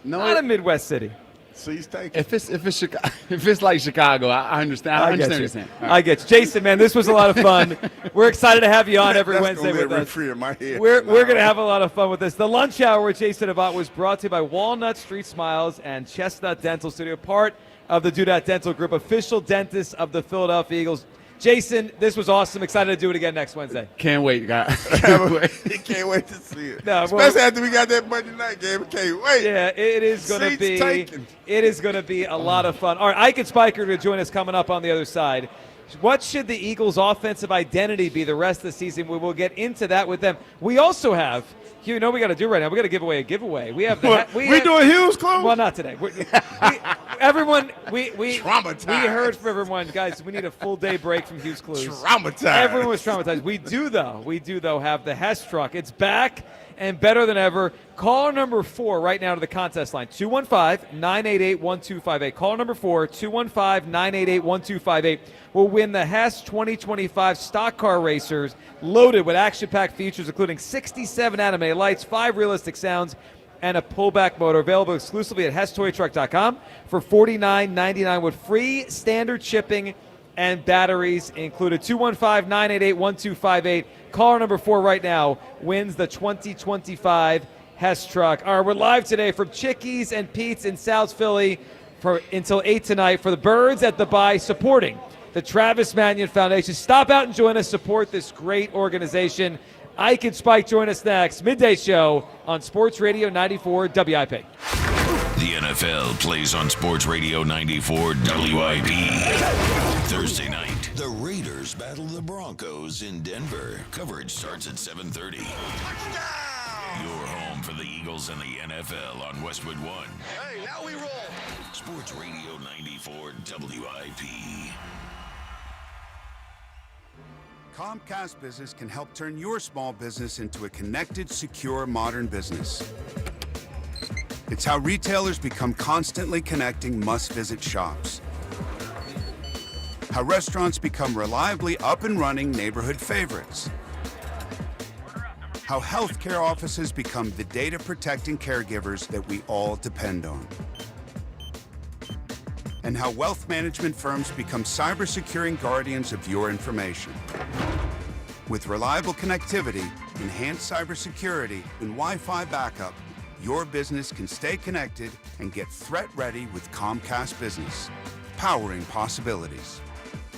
Not a Midwest city." So he's taking. If it's like Chicago, I understand. I understand what you're saying. I get you, Jason. Man, this was a lot of fun. We're excited to have you on every Wednesday with us. We're going to have a lot of fun with this. The Lunch Hour with Jason Abbott was brought to you by Walnut Street Smiles and Chestnut Dental Studio, part of the Do That Dental Group, official dentist of the Philadelphia Eagles. Jason, this was awesome. Excited to do it again next Wednesday. Can't wait, guys. Can't wait to see it. Especially after we got that Monday night game. Can't wait. Yeah, it is going to be a lot of fun. All right, Ike and Spiker to join us coming up on the other side. What should the Eagles' offensive identity be the rest of the season? We will get into that with them. We also have, you know, we got to do right now. We got to give away a giveaway. We have we doing Hughes Club? Well, not today. Everyone, we traumatized. We heard from everyone, guys. We need a full day break from Hughes Clues. Traumatized. Everyone was traumatized. We do though have the Hess truck. It's back and better than ever. Caller number 4 right now to the contest line, 215-988-1258. Caller number 4, 215-988-1258 will win the Hess 2025 Stock Car Racers, loaded with action-packed features including 67 anime lights, 5 realistic sounds, and a pullback motor. Available exclusively at HessToyTruck.com for $49.99 with free standard shipping and batteries included. 215-988-1258. Caller number 4 right now wins the 2025 Hess truck. All right, we're live today from Chickie's and Pete's in South Philly until 8 tonight for the Birds at the Bye, supporting the Travis Manion Foundation. Stop out and join us. Support this great organization. Ike and Spike join us next. Midday show on Sports Radio 94 WIP. The NFL plays on Sports Radio 94 WIP. Thursday night, the Raiders battle the Broncos in Denver. Coverage starts at 7:30. Your home for the Eagles and the NFL on Westwood One. Hey, now we roll. Sports Radio 94 WIP. Comcast Business can help turn your small business into a connected, secure, modern business. It's how retailers become constantly connecting must-visit shops. How restaurants become reliably up and running neighborhood favorites. How healthcare offices become the data-protecting caregivers that we all depend on. And how wealth management firms become cyber-securing guardians of your information. With reliable connectivity, enhanced cybersecurity, and Wi-Fi backup, your business can stay connected and get threat-ready with Comcast Business, powering possibilities.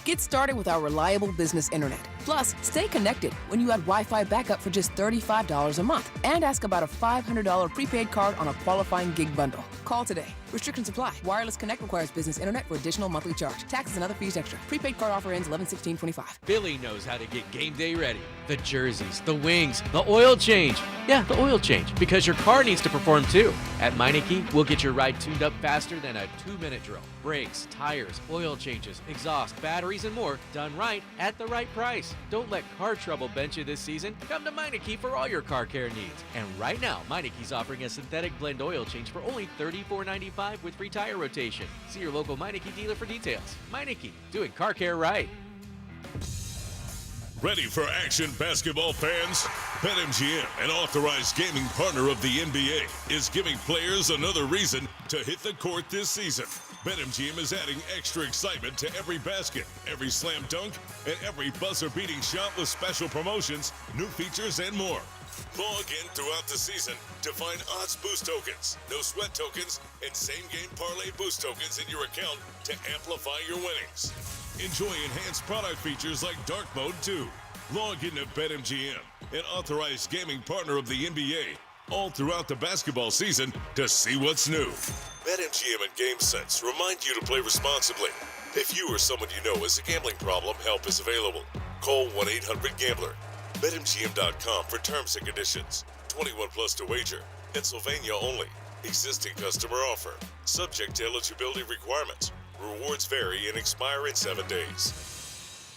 Get started with our reliable business internet. Plus, stay connected when you add Wi-Fi backup for just $35 a month. And ask about a $500 prepaid card on a qualifying gig bundle. Call today. Restrictions apply. Wireless Connect requires business internet for additional monthly charge. Taxes and other fees extra. Prepaid card offer ends 11/16/25. Billy knows how to get game day ready. The jerseys, the wings, the oil change. Yeah, the oil change, because your car needs to perform too. At Meineke, we'll get your ride tuned up faster than a 2-minute drill. Brakes, tires, oil changes, exhaust, batteries, and more done right at the right price. Don't let car trouble bench you this season. Come to Meineke for all your car care needs. And right now, Meineke's offering a synthetic blend oil change for only $34.95 with free tire rotation. See your local Meineke dealer for details. Meineke, doing car care right. Ready for action, basketball fans? BetMGM, an authorized gaming partner of the NBA, is giving players another reason to hit the court this season. BetMGM is adding extra excitement to every basket, every slam dunk, and every buzzer-beating shot with special promotions, new features, and more. Log in throughout the season to find odds boost tokens, no sweat tokens, and same-game parlay boost tokens in your account to amplify your winnings. Enjoy enhanced product features like Dark Mode 2. Log into BetMGM, an authorized gaming partner of the NBA, all throughout the basketball season to see what's new. BetMGM and GameSense remind you to play responsibly. If you or someone you know has a gambling problem, help is available. Call 1-800-GAMBLER. BetMGM.com for terms and conditions. 21 plus to wager. Pennsylvania only. Existing customer offer. Subject to eligibility requirements. Rewards vary and expire in 7 days.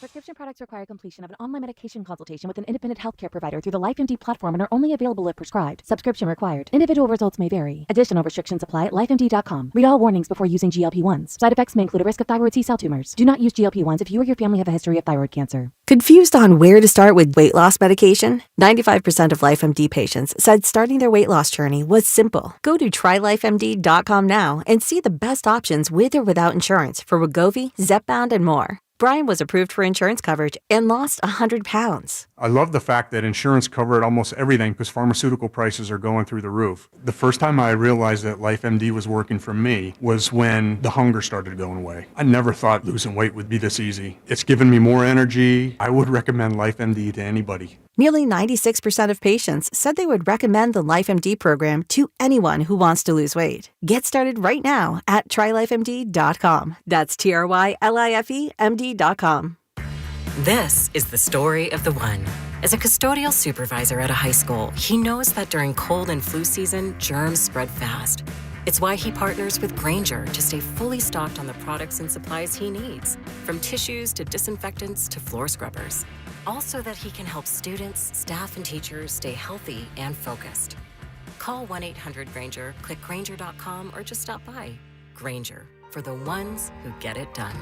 Prescription products require completion of an online medication consultation with an independent healthcare provider through the LifeMD platform and are only available if prescribed. Subscription required. Individual results may vary. Additional restrictions apply at lifemd.com. Read all warnings before using GLP-1s. Side effects may include a risk of thyroid C-cell tumors. Do not use GLP-1s if you or your family have a history of thyroid cancer. Confused on where to start with weight loss medication? 95% of LifeMD patients said starting their weight loss journey was simple. Go to trylifemd.com now and see the best options with or without insurance for Wegovy, Zepbound, and more. Brian was approved for insurance coverage and lost 100 pounds. I love the fact that insurance covered almost everything because pharmaceutical prices are going through the roof. The first time I realized that LifeMD was working for me was when the hunger started going away. I never thought losing weight would be this easy. It's given me more energy. I would recommend LifeMD to anybody. Nearly 96% of patients said they would recommend the LifeMD program to anyone who wants to lose weight. Get started right now at trylifemd.com. That's TRYLIFEMD.com. This is the story of the one. As a custodial supervisor at a high school, he knows that during cold and flu season, germs spread fast. It's why he partners with Grainger to stay fully stocked on the products and supplies he needs, from tissues to disinfectants to floor scrubbers. Also that he can help students, staff, and teachers stay healthy and focused. Call 1-800-GRAINGER, click Grainger.com, or just stop by. Grainger, for the ones who get it done.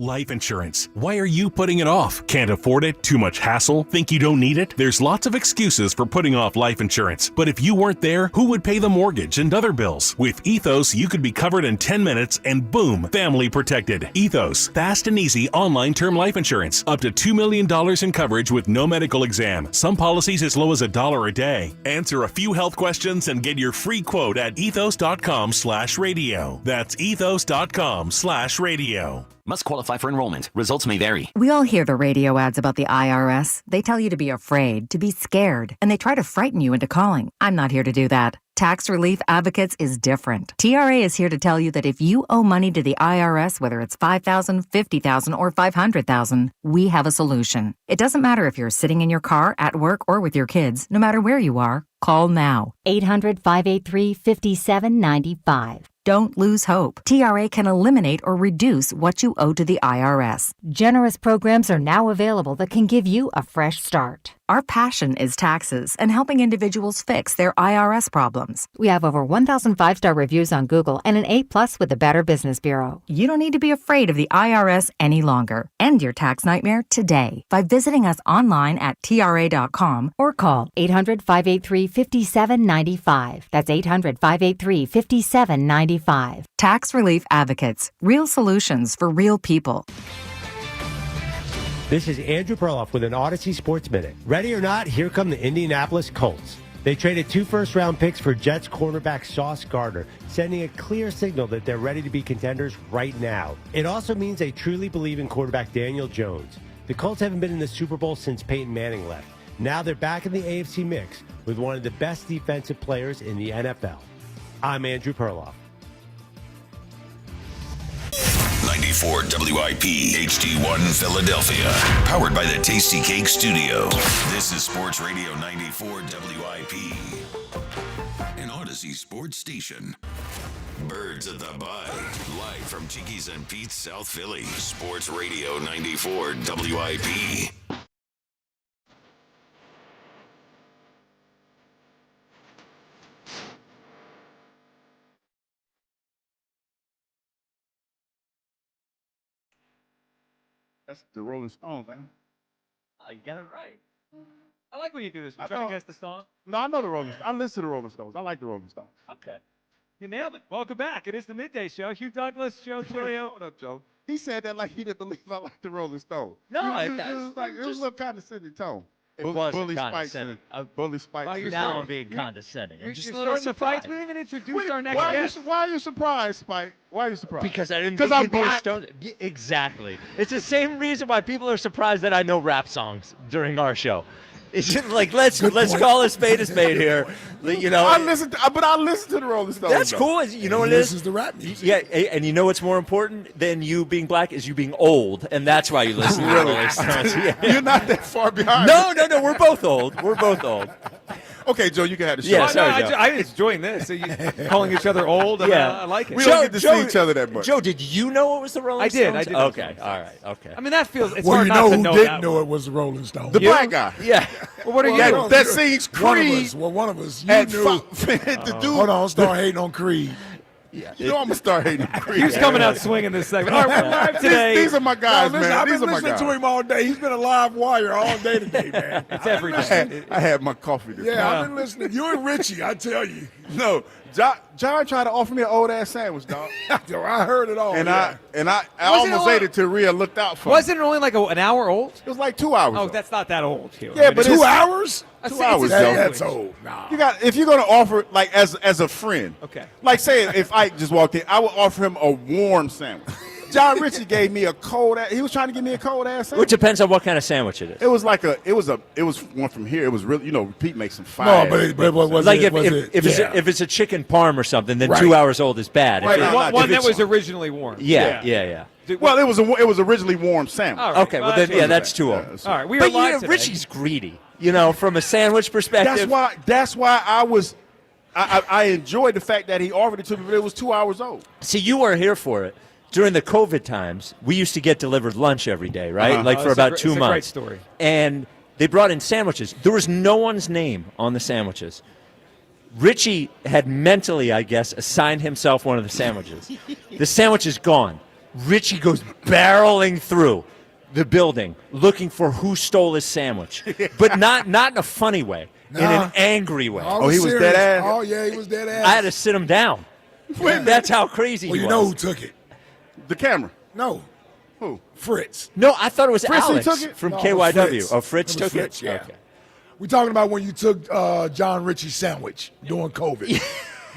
Life insurance. Why are you putting it off? Can't afford it? Too much hassle? Think you don't need it? There's lots of excuses for putting off life insurance. But if you weren't there, who would pay the mortgage and other bills? With Ethos, you could be covered in 10 minutes and boom, family protected. Ethos, fast and easy online term life insurance. Up to $2 million in coverage with no medical exam. Some policies as low as $1 a day. Answer a few health questions and get your free quote at ethos.com/radio. That's ethos.com/radio. Must qualify for enrollment. Results may vary. We all hear the radio ads about the IRS. They tell you to be afraid, to be scared, and they try to frighten you into calling. I'm not here to do that. Tax Relief Advocates is different. TRA is here to tell you that if you owe money to the IRS, whether it's $5,000, $50,000, or $500,000, we have a solution. It doesn't matter if you're sitting in your car, at work, or with your kids. No matter where you are, call now. 800-583-5795. Don't lose hope. TRA can eliminate or reduce what you owe to the IRS. Generous programs are now available that can give you a fresh start. Our passion is taxes and helping individuals fix their IRS problems. We have over 1,000 5-star reviews on Google and an A+ with the Better Business Bureau. You don't need to be afraid of the IRS any longer. End your tax nightmare today by visiting us online at TRA.com Or call 800-583-5795. That's 800-583-5795. Tax Relief Advocates. Real solutions for real people. This is Andrew Perloff with an Odyssey Sports Minute. Ready or not, here come the Indianapolis Colts. They traded 2 first-round picks for Jets cornerback Sauce Gardner, sending a clear signal that they're ready to be contenders right now. It also means they truly believe in quarterback Daniel Jones. The Colts haven't been in the Super Bowl since Peyton Manning left. Now they're back in the AFC mix with one of the best defensive players in the NFL. I'm Andrew Perloff. 94 WIP HD1 Philadelphia. Powered by the Tasty Cake Studio. This is Sports Radio 94 WIP. An Odyssey sports station. Birds at the Bye. Live from Chickie's and Pete's, South Philly. Sports Radio 94 WIP. That's the Rolling Stones, man. Oh, you got it right. I like when you do this. You trying to guess the song? No, I know the Rolling Stones. I listen to the Rolling Stones. I like the Rolling Stones. Okay. You nailed it. Welcome back. It is the Midday Show. Hugh Douglas, Joe Giglio. What up, Joe? He said that like he didn't believe I like the Rolling Stones. No, it was like it was a little condescending tone. It was Bully condescending. Bully Spikes. Now I'm being condescending. You're just just a little starting to fight. surprised. We haven't introduced our next guest. Why are you surprised, Spike? Why are you surprised? Because I didn't Because think I'm you'd be a black. stone. Exactly. It's the same reason why people are surprised that I know rap songs during our show. It's just like let's call a spade here. You know, I listen to the Rolling Stones. that's though. cool. You know what it is? This is the rap music. Yeah, and you know what's more important than you being black is you being old, and that's why you listen to the Rolling Stones. Yeah. You're not that far behind. No, we're both old. Okay, Joe, you can have the show. Yeah, sorry, Joe. I was enjoying this. So you calling each other old? Yeah. I like it. We don't get to see each other that much. Joe, did you know it was the Rolling Stones? I did. Okay, all right, okay. I mean, that feels. It's Well, hard you not know to who know didn't that know one. it was the Rolling Stones? The black guy. Yeah. Well, what are you? That sings Creed. One of us. You And knew. the dude. Hold on, start hating on Creed. You know I'm gonna start hating Creed. He's coming out swinging this segment. All right, we're live today. These are my guys, Listen, man. I've These been are my listening guys. to him all day. He's been a live wire all day today, man. It's every day. I had my coffee this Yeah, morning. I've been listening. You and Richie, I tell you. No, John tried to offer me an old ass sandwich, dog. I heard it all. And yeah. I almost ate it till Rhea looked out for me. Wasn't it only like an hour old? It was like 2 hours. Oh, though. that's not that old, Hugh. Yeah, but 2 hours? 2 hours, That- Joe. That's old. Nah. You got if you're gonna offer like as a friend. Okay. Like say if Ike just walked in, I would offer him a warm sandwich. John Ritchie gave me a cold ass. He was trying to give me a cold ass sandwich. Which depends on what kind of sandwich it is. It was like it was one from here. It was really Pete makes some fire. No, but it was Like it, if it's a chicken parm or something, then Right. 2 hours old is bad. Right. One that was originally warm. Yeah. Well, it was originally warm sandwich. All right. Okay, well then, that's too old. All right, we are But live yeah, today. Richie's greedy. You know, from a sandwich perspective. That's why I enjoyed the fact that he offered it to me, but it was 2 hours old. See, you were here for it. During the COVID times, we used to get delivered lunch every day, right? Like for about 2 months. It's a great story. And they brought in sandwiches. There was no one's name on the sandwiches. Richie had mentally, I guess, assigned himself one of the sandwiches. The sandwich is gone. Richie goes barreling through the building looking for who stole his sandwich, but not in a funny way, in an angry way. Oh, he was dead ass. Oh, yeah, he was dead ass. I had to sit him down. That's how crazy he was. Well, you know who took it? The camera. No. Who? Fritz. No, I thought it was Fritz Alex took it? from No, KYW. Fritz. Oh, Fritz It was took Fritz, it? yeah. Okay. We're talking about when you took John Ritchie's sandwich during COVID.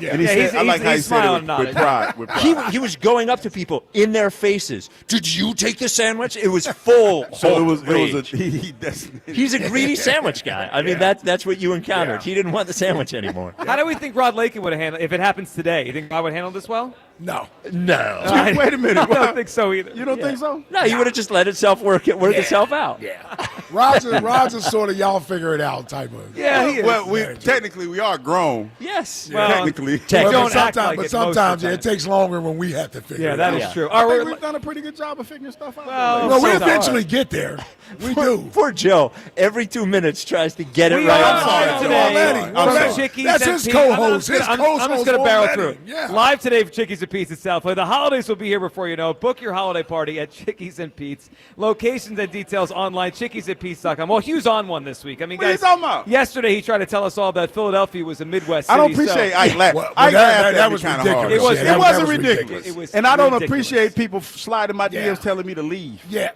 Yeah. And he said, I like how he he's said it smiling with on it. pride. With pride. He was going up to people in their faces. Did you take the sandwich? It was full. So rage. He's a Yeah. greedy sandwich guy. I mean, that's what you encountered. Yeah. He didn't want the sandwich anymore. How do we think Rod Lakin would have handled if it happens today? You think Rod would handle this well? No. No. Wait a minute. I don't think so either. You don't think so? No, he would have just let itself work itself out. Yeah. Roger's sort of y'all figure it out type of. Yeah, he is. Well, technically we are grown. Yes. Well, technically. But sometimes it takes longer when we have to figure it out. Yeah, that is true. I think we've done a pretty good job of figuring stuff out. Well, we eventually get there. We do. Poor Joe, every 2 minutes tries to get it We right. are live today from Chickies That's and his Pete's. co-host. I'm just going to barrel through. Yeah. Live today for Chickies and Pete's in South Florida. The holidays will be here before you know it. Book your holiday party at Chickies and Pete's. Locations and details online, chickiesandpete's.com. Well, Hugh's on one this week. I mean, What are you guys, talking about? yesterday he tried to tell us all that Philadelphia was a Midwest city. I don't appreciate so. That was kind ridiculous. of hard. Yeah, It wasn't ridiculous. It was and I don't ridiculous. appreciate people sliding my DMs telling me to leave. Yeah.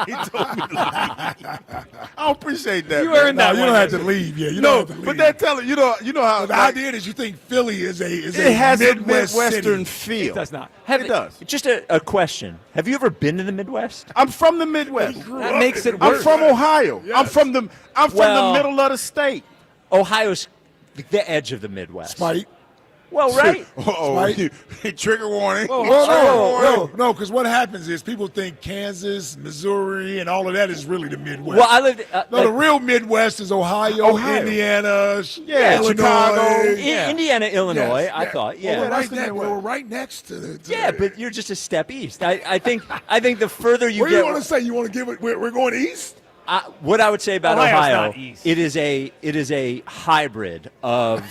He told me to leave. I don't appreciate that. You man. earned that You one. don't have to leave. Yeah, you No, don't have to leave. but they're telling you know how the idea is you think Philly is it a has a Midwest Midwestern city. feel. It does not. It does. Just a question. Have you ever been to the Midwest? I'm from the Midwest. That makes it I'm worse. from Ohio. Yes. I'm from the Well- middle of the state. Ohio's the edge of the Midwest. Spite. Well, right. Right. Trigger warning. No, because what happens is people think Kansas, Missouri, and all of that is really the Midwest. Well, I lived. No, the real Midwest is Ohio. Indiana, Illinois. Chicago. Indiana, Illinois. Yes, I thought. Yeah. Well, we're right next to the. Yeah, but you're just a step east. I think the further you What get. do you want to say? You want to give it? We're going east. What I would say about Ohio's Ohio, not east. it is a hybrid of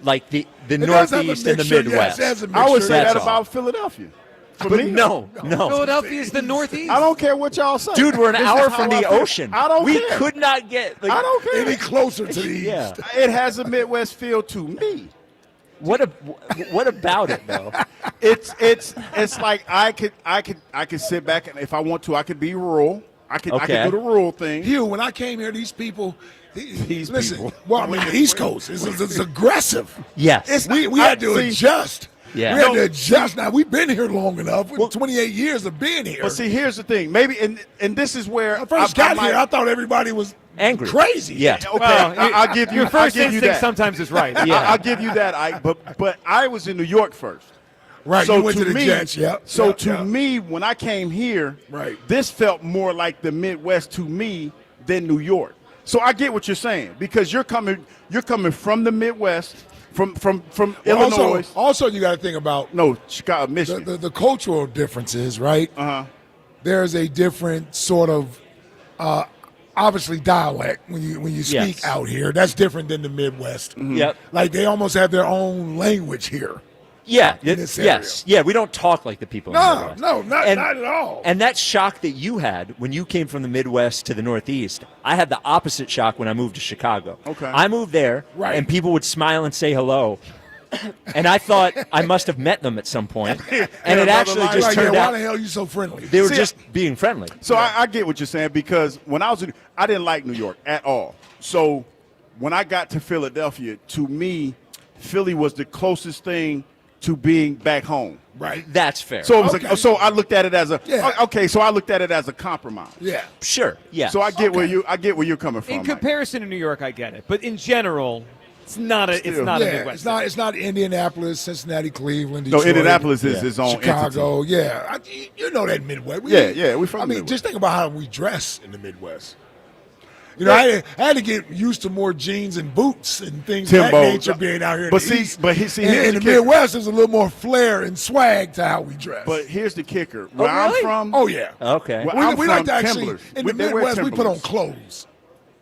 like the It does have a Northeast and the mixture, Midwest. yes, it has a I would mixture. say that That's all. about Philadelphia. For But me, no. Philadelphia is the Northeast. I don't care what y'all say. Dude, we're an This is hour how from I the feel. ocean. I don't We care. could not get. Like, I don't care. Any closer to the east. Yeah. It has a Midwest feel to me. What about it though? It's like I could sit back and if I want to I could be rural. I could do the rural thing. Hugh, when I came here, these people. Listen, people. well, I mean, the East Coast is aggressive. Yes. We had to adjust. Yeah. We had to adjust. Now, we've been here long enough. We're 28 years of being here. But see, here's the thing. Maybe and this is where When I first got here, I thought everybody was angry, crazy. Yeah. Okay, Well, I'll give you your first I'll give you instinct that. sometimes is right. Yeah. I'll give you that. But I was in New York first. Right, So you went to the me, Jets, yeah. So yeah, to yeah. me, when I came here, Right. this felt more like the Midwest to me than New York. So I get what you're saying because you're coming from the Midwest, from Well, Illinois. Also, you got to think about Chicago, Michigan. the cultural differences, right? There's a different sort of, obviously, dialect when you speak Yes. out here. That's different than the Midwest. Yep. Like they almost have their own language here. Yeah. in this area. Yes. Yeah. We don't talk like the people in the Midwest. No, not And- at all. And that shock that you had when you came from the Midwest to the Northeast, I had the opposite shock when I moved to Chicago. Okay. I moved there, Right. and people would smile and say hello. And I thought I must have met them at some point. And it actually just Like, turned why out the hell are you so friendly? they were See, just being friendly. So I get what you're saying because when I was I didn't like New York at all. So when I got to Philadelphia, to me, Philly was the closest thing to being back home. Right. That's fair. So it was Okay. so I looked at it as a Yeah. okay. So I looked at it as a compromise. Yeah. Sure. Yeah. So I get where you're coming from. In Mike. comparison to New York, I get it. But in general, it's not a Still. a Yeah, Midwest. it's not Indianapolis, Cincinnati, Cleveland, No, Detroit, Indianapolis is its own Chicago. Yeah, you know that Midwest. We from I the mean, Midwest. just think about how we dress in the Midwest. You know, I had to get used to more jeans and boots and things of that Timbo. nature being out here. But in the see- East. but he- see, in here's the the kicker. Midwest, there's a little more flair and swag to how we dress. But here's the kicker. Where I'm really? from. Oh yeah. Okay. Where we I'm we like from, to actually Timberlands. in the They wear Midwest we put on Timberlands. clothes.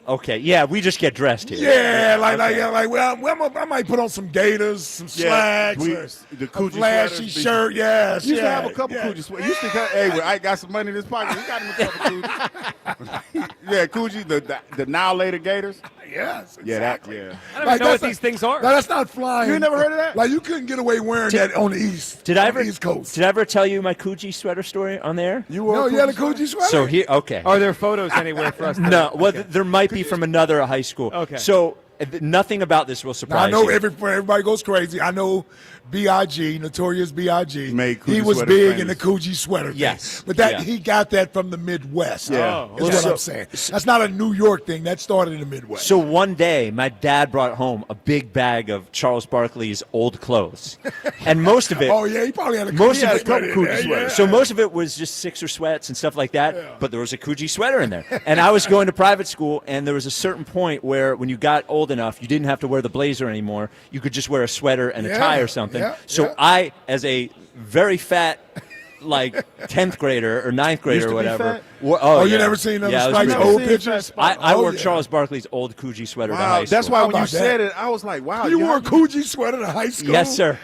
Okay. Yeah. We just get dressed here. Yeah, Okay. well, I might put on some gaiters, some Yeah, slacks, the a Coogi flashy sweaters, shirt. Yes, Used to yeah, have a couple yeah. Coogi sweaters. Used to hey, well, I got some money in this pocket. We got him a couple Coogi. Yeah, Coogi, the now later Gators. Yes, Yeah, exactly. that. Yeah. I don't even know what these things are. No, that's not flying. You ain't never heard of that? Like you couldn't get away wearing that on the East. Did I on ever the East Coast? Did I ever tell you my Coogee sweater story on there? You No, you had a Coogi sweater. So here, okay. Are there photos anywhere for us? No, well, there might be from another high school. Okay. So Nothing about this will Now, surprise I know you. everybody goes crazy. I know B.I.G., Notorious B.I.G. He was sweater big famous. in the Coogee sweater Yes. thing. But Yeah. he got that from the Midwest. Yeah. Is what I'm saying. That's not a New York thing. That started in the Midwest. So one day, my dad brought home a big bag of Charles Barkley's old clothes, and most of it. Oh yeah, he probably had a most of Coogee it, sweater in there, yeah. So most of it was just Sixer sweats and stuff like that. But there was a Coogee sweater in there, and I was going to private school, and there was a certain point where when you got old enough, you didn't have to wear the blazer anymore. You could just wear a sweater and a tie or something. So I, as a very fat, like 10th grader or 9th grader or whatever. You never seen them Spike's old pictures? I wore Charles Barkley's old Coogee sweater to high school. That's why when you said it, I was like, wow. You wore a Coogee sweater to high school? Yes, sir.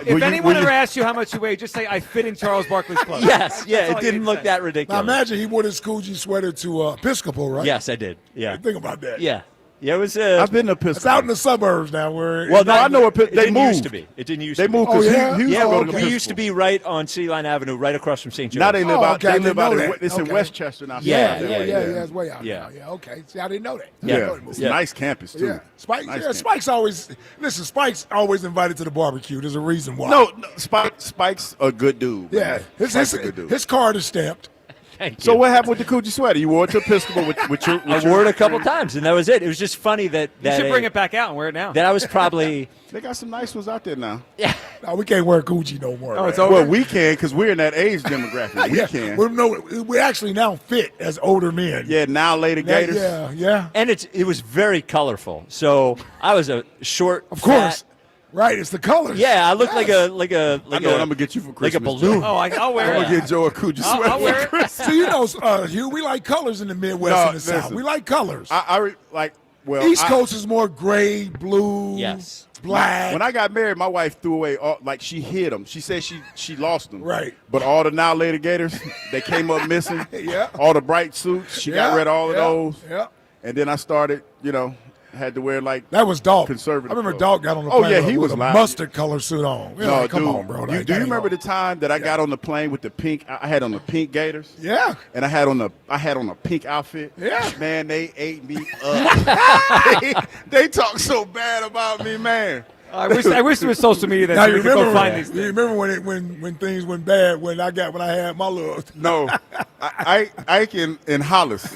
If anyone ever asks you how much you weigh, just say, I fit in Charles Barkley's clothes. Yes, yeah, That's it all didn't you look say. that ridiculous. Now imagine he wore this Coogee sweater to Episcopal, right? Yes, I did. Yeah. Think about that. Yeah. Yeah, it was. I've been to It's Episcopal. out in the suburbs now. Where Well, no, I know it they didn't moved. used to be. It didn't used They to be. moved because yeah? he was Yeah, going to we used to be right on City Line Avenue, right across from St. Joe's. Now they live out. okay, I They live didn't out. know In, that. it's in Okay. Westchester now. Yeah, It's way out. Yeah. Now. Yeah, okay. See, I didn't know that. Yeah. I didn't know it It's moved. a nice campus too. Yeah, Spike. Nice Yeah, campus. Spike's always Spike's always invited to the barbecue. There's a reason why. No, Spike's a good dude. Yeah, man. Spike's a good dude. his card is stamped. Thank So you. what happened with the Coogee sweater? You wore it to Episcopal with your. I wore it a couple times, and that was it. It was just funny that You should bring it back out and wear it now. That I was probably. They got some nice ones out there now. Yeah. No, we can't wear Coogee no more. Oh, it's man. over? Well, we can because we're in that age demographic. We can. We actually now fit as older men. Yeah, now later Gators. Yeah. And it was very colorful. So I was a short, Of course. fat- Right, it's the colors. yeah, I looked Yes. I know what I'm gonna get you for like a Christmas. balloon. Joe. Oh, I'll wear I'm it. gonna get Joe a Coogee sweater. I'll wear for it. Christmas. So you know, Hugh, we like colors in the Midwest No, and the South. listen. We like colors. East Coast is more gray, blue, Yes. black. When I got married, my wife threw away she hid them. She said she lost them. Right. But all the now later Gators, they came up missing. Yeah. All the bright suits, she got rid of all of those. Yeah. And then I started, had to wear like That was Dog. conservative. I remember clothes. Dog got on the Oh plane yeah, he with was a loud. mustard color suit on. We were No, like, come dude. on, bro. Do you That ain't remember on. the time that I got on the plane with the pink? I had on the pink Gators. Yeah. And I had on a pink outfit. Yeah. Man, they ate me up. they talk so bad about me, man. I wish there was social media that Now so we you could go remember, find these you things. remember when things went bad when I had my little. No, Ike and Hollis.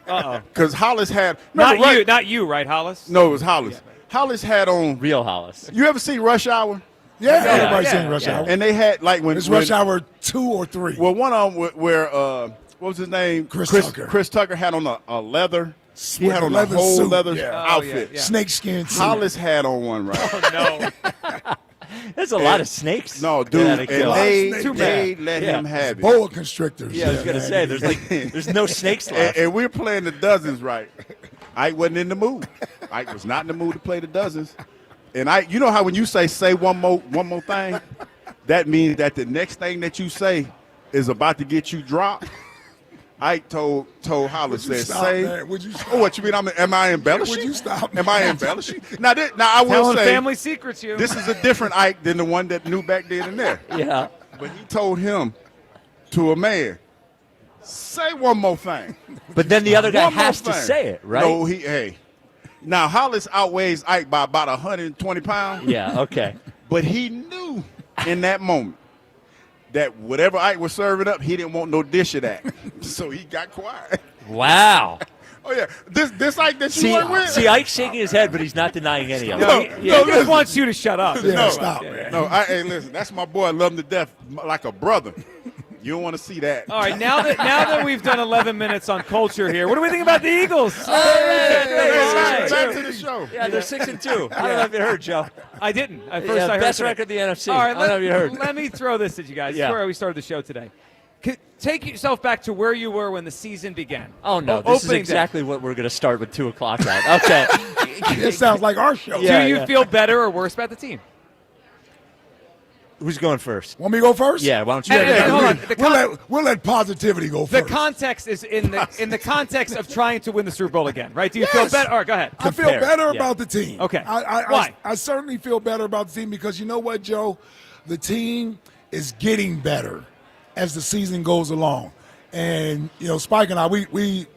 Uh-oh. Because Hollis had Not you, right, Hollis? No, it was Hollis. Yeah. Hollis had on real Hollis. You ever see Rush Hour? Yeah, everybody's seen Rush Hour. And they had like when it's Rush Hour 2 or 3. Well, one of them where what was his name? Chris Tucker. Chris Tucker had on a leather. He With had a on leather a whole suit. leather Yeah. outfit. Snakeskin suit. Hollis had on one, right? Oh no. There's a lot of snakes. No, dude, that and kill. they let him have it. Boa constrictors. Yeah, I was gonna say there's no snakes left. And we're playing the dozens, right? Ike wasn't in the mood. Ike was not in the mood to play the dozens. And you know how when you say one more thing, that means that the next thing that you say is about to get you dropped. Ike told Hollis, said, "Say, would you stop? Oh, what you mean? Am I embellishing? Would you stop? Am I embellishing? Now I will Telling say, family secrets, you. this is a different Ike than the one that knew back then and there. Yeah. But he told him to a man, say one more thing. But then the other guy One more has to thing. say it, right? No, Now Hollis outweighs Ike by about 120 pounds. Yeah. Okay. But he knew in that moment that whatever Ike was serving up, he didn't want no dish of that. So he got quiet. Wow. Oh yeah, this Ike that you work with. See, Ike's shaking his head, but he's not denying any of it. No, he just wants you to shut up. Yeah, stop, man. No, hey, listen, that's my boy. I love him to death, like a brother. You don't want to see that. All right, now that we've done 11 minutes on culture here, what do we think about the Eagles? Back to the show. Yeah, they're 6-2. I don't know if you heard, Joe. I didn't. I Yeah, heard best today. record in the NFC. All right, I don't know if you heard. let me throw this at you guys. Yeah. This is where we started the show today. Take yourself back to where you were when the season began. Oh, no. This is Opening day. exactly what we're going to start with 2 o'clock at. Okay. It sounds like our show. Yeah, Do you feel better or worse about the team? Who's going first? Want me to go first? Yeah, why don't you? And hold on. We'll let positivity go The first. context is in the context of trying to win the Super Bowl again, right? Do you feel better? All right, go ahead. I feel Compare. better Yeah. about the team. Okay. Why? I certainly feel better about the team because you know what, Joe? The team is getting better as the season goes along. And, Spike and I,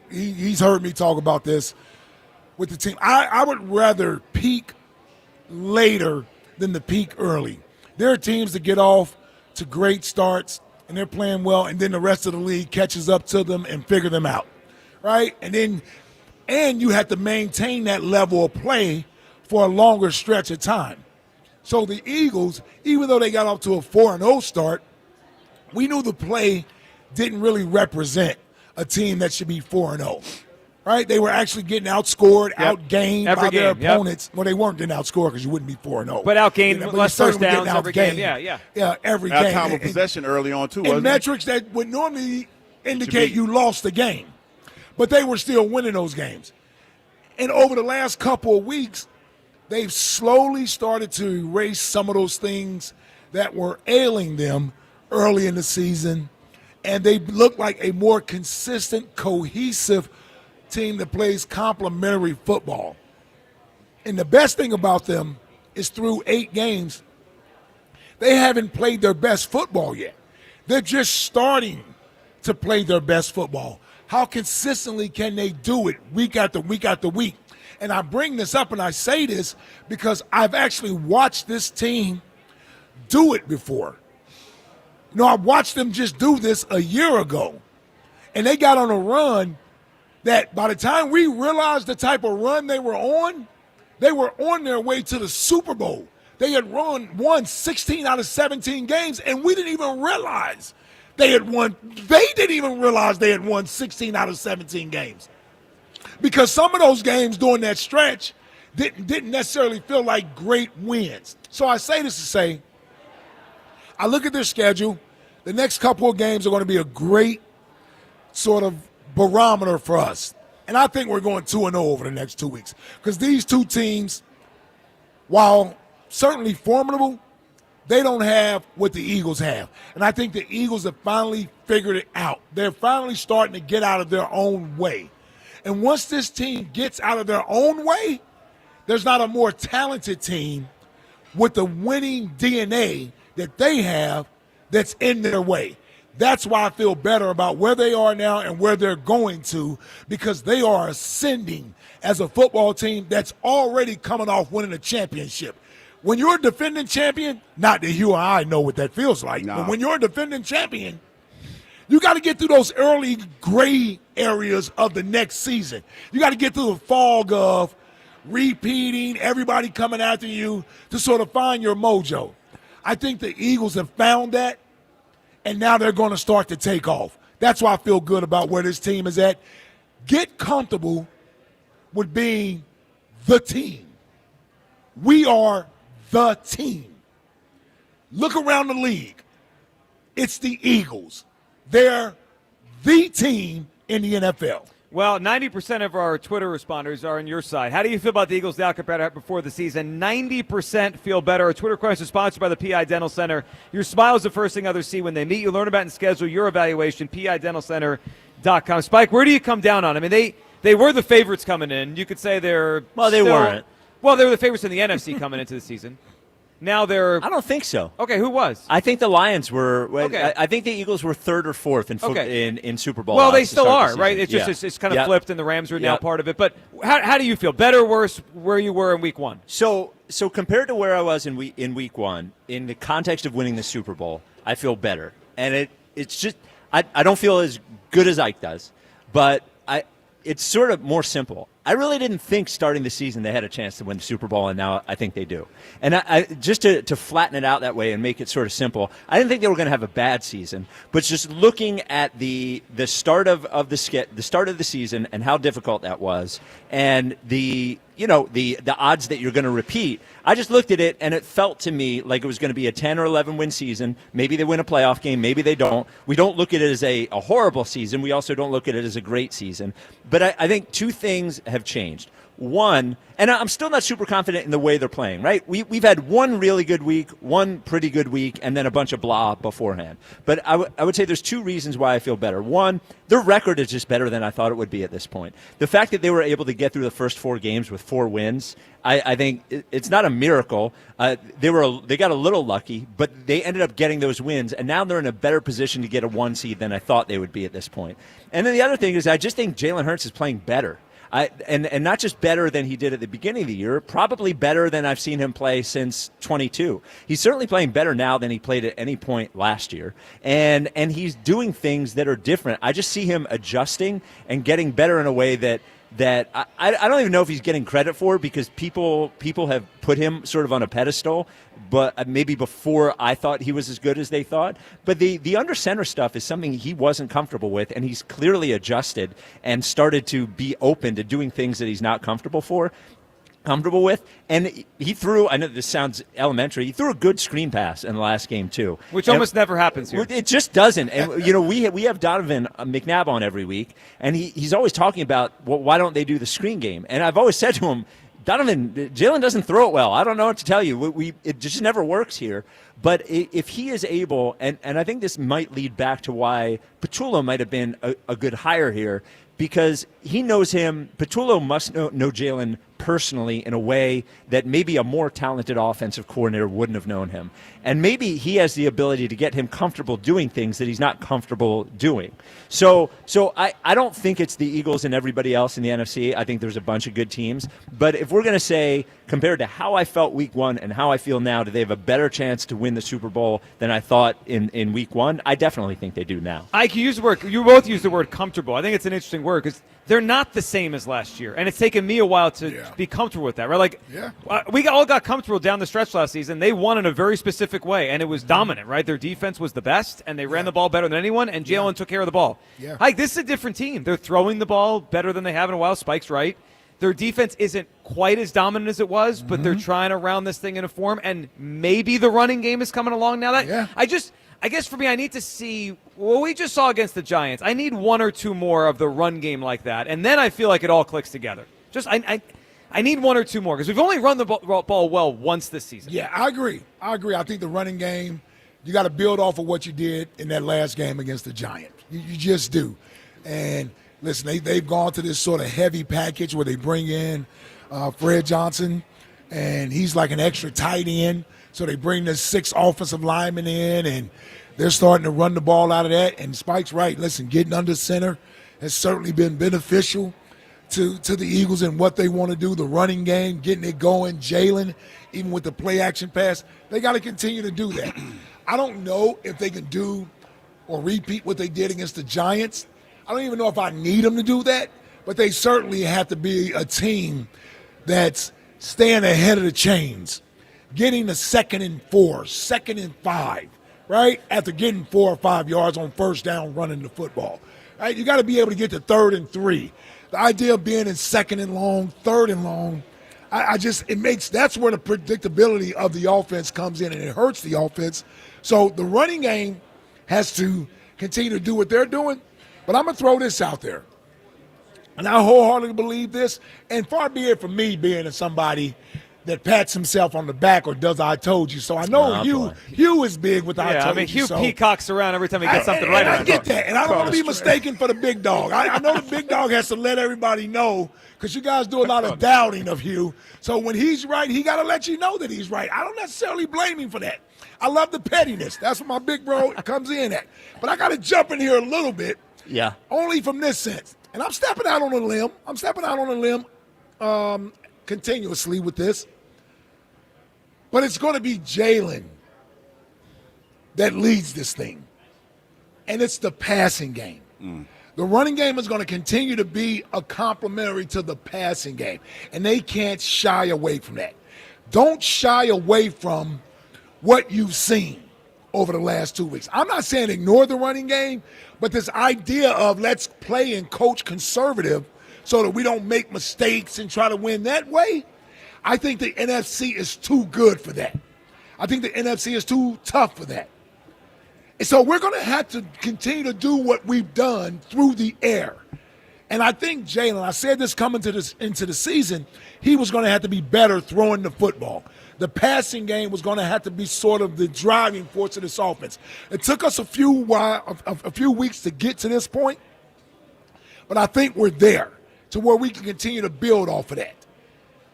he's heard me talk about this. with the team. I would rather peak later than the peak early. There are teams that get off to great starts and they're playing well, and then the rest of the league catches up to them and figure them out, right? And you have to maintain that level of play for a longer stretch of time. So the Eagles, even though they got off to a 4-0 start, we knew the play didn't really represent a team that should be 4-0. Right? They were actually getting outscored, outgained by their opponents. Well, they weren't getting outscored because you wouldn't be 4-0. But outgained, less first downs every game. Yeah. Yeah, every game. Time of possession early on, too, and wasn't metrics that would normally indicate you lost the game. But they were still winning those games. And over the last couple of weeks, they've slowly started to erase some of those things that were ailing them early in the season. And they look like a more consistent, cohesive team that plays complementary football. And the best thing about them is through 8 games, they haven't played their best football yet. They're just starting to play their best football. How consistently can they do it week after week after week? And I bring this up and I say this because I've actually watched this team do it before. You know, I watched them just do this a year ago. And they got on a run that by the time we realized the type of run they were on their way to the Super Bowl. They had won 16 out of 17 games, and we didn't even realize they had won. They didn't even realize they had won 16 out of 17 games. Because some of those games during that stretch didn't necessarily feel like great wins. So I say this to say, I look at their schedule. The next couple of games are going to be a great sort of barometer for us. And I think we're going 2-0 over the next 2 weeks. Because these two teams, while certainly formidable, they don't have what the Eagles have. And I think the Eagles have finally figured it out. They're finally starting to get out of their own way. And once this team gets out of their own way, there's not a more talented team with the winning DNA that they have that's in their way. That's why I feel better about where they are now and where they're going to, because they are ascending as a football team that's already coming off winning a championship. When you're a defending champion, not that you or I know what that feels like, but when you're a defending champion, you got to get through those early gray areas of the next season. You got to get through the fog of repeating, everybody coming after you to sort of find your mojo. I think the Eagles have found that. And now they're going to start to take off. That's why I feel good about where this team is at. Get comfortable with being the team. We are the team. Look around the league. It's the Eagles. They're the team in the NFL. Well, 90% of our Twitter responders are on your side. How do you feel about the Eagles now compared to before the season? 90% feel better. Our Twitter question is sponsored by the PI Dental Center. Your smile is the first thing others see when they meet you. Learn about and schedule your evaluation, PIDentalCenter.com. Spike, where do you come down on? I mean, they were the favorites coming in. You could say they're – Well, they weren't. Well, they were the favorites in the NFC coming into the season. Now they're – I don't think so. Okay, who was? I think the Lions were – Okay. I think the Eagles were 3rd or 4th in Super Bowl. Well, they odds to still start are, the right? season. It's just it's kind of flipped, and the Rams are now Yep. part of it. But how do you feel? Better or worse where you were in Week 1? So compared to where I was in week 1, in the context of winning the Super Bowl, I feel better. And it's just I don't feel as good as Ike does, but it's sort of more simple. I really didn't think starting the season they had a chance to win the Super Bowl, and now I think they do. And I just to flatten it out that way and make it sort of simple, I didn't think they were going to have a bad season. But just looking at the start of the start of the season and how difficult that was, and the odds that you're going to repeat, I just looked at it and it felt to me like it was going to be a 10 or 11 win season. Maybe they win a playoff game, maybe they don't. We don't look at it as a horrible season. We also don't look at it as a great season. But I think two things have changed. One, and I'm still not super confident in the way they're playing, right? We've had one really good week, one pretty good week, and then a bunch of blah beforehand. But I would say there's two reasons why I feel better. One, their record is just better than I thought it would be at this point. The fact that they were able to get through the first 4 games with 4 wins, I think it's not a miracle. They got a little lucky, but they ended up getting those wins, and now they're in a better position to get a 1 seed than I thought they would be at this point. And then the other thing is I just think Jalen Hurts is playing better. And not just better than he did at the beginning of the year, probably better than I've seen him play since 22. He's certainly playing better now than he played at any point last year. And he's doing things that are different. I just see him adjusting and getting better in a way that I don't even know if he's getting credit for, because people have put him sort of on a pedestal, but maybe before I thought he was as good as they thought. But the under center stuff is something he wasn't comfortable with, and he's clearly adjusted and started to be open to doing things that he's not comfortable with. And he threw, I know this sounds elementary, he threw a good screen pass in the last game too, which almost never happens here. It just doesn't. And we have Donovan McNabb on every week, and he's always talking about, well, why don't they do the screen game? And I've always said to him, Jalen doesn't throw it well. I don't know what to tell you. It just never works here. But if he is able, and I think this might lead back to why Petullo might have been a good hire here, because he knows him. Petullo must know Jalen personally in a way that maybe a more talented offensive coordinator wouldn't have known him. And maybe he has the ability to get him comfortable doing things that he's not comfortable doing. So I don't think it's the Eagles and everybody else in the NFC. I think there's a bunch of good teams. But if we're going to say, compared to how I felt week one and how I feel now, do they have a better chance to win the Super Bowl than I thought in week one? I definitely think they do now. Ike, you both use the word comfortable. I think it's an interesting word because they're not the same as last year. And it's taken me a while to be comfortable with that, right? We all got comfortable down the stretch last season. They won in a very specific way, and it was dominant, right? Their defense was the best, and they ran the ball better than anyone, and Jalen took care of the ball. Yeah. Ike, this is a different team. They're throwing the ball better than they have in a while. Spike's right. Their defense isn't quite as dominant as it was, but they're trying to round this thing into form, and maybe the running game is coming along now. I guess for me, I need to see what we just saw against the Giants. I need one or two more of the run game like that, and then I feel like it all clicks together. I need one or two more because we've only run the ball well once this season. Yeah, I agree. I think the running game, you got to build off of what you did in that last game against the Giants. You just do. And listen, they've gone to this sort of heavy package where they bring in Fred Johnson, and he's like an extra tight end. So they bring the 6 offensive linemen in, and they're starting to run the ball out of that. And Spike's right. Listen, getting under center has certainly been beneficial to the Eagles and what they want to do, the running game, getting it going. Jalen, even with the play-action pass, they got to continue to do that. I don't know if they can do or repeat what they did against the Giants. I don't even know if I need them to do that, but they certainly have to be a team that's staying ahead of the chains, getting the 2nd and 4, 2nd and 5, right, after getting 4 or 5 yards on first down running the football. Right? You got to be able to get to 3rd and 3. The idea of being in 2nd and long, 3rd and long, that's where the predictability of the offense comes in, and it hurts the offense. So the running game has to continue to do what they're doing. But I'm going to throw this out there. And I wholeheartedly believe this, and far be it from me being somebody that pats himself on the back or does I told you so. I know Hugh is big with I told you Hugh so. peacocks around every time he gets something right. I get that, and I don't want to be mistaken for the big dog. I know the big dog has to let everybody know because you guys do a lot of doubting of Hugh. So when he's right, he got to let you know that he's right. I don't necessarily blame him for that. I love the pettiness. That's what my big bro comes in at. But I got to jump in here a little bit. Yeah. Only from this sense. And I'm stepping out on a limb. Continuously with this. But it's going to be Jalen that leads this thing. And it's the passing game. The running game is going to continue to be a complementary to the passing game. And they can't shy away from that. Don't shy away from what you've seen over the last 2 weeks. I'm not saying ignore the running game, but this idea of let's play and coach conservative so that we don't make mistakes and try to win that way, I think the NFC is too good for that. I think the NFC is too tough for that. And so we're going to have to continue to do what we've done through the air. And I think Jalen, I said this coming into the season, he was going to have to be better throwing the football. The passing game was going to have to be sort of the driving force of this offense. It took us a few weeks to get to this point, but I think we're there to where we can continue to build off of that.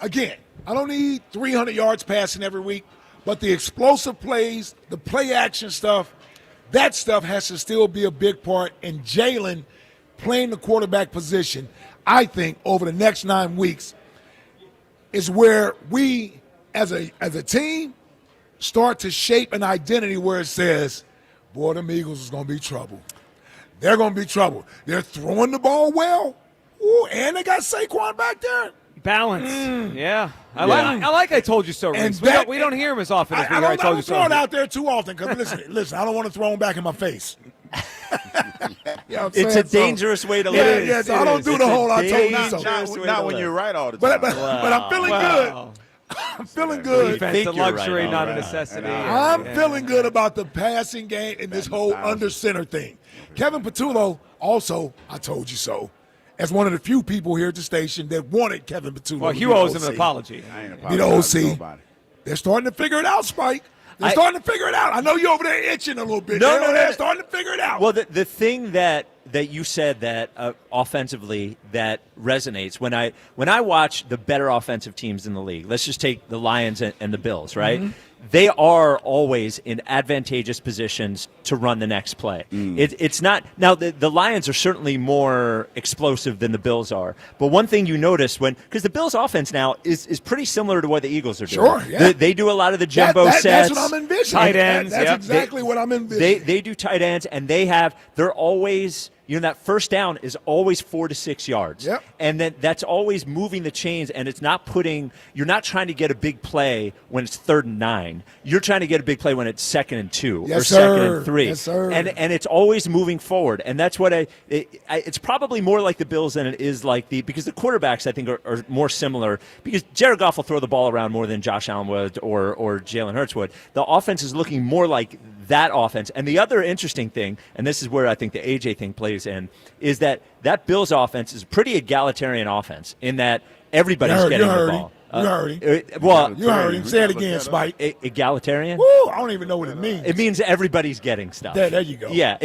Again, I don't need 300 yards passing every week, but the explosive plays, the play action stuff, that stuff has to still be a big part, and Jalen playing the quarterback position, I think, over the next 9 weeks is where we, as a team, start to shape an identity where it says, boy, them Eagles is going to be trouble. They're going to be trouble. They're throwing the ball well. Ooh, and they got Saquon back there. Balance. Yeah. I like I told you so, Reese. We don't hear him as often as we hear I told you so. I don't throw it out there too often because, listen, I don't want to throw him back in my face. You know it's a dangerous way to live. Yeah, so I don't do the whole I told you so. Not when you're right all the time. But I'm feeling good. I'm feeling good. Defense a luxury, right, not a necessity. I'm feeling good about the passing game and this whole under center thing. Kevin Patullo also, I told you so, as one of the few people here at the station that wanted Kevin Patullo. Well, Hugh owes him an apology. I ain't Be the OC. They're starting to figure it out, Spike. They're starting to figure it out. I know you're over there itching a little bit. They're starting to figure it out. Well, the thing that you said that offensively that resonates when I watch the better offensive teams in the league. Let's just take the Lions and the Bills, right? Mm-hmm. They are always in advantageous positions to run the next play. It's not now. The Lions are certainly more explosive than the Bills are. But one thing you notice because the Bills' offense now is pretty similar to what the Eagles are doing. Sure, yeah. They do a lot of the jumbo sets. That's what I'm envisioning. Tight ends. That's exactly what I'm envisioning. They do tight ends, and they're always. That first down is always 4 to 6 yards. Yep. And then that's always moving the chains, and it's not you're not trying to get a big play when it's 3rd and 9. You're trying to get a big play when it's 2nd and 2 or 2nd and 3. Yes, sir. And it's always moving forward. And that's what it's probably more like the Bills than it is like because the quarterbacks, I think, are more similar because Jared Goff will throw the ball around more than Josh Allen would or Jalen Hurts would. The offense is looking more like that offense. And the other interesting thing, and this is where I think the AJ thing plays in, is that Bills offense is a pretty egalitarian offense in that everybody's getting the ball. You heard him. You heard him. Say it again, Spike. Egalitarian? Woo, I don't even know what it means. It means everybody's getting stuff. There you go. Yeah.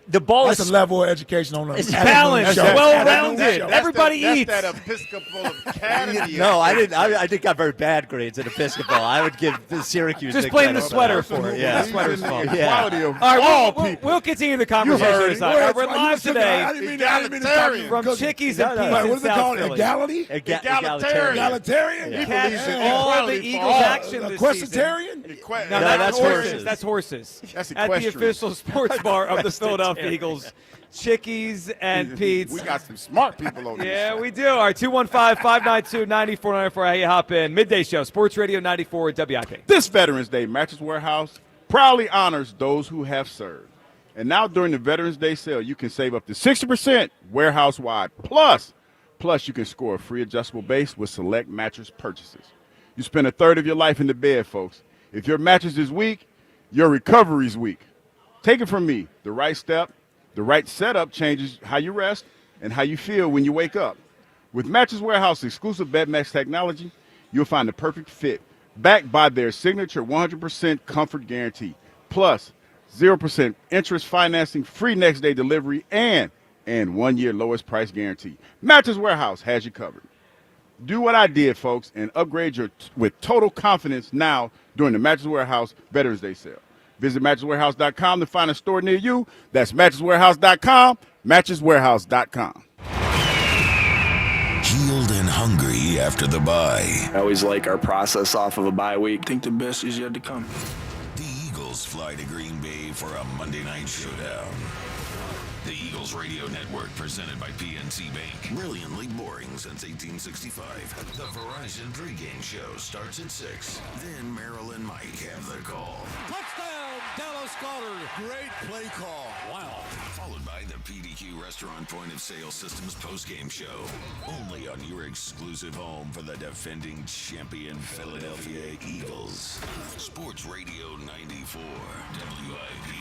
The ball That's is a level of education on it's balanced, well-rounded. Everybody eats. That's that Episcopal Academy. No, I didn't. I did got very bad grades at Episcopal. I would give the Syracuse. Just blame the sweater for it. Yeah, the sweater's fault. Quality of all people. We'll continue the conversation. We're live today from Chickie's and Pete's What in is it called? South Philly. Egality? Egalitarian? Yeah. All the Eagles action this Equestrian? season. No, that's horses. That's horses. That's at the official sports bar of the Philadelphia Eagles. Chickies and Pete's. We got some smart people on this. Yeah, we do. All right, 215-592-9494. How you hop in. Midday Show, Sports Radio 94 WIP. This Veterans Day, Mattress Warehouse proudly honors those who have served. And now during the Veterans Day sale, you can save up to 60% warehouse-wide. Plus, you can score a free adjustable base with select mattress purchases. You spend a third of your life in the bed, folks. If your mattress is weak, your recovery's weak. Take it from me. The right step, the right setup changes how you rest and how you feel when you wake up. With Mattress Warehouse exclusive BedMax technology, you'll find the perfect fit, backed by their signature 100% comfort guarantee. Plus, 0% interest financing, free next day delivery, and 1 year lowest price guarantee. Mattress Warehouse has you covered. Do what I did, folks, and upgrade with total confidence now during the Mattress Warehouse Veterans Day sale. Visit mattresswarehouse.com to find a store near you. That's mattresswarehouse.com, mattresswarehouse.com. Healed and hungry after the bye. I always like our process off of a bye week. I think the best is yet to come. The Eagles fly to Green Bay for a Monday night showdown. The Eagles Radio Network, presented by PNC Bank. Brilliantly boring since 1865. The Verizon pregame show starts at 6. Then Merrill and Mike have the call. Touchdown, Dallas Goddard. Great play call. Wow. Followed by the PDQ Restaurant Point of Sale Systems postgame show. Only on your exclusive home for the defending champion Philadelphia Eagles. Sports Radio 94 WIP.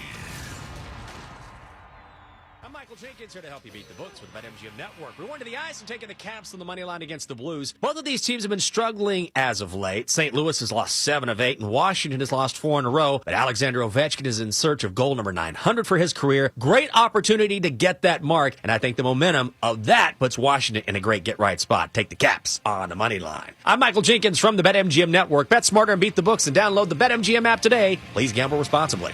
I'm Michael Jenkins here to help you beat the books with the BetMGM Network. We're going to the ice and taking the Caps on the money line against the Blues. Both of these teams have been struggling as of late. St. Louis has lost 7 of 8, and Washington has lost 4 in a row. But Alexander Ovechkin is in search of goal number 900 for his career. Great opportunity to get that mark, and I think the momentum of that puts Washington in a great get-right spot. Take the Caps on the money line. I'm Michael Jenkins from the BetMGM Network. Bet smarter and beat the books, and download the BetMGM app today. Please gamble responsibly.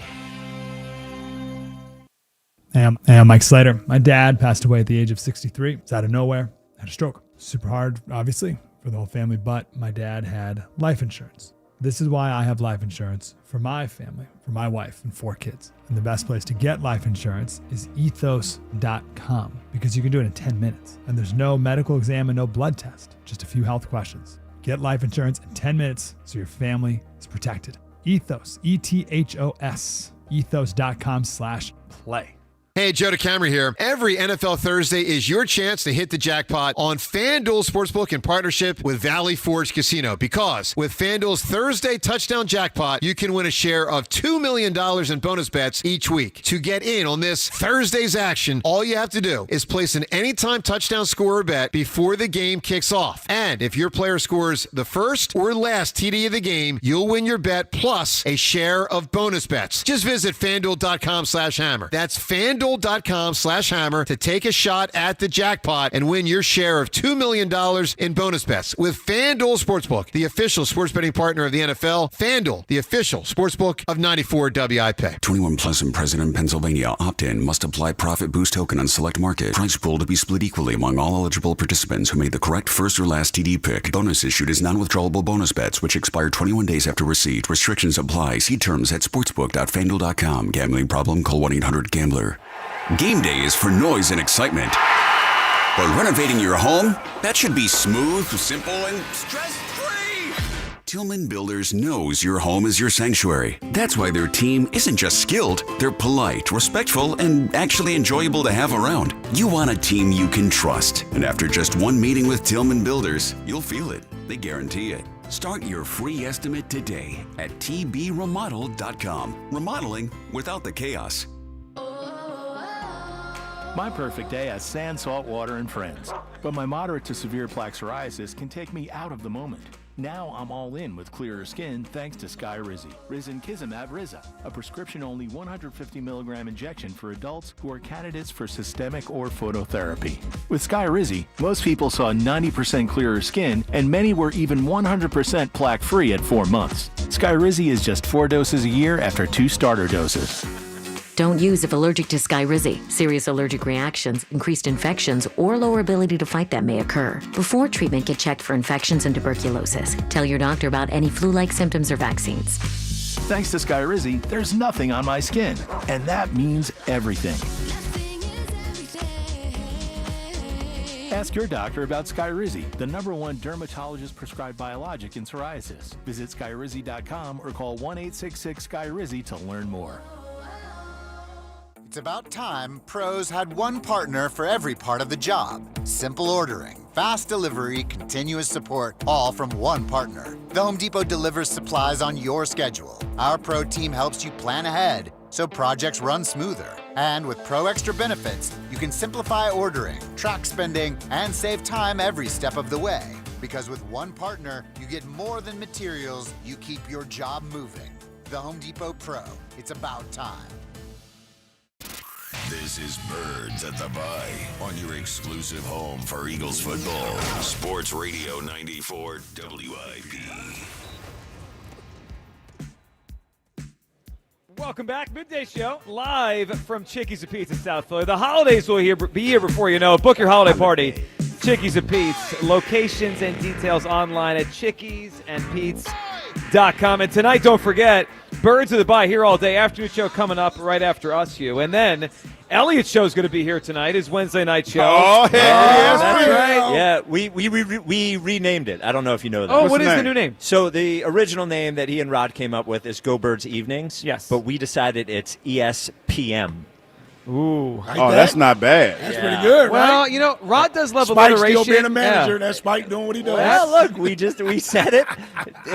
And I'm Mike Slater. My dad passed away at the age of 63. It's out of nowhere. Had a stroke. Super hard, obviously, for the whole family, but my dad had life insurance. This is why I have life insurance for my family, for my wife and 4 kids. And the best place to get life insurance is ethos.com because you can do it in 10 minutes. And there's no medical exam and no blood test, just a few health questions. Get life insurance in 10 minutes so your family is protected. Ethos, ETHOS, ethos.com/play. Hey, Joe DeCamera here. Every NFL Thursday is your chance to hit the jackpot on FanDuel Sportsbook in partnership with Valley Forge Casino. Because with FanDuel's Thursday touchdown jackpot, you can win a share of $2 million in bonus bets each week. To get in on this Thursday's action, all you have to do is place an anytime touchdown scorer bet before the game kicks off. And if your player scores the first or last TD of the game, you'll win your bet plus a share of bonus bets. Just visit FanDuel.com/hammer. That's FanDuel.com/hammer to take a shot at the jackpot and win your share of $2 million in bonus bets with FanDuel Sportsbook, the official sports betting partner of the NFL. FanDuel, the official sportsbook of 94 WIP. 21 plus and present in Pennsylvania. Opt-in. Must apply profit boost token on select market. Prize pool to be split equally among all eligible participants who made the correct first or last TD pick. Bonus issued is non-withdrawable bonus bets which expire 21 days after receipt. Restrictions apply. See terms at sportsbook.fanduel.com. Gambling problem? Call 1-800-GAMBLER. Game day is for noise and excitement. But renovating your home? That should be smooth, simple, and stress-free. Tillman Builders knows your home is your sanctuary. That's why their team isn't just skilled, they're polite, respectful, and actually enjoyable to have around. You want a team you can trust. And after just one meeting with Tillman Builders, you'll feel it. They guarantee it. Start your free estimate today at tbremodel.com. Remodeling without the chaos. My perfect day has sand, salt water, and friends. But my moderate to severe plaque psoriasis can take me out of the moment. Now I'm all in with clearer skin thanks to Skyrizi. Risankizumab Riza, a prescription-only 150 milligram injection for adults who are candidates for systemic or phototherapy. With Skyrizi, most people saw 90% clearer skin, and many were even 100% plaque-free at 4 months. Skyrizi is just 4 doses a year after 2 starter doses. Don't use if allergic to Skyrizi. Serious allergic reactions, increased infections, or lower ability to fight them may occur. Before treatment, get checked for infections and tuberculosis. Tell your doctor about any flu-like symptoms or vaccines. Thanks to Skyrizi, there's nothing on my skin, and that means everything. Ask your doctor about Skyrizi, the #1 dermatologist-prescribed biologic in psoriasis. Visit Skyrizi.com or call 1-866-SKYRIZI to learn more. It's about time pros had one partner for every part of the job. Simple ordering, fast delivery, continuous support, all from one partner. The Home Depot delivers supplies on your schedule. Our pro team helps you plan ahead so projects run smoother. And with Pro Extra benefits, you can simplify ordering, track spending, and save time every step of the way. Because with one partner, you get more than materials, you keep your job moving. The Home Depot Pro. It's about time. This is Birds at the Bye on your exclusive home for Eagles football. Sports Radio 94 WIP. Welcome back. Midday Show, live from Chickie's and Pete's in South Philly. The holidays will be here before you know it. Book your holiday party. Chickie's and Pete's. Locations and details online at chickiesandpete's.com. And tonight, don't forget, Birds of the Bye here all day. Afternoon show coming up right after us, Hugh. And then Elliot's show is going to be here tonight, his Wednesday night show. Oh, that's right. Yeah, we renamed it. I don't know if you know that. Oh, what is the new name? So the original name that he and Rod came up with is Go Birds Evenings. Yes. But we decided it's ESPM. Ooh. Oh, that's not bad. That's pretty good, Well, right? you know, Rod does love Spike alliteration. still being a manager. Yeah. That's Spike doing what he does. Well, look, we said it.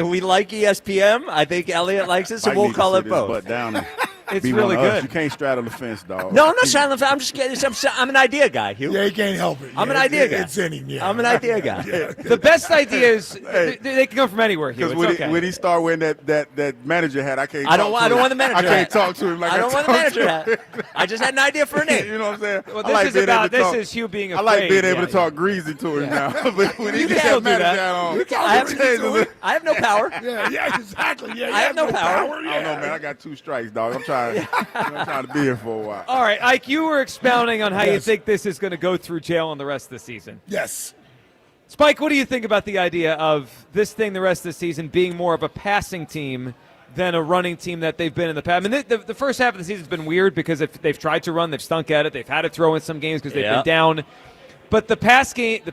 We like ESPM. I think Elliot likes it, so Mike we'll needs call to it sit his both. butt down and It's be really one of us. good. You can't straddle the fence, dog. No, I'm not trying to. I'm just kidding. I'm an idea guy, Hugh. Yeah, he can't help it. I'm Yeah, an idea guy. It's in him, yeah. I'm an idea guy. The best ideas, they can come from anywhere, Hugh. Because It's okay. when he start wearing that manager hat, I can't. I don't want the manager I hat. can't talk to him like I don't want the manager hat. I just had an idea for a name. You know what I'm saying? Well, I this like is Hugh being I afraid. like being able Yeah, to talk greasy to him now. But when he You gets can still that do manager that. hat on, I have no power. Yeah, exactly. Yeah, I have no power. I don't know, man. I got 2 strikes, dog. I'm trying trying to be here for a while. All right, Ike, you were expounding on how you Yes. think this is going to go through Jalen the rest of the season. Yes. Spike, what do you think about the idea of this thing the rest of the season being more of a passing team than a running team that they've been in the past? I mean, the first half of the season has been weird because if they've tried to run, they've stunk at it. They've had to throw in some games because they've been down. But the pass game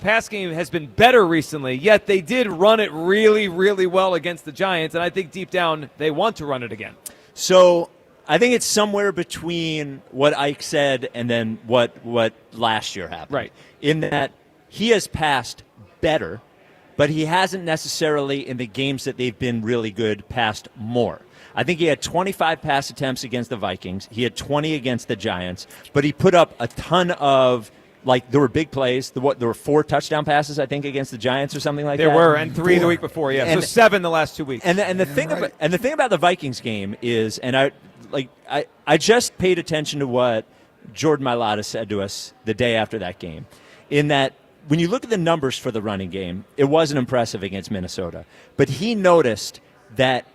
has been better recently, yet they did run it really, really well against the Giants, and I think deep down they want to run it again. So I think it's somewhere between what Ike said and then what last year happened. Right. In that he has passed better, but he hasn't necessarily, in the games that they've been really good, passed more. I think he had 25 pass attempts against the Vikings. He had 20 against the Giants, but he put up a ton of, there were big plays. There were 4 touchdown passes, I think, against the Giants or something like that. There were, and 3 the week before, yeah. So 7 the last 2 weeks. And the thing about the Vikings game is, and I just paid attention to what Jordan Mailata said to us the day after that game, in that when you look at the numbers for the running game, it wasn't impressive against Minnesota. But he noticed that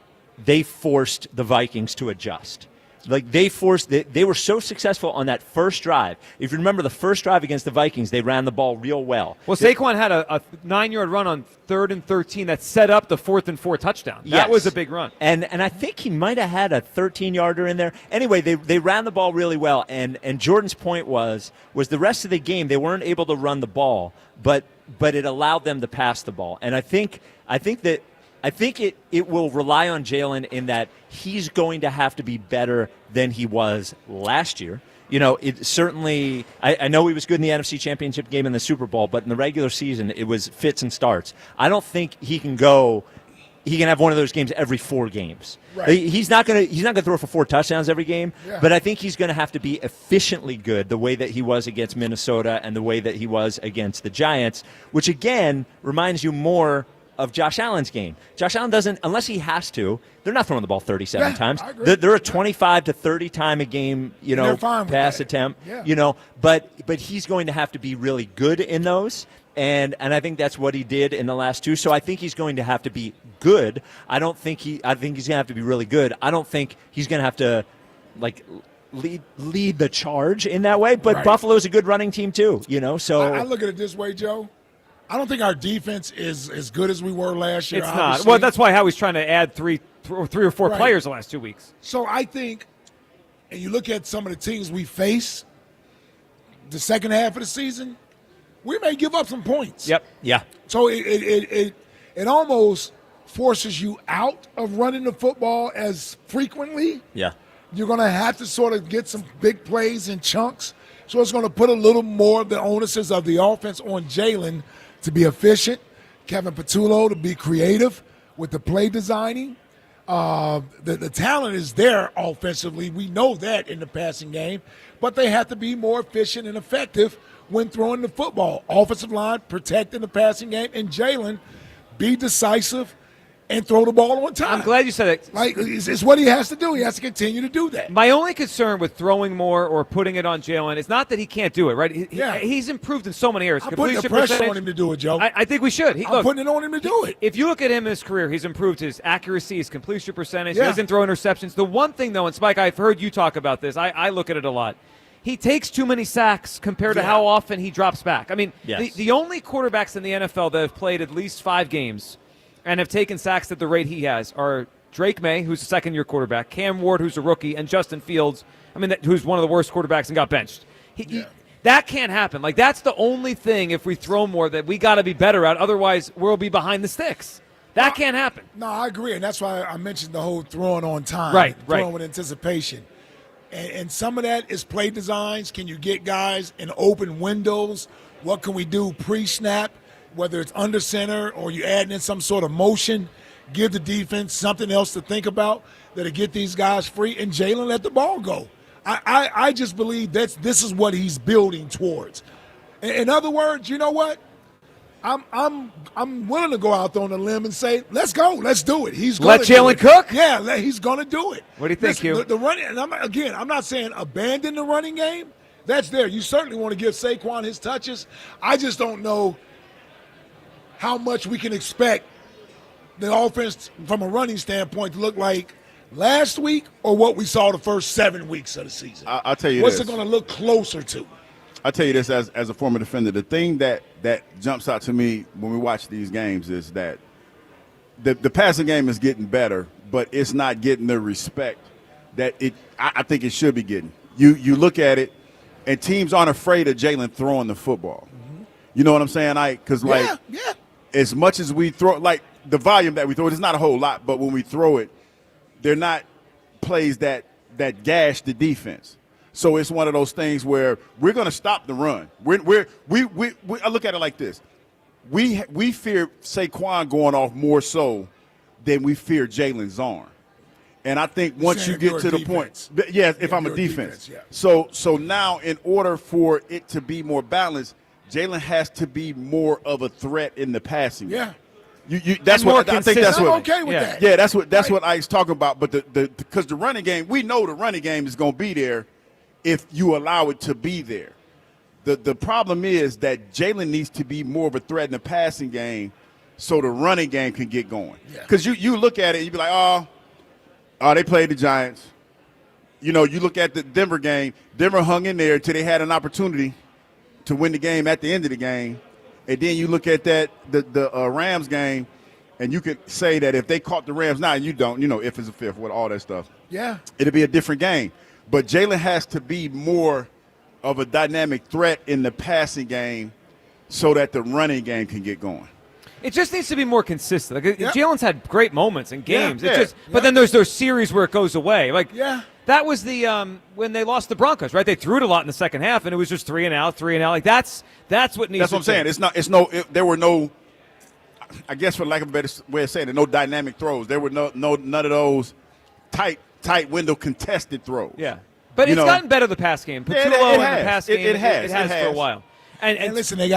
they forced the Vikings to adjust. They were so successful on that first drive. If you remember the first drive against the Vikings, they ran the ball real well. Well, Saquon had a 9-yard run on 3rd and 13 that set up the 4th and 4 touchdown. That was a big run. And I think he might have had a 13-yarder in there. Anyway, they ran the ball really well. And Jordan's point was the rest of the game they weren't able to run the ball, but it allowed them to pass the ball. And I think it will rely on Jalen in that he's going to have to be better than he was last year. It certainly – I know he was good in the NFC Championship game in the Super Bowl, but in the regular season it was fits and starts. I don't think he can have one of those games every 4 games. Right. He's not going to throw for 4 touchdowns every game, but I think he's going to have to be efficiently good the way that he was against Minnesota and the way that he was against the Giants, which again reminds you more – of Josh Allen's game. Josh Allen doesn't, unless he has to, they're not throwing the ball 37 times. They're a 25 to 30 time a game, pass attempt, but he's going to have to be really good in those. And I think that's what he did in the last 2. So I think he's going to have to be good. I think he's going to have to be really good. I don't think he's going to have to lead the charge in that way, but Buffalo's a good running team too, So I look at it this way, Joe. I don't think our defense is as good as we were last year. It's not. Well, that's why Howie's trying to add three or 4 players the last 2 weeks. So I think, and you look at some of the teams we face, the second half of the season, we may give up some points. Yep. Yeah. So it almost forces you out of running the football as frequently. Yeah. You're going to have to sort of get some big plays in chunks. So it's going to put a little more of the onus of the offense on Jalen to be efficient, Kevin Patullo to be creative with the play designing. The talent is there offensively. We know that in the passing game. But they have to be more efficient and effective when throwing the football. Offensive line, protecting the passing game, and Jalen, be decisive and throw the ball on time. I'm glad you said that. It's what he has to do. He has to continue to do that. My only concern with throwing more or putting it on Jalen is not that he can't do it, right? He's improved in so many areas. I'm putting the pressure on him to do it, Joe. I think we should. I'm putting it on him to do it. If you look at him in his career, he's improved his accuracy, his completion percentage. He doesn't throw interceptions. The one thing, though, and Spike, I've heard you talk about this. I look at it a lot. He takes too many sacks compared to how often he drops back. I mean, the only quarterbacks in the NFL that have played at least 5 games and have taken sacks at the rate he has are Drake May, who's a second-year quarterback, Cam Ward, who's a rookie, and Justin Fields, who's one of the worst quarterbacks and got benched. That can't happen. That's the only thing, if we throw more, that we got to be better at. Otherwise, we'll be behind the sticks. That can't happen. No, I agree, and that's why I mentioned the whole throwing on time. Throwing with anticipation. And some of that is play designs. Can you get guys in open windows? What can we do pre-snap? Whether it's under center or you add in some sort of motion, give the defense something else to think about that'll get these guys free, and Jalen let the ball go. I just believe this is what he's building towards. In other words, you know what? I'm willing to go out there on a limb and say, let's go, let's do it. He's let Jalen cook. Yeah, he's going to do it. What do you think, Hugh? The running, and I'm not saying abandon the running game. That's there. You certainly want to give Saquon his touches. I just don't know how much we can expect the offense from a running standpoint to look like last week or what we saw the first 7 weeks of the season? I'll tell you What's this. it going to look closer to? I'll tell you this as a former defender. The thing that jumps out to me when we watch these games is that the passing game is getting better, but it's not getting the respect that I think it should be getting. You look at it, and teams aren't afraid of Jalen throwing the football. Mm-hmm. You know what I'm saying? Because as much as we throw, like the volume that we throw, it's not a whole lot, but when we throw it, they're not plays that gash the defense. So it's one of those things where we're going to stop the run. I look at it like this: we fear Saquon going off more so than we fear Jalen's arm. And I think once you get to the point, if I'm a defense. So now in order for it to be more balanced, Jalen has to be more of a threat in the passing game. That's what I think. That's what I'm okay with that. Yeah, that's what Ike's talking about. But because the running game, we know the running game is going to be there if you allow it to be there. The problem is that Jalen needs to be more of a threat in the passing game so the running game can get going. Because you look at it and you be like, oh, they played the Giants. You look at the Denver game. Denver hung in there until they had an opportunity to win the game at the end of the game. And then you look at the Rams game, and you could say that if they caught the Rams now, and you don't, if it's a fifth, with all that stuff. Yeah. It'll be a different game. But Jalen has to be more of a dynamic threat in the passing game so that the running game can get going. It just needs to be more consistent. Jalen's had great moments in games. But then there's those series where it goes away. That was the when they lost the Broncos, right? They threw it a lot in the second half, and it was just 3 and out. Like that's what needs. That's what I'm saying. There were no. I guess for lack of a better way of saying it, no dynamic throws. There were none of those tight window contested throws. Yeah, but it's gotten better the pass game. Patullo in the pass game. It has for a while. And listen, they've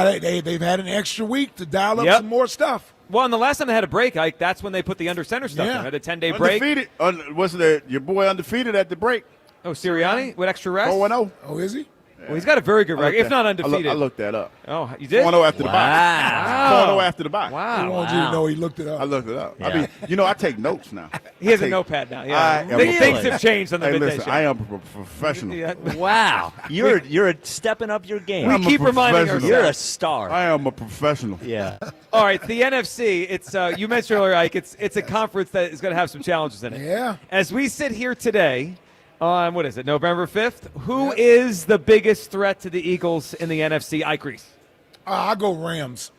had an extra week to dial up some more stuff. Well, and the last time they had a break, Ike, that's when they put the under center stuff in. They had a 10-day break. Undefeated. Your boy undefeated at the break. Oh, Sirianni with extra rest? 4-0. Oh, is he? Well, he's got a very good record, if not undefeated. I looked that up. Oh, you did? 4-0 after the bye. 4-0 after the bye. Wow. He wanted you to know he looked it up. I looked it up. Yeah. I mean, I take notes now. He has a notepad now. Yeah. Things have changed on the midday show. I am a professional. Wow. You're stepping up your game. We keep reminding ourselves. You're a star. I am a professional. Yeah. All right, the NFC, it's you mentioned earlier, Ike, it's a conference that is going to have some challenges in it. Yeah. As we sit here today, on, what is it, November 5th? Who is the biggest threat to the Eagles in the NFC? Ike Reese. I go Rams.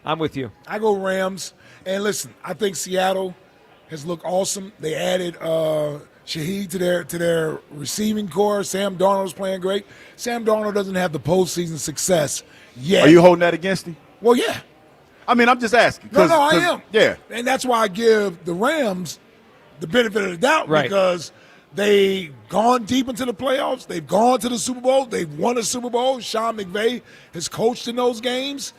I'm with you. I go Rams. And listen, I think Seattle has looked awesome. They added Shaheed to their receiving core. Sam Darnold's playing great. Sam Darnold doesn't have the postseason success yet. Are you holding that against him? Well, yeah. I mean, I'm just asking. No, I am. Yeah. And that's why I give the Rams the benefit of the doubt because they've gone deep into the playoffs. They've gone to the Super Bowl. They've won a Super Bowl. Sean McVay has coached in those games.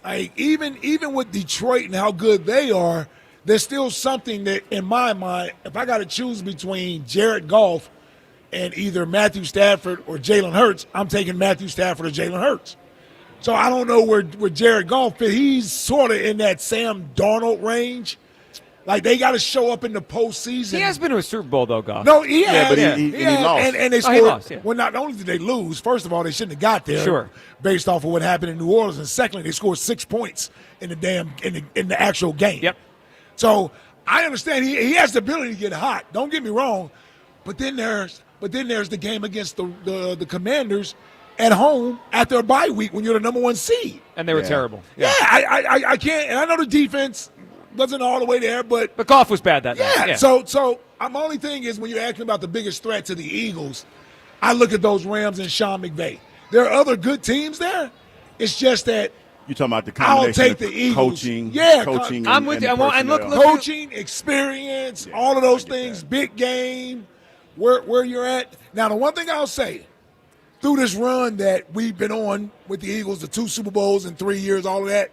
Even with Detroit and how good they are, there's still something that, in my mind, if I got to choose between Jared Goff and either Matthew Stafford or Jalen Hurts, I'm taking Matthew Stafford or Jalen Hurts. So I don't know where Jared Goff fits. He's sort of in that Sam Darnold range. Like, they got to show up in the postseason. He has been to a Super Bowl, though, Goff. No, he has. But he lost. And they scored. He lost, Well, not only did they lose, first of all, they shouldn't have got there. Sure. Based off of what happened in New Orleans. And secondly, they scored 6 points in the actual game. Yep. So I understand he has the ability to get hot. Don't get me wrong. But then there's the game against the Commanders at home at their bye week when you're the number 1 seed. And they were terrible. Yeah, I can't. And I know the defense wasn't all the way there, but Goff was bad that night. Yeah. So my only thing is when you're asking about the biggest threat to the Eagles, I look at those Rams and Sean McVay. There are other good teams there. It's just that you're talking about the combination I'll take the Eagles. Coaching. I'm with you. And look, coaching, experience, all of those things, big game, where you're at. Now, the one thing I'll say, through this run that we've been on with the Eagles, the 2 Super Bowls in 3 years, all of that,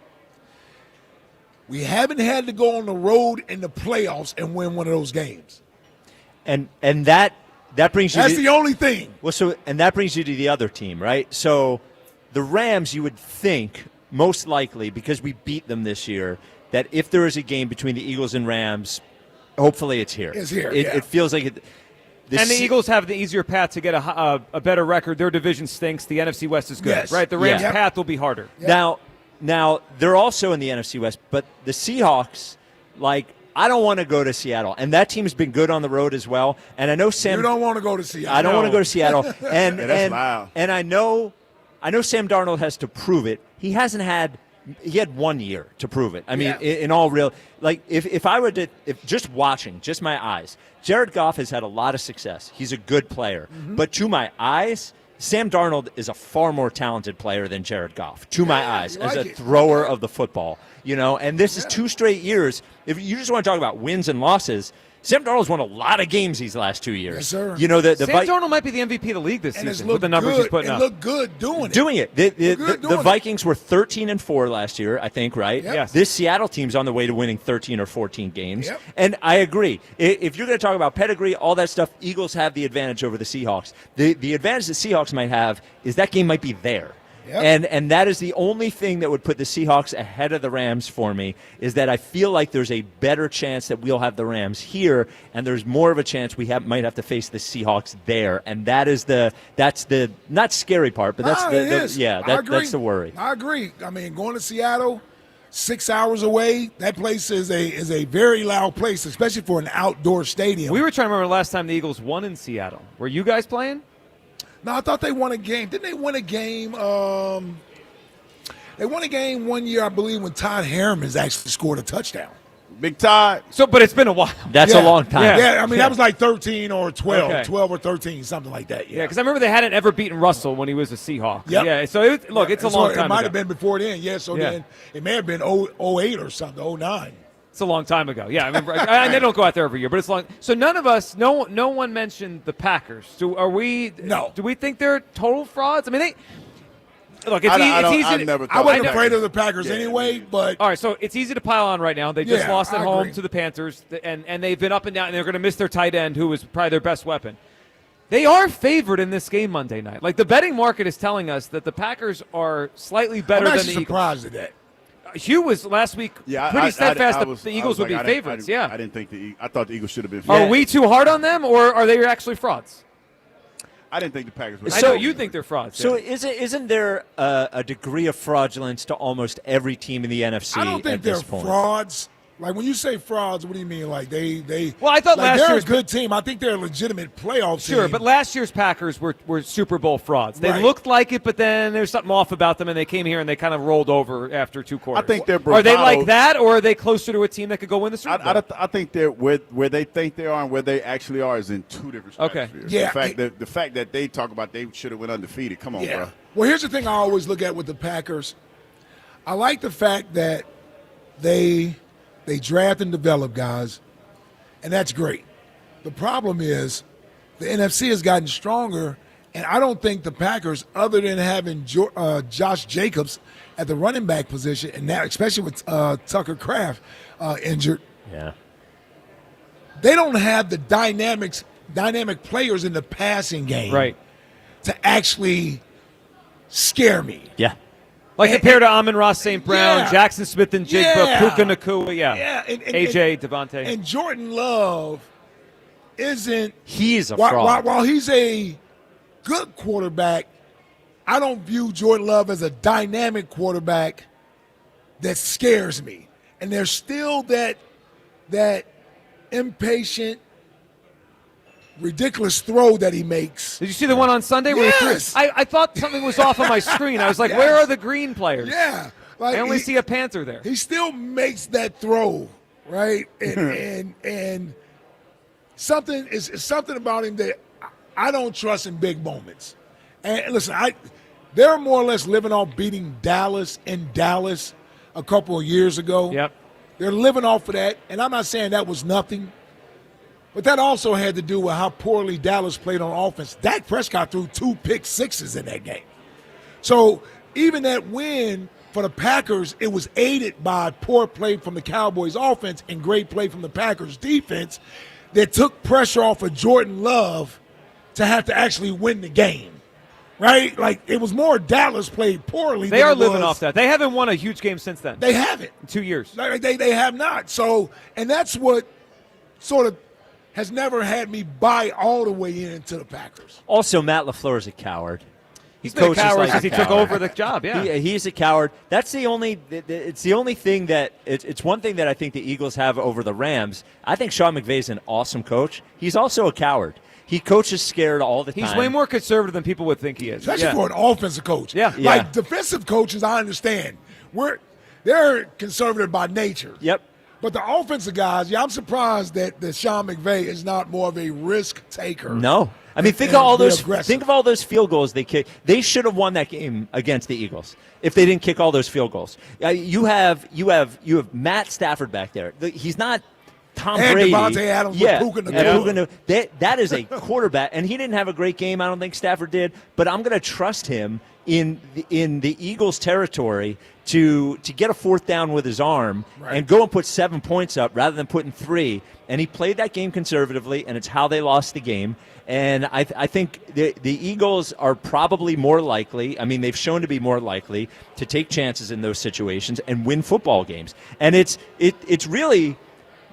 we haven't had to go on the road in the playoffs and win one of those games. And that brings you. That's the only thing. Well, and that brings you to the other team, right? So the Rams, you would think, most likely, because we beat them this year, that if there is a game between the Eagles and Rams, hopefully it's here. It's here, It feels like it. And the Eagles have the easier path to get a better record. Their division stinks. The NFC West is good, right? The Rams' path will be harder. Now they're also in the NFC West, but the Seahawks, I don't want to go to Seattle, and that team's been good on the road as well. And I know Sam. You don't want to go to Seattle. I don't want to go to Seattle, and that's loud. And I know Sam Darnold has to prove it. He hasn't had. He had 1 year to prove it. I mean, in all real, if I were to, just watching, just my eyes, Jared Goff has had a lot of success. He's a good player, but to my eyes, Sam Darnold is a far more talented player than Jared Goff, to my eyes, as a thrower of the football. And this is 2 straight years. If you just want to talk about wins and losses, Sam Darnold's won a lot of games these last 2 years. Yes, sir. Sam Darnold might be the MVP of the league this season with the numbers he's putting up. And look good doing it. Doing it. The Vikings were 13-4 last year, I think, right? Yep. Yes. This Seattle team's on the way to winning 13 or 14 games. Yep. And I agree. If you're going to talk about pedigree, all that stuff, Eagles have the advantage over the Seahawks. The advantage the Seahawks might have is that game might be there. Yep. And that is the only thing that would put the Seahawks ahead of the Rams for me, is that I feel like there's a better chance that we'll have the Rams here, and there's more of a chance we might have to face the Seahawks there. And that's the not scary part, but that's that's the worry. I agree. I mean, going to Seattle, 6 hours away, that place is a very loud place, especially for an outdoor stadium. We were trying to remember the last time the Eagles won in Seattle. Were you guys playing? No, I thought they won a game. Didn't they win a game? They won a game 1 year, I believe, when Todd Herman's actually scored a touchdown. Big Todd. But it's been a while. That's a long time. Yeah, I mean, that was like 13 or 12, Okay. 12 or 13, something like that. Yeah, because I remember they hadn't ever beaten Russell when he was a Seahawk. Yep. Yeah, so it's a long time It might ago. have been before then, then it may have been 08 or something, 09. It's a long time ago. Yeah, I remember. And they don't go out there every year, but it's long. So none of us, no one mentioned the Packers. No. Do we think they're total frauds? I mean, look. It's easy. I wasn't afraid of the Packers anyway, but all right. So it's easy to pile on right now. They just lost at home to the Panthers, and they've been up and down. And they're going to miss their tight end, who was probably their best weapon. They are favored in this game Monday night. Like, the betting market is telling us that the Packers are slightly better than the Eagles. I'm surprised at that. Hugh was last week pretty steadfast that the Eagles would be favorites. I didn't think I thought the Eagles should have been favorites. Are we too hard on them, or are they actually frauds? I didn't think the Packers were. I know you think they're frauds. So isn't there a degree of fraudulence to almost every team in the NFC? I don't think at they're this point? frauds. Like, when you say frauds, what do you mean? Like, they Well, I thought last they're year's a good team. I think they're a legitimate playoff team. Sure, but last year's Packers were Super Bowl frauds. They looked like it, but then there's something off about them, and they came here and they kind of rolled over after 2 quarters. I think they're Are they bravado. like that, or are they closer to a team that could go win the Super Bowl? I think they're where they think they are and where they actually are is in 2 different stratospheres. Yeah. The fact that they talk about they should have went undefeated. Come on, bro. Well, here's the thing I always look at with the Packers. I like the fact that they draft and develop guys, and that's great. The problem is the NFC has gotten stronger, and I don't think the Packers, other than having Josh Jacobs at the running back position, and now especially with Tucker Kraft injured, they don't have the dynamic players in the passing game to actually scare me. Yeah. Like compared to Amon-Ra St. Brown, Jackson Smith and Jigba, Puka Nacua, and AJ, Devontae. And Jordan Love isn't. He's a fraud. While he's a good quarterback, I don't view Jordan Love as a dynamic quarterback that scares me. And there's still that impatient, ridiculous throw that he makes. Did you see the one on Sunday? Yes. Where I thought something was off on my screen. I was like, where are the green players? Yeah. I only see a Panther there. He still makes that throw, right? And something about him that I don't trust in big moments. And listen, they're more or less living off beating Dallas in Dallas a couple of years ago. Yep. They're living off of that, and I'm not saying that was nothing. But that also had to do with how poorly Dallas played on offense. Dak Prescott threw 2 pick sixes in that game. So even that win for the Packers, it was aided by poor play from the Cowboys offense and great play from the Packers defense that took pressure off of Jordan Love to have to actually win the game. Right? Like, it was more Dallas played poorly. They are living off that. They haven't won a huge game since then. They haven't. In 2 years. They have not. So, and that's what sort of has never had me buy all the way into the Packers. Also, Matt LaFleur is a coward. He's been a coward since he took over the job. Yeah, he's a coward. That's the only. It's the only thing that it's one thing that I think the Eagles have over the Rams. I think Sean McVay is an awesome coach. He's also a coward. He coaches scared all the time. He's way more conservative than people would think he is. Especially for an offensive coach. Yeah. Like defensive coaches, I understand. They're conservative by nature. Yep. But the offensive guys, I'm surprised that Sean McVay is not more of a risk taker. No. I mean, think of all those field goals they kicked. They should have won that game against the Eagles if they didn't kick all those field goals. You have Matt Stafford back there. He's not Tom Brady. Devontae Adams with Puka that is a quarterback, and he didn't have a great game. I don't think Stafford did, but I'm going to trust him in the Eagles' territory to get a fourth down with his arm and go and put 7 points up rather than putting 3. And he played that game conservatively, and it's how they lost the game. And I think the Eagles are probably more likely, I mean, they've shown to be more likely to take chances in those situations and win football games. And it's really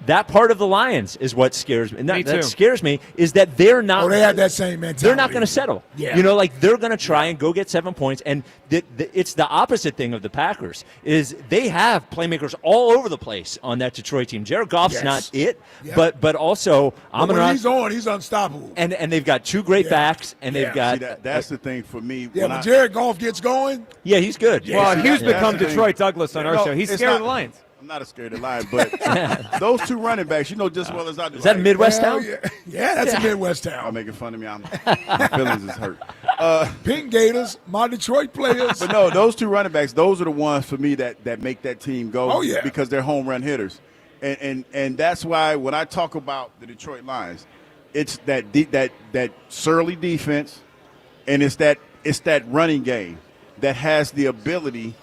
that part of the Lions is what scares me. That scares me is that they're not. Oh, they have that same mentality. They're not going to settle. Yeah. You know, like they're going to try and go get 7 points. And it's the opposite thing of the Packers is they have playmakers all over the place on that Detroit team. Jared Goff's not it, but also when he's on, he's unstoppable. And they've got 2 great backs, and they've got. See, that's the thing for me. Yeah, when Jared Goff gets going. Yeah, he's good. Well, Hugh's become Detroit Douglas on our show. He's scared of the Lions. I'm not scared of the Lions, but those 2 running backs, you know just as well as I do. Is that a Midwest town? Yeah, that's a Midwest town. Y'all making fun of me. My feelings is hurt. Pink Gators, my Detroit players. But no, those 2 running backs, those are the ones for me that make that team go. Oh, yeah. Because they're home run hitters, and that's why when I talk about the Detroit Lions, it's that surly defense, and it's that running game that has the ability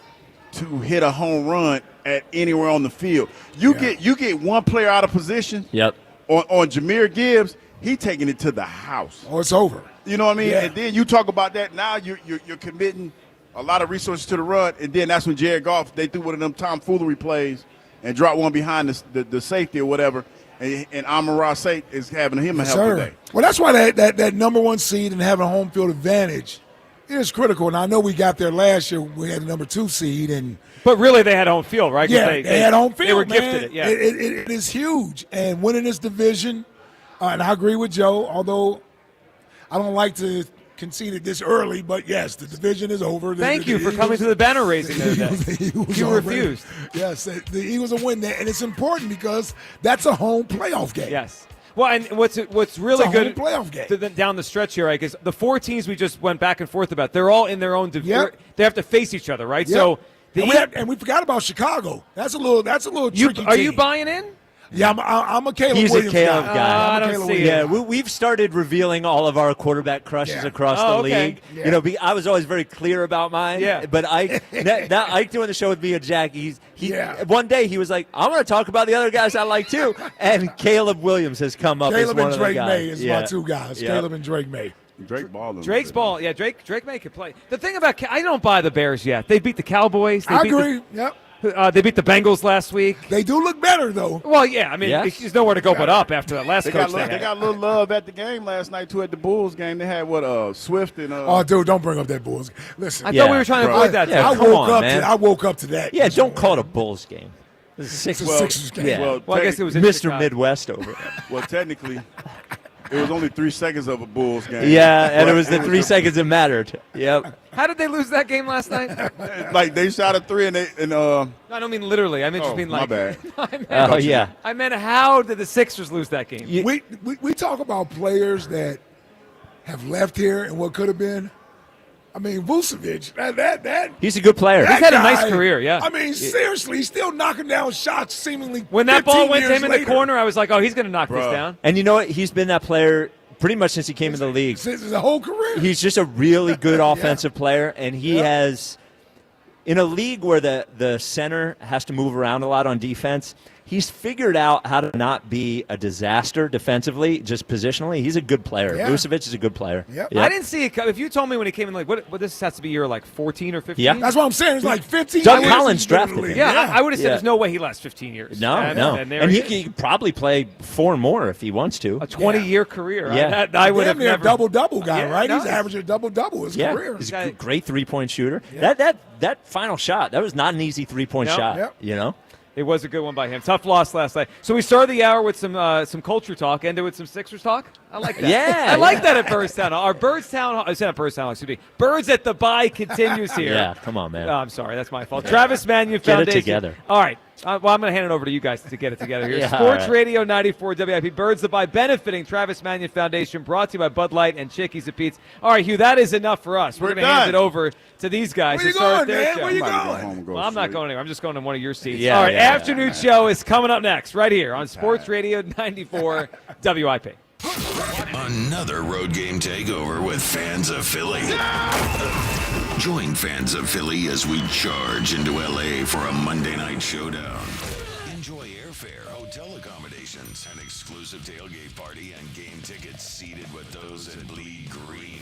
to hit a home run at anywhere on the field. You get one player out of position. Yep. On Jahmyr Gibbs, he taking it to the house. Oh, it's over. You know what I mean? Yeah. And then you talk about that. Now you're committing a lot of resources to the run, and then that's when Jared Goff, they threw one of them tomfoolery plays and dropped one behind the safety or whatever, and Amon-Ra St. is having him a hell of a day. Well, that's why that number 1 seed and having a home field advantage is critical. And I know we got there last year. We had the number 2 seed, but really they had home field, right? Yeah, they had home field. They were man. gifted it. Yeah, it is huge. And winning this division, and I agree with Joe. Although I don't like to concede it this early, but yes, the division is over. Thank you for coming to the banner raising. You refused. Yes, the Eagles will win that, and it's important because that's a home playoff game. Yes. Well, and what's really it's a good playoff game. Down the stretch here, right? Because the 4 teams we just went back and forth about, they're all in their own division. Yep. They have to face each other, right? Yep. So and we forgot about Chicago. That's a little tricky. Are team. you buying in? Yeah, I'm a Caleb He's Williams a Caleb guy. I don't see it. Yeah, we've started revealing all of our quarterback crushes across the league. Yeah. You know, I was always very clear about mine. Yeah. But now Ike doing the show with me and Jack, one day he was like, I want to talk about the other guys I like too. And Caleb Williams has come up as one of the guys. Caleb and Drake May is my 2 guys. Yeah. Caleb and Drake May. Drake's ball. Yeah, Drake May could play. The thing about I don't buy the Bears yet. They beat the Cowboys. I agree. Yep. They beat the Bengals last week. They do look better, though. Well, yeah. I mean, there's nowhere to go but up after that last coach. They got a little love at the game last night, too, at the Bulls game. They had, Swift and Oh, dude, don't bring up that Bulls. Listen. I thought we were trying to avoid that. Yeah, I woke up to that. Yeah, don't call it a Bulls game. This is It's a Sixers game. Yeah. Well, I guess it was in Mr. Chicago. Midwest over there. Well, technically, it was only 3 seconds of a Bulls game. Yeah, and it was the 3 seconds that mattered. Yep. How did they lose that game last night? Like they shot a 3 and No, I don't mean literally. I meant just mean my bad. I meant how did the Sixers lose that game? We talk about players that have left here and what could have been. I mean, Vucevic, that he's a good player. He's had a nice career, yeah. I mean, seriously, he's still knocking down shots seemingly. When that ball 15 went to years him in later. the corner, I was like, oh, he's going to knock this down. And you know what? He's been that player pretty much since he came in the league. Since his whole career. He's just a really good offensive player, and he has, in a league where the center has to move around a lot on defense, he's figured out how to not be a disaster defensively, just positionally. He's a good player. Yeah. Vucevic is a good player. Yep. Yep. I didn't see it. If you told me when he came in, like, what this has to be year like 14 or 15? Yeah. That's what I'm saying. It's like 15 Doug years Collins he's been in the drafted league. him. Yeah, I would have said Yeah. there's no way he lasts 15 years. No. And there And he he is. could probably play 4 more if he wants to. A 20-year career. Yeah. I would have Damn near never. double-double guy, Yeah, right? no, He's averaging double-double his career. He's a great three-point shooter. Yeah. That final shot, that was not an easy three-point No. shot. Yep. You know? It was a good one by him. Tough loss last night. So we started the hour with some culture talk, ended with some Sixers talk. I like that. Yeah, I like that at Birdstown. Our Birdstown, I said at Birdstown, excuse me. Birds at the Bye continues here. Yeah, come on, man. Oh, I'm sorry, that's my fault. Travis Mannion Get it Foundation. together. All right. Well, I'm going to hand it over to you guys to get it together here. Yeah, Sports all right. Radio 94 WIP. Birds the Bye benefiting Travis Mannion Foundation, brought to you by Bud Light and Chickies and Pete's. All right, Hugh, that is enough for us. We're going to hand it over to these guys. Where to you start going, their man? show. Where you I'm about to go going? home and go Well, I'm not sleep. going anywhere. I'm just going to one of your seats. Yeah, All right, yeah, afternoon show is coming up next, right here on Sports Radio 94 WIP. Another road game takeover with fans of Philly. Join fans of Philly as we charge into LA for a Monday night showdown. Enjoy airfare, hotel accommodations, an exclusive tailgate party, and game tickets seated with those that bleed green.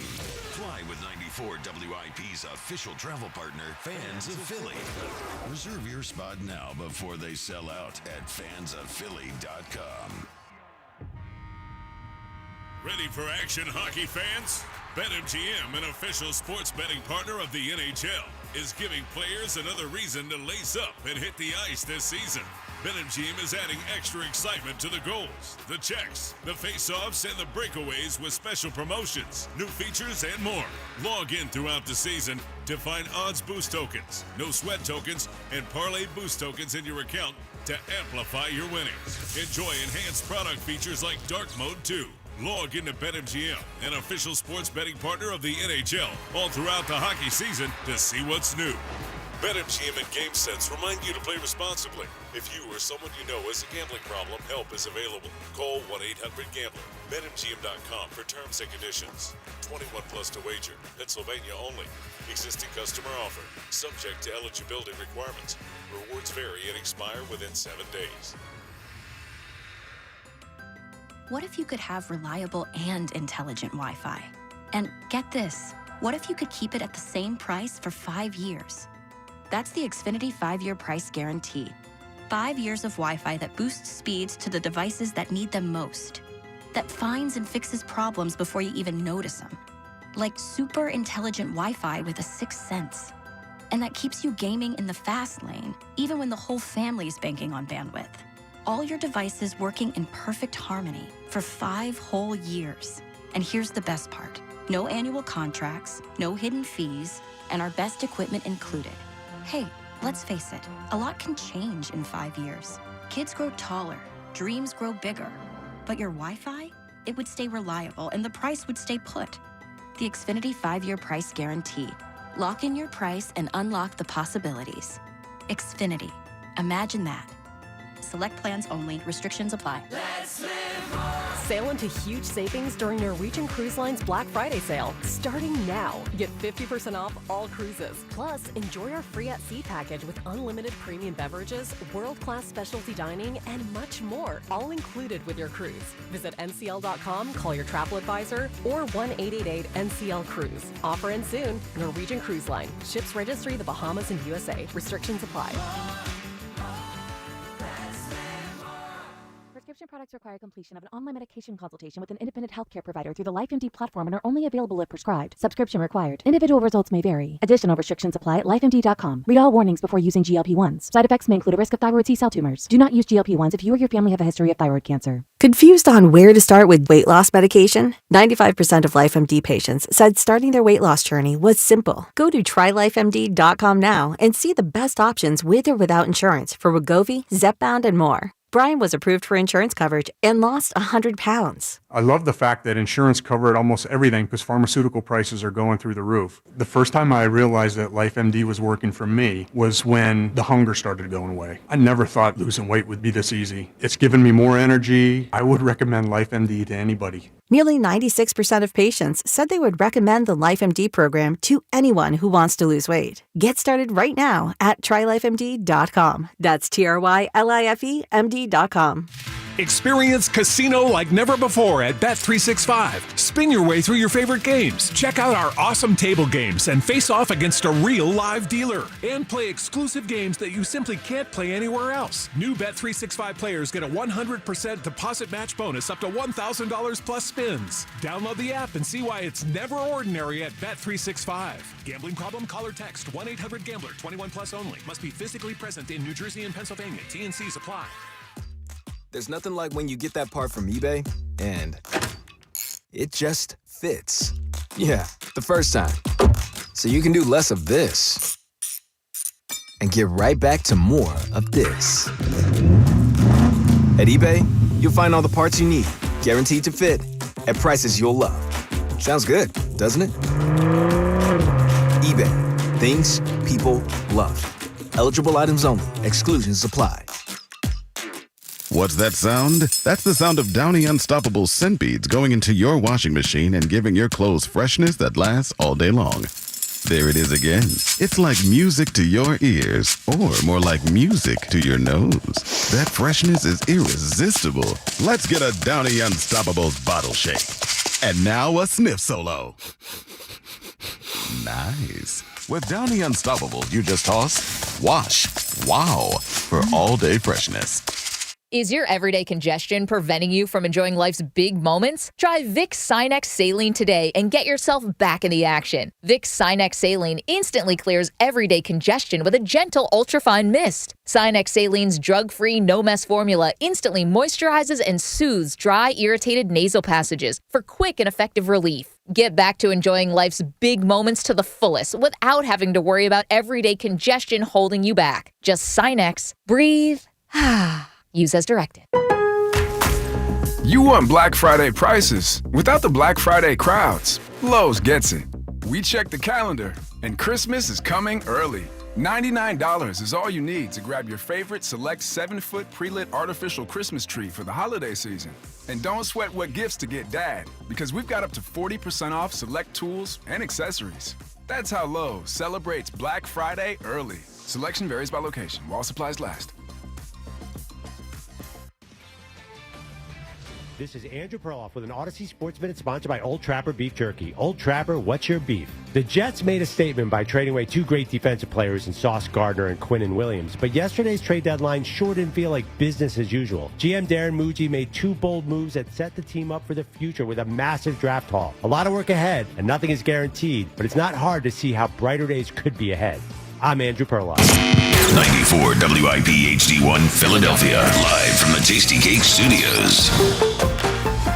Fly with 94 WIP's official travel partner, Fans of Philly. Reserve your spot now before they sell out at fansofphilly.com. Ready for action, hockey fans? BetMGM, an official sports betting partner of the NHL, is giving players another reason to lace up and hit the ice this season. BetMGM is adding extra excitement to the goals, the checks, the face-offs, and the breakaways with special promotions, new features, and more. Log in throughout the season to find odds boost tokens, no sweat tokens, and parlay boost tokens in your account to amplify your winnings. Enjoy enhanced product features like Dark Mode 2. Log into BetMGM, an official sports betting partner of the NHL, all throughout the hockey season to see what's new. BetMGM and GameSense remind you to play responsibly. If you or someone you know has a gambling problem, help is available. Call 1-800-GAMBLER. BetMGM.com for terms and conditions. 21 plus to wager. Pennsylvania only. Existing customer offer. Subject to eligibility requirements. Rewards vary and expire within 7 days. What if you could have reliable and intelligent Wi-Fi? And get this, what if you could keep it at the same price for 5 years? That's the Xfinity 5-year price guarantee. 5 years of Wi-Fi that boosts speeds to the devices that need them most. That finds and fixes problems before you even notice them. Like super intelligent Wi-Fi with a 6th sense. And that keeps you gaming in the fast lane, even when the whole family is banking on bandwidth. All your devices working in perfect harmony for 5 whole years. And here's the best part. No annual contracts, no hidden fees, and our best equipment included. Hey, let's face it, a lot can change in 5 years. Kids grow taller, dreams grow bigger. But your Wi-Fi? It would stay reliable and the price would stay put. The Xfinity 5-year price guarantee. Lock in your price and unlock the possibilities. Xfinity. Imagine that. Select plans only. Restrictions apply. Sail into huge savings during Norwegian Cruise Line's Black Friday sale. Starting now. Get 50% off all cruises. Plus, enjoy our free at sea package with unlimited premium beverages, world-class specialty dining, and much more, all included with your cruise. Visit ncl.com, call your travel advisor, or 1-888-NCL-CRUISE. Offer ends soon. Norwegian Cruise Line. Ships registry the Bahamas and USA. Restrictions apply. Prescription products require completion of an online medication consultation with an independent healthcare provider through the LifeMD platform and are only available if prescribed. Subscription required. Individual results may vary. Additional restrictions apply at lifemd.com. Read all warnings before using GLP-1s. Side effects may include a risk of thyroid C-cell tumors. Do not use GLP-1s if you or your family have a history of thyroid cancer. Confused on where to start with weight loss medication? 95% of LifeMD patients said starting their weight loss journey was simple. Go to trylifemd.com now and see the best options with or without insurance for Wegovy, Zepbound, and more. Brian was approved for insurance coverage and lost 100 pounds. I love the fact that insurance covered almost everything because pharmaceutical prices are going through the roof. The first time I realized that LifeMD was working for me was when the hunger started going away. I never thought losing weight would be this easy. It's given me more energy. I would recommend LifeMD to anybody. Nearly 96% of patients said they would recommend the LifeMD program to anyone who wants to lose weight. Get started right now at trylifemd.com. That's TRYLIFEMD.com. Experience casino like never before at Bet365. Spin your way through your favorite games. Check out our awesome table games and face off against a real live dealer. And play exclusive games that you simply can't play anywhere else. New Bet365 players get a 100% deposit match bonus up to $1,000 plus spins. Download the app and see why it's never ordinary at Bet365. Gambling problem? Call or text 1-800-GAMBLER. 21 plus only. Must be physically present in New Jersey and Pennsylvania. T&Cs apply. There's nothing like when you get that part from eBay and it just fits. Yeah, the first time. So you can do less of this and get right back to more of this. At eBay, you'll find all the parts you need, guaranteed to fit, at prices you'll love. Sounds good, doesn't it? eBay, things people love. Eligible items only. Exclusions apply. What's that sound? That's the sound of Downy Unstoppable scent beads going into your washing machine and giving your clothes freshness that lasts all day long. There it is again. It's like music to your ears, or more like music to your nose. That freshness is irresistible. Let's get a Downy Unstoppables bottle shake. And now a sniff solo. Nice. With Downy Unstoppables, you just toss, wash, wow, for all-day freshness. Is your everyday congestion preventing you from enjoying life's big moments? Try Vicks Sinex Saline today and get yourself back in the action. Vicks Sinex Saline instantly clears everyday congestion with a gentle ultrafine mist. Sinex Saline's drug-free, no-mess formula instantly moisturizes and soothes dry, irritated nasal passages for quick and effective relief. Get back to enjoying life's big moments to the fullest without having to worry about everyday congestion holding you back. Just Sinex, breathe, use as directed. You want Black Friday prices without the Black Friday crowds. Lowe's gets it. We check the calendar, and Christmas is coming early. $99 is all you need to grab your favorite select 7-foot pre-lit artificial Christmas tree for the holiday season. And don't sweat what gifts to get Dad, because we've got up to 40% off select tools and accessories. That's how Lowe's celebrates Black Friday early. Selection varies by location, while supplies last. This is Andrew Perloff with an Odyssey Sports Minute sponsored by Old Trapper Beef Jerky. Old Trapper, what's your beef? The Jets made a statement by trading away two great defensive players in Sauce Gardner and Quinnen Williams, but yesterday's trade deadline sure didn't feel like business as usual. GM Darren Muji made two bold moves that set the team up for the future with a massive draft haul. A lot of work ahead, and nothing is guaranteed, but it's not hard to see how brighter days could be ahead. I'm Andrew Perloff. 94 WIP HD1 Philadelphia, live from the Tasty Cake Studios.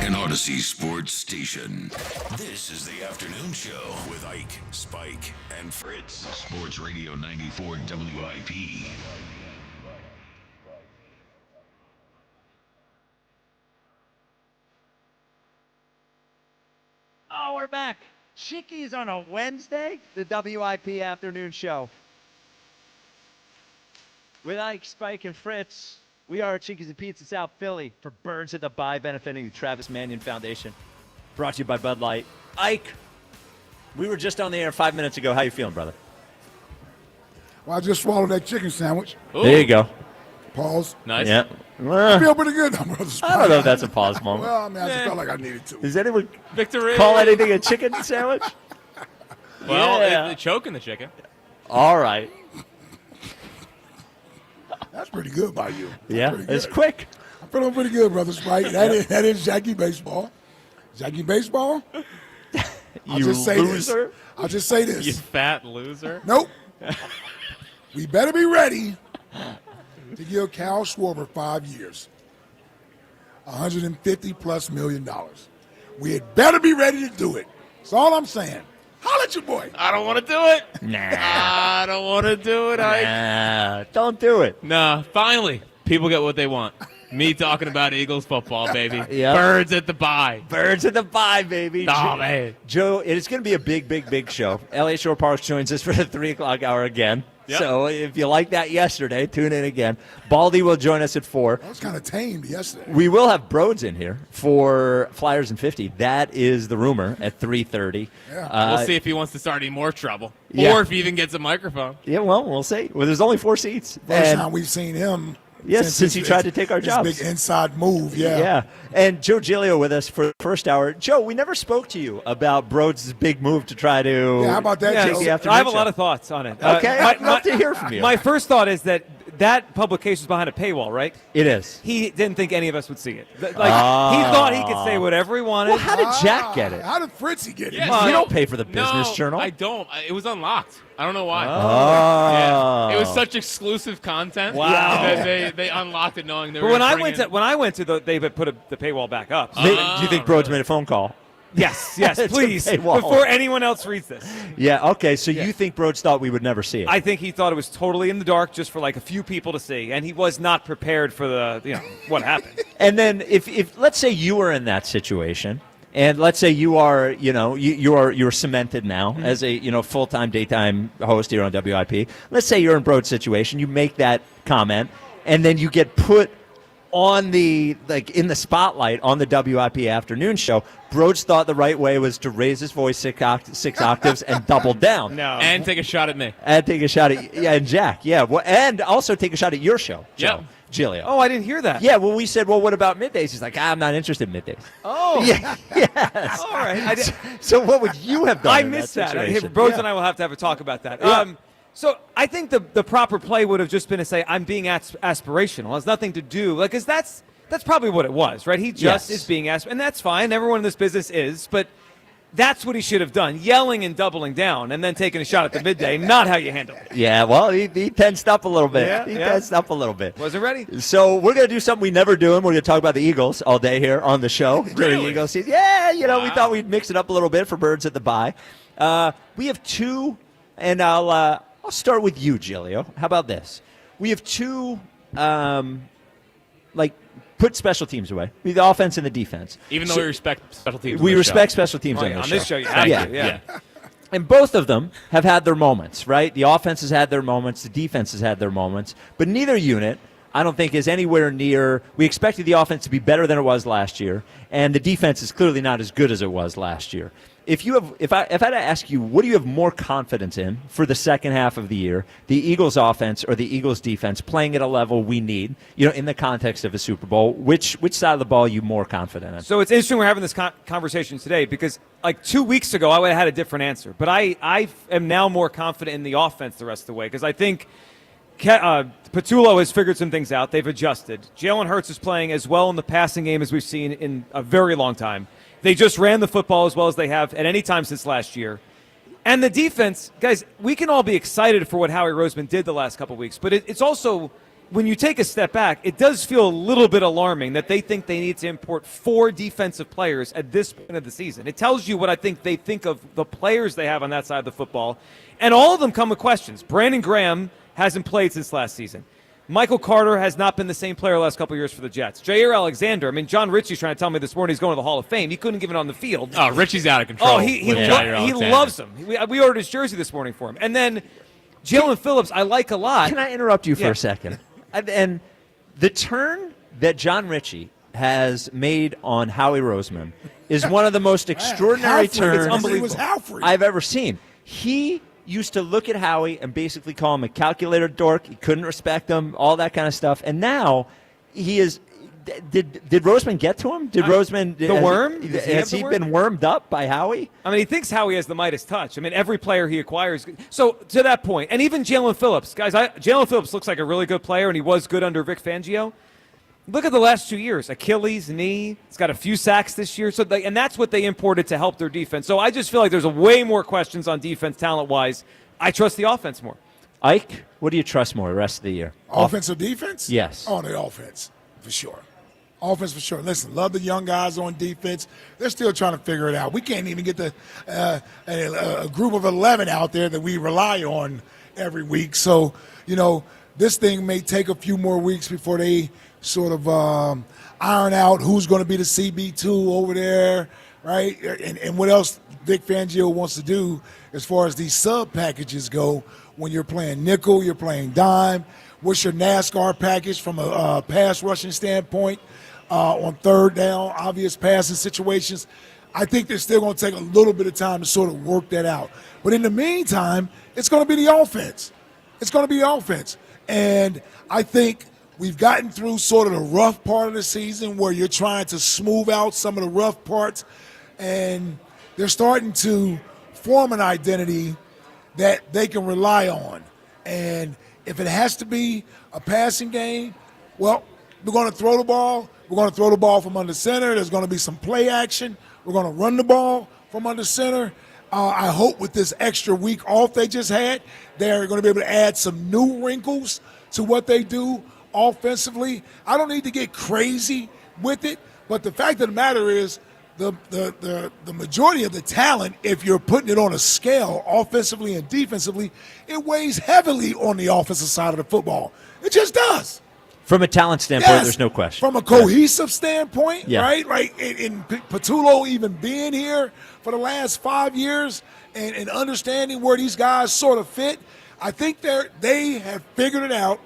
An Odyssey Sports Station. This is the afternoon show with Ike, Spike, and Fritz. Sports Radio 94 WIP. Oh, we're back. Chickie's on a Wednesday, the WIP afternoon show. With Ike, Spike, and Fritz, we are at Chickie's and Pete's in South Philly for Birds at the Bye, benefiting the Travis Manion Foundation. Brought to you by Bud Light. Ike, we were just on the air 5 minutes ago. How you feeling, brother? Well, I just swallowed that chicken sandwich. Ooh. There you go. Pause. Nice. Yeah. I feel pretty good now, brother. I don't know if that's a pause moment. Well, I mean, I just felt like I needed to. Does anyone Victory. call anything a chicken sandwich? Well, Yeah. they're choking the chicken. All right. That's pretty good by you. That's Yeah, pretty it's good. quick. I'm feeling pretty good, brother Spike. That is Jackie Baseball. Jackie Baseball? I'll You just say loser. this. I'll just say this. You fat loser. Nope. We better be ready to give Cal Schwarber 5 years. $150+ million. We had better be ready to do it. That's all I'm saying. Holla at your boy. I don't want to do it. Nah. I don't want to do it. Nah, don't do it. Nah, finally, people get what they want. Me talking about Eagles football, baby. Yep. Birds at the bye. Birds at the bye, baby. Oh, man. Joe, it's going to be a big, big, big show. Elliot Shore Parks joins us for the 3 o'clock hour again. Yep. So if you like that yesterday, tune in again. Baldy will join us at 4. That was kind of tamed yesterday. We will have Broads in here for Flyers and 50. That is the rumor at 3:30. Yeah. We'll see if he wants to start any more trouble, yeah. or if he even gets a microphone. Yeah, well, we'll see. Well, there's only 4 seats. First time we've seen him. Yes, since he tried to take our jobs. Big inside move, yeah. Yeah, and Joe Giglio with us for the first hour. Joe, we never spoke to you about Broads' big move to try to. Yeah, how about that, Joe? I have a lot of thoughts on it. Okay, I'd love to hear from you. My first thought is that publication is behind a paywall, right? It is. He didn't think any of us would see it. He thought he could say whatever he wanted. Well, how did Jack get it? How did Fritzy get it? You don't pay for the Business Journal. I don't. It was unlocked. I don't know why. Oh. Yeah. It was such exclusive content. Wow. That they unlocked it knowing they were. But when I went to they put the paywall back up. Do you think Broads made a phone call? Yes, please, paywall. before anyone else reads this. Yeah, okay, so you think Broads thought we would never see it? I think he thought it was totally in the dark just for like a few people to see, and he was not prepared for what happened. And then if let's say you were in that situation, and let's say you are, you're cemented now as a, full-time daytime host here on WIP. Let's say you're in Broad's situation, you make that comment, and then you get put on in the spotlight on the WIP afternoon show. Broads thought the right way was to raise his voice 6 octaves and double down. No. And take a shot at me. And take a shot at and Jack. Yeah. Well, and also take a shot at your show, Joe. Yep. Giglio. Oh, I didn't hear that. Yeah, well, we said, well, what about middays? He's like, I'm not interested in middays. Oh. Yeah, yes. All right. So what would you have done? I missed that. Broads and I will have to have a talk about that. Yeah. So I think the proper play would have just been to say, I'm being aspirational. It has nothing to do, because that's probably what it was, right? He just is being asked, and that's fine. Everyone in this business is, but that's what he should have done, yelling and doubling down and then taking a shot at the midday, not how you handle it. Yeah, well, he tensed up a little bit. Yeah, he tensed up a little bit. Wasn't ready. So we're going to do something we never do, and we're going to talk about the Eagles all day here on the show. Really? Eagles season. Yeah, we thought we'd mix it up a little bit for Birds at the Bye. We have 2, and I'll start with you, Giglio. How about this? We have 2, put special teams away. The offense and the defense. Even though we respect special teams. We respect special teams on this show. On this show, you have to. Yeah. And both of them have had their moments, right? The offense has had their moments. The defense has had their moments. But neither unit, I don't think, is anywhere near. We expected the offense to be better than it was last year, and the defense is clearly not as good as it was last year. If I had to ask you, what do you have more confidence in for the second half of the year, the Eagles offense or the Eagles defense playing at a level we need, in the context of a Super Bowl? Which side of the ball are you more confident in? So it's interesting we're having this conversation today because 2 weeks ago I would have had a different answer, but I am now more confident in the offense the rest of the way because I think Patullo has figured some things out. They've adjusted. Jalen Hurts is playing as well in the passing game as we've seen in a very long time. They just ran the football as well as they have at any time since last year. And the defense, guys, we can all be excited for what Howie Roseman did the last couple of weeks, but it's also, when you take a step back, it does feel a little bit alarming that they think they need to import 4 defensive players at this point of the season. It tells you what I think they think of the players they have on that side of the football. And all of them come with questions. Brandon Graham hasn't played since last season. Michael Carter has not been the same player the last couple of years for the Jets. Jair Alexander, John Ritchie's trying to tell me this morning he's going to the Hall of Fame. He couldn't give it on the field. Oh, Ritchie's out of control. Oh, he loves him. We ordered his jersey this morning for him. And then Jalen Phillips, I like a lot. Can I interrupt you for a second? And the turn that John Ritchie has made on Howie Roseman is one of the most extraordinary turns I've ever seen. He used to look at Howie and basically call him a calculator dork. He couldn't respect him, all that kind of stuff. And now he is. Did Roseman get to him? Did Roseman the worm? Has he been wormed up by Howie? He thinks Howie has the Midas touch. Every player he acquires. So to that point, and even Jalen Phillips, guys. Jalen Phillips looks like a really good player, and he was good under Vic Fangio. Look at the last 2 years. Achilles, knee. He's got a few sacks this year. And that's what they imported to help their defense. So I just feel like there's way more questions on defense talent-wise. I trust the offense more. Ike, what do you trust more the rest of the year? Offense or defense? Yes. Oh, the offense, for sure. Offense for sure. Listen, love the young guys on defense. They're still trying to figure it out. We can't even get a group of 11 out there that we rely on every week. So, this thing may take a few more weeks before they sort of iron out who's going to be the CB2 over there, right? And what else Vic Fangio wants to do as far as these sub packages go when you're playing nickel, you're playing dime. What's your NASCAR package from a pass rushing standpoint on third down, obvious passing situations? I think they're still going to take a little bit of time to sort of work that out. But in the meantime, it's going to be the offense. It's going to be the offense. And I think we've gotten through sort of the rough part of the season where you're trying to smooth out some of the rough parts, and they're starting to form an identity that they can rely on. And if it has to be a passing game, well, we're going to throw the ball. We're going to throw the ball from under center. There's going to be some play action. We're going to run the ball from under center. I hope with this extra week off they just had, they're going to be able to add some new wrinkles to what they do offensively. I don't need to get crazy with it, but the fact of the matter is the majority of the talent, if you're putting it on a scale offensively and defensively, it weighs heavily on the offensive side of the football. It just does. From a talent standpoint, Yes. there's no question. From a cohesive standpoint, Yeah. right? Like in Patullo even being here for the last 5 years and understanding where these guys sort of fit, I think they have figured it out.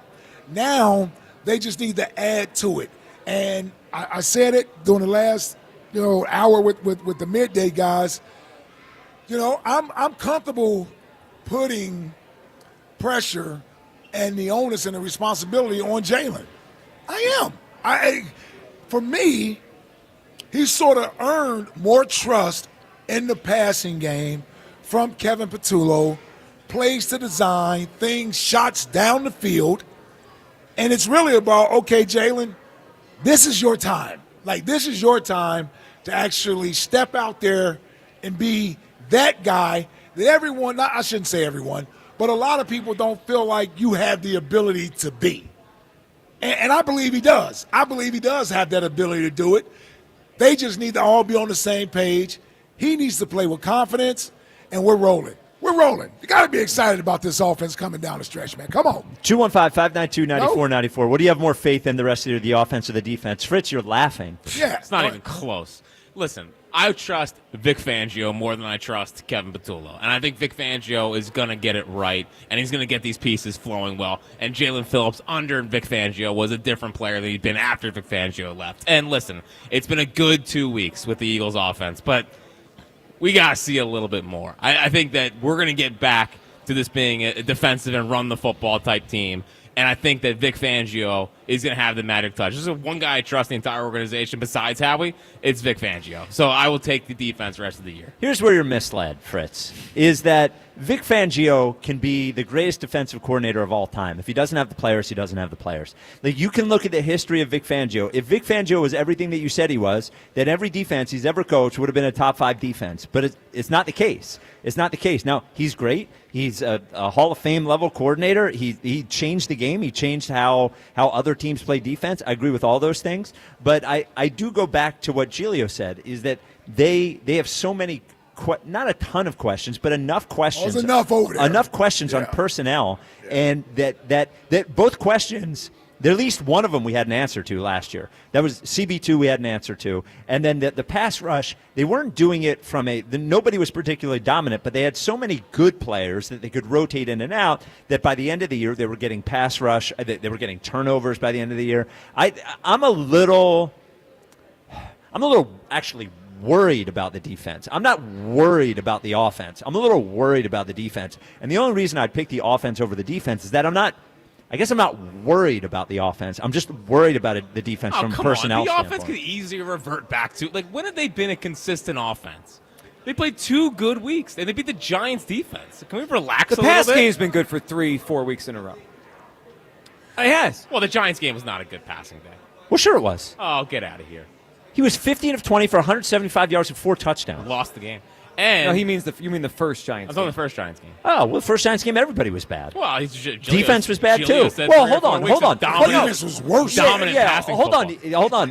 Now they just need to add to it. And I said it during the last hour with the midday guys. I'm comfortable putting pressure and the onus and the responsibility on Jalen. I am. For me, he's sort of earned more trust in the passing game from Kevin Patullo, plays to design, things, shots down the field. And it's really about, okay, Jalen, this is your time. Like, this is your time to actually step out there and be that guy that everyone, I shouldn't say everyone, but a lot of people don't feel like you have the ability to be. And I believe he does. I believe he does have that ability to do it. They just need to all be on the same page. He needs to play with confidence, and we're rolling. We're rolling. You got to be excited about this offense coming down the stretch, man. Come on. 215-592-9494. What do you have more faith in the rest of the offense or the defense? Fritz, you're laughing. Yeah. It's not even close. Listen, I trust Vic Fangio more than I trust Kevin Patullo. And I think Vic Fangio is going to get it right, and he's going to get these pieces flowing well. And Jalen Phillips under Vic Fangio was a different player than he'd been after Vic Fangio left. And listen, it's been a good 2 weeks with the Eagles offense, but we got to see a little bit more. I think that we're going to get back to this being a defensive and run the football type team. And I think that Vic Fangio is going to have the magic touch. This is one guy I trust the entire organization besides Howie. It's Vic Fangio. So I will take the defense the rest of the year. Here's where you're misled, Fritz, is that Vic Fangio can be the greatest defensive coordinator of all time. If he doesn't have the players, he doesn't have the players. Like, you can look at the history of Vic Fangio. If Vic Fangio was everything that you said he was, then every defense he's ever coached would have been a top 5 defense. But it's not the case. It's not the case. Now, he's great. He's a Hall of Fame level coordinator. He changed the game. He changed how other teams play defense. I agree with all those things. But I do go back to what Giglio said, is that they have so many not a ton of questions, but enough questions. There's enough over there. Enough questions on personnel, and that both questions, at least one of them we had an answer to last year. That was CB2 we had an answer to. And then the pass rush, they weren't doing it from nobody was particularly dominant, but they had so many good players that they could rotate in and out that by the end of the year they were getting pass rush, they were getting turnovers by the end of the year. I'm a little actually worried about the defense. I'm not worried about the offense. I'm a little worried about the defense. And the only reason I'd pick the offense over the defense is that I'm not worried about the offense. I'm just worried about the defense from a personnel standpoint. The offense could easily revert back to, when have they been a consistent offense? They played 2 good weeks, and they beat the Giants' defense. Can we relax a little bit? The pass game's been good for 3-4 weeks in a row. It has. Well, the Giants game was not a good passing day. Well, sure it was. Oh, get out of here. He was 15 of 20 for 175 yards and 4 touchdowns. Lost the game. And no, you mean the first Giants game. I was on the first Giants game. Oh, well, the first Giants game, everybody was bad. Well, defense was bad, too. Well, hold on. Defense was worse. Dominant passing hold on,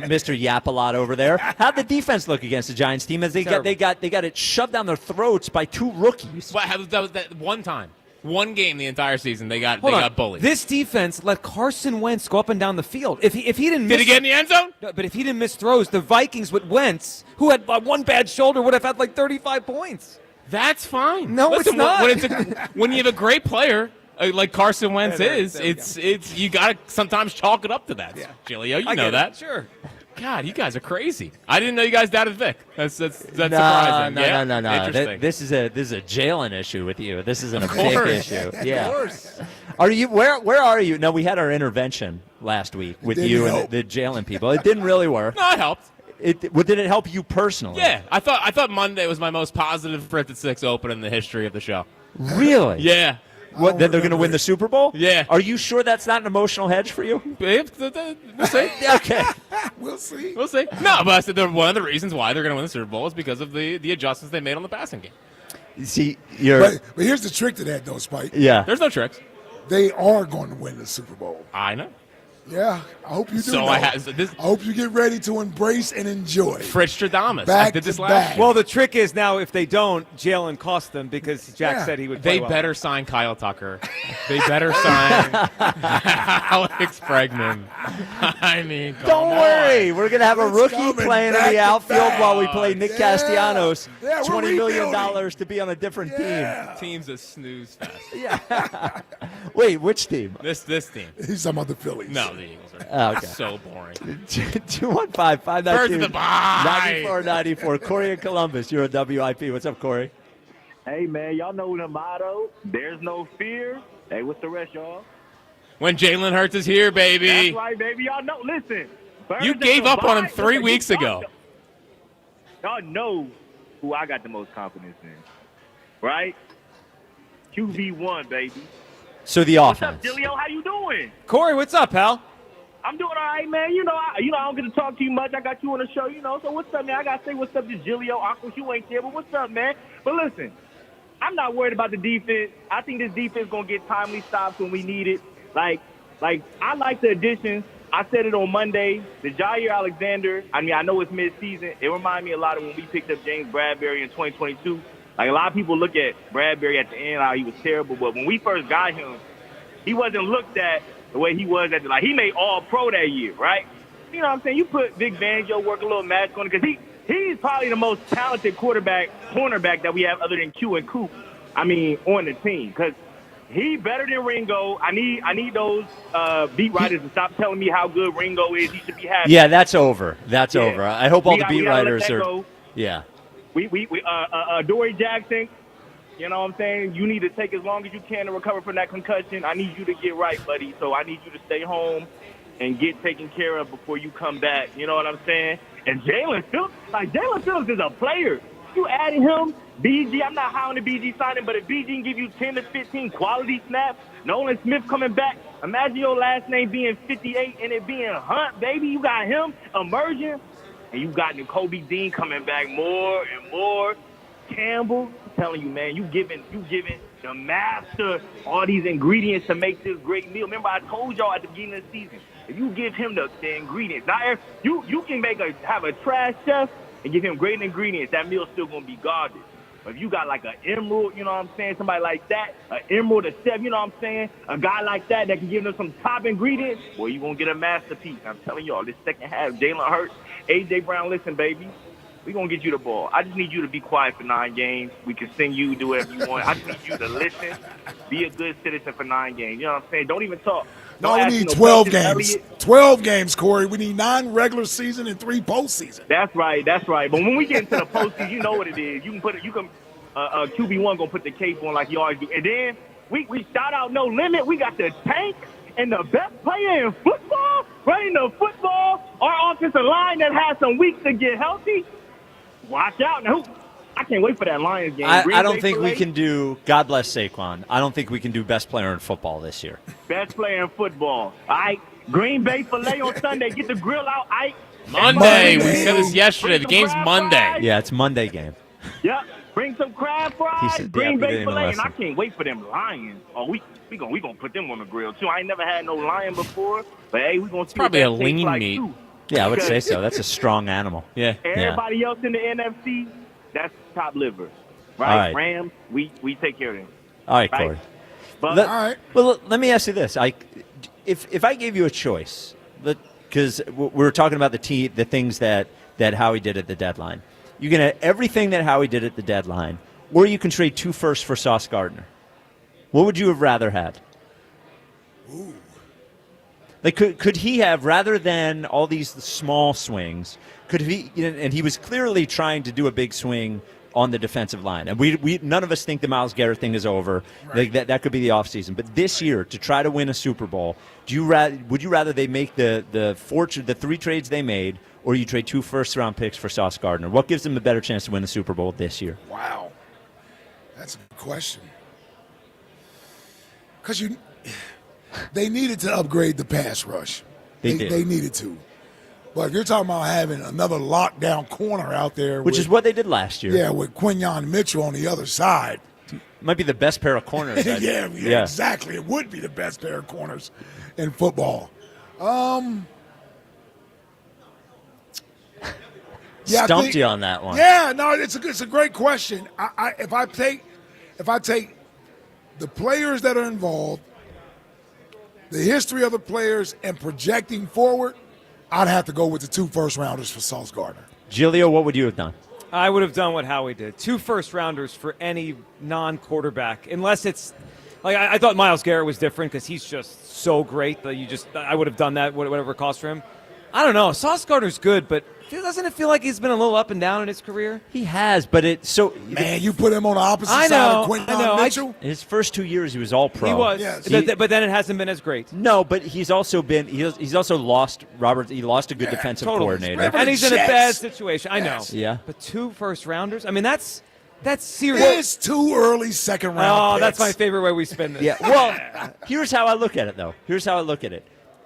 Mr. Yap-a-lot over there. How'd the defense look against the Giants team as they got it shoved down their throats by 2 rookies? Well, that was that one time. One game the entire season, they got bullied. This defense let Carson Wentz go up and down the field. If he didn't miss, did he get in the end zone? No, but if he didn't miss throws, the Vikings with Wentz, who had one bad shoulder, would have had 35 points. That's fine. No, Listen, it's not. When you have a great player like Carson Wentz There is. we It's you got to sometimes chalk it up to that. Gilio, you I know get it. that. Sure. God, you guys are crazy. I didn't know you guys doubted Vic. That's surprising. No. Interesting. This is a Jalen issue with you. This isn't a Of Vic course. issue. Of Yeah. course. Are you where are you? No, we had our intervention last week with Didn't you help. and the Jalen people. It didn't really work. No, it helped. Did it help you personally? Yeah, I thought Monday was my most positive Fritz at 6 open in the history of the show. Really? Yeah. What? Then they're going to win the Super Bowl? Yeah. Are you sure that's not an emotional hedge for you? We'll see. Okay. We'll see. We'll see. No, but I said one of the reasons why they're going to win the Super Bowl is because of the adjustments they made on the passing game. See, But here's the trick to that, though, Spike. Yeah. There's no tricks. They are going to win the Super Bowl. I know. Yeah, I hope you do. So know. I hope you get ready to embrace and enjoy. Fritz Stradamus. I Back did this to last back. year. Well, the trick is now if they don't, Jalen cost them because Jack said he would play They well. better sign Kyle Tucker. They better sign Alex Bregman. I mean, Don't worry. We're going to have a It's rookie coming playing in back the to outfield back. while we play Nick Castellanos. Yeah, we're $20 million rebuilding. to be on a different Team's a snooze fest. team. Yeah. Wait, which team? This team. He's talking about the Phillies. No, the Eagles are Okay. so boring. 215-592-9494. Birds of the bye. Corey in Columbus. You're a WIP. What's up, Corey? Hey, man, y'all know the motto. There's no fear. Hey, what's the rest, y'all? When Jalen Hurts is here, baby. That's right, baby. Y'all know. Listen. You gave up on him 3 weeks ago. Y'all know who I got the most confidence in, right? QB1, baby. So the What's up, offense. Gilio? How you doing? Corey, what's up, pal? I'm doing all right, man. You know, I don't get to talk to you much. I got you on the show, So what's up, man? I got to say what's up to Gilio. Uncle, you ain't there, but what's up, man? But listen, I'm not worried about the defense. I think this defense is going to get timely stops when we need it. Like I like the additions. I said it on Monday. The Jair Alexander, I know it's mid-season. It reminded me a lot of when we picked up James Bradbury in 2022. Like, a lot of people look at Bradbury at the end, how he was terrible. But when we first got him, he wasn't looked at the way he was at he made All-Pro that year, right? You know what I'm saying? You put Vic Fangio, work a little magic on it, because he's probably the most talented cornerback that we have other than Q and Coop, on the team. Because he better than Ringo. I need those beat writers to stop telling me how good Ringo is. He should be happy. Yeah, that's over. That's Yeah. over. I hope all the beat we gotta let writers that are. go. Yeah. Dory Jackson, you know what I'm saying? You need to take as long as you can to recover from that concussion. I need you to get right, buddy. So I need you to stay home and get taken care of before you come back. You know what I'm saying? And Jalen Phillips is a player. You added him, BG. I'm not high on the BG signing, but if BG can give you 10 to 15 quality snaps, Nolan Smith coming back. Imagine your last name being 58 and it being Hunt, baby. You got him emerging. And you got N'Kobe Dean coming back more and more. Campbell, I'm telling you, man, you giving the master all these ingredients to make this great meal. Remember, I told y'all at the beginning of the season, if you give him the ingredients, you can have a trash chef and give him great ingredients. That meal's still gonna be garbage. But if you got like an Emerald, you know what I'm saying, somebody like that, an Emerald, a Chef, you know what I'm saying, a guy like that can give them some top ingredients, well, you gonna get a masterpiece. I'm telling y'all, this second half, Jalen Hurts, A.J. Brown, listen, baby, we going to get you the ball. I just need you to be quiet for 9 games. We can sing you, do whatever you want. I just need you to listen, be a good citizen for 9 games. You know what I'm saying? Don't even talk. No, Don't we ask need no 12 questions, games. Elliott. 12 games, Corey. We need 9 regular season and 3 postseason. That's right. But when we get into the postseason, you know what it is. QB1 gonna put the cape on like you always do. And then we shout out No Limit. We got the tank and the best player in football, running the football. Our offensive line that has some weeks to get healthy. Watch out now. I can't wait for that Lions game. I don't think we can do, God bless Saquon, I don't think we can do best player in football this year. Best player in football. All right. Green Bay filet on Sunday. Get the grill out. Ike. Monday. We said this yesterday. The game's Monday. Yeah, it's Monday game. Yep. Bring some crab fries, Green yeah, Bay we didn't filet, and I listen. can't wait for them Lions. Oh, we gonna put them on the grill too. I ain't never had no lion before, but hey, we gonna see Probably what a that tastes lean like meat. too. Yeah, I would say Because so. That's a strong animal. Yeah. Everybody else in the NFC, that's top liver, right? All right. Rams, we take care of them. All right, Right. Corey. But Well, let me ask you this: if I gave you a choice, because we were talking about the things that Howie did at the deadline, you can have everything that Howie did at the deadline, or you can trade 2 firsts for Sauce Gardner. What would you have rather had? Ooh. Like, could he have, rather than all these small swings, could he? And he was clearly trying to do a big swing on the defensive line. And we none of us think the Myles Garrett thing is over. Right. Like, that could be the offseason. But this year, to try to win a Super Bowl, would you rather they make the 3 trades they made, or you trade 2 first-round picks for Sauce Gardner? What gives them a better chance to win the Super Bowl this year? Wow. That's a good question. Because they needed to upgrade the pass rush. They did. They needed to. But if you're talking about having another lockdown corner out there, Which is what they did last year. Yeah, with Quinyon Mitchell on the other side. Might be the best pair of corners. yeah, exactly. It would be the best pair of corners in football. Stumped you on that one. Yeah, no, it's a great question. If I take the players that are involved, the history of the players, and projecting forward, I'd have to go with the 2 first-rounders for Sauce Gardner. Gilio, what would you have done? I would have done what Howie did. 2 first-rounders for any non-quarterback, unless it's like I thought Myles Garrett was different because he's just so great that I would have done that, whatever it cost for him. I don't know. Sauce Gardner's good, but doesn't it feel like he's been a little up and down in his career? He has, but Man, you put him on the opposite side of Quinyon Mitchell? His first 2 years, he was all pro. He was, but then it hasn't been as great. No, but he's also lost Robert. He lost a good defensive coordinator, and he's in a bad situation. I know. Yeah, but 2 first-rounders. I mean, that's serious. It's 2 early second-round picks. That's my favorite way we spend this. Yeah. Well, here's how I look at it, though.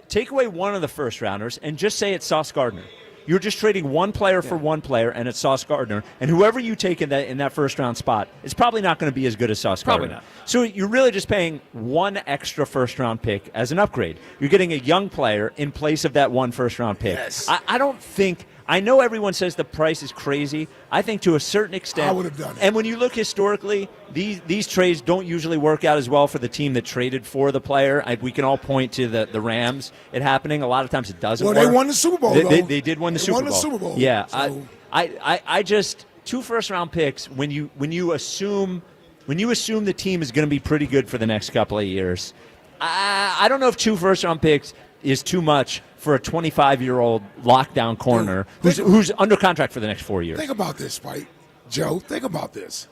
Take away one of the first-rounders and just say it's Sauce Gardner. You're just trading one player for one player, and it's Sauce Gardner. And whoever you take in that first-round spot is probably not going to be as good as Sauce Gardner. Probably not. So you're really just paying one extra first-round pick as an upgrade. You're getting a young player in place of that one first-round pick. Yes. I don't think – I know everyone says the price is crazy. I think to a certain extent – I would have done it. And when you look historically, these trades don't usually work out as well for the team that traded for the player. We can all point to the Rams it happening. A lot of times it doesn't work. Well, they won the Super Bowl, though. They did win the Super Bowl. They won the Super Bowl. Yeah. So. I just – 2 first-round picks, when you assume the team is going to be pretty good for the next couple of years, I don't know if 2 first-round picks is too much for a 25-year-old lockdown corner who's under contract for the next 4 years. Think about this, right, Joe? Think about this.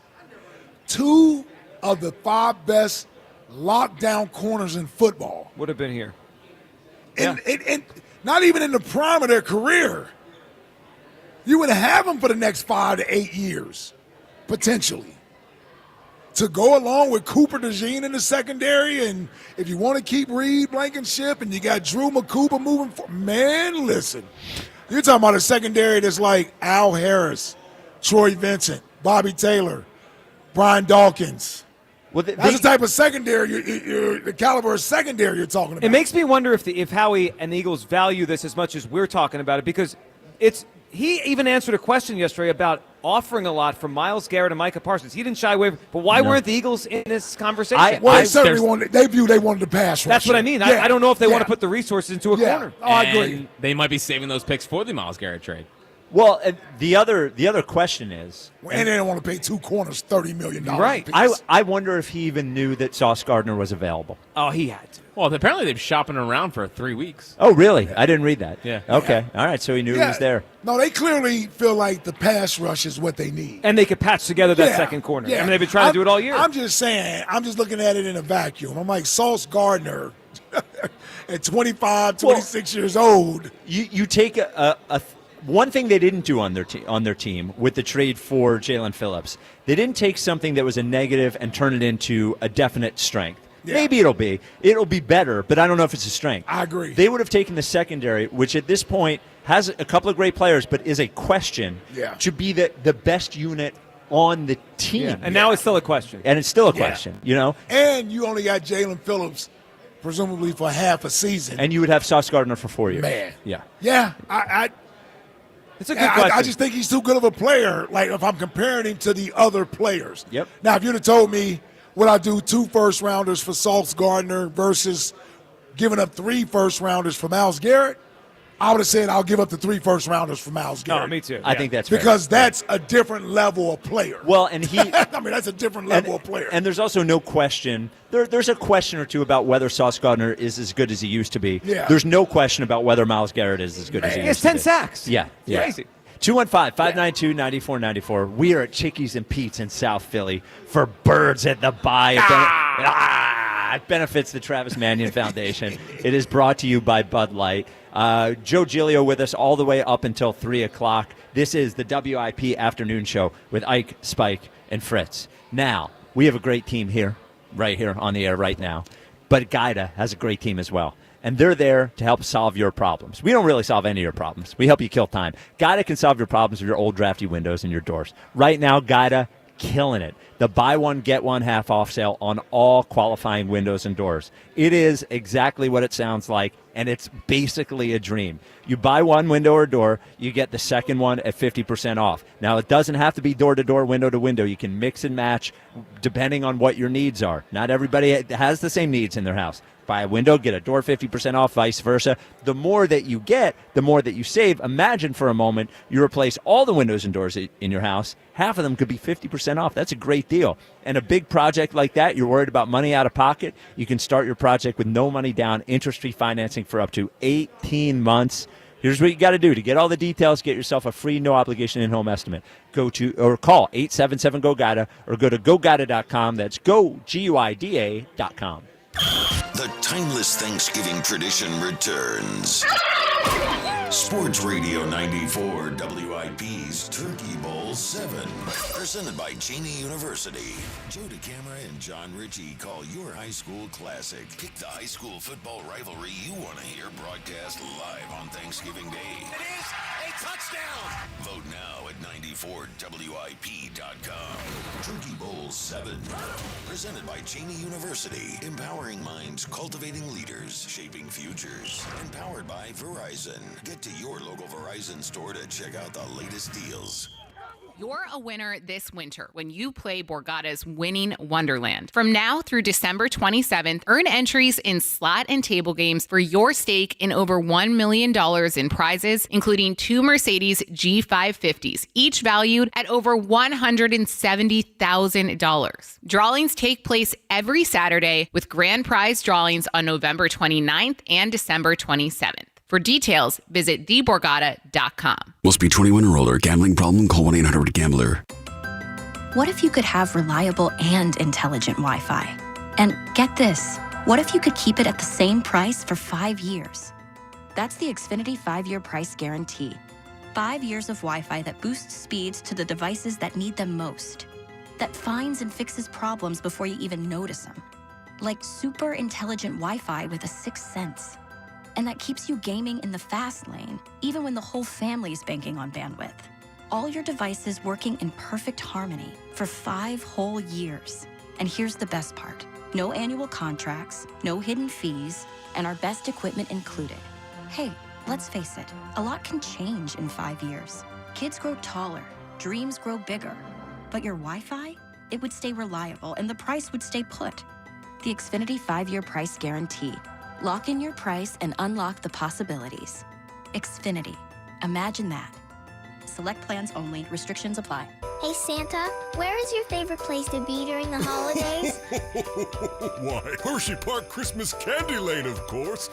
2 of the 5 best lockdown corners in football would have been here. And not even in the prime of their career. You would have them for the next 5 to 8 years, potentially. To go along with Cooper DeJean in the secondary, and if you want to keep Reed Blankenship, and you got Drew McCoupa moving forward, man, listen. You're talking about a secondary that's like Al Harris, Troy Vincent, Bobby Taylor, Brian Dawkins. Well, that's the type of secondary, the caliber of secondary you're talking about. It makes me wonder if Howie and the Eagles value this as much as we're talking about it, because he even answered a question yesterday about offering a lot from Myles Garrett and Micah Parsons. He didn't shy away. But why weren't the Eagles in this conversation? They wanted the pass rush. That's what I mean. Yeah. I don't know if they want to put the resources into a corner. Oh, I agree. They might be saving those picks for the Myles Garrett trade. Well, the other question is, and they don't want to pay 2 corners $30 million. Right. I wonder if he even knew that Sauce Gardner was available. Oh, he had to. Well, apparently they've been shopping around for 3 weeks. Oh, really? I didn't read that. Yeah. Okay. All right. So he knew he was there. No, they clearly feel like the pass rush is what they need. And they could patch together that second corner. Yeah. I mean, they've been trying to do it all year. I'm just saying, I'm just looking at it in a vacuum. I'm like, Sauce Gardner at 25, 26 years old. You take one thing they didn't do on their team with the trade for Jalen Phillips, they didn't take something that was a negative and turn it into a definite strength. Yeah. Maybe it'll be better, but I don't know if it's a strength. I agree. They would have taken the secondary, which at this point has a couple of great players, but is a question to be the best unit on the team. Yeah. And now it's still a question. And it's still a question, you know? And you only got Jalen Phillips presumably for half a season. And you would have Sauce Gardner for 4 years. Man. Yeah. Yeah, it's a good question. I just think he's too good of a player, like if I'm comparing him to the other players. Yep. Now, if you'd have told me, would I do 2 first-rounders for Sauce Gardner versus giving up 3 first-rounders for Myles Garrett, I would have said I'll give up the 3 first-rounders for Myles Garrett. No, me too. I think that's fair. Because that's a different level of player. Well, and he I mean, that's a different level of player. And there's also no question. There's a question or two about whether Sauce Gardner is as good as he used to be. Yeah. There's no question about whether Myles Garrett is as good as he used to be. He has 10 sacks. Yeah. Crazy. 215-592-9494. We are at Chickies and Pete's in South Philly for Birds at the Bye. It benefits the Travis Manion Foundation. It is brought to you by Bud Light. Joe Giglio with us all the way up until 3 o'clock. This is the WIP Afternoon Show with Ike, Spike, and Fritz. Now, we have a great team here, right here on the air right now. But GIDA has a great team as well. And they're there to help solve your problems. We don't really solve any of your problems. We help you kill time. GIDA can solve your problems with your old drafty windows and your doors. Right now, GIDA, killing it. The buy one, get one half off sale on all qualifying windows and doors. It is exactly what it sounds like, and it's basically a dream. You buy one window or door, you get the second one at 50% off. Now, it doesn't have to be door-to-door, window-to-window. You can mix and match depending on what your needs are. Not everybody has the same needs in their house. Buy a window, get a door 50% off, vice versa. The more that you get, the more that you save. Imagine for a moment you replace all the windows and doors in your house. Half of them could be 50% off. That's a great deal. And a big project like that, you're worried about money out of pocket, you can start your project with no money down, interest-free financing for up to 18 months. Here's what you got to do. To get all the details, get yourself a free, no-obligation in-home estimate. Go to or call 877-GO-GIDA or go to GoGIDA.com. That's GoGuida.com. The timeless Thanksgiving tradition returns. Sports Radio 94 WIP's Turkey Bowl 7. Presented by Cheney University. Joe DeCamera and John Ritchie call your high school classic. Pick the high school football rivalry you want to hear broadcast live on Thanksgiving Day. It is a touchdown! Vote now at 94WIP.com. Turkey Bowl 7. Presented by Cheney University. Empowering minds, cultivating leaders, shaping futures. Empowered by Verizon. Get to your local Verizon store to check out the latest deals. You're a winner this winter when you play Borgata's Winning Wonderland. From now through December 27th, earn entries in slot and table games for your stake in over $1 million in prizes, including 2 Mercedes G550s, each valued at over $170,000. Drawings take place every Saturday with grand prize drawings on November 29th and December 27th. For details, visit theborgata.com. Must be 21 or older. Gambling problem? Call 1-800-GAMBLER. What if you could have reliable and intelligent Wi-Fi? And get this, what if you could keep it at the same price for 5 years? That's the Xfinity 5-year price guarantee. 5 years of Wi-Fi that boosts speeds to the devices that need them most. That finds and fixes problems before you even notice them. Like super intelligent Wi-Fi with a 6th sense. And that keeps you gaming in the fast lane, even when the whole family's banking on bandwidth. All your devices working in perfect harmony for 5 whole years. And here's the best part. No annual contracts, no hidden fees, and our best equipment included. Hey, let's face it, a lot can change in 5 years. Kids grow taller, dreams grow bigger. But your Wi-Fi? It would stay reliable and the price would stay put. The Xfinity 5-year price guarantee. Lock in your price and unlock the possibilities. Xfinity. Imagine that. Select plans only. Restrictions apply. Hey Santa, where is your favorite place to be during the holidays? Why, Hershey Park Christmas Candy Lane, of course.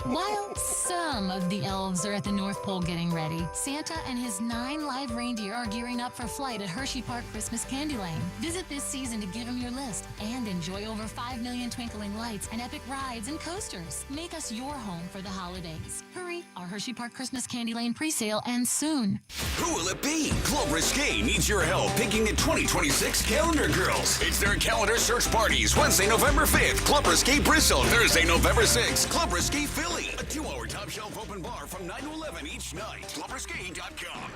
While some of the elves are at the North Pole getting ready, Santa and his 9 live reindeer are gearing up for flight at Hershey Park Christmas Candy Lane. Visit this season to give them your list and enjoy over 5 million twinkling lights and epic rides and coasters. Make us your home for the holidays. Hurry, our Hershey Park Christmas Candy Lane presale ends soon. Who will it be? Club Risque needs your help picking the 2026 Calendar Girls. It's their calendar search parties. Wednesday, November 5th, Club Risque Bristol. Thursday, November 6th, Club Risque Philly. A 2-hour top shelf open bar from 9 to 11 each night. ClubRisque.com.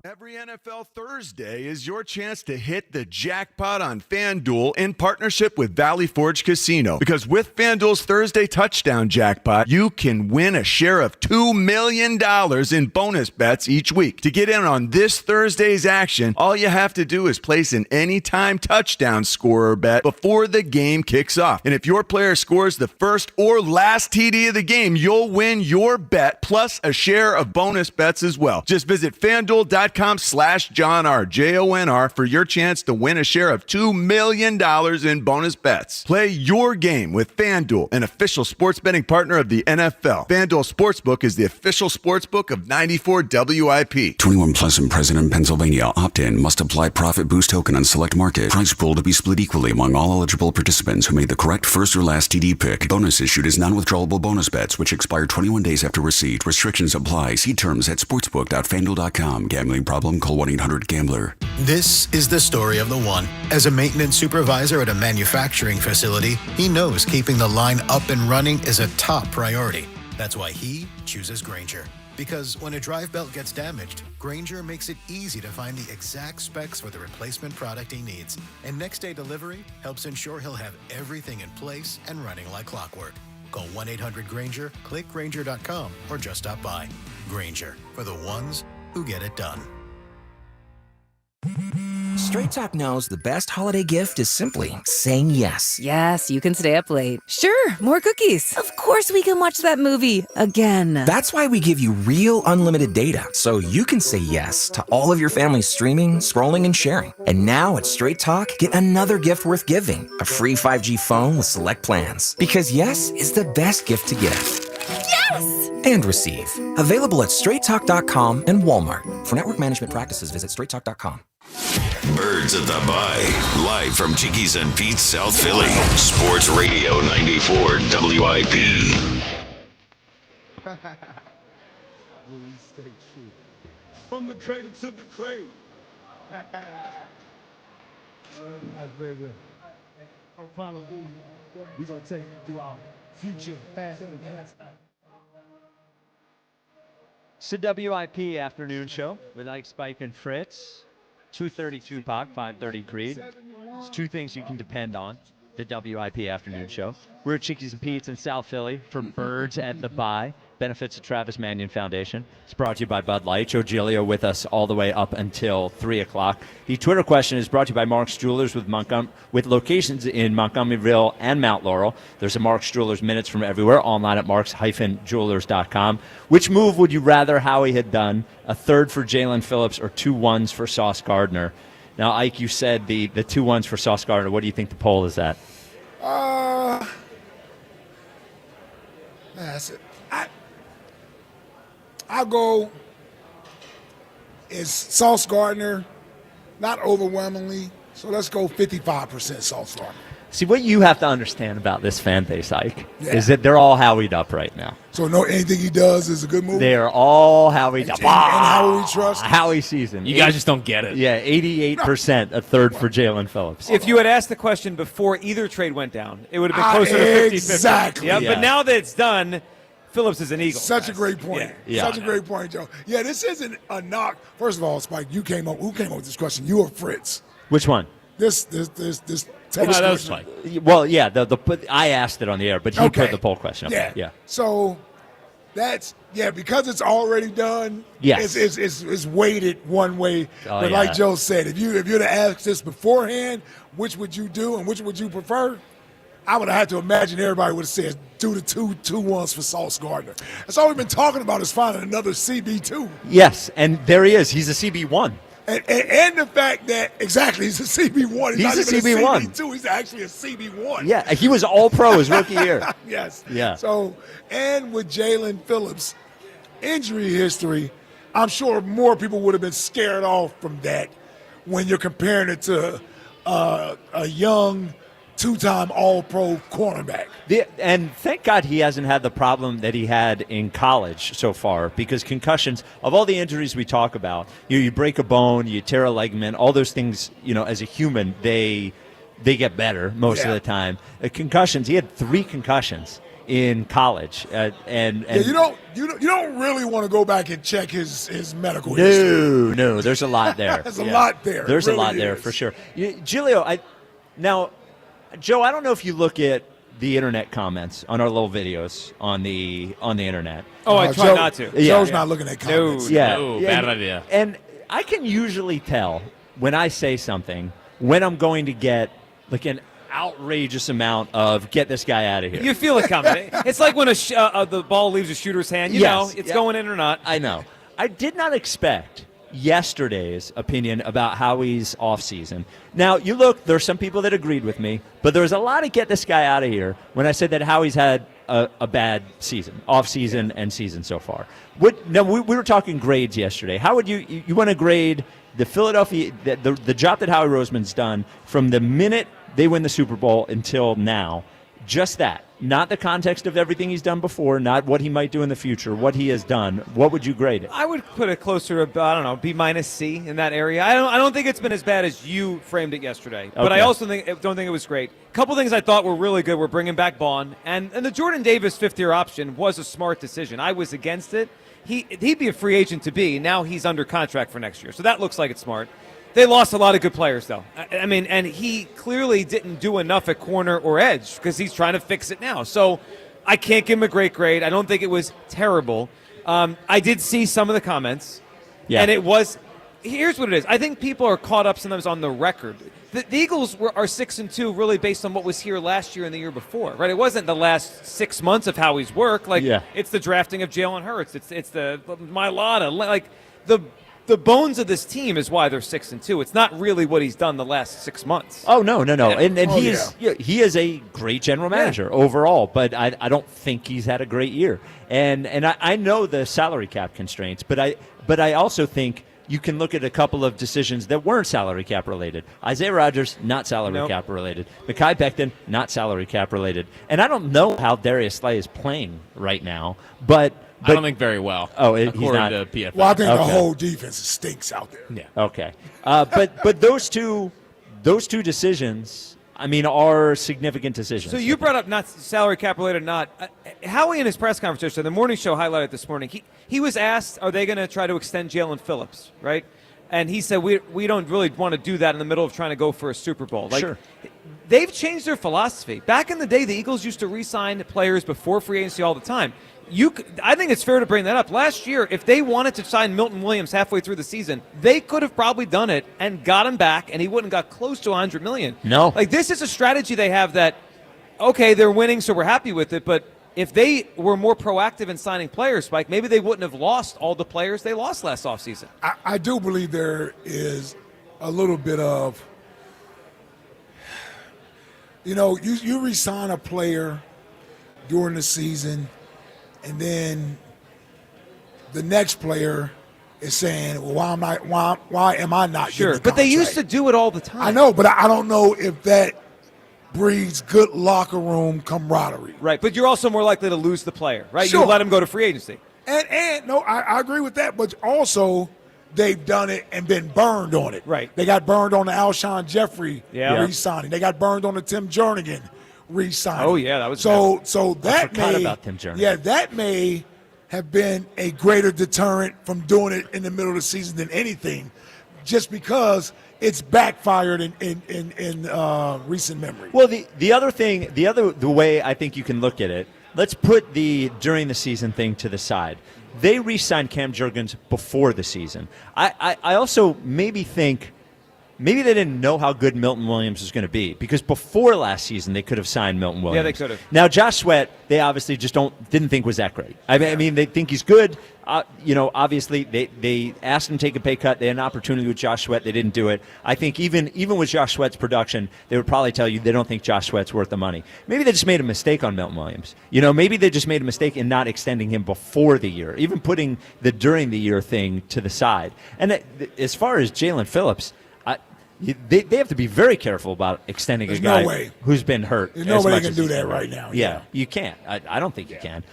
Every NFL Thursday is your chance to hit the jackpot on FanDuel in partnership with Valley Forge Casino. Because with FanDuel's Thursday touchdown jackpot, you can win a share of $2 million in bonus bets each week. To get in on this Thursday's action, all you have to do is place an anytime touchdown scorer bet before the game kicks off. And if your player scores the first or last TD of the game, you'll win your bet plus a share of bonus bets as well. Just visit FanDuel.com/JohnR, JONR, for your chance to win a share of $2 million in bonus bets. Play your game with FanDuel, an official sports betting partner of the NFL. FanDuel Sportsbook is the official sportsbook of 94 WIP. 21 plus and present in Pennsylvania. Opt-in. Must apply profit boost token on select market. Price pool to be split equally among all eligible participants who made the correct first or last TD pick. Bonus issued is non-withdrawable bonus bets, which expire 21 days after receipt. Restrictions apply. See terms at sportsbook.fanduel.com. Gambling problem? Call 1-800-GAMBLER. This is the story of the one. As a maintenance supervisor at a manufacturing facility, he knows keeping the line up and running is a top priority. That's why he chooses Grainger. Because when a drive belt gets damaged, Grainger makes it easy to find the exact specs for the replacement product he needs. And next day delivery helps ensure he'll have everything in place and running like clockwork. Call 1-800-GRAINGER, click Grainger.com, or just stop by. Grainger, for the ones who get it done. Straight Talk knows the best holiday gift is simply saying yes. Yes, you can stay up late. Sure, more cookies. Of course we can watch that movie again. That's why we give you real unlimited data, so you can say yes to all of your family's streaming, scrolling, and sharing. And now at Straight Talk, get another gift worth giving, a free 5G phone with select plans. Because yes is the best gift to give. Yes! And receive. Available at straighttalk.com and Walmart. For network management practices, visit straighttalk.com. Birds at the Bye, live from Chickie's and Pete's, South Philly. Sports Radio 94 WIP. From the cradle to the grave. We're going to take you to our future. It's the WIP afternoon show with Ike, Spike, and Fritz. 2:32 Pac, 5:30 Creed. It's two things you can depend on. The WIP afternoon show. We're at Chickies and Pete's in South Philly for Birds at the Bye. Benefits of Travis Manion Foundation. It's brought to you by Bud Light. Joe Giglio with us all the way up until 3 o'clock. The Twitter question is brought to you by Mark's Jewelers with locations in Montgomeryville and Mount Laurel. There's a Mark's Jewelers minutes from everywhere, online at marks-jewelers.com. Which move would you rather Howie had done? A third for Jalen Phillips or 2 1s for Sauce Gardner? Now, Ike, you said the 2 1s for Sauce Gardner. What do you think the poll is at? That's it. I'll go is Sauce Gardner, not overwhelmingly. So let's go 55% Sauce Gardner. See, what you have to understand about this fan base, Ike, is that they're all Howied up right now. So anything he does is a good move? They are all Howied up. And Howie we trust? Howie season. You guys just don't get it. Yeah, 88%, a third for Jalen Phillips. If you had asked the question before either trade went down, it would have been closer to 50-50. Exactly. Yep, Yeah. But now that it's done, Phillips is an Eagle. Such a great point. Yeah. Such a great point, Joe. Yeah, this isn't a knock. First of all, Spike, who came up with this question? You or Fritz? Which one? This that was Spike. Well, yeah, I asked it on the air, but he put the poll question up Yeah. there. Yeah. So because it's already done. Yes. It's weighted one way. Oh, but yeah. like Joe said, if you'd have asked this beforehand, which would you do and which would you prefer? I would have had to imagine everybody would have said do the 2 1s for Sauce Gardner. That's all we've been talking about is finding another CB2. Yes, and there he is. He's a CB1. And the fact that, exactly, he's a CB1. He's not a even CB1. a CB2. He's actually a CB1. Yeah, he was all-pro his rookie year. Yes. Yeah. So, and with Jalen Phillips' injury history, I'm sure more people would have been scared off from that when you're comparing it to a young, 2-time All-Pro cornerback. And thank God he hasn't had the problem that he had in college so far, because concussions, of all the injuries we talk about, you break a bone, you tear a ligament, all those things, as a human, they get better most of the time. Concussions, he had 3 concussions in college, and Yeah, you don't really want to go back and check his medical history. No, there's a lot there. There's a lot there. There's It a lot really there is. for sure. Giulio, Joe, I don't know if you look at the internet comments on our little videos on the internet. Oh, I try not to. Joe's not looking at comments. Bad idea. And I can usually tell when I say something when I'm going to get like an outrageous amount of "get this guy out of here." You feel it coming. It's like when the ball leaves a shooter's hand. You know, it's going in or not. I know. I did not expect yesterday's opinion about Howie's offseason. Now, you look, there's some people that agreed with me, but there's a lot of "get this guy out of here" when I said that Howie's had a bad season, off-season and season so far. We were talking grades yesterday. How would you want to grade the Philadelphia, the job that Howie Roseman's done from the minute they win the Super Bowl until now? Just that. Not the context of everything he's done before, not what he might do in the future, what he has done. What would you grade it? I would put it closer to, I don't know, B- C in that area. I don't think it's been as bad as you framed it yesterday. But I also don't think it was great. A couple things I thought were really good were bringing back Bond. And the Jordan Davis fifth-year option was a smart decision. I was against it. He'd be a free agent to be. Now he's under contract for next year. So that looks like it's smart. They lost a lot of good players, though. I mean, and he clearly didn't do enough at corner or edge because he's trying to fix it now. So I can't give him a great grade. I don't think it was terrible. I did see some of the comments, and it was – here's what it is. I think people are caught up sometimes on the record. The Eagles are 6-2 really based on what was here last year and the year before, right? It wasn't the last 6 months of Howie's work. It's the drafting of Jalen Hurts. It's the Mailata. Like the bones of this team is why they're 6-2. It's not really what he's done the last 6 months. Oh no. And he is a great general manager overall, but I don't think he's had a great year. And I know the salary cap constraints, but I also think you can look at a couple of decisions that weren't salary cap related. Isaiah Rodgers, not salary cap related. Mekhi Becton, not salary cap related. And I don't know how Darius Slay is playing right now, but I don't think very well. Oh, he's according not. to PFF. Well, I think the whole defense stinks out there. Yeah. Okay. But those two decisions, I mean, are significant decisions. So you brought up not salary cap related or not. Howie in his press conference yesterday, the morning show highlighted this morning, he was asked, are they going to try to extend Jalen Phillips, right? And he said, we don't really want to do that in the middle of trying to go for a Super Bowl. Sure. They've changed their philosophy. Back in the day, the Eagles used to re-sign players before free agency all the time. I think it's fair to bring that up. Last year, if they wanted to sign Milton Williams halfway through the season, they could have probably done it and got him back, and he wouldn't have got close to $100 million. No. Like, this is a strategy they have that, okay, they're winning, so we're happy with it, but if they were more proactive in signing players, Spike, maybe they wouldn't have lost all the players they lost last offseason. I do believe there is a little bit of, you re-sign a player during the season, and then the next player is saying, well, why am I not Sure, getting the but they contract? used to do it all the time. I know, but I don't know if that breeds good locker room camaraderie. Right, but you're also more likely to lose the player, right? Sure. You let him go to free agency. And no, I agree with that, but also they've done it and been burned on it. Right. They got burned on the Alshon Jeffrey Yeah. re-signing. They got burned on the Tim Jernigan re-signing. Oh, yeah, that was so bad. so that forgot may about Tim Jernigan. Yeah, that may have been a greater deterrent from doing it in the middle of the season than anything, just because it's backfired in recent memory. Well, the other thing, the way I think you can look at it, let's put the during the season thing to the side. They re-signed Cam Jurgens before the season. I also maybe think maybe they didn't know how good Milton Williams was going to be, because before last season they could have signed Milton Williams. Yeah, they could have. Now Josh Sweat, they obviously just didn't think was that great. I mean, they think he's good. Obviously they asked him to take a pay cut. They had an opportunity with Josh Sweat. They didn't do it. I think even with Josh Sweat's production, they would probably tell you they don't think Josh Sweat's worth the money. Maybe they just made a mistake on Milton Williams. Maybe they just made a mistake in not extending him before the year, even putting the during the year thing to the side. And as far as Jalen Phillips, they have to be very careful about extending There's a guy no way. who's been hurt. There's no as way they much can as do he's that been right hurt. now. Yeah, you can't. I don't think you can.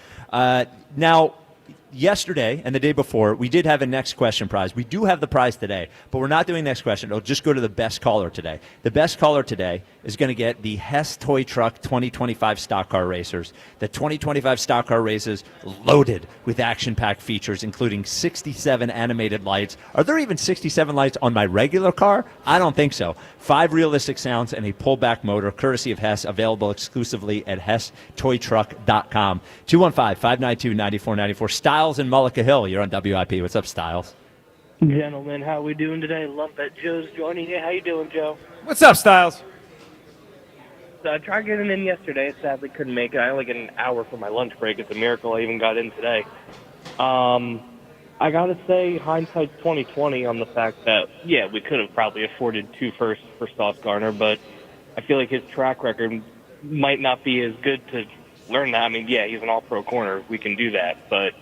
Now, yesterday and the day before, we did have a next question prize. We do have the prize today, but we're not doing next question. It'll just go to the best caller today. The best caller today is going to get the Hess Toy Truck 2025 Stock Car Racers. The 2025 Stock Car Races loaded with action-packed features, including 67 animated lights. Are there even 67 lights on my regular car? I don't think so. 5 realistic sounds and a pullback motor, courtesy of Hess, available exclusively at HessToyTruck.com. 215-592-9494. Styles in Mullica Hill. You're on WIP. What's up, Styles? Gentlemen, how we doing today? Love that Joe's joining you. How you doing, Joe? What's up, Styles? So I tried getting in yesterday. Sadly, couldn't make it. I only get an hour for my lunch break. It's a miracle I even got in today. I gotta say, hindsight's 2020 on the fact that we could have probably afforded 2 firsts for Sauce Gardner, but I feel like his track record might not be as good to learn that. I mean, he's an all-pro corner. We can do that, but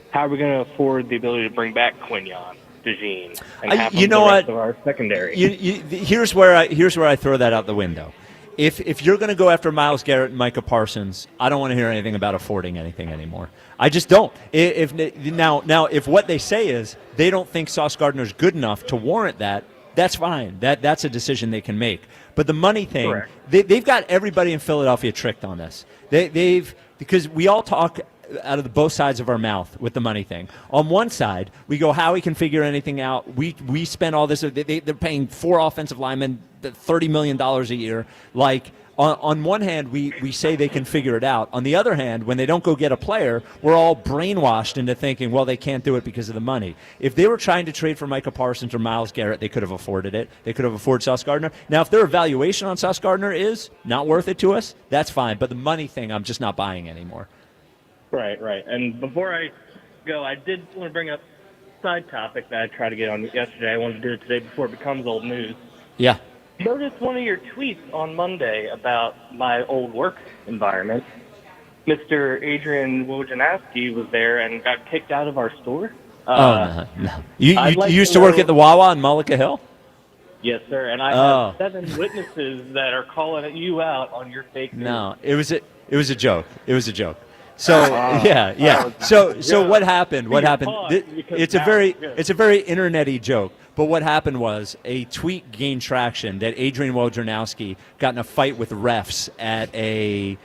how are we going to afford the ability to bring back Quignon, DeJean, and half of the rest of our secondary? Here's where I throw that out the window. If you're going to go after Myles Garrett and Micah Parsons, I don't want to hear anything about affording anything anymore. I just don't. If what they say is they don't think Sauce Gardner's good enough to warrant that, that's fine. That's a decision they can make. But the money thing, they've got everybody in Philadelphia tricked on this. Because we all talk out of both sides of our mouth with the money thing. On one side, we go, Howie can figure anything out. We spend all this. They're paying 4 offensive linemen $30 million a year. Like, on one hand, we say they can figure it out. On the other hand, when they don't go get a player, we're all brainwashed into thinking, well, they can't do it because of the money. If they were trying to trade for Micah Parsons or Myles Garrett, they could have afforded it. They could have afforded Sauce Gardner. Now, if their evaluation on Sauce Gardner is not worth it to us, that's fine. But the money thing, I'm just not buying anymore. Right. And before I go, I did want to bring up a side topic that I tried to get on yesterday. I wanted to do it today before it becomes old news. Yeah. Noticed one of your tweets on Monday about my old work environment. Mr. Adrian Wojnarowski was there and got kicked out of our store. No. You used to work at the Wawa in Mullica Hill? Yes, sir. And I have 7 witnesses that are calling you out on your fake news. No, it was a joke. It was a joke. So So what happened? It's a very internet-y joke. But what happened was a tweet gained traction that Adrian Wojnarowski got in a fight with refs at a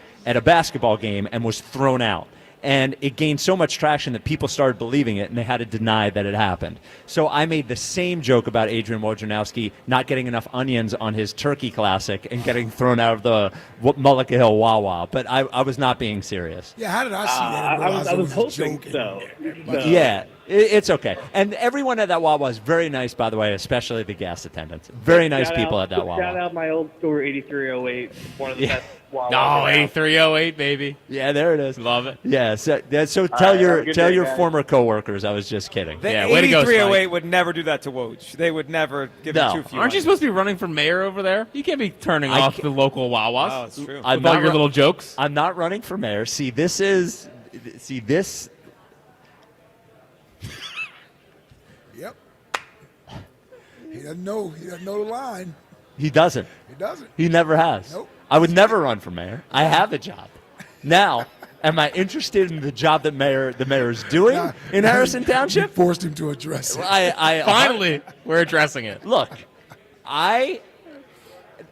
basketball game and was thrown out. And it gained so much traction that people started believing it, and they had to deny that it happened. So I made the same joke about Adrian Wojnarowski not getting enough onions on his turkey classic and getting thrown out of the Mullica Hill Wawa. But I was not being serious. Yeah, how did I see that? I was hoping so. Yeah, it's okay. And everyone at that Wawa is very nice, by the way, especially the gas attendants. Very nice people at that Wawa. Shout out my old store, 8308, one of the best Wawa. Oh, 8308, baby. Yeah, there it is. Love it. Yeah, so tell your former coworkers I was just kidding. Yeah, way to go, 8308 would never do that to Woj. They would never give him too few. Aren't you supposed to be running for mayor over there? You can't be turning off the local Wawas. Oh, it's true. With all your little jokes. I'm not running for mayor. See, this. Yep. He doesn't know the line. He doesn't. He doesn't. He never has. Nope. I would never run for mayor. I have a job. Now, am I interested in the job that the mayor is doing in Harrison Township? You forced him to address it. Finally, we're addressing it. Look, I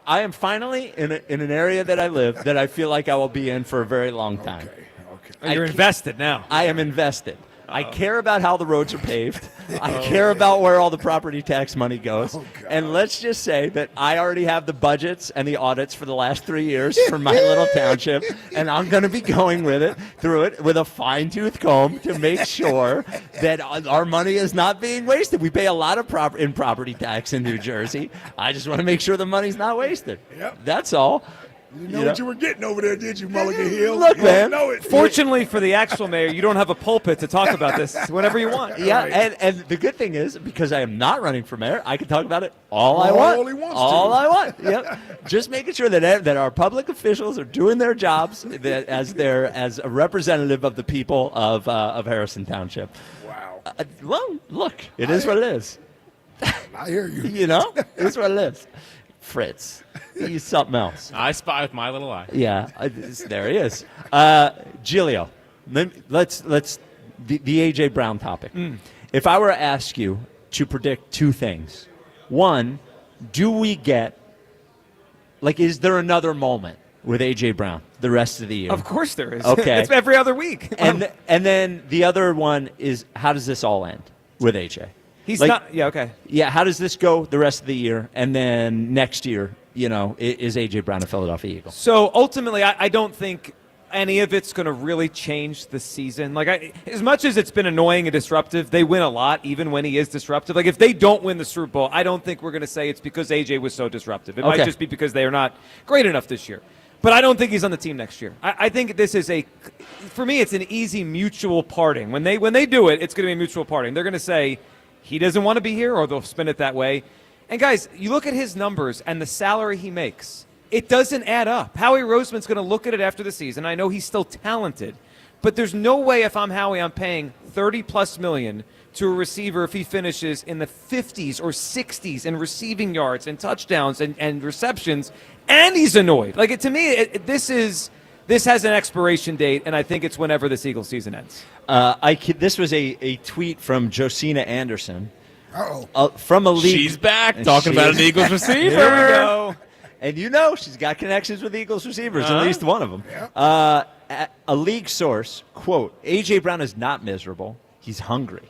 am finally in an area that I live that I feel like I will be in for a very long time. Okay. You're invested now. I am invested. I care about how the roads are paved. I care about where all the property tax money goes. And let's just say that I already have the budgets and the audits for the last 3 years for my little township, and I'm going to be going through it with a fine-tooth comb to make sure that our money is not being wasted. We pay a lot of property tax in New Jersey. I just want to make sure the money's not wasted. Yep. That's all. You know what you were getting over there, did you, Mulligan Hill? Look, man. Know it. Fortunately for the actual mayor, you don't have a pulpit to talk about this whenever you want. Yeah, and the good thing is, because I am not running for mayor, I can talk about it all I want. All I want. Yep. Just making sure that our public officials are doing their jobs as a representative of the people of Harrison Township. Wow. Well, look, it is what it is. I hear you. You know, it's what it is. Fritz, he's something else. I spy with my little eye. Yeah, there he is. Giglio, let's the A.J. Brown topic. If I were to ask you to predict two things, one, do we get, is there another moment with A.J. Brown the rest of the year? Of course there is. Okay. It's every other week. and then the other one is, how does this all end with A.J.? He's not. Yeah. Okay. Yeah. How does this go the rest of the year, and then next year? Is A.J. Brown a Philadelphia Eagle? So ultimately, I don't think any of it's going to really change the season. As much as it's been annoying and disruptive, they win a lot even when he is disruptive. If they don't win the Super Bowl, I don't think we're going to say it's because A.J. was so disruptive. It might just be because they are not great enough this year. But I don't think he's on the team next year. I think this is for me, it's an easy mutual parting. When they do it, it's going to be a mutual parting. They're going to say, he doesn't want to be here, or they'll spin it that way. And guys, you look at his numbers and the salary he makes, it doesn't add up. Howie Roseman's going to look at it after the season. I know he's still talented, but there's no way if I'm Howie, I'm paying $30+ million to a receiver if he finishes in the 50s or 60s in receiving yards and touchdowns and receptions, and he's annoyed. To me, this has an expiration date, and I think it's whenever this Eagles season ends. This was a tweet from Josina Anderson. Uh-oh. From a league. She's back talking about an Eagles receiver. There we go. And she's got connections with Eagles receivers, at least one of them. Yeah. A league source, quote, A.J. Brown is not miserable. He's hungry.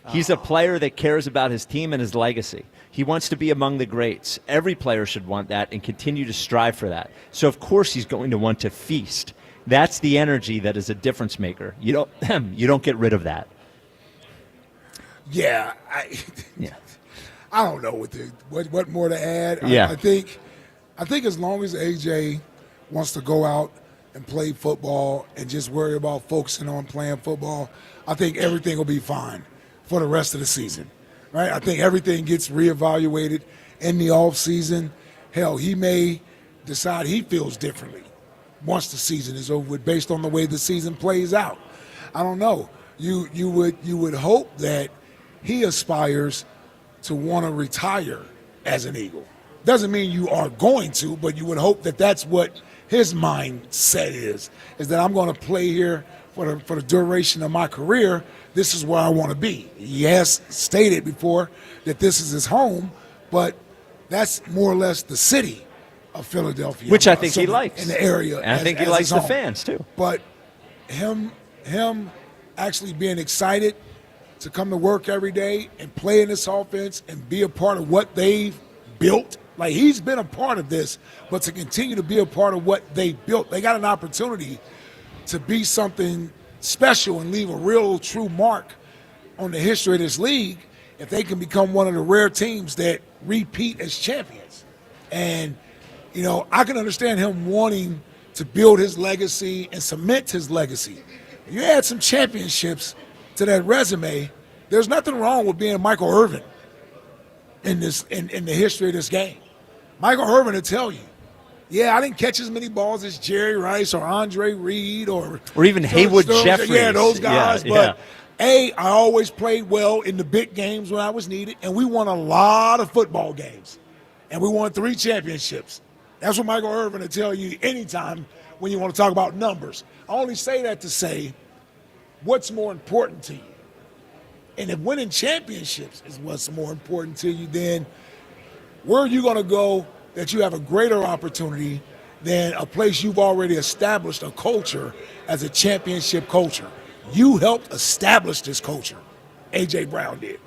He's a player that cares about his team and his legacy. He wants to be among the greats. Every player should want that and continue to strive for that. So, of course, he's going to want to feast. That's the energy that is a difference maker. You don't get rid of that. Yeah, I don't know what more to add. Yeah. I think as long as AJ wants to go out and play football and just worry about focusing on playing football, I think everything will be fine for the rest of the season, right? I think everything gets reevaluated in the off season. Hell, he may decide he feels differently once the season is over with, based on the way the season plays out. I don't know. You would hope that he aspires to want to retire as an Eagle. Doesn't mean you are going to, but you would hope that that's what his mindset is that I'm going to play here for the duration of my career. This is where I want to be. He has stated before that this is his home, but that's more or less the city of Philadelphia, which I think he likes in the area. And I think he likes the fans too. But him actually being excited to come to work every day and play in this offense and be a part of what they've built. He's been a part of this, but to continue to be a part of what they built, they got an opportunity to be something special and leave a real true mark on the history of this league if they can become one of the rare teams that repeat as champions. And, I can understand him wanting to build his legacy and cement his legacy. You add some championships to that resume, there's nothing wrong with being Michael Irvin in the history of this game. Michael Irvin will tell you, yeah, I didn't catch as many balls as Jerry Rice or Andre Reed or even Haywood Jeffries. Yeah, those guys. Yeah. But I always played well in the big games when I was needed, and we won a lot of football games, and we won 3 championships. That's what Michael Irvin will tell you anytime when you want to talk about numbers. I only say that to say, what's more important to you? And if winning championships is what's more important to you, then where are you going to go that you have a greater opportunity than a place you've already established a culture as a championship culture? You helped establish this culture. A.J. Brown did,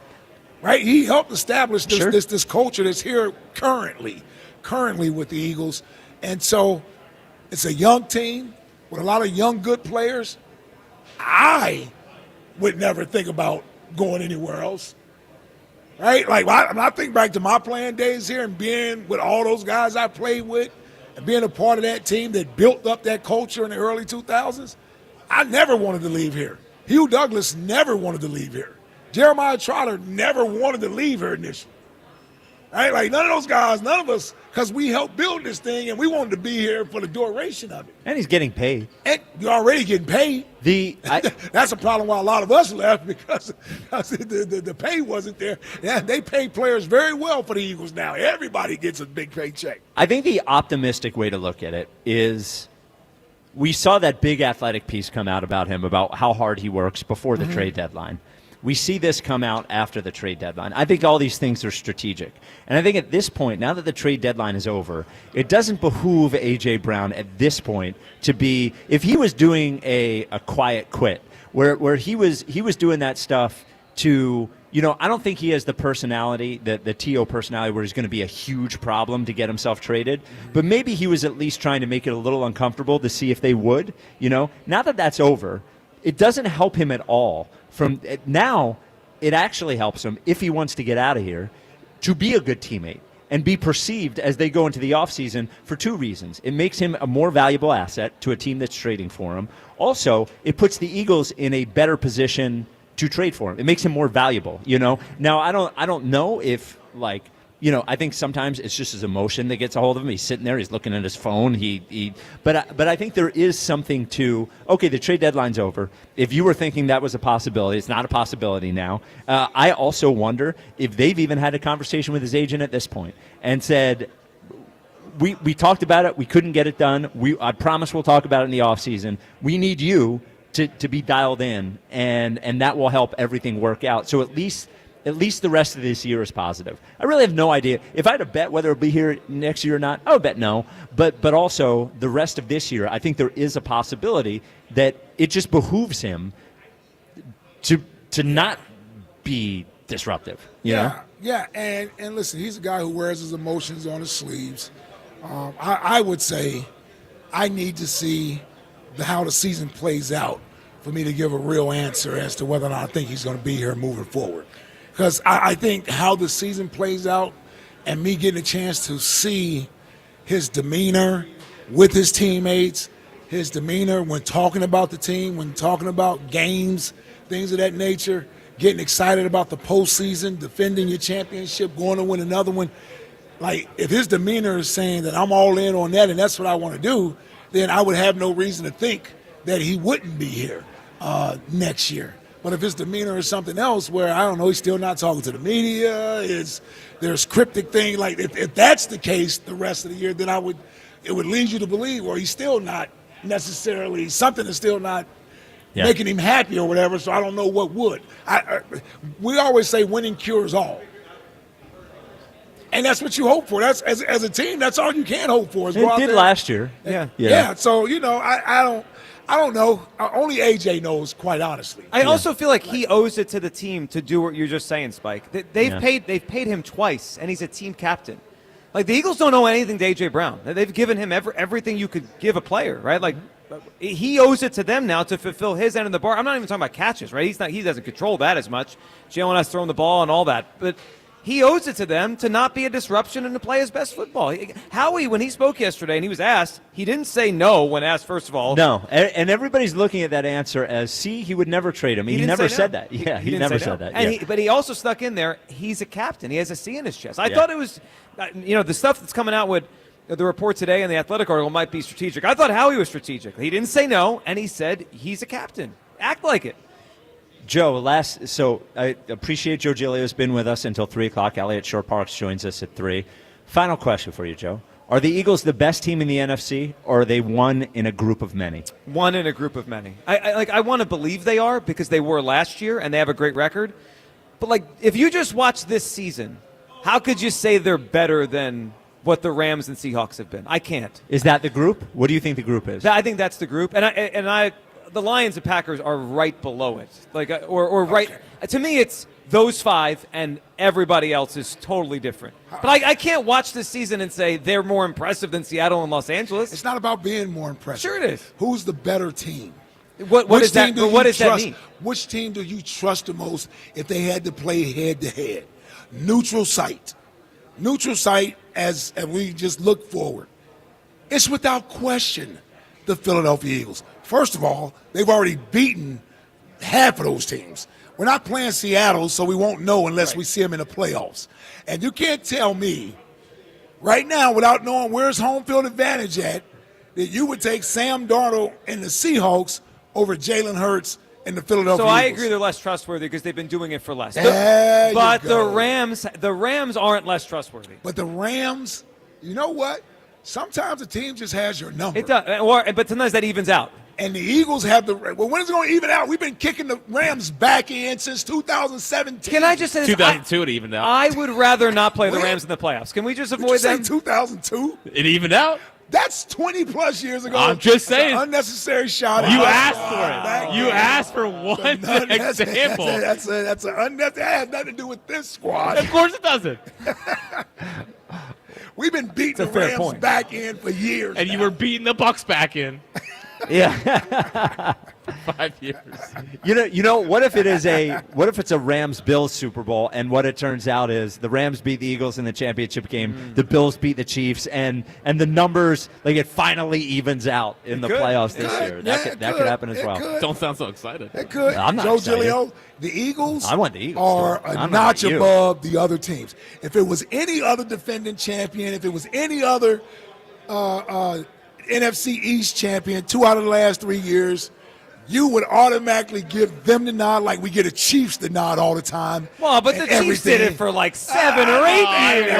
right? He helped establish this culture that's here currently with the Eagles. And so it's a young team with a lot of young, good players. I would never think about going anywhere else, right? When I think back to my playing days here and being with all those guys I played with and being a part of that team that built up that culture in the early 2000s, I never wanted to leave here. Hugh Douglas never wanted to leave here. Jeremiah Trotter never wanted to leave here initially. Right? None of those guys, none of us, because we helped build this thing and we wanted to be here for the duration of it. And he's getting paid. And you're already getting paid. That's a problem why a lot of us left because the pay wasn't there. Yeah, they pay players very well for the Eagles now. Everybody gets a big paycheck. I think the optimistic way to look at it is we saw that big athletic piece come out about him, about how hard he works before the trade deadline. We see this come out after the trade deadline. I think all these things are strategic. And I think at this point, now that the trade deadline is over, it doesn't behoove A.J. Brown at this point to be, if he was doing a quiet quit, where he was doing that stuff to, I don't think he has the personality, the T.O. personality, where he's going to be a huge problem to get himself traded. But maybe he was at least trying to make it a little uncomfortable to see if they would. Now that that's over, it doesn't help him at all. From now, it actually helps him, if he wants to get out of here, to be a good teammate and be perceived as they go into the offseason for two reasons. It makes him a more valuable asset to a team that's trading for him. Also, it puts the Eagles in a better position to trade for him. It makes him more valuable, Now, I don't know if, I think sometimes it's just his emotion that gets a hold of him. He's sitting there, he's looking at his phone. But I think there is something to, okay, the trade deadline's over. If you were thinking that was a possibility, it's not a possibility now. I also wonder if they've even had a conversation with his agent at this point and said, we talked about it, we couldn't get it done. I promise we'll talk about it in the offseason. We need you to be dialed in, and that will help everything work out. So at least the rest of this year is positive. I really have no idea. If I had to bet whether it'll be here next year or not, I would bet no. But also the rest of this year, I think there is a possibility that it just behooves him to not be disruptive. Yeah, and listen, he's a guy who wears his emotions on his sleeves. I would say I need to see how the season plays out for me to give a real answer as to whether or not I think he's going to be here moving forward. Because I think how the season plays out and me getting a chance to see his demeanor with his teammates, his demeanor when talking about the team, when talking about games, things of that nature, getting excited about the postseason, defending your championship, going to win another one. Like, if his demeanor is saying that I'm all in on that and that's what I want to do, then I would have no reason to think that he wouldn't be here next year. But if his demeanor is something else where, I don't know, he's still not talking to the media, there's cryptic thing, like if that's the case the rest of the year, then it would lead you to believe, or he's still not necessarily, something is still not making him happy or whatever, so I don't know what would. We always say winning cures all. And that's what you hope for. That's as a team, that's all you can hope for. Is it did last year. Yeah. So, I don't know. Only AJ knows, quite honestly. I also feel like he owes it to the team to do what you're just saying, Spike. They've paid him twice, and he's a team captain. Like, the Eagles don't owe anything to A.J. Brown. They've given him everything you could give a player, right? Like, he owes it to them now to fulfill his end of the bar. I'm not even talking about catches, right? He doesn't control that as much. Jalen has thrown the ball and all that. But he owes it to them to not be a disruption and to play his best football. Howie, when he spoke yesterday and he was asked, he didn't say no when asked, first of all. No, and everybody's looking at that answer as, see, he would never trade him. He never said that. Yeah, he never said that. And but he also stuck in there, he's a captain. He has a C in his chest. I thought it was, the stuff that's coming out with the report today and the Athletic article might be strategic. I thought Howie was strategic. He didn't say no, and he said he's a captain. Act like it. Joe, so I appreciate Joe Giglio's been with us until 3 o'clock. Elliott Shore Parks joins us at 3. Final question for you, Joe. Are the Eagles the best team in the NFC, or are they one in a group of many? One in a group of many. I want to believe they are because they were last year and they have a great record. But, if you just watch this season, how could you say they're better than what the Rams and Seahawks have been? I can't. Is that the group? What do you think the group is? I think that's the group. And the Lions and Packers are right below it. Right. To me, it's those 5 and everybody else is totally different. But I can't watch this season and say they're more impressive than Seattle and Los Angeles. It's not about being more impressive. Sure it is. Who's the better team? What does that mean? Which team do you trust the most if they had to play head-to-head? Neutral site. Neutral site, as we just look forward. It's without question the Philadelphia Eagles. First of all, they've already beaten half of those teams. We're not playing Seattle, so we won't know unless we see them in the playoffs. And you can't tell me right now, without knowing where's home field advantage at, that you would take Sam Darnold and the Seahawks over Jalen Hurts and the Philadelphia Eagles. I agree they're less trustworthy because they've been doing it for less. But the Rams aren't less trustworthy. But the Rams, you know what? Sometimes the team just has your number. It does, but sometimes that evens out. And the Eagles have when is it going to even out? We've been kicking the Rams back in since 2017. Can I just say this? 2002 it evened out. I would rather not play the Rams in the playoffs. Can we just avoid that? them? 2002? It evened out? That's 20-plus years ago. I'm just saying. That's an unnecessary shot. You asked for it. You asked for one example. That's an unnecessary. That has nothing to do with this squad. Of course it doesn't. We've been beating the Rams back in for years. And you were beating the Bucks back in. Yeah. 5 years. You know, what if it's a Rams-Bills Super Bowl, and what it turns out is the Rams beat the Eagles in the championship game, the Bills beat the Chiefs, and the numbers, like, it finally evens out in the playoffs this year. That could happen as well. Don't sound so excited. It could. I'm not Joe excited. Giglio, the Eagles, I want the Eagles are a notch above the other teams. If it was any other defending champion, if it was any other NFC East champion 2 out of the last 3 years, you would automatically give them the nod like we get a Chiefs the nod all the time. Well, but the Chiefs did it for like 7 or 8 years.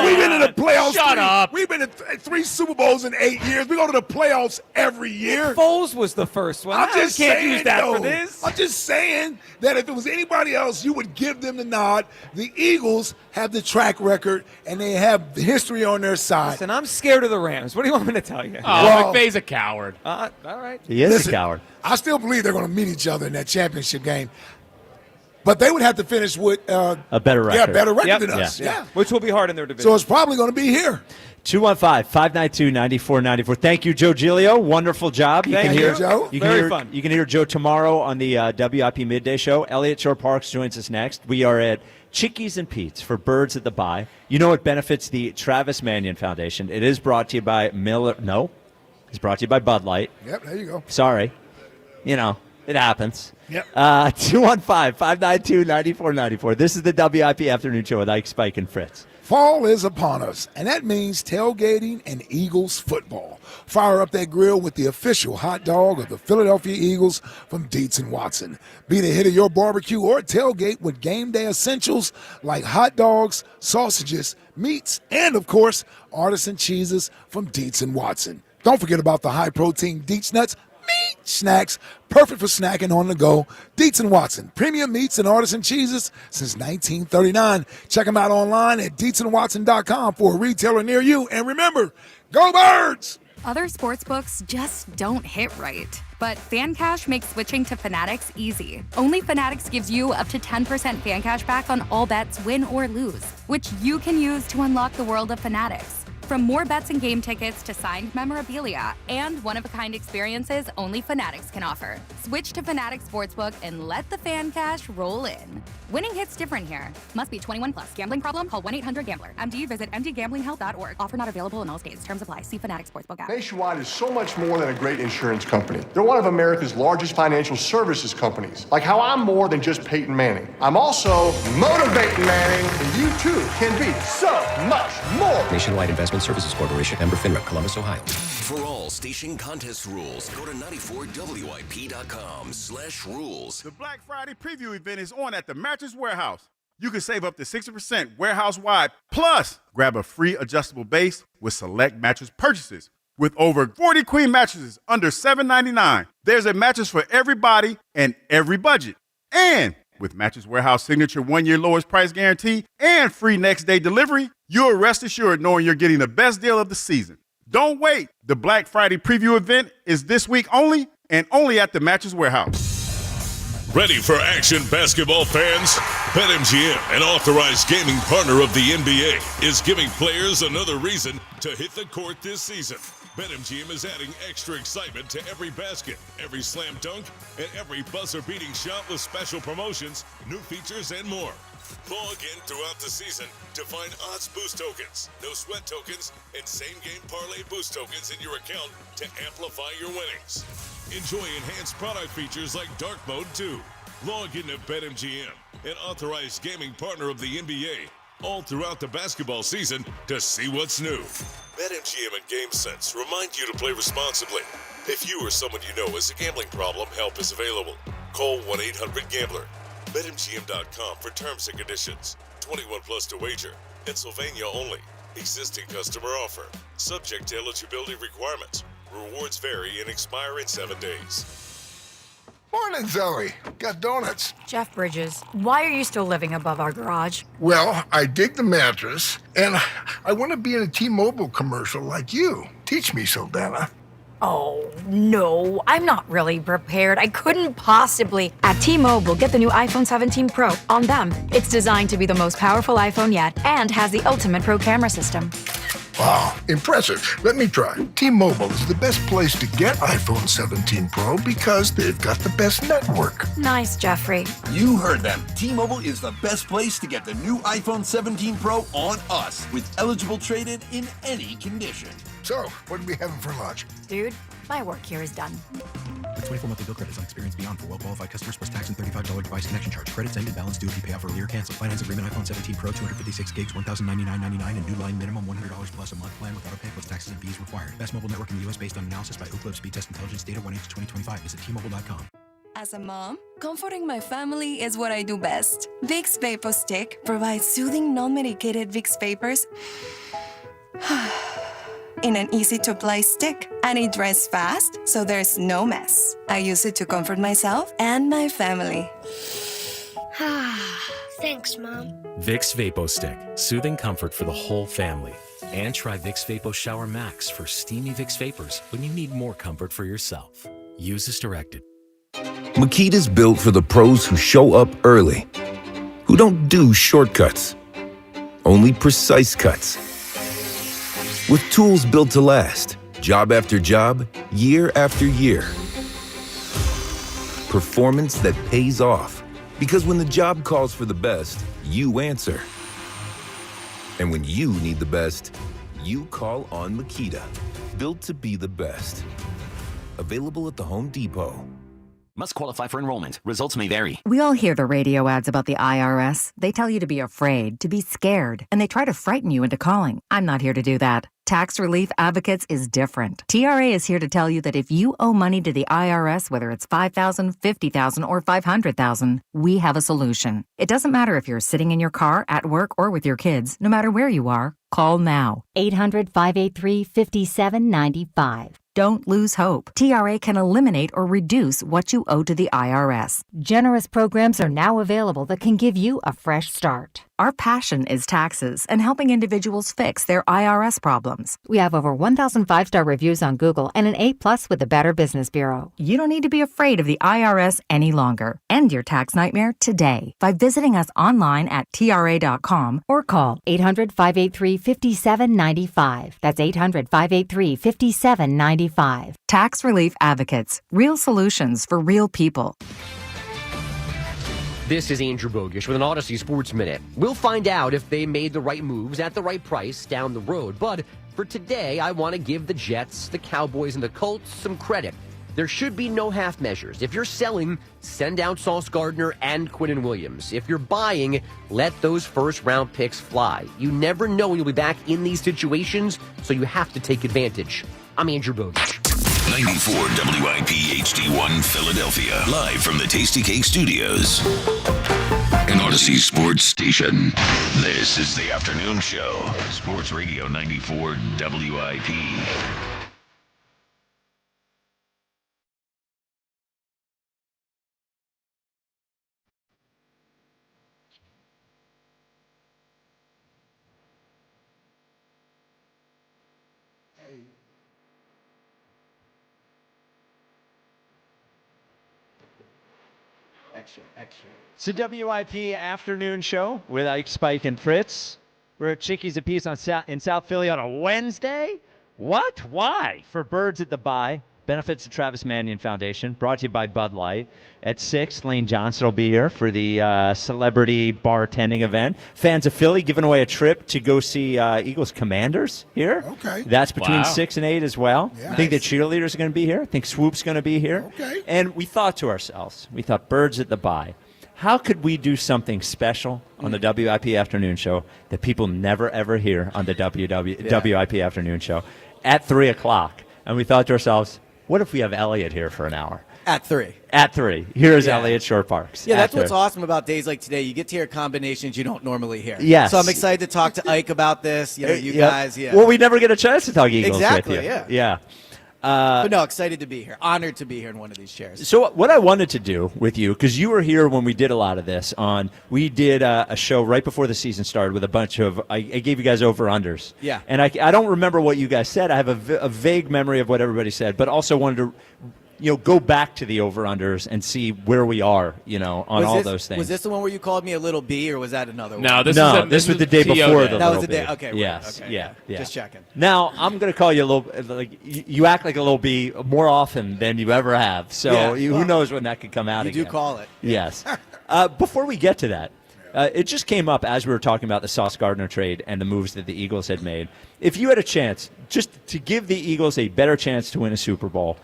We've been in the playoffs. Shut up. We've been in 3 Super Bowls in 8 years. We go to the playoffs every year. Nick Foles was the first one. I'm just can't saying, use that though, for this. I'm just saying that if it was anybody else, you would give them the nod. The Eagles have the track record, and they have the history on their side. Listen, I'm scared of the Rams. What do you want me to tell you? McVay's a coward. All right. He is a coward. I still believe they're going to meet each other in that championship game. But they would have to finish with a better record. Yeah, better record than us. Yeah. Which will be hard in their division. So it's probably going to be here. 215-592-9494. Thank you, Joe Giglio. Wonderful job. Thank you, Joe. Very fun. You can hear Joe tomorrow on the WIP Midday Show. Elliott Shore Parks joins us next. We are at Chickies and Pete's for Birds at the Bye. You know it benefits the Travis Manion Foundation. It is brought to you by Miller. No, it's brought to you by Bud Light. Yep, there you go. Sorry. You know, it happens. Yep. 215-592-9494. This is the WIP Afternoon Show with Ike, Spike, and Fritz. Fall is upon us, and that means tailgating and Eagles football. Fire up that grill with the official hot dog of the Philadelphia Eagles from Dietz & Watson. Be the hit of your barbecue or tailgate with game day essentials like hot dogs, sausages, meats, and, of course, artisan cheeses from Dietz & Watson. Don't forget about the high-protein Dietz Nuts meat snacks, perfect for snacking on the go. Dietz & Watson, premium meats and artisan cheeses since 1939. Check them out online at DietzandWatson.com for a retailer near you. And remember, go Birds! Other sportsbooks just don't hit right. But FanCash makes switching to Fanatics easy. Only Fanatics gives you up to 10% fan cash back on all bets, win or lose, which you can use to unlock the world of Fanatics. From more bets and game tickets to signed memorabilia and one-of-a-kind experiences only Fanatics can offer. Switch to Fanatics Sportsbook and let the fan cash roll in. Winning hits different here. Must be 21 plus. Gambling problem? Call 1-800-GAMBLER. MD, visit mdgamblinghelp.org. Offer not available in all states. Terms apply. See Fanatics Sportsbook app. Nationwide is so much more than a great insurance company. They're one of America's largest financial services companies. Like how I'm more than just Peyton Manning. I'm also motivating Manning, and you too can be so much more. Nationwide Investment Services Corporation, member FINRA, Columbus, Ohio. For all station contest rules, go to 94WIP.com/rules. The Black Friday preview event is on at the Mattress Warehouse. You can save up to 60% warehouse-wide, plus grab a free adjustable base with select mattress purchases. With over 40 queen mattresses under $799, there's a mattress for everybody and every budget. And with Mattress Warehouse signature 1-year lowest price guarantee and free next day delivery, you'll rest assured knowing you're getting the best deal of the season. Don't wait. The Black Friday preview event is this week only and only at the Mattress Warehouse. Ready for action, basketball fans? BetMGM, an authorized gaming partner of the NBA, is giving players another reason to hit the court this season. BetMGM is adding extra excitement to every basket, every slam dunk, and every buzzer-beating shot with special promotions, new features, and more. Log in throughout the season to find odds boost tokens, no sweat tokens, and same-game parlay boost tokens in your account to amplify your winnings. Enjoy enhanced product features like Dark Mode 2. Log into BetMGM, an authorized gaming partner of the NBA, all throughout the basketball season to see what's new. BetMGM and GameSense remind you to play responsibly. If you or someone you know has a gambling problem, help is available. Call 1-800-GAMBLER. BetMGM.com for terms and conditions. 21 plus to wager. Pennsylvania only. Existing customer offer. Subject to eligibility requirements. Rewards vary and expire in 7 days. Morning, Zoe. Got donuts. Jeff Bridges, why are you still living above our garage? Well, I dig the mattress, and I want to be in a T-Mobile commercial like you. Teach me, Saldana. Oh, no, I'm not really prepared. I couldn't possibly. At T-Mobile, get the new iPhone 17 Pro. On them, it's designed to be the most powerful iPhone yet and has the ultimate pro camera system. Wow, impressive. Let me try. T-Mobile is the best place to get iPhone 17 Pro because they've got the best network. Nice, Jeffrey. You heard them. T-Mobile is the best place to get the new iPhone 17 Pro on us with eligible trade-in in any condition. So, what are we having for lunch? Dude, my work here is done. With 24 monthly bill credits on Experience Beyond for well-qualified customers plus tax and $35 device connection charge. Credits end and balance due if you pay off early or cancel. Finance agreement iPhone 17 Pro, 256 gigs, $1,099.99 and new line minimum $100 plus a month plan with auto pay plus taxes and fees required. Best mobile network in the U.S. based on analysis by Ookla Speed Test Intelligence data 1H2025. Visit T-Mobile.com. As a mom, comforting my family is what I do best. Vicks Vapor Stick provides soothing, non-medicated Vicks Vapors in an easy-to-apply stick, and it dries fast, so there's no mess. I use it to comfort myself and my family. Thanks, Mom. Vicks Vapo Stick, soothing comfort for the whole family. And try Vicks Vapo Shower Max for steamy Vicks Vapors when you need more comfort for yourself. Use as directed. Makita's built for the pros who show up early, who don't do shortcuts, only precise cuts. With tools built to last, job after job, year after year. Performance that pays off, because when the job calls for the best, you answer. And when you need the best, you call on Makita. Built to be the best. Available at the Home Depot. Must qualify for enrollment. Results may vary. We all hear the radio ads about the IRS. They tell you to be afraid, to be scared, and they try to frighten you into calling. I'm not here to do that. Tax Relief Advocates is different. TRA is here to tell you that if you owe money to the IRS, whether it's $5,000, $50,000, or $500,000, we have a solution. It doesn't matter if you're sitting in your car, at work, or with your kids. No matter where you are, call now. 800-583-5795. Don't lose hope. TRA can eliminate or reduce what you owe to the IRS. Generous programs are now available that can give you a fresh start. Our passion is taxes and helping individuals fix their IRS problems. We have over 1,000 5-star reviews on Google and an A+ with the Better Business Bureau. You don't need to be afraid of the IRS any longer. End your tax nightmare today by visiting us online at TRA.com or call 800-583-5795. That's 800-583-5795. Tax Relief Advocates. Real solutions for real people. This is Andrew Bogish with an Odyssey Sports Minute. We'll find out if they made the right moves at the right price down the road. But for today, I want to give the Jets, the Cowboys, and the Colts some credit. There should be no half measures. If you're selling, send out Sauce Gardner and Quinnen Williams. If you're buying, let those first-round picks fly. You never know when you'll be back in these situations, so you have to take advantage. I'm Andrew Bogish. 94 WIP HD1 Philadelphia. Live from the Tasty Cake Studios. An Odyssey Sports Station. This is the afternoon show. Sports Radio 94 WIP. It's the WIP afternoon show with Ike, Spike, and Fritz. We're at Chickie's apiece in South Philly on a Wednesday. What? Why? For Birds at the Buy. Benefits the Travis Manion Foundation. Brought to you by Bud Light. At 6, Lane Johnson will be here for the celebrity bartending event. Fans of Philly giving away a trip to go see Eagles Commanders here. Okay. That's between Wow. 6 and 8 as well. Yeah. I think the cheerleaders are going to be here. I think Swoop's going to be here. Okay. And we thought to ourselves, Birds at the Buy. How could we do something special on the WIP afternoon show that people never, ever hear on the WIP afternoon show at 3 o'clock? And we thought to ourselves, what if we have Elliot here for an hour? At 3. At 3. Here's Yeah. Elliott Shore-Parks. Yeah, at that's what's 3. awesome about days like today. You get to hear combinations you don't normally hear. Yes. So I'm excited to talk to Ike about this. You Yep. guys. Yeah. Well, we never get a chance to talk Eagles Exactly, with you. yeah. Yeah. But no, excited to be here. Honored to be here in one of these chairs. So what I wanted to do with you, because you were here when we did a lot of this we did a show right before the season started with a bunch of, I gave you guys over-unders. Yeah. And I don't remember what you guys said. I have a vague memory of what everybody said, but also wanted to, go back to the over-unders and see where we are, on all those things. Was this the one where you called me a little B, or was that another one? No, this was the day before the That was little the day. B. Okay. right, Yes. okay, Yeah. Just checking. Now I'm going to call you a little. Like you act like a little B more often than you ever have. So Yeah, who knows when that could come out You again? do call it. Yes. Before we get to that, it just came up as we were talking about the Sauce Gardner trade and the moves that the Eagles had made. If you had a chance, just to give the Eagles a better chance to win a Super Bowl,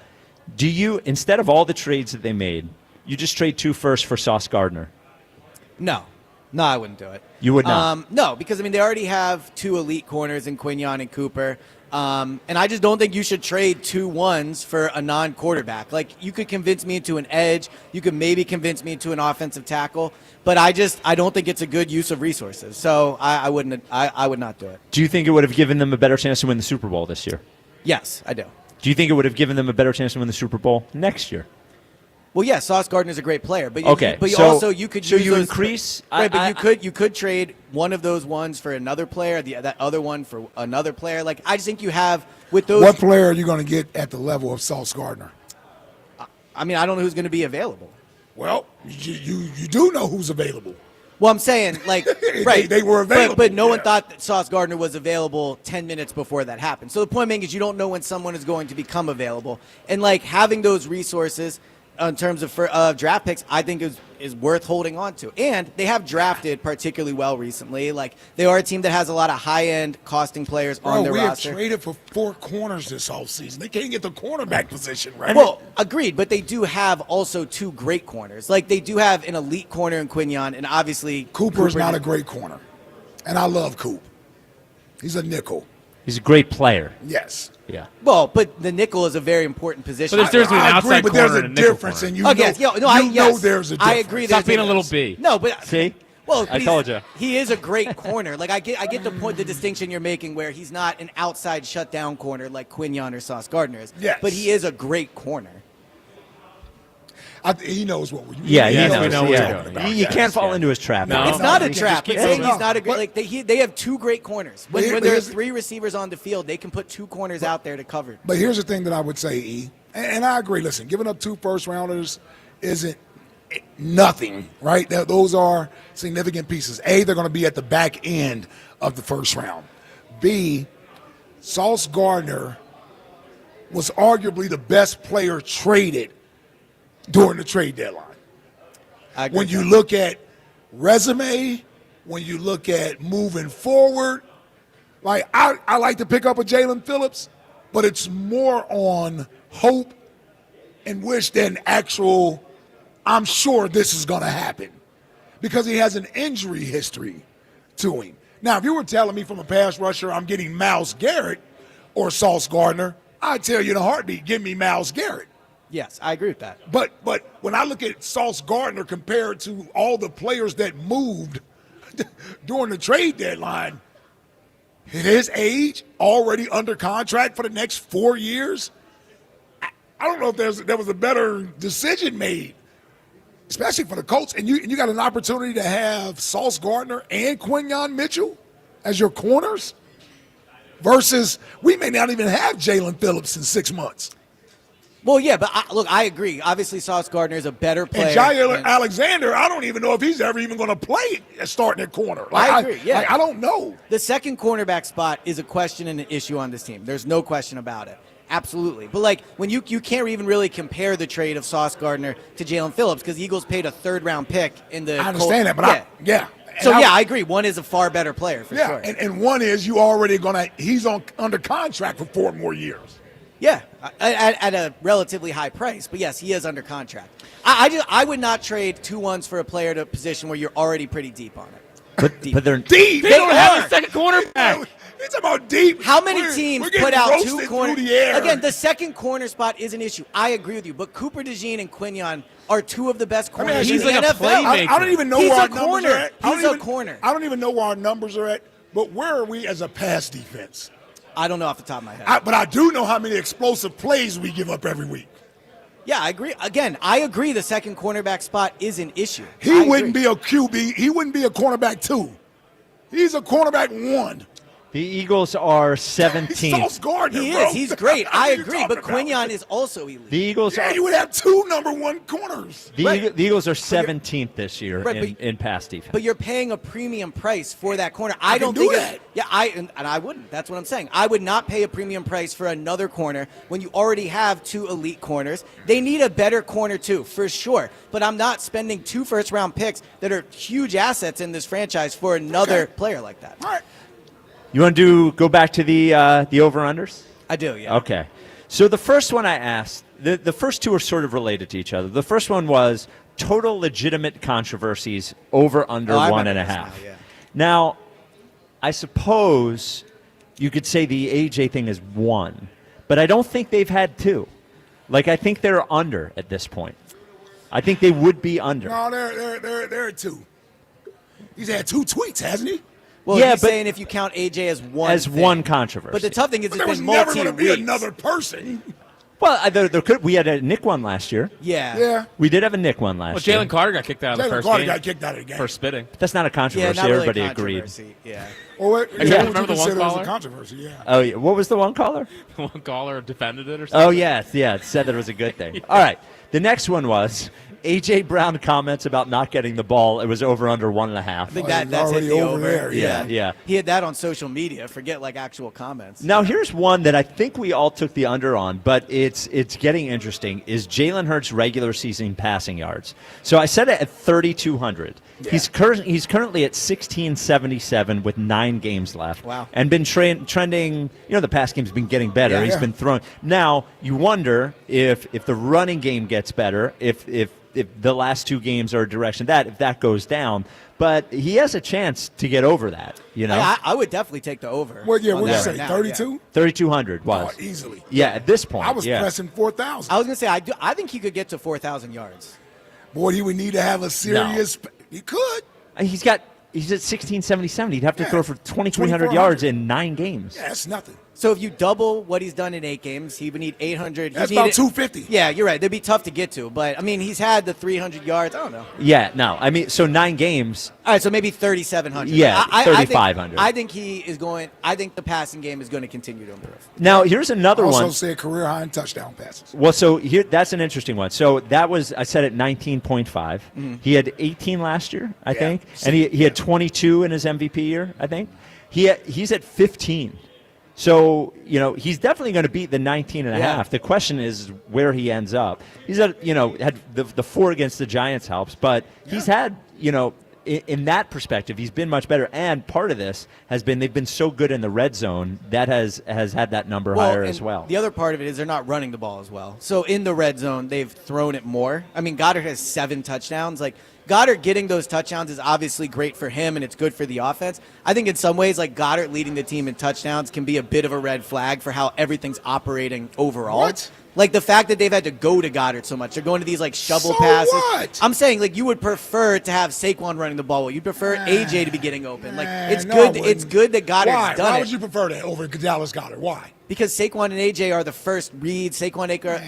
do you, instead of all the trades that they made, you just trade 2 firsts for Sauce Gardner? No, I wouldn't do it. You would not? No, because they already have 2 elite corners in Quignon and Cooper. And I just don't think you should trade 2 ones for a non-quarterback. Like, you could convince me into an edge. You could maybe convince me into an offensive tackle. But I don't think it's a good use of resources. So I would not do it. Do you think it would have given them a better chance to win the Super Bowl this year? Yes, I do. Do you think it would have given them a better chance to win the Super Bowl next year? Well, yeah, Sauce Gardner's a great player, but you could so use you those increase. Right, but you could trade one of those ones for another player, that other one for another player. Like, I just think you have with those. What player are you going to get at the level of Sauce Gardner? I don't know who's going to be available. Well, you do know who's available. Well, I'm saying, like, right. They were available. But no one thought that Sauce Gardner was available 10 minutes before that happened. So the point being is you don't know when someone is going to become available. And, like, having those resources in terms of draft picks, I think is worth holding on to. And they have drafted particularly well recently. Like, they are a team that has a lot of high-end costing players on their roster. We have traded for 4 corners this offseason. They can't get the cornerback position right. Well, agreed, but they do have also 2 great corners. Like, they do have an elite corner in Quignon, and obviously Cooper's not a great corner. And I love Coop. He's a nickel. He's a great player. Yes. Yeah. Well, but the nickel is a very important position. But there's an outside but corner there's a and a nickel difference, corner. and you Oh, know, yes, yeah, no, know there's a difference. I agree. Stop there's being a little difference. B. No, but See? Well, I told you. He is a great corner. Like, I get the point, the distinction you're making, where he's not an outside shutdown corner like Quignon or Sauce Gardner is. Yes. But he is a great corner. He knows what we. Yeah, he knows. we know what yeah. we're talking about. You can't fall into his trap. No. It's not a Just trap. keep It's saying moving. he's not a great. Like, they have 2 great corners. When But there's here's- 3 receivers on the field, they can put 2 corners out there to cover. But here's the thing that I would say, E, and I agree. Listen, giving up 2 first-rounders isn't nothing, right? Those are significant pieces. A, they're going to be at the back end of the first round. B, Sauce Gardner was arguably the best player traded during the trade deadline. When you look at resume, when you look at moving forward, like I like to pick up a Jalen Phillips, but it's more on hope and wish than actual, I'm sure this is going to happen, because he has an injury history to him. Now, if you were telling me from a pass rusher I'm getting Myles Garrett or Sauce Gardner, I'd tell you in a heartbeat, give me Myles Garrett. Yes, I agree with that. But when I look at Sauce Gardner compared to all the players that moved during the trade deadline, at his age, already under contract for the next 4 years, I don't know if there was a better decision made, especially for the Colts. And you got an opportunity to have Sauce Gardner and Quignon Mitchell as your corners versus we may not even have Jalen Phillips in 6 months. Well, yeah, but I agree. Obviously, Sauce Gardner is a better player. And Jair Alexander, I don't even know if he's ever even going to play starting at corner. Like, I agree, yeah. I don't know. The second cornerback spot is a question and an issue on this team. There's no question about it. Absolutely. But, like, when you can't even really compare the trade of Sauce Gardner to Jalen Phillips, because the Eagles paid a 3rd-round pick in the I understand that, but yeah. I agree. One is a far better player, for sure. And one is you already he's under contract for 4 more years. Yeah, at a relatively high price. But, yes, he is under contract. I would not trade 2 ones for a player to a position where you're already pretty deep on it. But they're deep. They don't have a second cornerback. It's about deep. How many teams we're getting put out roasted two corners? through the air. Again, the second corner spot is an issue. I agree with you, but Cooper DeJean and Quinion are two of the best I mean, corners he's in the like a NFL. I don't even know He's where our a numbers corner. are at. He's a corner. I don't even know where our numbers are at. But where are we as a pass defense? I don't know off the top of my head. But I do know how many explosive plays we give up every week. Yeah, I agree. Again, I agree the second cornerback spot is an issue. He wouldn't be a QB. He wouldn't be a cornerback 2. He's a cornerback 1. The Eagles are 17th. Sauce Gardner, He bro. is. He's great. I What are you agree. But talking Quinion about? is also elite. The Eagles Yeah, are you would have 2 number 1 corners. the Eagles are 17th this year Right, in pass defense. But you're paying a premium price for that corner. I don't can do think that. Yeah, and I wouldn't. That's what I'm saying. I would not pay a premium price for another corner when you already have 2 elite corners. They need a better corner too, for sure. But I'm not spending 2 first-round picks that are huge assets in this franchise for another player like that. All right. You want to go back to the over-unders? I do, yeah. Okay. So the first one I asked, the first two are sort of related to each other. The first one was total legitimate controversies over under 1.5. Now, I suppose you could say the AJ thing is 1, but I don't think they've had 2. Like, I think they're under at this point. I think they would be under. No, they're at 2. He's had 2 tweets, hasn't he? Well, Yeah, he's but- saying if you count AJ as one As thing. one controversy. But the tough thing is But it's there was been never going to be multi-weeks. another person. Well, we had a Nick one last year. Yeah. Yeah. We did have a Nick one Well, last year. Jalen Carter got kicked out of the Jalen first Carter game got kicked out of the game. for spitting. That's not a controversy. Yeah, not really Everybody a agreed. controversy. Yeah. Well, what Hey, yeah, remember what the you one consider as a caller? controversy, yeah. Oh, yeah. What was the one caller? One caller defended it or something. Oh, yes. Yeah, it said that it was a good thing. All right. The next one was A.J. Brown comments about not getting the ball. It was over under 1.5. I think Oh, that's he's hit already the over over. there, yeah. He had that on social media. Forget like actual comments. Now, here's one that I think we all took the under on, but it's getting interesting, is Jalen Hurts' regular season passing yards. So I set it at 3,200. Yeah. He's currently at 1,677 with 9 games left. Wow. And been trending, the pass game's been getting better. Yeah, He's yeah. been throwing. Now, you wonder if the running game gets better, if the last 2 games are a direction if that goes down. But he has a chance to get over that, I would definitely take the over. Well, yeah, on what did you that say, right now, 32? 3,200 was. Oh, easily. Yeah, at this point. I was yeah. pressing 4,000. I was gonna say I think he could get to 4,000 yards. Boy, he would need to have a serious. He could. He's at 1677. He'd have to Yeah. throw for 2,300 2,400 yards in 9 games. Yeah, that's nothing. So if you double what he's done in 8 games, he would need 800. That's He'd need about it- 250. Yeah, you're right. They'd be tough to get to, but I mean, he's had the 300 yards. I don't know. Yeah, no. I mean, so 9 games. All right, so maybe 3,700. Yeah, I 3,500. I think he is going. I think the passing game is going to continue to improve. Now, here's another Also one. said career high in touchdown passes. Well, so here, that's an interesting one. So that was, I said at 19.5. He had 18 last year, I think. And he had 22 in his MVP year, I think. He's at 15. So, he's definitely going to beat the 19 and a half. The question is where he ends up. He's had, had the 4 against the Giants helps, but he's had, in that perspective, he's been much better. And part of this has been they've been so good in the red zone that has had that number higher as and well. The other part of it is they're not running the ball as well. So in the red zone, they've thrown it more. I mean, Goddard has 7 touchdowns. Like, Goddard getting those touchdowns is obviously great for him, and it's good for the offense. I think in some ways, like, Goddard leading the team in touchdowns can be a bit of a red flag for how everything's operating overall. What? Like, the fact that they've had to go to Goddard so much. They're going to these, like, shovel So passes. what? I'm saying, like, you would prefer to have Saquon running the ball. You'd prefer AJ to be getting open. Like, it's no, I good. It's wouldn't. good that Goddard's Why? done Why it. would you prefer that over Dallas Goddard? Why? Because Saquon and AJ are the first read. Saquon Acre.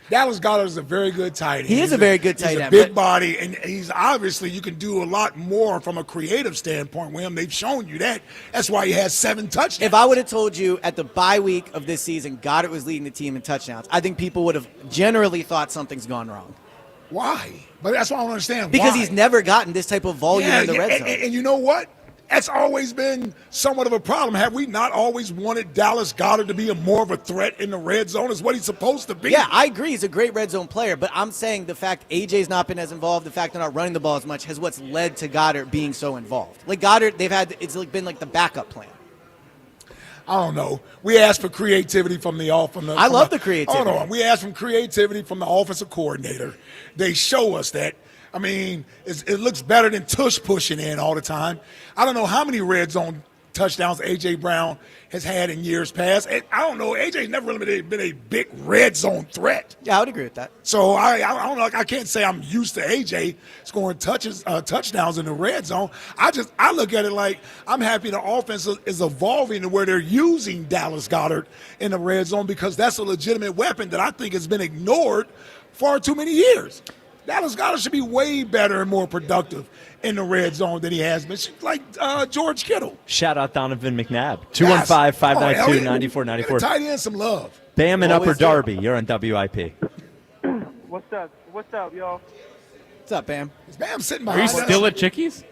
Dallas Goddard is a very good tight end. He is a very good tight He's a end, big but- body, and he's obviously you can do a lot more from a creative standpoint with him. They've shown you that. That's why he has 7 touchdowns. If I would have told you at the bye week of this season, Goddard was leading the team in touchdowns, I think people would have generally thought something's gone wrong. Why? But that's why I don't understand. Because why. he's never gotten this type of volume in the red zone. And you know what? That's always been somewhat of a problem. Have we not always wanted Dallas Goddard to be more of a threat in the red zone? Is what he's supposed to be. Yeah, I agree. He's a great red zone player, but I'm saying the fact AJ's not been as involved, the fact they're not running the ball as much, has what's led to Goddard being so involved. Like Goddard, it's like been like the backup plan. I don't know. We asked for creativity from the offense. I love the creativity. Hold on. We asked for creativity from the offensive coordinator. They show us that. It looks better than tush pushing in all the time. I don't know how many red zone touchdowns A.J. Brown has had in years past. And I don't know. A.J.'s never really been a big red zone threat. Yeah, I would agree with that. So I don't know. I can't say I'm used to A.J. scoring touchdowns in the red zone. I look at it like I'm happy the offense is evolving to where they're using Dallas Goedert in the red zone because that's a legitimate weapon that I think has been ignored far too many years. Dallas Goedert should be way better and more productive in the red zone than he has been, like George Kittle. Shout out Donovan McNabb. 215-592-9494. Tight end some love. Bam in Upper Darby. You're on WIP. What's up? What's up, y'all? What's up, Bam? Is Bam sitting Are you behind us? still at Chickie's?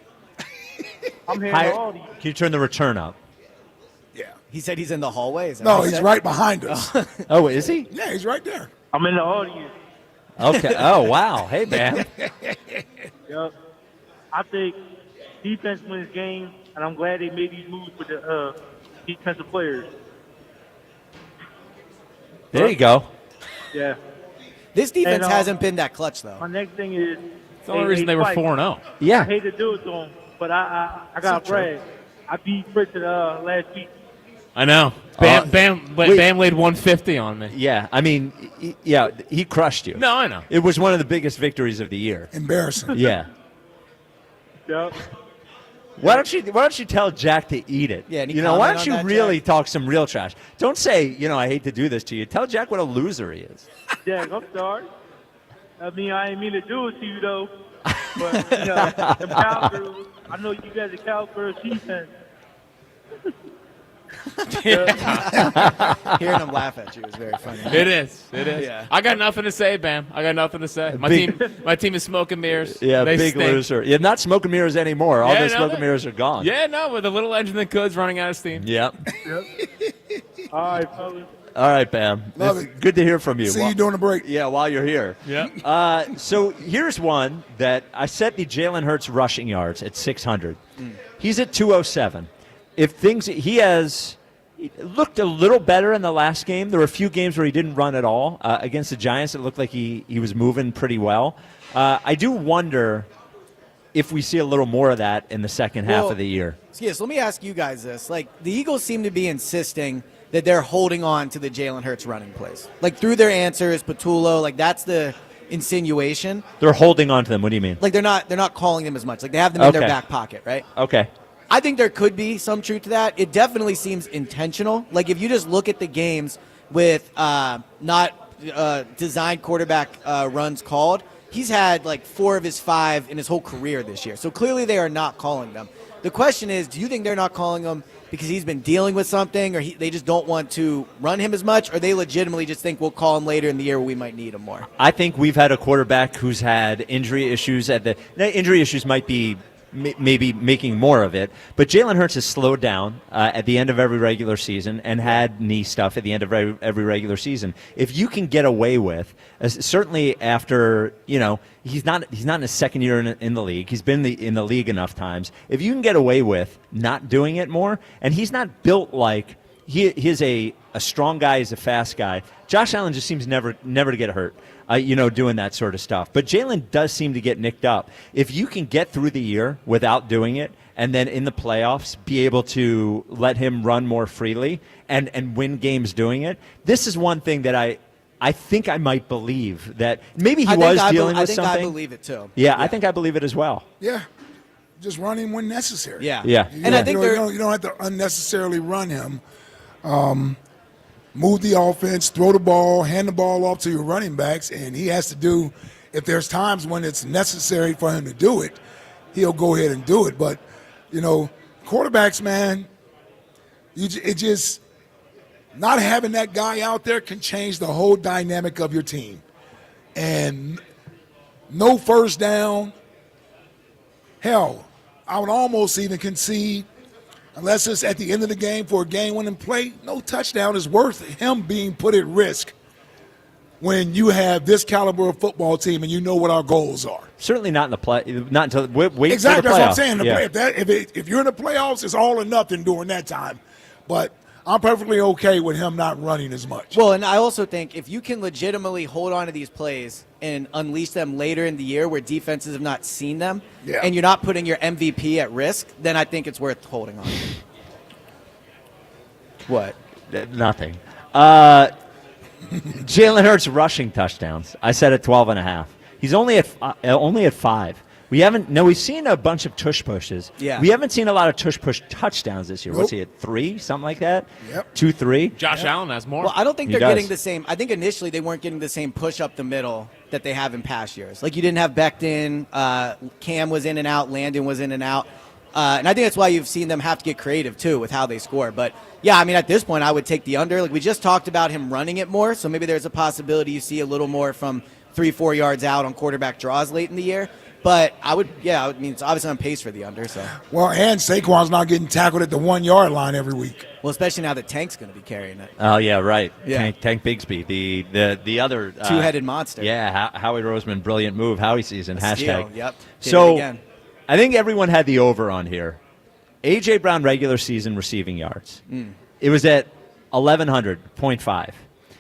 I'm here Hi- all these. Can you turn the return up? Yeah. He said he's in the hallway. Is that No, what he he's said? right behind us. Oh, is he? Yeah, he's right there. I'm in the audience. Okay. Oh, wow. Hey, Bam. Yup. I think defense wins games, and I'm glad they made these moves with the defensive players. There you go. Yeah. This defense And, hasn't been that clutch, though. My next thing is It's the only reason they were Spike. 4-0. Yeah. I hate to do it to him, but I got to brag. I beat Fritz last week. I know. Bam laid 150 on me. Yeah. I mean, he crushed you. No, I know. It was one of the biggest victories of the year. Embarrassing. Yeah. Yep. Why don't you tell Jack to eat it? Yeah, any you know, why comment don't on you that, really Jack? talk some real trash? Don't say, I hate to do this to you. Tell Jack what a loser he is. Jack, I'm sorry. I mean, I ain't mean to do it to you, though. But, them Cowgirls, I know you guys are Cowgirls defense. Hearing him laugh at you is very funny. It is. Yeah. I got nothing to say, Bam. I got nothing to say. My team is smoke and mirrors. Yeah, They big stink. loser. Yeah, not smoke and mirrors anymore. All Yeah, the no, smoke they- and mirrors are gone. Yeah, no, with the little engine that coulds running out of steam. Yep. All right, fellas. All right, Bam. Love It's good to hear from you. See you during the break. Yeah, while you're here. Yeah. So here's one that I set the Jalen Hurts rushing yards at 600. He's at 207. He looked a little better in the last game. There were a few games where he didn't run at all. Against the Giants, it looked like he was moving pretty well. I do wonder if we see a little more of that in the second half of the year. Yes, let me ask you guys this. Like, the Eagles seem to be insisting that they're holding on to the Jalen Hurts running plays. Like, through their answers, Patullo, like, that's the insinuation. They're holding on to them. What do you mean? Like, they're not calling them as much. Like, they have them in their Okay. back pocket, right? Okay. I think there could be some truth to that. It definitely seems intentional. Like, if you just look at the games with not designed quarterback runs called, he's had like 4 of his 5 in his whole career this year. So clearly they are not calling them. The question is, do you think they're not calling them because he's been dealing with something, or they just don't want to run him as much, or they legitimately just think we'll call him later in the year where we might need him more? I think we've had a quarterback who's had injury issues. Injury issues might be maybe making more of it, but Jalen Hurts has slowed down at the end of every regular season and had knee stuff at the end of every regular season. If you can get away with, certainly after, he's not in his second year in the league. He's been in the league enough times. If you can get away with not doing it more, and he's not built like he's a strong guy, he's a fast guy. Josh Allen just seems never to get hurt. Doing that sort of stuff. But Jalen does seem to get nicked up. If you can get through the year without doing it, and then in the playoffs be able to let him run more freely and win games doing it, this is one thing that I think I might believe that maybe he was dealing with something. I think I believe it too. Yeah, I think I believe it as well. Yeah. Just run him when necessary. Yeah. Yeah. And I think you don't have to unnecessarily run him. Move the offense, throw the ball, hand the ball off to your running backs, and he has to do, if there's times when it's necessary for him to do it, he'll go ahead and do it. But, quarterbacks, man, it just, not having that guy out there can change the whole dynamic of your team. And no first down, hell, I would almost even concede, unless it's at the end of the game for a game-winning play, no touchdown is worth him being put at risk when you have this caliber of football team and you know what our goals are. Certainly not in the play. Not until wait Exactly, for the that's what playoffs. I'm saying. If you're in the playoffs, it's all or nothing during that time. But I'm perfectly okay with him not running as much. Well, and I also think if you can legitimately hold on to these plays and unleash them later in the year where defenses have not seen them, and you're not putting your MVP at risk, then I think it's worth holding on. What? Nothing. Jalen Hurts rushing touchdowns. I said at 12.5. He's only at 5. We've seen a bunch of tush pushes. Yeah. We haven't seen a lot of tush push touchdowns this year. Nope. What's he at 3? Something like that? Yep. 2, 3? Josh Allen has more. Well, I don't think He they're does. getting the same. I think initially they weren't getting the same push up the middle that they have in past years. Like you didn't have Becton, Cam was in and out, Landon was in and out. And I think that's why you've seen them have to get creative, too, with how they score. But, yeah, I mean, at this point, I would take the under. Like we just talked about him running it more, so maybe there's a possibility you see a little more from 3-4 yards out on quarterback draws late in the year. But I mean, it's obviously on pace for the under. So. Well, and Saquon's not getting tackled at the 1-yard line every week. Well, especially now that Tank's going to be carrying it. Oh, yeah, right. Yeah. Tank Bigsby, the other two-headed monster. Yeah, Howie Roseman, brilliant move. Howie season, #. Steal, yep. Did So it again. I think everyone had the over on here. A.J. Brown regular season receiving yards. It was at 1,100.5.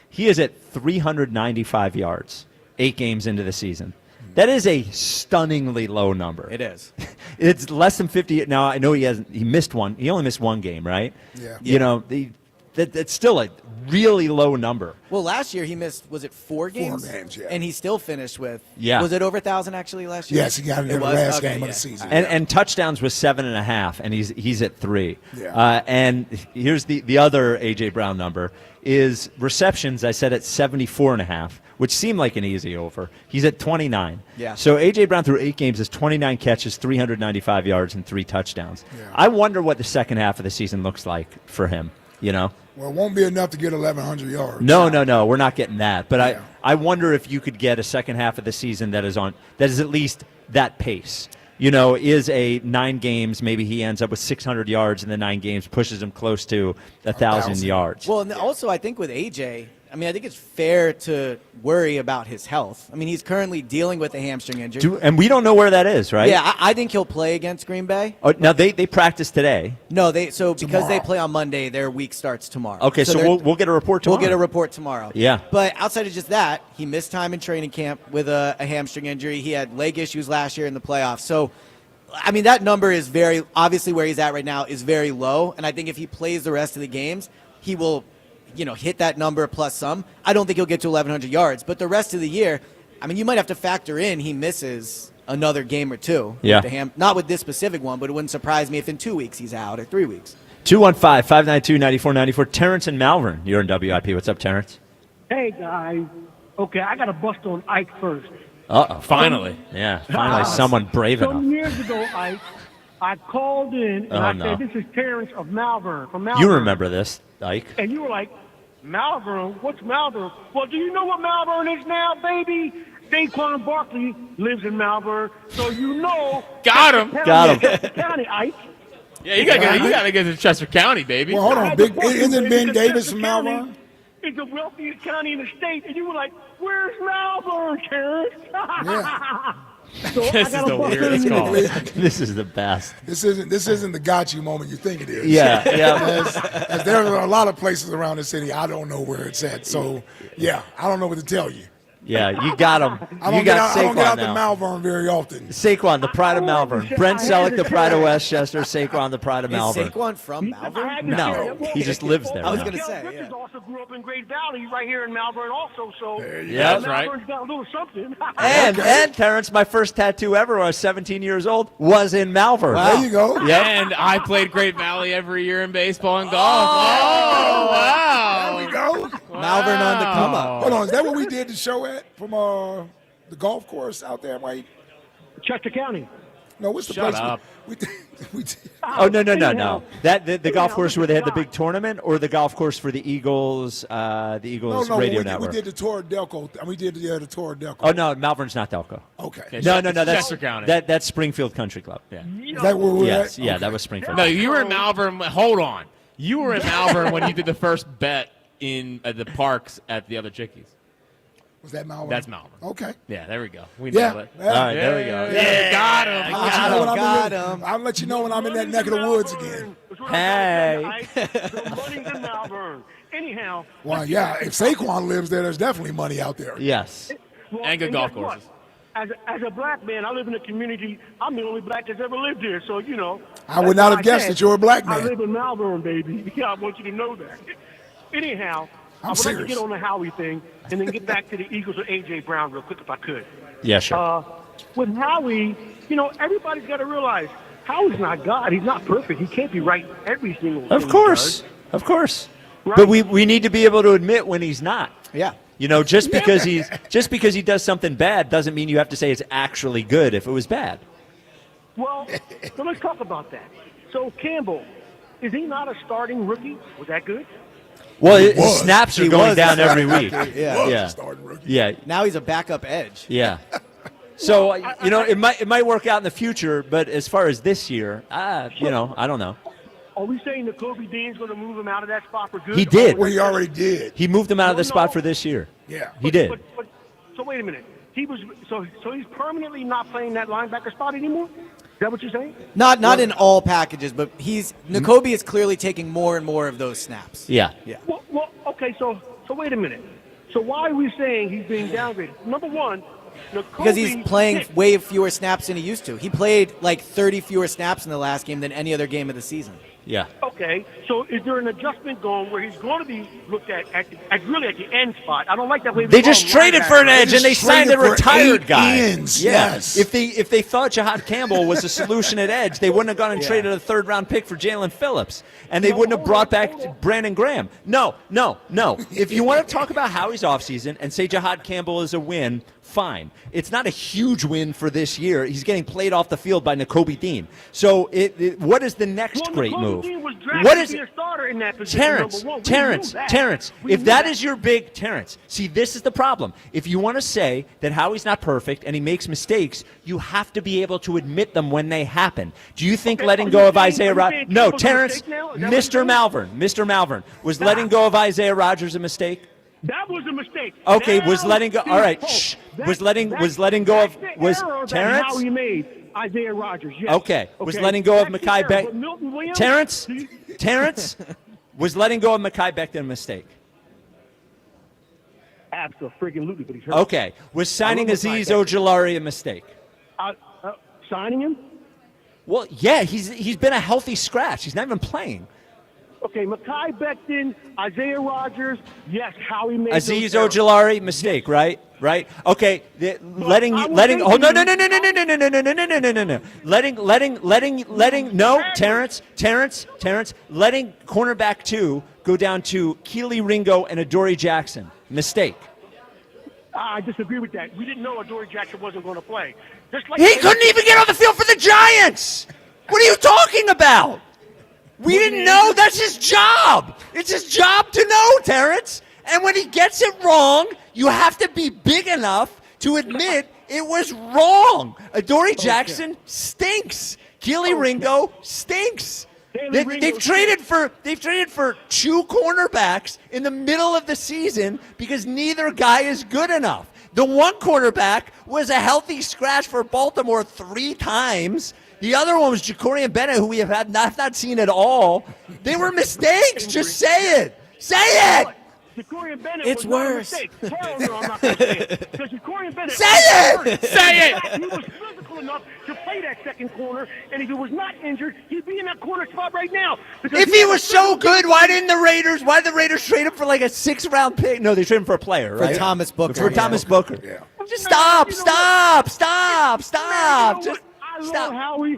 He is at 395 yards 8 games into the season. That is a stunningly low number. It is. It's less than 50. Now, I know he missed one. He only missed one game, right? Yeah. You know, that's still a really low number. Well, last year he missed, was it 4 games? 4 games, yeah. And he still finished with, Yeah. Was it over 1,000 actually last year? Yes, he got it in the was? last Okay, game of yeah. the season. And touchdowns was 7.5, and he's at 3. Yeah. And here's the other A.J. Brown number is receptions. I said at 74.5, which seemed like an easy over. He's at 29. Yeah. So A.J. Brown through 8 games has 29 catches, 395 yards, and 3 touchdowns. Yeah. I wonder what the second half of the season looks like for him. You know. Well, it won't be enough to get 1,100 yards. No, we're not getting that. But Yeah. I wonder if you could get a second half of the season that is at least that pace. You know, is a 9 games, maybe he ends up with 600 yards in the 9 games, pushes him close to 1,000 yards. Well, and also I think with AJ, I mean, I think it's fair to worry about his health. I mean, he's currently dealing with a hamstring injury. And we don't know where that is, right? Yeah, I think he'll play against Green Bay. Oh, now they practice today. No, because they Tomorrow. play on Monday, their week starts tomorrow. Okay, so they're- we'll get a report tomorrow. We'll get a report tomorrow. Yeah. But outside of just that, he missed time in training camp with a hamstring injury. He had leg issues last year in the playoffs. So, I mean, that number is very, obviously where he's at right now is very low. And I think if he plays the rest of the games, he will, hit that number plus some. I don't think he'll get to 1,100 yards. But the rest of the year, I mean, you might have to factor in he misses another game or two. Yeah. With not with this specific one, but it wouldn't surprise me if in 2 weeks he's out or 3 weeks. 215-592-9494. Terrence and Malvern, you're in WIP. What's up, Terrence? Hey, guys. Okay, I got to bust on Ike first. Uh-oh. Finally. Yeah, finally someone brave enough. Some years ago, Ike, I called in and Oh, I no. said, this is Terrence of Malvern, from Malvern. You remember this, Ike. And you were like, Malvern? What's Malvern? Well, do you know what Malvern is now, baby? Saquon Barkley lives in Malvern, so you know. Got him. Chester County, Ike. Yeah, you gotta get to Chester County, baby. Well, hold on. Isn't Ben Davis from Malvern? It's the wealthiest county in the state, and you were like, "Where's Malvern, Terrence?" Yeah. So I This is gotta the bust weirdest in call. This is the best. This isn't the got you moment you think it is. Yeah, yeah. As there are a lot of places around the city, I don't know where it's at. So, yeah, I don't know what to tell you. Yeah, you got him. I You don't get got out, I don't get Saquon out to now. Malvern very often. Saquon, the pride of Malvern. Brent Selleck, the pride of Westchester. Saquon, the pride of Is Malvern. Saquon from Malvern? No, he just lives there. I was now. going to say, Richards yeah. also grew up in Great Valley, right here in Malvern, also. So Yeah, that's right. Malvern's got a little something. And Terrence, my first tattoo ever when I was 17 years old was in Malvern. There you go. And I played Great Valley every year in baseball and golf. Oh, wow. There we go. Malvern on the come up. Hold on, is that what we did the show at from the golf course out there, Mike? Chester County. No, what's the Shut place? up. We did. Oh, no. That the golf course where they had the big tournament, or the golf course for the Eagles, No, radio we network. did the Tour of Delco. We did the Tour of Delco. Oh no, Malvern's not Delco. Okay. No, that's Chester County. That's Springfield Country Club. Yeah. Is that where we're Yes, at? yeah, Okay. that was Springfield. No, you were in Malvern. Hold on. You were in Malvern when you did the first bet in the parks at the other Chickies. Was that Malvern? That's Malvern. Okay. Yeah, there we go. We Yeah. nailed it. Yeah. All right, there we go. Yeah, got him. Got him. I'll let you know when I'm in that neck of the woods again. Hey. The money's in Malvern. Anyhow. Well, yeah, if Saquon lives there, there's definitely money out there. Yes. Well, And good and golf guess what? courses. as a black man, I live in a community. I'm the only black that's ever lived here, so I would not have guessed that you were a black man. I live in Malvern, baby. Yeah, I want you to know that. Anyhow, I would like to get on the Howie thing and then get back to the Eagles with A.J. Brown real quick if I could. Yeah, sure. With Howie, everybody's got to realize Howie's not God. He's not perfect. He can't be right every single thing. Of course. Right. But we need to be able to admit when he's not. Yeah. Just because he does something bad doesn't mean you have to say it's actually good if it was bad. Well, so let's talk about that. So Campbell, is he not a starting rookie? Was that good? Well, his snaps are going down every week. Yeah. Yeah. Now he's a backup edge. Yeah. So it might work out in the future, but as far as this year, I don't know. Are we saying that Kobe Dean's going to move him out of that spot for good? He did. Well, he already did. He moved him out of the spot for this year. Yeah. He did. But so wait a minute. He was so he's permanently not playing that linebacker spot anymore? Is that what you're saying? Not in all packages, but Nakobe is clearly taking more and more of those snaps. Yeah. Yeah. Well, okay, so wait a minute. So why are we saying he's being downgraded? Number one, Nakobe, Because he's playing way fewer snaps than he used to. He played like 30 fewer snaps in the last game than any other game of the season. Yeah. Okay, so is there an adjustment going where he's going to be looked at really at the end spot? I don't like that way. They just traded for an edge and they signed a retired guy. Ends. Yeah. Yes. If they thought Jahad Campbell was a solution at edge, they wouldn't have gone and traded a third-round pick for Jalen Phillips, and they wouldn't have brought back Brandon Graham. No. If you want to talk about Howie's offseason and say Jahad Campbell is a win, fine. It's not a huge win for this year. He's getting played off the field by Nakobe Dean. So what is the next great move? What is a starter in that position? Terrence, if that is your big Terrence, see, this is the problem. If you want to say that Howie's not perfect and he makes mistakes, you have to be able to admit them when they happen. Do you think letting go of Isaiah Rodgers? No, Terrence, Mr. Malvern, was letting go of Isaiah Rodgers a mistake? That was a mistake. Okay, was letting go. All right, was letting go of Terrence? How he made Isaiah Rodgers. Yes. Okay, was letting go of Mekhi Becton. Terrence, was letting go of Mekhi Becton a mistake? Absolutely, but he's hurt. Okay, was signing Azeez Ojulari a mistake? Signing him? Well, yeah, he's been a healthy scratch. He's not even playing. Okay, Mekhi Becton, Isaiah Rodgers, yes, Howie made Azeez Ojulari, mistake, right? Okay, letting Terrence, letting cornerback 2 go down to Keely Ringo and Adoree Jackson, mistake. I disagree with that. We didn't know Adoree Jackson wasn't going to play. He couldn't even get on the field for the Giants. What are you talking about? We didn't know. That's his job. It's his job to know, Terrence. And when he gets it wrong, you have to be big enough to admit it was wrong. Adoree Jackson stinks. Keely Ringo stinks. They've traded for 2 cornerbacks in the middle of the season because neither guy is good enough. The one cornerback was a healthy scratch for Baltimore 3 times. The other one was Jacorian Bennett, who we have not seen at all. They were mistakes. Just say it. Say it. Jacorian Bennett it's was worse. Not a mistake. Hell no, I'm not going to say it. Because Jacorian Bennett say it. Say it. He was physical enough to play that second corner, and if he was not injured, he'd be in that corner spot right now. If he was so good, why did the Raiders trade him for like a 6th-round pick? No, they traded him for a player, right? For Thomas Booker. For Thomas Booker. Yeah. Just stop. I love Howie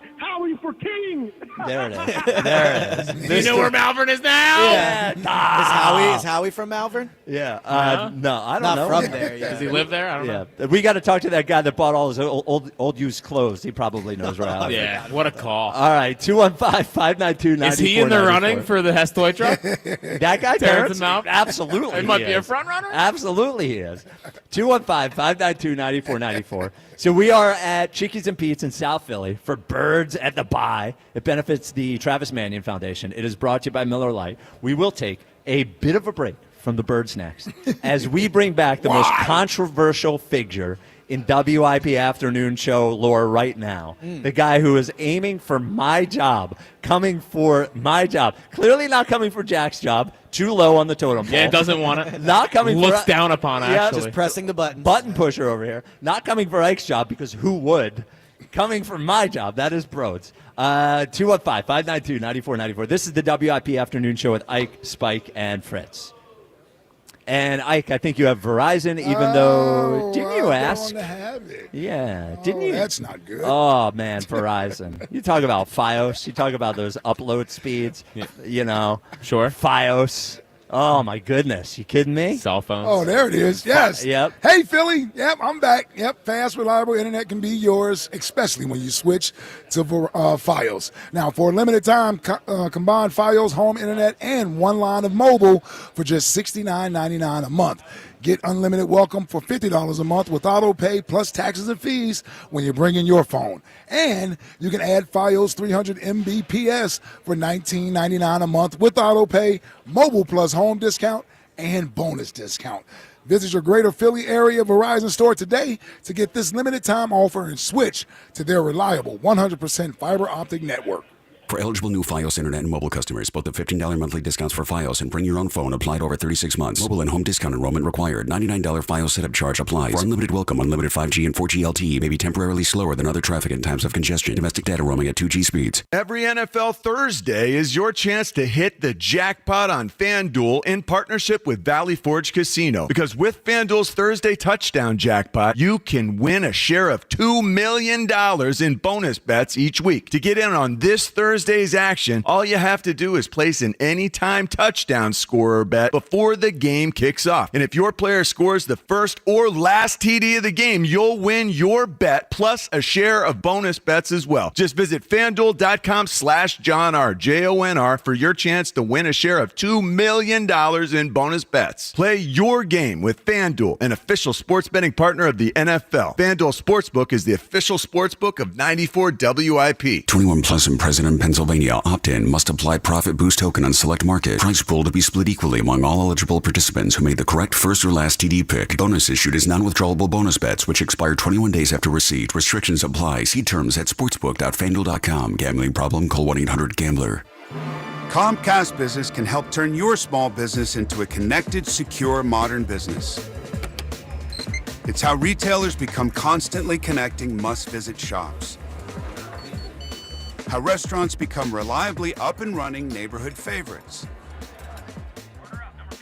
for king. There it is. You know where Malvern is now? Yeah. Is Howie from Malvern? Yeah. No, I don't Not know. from there. Yeah. Does he live there? I don't know. Yeah. We got to talk to that guy that bought all his old used clothes. He probably knows where Howie is. Yeah. What a call. All right. 215-592-9494. Is he in the running for the Hess toy truck? That guy, Terrence Malvern? Absolutely. He might be a front runner? Absolutely he is. 215-592-9494. So we are at Chickie's and Pete's in South Philly for Birds at the Bye. It benefits the Travis Manion Foundation. It is brought to you by Miller Lite. We will take a bit of a break from the Bird Snacks as we bring back the most controversial figure in WIP afternoon show lore right now. The guy who is aiming for my job, coming for my job, clearly not coming for Jack's job, too low on the totem pole. Yeah, doesn't want it. Not coming Looks for down upon, actually. Just pressing the button. Button pusher over here. Not coming for Ike's job, because who would? Coming for my job. That is Broads. 215-592-9494. This is the WIP afternoon show with Ike, Spike, and Fritz. And Ike, I think you have Verizon, even though didn't you ask? Yeah, didn't you? That's not good. Oh man, Verizon. You talk about FiOS. You talk about those upload speeds. You know, sure. FiOS. Oh my goodness, you kidding me? Cell phones. Oh, there it is. Yes. Yep. Hey, Philly. Yep, I'm back. Yep, fast, reliable internet can be yours, especially when you switch to FiOS. Now, for a limited time, combine FiOS home internet and one line of mobile for just $69.99 a month. Get unlimited welcome for $50 a month with auto pay plus taxes and fees when you bring in your phone. And you can add FiOS 300 Mbps for $19.99 a month with auto pay, mobile plus home discount, and bonus discount. Visit your greater Philly area Verizon store today to get this limited time offer and switch to their reliable 100% fiber optic network. For eligible new FiOS internet and mobile customers, both the $15 monthly discounts for FiOS and bring your own phone applied over 36 months. Mobile and home discount enrollment required. $99 FiOS setup charge applies. For unlimited welcome, unlimited 5G and 4G LTE may be temporarily slower than other traffic in times of congestion. Domestic data roaming at 2G speeds. Every NFL Thursday is your chance to hit the jackpot on FanDuel in partnership with Valley Forge Casino. Because with FanDuel's Thursday touchdown jackpot, you can win a share of $2 million in bonus bets each week. To get in on this Thursday's action, all you have to do is place an anytime touchdown scorer bet before the game kicks off. And if your player scores the first or last TD of the game, you'll win your bet plus a share of bonus bets as well. Just visit FanDuel.com/JohnR, JONR, for your chance to win a share of $2 million in bonus bets. Play your game with FanDuel, an official sports betting partner of the NFL. FanDuel Sportsbook is the official sportsbook of 94 WIP. 21 plus and present in Pennsylvania. Opt-in. Must apply profit boost token on select market. Prize pool to be split equally among all eligible participants who made the correct first or last TD pick. Bonus issued is non-withdrawable bonus bets which expire 21 days after receipt. Restrictions apply. See terms at sportsbook.fanduel.com. Gambling problem? Call 1-800-GAMBLER. Comcast Business can help turn your small business into a connected, secure, modern business. It's how retailers become constantly connecting must-visit shops. How restaurants become reliably up and running neighborhood favorites.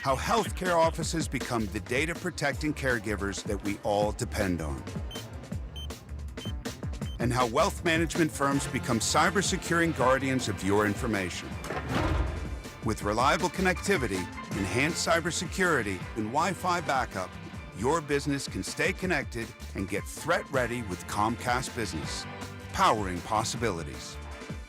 How healthcare offices become the data protecting caregivers that we all depend on. And how wealth management firms become cyber-securing guardians of your information. With reliable connectivity, enhanced cybersecurity, and Wi-Fi backup, your business can stay connected and get threat-ready with Comcast Business, powering possibilities.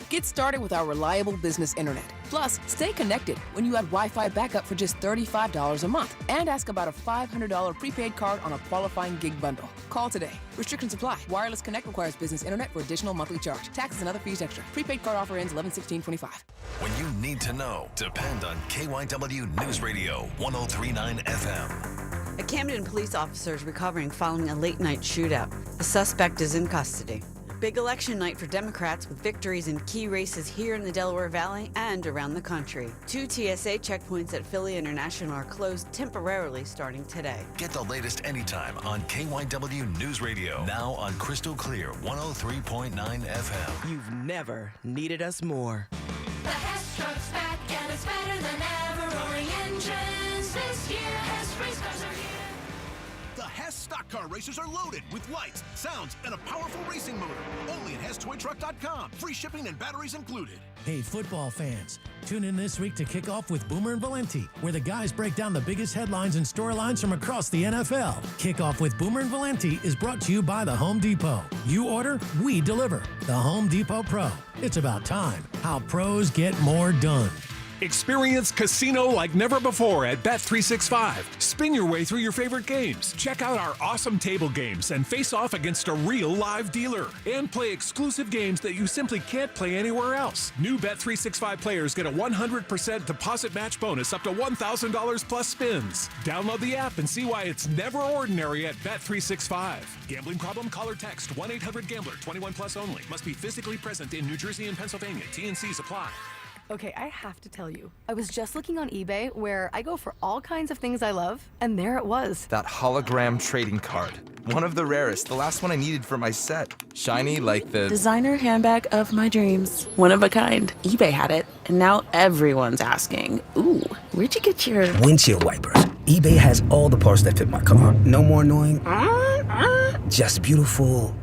Get started with our reliable business internet. Plus, stay connected when you add Wi-Fi backup for just $35 a month. And ask about a $500 prepaid card on a qualifying gig bundle. Call today. Restrictions apply. Wireless Connect requires business internet for additional monthly charge. Taxes and other fees extra. Prepaid card offer ends 11/16/25. When you need to know, depend on KYW News Radio 103.9 FM. A Camden police officer is recovering following a late-night shootout. The suspect is in custody. Big election night for Democrats with victories in key races here in the Delaware Valley and around the country. 2 TSA checkpoints at Philly International are closed temporarily starting today. Get the latest anytime on KYW News Radio. Now on Crystal Clear 103.9 FM. You've never needed us more. The Hess truck's back and it's better than ever. Roaring engines this year. Hess race cars are here. The Hess stock car racers are loaded with lights, sounds, and a powerful racing motor. Only at HessToyTruck.com. Free shipping and batteries included. Hey, football fans. Tune in this week to kick off with Boomer and Valenti, where the guys break down the biggest headlines and storylines from across the NFL. Kickoff with Boomer and Valenti is brought to you by the Home Depot. You order, we deliver. The Home Depot Pro. It's about time. How pros get more done. Experience casino like never before at Bet365. Spin your way through your favorite games. Check out our awesome table games and face off against a real live dealer. And play exclusive games that you simply can't play anywhere else. New Bet365 players get a 100% deposit match bonus up to $1,000 plus spins. Download the app and see why it's never ordinary at Bet365. Gambling problem? Call or text 1-800-GAMBLER. 21 plus only. Must be physically present in New Jersey and Pennsylvania. T&Cs apply. Okay, I have to tell you. I was just looking on eBay where I go for all kinds of things I love, and there it was. That hologram trading card. One of the rarest. The last one I needed for my set. Shiny like the... Designer handbag of my dreams. One of a kind. eBay had it, and now everyone's asking, ooh, where'd you get your... Windshield wipers. eBay has all the parts that fit my car. No more annoying. Just beautiful.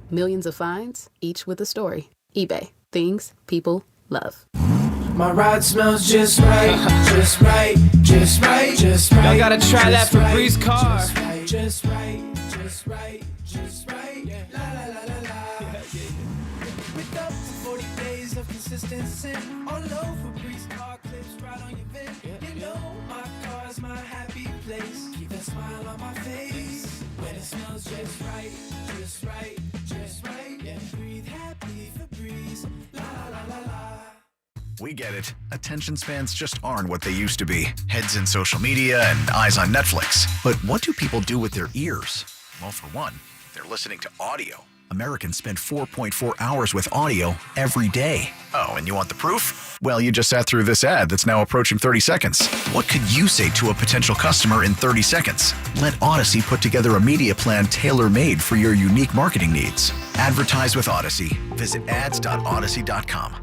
Millions of finds, each with a story. eBay. Things people love. My ride smells just right, just right, just right, just right. Y'all gotta try that Febreze car. Just right, just right, just right. La la la la la. With up to 40 days of consistent sin. All over Febreze car clips right on your vent. You know my car's my happy place. Keep that smile on my face. When it smells just right, just right, just right. Yeah, breathe happy Febreze. La la la la la. We get it. Attention spans just aren't what they used to be. Heads in social media and eyes on Netflix. But what do people do with their ears? Well, for one, they're listening to audio. Americans spend 4.4 hours with audio every day. Oh, and you want the proof? Well, you just sat through this ad that's now approaching 30 seconds. What could you say to a potential customer in 30 seconds? Let Odyssey put together a media plan tailor-made for your unique marketing needs. Advertise with Odyssey. Visit ads.odyssey.com.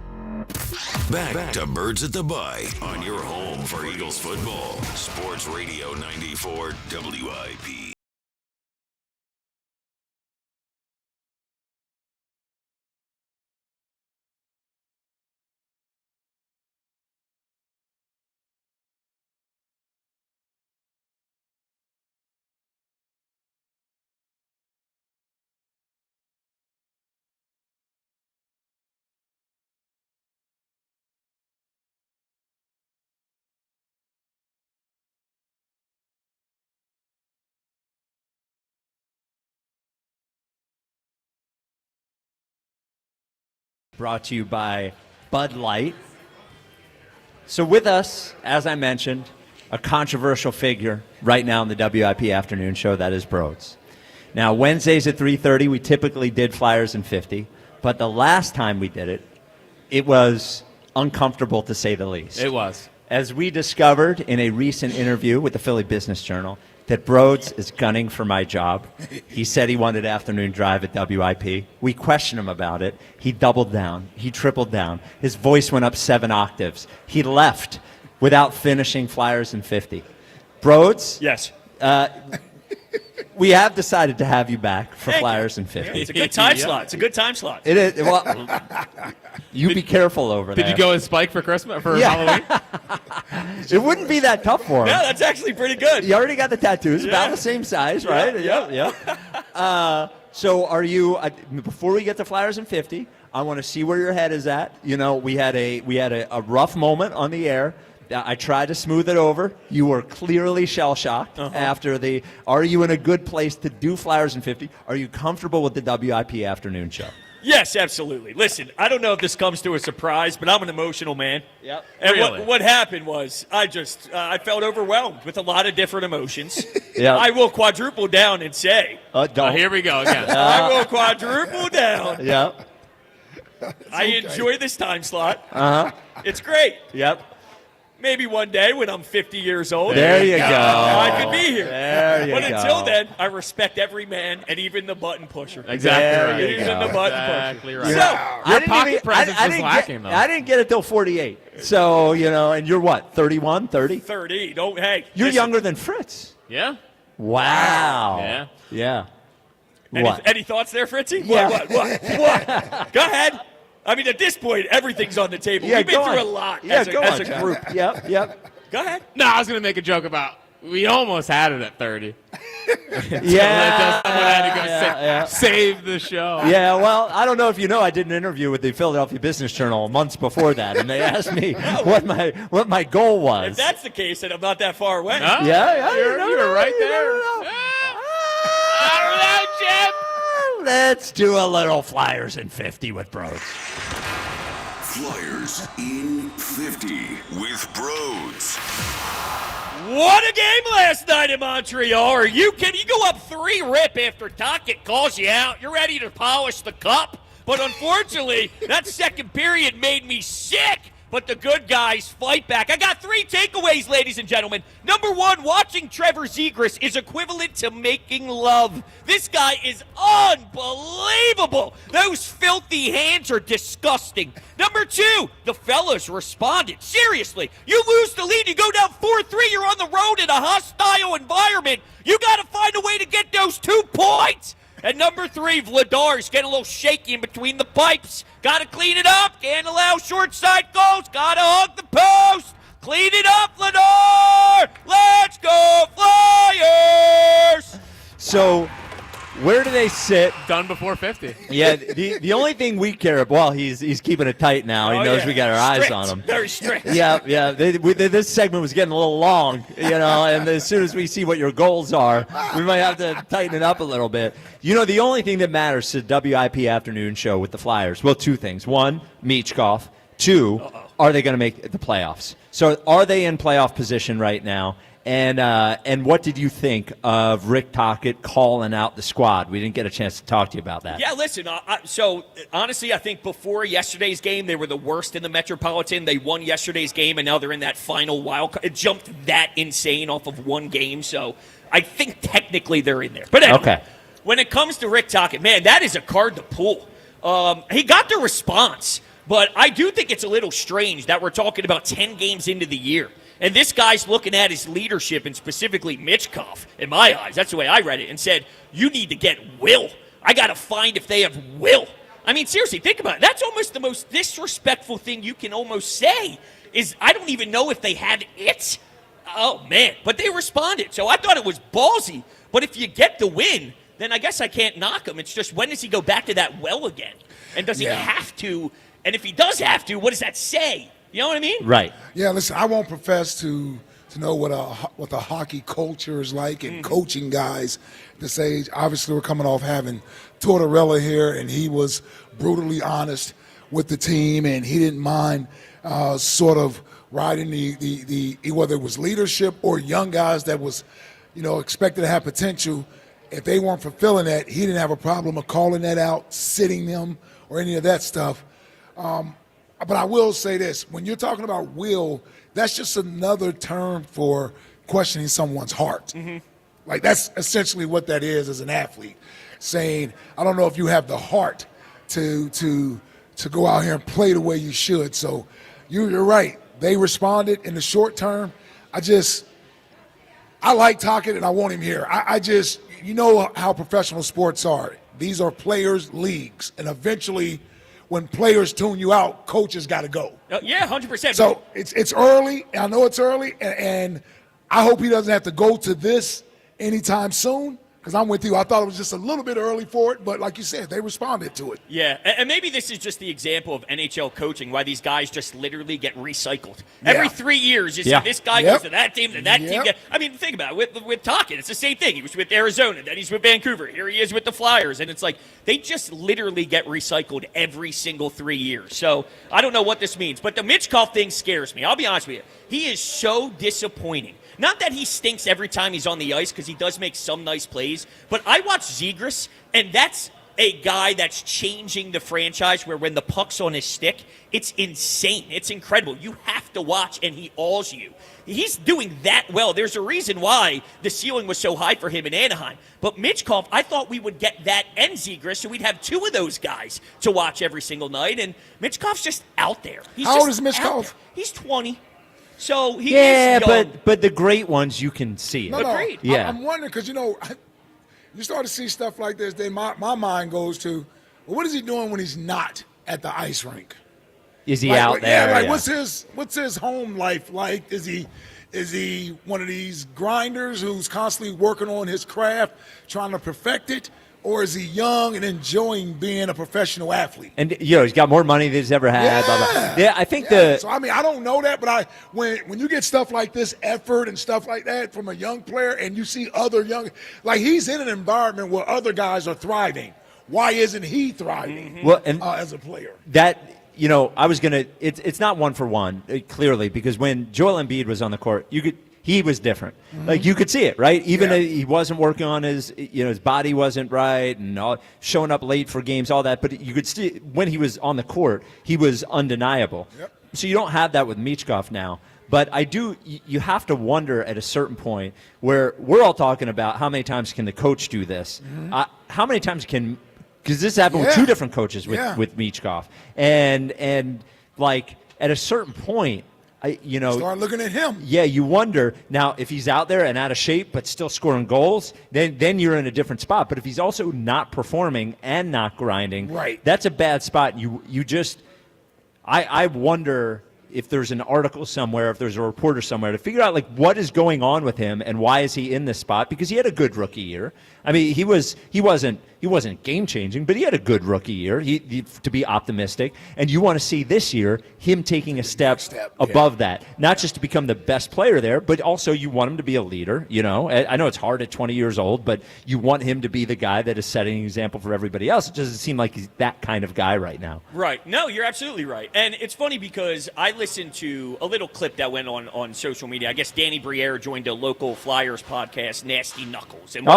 Back to Birds at the Bye on your home for Eagles football. Sports Radio 94 WIP. Brought to you by Bud Light. So with us, as I mentioned, a controversial figure right now in the WIP afternoon show, that is Broads. Now, Wednesdays at 3:30, we typically did Flyers in 50, but the last time we did it, it was uncomfortable to say the least. It was. As we discovered in a recent interview with the Philly Business Journal, that Broads is gunning for my job. He said he wanted afternoon drive at WIP. We questioned him about it. He doubled down. He tripled down. His voice went up 7 octaves. He left without finishing Flyers in 50. Broads? Yes. We have decided to have you back for Flyers in 50. It's a good time slot. It's a good time slot. It is. Well, you be careful over there. Did you go with Spike for Christmas for Halloween? It wouldn't be that tough for him. No, that's actually pretty good. You already got the tattoos, about the same size, right? Yeah. So are you? Before we get to Flyers in 50, I want to see where your head is at. You know, we had a rough moment on the air. I tried to smooth it over. You were clearly shell-shocked after the. Are you in a good place to do Flyers in 50? Are you comfortable with the WIP afternoon show? Yes, absolutely. Listen, I don't know if this comes to a surprise, but I'm an emotional man. Yep. And Really? what happened was I felt overwhelmed with a lot of different emotions. Yeah. I will quadruple down and say. Don't. Here we go again. I will quadruple down. Yeah. I enjoy this time slot. It's great. Yep. Maybe one day when I'm 50 years old. There you go. I could be here. There you but go. until then, I respect every man and even the button pusher. Exactly right. Even the button Exactly pusher. right. So, Your pocket presence was lacking, though. I didn't get it till 48. So, and you're what, 31, 30? 30. You're younger than Fritz. Yeah. Wow. Yeah. Yeah. Any thoughts there, Fritzy? Yeah. What? Go ahead. I mean, at this point, everything's on the table. Yeah, We've been go through on. a lot Yeah, as go a on, John. group. Yep. Go ahead. No, I was going to make a joke about We almost had it at 30. Someone had to go save the show. Yeah, well, I don't know if you know, I did an interview with the Philadelphia Business Journal months before that, and they asked me what my goal was. If that's the case, then I'm not that far away. No, you're right there. I don't know, Jim. Let's do a little Flyers in 50 with Broads. Flyers in 50 with Broads. What a game last night in Montreal. You go up 3-rip after Tocchet calls you out. You're ready to polish the cup. But unfortunately, that second period made me sick. But the good guys fight back. I got 3 takeaways, ladies and gentlemen. Number 1, watching Trevor Zegras is equivalent to making love. This guy is unbelievable. Those filthy hands are disgusting. Number 2, the fellas responded. Seriously, you lose the lead, you go down 4-3, you're on the road in a hostile environment. You got to find a way to get those 2 points. And number 3, Vladar's getting a little shaky in between the pipes. Got to clean it up. Can't allow short side goals. Got to hug the post. Clean it up, Vladar. Let's go, Flyers. So, where do they sit? Done before 50. Yeah, the only thing we care about, well, he's keeping it tight now. He knows we got our eyes on him. Very strict. Yeah. This segment was getting a little long, and as soon as we see what your goals are, we might have to tighten it up a little bit. The only thing that matters to the WIP afternoon show with the Flyers, well, 2 things. 1, Michkov. 2, are they going to make the playoffs? So are they in playoff position right now? And what did you think of Rick Tocchet calling out the squad? We didn't get a chance to talk to you about that. Yeah, listen, so honestly, I think before yesterday's game, they were the worst in the Metropolitan. They won yesterday's game, and now they're in that final wild card. It jumped that insane off of 1 game, so I think technically they're in there. But anyway, okay. When it comes to Rick Tocchet, man, that is a card to pull. He got the response, but I do think it's a little strange that we're talking about 10 games into the year. And this guy's looking at his leadership, and specifically Michkov, in my eyes, that's the way I read it, and said, you need to get will. I got to find if they have will. I mean, seriously, think about it. That's almost the most disrespectful thing you can almost say is I don't even know if they have it. Oh, man. But they responded. So I thought it was ballsy. But if you get the win, then I guess I can't knock him. It's just when does he go back to that well again? And does he have to? And if he does have to, what does that say? You know what I mean? Right. Yeah, listen, I won't profess to know what the hockey culture is like and coaching guys this age. Obviously, we're coming off having Tortorella here, and he was brutally honest with the team, and he didn't mind sort of riding the whether it was leadership or young guys that was, expected to have potential. If they weren't fulfilling that, he didn't have a problem of calling that out, sitting them, or any of that stuff. But I will say this, when you're talking about will, that's just another term for questioning someone's heart. Like, that's essentially what that is as an athlete, saying, I don't know if you have the heart to go out here and play the way you should. So you're right. They responded in the short term. I like Tocchet, and I want him here. You know how professional sports are. These are players' leagues, and eventually – when players tune you out, coaches got to go. Yeah, 100%. So it's early. I know it's early, and I hope he doesn't have to go to this anytime soon, because I'm with you. I thought it was just a little bit early for it, but like you said, they responded to it. Yeah, and maybe this is just the example of NHL coaching, why these guys just literally get recycled. Every 3 years, you see this guy goes to that team, then that team. I mean, think about it. With Tocchet, it's the same thing. He was with Arizona, then he's with Vancouver. Here he is with the Flyers, and it's like they just literally get recycled every single 3 years. So I don't know what this means, but the Michkov thing scares me. I'll be honest with you. He is so disappointing. Not that he stinks every time he's on the ice, because he does make some nice plays, but I watch Zegras, and that's a guy that's changing the franchise where when the puck's on his stick, it's insane. It's incredible. You have to watch, and he awes you. He's doing that well. There's a reason why the ceiling was so high for him in Anaheim. But Michkov, I thought we would get that and Zegras, so we'd have 2 of those guys to watch every single night, and Michkov's just out there. How old is Michkov? He's 20. So he is young. but the great ones you can see. No, Agreed. Yeah. I'm wondering because you start to see stuff like this. Then my mind goes to, well, what is he doing when he's not at the ice rink? Is he out there? What's his home life like? Is he Is he one of these grinders who's constantly working on his craft, trying to perfect it? Or is he young and enjoying being a professional athlete? And, he's got more money than he's ever had. Blah, blah. Yeah, I think So, I mean, I don't know that, but when you get stuff like this, effort and stuff like that from a young player, and you see other young – like he's in an environment where other guys are thriving. Why isn't he thriving as a player? That – I was going to – it's not one for one, clearly, because when Joel Embiid was on the court, he was different. Like, you could see it, right? Even he wasn't working on his body wasn't right and showing up late for games, all that. But you could see when he was on the court, he was undeniable. Yep. So you don't have that with Michkov now. But you have to wonder at a certain point where we're all talking about how many times can the coach do this? How many times because this happened with two different coaches with Michkov. And like, at a certain point, start looking at him. Yeah, you wonder now if he's out there and out of shape but still scoring goals, then you're in a different spot. But if he's also not performing and not grinding, that's a bad spot. I wonder if there's an article somewhere, if there's a reporter somewhere to figure out like what is going on with him and why is he in this spot, because he had a good rookie year. I mean, he wasn't game changing, but he had a good rookie year. He to be optimistic, and you want to see this year him taking a step above that, not just to become the best player there, but also you want him to be a leader. I know it's hard at 20 years old, but you want him to be the guy that is setting an example for everybody else. It doesn't seem like he's that kind of guy right now. Right. No, you're absolutely right. And it's funny because I listened to a little clip that went on social media. I guess Danny Briere joined a local Flyers podcast, Nasty Knuckles. And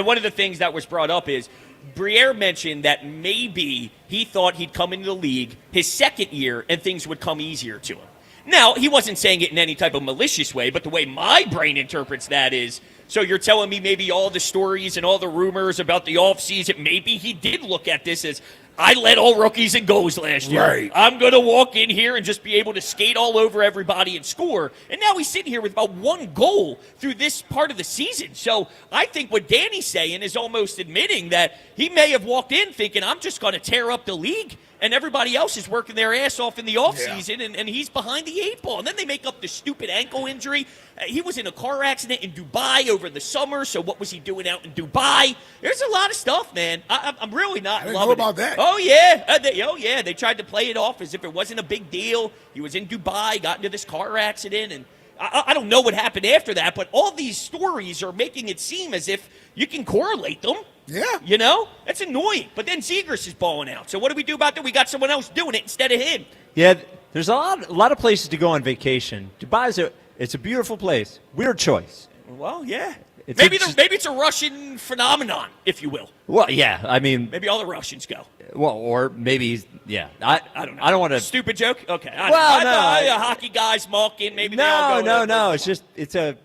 And one of the things that was brought up is Briere mentioned that maybe he thought he'd come into the league his second year and things would come easier to him. Now, he wasn't saying it in any type of malicious way, but the way my brain interprets that is, so you're telling me maybe all the stories and all the rumors about the offseason, maybe he did look at this as, I led all rookies in goals last year. Right. I'm going to walk in here and just be able to skate all over everybody and score. And now he's sitting here with about one goal through this part of the season. So I think what Danny's saying is almost admitting that he may have walked in thinking, I'm just going to tear up the league, and everybody else is working their ass off in the offseason, and he's behind the eight ball. And then they make up the stupid ankle injury. He was in a car accident in Dubai over the summer, so what was he doing out in Dubai? There's a lot of stuff, man. I'm really not loving know about that. Oh, yeah. They tried to play it off as if it wasn't a big deal. He was in Dubai, got into this car accident, and I don't know what happened after that, but all these stories are making it seem as if you can correlate them. Yeah. That's annoying. But then Zegras is balling out. So what do we do about that? We got someone else doing it instead of him. Yeah, there's a lot of places to go on vacation. Dubai's it's a beautiful place. Weird choice. Well, yeah. Maybe it's a Russian phenomenon, if you will. Well, yeah. I mean, maybe all the Russians go. Well, or maybe, I don't know. I don't want to. Stupid joke. Okay. Hockey guys mocking. Maybe they all go. No. It's a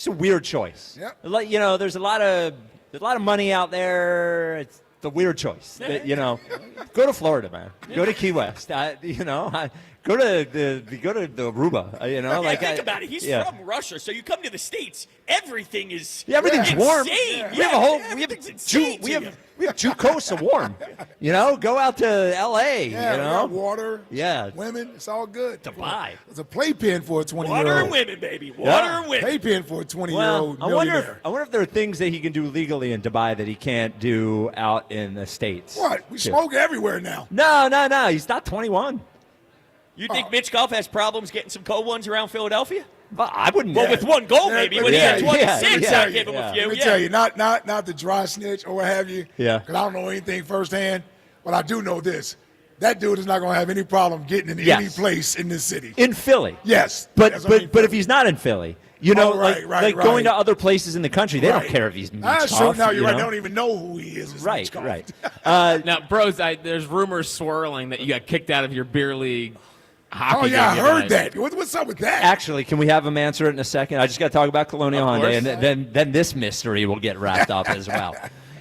weird choice. Yeah. Like there's a lot of money out there. It's the weird choice. Go to Florida, man. Go to Key West. Go to the Aruba. Think about it. He's from Russia, so you come to the States. Everything is everything's warm. Yeah. We have 2 coasts of warm. Go out to L.A. Yeah, water. Yeah, women. It's all good. Dubai. It's a playpen for a 20-year-old. Water and women, baby. Water and women. Playpen for a 20-year-old millionaire. I wonder if there are things that he can do legally in Dubai that he can't do out in the States. What? We smoke everywhere now. No. He's not 21. You think Michkov has problems getting some cold ones around Philadelphia? Well, I wouldn't. Well, with one goal, maybe. When he had 26, I'd give him a few. Let me tell you, not the dry snitch or what have you. Yeah. Because I don't know anything firsthand, but I do know this. That dude is not going to have any problem getting into any place in this city. In Philly. Yes. But if he's not in Philly, going to other places in the country, they don't care if he's Michkov. Sure, now you're right. They don't even know who he is. Right. Now, bros, there's rumors swirling that you got kicked out of your beer league hockey game. I heard that. What's up with that? Actually, can we have him answer it in a second? I just got to talk about Colonial Hyundai, and then this mystery will get wrapped up as well.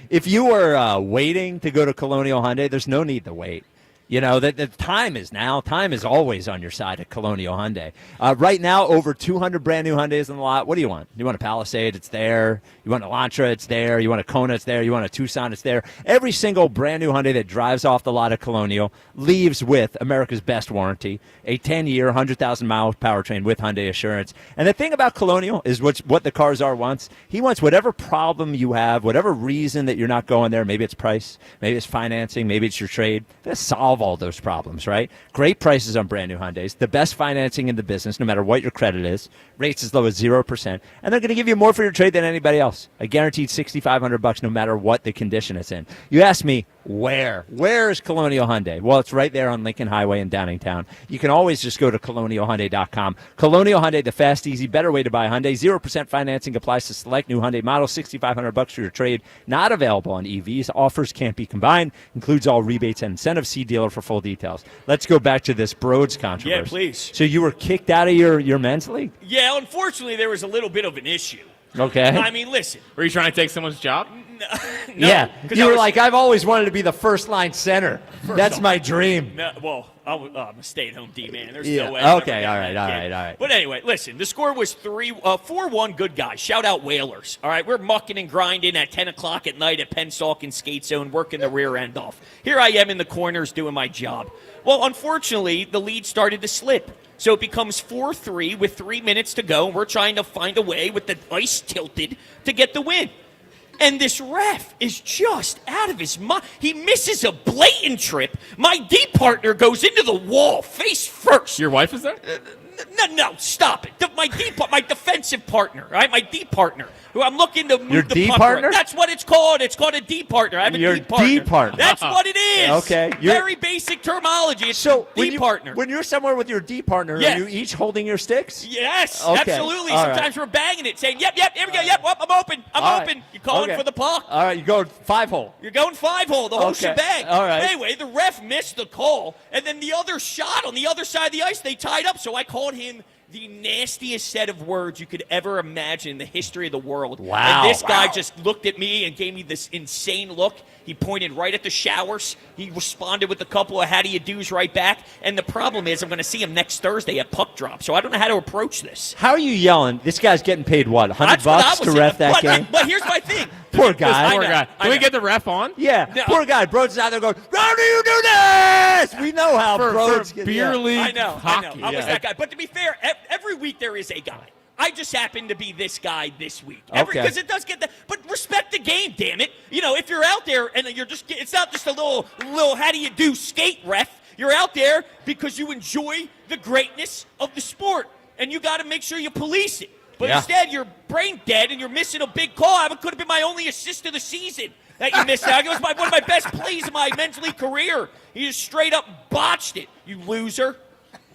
If you were waiting to go to Colonial Hyundai, there's no need to wait. You know, the time is now. Time is always on your side at Colonial Hyundai. Right now, over 200 brand new Hyundais in the lot. What do you want? You want a Palisade? It's there. You want an Elantra? It's there. You want a Kona? It's there. You want a Tucson? It's there. Every single brand new Hyundai that drives off the lot of Colonial leaves with America's best warranty, a 10-year, 100,000-mile powertrain with Hyundai Assurance. And the thing about Colonial is what the Cars R wants. He wants whatever problem you have, whatever reason that you're not going there. Maybe it's price. Maybe it's financing. Maybe it's your trade. They'll solve all those problems, right? Great prices on brand new Hyundais, the best financing in the business, no matter what your credit is, rates as low as 0%, and they're going to give you more for your trade than anybody else. A guaranteed $6,500 no matter what the condition it's in. You ask me, where is Colonial Hyundai? Well, it's right there on Lincoln Highway in Downingtown. You can always just go to colonialhyundai.com. Colonial Hyundai, the fast, easy, better way to buy Hyundai. 0% financing applies to select new Hyundai models. $6,500 for your trade. Not available on EVs. Offers can't be combined. Includes all rebates and incentives. See dealer for full details. Let's go back to this Broads controversy. Yeah, please. So you were kicked out of your men's league? Yeah, unfortunately, there was a little bit of an issue. Okay. I mean, listen. Were you trying to take someone's job? No, yeah. You were like, I've always wanted to be the first-line center. That's my dream. No, well, I'm a stay-at-home D-man. There's Yeah. no way. I'm Okay, ever all getting right. that kid. But anyway, listen, the score was 4-1 good guys. Shout out Whalers. All right, we're mucking and grinding at 10 o'clock at night at Pennsauken Skate Zone, working the rear end off. Here I am in the corners doing my job. Well, unfortunately, the lead started to slip. So it becomes 4-3 with 3 minutes to go, and we're trying to find a way with the ice tilted to get the win. And this ref is just out of his mind. He misses a blatant trip. My D partner goes into the wall face first. Your wife is there? No, stop it. My defensive partner, right? My D partner, who I'm looking to move Your the D puck partner? around. That's what it's called. It's called a D partner. I have a Your D partner. D partner. That's what it is. Okay. Very basic terminology. It's D partner. When you're somewhere with your D partner, Yes. are you each holding your sticks? Yes, Okay. absolutely. All Sometimes we're banging it, saying, yep, here we go, yep, I'm open, All open. right. You're calling Okay. for the puck. All right, you go 5-hole. You're going 5-hole, the whole Okay. shebang. All right. Anyway, the ref missed the call, and then the other shot on the other side of the ice, they tied up. So I called him the nastiest set of words you could ever imagine in the history of the world. Wow. And this guy just looked at me and gave me this insane look. He pointed right at the showers. He responded with a couple of how do you do's right back. And the problem is I'm going to see him next Thursday at puck drop. So I don't know how to approach this. How are you yelling? This guy's getting paid what? $100 to ref that game? But here's my thing. Poor guy. Poor guy. Can we get the ref on? Yeah, No. poor guy. Broads is out there going, how do you do this? We know how Broads for get beer league I know. hockey. I was that guy. But to be fair, every week there is a guy. I just happen to be this guy this week. Okay. Because it does get that. But respect the game, damn it. You know, if you're out there and you're just, it's not just a little how do you do skate ref. You're out there because you enjoy the greatness of the sport. And you got to make sure you police it. But Yeah. instead, you're brain dead and you're missing a big call. It could have been my only assist of the season that you missed out. It was one of my best plays of my men's league career. He just straight up botched it, you loser.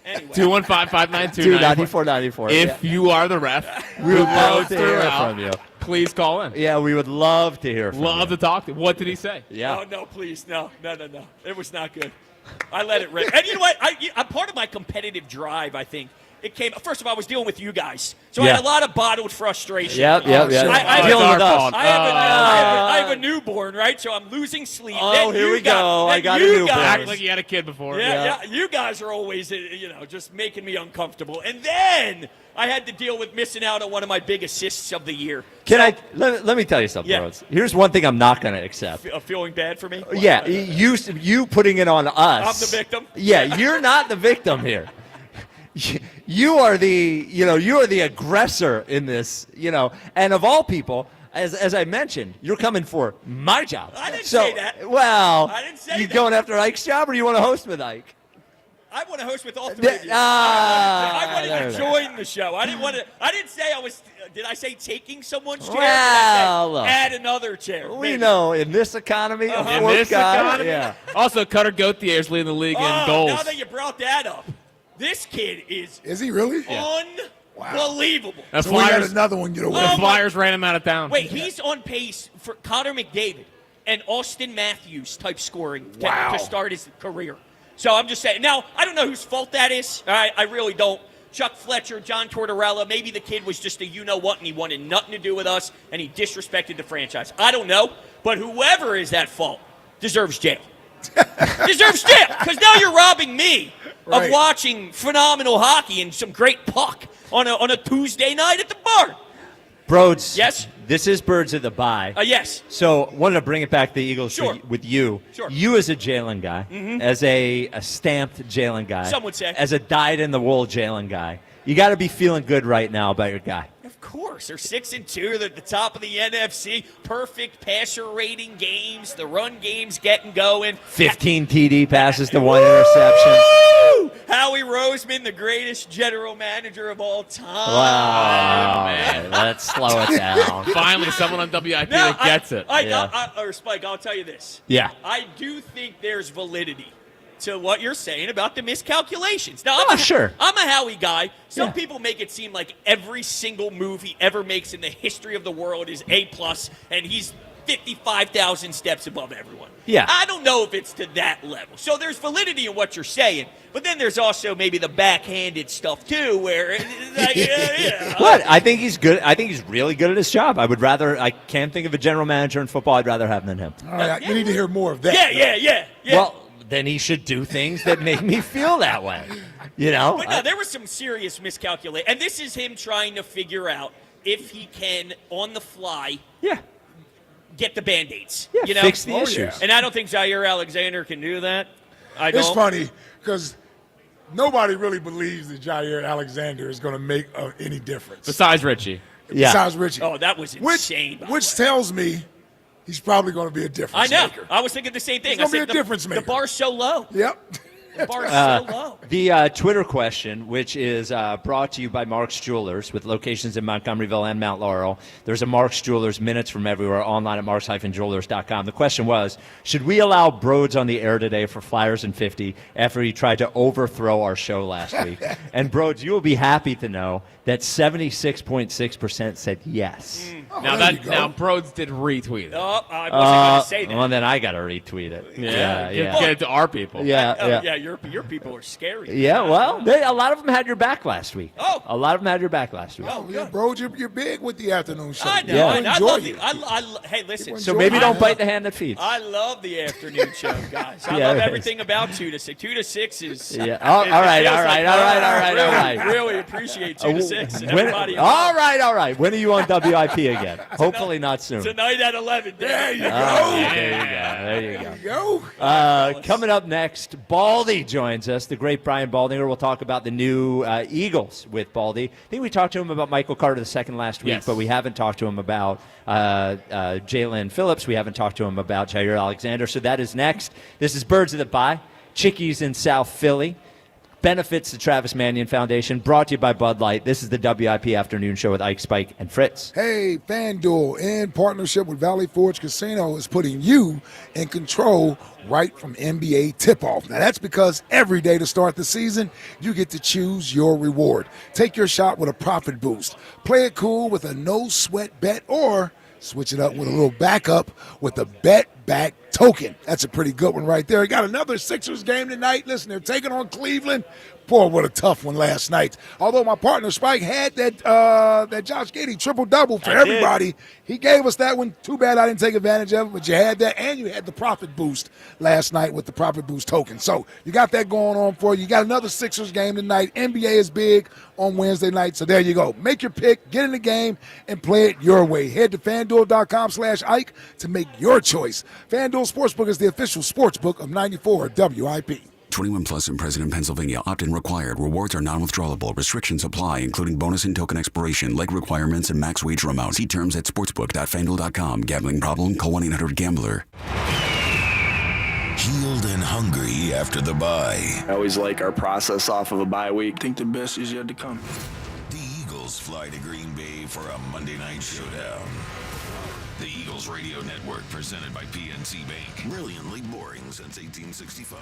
Anyway. 215-592-9494. If you are the ref, We would love to hear from you. Please call in. Yeah, we would love to hear from you. Love to talk to you. What did he say? Yeah. Oh, no, please. No. It was not good. I let it rip. And you know what? I'm part of my competitive drive, I think. It came. First of all, I was dealing with you guys, so I Yeah. had a lot of bottled frustration. Yep. I Dealing with us. I have a newborn, right? So I'm losing sleep. Oh, Then here you we go. then I got a you newborn. guys- Act like you had a kid before. Yeah. You guys are always, just making me uncomfortable. And then I had to deal with missing out on one of my big assists of the year. Let me tell you something, Yeah. Broads. Here's one thing I'm not going to accept. Feeling bad for me? Yeah, you putting it on us. I'm the victim? Yeah, you're not the victim here. You are the aggressor in this, and of all people, as I mentioned, you're coming for my job. I didn't say that. Well, I didn't say you that. going after Ike's job, or you want to host with Ike? I want to host with all three of you. I wanted to join the show. I didn't say I was. Did I say taking someone's chair? Or did I Well, say look. add another chair. We Maybe. know in this economy, a Uh-huh. fourth guy. Yeah. Also, Cutter Gauthier is leading the league in goals. Now that you brought that up, this kid is he really? unbelievable. The So we got Flyers, another one get away. the Flyers ran him out of town. Wait, he's on pace for Connor McDavid and Austin Matthews type scoring to start his career. So I'm just saying. Now, I don't know whose fault that is. All right, I really don't. Chuck Fletcher, John Tortorella, maybe the kid was just a you-know-what and he wanted nothing to do with us and he disrespected the franchise. I don't know, but whoever is at fault deserves jail. Deserves jail, because now you're robbing me Right. of watching phenomenal hockey and some great puck on a Tuesday night at the bar. Broads. Yes? This is Birds of the Bye. Yes. So, wanted to bring it back to the Eagles Sure. with you. Sure. You as a Jalen guy, as a stamped Jalen guy. Some would say. As a dyed-in-the-wool Jalen guy. You got to be feeling good right now about your guy. Of course. They're 6-2. They're at the top of the NFC. Perfect passer rating games. The run game's getting going. 15 TD passes to 1 interception. Woo! Howie Roseman, the greatest general manager of all time. Wow, man. Let's slow it down. Finally, someone on WIP that gets it. Or Spike, I'll tell you this. Yeah. I do think there's validity to what you're saying about the miscalculations. Now, sure. I'm a Howie guy. Some people make it seem like every single move he ever makes in the history of the world is A+, and he's 55,000 steps above everyone. Yeah. I don't know if it's to that level. So there's validity in what you're saying, but then there's also maybe the backhanded stuff too, where What? I think he's good. I think he's really good at his job. I can't think of a general manager in football I'd rather have than him. All right, you need to hear more of that. Yeah. Well, then he should do things that make me feel that way. You know? But no, there was some serious miscalculation. And this is him trying to figure out if he can, on the fly, get the Band-Aids. Yeah, you know? fix the issues. And I don't think Jair Alexander can do that. It's funny because nobody really believes that Jair Alexander is going to make any difference. Besides Richie. Besides Richie. Oh, that was insane. Which tells me he's probably going to be a difference maker. I was thinking the same thing. He's going to be a difference maker. The bar's so low. Yep. The bar's so low. The Twitter question, which is brought to you by Mark's Jewelers, with locations in Montgomeryville and Mount Laurel. There's a Mark's Jewelers minutes from everywhere online at marks-jewelers.com. The question was, should we allow Broads on the air today for Flyers and 50 after he tried to overthrow our show last week? And Broads, you will be happy to know that 76.6% said yes. Now Broads did retweet it. Oh, I wasn't going to say that. Well, then I got to retweet it. Yeah. Get it to our people. Yeah, your people are scary. Yeah, well, a lot of them had your back last week. Oh. A lot of them had your back last week. Oh, yeah, bro, you're big with the afternoon show. I know. Yeah. I love you. Hey, listen. So maybe don't bite the hand that feeds. I love the afternoon show, guys. I Yeah, love it is. everything about 2 to 6. 2 to 6 is. Yeah. All right. Really appreciate 2 to 6. Everybody. All right. When are you on WIP again? Hopefully not soon. Tonight at 11. There you go. There you go. Coming up next, Baldy joins us. The great Brian Baldinger. We'll talk about the new Eagles with Baldy. I think we talked to him about Michael Carter II last week, but we haven't talked to him about Jalen Phillips. We haven't talked to him about Jair Alexander. So that is next. This is Birds of the Bye. Chickie's in South Philly. Benefits the Travis Manion Foundation, brought to you by Bud Light. This is the WIP Afternoon Show with Ike, Spike, and Fritz. Hey, FanDuel, in partnership with Valley Forge Casino, is putting you in control right from NBA tip-off. Now, that's because every day to start the season, you get to choose your reward. Take your shot with a profit boost. Play it cool with a no-sweat bet, or switch it up with a little backup with a bet back token. That's a pretty good one right there. Got another Sixers game tonight. Listen, they're taking on Cleveland. Boy, what a tough one last night. Although my partner Spike had that Josh Giddey triple-double for everybody. He gave us that one. Too bad I didn't take advantage of it, but you had that, and you had the profit boost last night with the profit boost token. So you got that going on for you. You got another Sixers game tonight. NBA is big on Wednesday night, so there you go. Make your pick, get in the game, and play it your way. Head to FanDuel.com/Ike to make your choice. FanDuel Sportsbook is the official sportsbook of 94 WIP. 21 plus and present in Pennsylvania. Opt-in required. Rewards are non-withdrawable. Restrictions apply, including bonus and token expiration, leg requirements, and max wager amounts. See terms at sportsbook.fanduel.com. Gambling problem? Call 1-800-GAMBLER. Healed and hungry after the bye. I always like our process off of a bye week. I think the best is yet to come. The Eagles fly to Green Bay for a Monday night showdown. The Eagles Radio Network, presented by PNC Bank. Brilliantly boring since 1865.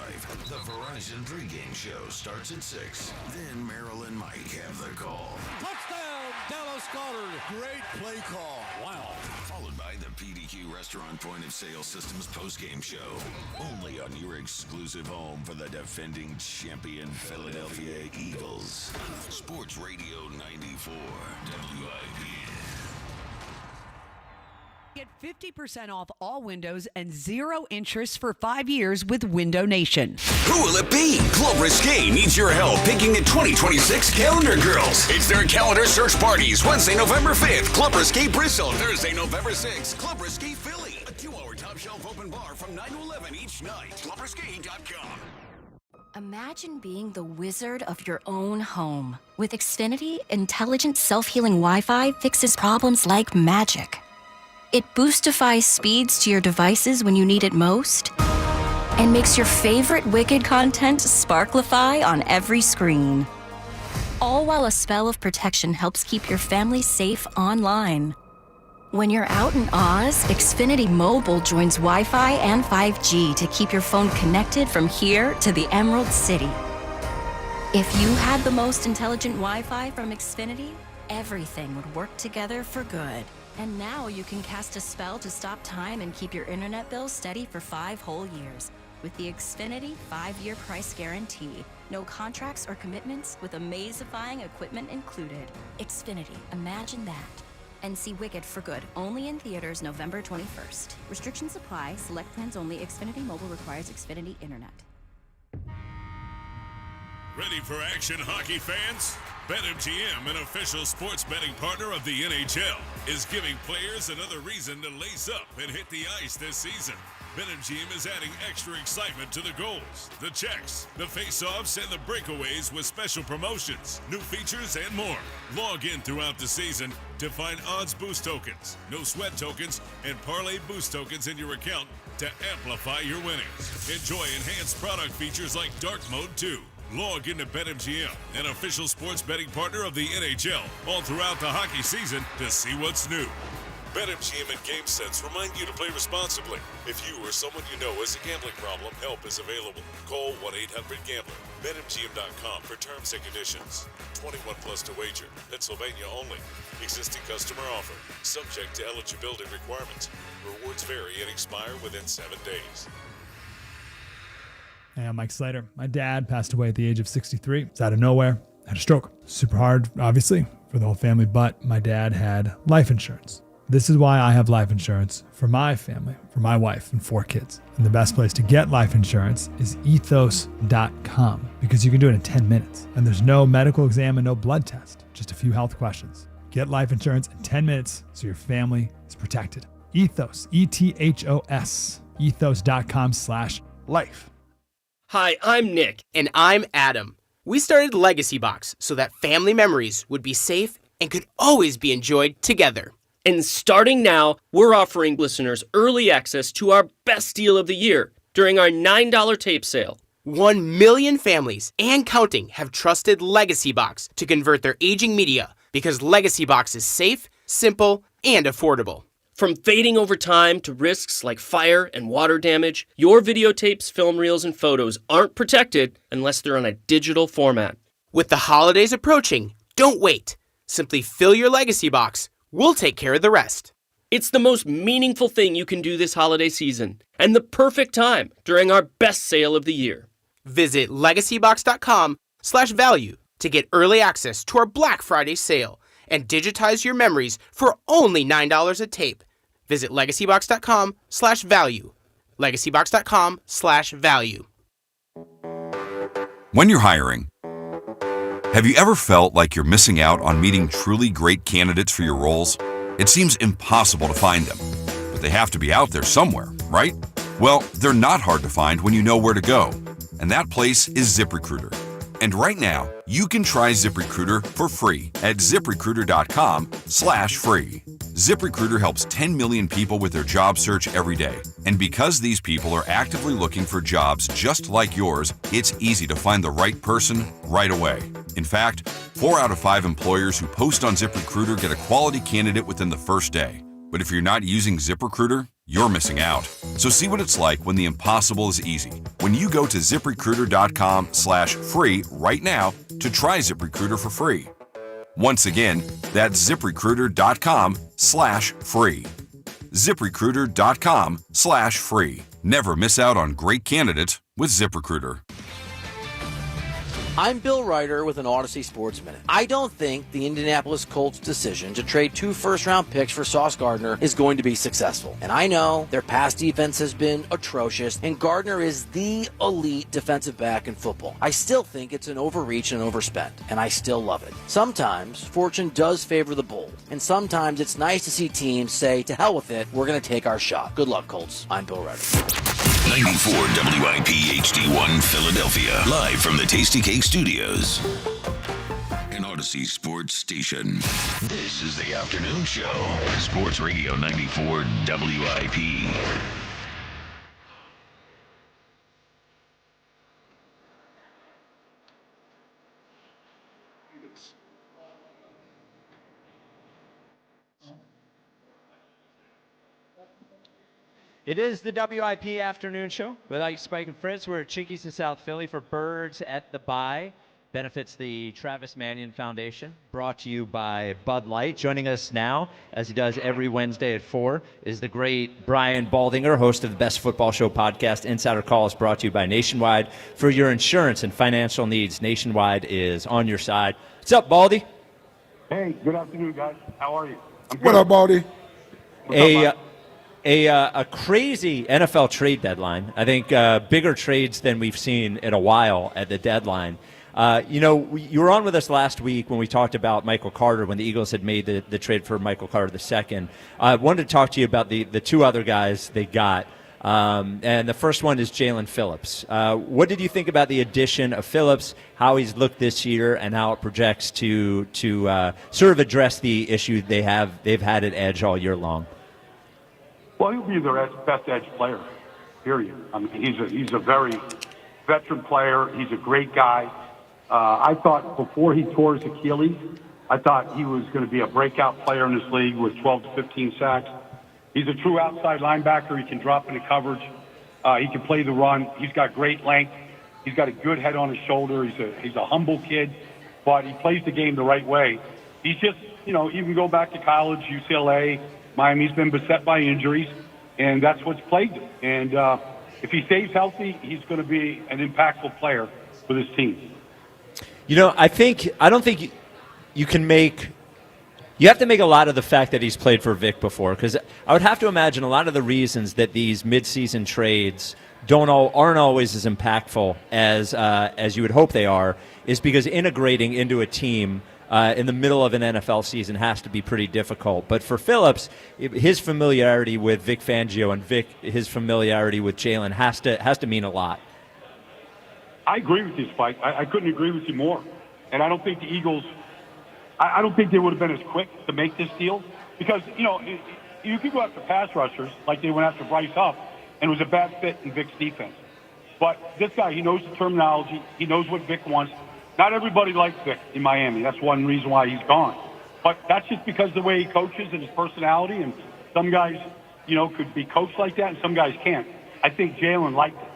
The Verizon pregame show starts at 6. Then Merrill and Mike have the call. Touchdown, Dallas Goedert. Great play call. Wow. Followed by the PDQ Restaurant Point of Sale Systems postgame show. Only on your exclusive home for the defending champion Philadelphia Eagles. Sports Radio 94 WIP. Get 50% off all windows and 0 interest for 5 years with Window Nation. Who will it be? Club Risque needs your help picking the 2026 Calendar Girls. It's their calendar search parties Wednesday, November 5th. Club Risque Bristol. Thursday, November 6th. Club Risque Philly. A 2-hour top shelf open bar from 9 to 11 each night. ClubRisque.com. Imagine being the wizard of your own home. With Xfinity, intelligent self-healing Wi-Fi fixes problems like magic. It boostifies speeds to your devices when you need it most and makes your favorite Wicked content sparklify on every screen. All while a spell of protection helps keep your family safe online. When you're out in Oz, Xfinity Mobile joins Wi-Fi and 5G to keep your phone connected from here to the Emerald City. If you had the most intelligent Wi-Fi from Xfinity, everything would work together for good. And now you can cast a spell to stop time and keep your internet bill steady for 5 whole years. With the Xfinity 5-year price guarantee. No contracts or commitments with amazifying equipment included. Xfinity, imagine that. And see Wicked for good, only in theaters November 21st. Restrictions apply, select plans only. Xfinity Mobile requires Xfinity Internet. Ready for action, hockey fans? BetMGM, an official sports betting partner of the NHL, is giving players another reason to lace up and hit the ice this season. BetMGM is adding extra excitement to the goals, the checks, the face-offs, and the breakaways with special promotions, new features, and more. Log in throughout the season to find odds boost tokens, no sweat tokens, and parlay boost tokens in your account to amplify your winnings. Enjoy enhanced product features like Dark Mode 2. Log into BetMGM, an official sports betting partner of the NHL, all throughout the hockey season to see what's new. BetMGM and GameSense remind you to play responsibly. If you or someone you know has a gambling problem, help is available. Call 1-800-GAMBLER. BetMGM.com for terms and conditions. 21 plus to wager. Pennsylvania only. Existing customer offer. Subject to eligibility requirements. Rewards vary and expire within 7 days. Hey, I'm Mike Slater. My dad passed away at the age of 63. It's out of nowhere. Had a stroke. Super hard, obviously, for the whole family, but my dad had life insurance. This is why I have life insurance for my family, for my wife and 4 kids. And the best place to get life insurance is ethos.com because you can do it in 10 minutes. And there's no medical exam and no blood test, just a few health questions. Get life insurance in 10 minutes so your family is protected. Ethos, E-T-H-O-S, ethos.com/life. Hi, I'm Nick. And I'm Adam. We started Legacy Box so that family memories would be safe and could always be enjoyed together. And starting now, we're offering listeners early access to our best deal of the year during our $9 tape sale. 1 million families and counting have trusted Legacy Box to convert their aging media because Legacy Box is safe, simple, and affordable. From fading over time to risks like fire and water damage, your videotapes, film reels, and photos aren't protected unless they're on a digital format. With the holidays approaching, don't wait. Simply fill your Legacy Box. We'll take care of the rest. It's the most meaningful thing you can do this holiday season, and the perfect time during our best sale of the year. Visit legacybox.com/value to get early access to our Black Friday sale and digitize your memories for only $9 a tape. Visit legacybox.com/value. legacybox.com/value. When you're hiring, have you ever felt like you're missing out on meeting truly great candidates for your roles? It seems impossible to find them, but they have to be out there somewhere, right? Well, they're not hard to find when you know where to go, and that place is ZipRecruiter. And right now, you can try ZipRecruiter for free at ZipRecruiter.com/free. ZipRecruiter helps 10 million people with their job search every day. And because these people are actively looking for jobs just like yours, it's easy to find the right person right away. In fact, 4 out of 5 employers who post on ZipRecruiter get a quality candidate within the first day. But if you're not using ZipRecruiter, you're missing out. So see what it's like when the impossible is easy. When you go to ZipRecruiter.com/free right now to try ZipRecruiter for free. Once again, that's ZipRecruiter.com/free. ZipRecruiter.com/free. Never miss out on great candidates with ZipRecruiter. I'm Bill Ryder with an Odyssey Sports Minute. I don't think the Indianapolis Colts' decision to trade 2 first-round picks for Sauce Gardner is going to be successful. And I know their pass defense has been atrocious, and Gardner is the elite defensive back in football. I still think it's an overreach and overspend, and I still love it. Sometimes fortune does favor the bold, and sometimes it's nice to see teams say, to hell with it, we're going to take our shot. Good luck, Colts. I'm Bill Ryder. 94 WIP HD1 Philadelphia. Live from the Tasty Cake Studios. An Odyssey Sports Station. This is the afternoon show. Sports Radio 94 WIP. It is the WIP afternoon show with Ike, Spike, and Fritz. We're at Chickie's in South Philly for Birds at the Bye. Benefits the Travis Manion Foundation. Brought to you by Bud Light. Joining us now, as he does every Wednesday at 4, is the great Brian Baldinger, host of the Best Football Show podcast. Insider Call is brought to you by Nationwide. For your insurance and financial needs, Nationwide is on your side. What's up, Baldy? Hey, good afternoon, guys. How are you? What up, Baldy? A crazy NFL trade deadline. I think bigger trades than we've seen in a while at the deadline. You were on with us last week when we talked about Michael Carter, when the Eagles had made the trade for Michael Carter II. I wanted to talk to you about the 2 other guys they got. And the first one is Jalen Phillips. What did you think about the addition of Phillips, how he's looked this year, and how it projects to sort of address the issue they've had at edge all year long? Well, he'll be their best edge player, period. I mean, he's a very veteran player. He's a great guy. I thought before he tore his Achilles, I thought he was going to be a breakout player in this league with 12 to 15 sacks. He's a true outside linebacker. He can drop into coverage. He can play the run. He's got great length. He's got a good head on his shoulder. He's a humble kid, but he plays the game the right way. He's just, you can go back to college, UCLA, Miami's been beset by injuries, and that's what's plagued him. And if he stays healthy, he's going to be an impactful player for this team. I don't think you can make. You have to make a lot of the fact that he's played for Vic before, because I would have to imagine a lot of the reasons that these midseason trades aren't always as impactful as you would hope they are is because integrating into a team in the middle of an NFL season has to be pretty difficult. But for Phillips, his familiarity with Vic Fangio and his familiarity with Jalen has to mean a lot. I agree with you, Spike. I couldn't agree with you more. And I don't think the Eagles, I don't think they would have been as quick to make this deal because, you could go after pass rushers like they went after Bryce Huff, and it was a bad fit in Vic's defense. But this guy, he knows the terminology. He knows what Vic wants. Not everybody likes Vic in Miami. That's one reason why he's gone. But that's just because of the way he coaches and his personality. And some guys, could be coached like that, and some guys can't. I think Jalen liked it.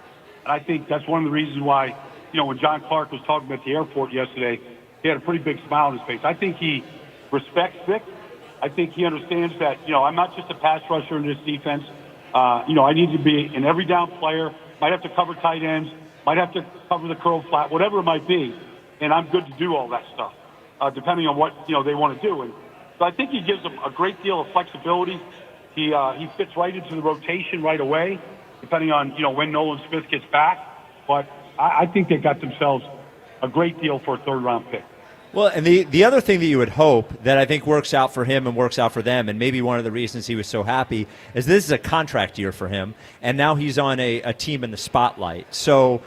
And I think that's one of the reasons why, when John Clark was talking at the airport yesterday, he had a pretty big smile on his face. I think he respects Vic. I think he understands that, I'm not just a pass rusher in this defense. I need to be an every down player. Might have to cover tight ends. Might have to cover the curl flat, whatever it might be. And I'm good to do all that stuff, depending on what, they want to do. And so I think he gives them a great deal of flexibility. He fits right into the rotation right away, depending on, when Nolan Smith gets back. But I think they got themselves a great deal for a third-round pick. Well, and the other thing that you would hope that I think works out for him and works out for them, and maybe one of the reasons he was so happy, is this is a contract year for him, and now he's on a team in the spotlight. So,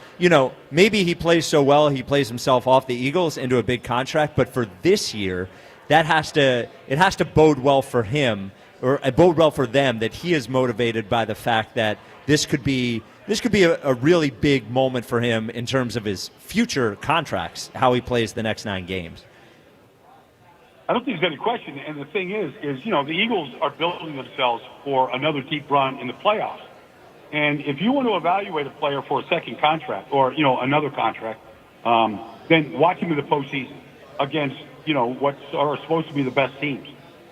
maybe he plays so well, he plays himself off the Eagles into a big contract, but for this year, it has to bode well for him, or bode well for them, that he is motivated by the fact that this could be a really big moment for him in terms of his future contracts, how he plays the next 9 games. I don't think there's any question. And the thing is, the Eagles are building themselves for another deep run in the playoffs. And if you want to evaluate a player for a second contract or, another contract, then watch him in the postseason against, what are supposed to be the best teams.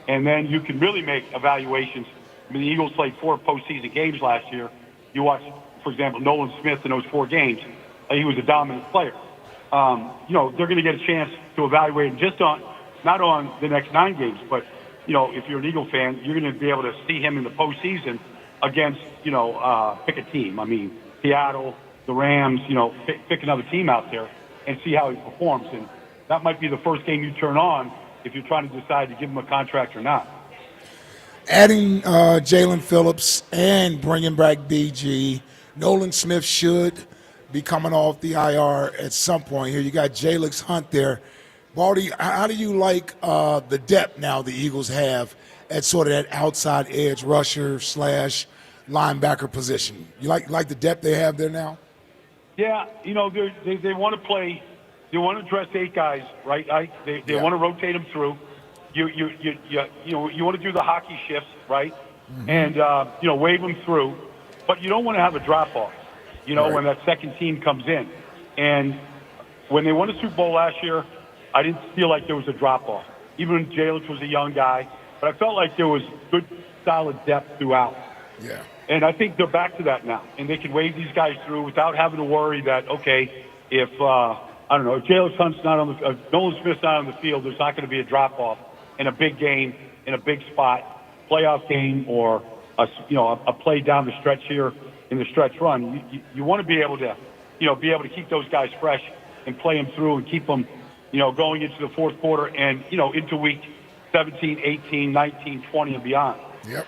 And then you can really make evaluations. I mean, the Eagles played 4 postseason games last year. You watch, for example, Nolan Smith in those 4 games. He was a dominant player. they're going to get a chance to evaluate him not on the next 9 games, but, if you're an Eagle fan, you're going to be able to see him in the postseason against, pick a team. I mean, Seattle, the Rams, pick another team out there and see how he performs. And that might be the first game you turn on if you're trying to decide to give him a contract or not. Adding Jalen Phillips and bringing back BG, Nolan Smith should be coming off the IR at some point here. You got Jalix Hunt there. Baldy, how do you like the depth now the Eagles have at sort of that outside edge rusher / linebacker position? You like the depth they have there now? Yeah, they want to play. They want to dress 8 guys, right? They want to rotate them through. You want to do the hockey shifts, right? Mm-hmm. And wave them through, but you don't want to have a drop off. Right. When that second team comes in, and when they won the Super Bowl last year, I didn't feel like there was a drop off. Even Jalix was a young guy, but I felt like there was good, solid depth throughout. Yeah. And I think they're back to that now, and they can wave these guys through without having to worry that if if Jalix Hunt's not on the Nolan Smith's not on the field, there's not going to be a drop off in a big game, in a big spot, playoff game, or a play down the stretch here in the stretch run. You want to be able to keep those guys fresh and play them through and keep them going into the fourth quarter and into week 17, 18, 19, 20 and beyond. Yep.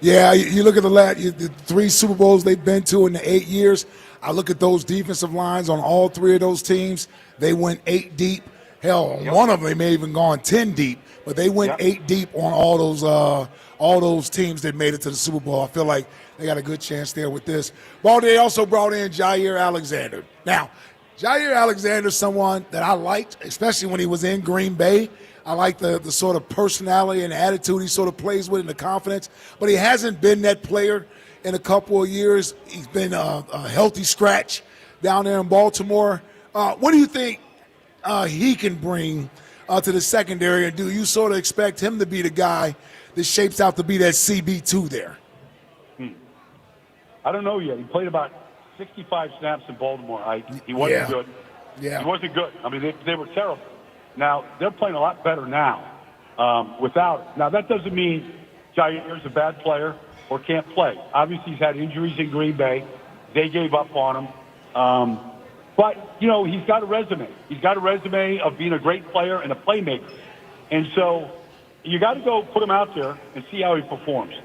Yeah, you look at the 3 Super Bowls they've been to in the 8 years. I look at those defensive lines on all 3 of those teams. They went 8 deep. Hell, on one of them they may have even gone 10 deep, but they went 8 deep on all those teams that made it to the Super Bowl. I feel like they got a good chance there with this. Well, they also brought in Jair Alexander. Now, Jair Alexander is someone that I liked, especially when he was in Green Bay. I like the sort of personality and attitude he sort of plays with and the confidence, but he hasn't been that player in a couple of years. He's been a healthy scratch down there in Baltimore. What do you think he can bring to the secondary, and do you sort of expect him to be the guy that shapes out to be that CB2 there? I don't know yet. He played about 65 snaps in Baltimore. He wasn't good. Yeah. He wasn't good. I mean, they were terrible. Now, they're playing a lot better now without him. Now, that doesn't mean Jair's a bad player or can't play. Obviously, he's had injuries in Green Bay. They gave up on him. But, he's got a resume. He's got a resume of being a great player and a playmaker. And so you got to go put him out there and see how he performs.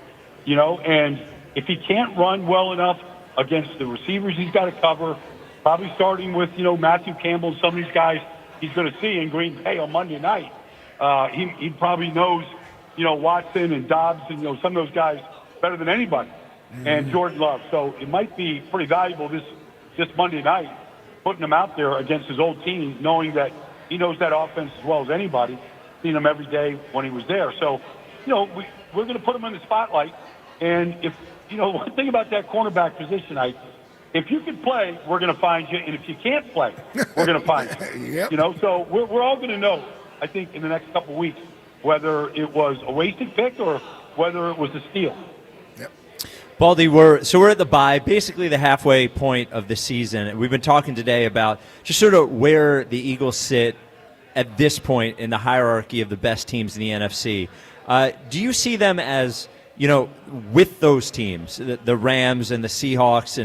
And if he can't run well enough against the receivers he's got to cover, probably starting with, Matthew Campbell and some of these guys he's going to see in Green Bay on Monday night. He probably knows, Watson and Dobbs and, some of those guys better than anybody, and Jordan Love. So it might be pretty valuable this Monday night, putting him out there against his old team, knowing that he knows that offense as well as anybody, seeing him every day when he was there. So, we're going to put him in the spotlight. And if, one thing about that cornerback position, if you can play, we're going to find you. And if you can't play, we're going to find you. Yep. So we're all going to know, I think, in the next couple of weeks, whether it was a wasted pick or whether it was a steal. Baldy, we're at the bye, basically the halfway point of the season. We've been talking today about just sort of where the Eagles sit at this point in the hierarchy of the best teams in the NFC. Do you see them as, with those teams, the Rams and the Seahawks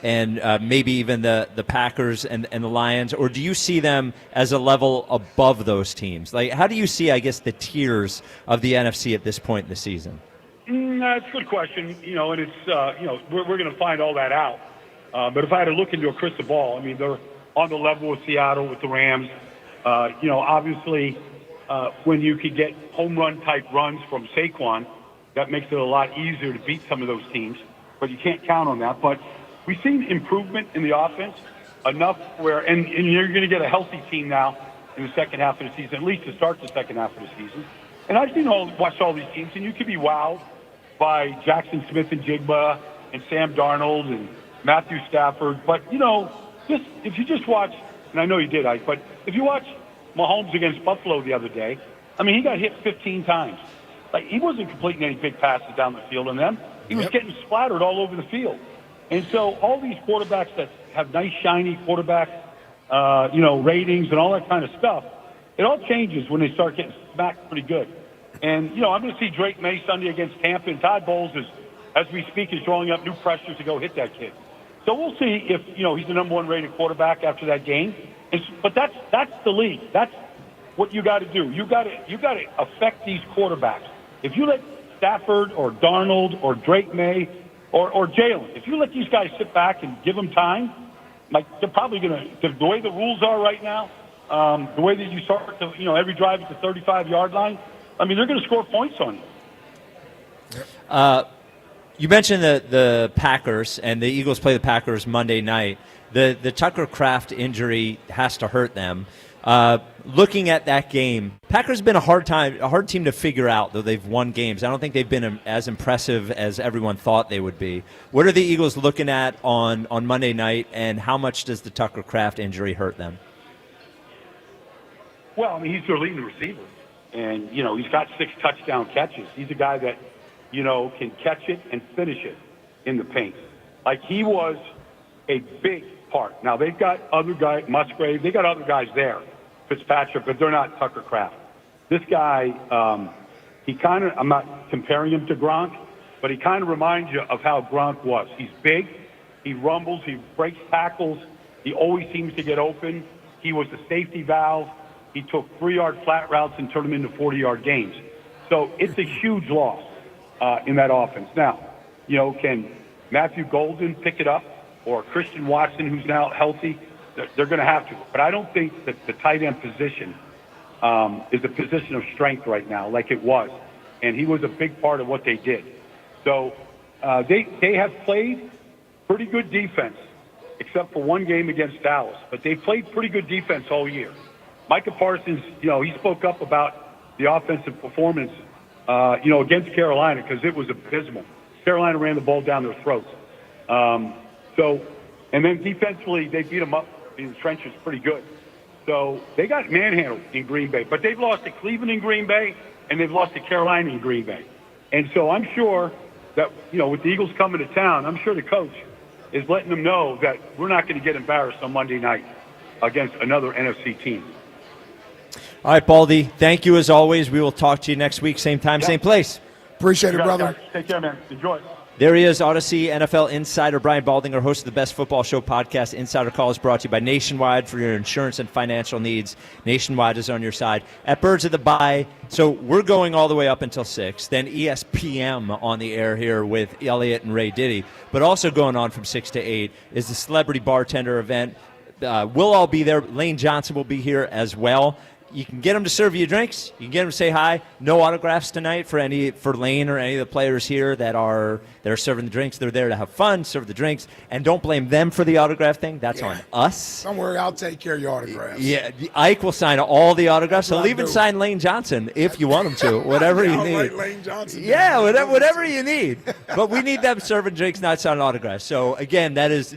and maybe even the Packers and the Lions, or do you see them as a level above those teams? Like, how do you see, I guess, the tiers of the NFC at this point in the season? That's a good question, and it's, we're going to find all that out. But if I had to look into a crystal ball, I mean, they're on the level with Seattle, with the Rams. Obviously, when you could get home run type runs from Saquon, that makes it a lot easier to beat some of those teams, but you can't count on that. But we've seen improvement in the offense enough where, and you're going to get a healthy team now in the second half of the season, at least to start the second half of the season. And I've watched all these teams, and you could be wowed by Jackson Smith and Jigba and Sam Darnold and Matthew Stafford. But, if you just watch, and I know you did, Ike, but if you watch Mahomes against Buffalo the other day, I mean, he got hit 15 times. Like, he wasn't completing any big passes down the field on them. He was getting splattered all over the field. And so all these quarterbacks that have nice, shiny quarterbacks, ratings and all that kind of stuff. It all changes when they start getting smacked pretty good. And, I'm going to see Drake May Sunday against Tampa, and Todd Bowles is, as we speak, is drawing up new pressures to go hit that kid. So we'll see if, he's the number 1 rated quarterback after that game. But that's the league. That's what you got to do. You got to affect these quarterbacks. If you let Stafford or Darnold or Drake May or Jalen, if you let these guys sit back and give them time, like they're probably going to, the way the rules are right now, the way that you start to, every drive at the 35-yard line, I mean, they're going to score points on you. You mentioned the Packers, and the Eagles play the Packers Monday night. The Tucker Kraft injury has to hurt them. Looking at that game, Packers have been a hard team to figure out, though they've won games. I don't think they've been as impressive as everyone thought they would be. What are the Eagles looking at on Monday night, and how much does the Tucker Kraft injury hurt them? Well, I mean, he's their leading receiver, and, he's got 6 touchdown catches. He's a guy that, can catch it and finish it in the paint. Like, he was a big part. Now, they've got other guys, Musgrave, they got other guys there, Fitzpatrick, but they're not Tucker Kraft. This guy, he kind of, I'm not comparing him to Gronk, but he kind of reminds you of how Gronk was. He's big, he rumbles, he breaks tackles, he always seems to get open. He was the safety valve. He took 3-yard flat routes and turned them into 40-yard gains. So it's a huge loss in that offense. Now, can Matthew Golden pick it up, or Christian Watson, who's now healthy? They're going to have to. But I don't think that the tight end position is a position of strength right now like it was. And he was a big part of what they did. So they have played pretty good defense, except for one game against Dallas. But they've played pretty good defense all year. Micah Parsons, he spoke up about the offensive performance, against Carolina, because it was abysmal. Carolina ran the ball down their throats. And then defensively, they beat them up in the trenches pretty good. So they got manhandled in Green Bay. But they've lost to Cleveland in Green Bay, and they've lost to Carolina in Green Bay. And so I'm sure that, with the Eagles coming to town, I'm sure the coach is letting them know that we're not going to get embarrassed on Monday night against another NFC team. All right, Baldy, thank you as always. We will talk to you next week, same time, same place. Appreciate it, brother. Take care, man. Enjoy. There he is, Odyssey NFL insider Brian Baldinger, host of the Best Football Show podcast. Insider Call is brought to you by Nationwide for your insurance and financial needs. Nationwide is on your side. At Birds of the Bye, so we're going all the way up until 6. Then ESPN on the air here with Elliot and Ray Diddy. But also going on from 6 to 8 is the Celebrity Bartender event. We'll all be there. Lane Johnson will be here as well. You can get him to serve you drinks. You can get him to say hi. No autographs tonight for Lane or any of the players here that are serving the drinks. They're there to have fun, serve the drinks, and don't blame them for the autograph thing. That's on us. Don't worry, I'll take care of your autographs. Yeah, Ike will sign all the autographs. He'll even sign Lane Johnson if you want him to. Whatever you need. Right, Lane Johnson. Yeah, whatever you need. But we need them serving drinks, not signing autographs. So again, that is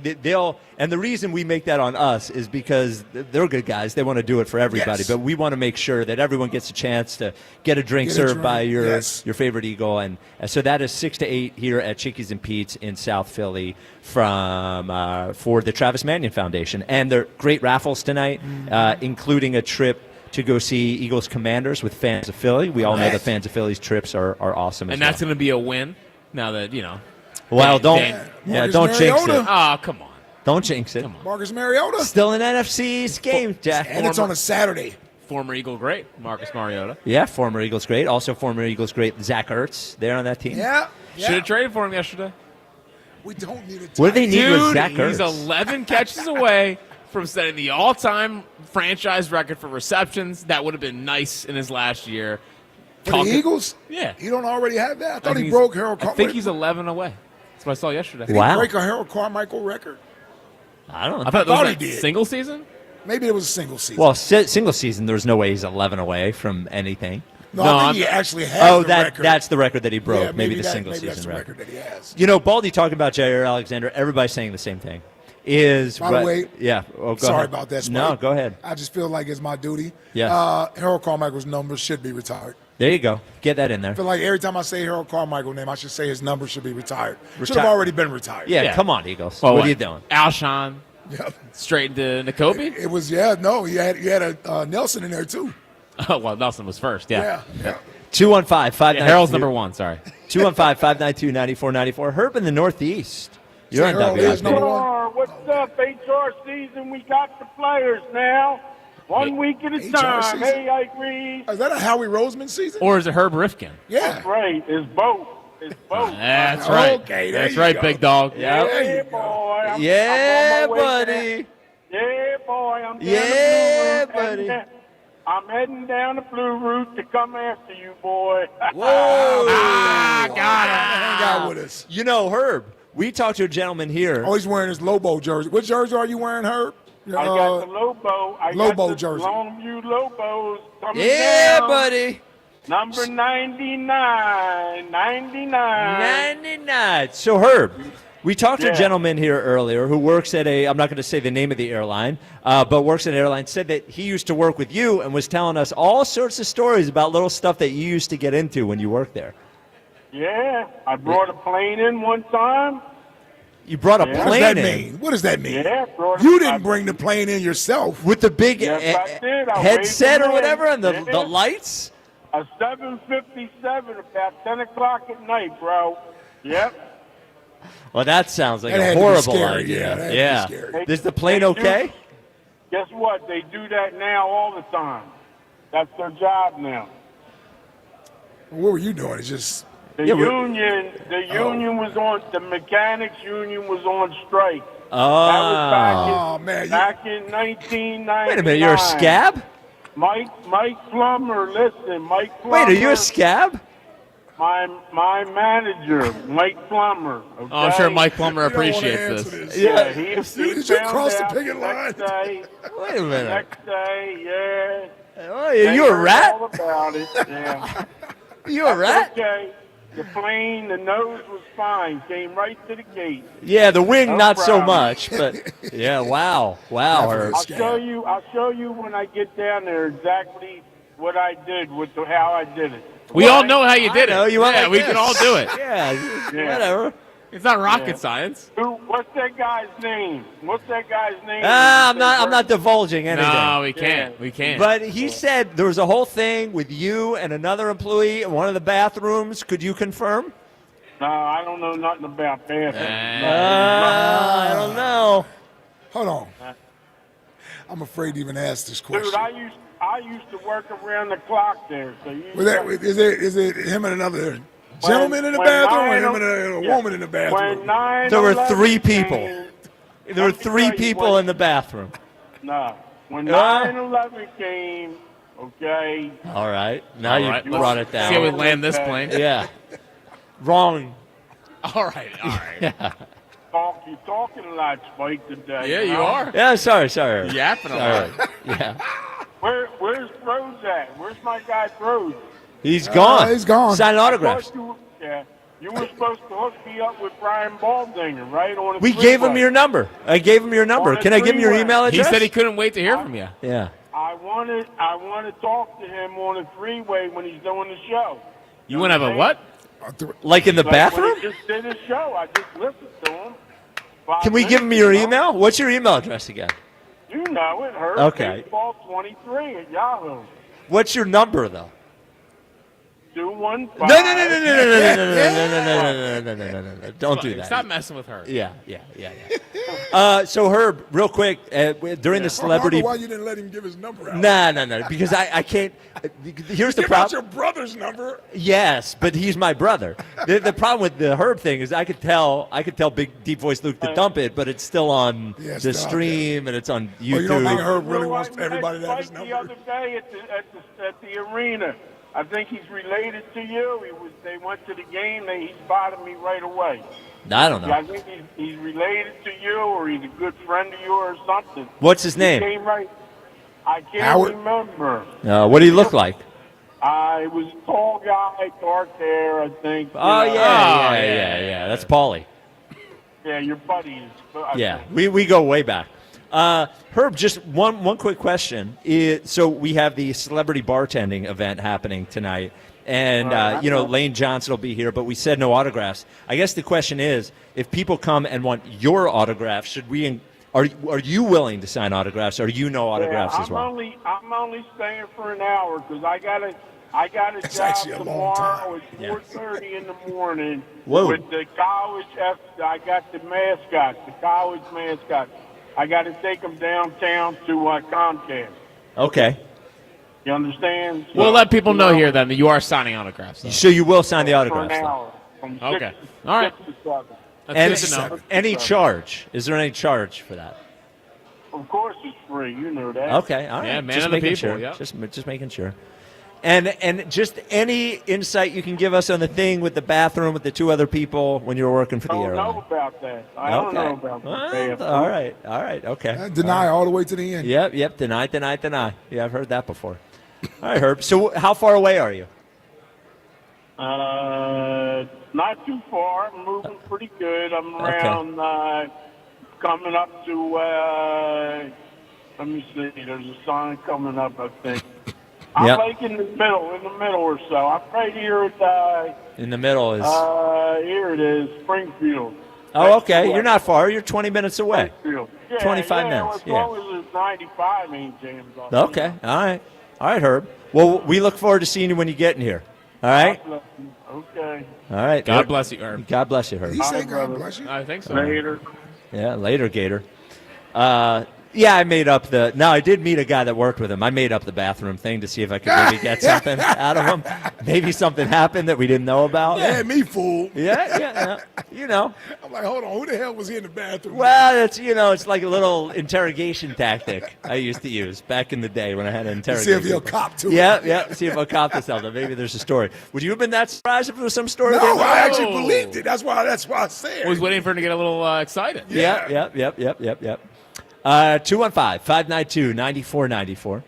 and the reason we make that on us is because they're good guys. They want to do it for everybody. Yes. But we want to make sure that everyone gets a chance to get a drink served by your favorite Eagle. And so that is 6 to 8 here at Chickie's and Pete's in South Philly for the Travis Manion Foundation. And there are great raffles tonight, including a trip to go see Eagles Commanders with fans of Philly. We all know the fans of Philly's trips are awesome as well. And that's going to be a win now that, Well, don't jinx it. Oh, come on. Don't jinx it. Marcus Mariota. Still an NFC game, Jack. And it's on a Saturday. Former Eagle great, Marcus Mariota. Yeah, former Eagles great. Also former Eagles great, Zach Ertz. They're on that team. Yeah. Should have traded for him yesterday. We don't need it. What do they need with Zach Ertz? He's 11 catches away from setting the all-time franchise record for receptions. That would have been nice in his last year. For the Eagles? Yeah. You don't already have that? I thought he broke Harold Carmichael. I think he's 11 away. That's what I saw yesterday. Did he break a Harold Carmichael record? I don't know. I thought he did. Single season? Maybe it was a single season. Well, single season, there's no way he's 11 away from anything. No, I think he actually has the record. That's the record that he broke. Yeah, maybe the that's single-season the record. that he has. Baldy talking about Jair Alexander, everybody's saying the same thing. By the way, yeah. Oh, go sorry ahead. about that, Spike. No, go ahead. I just feel like it's my duty. Yes. Harold Carmichael's number should be retired. There you go. Get that in there. I feel like every time I say Harold Carmichael's name, I should say his number should be retired. Should have already been retired. Yeah, come on, Eagles. Well, what are you doing? Alshon. Yep. Straight into Kobe? It was, no, you had a Nelson in there, too. Oh, well, Nelson was first, yeah. 215-592. Yeah, Harold's number one, sorry. 215-592-9494. Herb in the Northeast. You're on WIP. What's up, HR season? We got the players now. 1 week at a HR time. season? Hey, I agree. Is that a Howie Roseman season? Or is it Herb Rifkin? Yeah. That's right. It's both. It's both. That's right. Okay, there That's you right, go. big dog. Yeah, boy. I'm Yeah, on my way buddy. down. Yeah, boy. I'm down Yeah, the blue route. buddy. I'm heading down the blue route to come after you, boy. Whoa. Got hang out with us. You know, Herb, we talked to a gentleman here. Oh, he's wearing his Lobo jersey. What jersey are you wearing, Herb? I got the Lobo. I Lobo got the jersey. Longview Lobos coming Yeah, down. buddy. Number 99. 99. So, Herb, we talked to a Yeah. gentleman here earlier who works at I'm not going to say the name of the airline, but works at an airline, said that he used to work with you and was telling us all sorts of stories about little stuff that you used to get into when you worked there. Yeah, I brought a plane in one time. You brought a Yeah. plane What does that in. mean? What does that mean? Yeah, brought You I- didn't bring the plane in yourself. With the big Yes, I did. I headset waved or him whatever in. and the Yeah. lights? A 757 about 10 o'clock at night, bro. Yep. Well, that sounds like That a had to be horrible scary. idea. Yeah, that had to be Yeah. scary. Is the plane okay? Guess what? They do that now all the time. That's their job now. What were you doing? It's just The union was on, the mechanics union was on strike. That was back in 1999. Wait a minute, you're a scab? Mike Plummer, listen, Mike Plummer. Wait, are you a scab? My manager, Mike Plummer. Okay? Oh, I'm sure Mike Plummer appreciates this. Yeah, he Did you found cross the out picket line? next day. Wait a minute. Next day, yeah. Oh, are you a rat? All about it, yeah. You a rat? Okay. The plane, the nose was fine. Came right to the gate. Yeah, the wing No not so problem. much, but yeah, wow, Herb. I'll show you when I get down there exactly what I did how I did it. We all know how you did I know, it. you went yeah, like we this. can all do it. Yeah, Yeah. whatever. It's not rocket Yeah. science. What's that guy's name? I'm not divulging anything. No, we can't. We can't. But he said there was a whole thing with you and another employee in one of the bathrooms. Could you confirm? No, I don't know nothing about that. I don't know. Hold on. I'm afraid to even ask this question. Dude, I used to work around the clock there. So you Is it him and another gentleman in the bathroom or him and a woman in the bathroom? There were 3 people. There were 3 people in the bathroom. No. When 9/11 came, okay. All right. Now All you right, brought let's it down. see how we land this plane. Yeah. Wrong. All right. Yeah. You're talking a lot, Spike, today. Yeah, you huh? are. Yeah, sorry. Yapping a Sorry. lot. Yeah. Where's Rose at? Where's my guy Rose? He's gone. He's gone. Signing autographs. You were supposed to hook me up with Brian Baldinger, right? On a We gave him three-way. your number. I gave him your number. On a Can I give him your three-way. email He address? said he couldn't wait to hear from you. Yeah. I want to talk to him on a three-way when he's doing the show. You want to have a what? Like in the Like bathroom? When he just did his show, I just listened to him. Can we give him your email? What's your email address again? You know it, Herb. Okay. Baseball23 at Yahoo. What's your number though? 215. No. Don't do that. Stop messing with her. Yeah. So Herb, real quick, during the celebrity. I wonder why you didn't let him give his number out. No, because I can't. Here's the Give out problem. your brother's number. Yes, but he's my brother. The problem with the Herb thing is I could tell Big Deep Voice Luke to dump it, but it's still on the stream and it's on YouTube. Oh, you don't think Herb really wants everybody to have his The number? other day at the arena, I think he's related to you. They went to the game. He spotted me right away. I don't know. I think he's related to you, or he's a good friend of yours, or something. What's his name? He came right. I can't Howard? remember. What do you look like? I was a tall guy, dark hair, I think. Oh, you know. yeah. That's Paulie. Yeah, your buddy is. Yeah, we go way back. Herb, just one quick question. So we have the celebrity bartending event happening tonight, and Lane Johnson will be here, but we said no autographs. I guess the question is, if people come and want your autograph, should we Are you willing to sign autographs, or do you know autographs I'm as well? I'm only staying for an hour because I got a That's job actually a long tomorrow time. at 4:30 in the morning Whoa. with the college. I got the mascot, the college mascot. I got to take them downtown to Comcast. Okay. You understand? So, We'll let people know here then that you are signing autographs. Though. So you will sign the for autographs. an though. hour from Okay. 6 All right. to 7. That's good to know. Any charge? Is there any charge for that? Of course, it's free. You know that. Okay, all right. Yeah, man just of the making people, sure. yeah. Just making sure. And just any insight you can give us on the thing with the bathroom with the two other people when you were working for the I don't airline. know about that. I don't know about that. All right, okay. Deny all the way to the end. Yep, deny. Yeah, I've heard that before. All right, Herb. So how far away are you? Not too far. I'm moving pretty good. I'm around coming up to, let me see, there's a sign coming up, I think. I'm like in the middle or so. I'm right here at, in the middle is... here it is, Springfield. Oh, okay. You're not far. You're 20 minutes away. Springfield. Yeah, 25 yeah, minutes. As long as it's 95 ain't jammed up. Okay. All right, Herb. Well, we look forward to seeing you when you get in here. All right? Okay. All right. God bless you, Herb. God bless you, Herb. Did he say God bless you? I think so. Later. Yeah, later, Gator. I made up I did meet a guy that worked with him. I made up the bathroom thing to see if I could maybe get something out of him. Maybe something happened that we didn't know about. Yeah, me fooled. Yeah. You know. I'm like, hold on, who the hell was in the bathroom? Well, it's like a little interrogation tactic I used to use back in the day when I had an interrogation. See if you'll cop to it. Yeah. See if I'll cop to something. Maybe there's a story. Would you have been that surprised if there was some story? No, there? I actually believed it. That's why I said. I was waiting for him to get a little excited. Yep. 215-592-9494.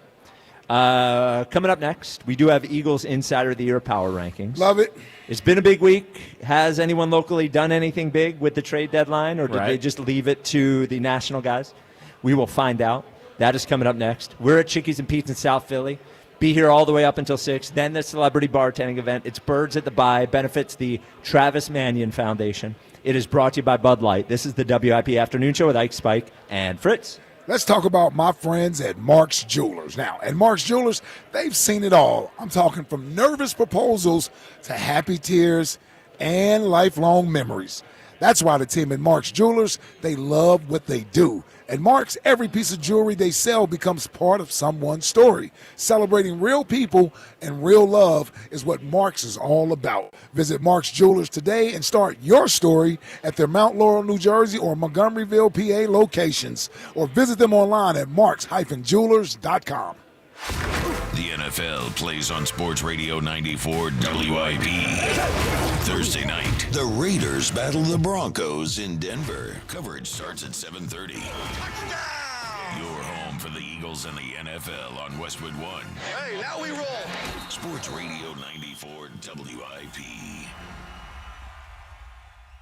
Coming up next, we do have Eagles Insider of the Year Power Rankings. Love it. It's been a big week. Has anyone locally done anything big with the trade deadline, or did they just leave it to the national guys? We will find out. That is coming up next. We're at Chickie's and Pete's in South Philly. Be here all the way up until 6. Then the celebrity bartending event. It's Birds at the Bye. Benefits the Travis Mannion Foundation. It is brought to you by Bud Light. This is the WIP Afternoon Show with Ike, Spike, and Fritz. Let's talk about my friends at Mark's Jewelers. Now, at Mark's Jewelers, they've seen it all. I'm talking from nervous proposals to happy tears and lifelong memories. That's why the team at Mark's Jewelers, they love what they do. At Mark's, every piece of jewelry they sell becomes part of someone's story. Celebrating real people and real love is what Mark's is all about. Visit Mark's Jewelers today and start your story at their Mount Laurel, New Jersey or Montgomeryville, PA locations, or visit them online at marks-jewelers.com. The NFL plays on Sports Radio 94 WIP. Thursday night, the Raiders battle the Broncos in Denver. Coverage starts at 7:30. Your home for the Eagles and the NFL on Westwood One. Hey, now we roll. Sports Radio 94 WIP.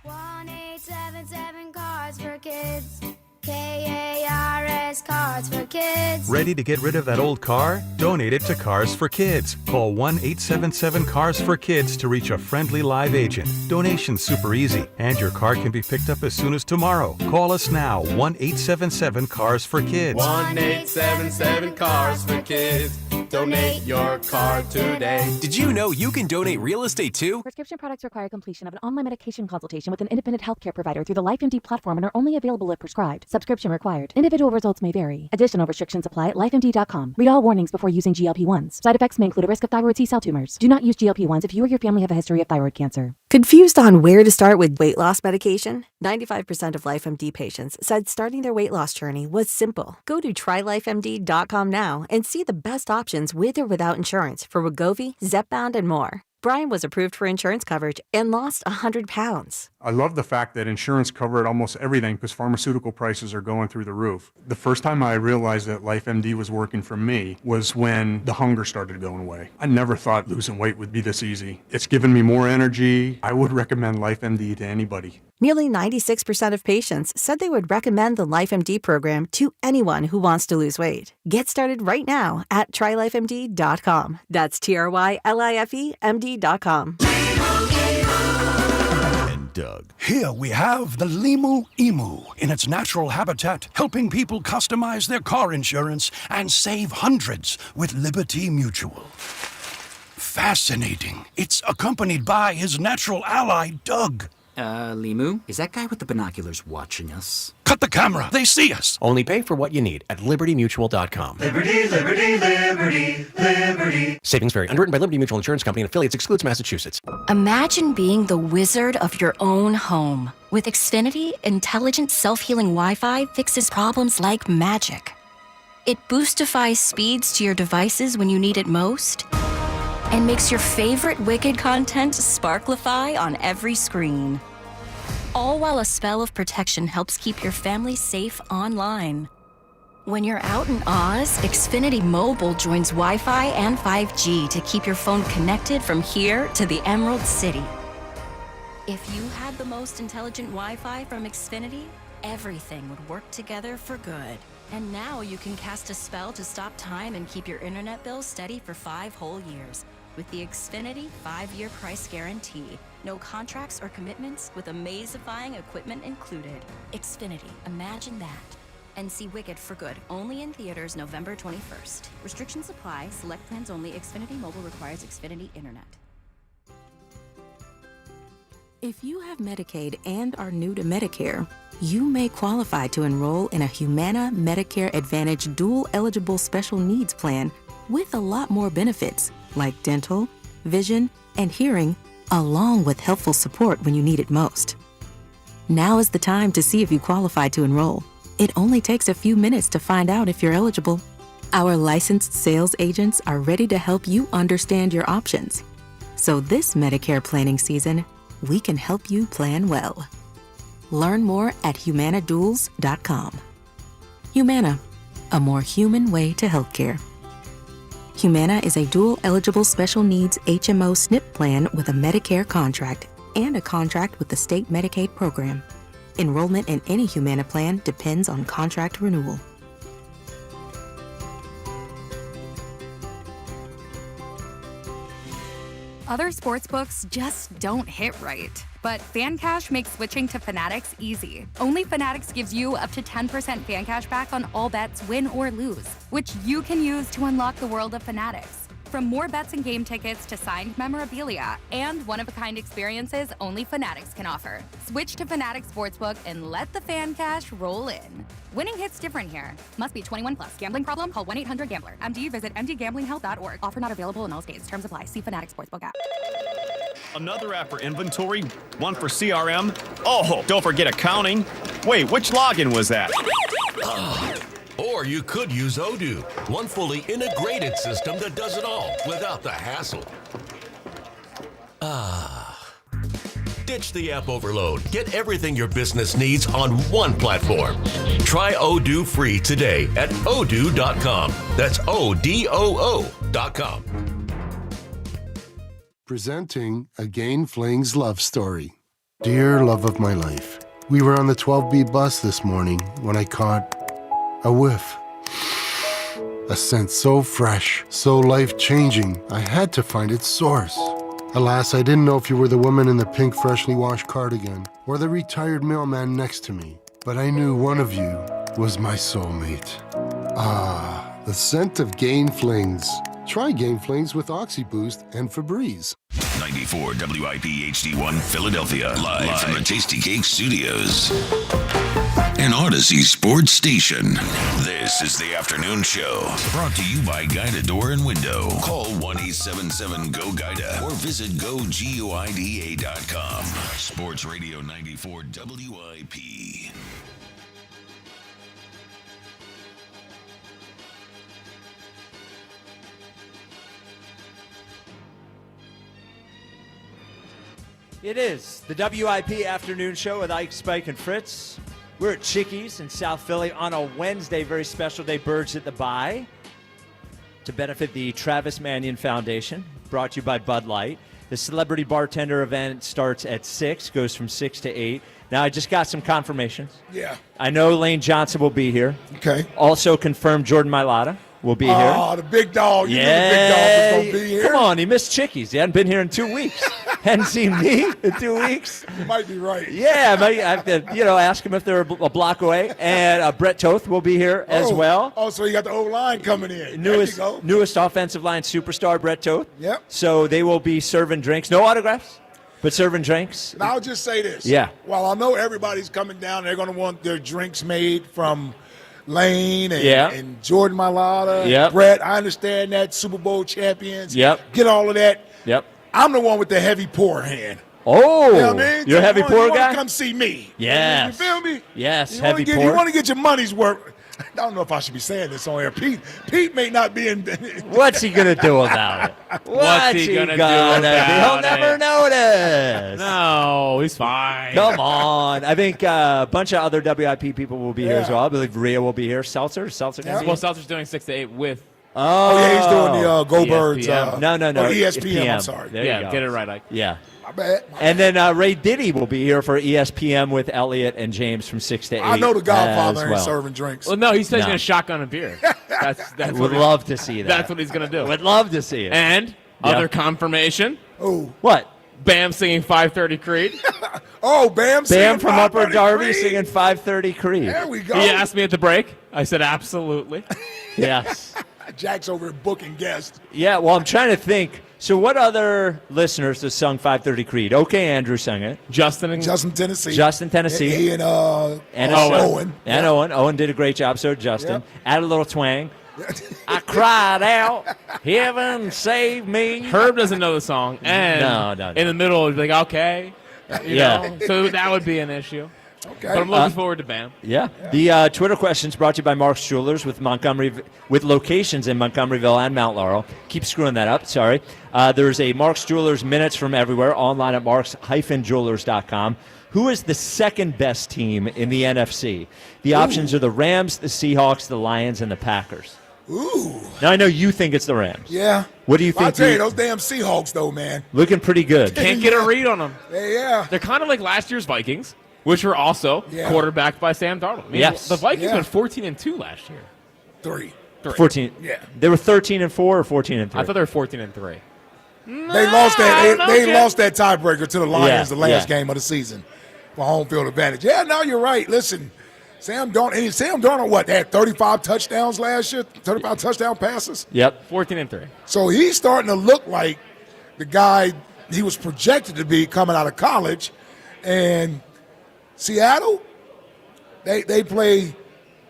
1-877 Cards for Kids. KARS Cards for Kids. Ready to get rid of that old car? Donate it to Cars for Kids. Call 1-877-CARS-FOR-KIDS to reach a friendly live agent. Donation's super easy, and your car can be picked up as soon as tomorrow. Call us now, 1-877-CARS-FOR-KIDS. 1-877-CARS-FOR-KIDS. Donate your car today. Did you know you can donate real estate too? Prescription products require completion of an online medication consultation with an independent healthcare provider through the LifeMD platform and are only available if prescribed. Subscription required. Individual results may vary. Additional restrictions apply at lifemd.com. Read all warnings before using GLP-1s. Side effects may include a risk of thyroid C-cell tumors. Do not use GLP-1s if you or your family have a history of thyroid cancer. Confused on where to start with weight loss medication? 95% of LifeMD patients said starting their weight loss journey was simple. Go to trylifemd.com now and see the best options with or without insurance for Wegovy, Zepbound, and more. Brian was approved for insurance coverage and lost 100 pounds. I love the fact that insurance covered almost everything because pharmaceutical prices are going through the roof. The first time I realized that LifeMD was working for me was when the hunger started going away. I never thought losing weight would be this easy. It's given me more energy. I would recommend LifeMD to anybody. Nearly 96% of patients said they would recommend the LifeMD program to anyone who wants to lose weight. Get started right now at trylifemd.com. That's TRYLIFEMD.com. Doug. Here we have the Limu Emu in its natural habitat, helping people customize their car insurance and save hundreds with Liberty Mutual. Fascinating. It's accompanied by his natural ally, Doug. Limu? Is that guy with the binoculars watching us? Cut the camera. They see us. Only pay for what you need at libertymutual.com. Liberty, liberty, liberty, liberty. Savings vary. Underwritten by Liberty Mutual Insurance Company and affiliates. Excludes Massachusetts. Imagine being the wizard of your own home. With Xfinity, intelligent self-healing Wi-Fi fixes problems like magic. It boostifies speeds to your devices when you need it most, and makes your favorite Wicked content sparklify on every screen. All while a spell of protection helps keep your family safe online. When you're out in Oz, Xfinity Mobile joins Wi-Fi and 5G to keep your phone connected from here to the Emerald City. If you had the most intelligent Wi-Fi from Xfinity, everything would work together for good. And now you can cast a spell to stop time and keep your internet bill steady for 5 whole years. With the Xfinity 5-year price guarantee. No contracts or commitments with amazifying equipment included. Xfinity, imagine that. And see Wicked for good, only in theaters November 21st. Restrictions apply, select plans only. Xfinity Mobile requires Xfinity Internet. If you have Medicaid and are new to Medicare, you may qualify to enroll in a Humana Medicare Advantage dual eligible special needs plan with a lot more benefits like dental, vision, and hearing, along with helpful support when you need it most. Now is the time to see if you qualify to enroll. It only takes a few minutes to find out if you're eligible. Our licensed sales agents are ready to help you understand your options. So this Medicare planning season, we can help you plan well. Learn more at humanaduals.com. Humana, a more human way to healthcare. Humana is a dual-eligible special needs HMO SNP plan with a Medicare contract and a contract with the state Medicaid program. Enrollment in any Humana plan depends on contract renewal. Other sportsbooks just don't hit right. But FanCash makes switching to Fanatics easy. Only Fanatics gives you up to 10% fan cash back on all bets, win or lose, which you can use to unlock the world of Fanatics. From more bets and game tickets to signed memorabilia and one-of-a-kind experiences only Fanatics can offer. Switch to Fanatics Sportsbook and let the fan cash roll in. Winning hits different here. Must be 21 plus. Gambling problem? Call 1-800-GAMBLER. MD visit mdgamblinghelp.org. Offer not available in all states. Terms apply. See Fanatics Sportsbook app. Another app for inventory, one for CRM. Oh, don't forget accounting. Wait, which login was that? Or you could use Odoo, one fully integrated system that does it all without the hassle. Ditch the app overload. Get everything your business needs on one platform. Try Odoo free today at odoo.com. That's ODOO.com. Presenting a Gain Flings love story. Dear love of my life, we were on the 12B bus this morning when I caught a whiff. A scent so fresh, so life-changing, I had to find its source. Alas, I didn't know if you were the woman in the pink freshly washed cardigan or the retired mailman next to me, but I knew one of you was my soulmate. Ah, the scent of Gain Flings. Try Gain Flings with OxyBoost and Febreze. 94 WIP HD1 Philadelphia. Live from the Tasty Cake Studios. An Odyssey sports station. This is the afternoon show. Brought to you by Guida Door and Window. Call 1-877-GO-GUIDA or visit GoGuida.com. Sports Radio 94 WIP. It is the WIP Afternoon Show with Ike, Spike, and Fritz. We're at Chickie's in South Philly on a Wednesday, very special day, Birds at the Bye, to benefit the Travis Manion Foundation, brought to you by Bud Light. The Celebrity Bartender event starts at 6, goes from 6 to 8. Now, I just got some confirmations. Yeah. I know Lane Johnson will be here. Okay. Also confirmed Jordan Mailata will be here. Oh, the big dog. You knew the big dog was going to be here. Come on, he missed Chickie's. He hadn't been here in 2 weeks. Hadn't seen me in 2 weeks. You might be right. Yeah, I have to, ask him if they're a block away. And Brett Toth will be here as well. Oh, so you got the old line coming in. Newest offensive line superstar, Brett Toth. Yep. So they will be serving drinks. No autographs, but serving drinks. And I'll just say this. Yeah. While I know everybody's coming down, they're going to want their drinks made from Lane and Jordan Mailata. Yep. Brett, I understand that. Super Bowl champions. Yep. Get all of that. Yep. I'm the one with the heavy pour hand. Oh, you know what I mean? You're a heavy pour you guy? Want to come see me. Yes. You feel me? Yes, you heavy pour. You want to get your money's worth. I don't know if I should be saying this on air. Pete may not be in. What's he going to do about it? What's he going to do about it? He'll never notice. No, he's fine. Come on. I think a bunch of other WIP people will be here as well. I believe Rhea will be here. Seltzer going to be here? Well, Seltzer's doing 6 to 8 with. Oh, yeah, he's doing the Go Birds. No. ESPN, I'm sorry. There you go. Get it right, Ike. Yeah. My bad. And then Ray Diddy will be here for ESPN with Elliot and James from 6 to 8. I know the Godfather as ain't serving drinks. Well, no, he says he's going to shotgun a beer. That's would love to see that. That's what he's going to do. Would love to see it. And other confirmation. Oh. What? Bam singing 530 Creed. Oh, Bam from Upper Darby singing 530 Creed. There we go. He asked me at the break. I said absolutely. Yes. Jack's over here booking guests. Yeah, well, I'm trying to think. So what other listeners have sung 530 Creed? Okay, Andrew sang it. Justin, Tennessee. He and Owen. Owen. And Owen. Owen did a great job, so did Justin. Yep. Add a little twang. I cried out, heaven save me. Herb doesn't know the song. And No. in the middle, he'd be like, okay. You Yeah. know? So that would be an issue. Okay. But I'm looking forward to Bam. Yeah. The Twitter questions brought to you by Mark's Jewelers with locations in Montgomeryville and Mount Laurel. Keep screwing that up. Sorry. There's a Mark's Jewelers minutes from everywhere online at marks-jewelers.com. Who is the second best team in the NFC? The options are the Rams, the Seahawks, the Lions, and the Packers. Ooh. Now I know you think it's the Rams. Yeah. What do you think? I'll tell you, those damn Seahawks, though, man. Looking pretty good. Can't get a read on them. Yeah. They're kind of like last year's Vikings, which were also quarterbacked by Sam Darnold. I mean, Yes. The Vikings went 14-2 last year. 3. 14. Yeah. They were 13-4 or 14-3. I thought they were 14-3. They lost that. They lost that tiebreaker to the Lions the last game of the season for home field advantage. Yeah, no, you're right. Listen, Sam Darnold, what, had 35 touchdowns last year? 35 touchdown passes? Yep. 14-3. So he's starting to look like the guy he was projected to be coming out of college. And Seattle, they play,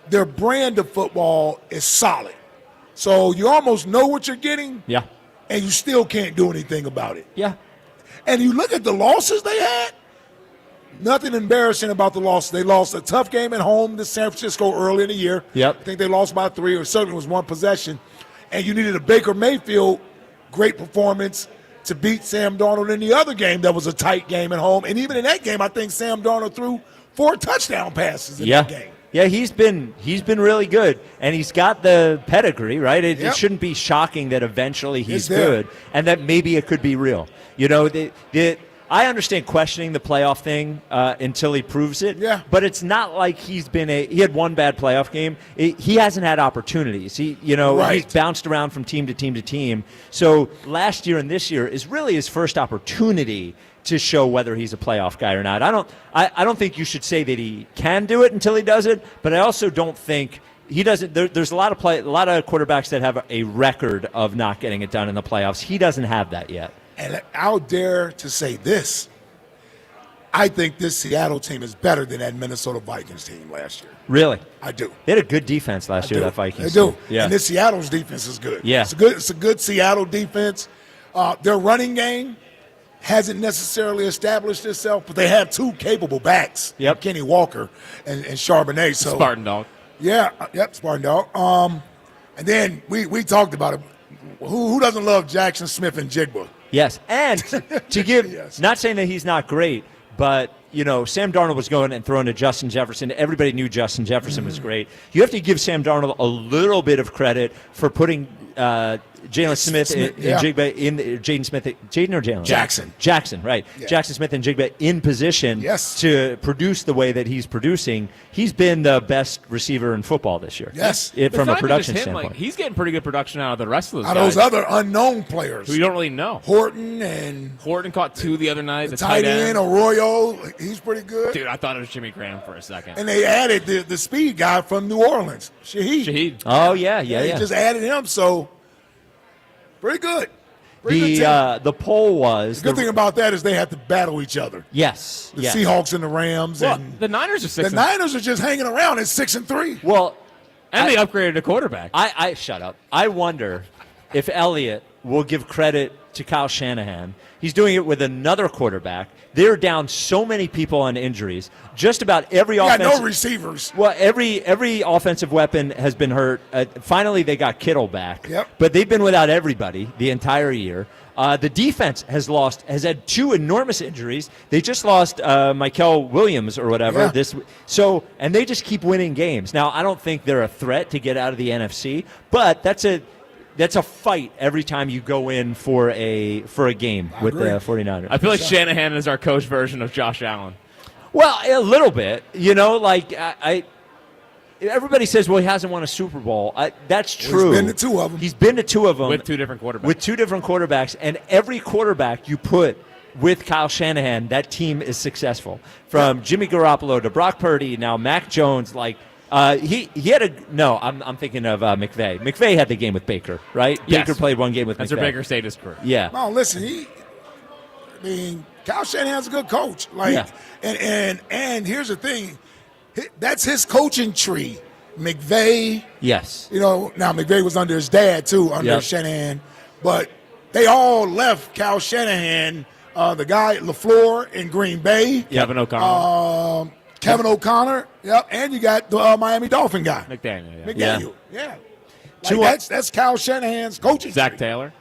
their brand of football is solid. So you almost know what you're getting. Yeah. And you still can't do anything about it. Yeah. And you look at the losses they had, nothing embarrassing about the loss. They lost a tough game at home to San Francisco early in the year. Yep. I think they lost by 3, or certainly was one possession. And you needed a Baker Mayfield great performance to beat Sam Darnold in the other game that was a tight game at home. And even in that game, I think Sam Darnold threw 4 touchdown passes in that game. Yeah, he's been really good, and he's got the pedigree, right? It shouldn't be shocking that eventually he's good, and that maybe it could be real. You know, I understand questioning the playoff thing until he proves it. Yeah. But it's not like he had one bad playoff game. He hasn't had opportunities. He's bounced around from team to team to team. So last year and this year is really his first opportunity to show whether he's a playoff guy or not. I don't think you should say that he can do it until he does it, but I also don't think he doesn't. There's a lot of quarterbacks that have a record of not getting it done in the playoffs. He doesn't have that yet. And I'll dare to say this. I think this Seattle team is better than that Minnesota Vikings team last year. Really? I do. They had a good defense last year, that Vikings They do. team. Yeah. And this Seattle's defense is good. Yeah. It's a good Seattle defense. Their running game hasn't necessarily established itself, but they have 2 capable backs. Yep. Kenny Walker and Charbonnet. So Spartan Dog. Yeah. Yep. Spartan Dog. And then we talked about it. Who doesn't love Jackson Smith and Jigba? Yes, and to give, not saying that he's not great, but, Sam Darnold was going and throwing to Justin Jefferson. Everybody knew Justin Jefferson was great. You have to give Sam Darnold a little bit of credit for putting Jalen Smith and Jigba in Jaden Smith, Jaden or Jalen? Jackson, right? Yeah. Jackson Smith and Jigba in position to produce the way that he's producing. He's been the best receiver in football this year. Yes, from a production standpoint, like, he's getting pretty good production out of the rest of those out guys. of those other unknown players who you don't really know. Horton caught 2 the other night. The tight end Arroyo, he's pretty good. Dude, I thought it was Jimmy Graham for a second. And they added the speed guy from New Orleans, Shaheed. Oh yeah. They just added him, so pretty good. The poll was the good thing about that is they have to battle each other. Yes, the Seahawks and the Rams, and the Niners are 6. The Niners are just hanging around at 6-3. Well, and they upgraded a quarterback. I shut up. I wonder if Elliott will give credit to Kyle Shanahan. He's doing it with another quarterback. They're down so many people on injuries. Just about every offensive, no receivers. Well, every offensive weapon has been hurt. Finally, they got Kittle back. Yep. But they've been without everybody the entire year. The defense has had 2 enormous injuries. They just lost Michael Williams or whatever. Yeah. And they just keep winning games. Now, I don't think they're a threat to get out of the NFC, but that's a fight every time you go in for a game with the 49ers. I feel like Shanahan is our coach version of Josh Allen. Well, a little bit. Like everybody says, well, he hasn't won a Super Bowl. That's true. He's been to 2 of them. He's been to 2 of them. With 2 different quarterbacks. With 2 different quarterbacks. And every quarterback you put with Kyle Shanahan, that team is successful. From Jimmy Garoppolo to Brock Purdy, now Mac Jones, I'm thinking of McVay. McVay had the game with Baker, right? Yes. Baker played 1 game with That's McVay. where Baker stayed his career. Yeah. No, listen, Kyle Shanahan's a good coach. And here's the thing. That's his coaching tree. McVay. Yes. Now McVay was under his dad, too, under Shanahan. But they all left Kyle Shanahan, the guy at LaFleur in Green Bay. Kevin O'Connell. Kevin O'Connor, and you got the Miami Dolphin guy. McDaniel, yeah. That's Kyle Shanahan's coaching. Zach tree. Taylor.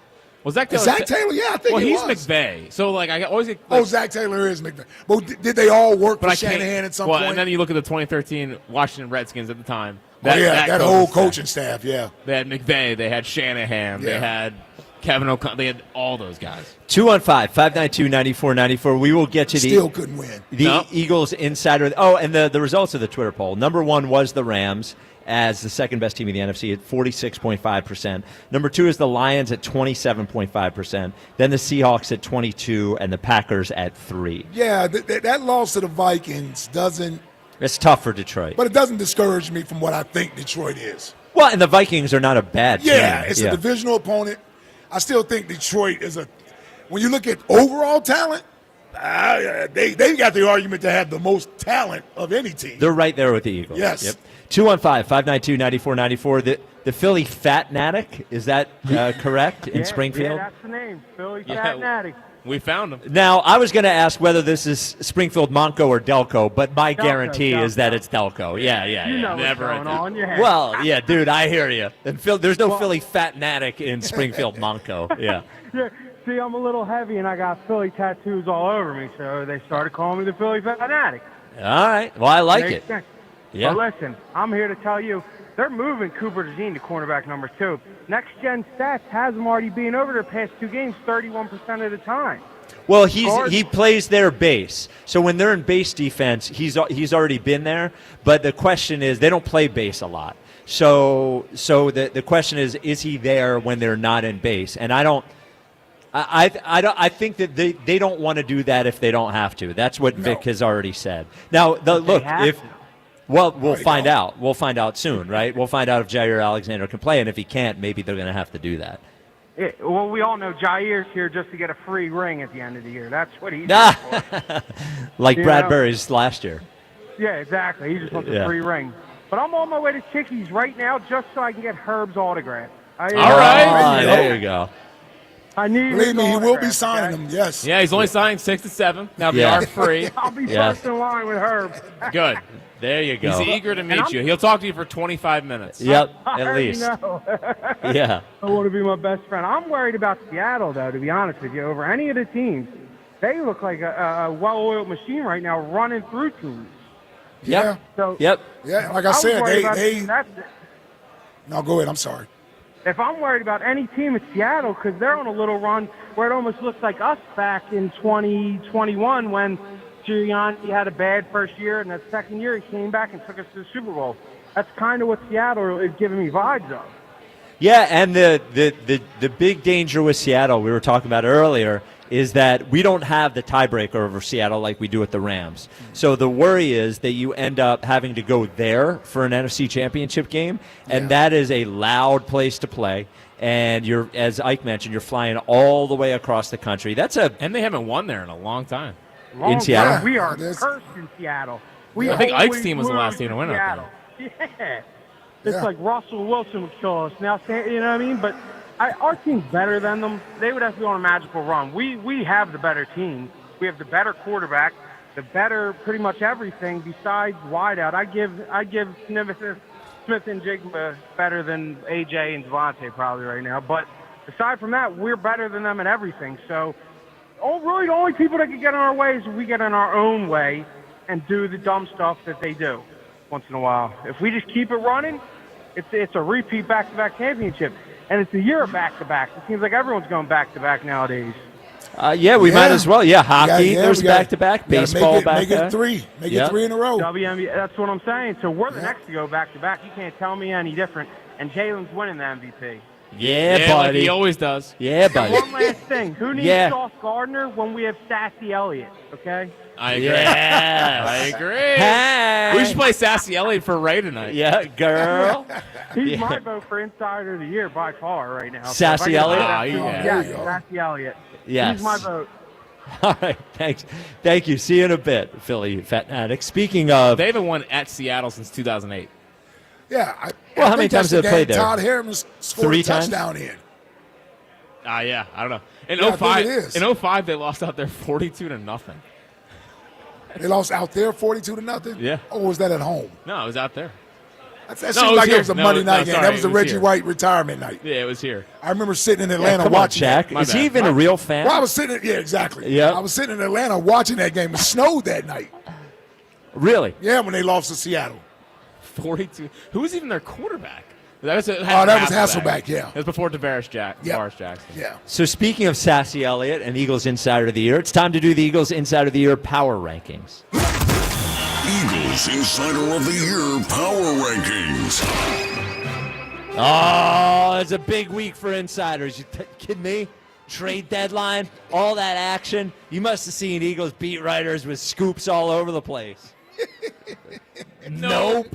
Well, Zach Taylor. Yeah, I think he's McVay. So, I always get... Zach Taylor is McVay. But did they all work for Shanahan at some point? And then you look at the 2013 Washington Redskins at the time. That whole coaching staff, yeah. They had McVay. They had Shanahan. They had Kevin O'Connor. They had all those guys. 215-592-9494. We will get to Still couldn't win. The Eagles Insider. Oh, and the results of the Twitter poll. Number 1 was the Rams as the second best team in the NFC at 46.5%. Number 2 is the Lions at 27.5%. Then the Seahawks at 22%, and the Packers at 3%. Yeah, that loss to the Vikings doesn't. It's tough for Detroit, but it doesn't discourage me from what I think Detroit is. Well, and the Vikings are not a bad team. Yeah, it's a divisional opponent. I still think Detroit is when you look at overall talent, they got the argument to have the most talent of any team. They're right there with the Eagles. Yes. Yep. 215-592-9494. The Philly Fatnatic, is that correct in Springfield? Yeah, that's the name, Philly Fatnatic. We found him. Now, I was going to ask whether this is Springfield Monco or Delco, but my guarantee is that it's Delco. Yeah. You know Never what's going on. Well, yeah, dude, I hear you. And there's no Philly Fatnatic in Springfield Monco. Yeah. See, I'm a little heavy, and I got Philly tattoos all over me, so they started calling me the Philly Fanatic. All right. Well, I like it. Sense. Yeah. Well, listen, I'm here to tell you, they're moving Cooper DeJean to cornerback number 2. Next Gen Stats has him already being over their past 2 games 31% of the time. Well, he plays their base. So when they're in base defense, he's already been there. But the question is, they don't play base a lot. So the question is he there when they're not in base? And I think that they don't want to do that if they don't have to. That's what Vic has already said. Now, we'll find out. We'll find out soon, right? We'll find out if Jair Alexander can play, and if he can't, maybe they're going to have to do that. Yeah, well, we all know Jair's here just to get a free ring at the end of the year. That's what he's here for. Like Bradbury's last year. Yeah, exactly. He just wants a free ring. But I'm on my way to Chickie's right now just so I can get Herb's autograph. All right. There you go. I need Believe me, he will be signing them, yes. Yeah, he's only signing 6 to 7. Now they are free. I'll be first in line with Herb. Good. There you go. He's eager to meet you. He'll talk to you for 25 minutes. Yep, I at least. know. Yeah. I want to be my best friend. I'm worried about Seattle, though, to be honest with you. Over any of the teams, they look like a well-oiled machine right now running through teams. Yeah. So, yep. Yeah, like I said, they No, go ahead. I'm sorry. if I'm worried about any team, it's Seattle because they're on a little run where it almost looks like us back in 2021 when Giuliani had a bad first year, and that second year he came back and took us to the Super Bowl. That's kind of what Seattle is giving me vibes of. Yeah, and the big danger with Seattle we were talking about earlier is that we don't have the tiebreaker over Seattle like we do with the Rams. So the worry is that you end up having to go there for an NFC Championship game, and that is a loud place to play. And you're, as Ike mentioned, you're flying all the way across the country. And they haven't won there in a long time. In Seattle? Yeah, we are cursed in Seattle. I think Ike's team was the last team to win Seattle. up there. Yeah. It's like Russell Wilson would kill us. Now, you know what I mean? But our team's better than them. They would have to go on a magical run. We have the better team. We have the better quarterback, the better pretty much everything besides wideout. I give Smith and Jigba better than AJ and Devontae probably right now. But aside from that, we're better than them in everything. So, really the only people that can get in our way is we get in our own way and do the dumb stuff that they do once in a while. If we just keep it running, it's a repeat back-to-back championship. And it's a year of back-to-back. It seems like everyone's going back-to-back nowadays. We might as well. Yeah, hockey, there's back-to-back. Baseball, make it three. Make it 3 in a row. WNBA, that's what I'm saying. So we're the next to go back-to-back. You can't tell me any different. And Jalen's winning the MVP. Yeah, buddy. Like he always does. Yeah, buddy. One last thing. Who needs Sauce Gardner when we have Sassy Elliott, okay? I agree. Yes. I agree. Hey. We should play Sassy Elliott for Ray tonight. Yeah, girl. He's my vote for Insider of the Year by far right now. Sassy Elliott? Yeah, Sassy Elliott. Yes. He's my vote. All right, thanks. Thank you. See you in a bit, Philly Fanatic. Speaking of... They haven't won at Seattle since 2008. Yeah. How many times have they played there? Todd Harriman scored 3 a touchdown in. Yeah, I don't know. In Yeah, I 05, think it is. in 05, they lost out there 42-0. They lost out there 42-0? Yeah. Or was that at home? No, it was out there. That seemed like it was a Monday night game. That was the Reggie White retirement night. Yeah, it was here. I remember sitting in Atlanta come on, watching Jack. that. Is he even a real fan? Well, I was sitting. Yeah, exactly. Yep. I was sitting in Atlanta watching that game. It snowed that night. Really? Yeah, when they lost to Seattle. 42. Who was even their quarterback? That was Hasselbeck, yeah. It was before Devaris Jackson. Yeah. So speaking of Sassy Elliott and Eagles Insider of the Year, it's time to do the Eagles Insider of the Year power rankings. Eagles Insider of the Year Power Rankings. Oh, it's a big week for insiders. You kidding me? Trade deadline, all that action. You must have seen Eagles beat writers with scoops all over the place. Nope.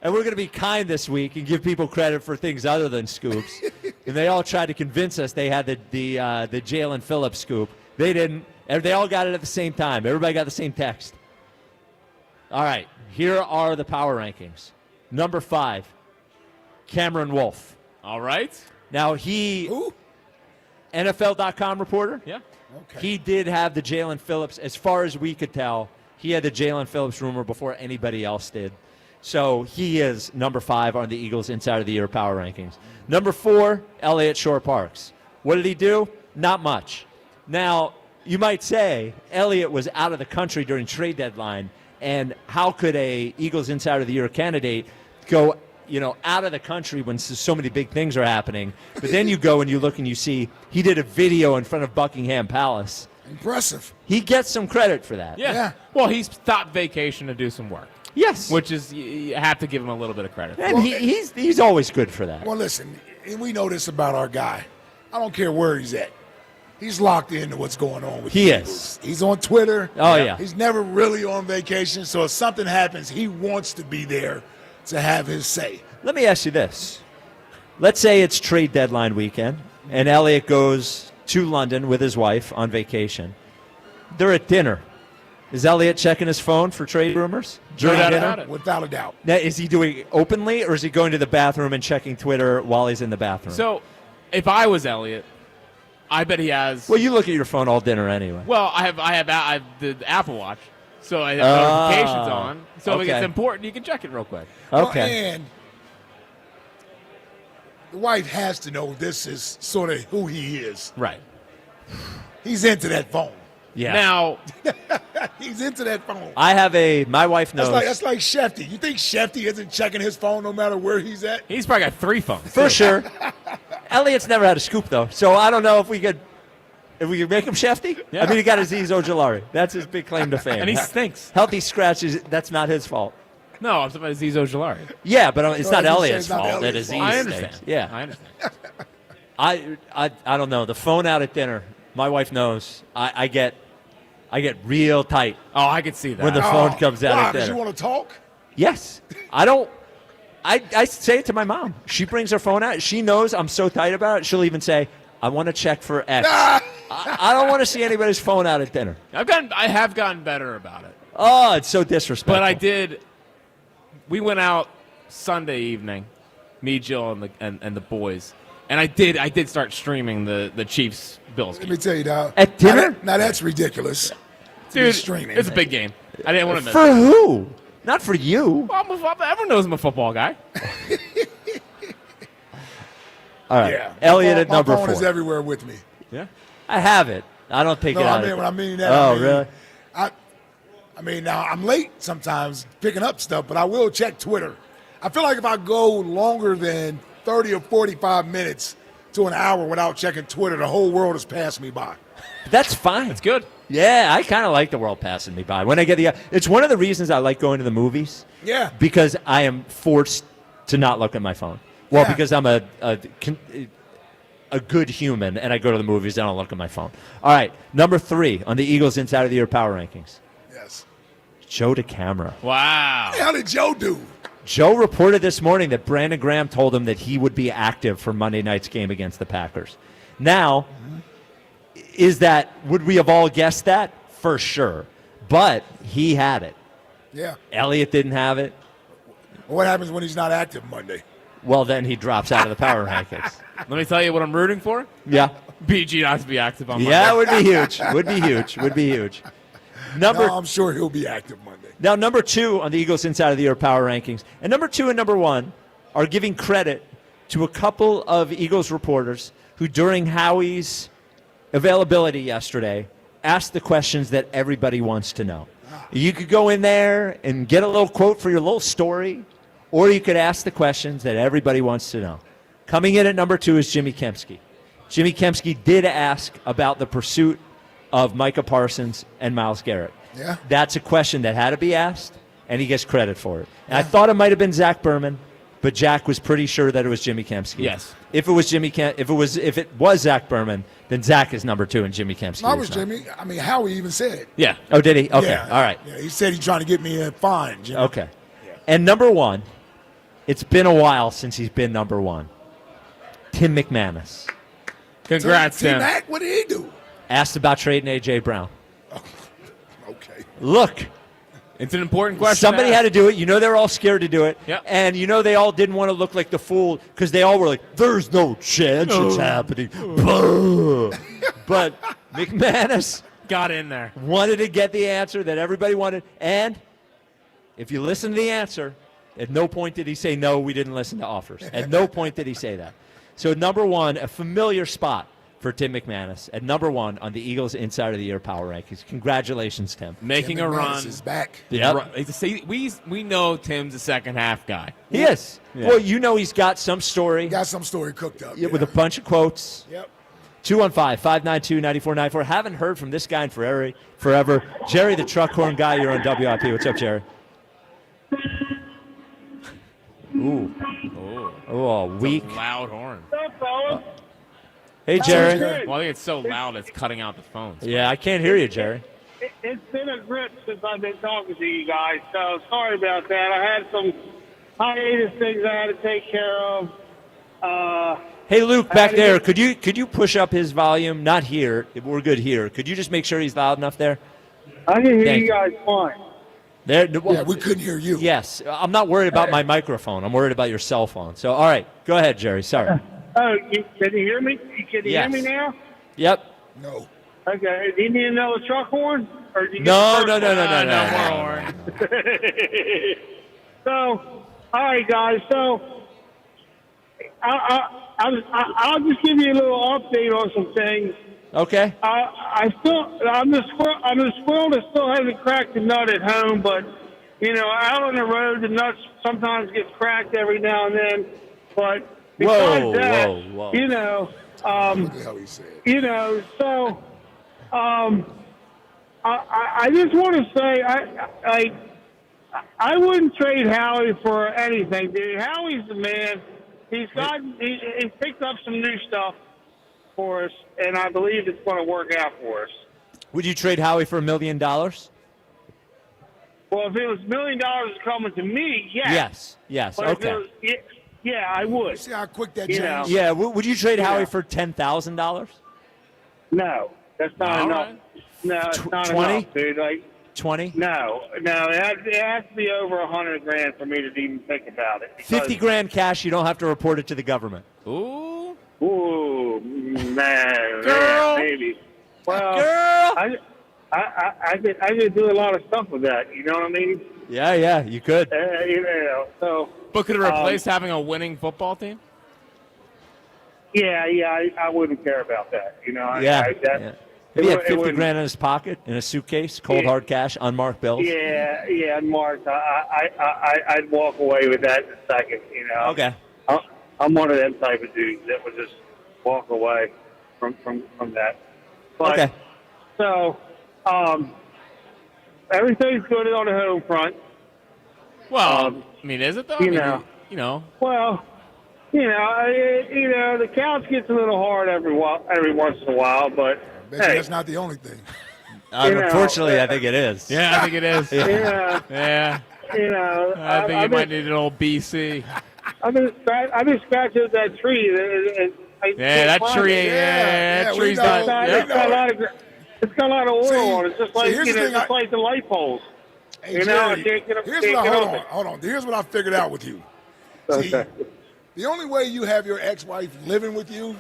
And we're going to be kind this week and give people credit for things other than scoops. And they all tried to convince us they had the Jalen Phillips scoop. They didn't. They all got it at the same time. Everybody got the same text. All right, here are the power rankings. Number 5, Cameron Wolf. All right. Now Who? NFL.com reporter. Yeah. Okay. He did have the Jalen Phillips, as far as we could tell, he had the Jalen Phillips rumor before anybody else did. So he is number 5 on the Eagles Insider of the Year power rankings. Number 4, Elliott Shore-Parks. What did he do? Not much. Now, you might say Elliott was out of the country during trade deadline, and how could a Eagles Insider of the Year candidate go out of the country when so many big things are happening? But then you go and you look and you see he did a video in front of Buckingham Palace. Impressive. He gets some credit for that. Yeah. Well, he's stopped vacation to do some work. Yes. Which is, you have to give him a little bit of credit. And he's always good for that. Well, listen, and we know this about our guy. I don't care where he's at. He's locked into what's going on with He the is. Eagles. He's on Twitter. Oh, yeah. He's never really on vacation, so if something happens, he wants to be there to have his say. Let me ask you this. Let's say it's trade deadline weekend, and Elliott goes to London with his wife on vacation. They're at dinner. Is Elliott checking his phone for trade rumors during dinner? Without a doubt. Now, is he doing it openly, or is he going to the bathroom and checking Twitter while he's in the bathroom? So, if I was Elliott, I bet he has. Well, you look at your phone all dinner anyway. Well, I have the Apple Watch, so I have notifications on. So if it's important, you can check it real quick. Okay. Well, and the wife has to know this is sort of who he is. Right. He's into that phone. Yeah. Now, he's into that phone. My wife knows. That's like Shefty. You think Shefty isn't checking his phone no matter where he's at? He's probably got 3 phones. For sure. Elliot's never had a scoop, though, so I don't know if we could make him Shefty. Yeah. I mean, he got Aziz Ojulari. That's his big claim to fame. And he stinks. Healthy scratches, that's not his fault. No, I'm talking about Aziz Ojulari. Yeah, but it's not Elliot's not fault that Elliot's Aziz fault. I understand. stinks. Yeah. I understand. I don't know. The phone out at dinner, my wife knows. I get real tight. Oh, I could see that. When the phone comes out Why? at Because dinner. you want to talk? Yes. I say it to my mom. She brings her phone out. She knows I'm so tight about it. She'll even say, I want to check for X. I don't want to see anybody's phone out at dinner. I have gotten better about it. Oh, it's so disrespectful. But I did. We went out Sunday evening, me, Jill, and the boys, and I did start streaming the Chiefs Bills Let game. me tell you now. At dinner? Now that's ridiculous. Dude, streaming. it's a big game. I didn't want to miss For it. who? Not for you. Well, everyone knows I'm a football guy. All right. Yeah. Elliot at my number phone 4. is everywhere with me. Yeah. I have it. I don't take No, it out. when I mean that. Oh, I mean, really? I mean, now I'm late sometimes picking up stuff, but I will check Twitter. I feel like if I go longer than 30 or 45 minutes to an hour without checking Twitter, the whole world has passed me by. That's fine. It's good. Yeah, I kind of like the world passing me by. When I get it's one of the reasons I like going to the movies. Yeah. Because I am forced to not look at my phone. Well, Yeah. because I'm a good human and I go to the movies, I don't look at my phone. All right, number 3 on the Eagles Inside of the Year Power Rankings. Yes. Joe DeCamara. Wow. How did Joe do? Joe reported this morning that Brandon Graham told him that he would be active for Monday night's game against the Packers. Now, would we have all guessed that? For sure. But he had it. Yeah. Elliot didn't have it. What happens when he's not active Monday? Well, then he drops out of the power rankings. Let me tell you what I'm rooting for. Yeah. BG not to be active on Monday. Yeah, it would be huge. Would be huge. Would be huge. No, I'm sure he'll be active Monday. Now, number 2 on the Eagles Inside of the Year Power Rankings. And number 2 and number 1 are giving credit to a couple of Eagles reporters who, during Howie's availability yesterday, asked the questions that everybody wants to know. You could go in there and get a little quote for your little story, or you could ask the questions that everybody wants to know. Coming in at number 2 is Jimmy Kempski. Jimmy Kempski did ask about the pursuit of Micah Parsons and Myles Garrett. Yeah. That's a question that had to be asked, and he gets credit for it. And I thought it might have been Zach Berman, but Jack was pretty sure that it was Jimmy Kempski. Yes. If it was Zach Berman, then Zach is number 2 and Jimmy Kempski. No, it was Jimmy. I mean, Howie even said it. Yeah. Oh, did he? Okay. Yeah. All right. Yeah, he said he's trying to get me a fine, Jimmy. Okay. And number 1, it's been a while since he's been number 1. Tim McManus. Congrats, Tim. T-Mac, what did he do? Asked about trading A.J. Brown. Okay. Look. It's an important question. Somebody had to do it. You know they're all scared to do it. Yep. And you know they all didn't want to look like the fool because they all were like, there's no chance it's happening. But McManus got in there. Wanted to get the answer that everybody wanted. And if you listen to the answer, at no point did he say, no, we didn't listen to offers. At no point did he say that. So number 1, a familiar spot for Tim McManus at number 1 on the Eagles Inside of the Year Power Rankings. Congratulations, Tim. Making Tim a McManus run. is back. Yep. We know Tim's a second half guy. He is. Yeah. Well, you know he's got some story. Got some story cooked up. Yeah, with a bunch of quotes. Yep. 215-592-9494. Haven't heard from this guy in forever. Jerry, the truck horn guy, you're on WIP. What's up, Jerry? Ooh. Oh, weak. It's a loud horn. What's up, fellas? Hey, Jerry. Well, I think it's so loud it's cutting out the phones. Yeah, I can't hear you, Jerry. It's been a grip since I've been talking to you guys, so sorry about that. I had some hiatus things I had to take care of. Hey, Luke, back there, could you push up his volume? Not here. We're good here. Could you just make sure he's loud enough there? I can hear Thank you guys fine. There. Yeah, we couldn't hear you. Yes, I'm not worried about my microphone. I'm worried about your cell phone. So, all right, go ahead, Jerry. Sorry. Oh, can you hear me? Can you hear me now? Yep. No. Okay. Do you need another truck horn? Or did you No. get the first one? So, all right, guys. So, I'll just give you a little update on some things. Okay. I'm the squirrel that still hasn't cracked the nut at home, but out on the road, the nuts sometimes get cracked every now and then. But besides that, whoa. Look at how he said. So I just want to say I wouldn't trade Howie for anything, dude. Howie's the man. He's picked up some new stuff for us, and I believe it's going to work out for us. Would you trade Howie for $1 million? Well, if it was $1 million coming to me, yes. Yes. But Okay. Yeah, I would. See how quick that changed? Yeah. Would you trade Howie for $10,000? No, that's not enough. No, it's not 20? enough, dude. 20? No, it has to be over $100,000 for me to even think about it. $50,000 cash. You don't have to report it to the government. Ooh, man, Girl. maybe. Well, Girl. I could do a lot of stuff with that. You know what I mean? Yeah, you could. So. But could it replace having a winning football team? Yeah, I wouldn't care about that. If he had $50,000 in his pocket, in a suitcase, cold hard cash, unmarked bills. Yeah, unmarked. I'd walk away with that in a second. Okay. I'm one of them type of dudes that would just walk away from that. But, okay. So, everything's good on the home front. Well, is it though? Well, the couch gets a little hard every once in a while, but hey, that's not the only thing. Unfortunately, I think it is. Yeah, I think it is. Yeah. I think you might need an old BC. I've been scratching at that tree. That tree. That tree's not. It's got a lot of oil on it. It's just like like the light poles. Hey, Jerry, hold on. Here's what I figured out with you. See, the only way you have your ex-wife living with you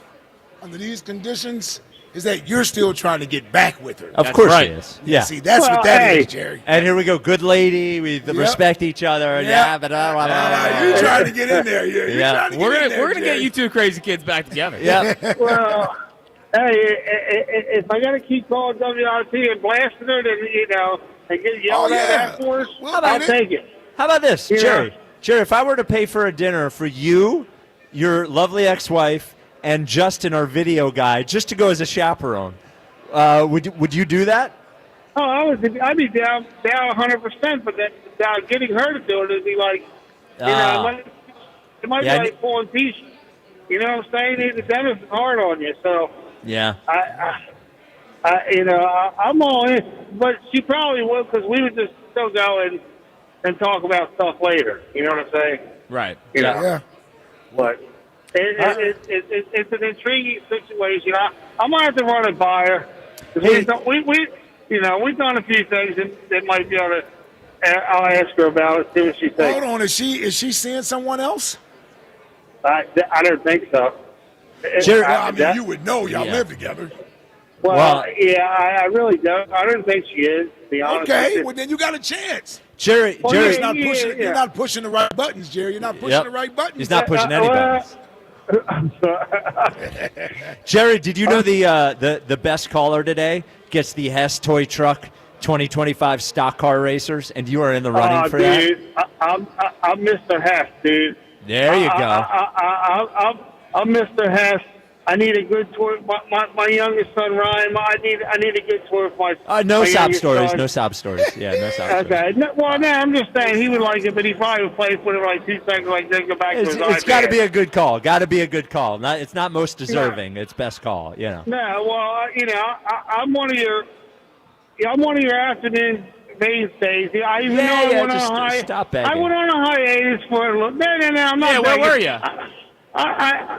under these conditions is that you're still trying to get back with her. Of course she is. Yeah. See, that's what that is, Jerry. And here we go. Good lady. We respect each other. You're trying to get in there. We're gonna get you two crazy kids back together. Yeah. Well, hey, if I got to keep calling WRT and blasting her, then and get yelled at afterwards, I'll take it. How about this, Jerry? Jerry, if I were to pay for a dinner for you, your lovely ex-wife, and Justin, our video guy, just to go as a chaperone, would you do that? Oh, I'd be down 100%, but that getting her to do it would be like, it might be like pulling teeth. You know what I'm saying? The dentist is hard on you, so. Yeah. I'm all in, but she probably would because we would just still go and talk about stuff later. You know what I'm saying? Right. Yeah. But it's an intriguing situation. I might have to run it by her. We've done a few things that might be able to. I'll ask her about it. See what she thinks. Hold on, is she seeing someone else? I don't think so. Jerry, you would know. Y'all live together. Well, I really don't. I don't think she is, to be honest. Okay, well, then you got a chance. Jerry's not pushing. You're not pushing the right buttons, Jerry. You're not pushing the right buttons. He's not pushing any buttons. Jerry, did you know the best caller today gets the Hess Toy Truck 2025 stock car racers, and you are in the running for dude, that? I'm Mr. Hess, dude. There you go. I'm Mr. Hess. I need a good tour. My youngest son Ryan. I need a good tour for my. No my sob stories. son. No sob stories. Yeah, no sob stories. Okay. No, I'm just saying he would like it, but he probably would play for it like 2 seconds, like then go back to his iPad. It's got to be a good call. Got to be a good call. It's not most deserving. It's best call. No, well, I'm one of your afternoon mainstays. I even though I went on a hiatus. Stop begging. I went on a hiatus for a little. No, I'm not. Yeah, where were you? I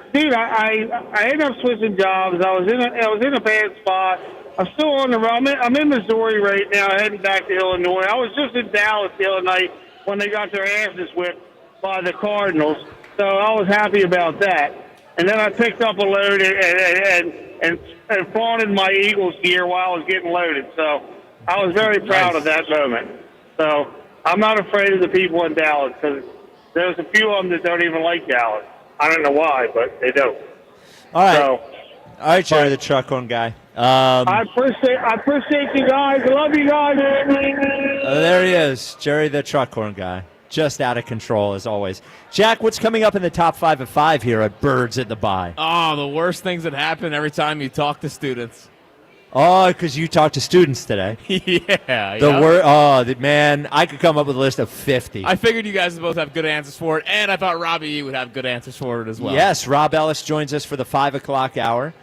ended up switching jobs. I was in a bad spot. I'm still on the road. I'm in Missouri right now, heading back to Illinois. I was just in Dallas the other night when they got their asses whipped by the Cardinals, so I was happy about that. And then I picked up a load and flaunted my Eagles gear while I was getting loaded. So I was very proud of that moment. So I'm not afraid of the people in Dallas because there's a few of them that don't even like Dallas. I don't know why, but they don't. All right. All right, Jerry, the truck on guy. I appreciate you guys. I love you guys. There he is, Jerry the truck horn guy. Just out of control, as always. Jack, what's coming up in the top 5 at 5 here at Birds at the Bye? Oh, the worst things that happen every time you talk to students. Oh, because you talked to students today. Yeah. Man, I could come up with a list of 50. I figured you guys would both have good answers for it, and I thought Robbie E would have good answers for it as well. Yes, Rob Ellis joins us for the 5 o'clock hour.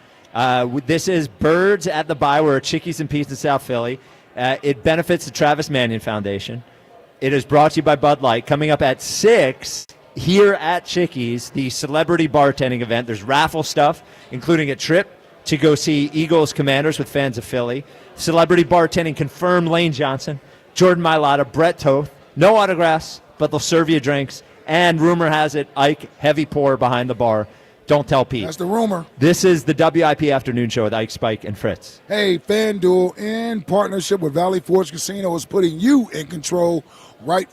This is Birds at the Bye. We're at Chickies and Pete's in South Philly. It benefits the Travis Manion Foundation. It is brought to you by Bud Light. Coming up at 6 here at Chickies, the celebrity bartending event. There's raffle stuff, including a trip to go see Eagles Commanders with fans of Philly. Celebrity bartending confirmed Lane Johnson, Jordan Mailata, Brett Toth. No autographs, but they'll serve you drinks. And rumor has it, Ike, heavy pour behind the bar. Don't tell Pete. That's the rumor. This is the WIP Afternoon Show with Ike, Spike, and Fritz. Hey, FanDuel, in partnership with Valley Forge Casino, is putting you in control right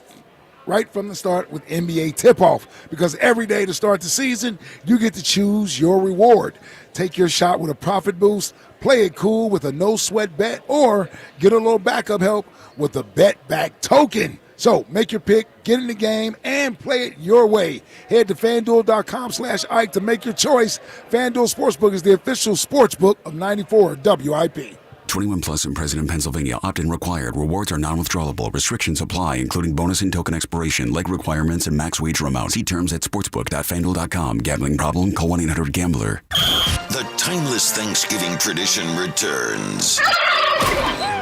from the start with NBA tip-off. Because every day to start the season, you get to choose your reward. Take your shot with a profit boost, play it cool with a no-sweat bet, or get a little backup help with a bet-back token. So make your pick, get in the game, and play it your way. Head to FanDuel.com/Ike to make your choice. FanDuel Sportsbook is the official sportsbook of 94 WIP. 21 plus and present in Pennsylvania. Opt-in required. Rewards are non-withdrawable. Restrictions apply, including bonus and token expiration, leg requirements, and max wager amount. See terms at sportsbook.fanduel.com. Gambling problem? Call 1-800-GAMBLER. The timeless Thanksgiving tradition returns.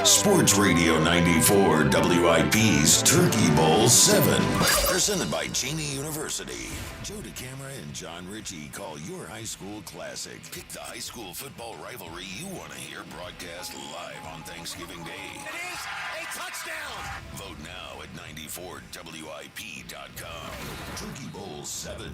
Sports Radio 94 WIP's Turkey Bowl 7. Presented by Cheney University. Joe DeCamera and John Ritchie call your high school classic. Pick the high school football rivalry you want to hear broadcast live on Thanksgiving Day. It is a touchdown. Vote now at 94WIP.com. Turkey Bowl 7.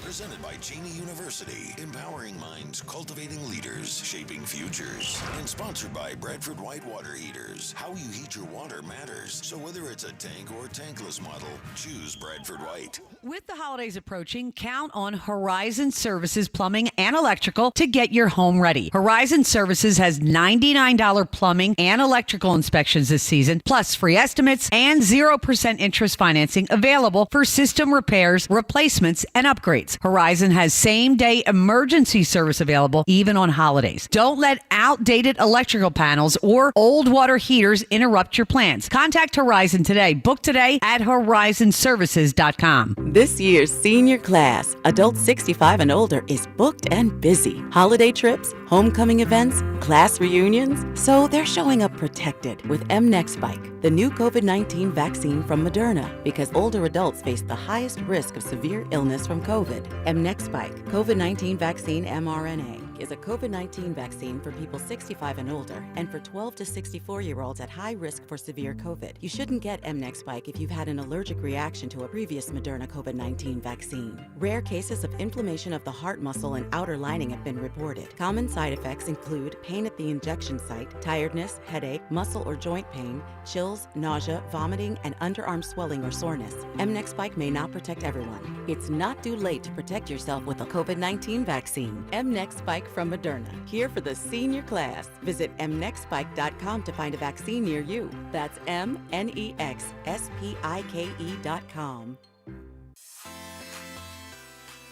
Presented by Cheney University. Empowering minds, cultivating leaders, shaping futures. And sponsored by Bradford White Water Heaters. How you heat your water matters. So whether it's a tank or tankless model, choose Bradford White. With the holidays approaching, count on Horizon Services Plumbing and Electrical to get your home ready. Horizon Services has $99 plumbing and electrical inspections this season, plus free estimates and 0% interest financing available for system repairs, replacements, and upgrades. Horizon has same-day emergency service available even on holidays. Don't let outdated electrical panels or old water heaters interrupt your plans. Contact Horizon today. Book today at horizonservices.com. This year's senior class, adults 65 and older, is booked and busy. Holiday trips, homecoming events, class reunions. So they're showing up protected with mNEXSpike, the new COVID-19 vaccine from Moderna, because older adults face the highest risk of severe illness from COVID. mNEXSpike, COVID-19 vaccine mRNA, is a COVID-19 vaccine for people 65 and older and for 12 to 64-year-olds at high risk for severe COVID. You shouldn't get mNEXSpike if you've had an allergic reaction to a previous Moderna COVID-19 vaccine. Rare cases of inflammation of the heart muscle and outer lining have been reported. Common side effects include pain at the injection site, tiredness, headache, muscle or joint pain, chills, nausea, vomiting, and underarm swelling or soreness. mNEXSpike may not protect everyone. It's not too late to protect yourself with a COVID-19 vaccine. mNEXSpike from Moderna, here for the senior class. Visit mnexspike.com to find a vaccine near you. That's mnexspike.com.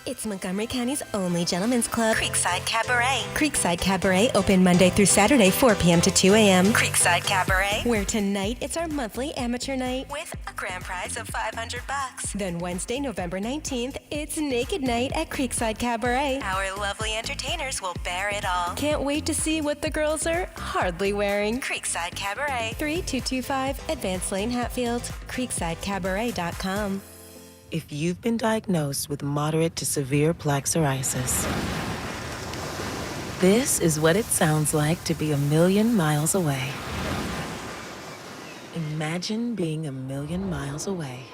It's Montgomery County's only gentlemen's club, Creekside Cabaret. Creekside Cabaret, open Monday through Saturday, 4 p.m. to 2 a.m. Creekside Cabaret, where tonight it's our monthly amateur night with a grand prize of $500. Then Wednesday, November 19th, it's Naked Night at Creekside Cabaret. Our lovely entertainers will bear it all. Can't wait to see what the girls are hardly wearing. Creekside Cabaret, 3225 Advanced Lane, Hatfield. CreeksideCabaret.com. If you've been diagnosed with moderate to severe plaque psoriasis, this is what it sounds like to be 1,000,000 miles away. Imagine being 1,000,000 miles away.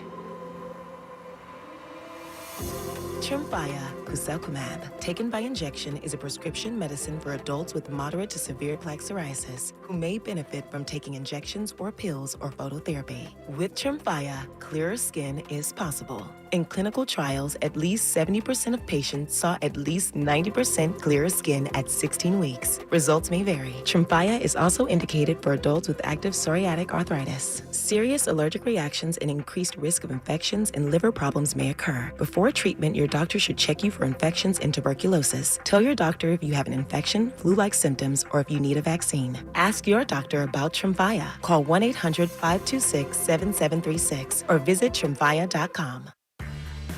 Tremfya Guselkumab, taken by injection, is a prescription medicine for adults with moderate to severe plaque psoriasis who may benefit from taking injections or pills or phototherapy. With Tremfya, clearer skin is possible. In clinical trials, at least 70% of patients saw at least 90% clearer skin at 16 weeks. Results may vary. Tremfya is also indicated for adults with active psoriatic arthritis. Serious allergic reactions and increased risk of infections and liver problems may occur. Before treatment, your doctor should check you for infections and tuberculosis. Tell your doctor if you have an infection, flu-like symptoms, or if you need a vaccine. Ask your doctor about Tremfya. Call 1-800-526-7736 or visit tremfya.com.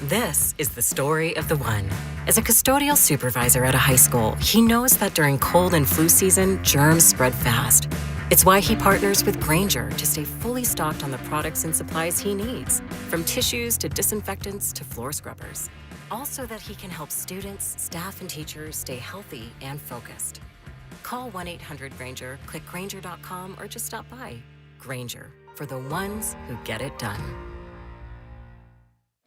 This is the story of the one. As a custodial supervisor at a high school, he knows that during cold and flu season, germs spread fast. It's why he partners with Grainger to stay fully stocked on the products and supplies he needs, from tissues to disinfectants to floor scrubbers. Also that he can help students, staff, and teachers stay healthy and focused. Call 1-800-GRAINGER, click Grainger.com, or just stop by. Grainger, for the ones who get it done.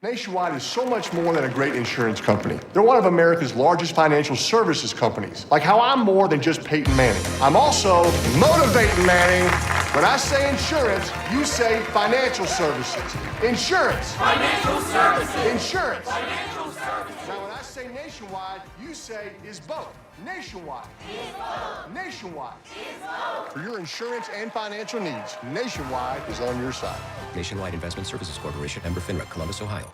Nationwide is so much more than a great insurance company. They're one of America's largest financial services companies. Like how I'm more than just Peyton Manning. I'm also motivating Manning. When I say insurance, you say financial services. Insurance. Financial services. Insurance. Financial services. Now when I say Nationwide, you say is both. Nationwide. Is both. Nationwide. Is both. For your insurance and financial needs, Nationwide is on your side. Nationwide Investment Services Corporation, member FINRA, Columbus, Ohio.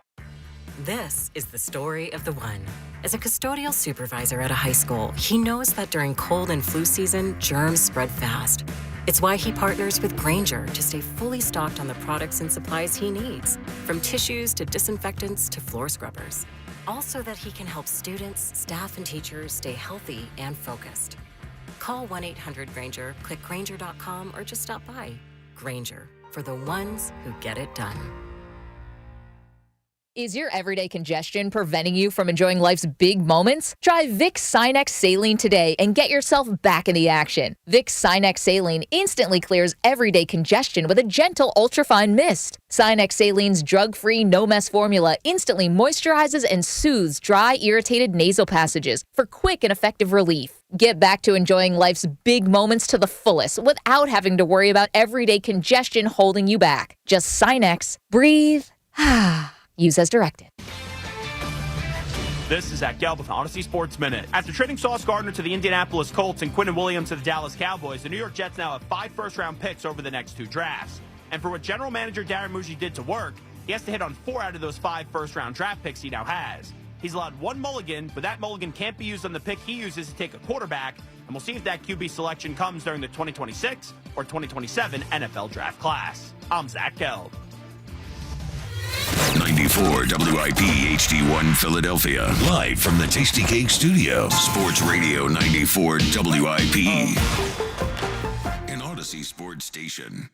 This is the story of the one. As a custodial supervisor at a high school, he knows that during cold and flu season, germs spread fast. It's why he partners with Grainger to stay fully stocked on the products and supplies he needs, from tissues to disinfectants to floor scrubbers. Also that he can help students, staff, and teachers stay healthy and focused. Call 1-800-GRAINGER, click Grainger.com, or just stop by. Grainger, for the ones who get it done. Is your everyday congestion preventing you from enjoying life's big moments? Try Vicks Sinex Saline today and get yourself back in the action. Vicks Sinex Saline instantly clears everyday congestion with a gentle ultrafine mist. Sinex Saline's drug-free, no-mess formula instantly moisturizes and soothes dry, irritated nasal passages for quick and effective relief. Get back to enjoying life's big moments to the fullest without having to worry about everyday congestion holding you back. Just Sinex, breathe, use as directed. This is Zach Gelb with Odyssey Sports Minute. After trading Sauce Gardner to the Indianapolis Colts and Quinnen Williams to the Dallas Cowboys, the New York Jets now have 5 first-round picks over the next 2 drafts. And for what general manager Darren Muji did to work, he has to hit on 4 out of those 5 first-round draft picks he now has. He's allowed 1 mulligan, but that mulligan can't be used on the pick he uses to take a quarterback, and we'll see if that QB selection comes during the 2026 or 2027 NFL draft class. I'm Zach Gelb. 94 WIP HD1 Philadelphia. Live from the Tasty Cake Studio. Sports Radio 94 WIP. An Odyssey Sports Station.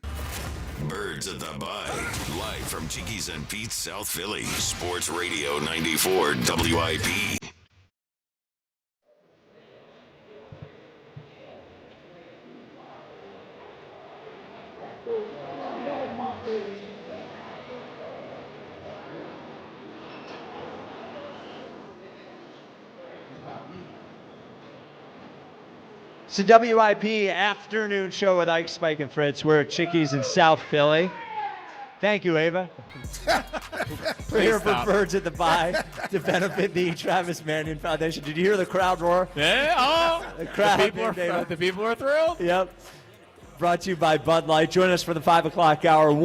Birds at the Bye. Live from Chickie's and Pete's, South Philly. Sports Radio 94 WIP. It's the WIP afternoon show with Ike, Spike, and Fritz. We're at Chickie's in South Philly. Thank you, Ava. We're here for Birds at the Bye to benefit the Travis Manion Foundation. Did you hear the crowd roar? Yeah, oh, the crowd. The people are thrilled. Yep. Brought to you by Bud Light. Join us for the 5 o'clock hour. The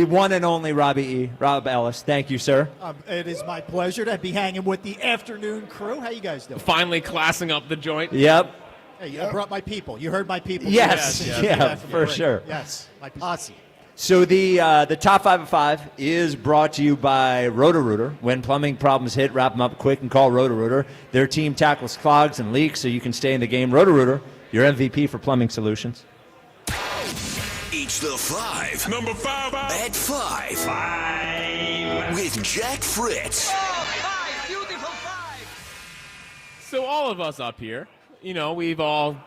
one and only Rob Ellis. Thank you, sir. It is my pleasure to be hanging with the afternoon crew. How you guys doing? Finally classing up the joint. Yep. Hey, I brought my people. You heard my people. Yes. Yeah, for sure. Yes, my posse. So the top 5 of 5 is brought to you by Roto-Rooter. When plumbing problems hit, wrap them up quick and call Roto-Rooter. Their team tackles clogs and leaks so you can stay in the game. Roto-Rooter, your MVP for plumbing solutions. It's the 5. Number 5 at 5. 5 with Jack Fritz. So all of us up here, we've all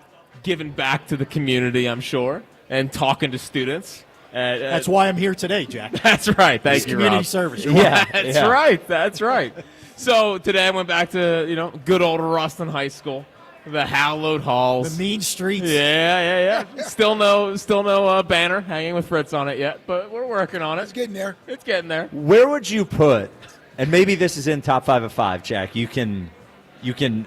given back to the community, I'm sure, and talking to students. That's why I'm here today, Jack. That's right. Thank you, Community Rob. service. That's right. That's right. So today I went back to good old Ruston High School, the hallowed halls, The mean streets. Yeah. Still no banner hanging with Fritz on it yet, but we're working on it. It's getting there. It's getting there. Where would you put, and maybe this is in top 5 of 5, Jack, you can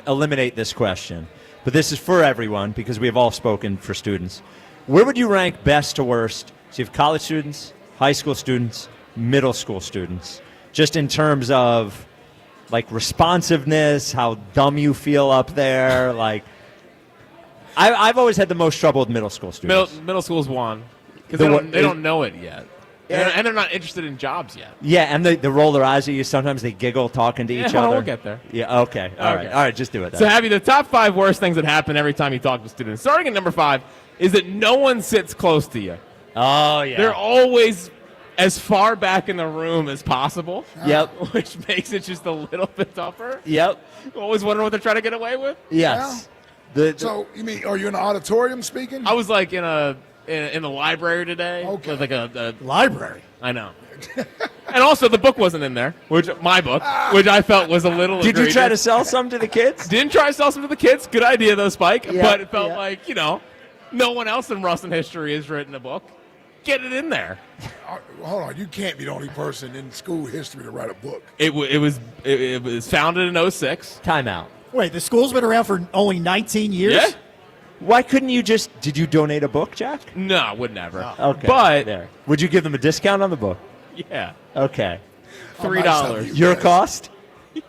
eliminate this question, but this is for everyone because we have all spoken for students. Where would you rank best to worst? So you have college students, high school students, middle school students, just in terms of like responsiveness, how dumb you feel up there. Like, I've always had the most trouble with middle school students. Middle school's one because they don't know it yet, and they're not interested in jobs yet. Yeah, and they roll their eyes at you. Sometimes they giggle talking to each other. We'll get there. Yeah, okay. All right, just do it. So, Abby, the top 5 worst things that happen every time you talk to students, starting at number 5, is that no one sits close to you. Oh, yeah. They're always as far back in the room as possible. Yep. Which makes it just a little bit tougher. Yep. Always wondering what they're trying to get away with. Yes. So, you mean, are you in an auditorium speaking? I was like in the library today. Okay. Like a library. I know. And also, the book wasn't in there, my book, which I felt was a little Did you egregious. try to sell some to the kids? Didn't try to sell some to the kids. Good idea, though, Spike. Yeah, But it felt yeah. like, no one else in Ruston history has written a book. Get it in there. Hold on, you can't be the only person in school history to write a book. It was founded in 06. Timeout. Wait, the school's been around for only 19 years? Yeah. Why couldn't you did you donate a book, Jack? No, would never. Okay. But there. Would you give them a discount on the book? Yeah. Okay. $3. Your cost?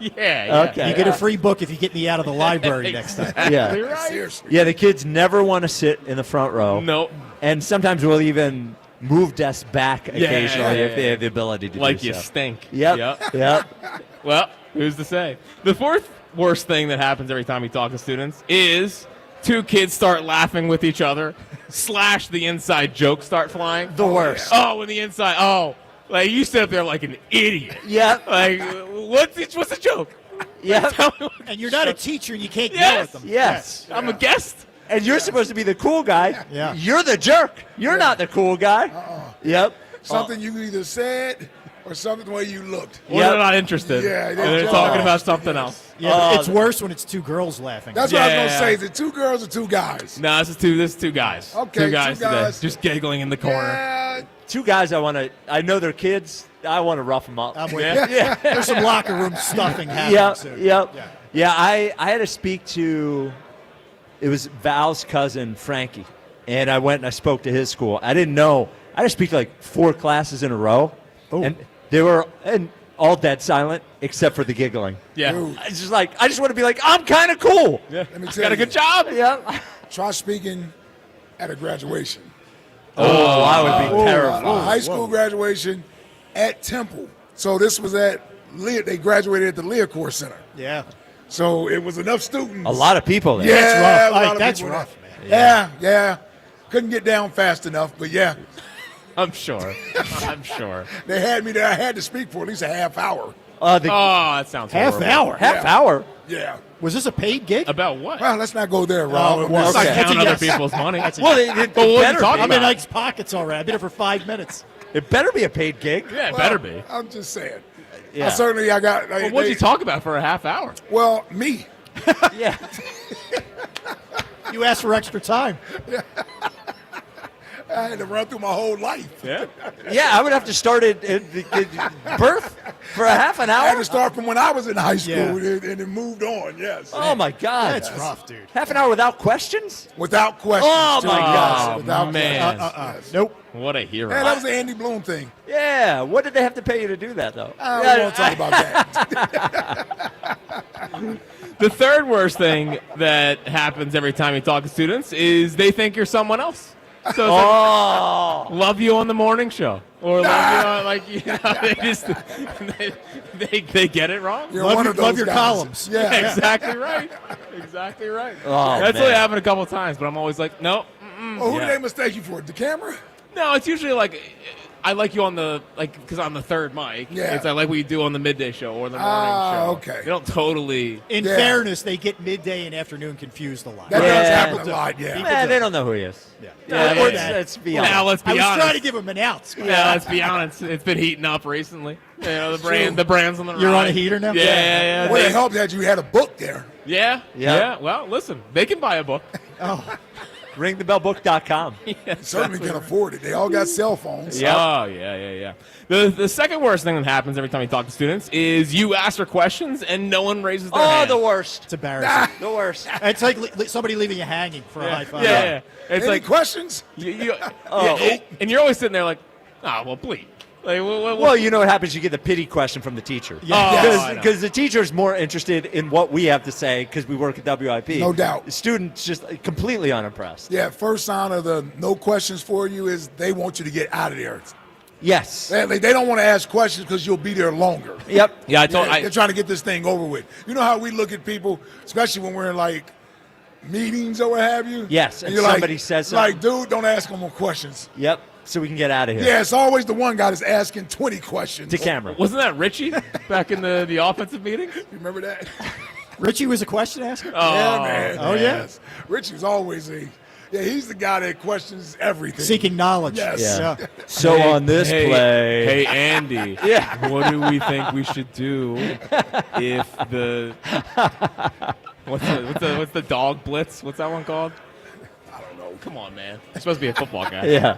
Yeah. Okay. You get a free book if you get me out of the library next time. Yeah. Right. Seriously. Yeah, the kids never want to sit in the front row. Nope. And sometimes we'll even move desks back occasionally if they have the ability to like do you so. stink. Yep. Yep. Well, who's to say? The fourth worst thing that happens every time you talk to students is 2 kids start laughing with each other, / the inside jokes start flying. The worst. Oh, when the inside, like you sit up there like an idiot. Yep. Like, what's the joke? Yep. And you're not a teacher and you can't yell at them. Yes. I'm a guest. And you're supposed to be the cool guy. Yeah. You're the jerk. You're not the cool guy. Yep. Something you either said or something the way you looked. Or they're not interested. Yeah, and they're talking about something else. Yeah, but it's worse when it's 2 girls laughing. That's what I was going to say. Is it 2 girls or 2 guys? No, this is two guys. Okay, 2 guys two guys. today, just giggling in the corner. Yeah. 2 guys I know they're kids. I want to rough them up. I'm with Yeah. you. Yeah. There's some locker room stuffing happening Yep. soon. Yep. Yeah. Yeah, I had to speak to, it was Val's cousin, Frankie, and I went and I spoke to his school. I didn't know. I had to speak to like 4 classes in a row, and they were all dead silent except for the giggling. Yeah. Dude. It's just like, I just want to be like, I'm kind of cool. Yeah. Let me tell Got a you. good job. Yep. Try speaking at a graduation. Oh, I would be A terrified. high school graduation at Temple. So this was at they graduated at the Learcore Center. Yeah. So it was enough students. A lot of people there. Yeah, That's a rough. lot Like, of that's people rough, there. Yeah. Couldn't get down fast enough, but yeah, I'm sure. I'm sure. they had me there. I had to speak for at least a half hour. That sounds Half horrible. hour. Half hour? Yeah. Was this a paid gig? About what? Well, let's not go there, Rob. it was. Let's not Okay. count That's a other yes. people's money. Well, it But what are you better talking I'm in about? Ike's pockets already. I've been here for 5 minutes. It better be a paid gig. Yeah, it Well, better be. I'm just saying. Yeah. I got. Well, what did you talk about for a half hour? Well, me. Yeah. You asked for extra time. I had to run through my whole life. Yeah. Yeah, I would have to start at birth for a half an I had hour. to start from when I was in high school Yeah. and it moved on. Yes. Oh my God, That's rough, dude. half an hour without questions. Without question. Oh, my God. Without Man. question. Nope. What a hero. Yeah, that was an Andy Bloom thing. Yeah, what did they have to pay you to do that though? We won't talk about that. The third worst thing that happens every time you talk to students is they think you're someone else. So it's like, love you on the morning show, or love you on, they just they get it wrong. You're Love one your- of those love your guys. columns. Yeah. Exactly right. Exactly right. Oh, That's man. only happened a couple times, but I'm always like, no. Oh, who did they mistake you for? The camera? No, it's usually like I like you on the because I'm the third mic. Yeah. It's I like what you do on the midday show or the morning show. Okay. They don't totally. In fairness, they get midday and afternoon confused a lot. That does happen a lot. Yeah. People They don't know who he is. Let's be honest. Now let's be honest. I was trying to give him an out. Yeah, let's be honest. It's been heating up recently. You know, the brand's on the rise. You're on a heater now? Yeah. Well, it helped that you had a book there. Yeah. Well, listen, they can buy a book. Ringthebellbook.com. Certainly can afford it. They all got cell phones. Yeah. Oh, yeah. The second worst thing that happens every time you talk to students is you ask for questions and no one raises their hand. The worst. It's embarrassing. The worst. It's like somebody leaving you hanging for a high five. Yeah. It's Any like questions? and you're always sitting there like, well, please. Like, Well, you know what happens? You get the pity question from the teacher. Because the teacher's more interested in what we have to say because we work at WIP. No doubt. The student's just completely unimpressed. Yeah, first sign of the no questions for you is they want you to get out of there. Yes. They don't want to ask questions because you'll be there longer. Yep. Yeah, they're trying to get this thing over with. You know how we look at people, especially when we're in like meetings or what have you? Yes, and you're somebody says something. Like, dude, don't ask them more questions. Yep. So we can get out of here. Yeah, it's always the one guy that's asking 20 questions. To camera. Wasn't that Richie back in the offensive meeting? You remember that? Richie was a question asker? Yeah, man. Oh, yes. Richie's always he's the guy that questions everything. Seeking knowledge. Yes. Yeah. So on this play. Hey, Andy. Yeah. What do we think we should do if the what's the dog blitz? What's that one called? I don't know. Come on, man. You're supposed to be a football guy. Yeah.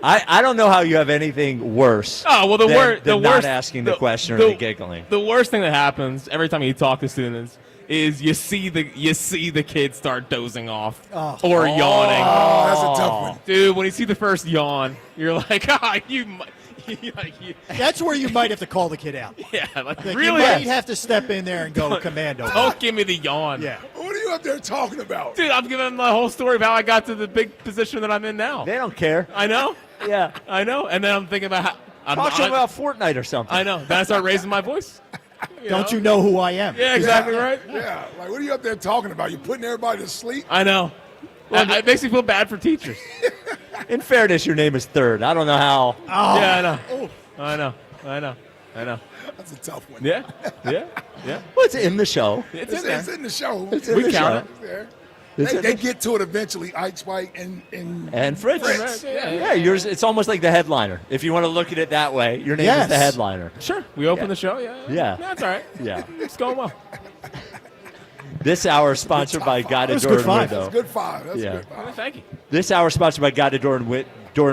I don't know how you have anything worse. Oh well, the worst. worst. Not asking the question or the giggling. The worst thing that happens every time you talk to students is you see the kids start dozing off or yawning. Oh, that's a tough one, dude. When you see the first yawn, you're like, That's where you might have to call the kid out. Yeah, like You really. might have to step in there and go commando. Don't give me the yawn. Yeah. What are you up there talking about? Dude, I'm giving them the whole story of how I got to the big position that I'm in now. They don't care. I know. Yeah. I know. And then I'm thinking about how. Talk to them about Fortnite or something. I know. Then I start raising my voice. Don't you know who I am? Yeah, exactly right. Yeah. Like, what are you up there talking about? You putting everybody to sleep? I know. It makes me feel bad for teachers. In fairness, your name is third. I don't know how. Yeah, I know. I know. That's a tough one. Yeah. Well, it's in the show. It's in the show. It's in the show. They get to it eventually. Ike Spike And Fritz. Yeah. Yours. It's almost like the headliner. If you want to look at it that way, your name is the headliner. Sure. We open the show. Yeah. That's all right. Yeah. It's going well. This hour is sponsored by Guided Door and Window. That's a good five. That's a good five. Well, thank you. This hour is sponsored by Guided Door and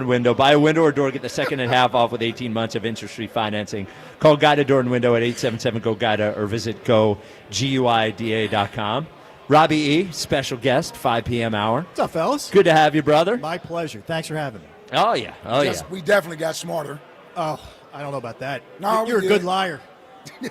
Window. Buy a window or door, get the second and half off with 18 months of interest-free financing. Call Guided Door and Window at 877-GO-GUIDA or visit GoGUIDA.com. Robbie E., special guest, 5 p.m. hour. What's up, fellas? Good to have you, brother. My pleasure. Thanks for having me. Oh, yeah. We definitely got smarter. Oh, I don't know about that. No, You're a good liar. We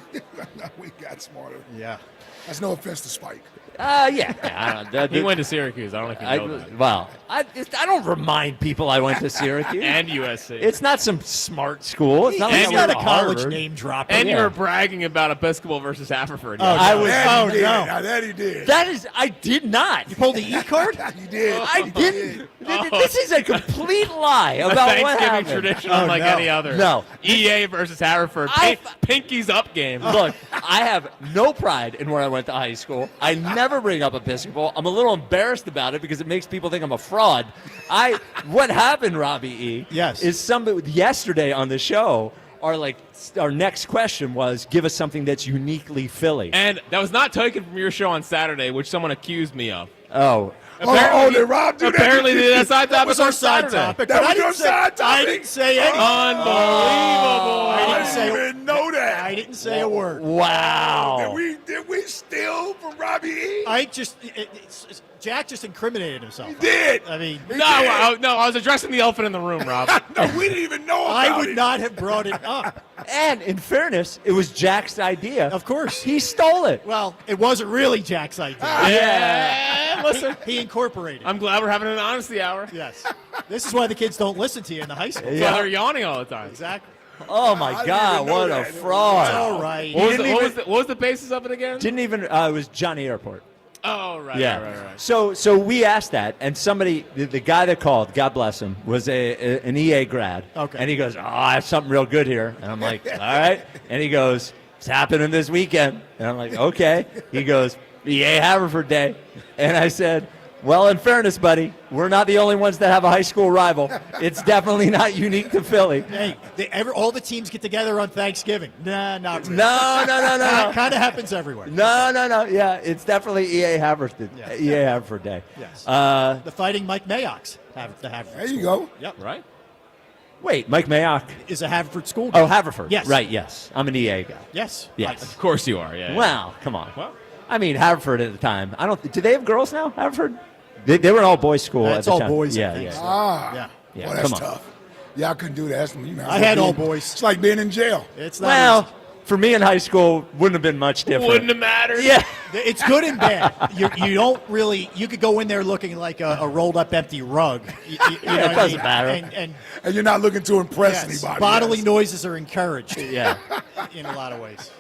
got smarter. Yeah. That's no offense to Spike. Yeah. He went to Syracuse. I don't know if you know that. Well, I don't remind people I went to Syracuse. And USC. It's not some smart school. It's not, He's not a college Harvard. name dropper. And you were bragging about Episcopal versus Haverford. I was. That he did. I did not. You pulled the E-card? You did. I didn't. This is a complete lie about a what Thanksgiving happened. tradition unlike any other. No. EA versus Haverford. Pinkies up game. Look, I have no pride in where I went to high school. I never bring up Episcopal. I'm a little embarrassed about it because it makes people think I'm a fraud. What happened, Robbie E? Yes. Is somebody yesterday on the show? Our next question was, give us something that's uniquely Philly. And that was not taken from your show on Saturday, which someone accused me of. Oh. Did Rob do that? Apparently, the side topic was our side topic. That was I your side topic? I didn't say anything. Unbelievable. I didn't even know that. I didn't say a word. Wow. Did we steal from Robbie E? Jack just incriminated himself. He did. I mean, No, I was addressing the elephant in the room, Rob. No, we didn't even know about I would it. not have brought it up. And in fairness, it was Jack's idea. Of course. He stole it. Well, it wasn't really Jack's idea. Yeah. Listen, He incorporated it. I'm glad we're having an honesty hour. Yes. This is why the kids don't listen to you in the high school. That's why they're yawning all the time. Exactly. Oh, my I didn't God. even know What that. a fraud. It's all right. What was the basis of it again? It was Johnny Airport. Oh, right, Yeah. right. So we asked that, and somebody, the guy that called, God bless him, was an EA grad. Okay. And he goes, I have something real good here. And I'm like, all right. And he goes, it's happening this weekend. And I'm like, okay. He goes, EA Haverford Day. And I said, well, in fairness, buddy, we're not the only ones that have a high school rival. It's definitely not unique to Philly. Hey, all the teams get together on Thanksgiving. Nah, not really. No. That kind of happens everywhere. No. Yeah, it's definitely EA Haverford. Yeah. EA Haverford Day. Yes. Uh, The Fighting Mike Mayocks have the Haverford. There you School. go. Yep. Right. Wait, Mike Mayock Is a Haverford school. Oh, Haverford. Yes. Right, yes. I'm an EA guy. Yes. Yes. Of course you are, yeah. Well, come on. Well. I mean, Haverford at the time. Do they have girls now, Haverford? They were an all-boys school at It's the all time. boys. I Yeah, think, yeah. so. Ah. Yeah. Well, that's come on. tough. Yeah, I couldn't do that. I had all boys. It's like being in jail. It's not Well, easy. for me in high school, wouldn't have been much different. Wouldn't have mattered. Yeah. It's good and bad. You don't really. You could go in there looking like a rolled up empty rug. You know Yeah, it what I doesn't mean? matter. And you're not looking to impress yes, anybody. bodily yes. noises are encouraged. Yeah. In a lot of ways.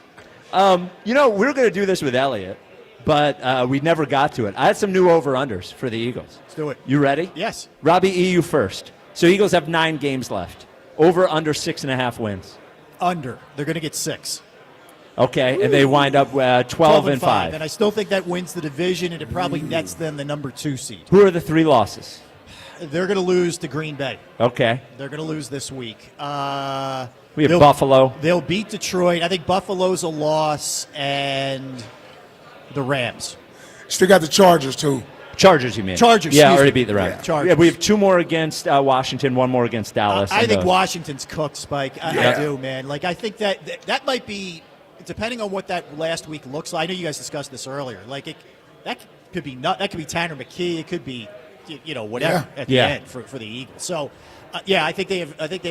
We were going to do this with Elliot, but we never got to it. I had some new over-unders for the Eagles. Let's do it. You ready? Yes. Robbie, EU first. So Eagles have 9 games left. Over, under 6.5 wins. Under. They're going to get 6. Okay, and they wind up 12 and 5. And I still think that wins the division, and it probably nets them the number 2 seed. Who are the 3 losses? They're going to lose to Green Bay. Okay. They're going to lose this week. We have Buffalo. They'll beat Detroit. I think Buffalo's a loss, and the Rams. Still got the Chargers, too. Chargers, you mean? Chargers. Yeah, excuse already me. beat the Rams. Yeah, Chargers. Yeah, we have 2 more against Washington, 1 more against Dallas. I and, think Washington's cooked, Spike. I Yeah. do, man. Like, I think that might be, depending on what that last week looks like. I know you guys discussed this earlier. Like, that could be that could be Tanner McKee. It could be, whatever at the end for the Eagles. So, I think they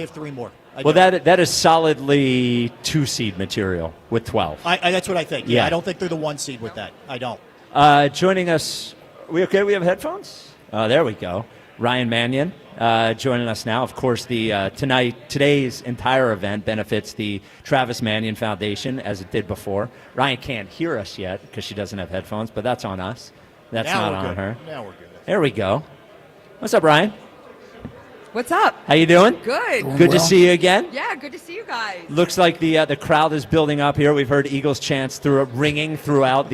have 3 more. Well, that is solidly 2 seed material with 12. That's what I think. Yeah. I don't think they're the 1 seed with that. I don't. Joining us, we okay? We have headphones? There we go. Ryan Mannion joining us now. Of course, today's entire event benefits the Travis Mannion Foundation, as it did before. Ryan can't hear us yet because she doesn't have headphones, but that's on us. That's Now not we're on good. her. Now we're good. There we go. What's up, Ryan? What's up? How you doing? Good. Good to see you again. Yeah, good to see you guys. Looks like the crowd is building up here. We've heard Eagles chants ringing throughout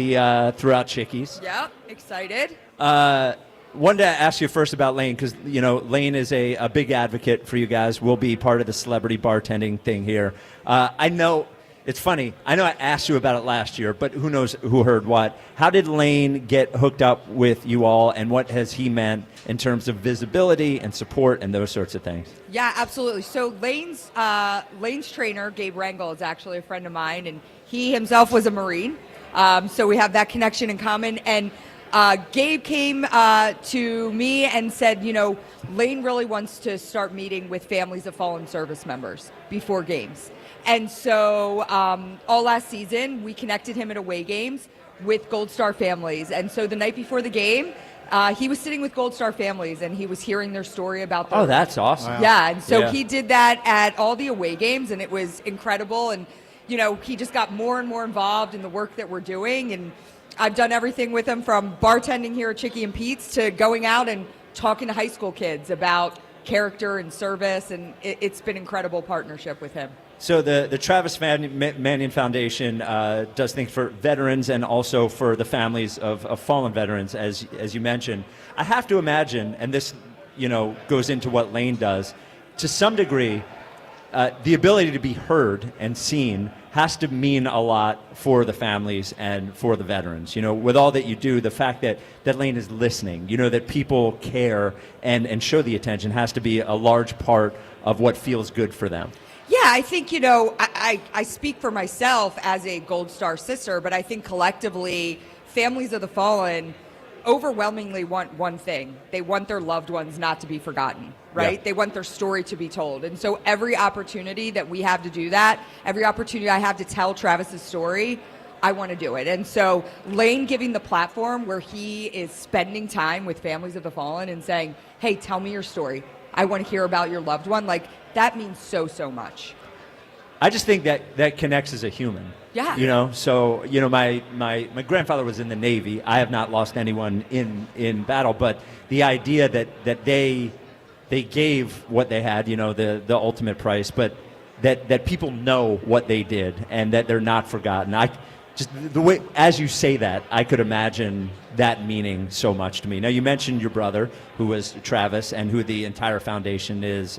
Chickies. Yep, excited. Wanted to ask you first about Lane because Lane is a big advocate for you guys. We'll be part of the celebrity bartending thing here. I know it's funny. I know I asked you about it last year, but who knows who heard what? How did Lane get hooked up with you all, and what has he meant in terms of visibility and support and those sorts of things? Yeah, absolutely. So Lane's trainer, Gabe Rangel, is actually a friend of mine, and he himself was a Marine. So we have that connection in common. And Gabe came to me and said, Lane really wants to start meeting with families of fallen service members before games. And so all last season, we connected him at away games with Gold Star families. And so the night before the game, he was sitting with Gold Star families, and he was hearing their story about their... Oh, that's awesome. Wow. Yeah, and so he did that at all the away games, and it was incredible. And, he just got more and more involved in the work that we're doing. And I've done everything with him, from bartending here at Chickie and Pete's to going out and talking to high school kids about character and service, and it's been an incredible partnership with him. So the Travis Mannion Foundation does things for veterans and also for the families of fallen veterans, as you mentioned. I have to imagine, and this goes into what Lane does, to some degree, the ability to be heard and seen has to mean a lot for the families and for the veterans. With all that you do, the fact that Lane is listening, that people care and show the attention has to be a large part of what feels good for them. Yeah, I think, I speak for myself as a Gold Star sister, but I think collectively, families of the fallen overwhelmingly want one thing. They want their loved ones not to be forgotten, right? Yeah. They want their story to be told. And so every opportunity that we have to do that, every opportunity I have to tell Travis's story, I want to do it. And so Lane giving the platform where he is spending time with families of the fallen and saying, hey, tell me your story. I want to hear about your loved one. Like, that means so much. I just think that connects as a human. Yeah. You know, so, you know, my grandfather was in the Navy. I have not lost anyone in battle, but the idea that they gave what they had, you know, the ultimate price, but that people know what they did and that they're not forgotten. Just the way, as you say that, I could imagine that meaning so much to me. Now, you mentioned your brother, who was Travis, and who the entire foundation is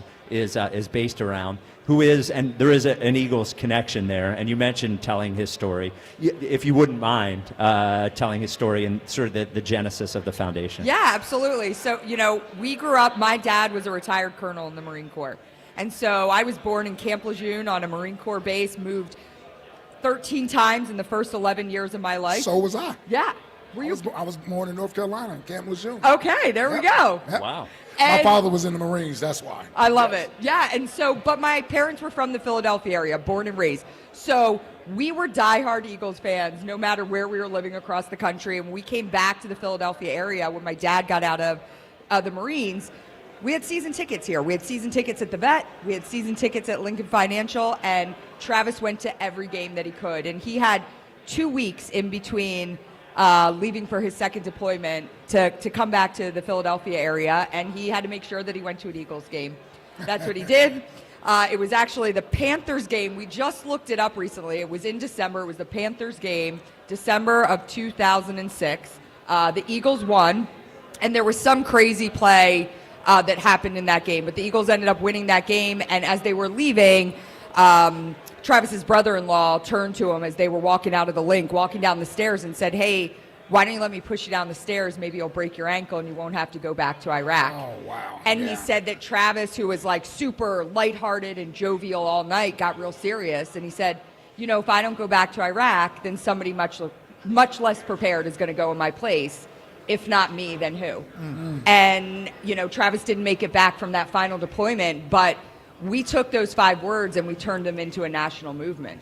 based around, and there is an Eagles connection there. And you mentioned telling his story. If you wouldn't mind telling his story and sort of the genesis of the foundation. Yeah, absolutely. So, you know, we grew up, my dad was a retired colonel in the Marine Corps. And so I was born in Camp Lejeune on a Marine Corps base, moved 13 times in the first 11 years of my life. So was I. Yeah. I was born in North Carolina, in Camp Lejeune. Okay, there we go. Yep. Wow. My father was in the Marines, that's why. I love it. Yeah, and so, but my parents were from the Philadelphia area, born and raised. So we were diehard Eagles fans, no matter where we were living across the country. And when we came back to the Philadelphia area, when my dad got out of the Marines, we had season tickets here. We had season tickets at the Vet. We had season tickets at Lincoln Financial. And Travis went to every game that he could. And he had 2 weeks in between leaving for his second deployment to come back to the Philadelphia area. And he had to make sure that he went to an Eagles game. That's what he did. It was actually the Panthers game. We just looked it up recently. It was in December. It was the Panthers game, December of 2006. The Eagles won. And there was some crazy play that happened in that game. But the Eagles ended up winning that game, and as they were leaving, Travis's brother-in-law turned to him as they were walking out of the link, walking down the stairs, and said, "Hey, why don't you let me push you down the stairs? Maybe you'll break your ankle and you won't have to go back to Iraq." Oh, wow. And he said that Travis, who was like super lighthearted and jovial all night, got real serious. And he said, you know, if I don't go back to Iraq, then somebody much less prepared is going to go in my place. If not me, then who? Mm-hmm. And, you know, Travis didn't make it back from that final deployment, but we took those 5 words and we turned them into a national movement.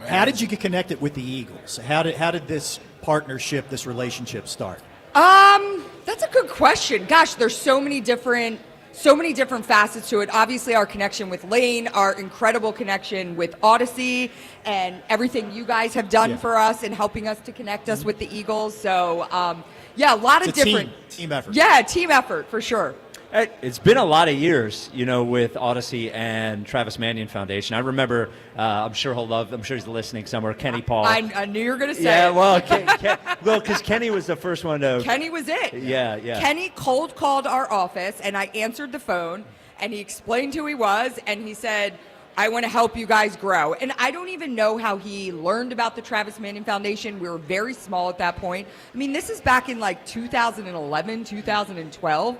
How did you get connected with the Eagles? How did this partnership, this relationship start? That's a good question. Gosh, there's so many different facets to it. Obviously, our connection with Lane, our incredible connection with Odyssey, and everything you guys have done for us in helping us to connect us with the Eagles. So, yeah, a lot of different team effort. Yeah, team effort for sure. It's been a lot of years, you know, with Odyssey and Travis Manion Foundation. I remember, I'm sure he's listening somewhere, Kenny Paul. I knew you were going to say yeah, it. Well, because Kenny was the first one to... Kenny was it. Yeah. Kenny cold called our office, and I answered the phone, and he explained who he was, and he said, I want to help you guys grow. And I don't even know how he learned about the Travis Manion Foundation. We were very small at that point. I mean, this is back in like 2011, 2012.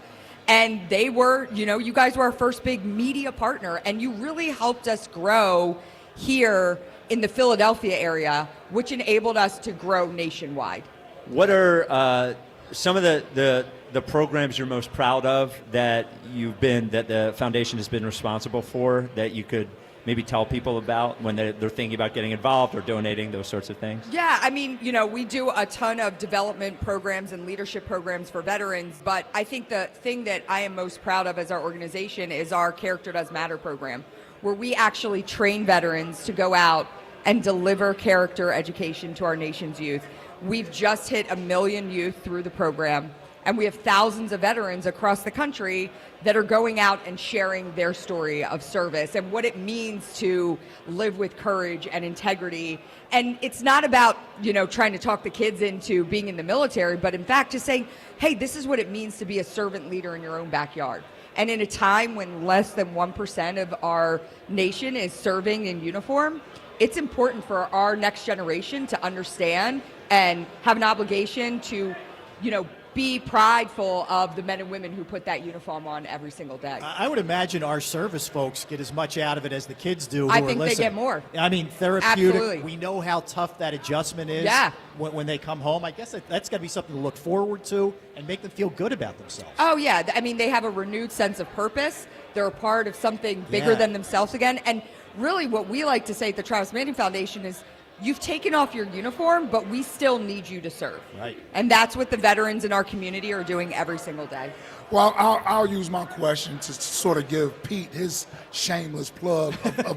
And they were, you know, you guys were our first big media partner, and you really helped us grow here in the Philadelphia area, which enabled us to grow nationwide. What are some of the programs you're most proud of that the foundation has been responsible for, that you could maybe tell people about when they're thinking about getting involved or donating, those sorts of things? Yeah, I mean, you know, we do a ton of development programs and leadership programs for veterans, but I think the thing that I am most proud of as our organization is our Character Does Matter program, where we actually train veterans to go out and deliver character education to our nation's youth. We've just hit 1 million youth through the program, and we have thousands of veterans across the country that are going out and sharing their story of service and what it means to live with courage and integrity. And it's not about, you know, trying to talk the kids into being in the military, but in fact just saying, hey, this is what it means to be a servant leader in your own backyard. And in a time when less than 1% of our nation is serving in uniform, it's important for our next generation to understand and have an obligation to, you know, be prideful of the men and women who put that uniform on every single day. I would imagine our service folks get as much out of it as the kids do. I think they get more. I mean, therapeutic. Absolutely. We know how tough that adjustment is when they come home. I guess that's got to be something to look forward to and make them feel good about themselves. Oh, yeah. I mean, they have a renewed sense of purpose. They're a part of something bigger than themselves again. And really what we like to say at the Travis Manion Foundation is you've taken off your uniform, but we still need you to serve. Right. And that's what the veterans in our community are doing every single day. Well, I'll use my question to sort of give Pete his shameless plug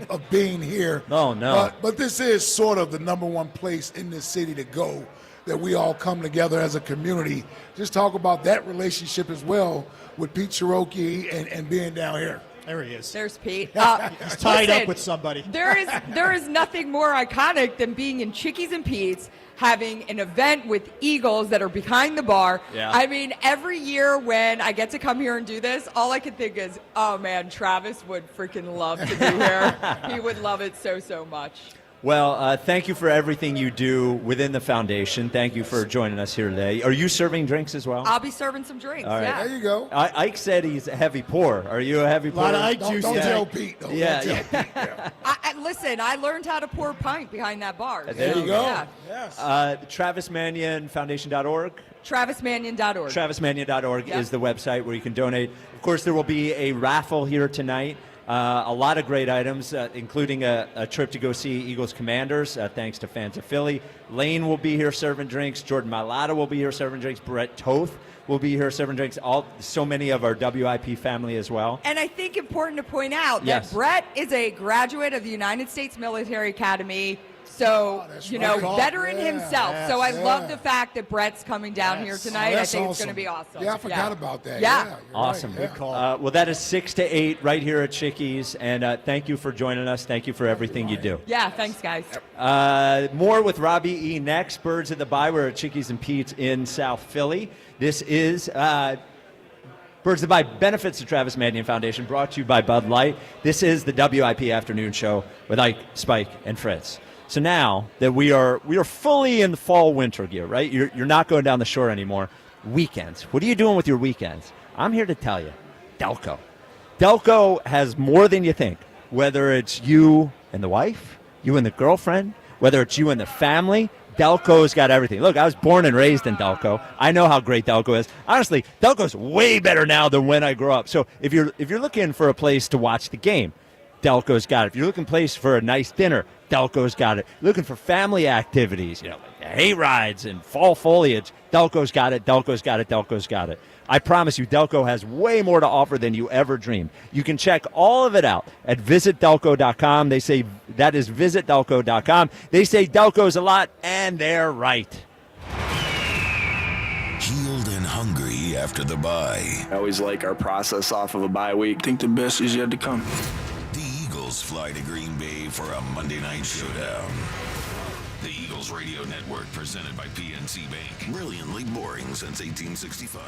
of being here. Oh, no. But this is sort of the number one place in this city to go, that we all come together as a community. Just talk about that relationship as well with Pete Cherokee and being down here. There he is. There's Pete. He's tied up with somebody. There is nothing more iconic than being in Chickies and Pete's, having an event with Eagles that are behind the bar. Yeah. I mean, every year when I get to come here and do this, all I can think is, oh man, Travis would freaking love to be here. He would love it so, so much. Well, thank you for everything you do within the foundation. Thank you for joining us here today. Are you serving drinks as well? I'll be serving some drinks, All right. yeah. There you go. Ike said he's a heavy pour. Are you a heavy pour? A lot of Ike juice. Don't today. tell Pete, though. Yeah, Don't tell Pete. Yeah. Listen, I learned how to pour a pint behind that bar. There you go. Yeah. Yes. TravisMannionFoundation.org. TravisMannion.org. TravisMannion.org Yep. is the website where you can donate. Of course, there will be a raffle here tonight. A lot of great items, including a trip to go see Eagles Commanders, thanks to fans of Philly. Lane will be here serving drinks. Jordan Mailata will be here serving drinks. Brett Toth will be here serving drinks. So many of our WIP family as well. And I think important to point out Yes. that Brett is a graduate of the United States Military Academy. So, veteran himself. Yes, so I yeah. love the fact that Brett's coming down here tonight. I that's think it's awesome. going to be awesome. Yeah, I forgot about that. Yeah. You're Awesome. right. Good call. Well, that is 6 to 8 right here at Chickie's. And thank you for joining us. Thank you for everything you do. Yeah, thanks, guys. More with Robbie E. next. Birds of the Bye. We're at Chickie's and Pete's in South Philly. This is Birds of the Bye benefits the Travis Mannion Foundation, brought to you by Bud Light. This is the WIP Afternoon Show with Ike, Spike, and Fritz. So now that we are fully in the fall-winter gear, right? You're not going down the shore anymore. Weekends. What are you doing with your weekends? I'm here to tell you, Delco. Delco has more than you think. Whether it's you and the wife, you and the girlfriend, whether it's you and the family, Delco's got everything. Look, I was born and raised in Delco. I know how great Delco is. Honestly, Delco's way better now than when I grew up. So if you're looking for a place to watch the game, Delco's got it. If you're looking place for a nice dinner, Delco's got it. Looking for family activities, like hay rides and fall foliage, Delco's got it, Delco's got it, Delco's got it. I promise you, Delco has way more to offer than you ever dreamed. You can check all of it out at visitdelco.com. They say that is visitdelco.com. They say Delco's a lot, and they're right. Healed and hungry after the bye. I always like our process off of a bye week. I think the best is yet to come. The Eagles fly to Green Bay for a Monday night showdown. The Eagles Radio Network, presented by PNC Bank. Brilliantly boring since 1865.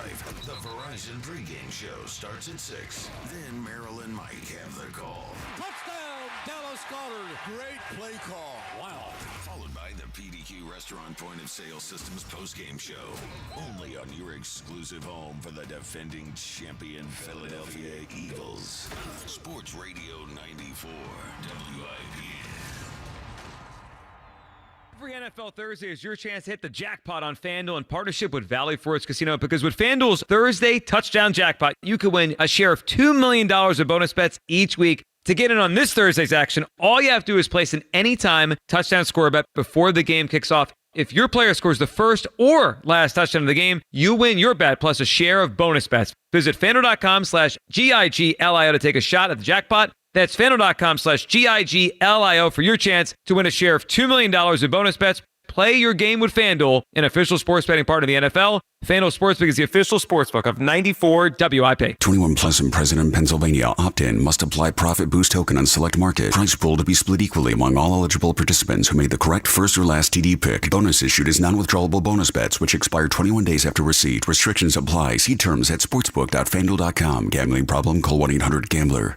The Verizon pregame show starts at 6. Then Merrill and Mike have the call. Touchdown, Dallas Goddard. Great play call. Wow. Followed by the PDQ Restaurant Point of Sale Systems postgame show. Only on your exclusive home for the defending champion Philadelphia Eagles. Sports Radio 94, WIP. Every NFL Thursday is your chance to hit the jackpot on FanDuel in partnership with Valley Forge Casino, because with FanDuel's Thursday touchdown jackpot, you could win a share of $2 million of bonus bets each week. To get in on this Thursday's action, all you have to do is place an anytime touchdown score bet before the game kicks off. If your player scores the first or last touchdown of the game, you win your bet plus a share of bonus bets. Visit FanDuel.com/GIGLIO to take a shot at the jackpot. That's FanDuel.com/GIGLIO for your chance to win a share of $2 million in bonus bets. Play your game with FanDuel, an official sports betting partner of the NFL. FanDuel Sportsbook is the official sportsbook of 94 WIP. 21 plus and present in Pennsylvania. Opt-in must apply profit boost token on select market. Price pool to be split equally among all eligible participants who made the correct first or last TD pick. Bonus issued is non-withdrawable bonus bets which expire 21 days after receipt. Restrictions apply. See terms at sportsbook.fanduel.com. Gambling problem? Call 1-800-GAMBLER.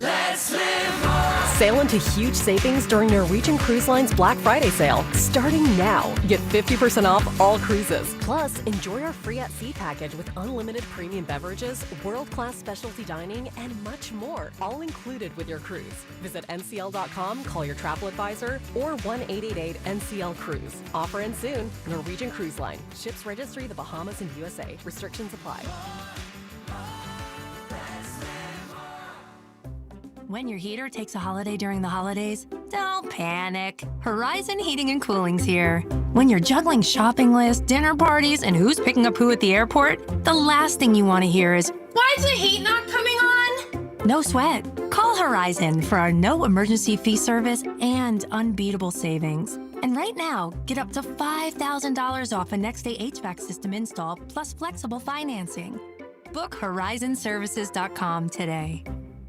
Sail into huge savings during Norwegian Cruise Line's Black Friday sale. Starting now, get 50% off all cruises. Plus, enjoy our free at sea package with unlimited premium beverages, world-class specialty dining, and much more, all included with your cruise. Visit ncl.com, call your travel advisor, or 1-888-NCL-CRUISE. Offer ends soon. Norwegian Cruise Line. Ships registry the Bahamas and USA. Restrictions apply. When your heater takes a holiday during the holidays, don't panic. Horizon Heating and Cooling's here. When you're juggling shopping lists, dinner parties, and who's picking up who at the airport, the last thing you want to hear is, "Why is the heat not coming on?" No sweat. Call Horizon for our no emergency fee service and unbeatable savings. And right now, get up to $5,000 off a next-day HVAC system install plus flexible financing. Book horizonservices.com today.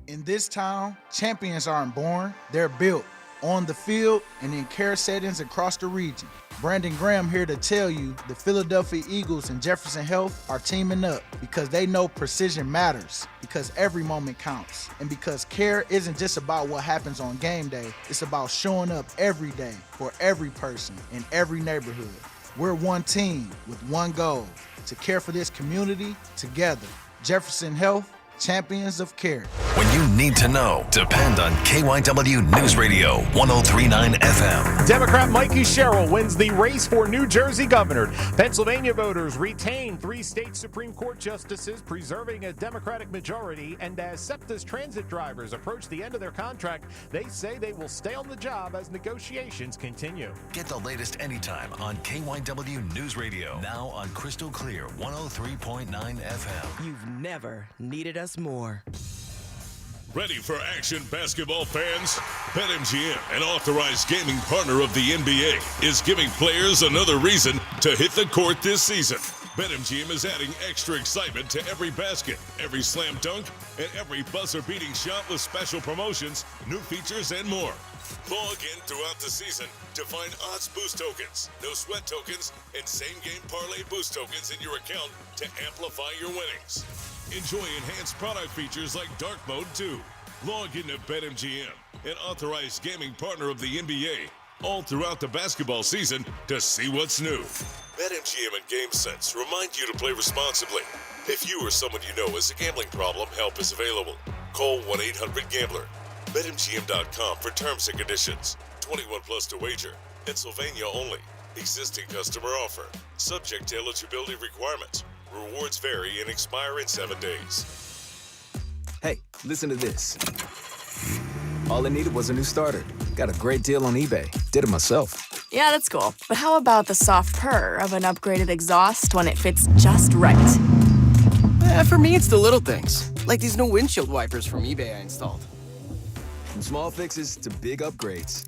In this town, champions aren't born, they're built on the field and in care settings across the region. Brandon Graham here to tell you the Philadelphia Eagles and Jefferson Health are teaming up because they know precision matters, because every moment counts, and because care isn't just about what happens on game day, it's about showing up every day for every person in every neighborhood. We're one team with one goal, to care for this community together. Jefferson Health, champions of care. When you need to know, depend on KYW News Radio 103.9 FM. Democrat Mikey Sherrill wins the race for New Jersey governor. Pennsylvania voters retain 3 state Supreme Court justices, preserving a Democratic majority. And as SEPTA's transit drivers approach the end of their contract, they say they will stay on the job as negotiations continue. Get the latest anytime on KYW News Radio. Now on Crystal Clear 103.9 FM. You've never needed us more. Ready for action, basketball fans? BetMGM, an authorized gaming partner of the NBA, is giving players another reason to hit the court this season. BetMGM is adding extra excitement to every basket, every slam dunk, and every buzzer-beating shot with special promotions, new features, and more. Log in throughout the season to find odds boost tokens, no sweat tokens, and same-game parlay boost tokens in your account to amplify your winnings. Enjoy enhanced product features like Dark Mode 2. Log into BetMGM, an authorized gaming partner of the NBA, all throughout the basketball season to see what's new. BetMGM and GameSense remind you to play responsibly. If you or someone you know has a gambling problem, help is available. Call 1-800-GAMBLER. BetMGM.com for terms and conditions. 21 plus to wager. Pennsylvania only. Existing customer offer. Subject to eligibility requirements. Rewards vary and expire in 7 days. Hey, listen to this. All I needed was a new starter. Got a great deal on eBay. Did it myself. Yeah, that's cool. But how about the soft purr of an upgraded exhaust when it fits just right? For me, it's the little things. Like these new windshield wipers from eBay I installed. From small fixes to big upgrades,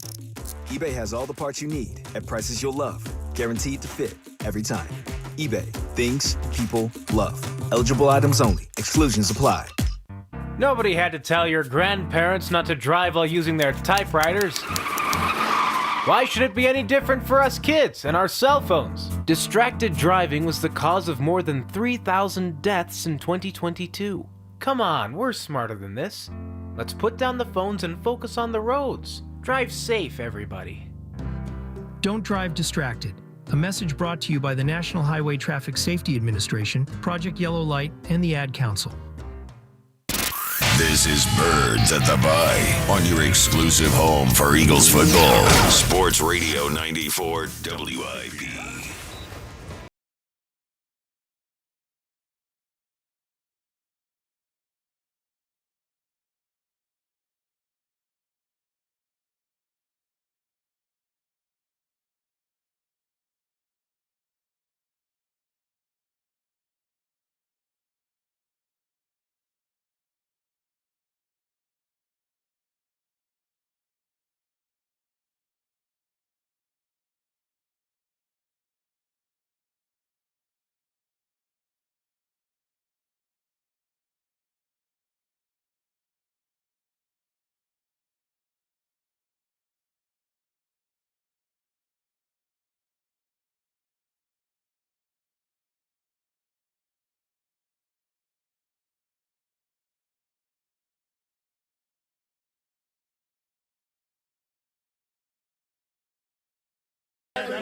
eBay has all the parts you need at prices you'll love. Guaranteed to fit every time. eBay. Things people love. Eligible items only. Exclusions apply. Nobody had to tell your grandparents not to drive while using their typewriters. Why should it be any different for us kids and our cell phones? Distracted driving was the cause of more than 3,000 deaths in 2022. Come on, we're smarter than this. Let's put down the phones and focus on the roads. Drive safe, everybody. Don't drive distracted. A message brought to you by the National Highway Traffic Safety Administration, Project Yellow Light, and the Ad Council. This is Birds at the Bye on your exclusive home for Eagles football. Sports Radio 94 WIP.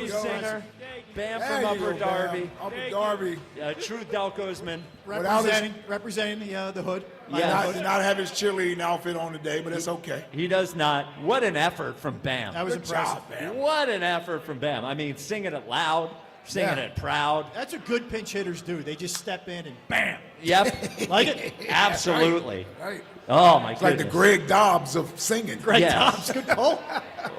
Singer, Bam from Upper Darby. Upper Darby. True Delcosman. Representing the hood. Yeah. Did not have his cheerleading outfit on today, but it's okay. He does not. What an effort from Bam. That was Good impressive. job, Bam. What an effort from Bam. I mean, singing it loud, singing it proud. That's what good pinch hitters do. They just step in and bam. Yep. Like it? Absolutely. Right. Oh, my It's goodness. like the Greg Dobbs of singing. Greg Dobbs, good call.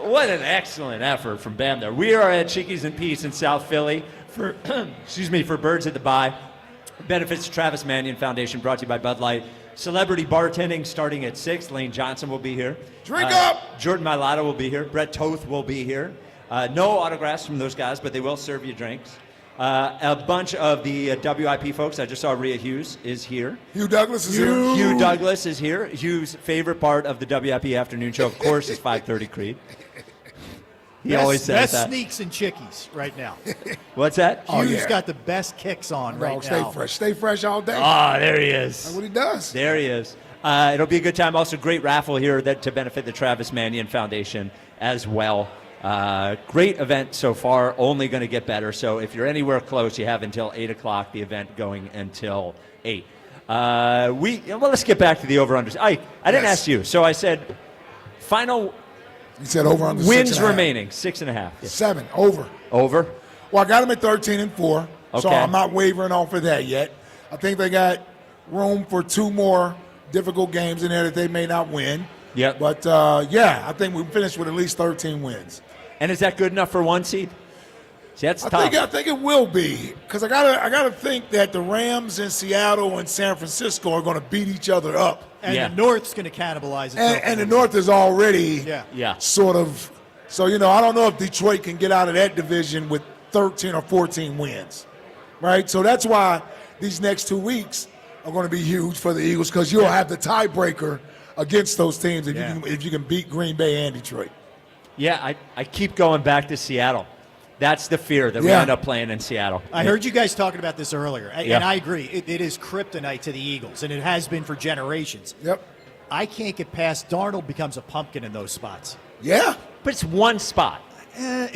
What an excellent effort from Bam there. We are at Chickie's and Peace in South Philly for, for Birds at the Bye. Benefits to Travis Manion Foundation, brought to you by Bud Light. Celebrity bartending starting at 6. Lane Johnson will be here. Drink up! Jordan Mailata will be here. Brett Toth will be here. No autographs from those guys, but they will serve you drinks. A bunch of the WIP folks. I just saw Rhea Hughes is here. Hugh Douglas is here. Hugh Douglas is here. Hugh's favorite part of the WIP afternoon show, of course, is 5:30 Creed. He always says that. Best sneaks and chickies right now. What's that? Hugh's got the best kicks on right now. Stay fresh all day. Ah, there he is. That's what he does. There he is. It'll be a good time. Also, great raffle here to benefit the Travis Manion Foundation as well. Great event so far, only going to get better. So if you're anywhere close, you have until 8 o'clock, the event going until 8. Let's get back to the over-unders. I didn't ask you. So I said final You said over under wins remaining, 6.5. Yeah. 7, over. Over? Well, I got them at 13-4, so Okay. I'm not wavering off of that yet. I think they got room for 2 more difficult games in there that they may not win. Yep. But, I think we finished with at least 13 wins. And is that good enough for 1 seed? See, that's tough. I think it will be, because I gotta think that the Rams in Seattle and San Francisco are going to beat each other up. And the North's going to cannibalize itself. And the North is already Yeah. sort of. So, I don't know if Detroit can get out of that division with 13 or 14 wins, right? So that's why these next 2 weeks are going to be huge for the Eagles, because you'll have the tiebreaker against those teams if you can beat Green Bay and Detroit. Yeah, I keep going back to Seattle. That's the fear that we end up playing in Seattle. I heard you guys talking about this earlier, and Yeah. I agree. It is kryptonite to the Eagles, and it has been for generations. Yep. I can't get past Darnold becomes a pumpkin in those spots. Yeah. But it's one spot.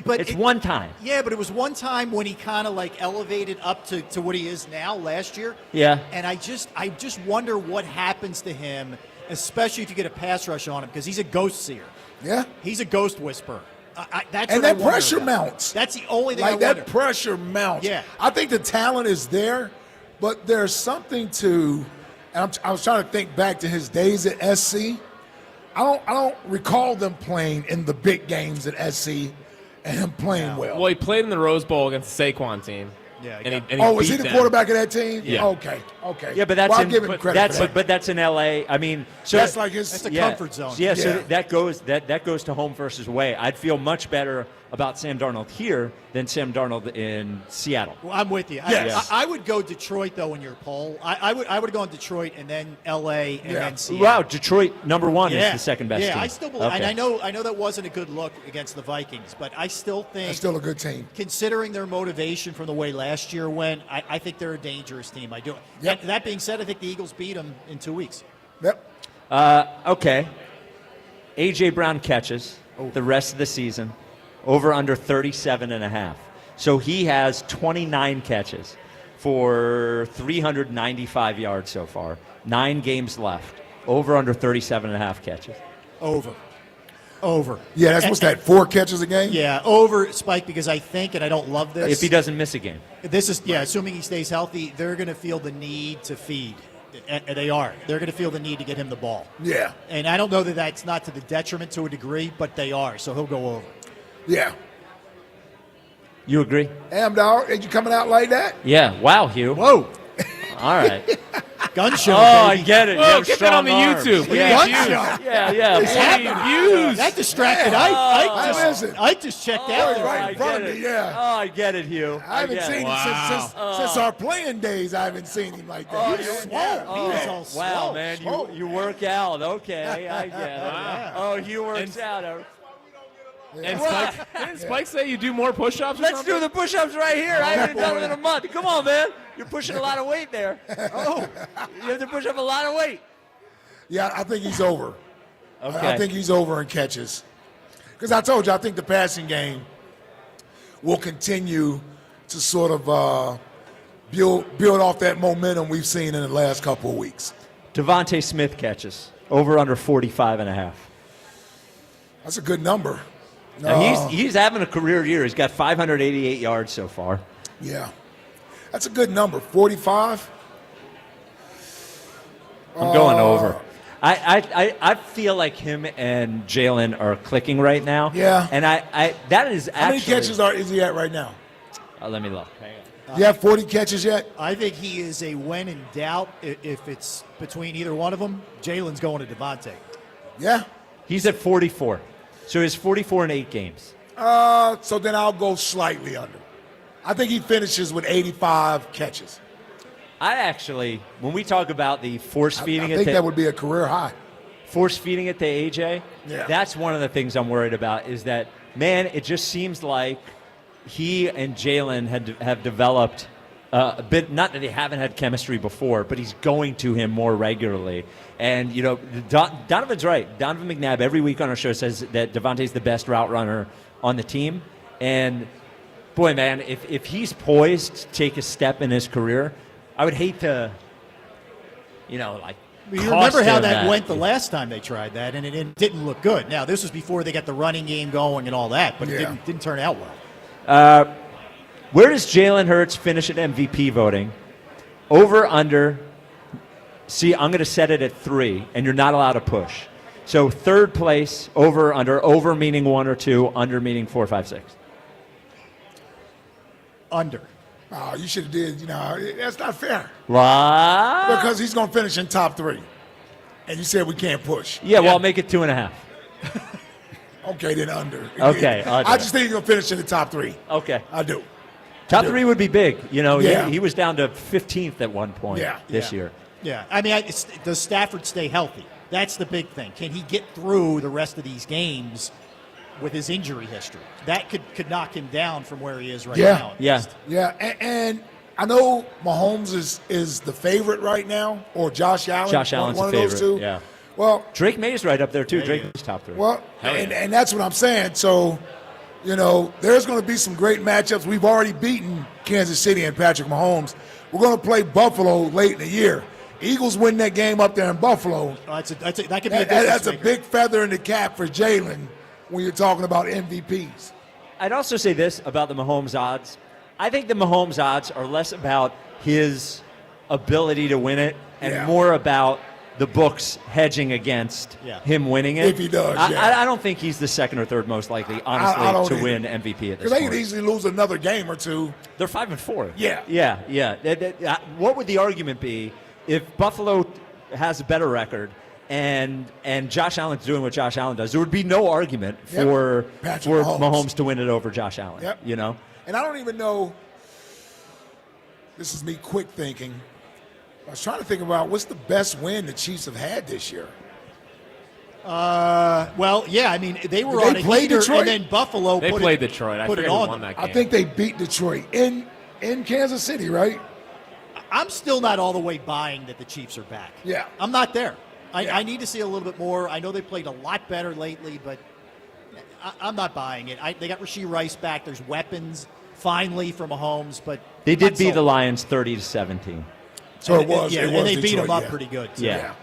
But it's one time. Yeah, but it was one time when he kind of like elevated up to what he is now last year. Yeah. And I just wonder what happens to him, especially if you get a pass rush on him, because he's a ghost seer. Yeah. He's a ghost whisperer. That's And what I that wonder pressure about. mounts. That's the only thing I Like wonder. that pressure mounts. Yeah. I think the talent is there, but there's something to. And I was trying to think back to his days at SC. I don't recall them playing in the big games at SC and him playing well. Well, he played in the Rose Bowl against the Saquon team. Yeah. Was he the quarterback of that team? Yeah. Okay. Yeah, but that's I'll in, give him credit for that. but that's in LA. I mean, so That's like his- That's a comfort zone. Yeah, so Yeah. that goes to home versus away. I'd feel much better about Sam Darnold here than Sam Darnold in Seattle. Well, I'm with you. Yes. I would go Detroit though in your poll. I would go in Detroit and then LA and then Seattle. Wow, Detroit #1 is the second best team. I still believe, Okay. and I know that wasn't a good look against the Vikings, but I still think That's still a good team. considering their motivation from the way last year went, I think they're a dangerous team. I do. Yep. That being said, I think the Eagles beat them in 2 weeks. Yep. Okay. A.J. Brown catches the rest of the season, over under 37.5. So he has 29 catches for 395 yards so far. 9 games left. Over under 37.5 catches. Over. Yeah, that's what's that, 4 catches a game? Yeah, over, Spike, because I think, and I don't love this. If he doesn't miss a game. This is, assuming he stays healthy, they're going to feel the need to feed. And they are. They're going to feel the need to get him the ball. Yeah. And I don't know that that's not to the detriment to a degree, but they are. So he'll go over. Yeah. You agree? Damn, dog, are you coming out like that? Yeah. Wow, Hugh. Whoa. All right. Gun show, Oh, I baby. get it. You Whoa, have get that on the strong arms. YouTube. We Yeah. need views. Yeah. It's happening. That distracted. I just checked out. It's right in front of get me, it. yeah. Oh, I get it, Hugh. I haven't get seen it. him since our playing days. I haven't seen him like that. He was swole. He was all Wow, swole. man, Swole. you work out. Okay, I get it. Wow. Oh, Hugh works out. And didn't Spike say you do more push-ups or Let's something? do the push-ups right here. I haven't done it in a month. Come on, man. You're pushing a lot of weight there. Oh, you have to push up a lot of weight. Yeah, I think he's over. Okay. I think he's over in catches. Because I told you, I think the passing game will continue to sort of build off that momentum we've seen in the last couple of weeks. Devontae Smith catches over under 45.5. That's a good number. Now, he's having a career year. He's got 588 yards so far. Yeah. That's a good number. 45? I'm going over. I feel like him and Jalen are clicking right now. Yeah. And that is actually. How many catches is he at right now? Let me look. Hang on. You have 40 catches yet? I think he is a when in doubt. If it's between either one of them, Jalen's going to Devontae. Yeah. He's at 44. So he's 44 in 8 games. So then I'll go slightly under. I think he finishes with 85 catches. I actually, when we talk about the force feeding I think that would be a career high. Force feeding it to AJ, Yeah. that's one of the things I'm worried about is that, man, it just seems like he and Jalen have developed a bit, not that they haven't had chemistry before, but he's going to him more regularly. And, you know, Donovan's right. Donovan McNabb every week on our show says that Devontae's the best route runner on the team. And, boy, man, if he's poised to take a step in his career, I would hate to, you know, like, You remember how that went the last time they tried that, and it didn't look good. Now, this was before they got the running game going and all that, but it didn't turn out well. Where does Jalen Hurts finish at MVP voting? Over, under. See, I'm going to set it at 3, and you're not allowed to push. So third place, over, under. Over meaning 1 or 2, under meaning 4, 5, 6. Under. Oh, you should have did, that's not fair. What? Because he's going to finish in top 3. And you said we can't push. Yeah, well, I'll make it 2.5. Okay, then under. Okay, under. I just think he's going to finish in the top 3. Okay. I do. Top 3 would be big. You know, Yeah. he was down to 15th at one point this year. Yeah, I mean, does Stafford stay healthy? That's the big thing. Can he get through the rest of these games with his injury history? That could knock him down from where he is right now. Yeah, and I know Mahomes is the favorite right now, or Josh Allen. Josh Allen's one the of favorite. those two. Yeah. Well, Drake May's right up there too. Drake May's top 3. Well, and that's what I'm saying. So, there's going to be some great matchups. We've already beaten Kansas City and Patrick Mahomes. We're going to play Buffalo late in the year. Eagles win that game up there in Buffalo. That could be a difference That's a maker. big feather in the cap for Jalen when you're talking about MVPs. I'd also say this about the Mahomes odds. I think the Mahomes odds are less about his ability to win it and more about the books hedging against him winning it. If he does, I don't think he's the second or third most likely, honestly, to win MVP at this Because they point. could easily lose another game or two. They're 5-4. Yeah. What would the argument be if Buffalo has a better record and Josh Allen's doing what Josh Allen does? There would be no argument for Mahomes to win it over Josh Allen. Yep. You know? And I don't even know, this is me quick thinking. I was trying to think about what's the best win the Chiefs have had this year. Well, yeah, I mean, they were Did on they a play heater, Detroit? and then Buffalo They put played it, Detroit. I put it forget who on won them. that game. I think they beat Detroit in Kansas City, right? I'm still not all the way buying that the Chiefs are back. Yeah. I'm not there. I need to see a little bit more. I know they played a lot better lately, but I'm not buying it. They got Rashee Rice back. There's weapons finally from Mahomes, but They did not beat sold. the Lions 30-17. So it was. Yeah, it and was they beat Detroit, them up yeah. pretty good. Too. Yeah.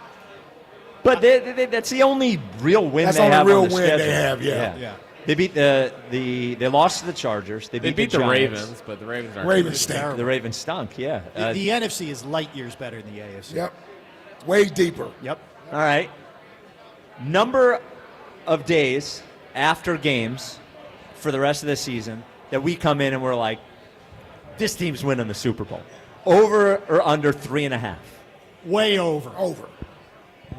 But that's the only real win That's they the only have real on the win schedule. they have, yeah. They beat they lost to the Chargers. They They beat the the Giants. Ravens, but the Ravens aren't. Ravens stink. The Ravens stunk, yeah. The NFC is light years better than the AFC. Yep. Way deeper. Yep. All right. Number of days after games for the rest of the season that we come in and we're like, this team's winning the Super Bowl. Over or under 3.5? Way over. Over.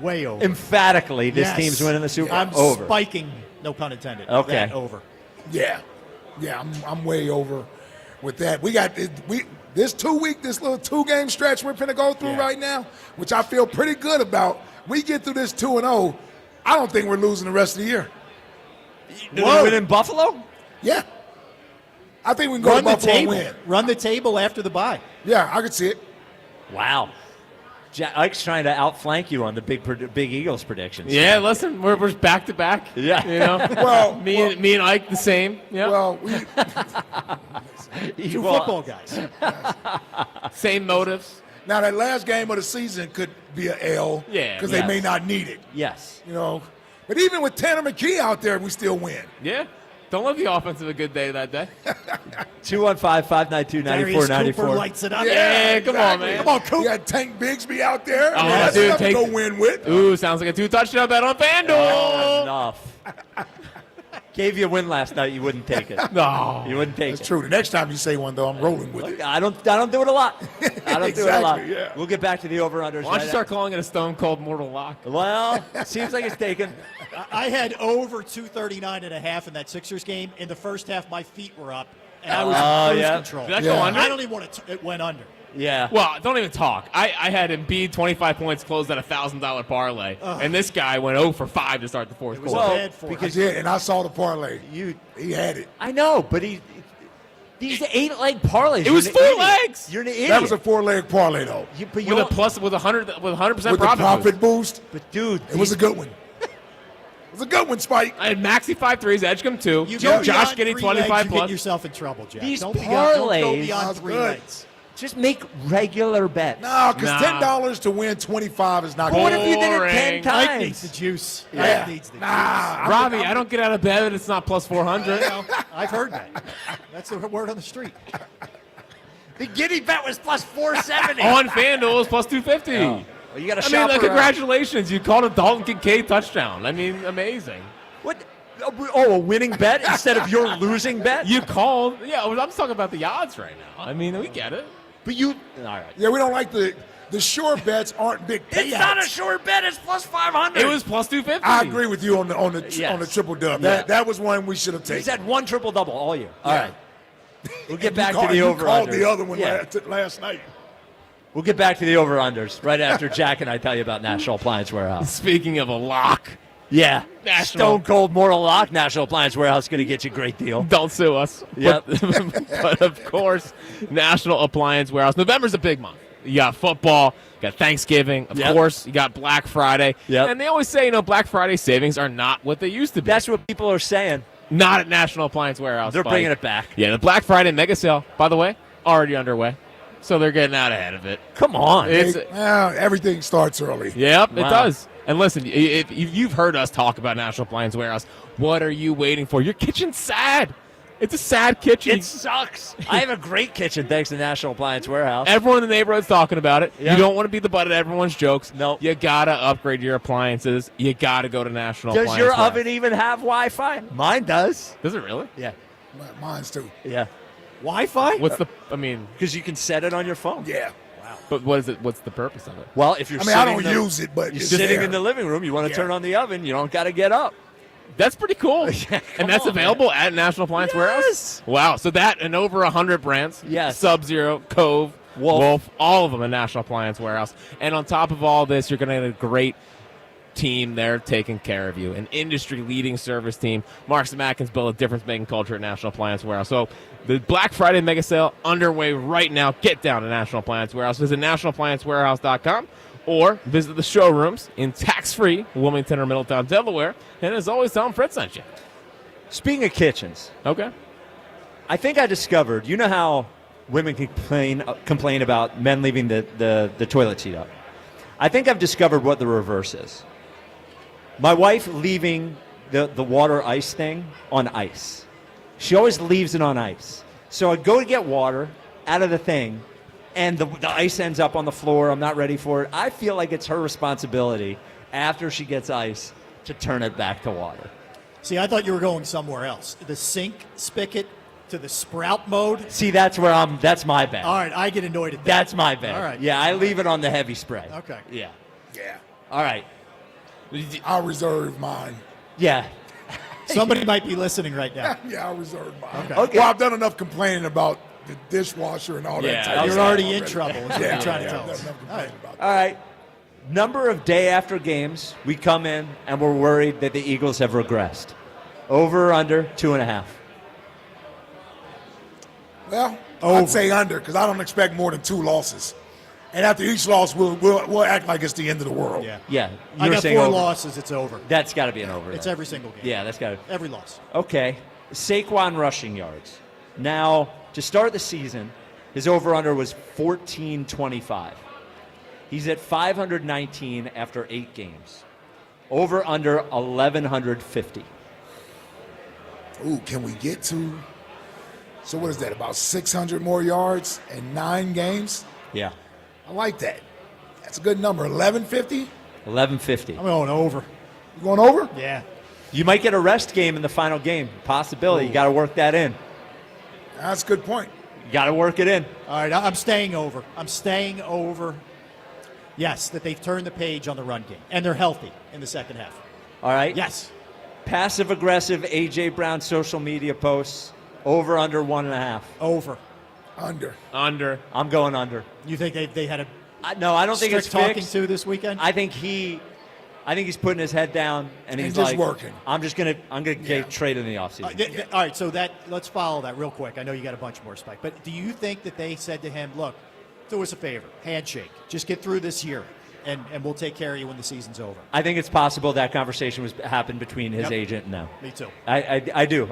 Way over. Emphatically, this Yes. team's winning the Super Bowl. I'm over. spiking, no pun intended. Okay. That over. Yeah. Yeah, I'm way over with that. We got this little 2-game stretch we're finna go through right now, which I feel pretty good about. We get through this 2-0, I don't think we're losing the rest of the year. Do they win in Buffalo? Yeah. I think we can go Run to the Buffalo and table. win. Run the table after the bye. Yeah, I could see it. Wow. Ike's trying to outflank you on the big Eagles predictions. Yeah, listen, we're back to back. Yeah. You know? Well, me and Ike the same. Yeah. Well, Two football guys. Same motives. Now, that last game of the season could be an L because they may not need it. Yes. You know, but even with Tanner McKee out there, we still win. Yeah. Don't let the offense have a good day that day. 215-592-9494. Cooper lights it up. Yeah, come on, man. Come on, Cooper. You got Tank Bigsby out there. Oh, That's dude, nothing to go win with. Ooh, sounds like a 2-touchdown bet on FanDuel. Enough. Gave you a win last night. You wouldn't take it. No. You wouldn't take it. That's true. The next time you say one, though, I'm rolling with it. I don't do it a lot. I don't do it a lot. Exactly, yeah. We'll get back to the over-unders. Why don't you start calling it a Stone Cold Mortal Lock? Well, seems like it's taken. I had over 239.5 in that Sixers game. In the first half, my feet were up, and I was in cruise control. Did that go under? I don't even want to. It went under. Yeah. Well, don't even talk. I had Embiid 25 points closed at $1,000 parlay, and this guy went 0 for 5 to start the fourth quarter. Bad for Because and I saw the parlay. He had it. I know, but these 8-leg parlays. It was you're an 4 idiot. legs. You're an idiot. That was a 4-leg parlay, though. But with a plus with 100% With profit. the profit boost. But dude, It was a good one. It was a good one, Spike. I had Maxey 5 threes, Edgecombe 2. You go Josh beyond getting 3 25 legs, you plus. get yourself in trouble, Jack. These don't parlays- go beyond That's 3 good. legs. just make regular bets. No, because Nah. $10 to win 25 is not But what good. if you did it 10 Boring. Mike times? needs the juice. Yeah. Mike needs the juice. Robbie, I don't get out of bed and it's not plus 400. I've heard that. That's the word on the street. The giddy bet was plus 470. On FanDuel is plus 250. Well, you got to I shop mean, around. congratulations. You called a Dalton Kincaid touchdown. I mean, amazing. What? Oh, a winning bet instead of your losing bet? You called. Yeah, I'm talking about the odds right now. I mean, we get it. But you. All right. Yeah, we don't like the sure bets aren't big payouts. It's not a short bet. It's plus 500. It was plus 250. I agree with you on the Yes. triple dub. Yeah. That was one we should have taken. He's had one triple double all year. All Yeah. right. We'll get back You to the over called unders. the other one Yeah. last night. We'll get back to the over unders right after Jack and I tell you about National Appliance Warehouse. Speaking of a lock, Yeah. National- Stone Cold Mortal Lock. National Appliance Warehouse going to get you a great deal. don't sue us. Yep. But of course, National Appliance Warehouse. November's a big month. You got football, you got Thanksgiving, of Yep. course, you got Black Friday. Yep. And they always say, Black Friday savings are not what they used to be. That's what people are saying. Not at National Appliance Warehouse. They're Spike. bringing it back. Yeah, the Black Friday mega sale, by the way, already underway. So they're getting out ahead of it. Come on. Everything starts early. Yep, it Wow. does. And listen, if you've heard us talk about National Appliance Warehouse, what are you waiting for? Your kitchen's sad. It's a sad kitchen. It sucks. I have a great kitchen thanks to National Appliance Warehouse. Everyone in the neighborhood's talking about it. Yeah. You don't want to be the butt of everyone's jokes. No. You got to upgrade your appliances. You got to go to National Does Appliance your Warehouse. oven even have Wi-Fi? Mine does. Does it really? Yeah. Mine's too. Yeah. Wi-Fi? What's the, I mean, Because you can set it on your phone. Yeah. but what is it? What's the purpose of it? Well, if you're I mean, I sitting don't use it, but you're it's sitting there. in the living room, you want to Yeah. turn on the oven, you don't got to get up. That's pretty cool. Yeah, and that's on, available at National Appliance Warehouse? Yes. Wow. So that and over 100 brands. Yes. Sub-Zero, Cove, Wolf, all of them at National Appliance Warehouse. And on top of all this, you're going to get a great team there taking care of you. An industry-leading service team. Mark Samakin's built a difference-making culture at National Appliance Warehouse. So the Black Friday mega sale underway right now. Get down to National Appliance Warehouse. Visit nationalappliancewarehouse.com or visit the showrooms in tax-free Wilmington or Middletown, Delaware. And as always, tell them Fred sent you. Speaking of kitchens, Okay. I think I discovered, you know how women complain about men leaving the toilet seat up? I think I've discovered what the reverse is. My wife leaving the water ice thing on ice. She always leaves it on ice. So I go to get water out of the thing, and the ice ends up on the floor. I'm not ready for it. I feel like it's her responsibility after she gets ice to turn it back to water. See, I thought you were going somewhere else. The sink spigot to the sprout mode. See, that's my bad. All right, I get annoyed at that. That's my bad. All right. Yeah, I leave it on the heavy spray. Okay. Yeah. Yeah. All right. I'll reserve mine. Yeah. Somebody might be listening right now. Yeah, I'll reserve mine. Okay. Well, I've done enough complaining about the dishwasher and all Yeah, that. type of You're stuff already in trouble, is what Yeah, you're trying to yeah, tell I've us. done enough complaining about All right. Number of day after games, we come in and we're worried that the Eagles have regressed. Over or under 2.5. Well, I'd say under because I don't expect more than 2 losses. And after each loss, we'll act like it's the end of the world. Yeah. Yeah. I you're got saying 4 over. losses. It's over. That's got to be an over. It's then. every single game. Yeah, that's got to. Every loss. Okay. Saquon rushing yards. Now, to start the season, his over-under was 14.25. He's at 519 after 8 games. Over-under 1,150. Ooh, can we get to? So what is that? About 600 more yards in 9 games? Yeah. I like that. That's a good number. 1150. 1150. I'm going over. You going over? Yeah. You might get a rest game in the final game. Possibility. You got to work that in. That's a good point. You got to work it in. All right, I'm staying over. I'm staying over. Yes, that they've turned the page on the run game, and they're healthy in the second half. All right? Yes. Passive-aggressive A.J. Brown social media posts, over, under 1.5. Over. Under. Under. I'm going under. You think they had a no, I don't think it's talking fixed. to this weekend? I think he's putting his head down and he's just like, working. I'm gonna get traded in the offseason. All right, so let's follow that real quick. I know you got a bunch more, Spike, but do you think that they said to him, look, do us a favor, handshake, just get through this year, and we'll take care of you when the season's over? I think it's possible that conversation happened between his agent and them. Me too. I do.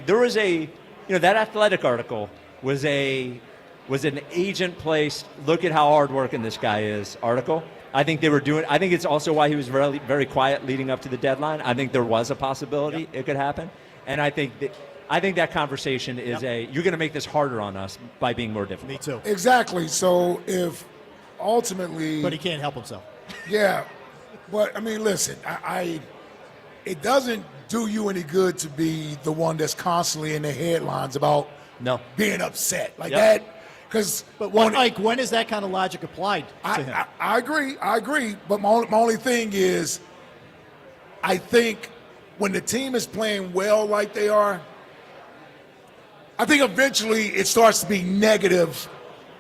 There was that Athletic article was an agent placed, look at how hardworking this guy is article. I think it's also why he was very, very quiet leading up to the deadline. I think there was a possibility it could happen. And I think that conversation is you're going to make this harder on us by being more difficult. Me too. Exactly. So if ultimately. But he can't help himself. Yeah. But, I mean, listen, it doesn't do you any good to be the one that's constantly in the headlines about being upset like that. But when is that kind of logic applied to him? I agree. But my only thing is, I think when the team is playing well like they are, I think eventually it starts to be negative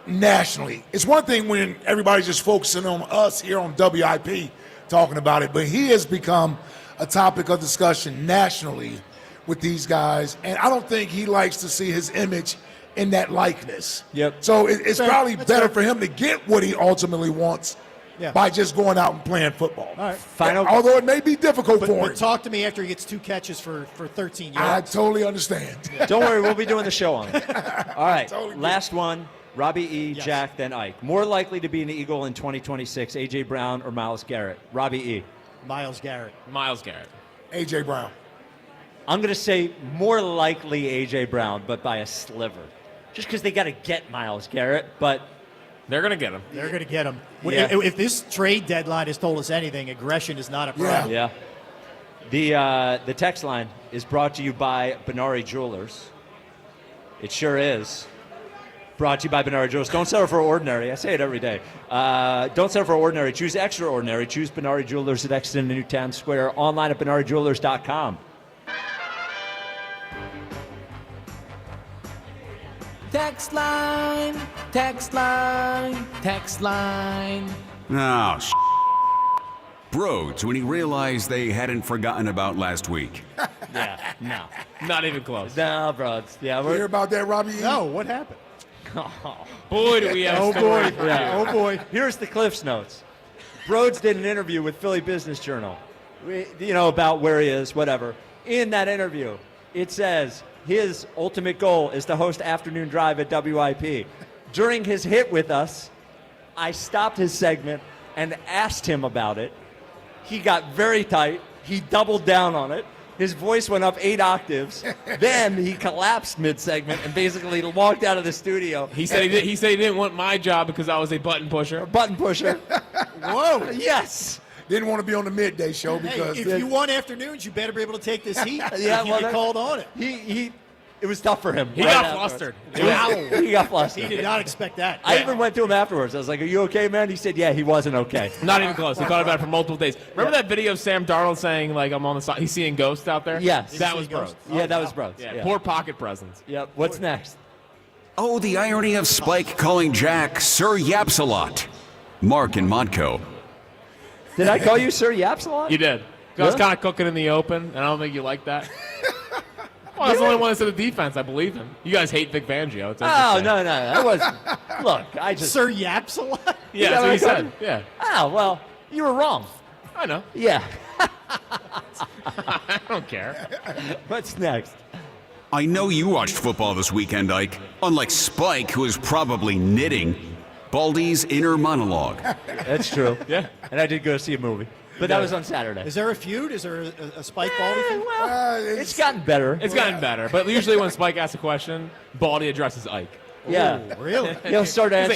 nationally. It's one thing when everybody's just focusing on us here on WIP talking about it, but he has become a topic of discussion nationally with these guys, and I don't think he likes to see his image in that likeness. Yep. So it's probably better for him to get what he ultimately wants by just going out and playing football. All right. Although it may be difficult for him. But talk to me after he gets 2 catches for 13 yards. I totally understand. Don't worry, we'll be doing the show on it. All right, Totally last one. Robbie E., Jack, then Ike. More likely to be an Eagle in 2026, A.J. Brown or Myles Garrett? Robbie E. Myles Garrett. Myles Garrett. A.J. Brown. I'm going to say more likely A.J. Brown, but by a sliver. Just because they got to get Myles Garrett, but they're going to get him. They're going to get him. Yeah. If this trade deadline has told us anything, aggression is not a problem. Yeah. The text line is brought to you by Benari Jewelers. It sure is. Brought to you by Benari Jewelers. Don't settle for ordinary. I say it every day. Don't settle for ordinary. Choose extraordinary. Choose Benari Jewelers at Exton and Newtown Square. Online at BenariJewelers.com. Text line, text line, text line. Oh, Broads when he realized they hadn't forgotten about last week. Yeah, no. Not even close. No, Broads. Yeah, You hear about that, Robbie? No, what happened? Boy, do we have Oh, a story boy. for Yeah. you. Oh, boy. Here's the Cliffs Notes. Broads did an interview with Philly Business Journal, about where he is, whatever. In that interview, it says his ultimate goal is to host Afternoon Drive at WIP. During his hit with us, I stopped his segment and asked him about it. He got very tight. He doubled down on it. His voice went up 8 octaves. Then he collapsed mid-segment and basically walked out of the studio. He said he didn't want my job because I was a button pusher. Button pusher. Whoa. Yes. Didn't want to be on the midday show because Hey, if you want afternoons, you better be able to take this heat. Yeah, you well, get called on it. It was tough for him. He right got afterwards. flustered. He got flustered. He did not expect that. I even went to him afterwards. I was like, "Are you okay, man?" He said, "Yeah, he wasn't okay." Not even close. He thought about it for multiple days. Remember that video of Sam Darnold saying, like, I'm on the side, he's seeing ghosts out there? Yes. That was Broads. Yeah, that was Broads. Yeah, poor pocket presence. Yep. What's next? Oh, the irony of Spike calling Jack Sir Yaps-a-lot. Mark and Modco. Did I call you Sir Yaps-a-lot? You did. I was kind of cooking in the open, and I don't think you like that. Well, that's the only one that said the defense. I believe him. You guys hate Vic Fangio. It's Oh, interesting. no. That was. Look, I just. Sir Yaps a lot? Yeah, that's what he said. Yeah. Oh, well, you were wrong. I know. Yeah. I don't care. What's next? I know you watched football this weekend, Ike. Unlike Spike, who is probably knitting. Baldy's inner monologue. That's true. Yeah. And I did go see a movie. But that was on Saturday. Is there a feud? Is there a Spike Baldy thing? It's gotten better. It's gotten better. But usually when Spike asks a question, Baldy addresses Ike. Yeah. Ooh, really? He'll start answering